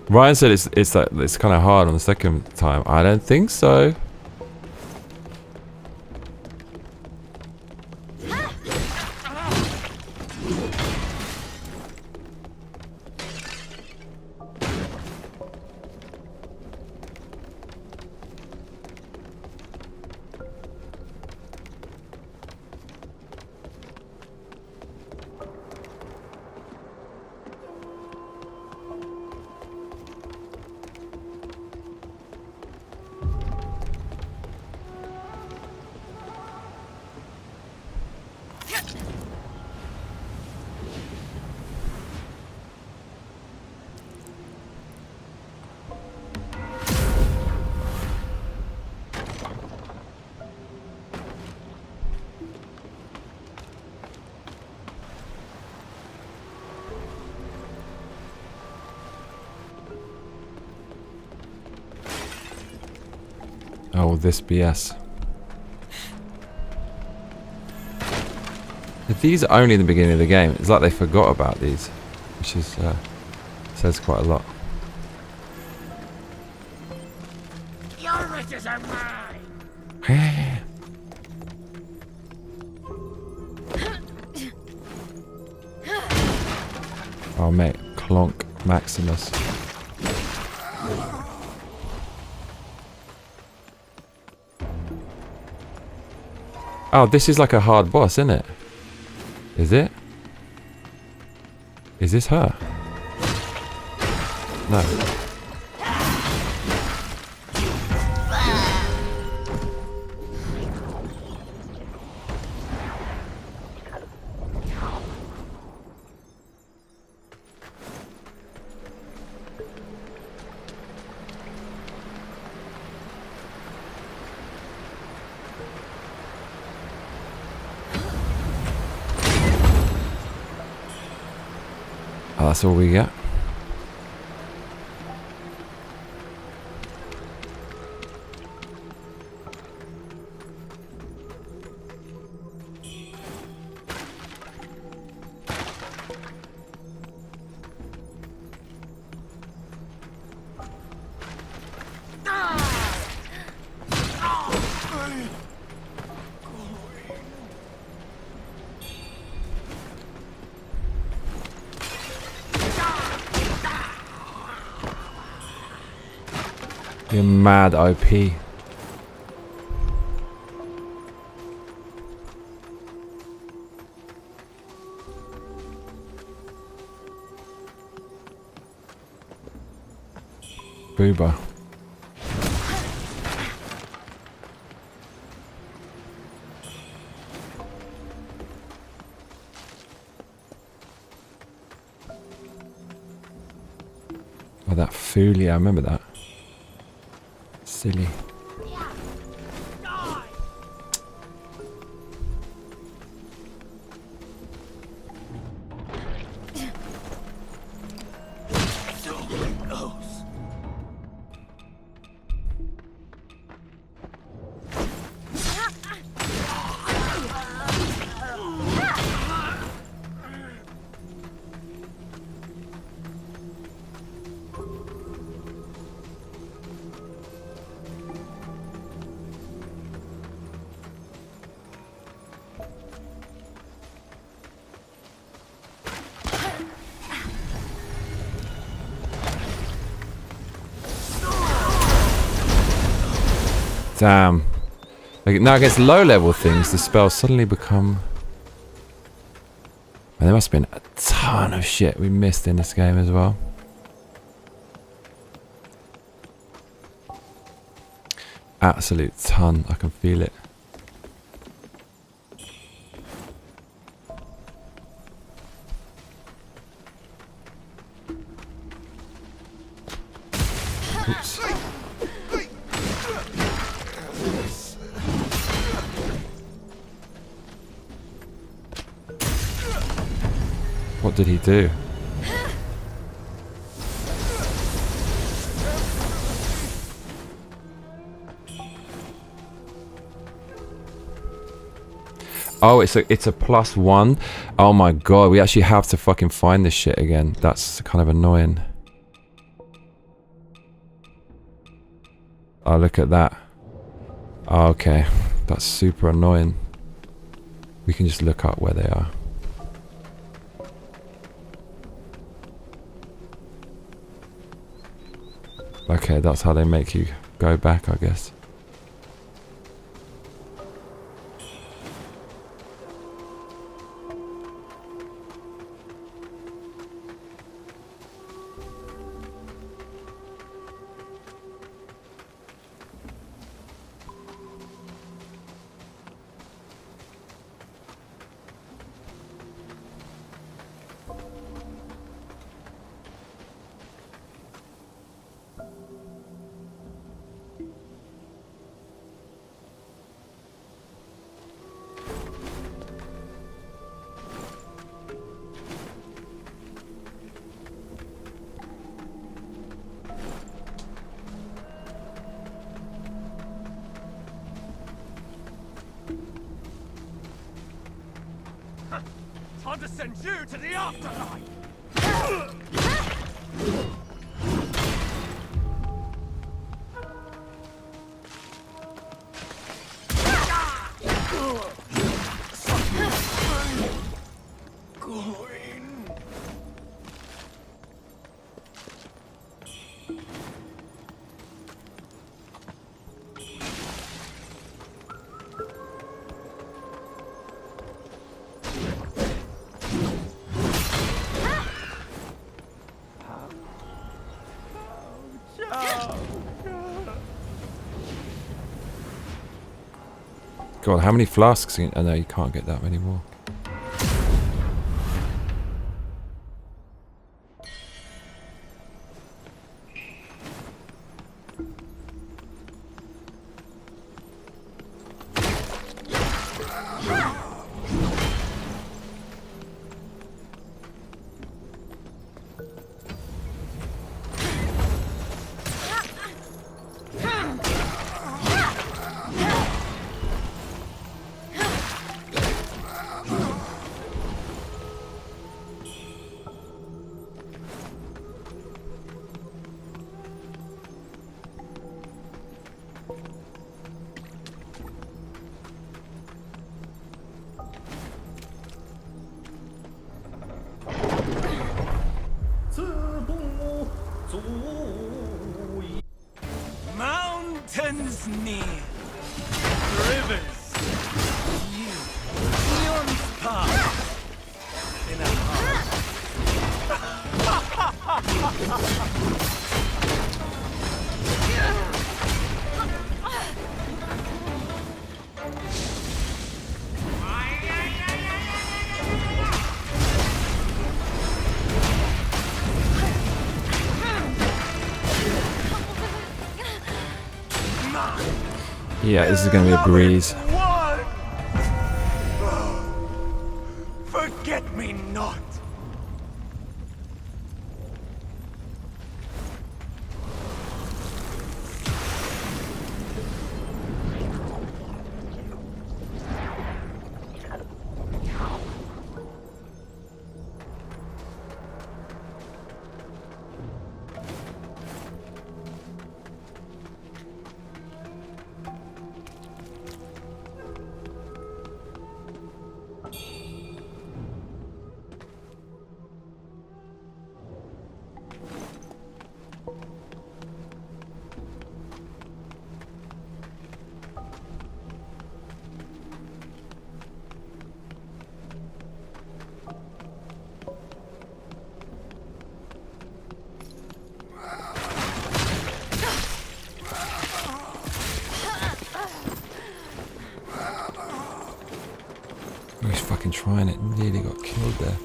Speaker 1: Ryan said it's kind of hard on the second time. I don't think so. Oh, this BS. If these are only in the beginning of the game, it's like they forgot about these, which is says quite a lot.
Speaker 11: Your riches are mine.
Speaker 1: Oh mate, Clonk Maximus. Oh, this is like a hard boss, isn't it? Is it? Is this her? No. Oh, that's all we get. You're mad OP. Booba. Oh, that Foolie, I remember that. Silly. Damn. Like, now against low-level things, the spells suddenly become... And there must have been a ton of shit we missed in this game as well. Absolute ton. I can feel it. Oops. What did he do? Oh, it's a +1. Oh my god, we actually have to fucking find this shit again. That's kind of annoying. Oh, look at that. Oh, okay, that's super annoying. We can just look up where they are. Okay, that's how they make you go back, I guess.
Speaker 11: Time to send you to the afterlife!
Speaker 1: God, how many flasks? I know you can't get that many more.
Speaker 11: Mountains near, rivers new, eons pass in a heart.
Speaker 1: Yeah, this is gonna be a breeze.
Speaker 11: Forget me not.
Speaker 1: Oh, he's fucking trying it. Nearly got killed there.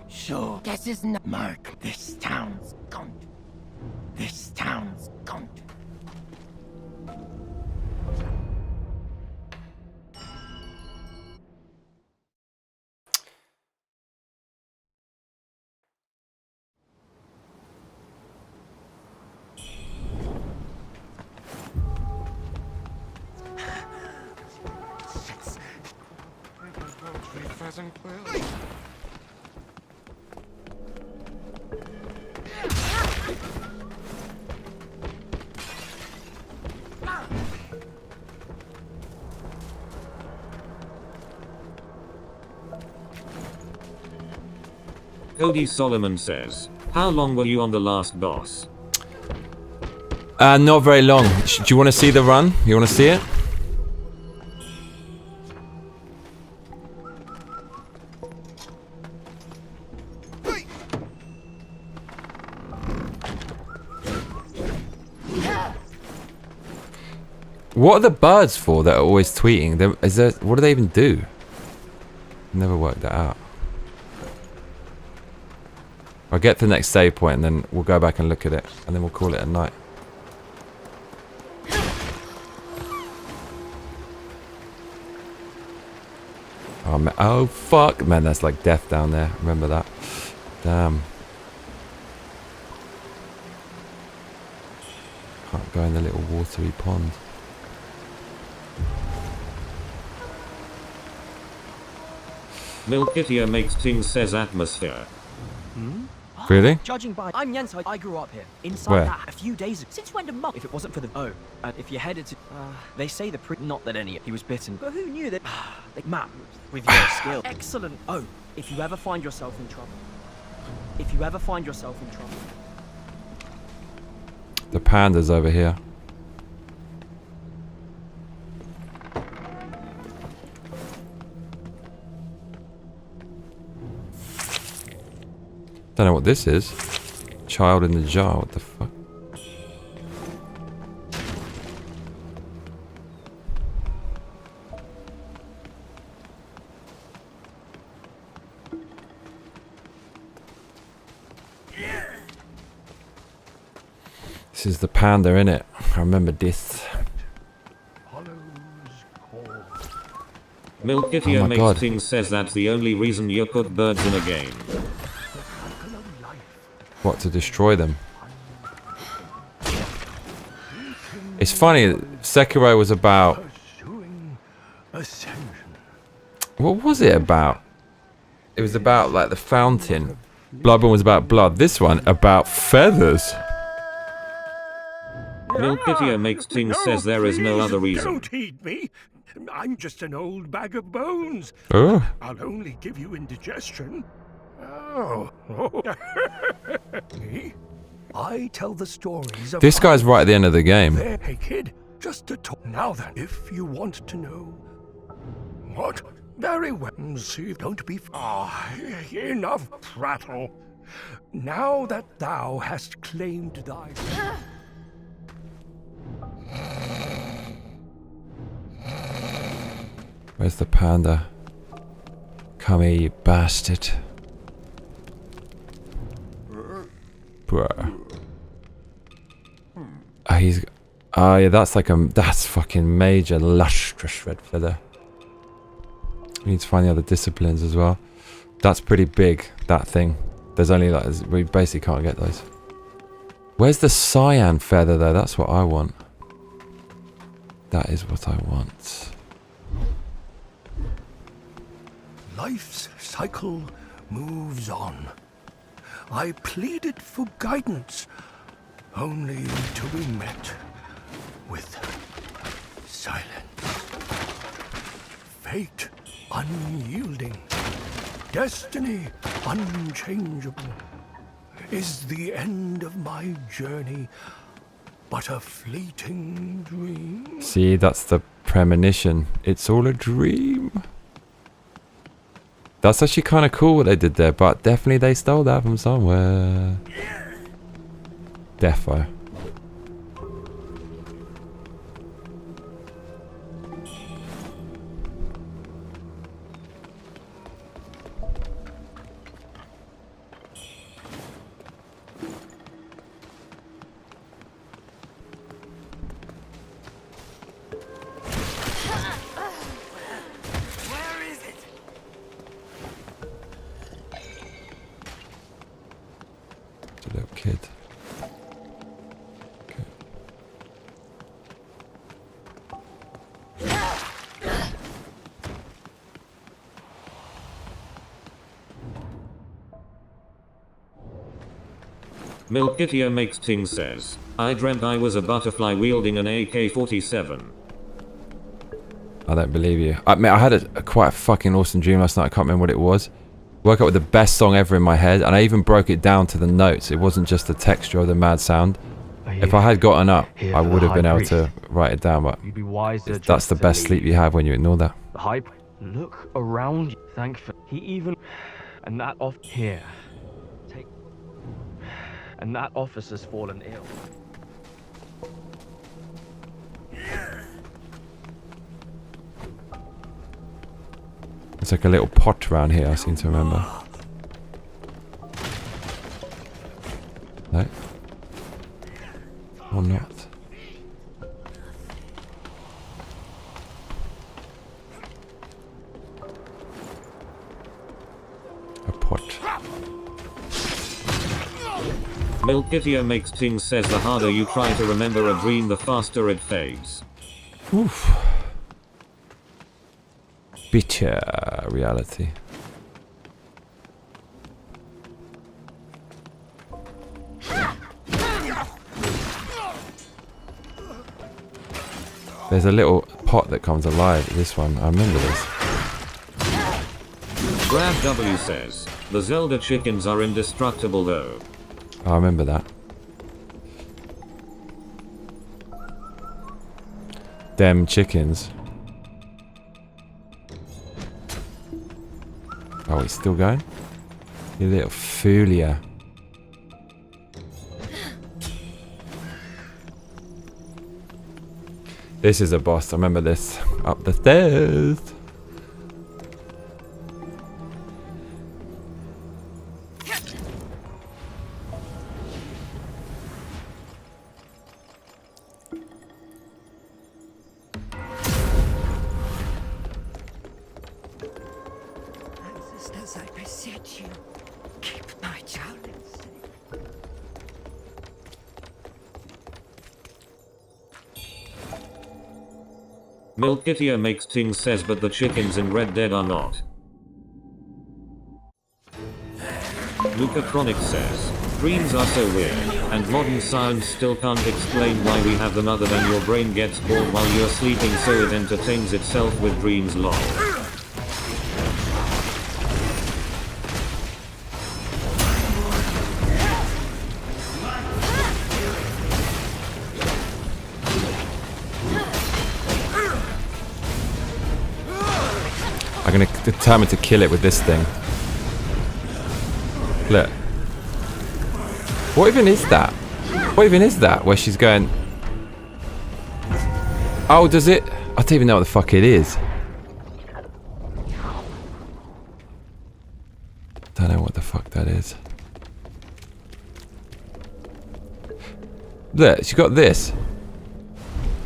Speaker 12: So, this is not Mark. This town's gone. This town's gone.
Speaker 2: Cody Solomon says, how long were you on the last boss?
Speaker 1: Not very long. Do you want to see the run? You want to see it? What are the birds for that are always tweeting? What do they even do? Never worked that out. I'll get to the next save point and then we'll go back and look at it and then we'll call it a night. Oh, man. Oh fuck, man, that's like death down there. Remember that? Damn. Can't go in the little watery pond.
Speaker 2: Milkitia makes things says atmosphere.
Speaker 1: Really?
Speaker 13: Judging by, I'm Jens. I grew up here. Inside
Speaker 1: Where?
Speaker 13: that, a few days ago. Since when a month? If it wasn't for the and if you headed to, they say the not that any. He was bitten, but who knew that? Matt, with your skill, excellent. Oh, if you ever find yourself in trouble,
Speaker 1: The panda's over here. Don't know what this is. Child in the jar, what the fuck? This is the panda, innit? I remember this.
Speaker 2: Milkitia
Speaker 1: Oh my
Speaker 2: makes
Speaker 1: God.
Speaker 2: things says that's the only reason you put birds in a game.
Speaker 1: What, to destroy them? It's funny, Sekiro was about... What was it about? It was about like the fountain. Bloodborne was about blood. This one about feathers.
Speaker 2: Milkitia makes things says there is no other reason.
Speaker 3: Don't eat me. I'm just an old bag of bones.
Speaker 1: Oh.
Speaker 3: I'll only give you indigestion. Oh. I tell the stories of...
Speaker 1: This guy's right at the end of the game.
Speaker 3: Hey kid, just to talk. Now then, if you want to know... What? Very well. See, don't be... enough prattle. Now that thou hast claimed thy...
Speaker 1: Where's the panda? Come here, you bastard. Bruh. Oh, he's... Oh, yeah, that's like a... That's fucking major lustrous red feather. We need to find the other disciplines as well. That's pretty big, that thing. There's only like... We basically can't get those. Where's the cyan feather, though? That's what I want. That is what I want.
Speaker 3: Life's cycle moves on. I pleaded for guidance,
Speaker 12: only to be met with silence. Fate unyielding, destiny unchangeable. Is the end of my journey but a fleeting dream?
Speaker 1: See, that's the premonition. It's all a dream. That's actually kind of cool what they did there, but definitely they stole that from somewhere. Defo. Little kid. Okay.
Speaker 2: Milkitio Makes Ting says, I dreamt I was a butterfly wielding an AK-47.
Speaker 1: I don't believe you. I mean, I had a quite a fucking awesome dream last night. I can't remember what it was. Woke up with the best song ever in my head, and I even broke it down to the notes. It wasn't just the texture of the mad sound. If I had gotten up, I would have been able to write it down, but that's the best sleep you have when you ignore that.
Speaker 14: The hype. Look around you. Thankful. He even. And that off here. Take. And that officer's fallen ill.
Speaker 1: It's like a little pot around here, I seem to remember. No? Or not? A pot.
Speaker 2: Milkitio Makes Ting says the harder you try to remember a dream, the faster it fades.
Speaker 1: Oof. Bitter reality. There's a little pot that comes alive. This one, I remember this.
Speaker 2: Brad W says, the Zelda chickens are indestructible though.
Speaker 1: I remember that. Them chickens. Oh, it's still going? You little foolia. This is a boss. I remember this. Up the stairs.
Speaker 4: As I beseech you, keep my child safe.
Speaker 2: Milkitio Makes Ting says, but the chickens in Red Dead are not. Lucatronic says, dreams are so weird, and modern science still can't explain why we have them other than your brain gets bored while you're sleeping so it entertains itself with dreams. Lol.
Speaker 1: I'm gonna determine to kill it with this thing. Look. What even is that? What even is that? Where she's going... Oh, does it? I don't even know what the fuck it is. Don't know what the fuck that is. Look, she got this.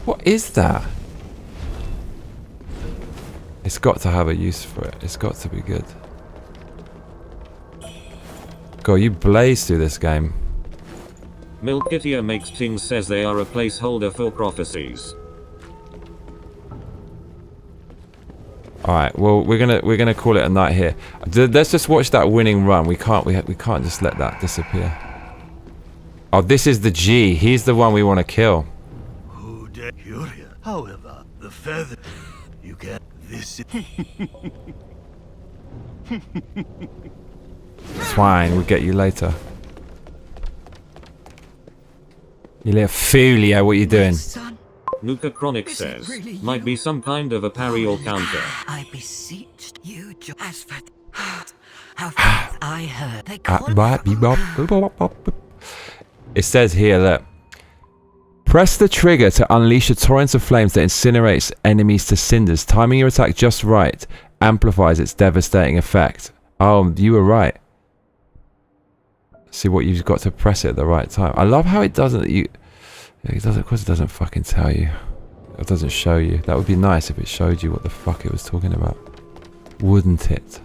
Speaker 1: What is that? It's got to have a use for it. It's got to be good. God, you blaze through this game.
Speaker 2: Milkitio Makes Ting says they are a placeholder for prophecies.
Speaker 1: Alright, well we're gonna call it a night here. Let's just watch that winning run. We can't just let that disappear. Oh, this is the G. He's the one we want to kill.
Speaker 3: Who dare curious? However, the feather you get this.
Speaker 1: Swine, we'll get you later. You little foolio, what are you doing?
Speaker 2: Nuka Chronic says, might be some kind of a parry or counter.
Speaker 12: I beseeched you, as for how I heard they call
Speaker 1: It says here that press the trigger to unleash a torrent of flames that incinerates enemies to cinders. Timing your attack just right amplifies its devastating effect. Oh, you were right. See what you've got to press it at the right time. I love how it doesn't. It doesn't. Of course, it doesn't fucking tell you. It doesn't show you. That would be nice if it showed you what the fuck it was talking about, wouldn't it?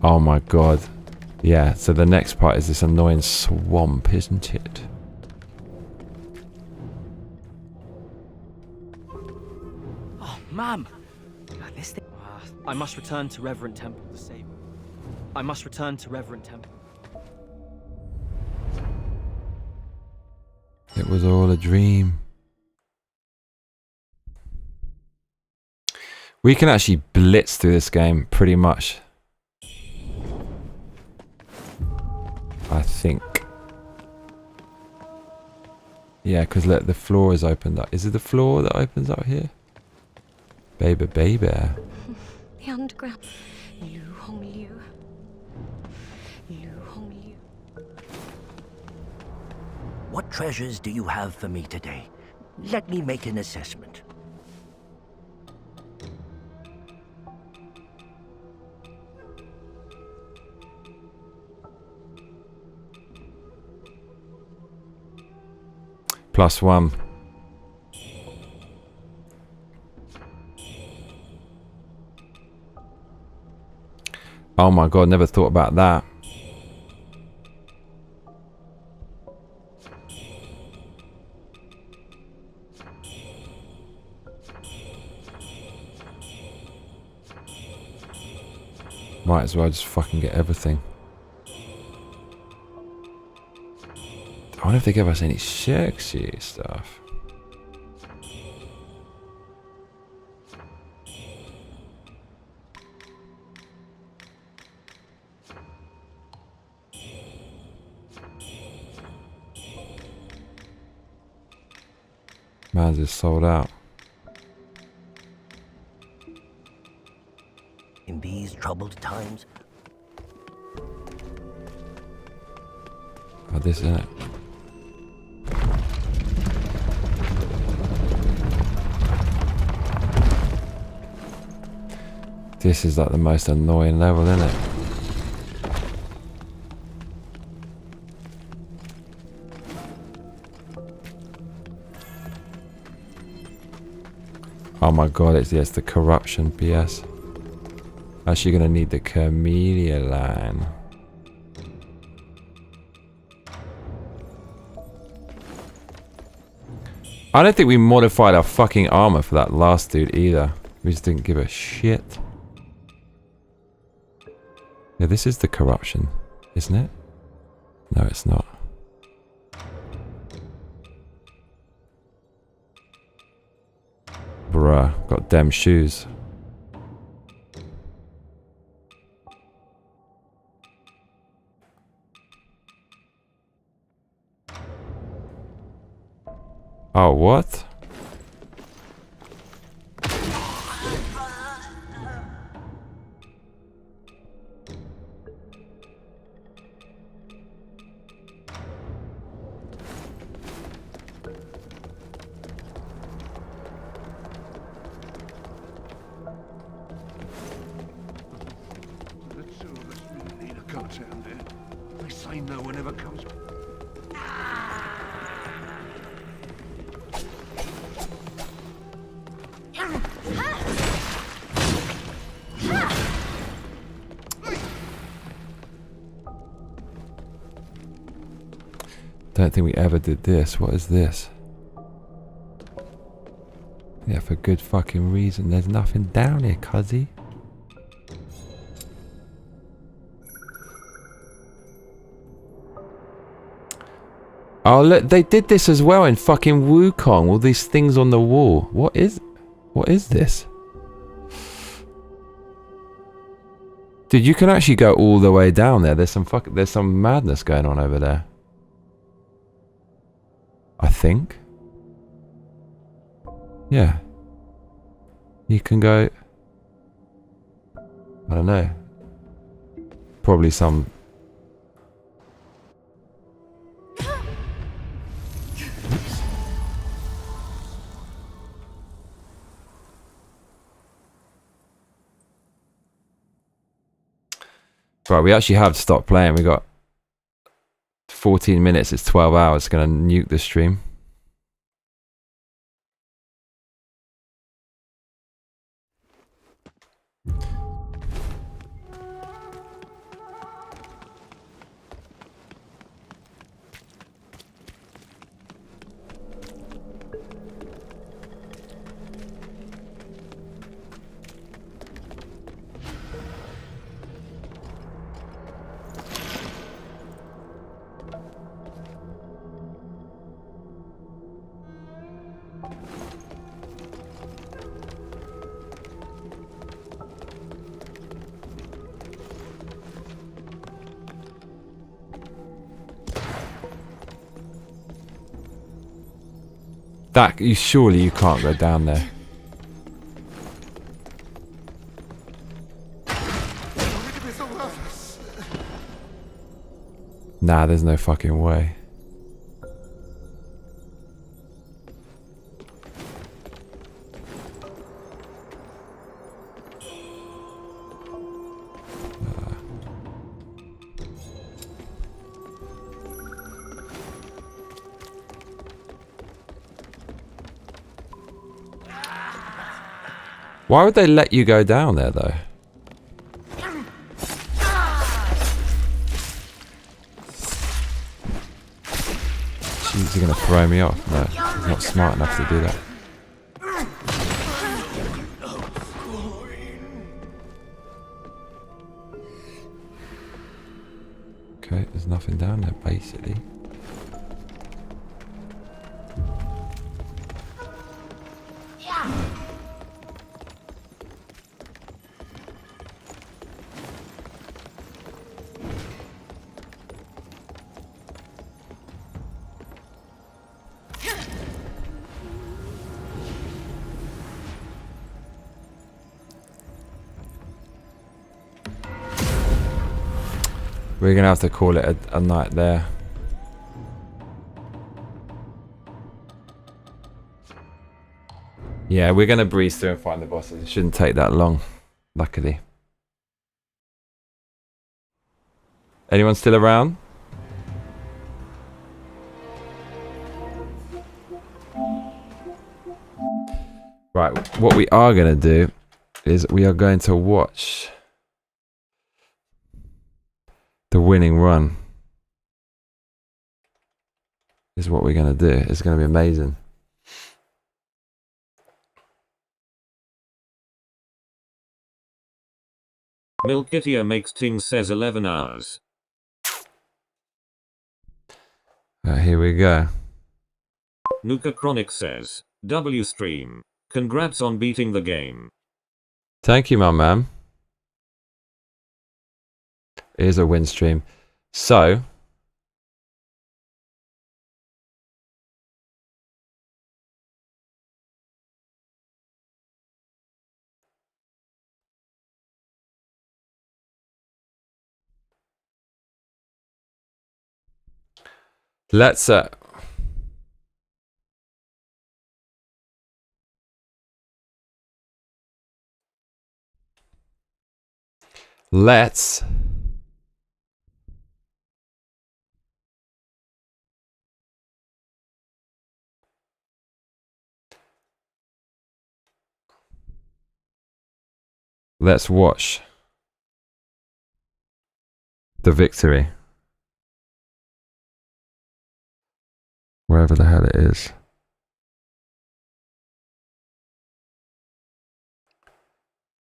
Speaker 1: Oh my god. Yeah, so the next part is this annoying swamp, isn't it?
Speaker 13: Oh, ma'am! This thing. I must return to Reverend Temple to save. I must return to Reverend Temple.
Speaker 1: It was all a dream. We can actually blitz through this game pretty much. I think. Yeah, because look, the floor is opened up. Is it the floor that opens up here? Baby, baby.
Speaker 4: The underground. Liu Hong Liu. Liu Hong Liu.
Speaker 12: What treasures do you have for me today? Let me make an assessment.
Speaker 1: +1. Oh my god, never thought about that. Might as well just fucking get everything. I wonder if they give us any sexy stuff. Man's just sold out.
Speaker 12: In these troubled times.
Speaker 1: Oh, this isn't it. This is like the most annoying level, isn't it? Oh my god, it's the corruption BS. Actually gonna need the chameleon line. I don't think we modified our fucking armor for that last dude either. We just didn't give a shit. Yeah, this is the corruption, isn't it? No, it's not. Bruh, got damn shoes. Oh, what? Don't think we ever did this. What is this? Yeah, for good fucking reason. There's nothing down here, cuzzy. Oh look, they did this as well in fucking Wukong. All these things on the wall. What is this? Dude, you can actually go all the way down there. There's some madness going on over there. I think. Yeah. You can go. I don't know. Probably some. Right, we actually have stopped playing. We got 14 minutes. It's 12 hours. It's gonna nuke the stream. Surely you can't go down there. Nah, there's no fucking way. Why would they let you go down there, though? Jeez, you're gonna throw me off. No, he's not smart enough to do that. Okay, there's nothing down there, basically. We're gonna have to call it a night there. Yeah, we're gonna breeze through and find the bosses. It shouldn't take that long, luckily. Anyone still around? Right, what we are gonna do is we are going to watch the winning run. Is what we're gonna do. It's gonna be amazing.
Speaker 2: Milkitia makes Ting says 11 hours.
Speaker 1: Here we go.
Speaker 2: Nuka Chronic says, W stream. Congrats on beating the game.
Speaker 1: Thank you, my man. Here's a win stream. So let's watch the victory. Wherever the hell it is.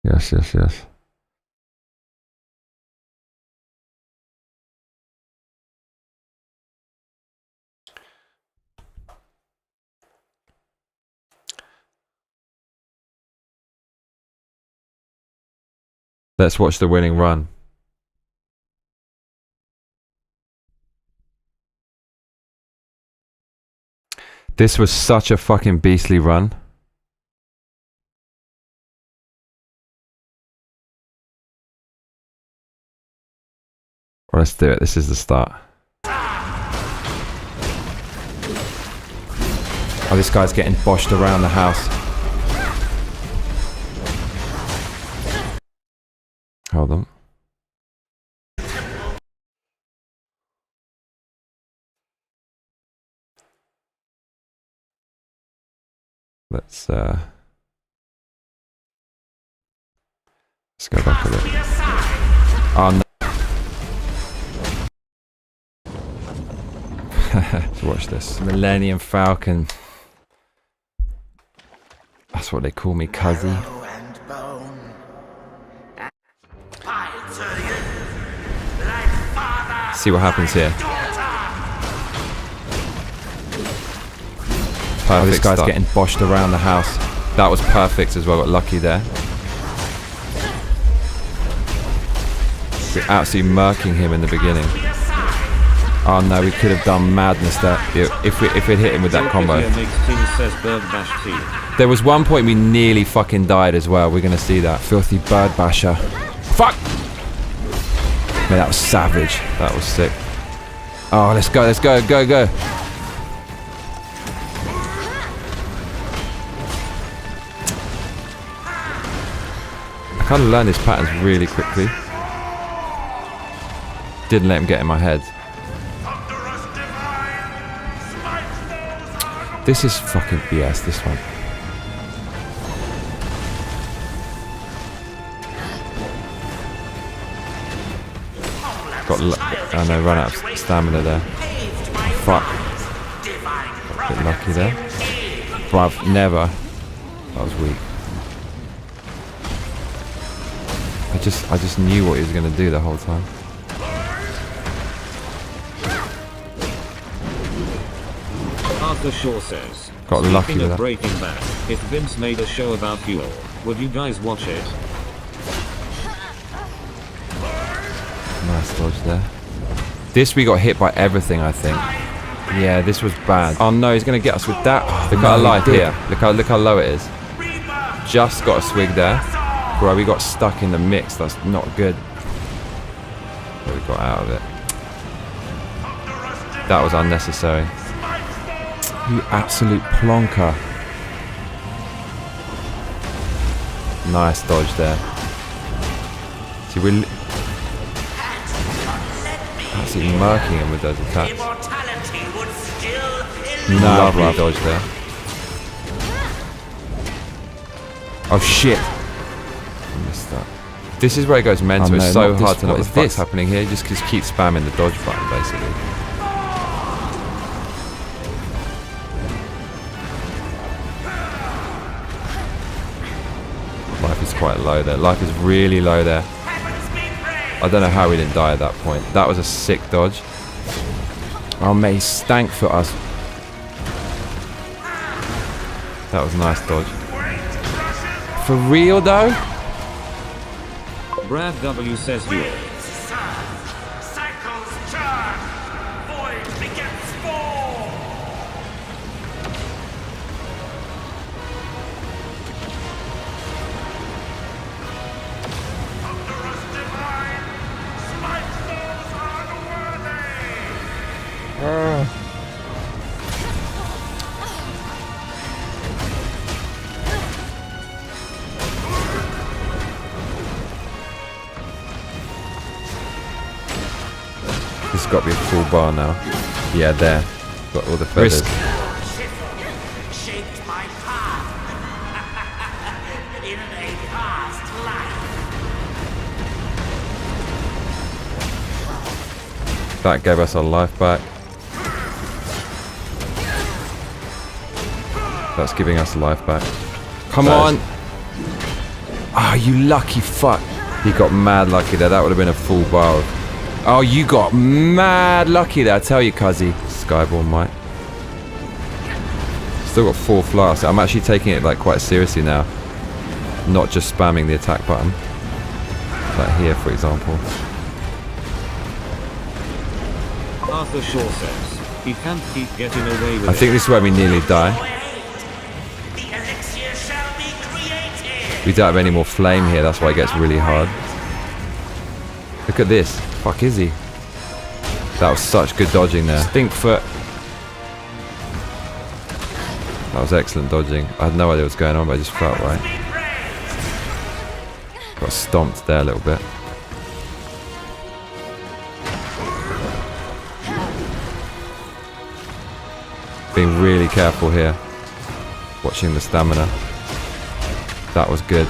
Speaker 1: Yes, yes, yes. Let's watch the winning run. This was such a fucking beastly run. Well, let's do it. This is the start. Oh, this guy's getting boshed around the house. Hold on. Let's go back a bit. Oh no. Watch this. Millennium Falcon. That's what they call me, cuzzy. See what happens here. Perfect. This guy's getting boshed around the house. That was perfect as well. Got lucky there. We're absolutely murking him in the beginning. Oh no, we could have done madness there if we'd hit him with that combo. There was one point we nearly fucking died as well. We're gonna see that. Filthy bird basher. Fuck! Man, that was savage. That was sick. Oh, let's go, go, go. I kind of learned his patterns really quickly. Didn't let him get in my head. This is fucking BS, this one. Oh no, run out of stamina there. Fuck. Got a bit lucky there. Bruv, never. That was weak. I just knew what he was gonna do the whole time.
Speaker 2: Arthur Shaw says,
Speaker 1: got lucky with that.
Speaker 2: Breaking Bad, if Vince made a show about fuel, would you guys watch it?
Speaker 1: Nice dodge there. This we got hit by everything, I think. Yeah, this was bad. Oh no, he's gonna get us with that. Look at our life here. Look how low it is. Just got a swig there. Bro, we got stuck in the mix. That's not good. But we got out of it. That was unnecessary. You absolute plonker. Nice dodge there. See, we're absolutely murking him with those attacks. Lovely dodge there. Oh shit! I missed that. This is where it goes mental. It's so hard to know what the fuck's happening here. Just keep spamming the dodge button basically. Life is quite low there. Life is really low there. I don't know how we didn't die at that point. That was a sick dodge. Oh mate, he stank for us. That was a nice dodge. For real though?
Speaker 2: Brad W says you.
Speaker 11: Cycles charge. Void begets form.
Speaker 1: This has got to be a full bar now. Yeah, there. Got all the feathers.
Speaker 11: Shaped my path in a past life.
Speaker 1: That gave us our life back. That's giving us life back. Come on! Oh, you lucky fuck. He got mad lucky there. That would have been a full bar. Oh, you got mad lucky there. I tell you, cuzzy. Skyborn Mike. Still got 4 flasks. I'm actually taking it like quite seriously now. Not just spamming the attack button. Like here, for example.
Speaker 2: Arthur Shaw says, he can't keep getting away with
Speaker 1: I think this is where we nearly die. We don't have any more flame here, that's why it gets really hard. Look at this. Fuck is he? That was such good dodging there. Stinkfoot. That was excellent dodging. I had no idea what's going on, but I just felt right. Got stomped there a little bit. Being really careful here. Watching the stamina. That was good.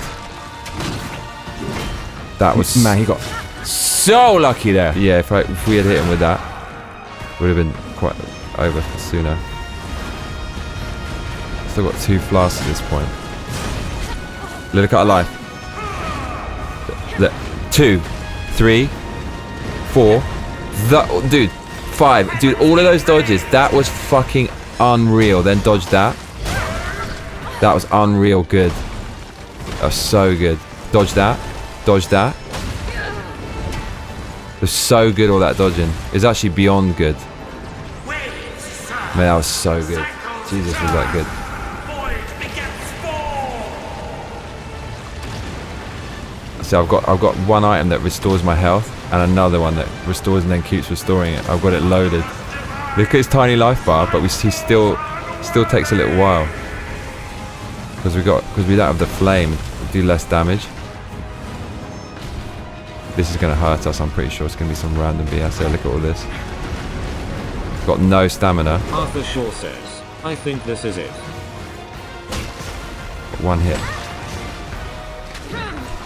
Speaker 1: That was... Man, he got so lucky there. Yeah, if we had hit him with that, would have been quite over sooner. Still got 2 flasks at this point. Little cut of life. 2, 3, 4. Dude, 5. Dude, all of those dodges. That was fucking unreal. Then dodge that. That was unreal good. That was so good. Dodge that. Dodge that. It was so good, all that dodging. It's actually beyond good. Man, that was so good. Jesus, was that good. So I've got one item that restores my health and another one that restores and then keeps restoring it. I've got it loaded. Look at his tiny life bar, but he still takes a little while because we don't have the flame. We do less damage. This is going to hurt us. I'm pretty sure it's going to be some random BS. Here, look at all this. Got no stamina.
Speaker 2: Arthur Shaw says, I think this is it.
Speaker 1: Got 1 hit.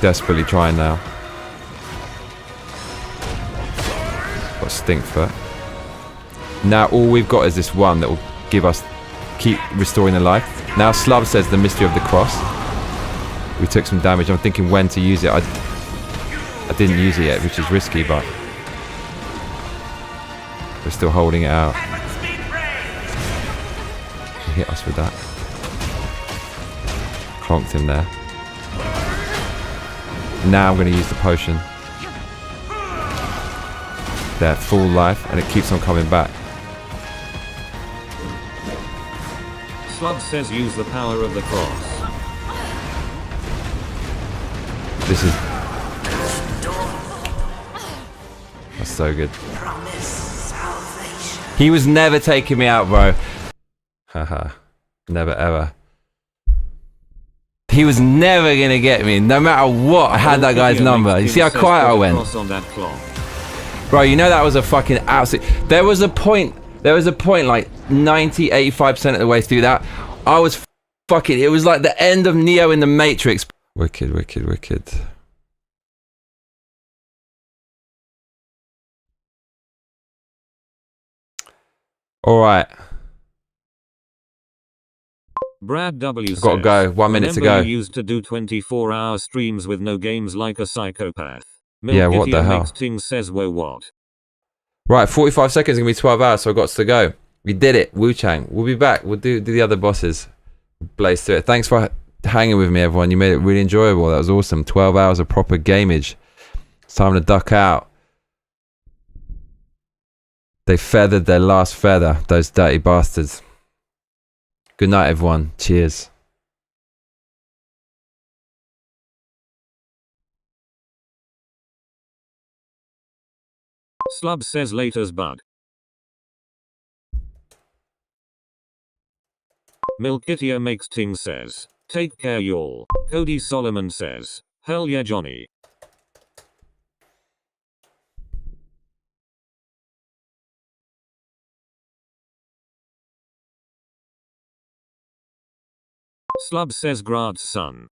Speaker 1: Desperately trying now. Got Stinkfoot. Now all we've got is this one that will keep restoring the life. Now Slub says the mystery of the cross. We took some damage. I'm thinking when to use it. I didn't use it yet, which is risky, but we're still holding it out. He hit us with that. Clonked him there. Now I'm going to use the potion. There, full life, and it keeps on coming back.
Speaker 2: Slub says use the power of the cross.
Speaker 1: This is... That's so good. He was never taking me out, bro. Haha. Never ever. He was never gonna get me, no matter what. I had that guy's number. You see how quiet I went? Bro, you know that was a fucking absolute... There was a point like 90-85% of the way through that. I was fucking... It was like the end of Neo in the Matrix. Wicked, wicked, wicked. Alright.
Speaker 2: Brad W says,
Speaker 1: Gotta go. 1 minute to go.
Speaker 2: You used to do 24-hour streams with no games like a psychopath.
Speaker 1: Yeah, what the hell?
Speaker 2: Ting says, whoa, what?
Speaker 1: Right, 45 seconds, gonna be 12 hours, so I've got to go. We did it, Wuchang. We'll be back. We'll do the other bosses. Blaze through it. Thanks for hanging with me, everyone. You made it really enjoyable. That was awesome. 12 hours of proper gamage. It's time to duck out. They feathered their last feather, those dirty bastards. Good night, everyone. Cheers.
Speaker 2: Slub says laters bud. Milkitia makes Ting says, take care y'all. Cody Solomon says, hell yeah Johnny. Slub says Grad's son.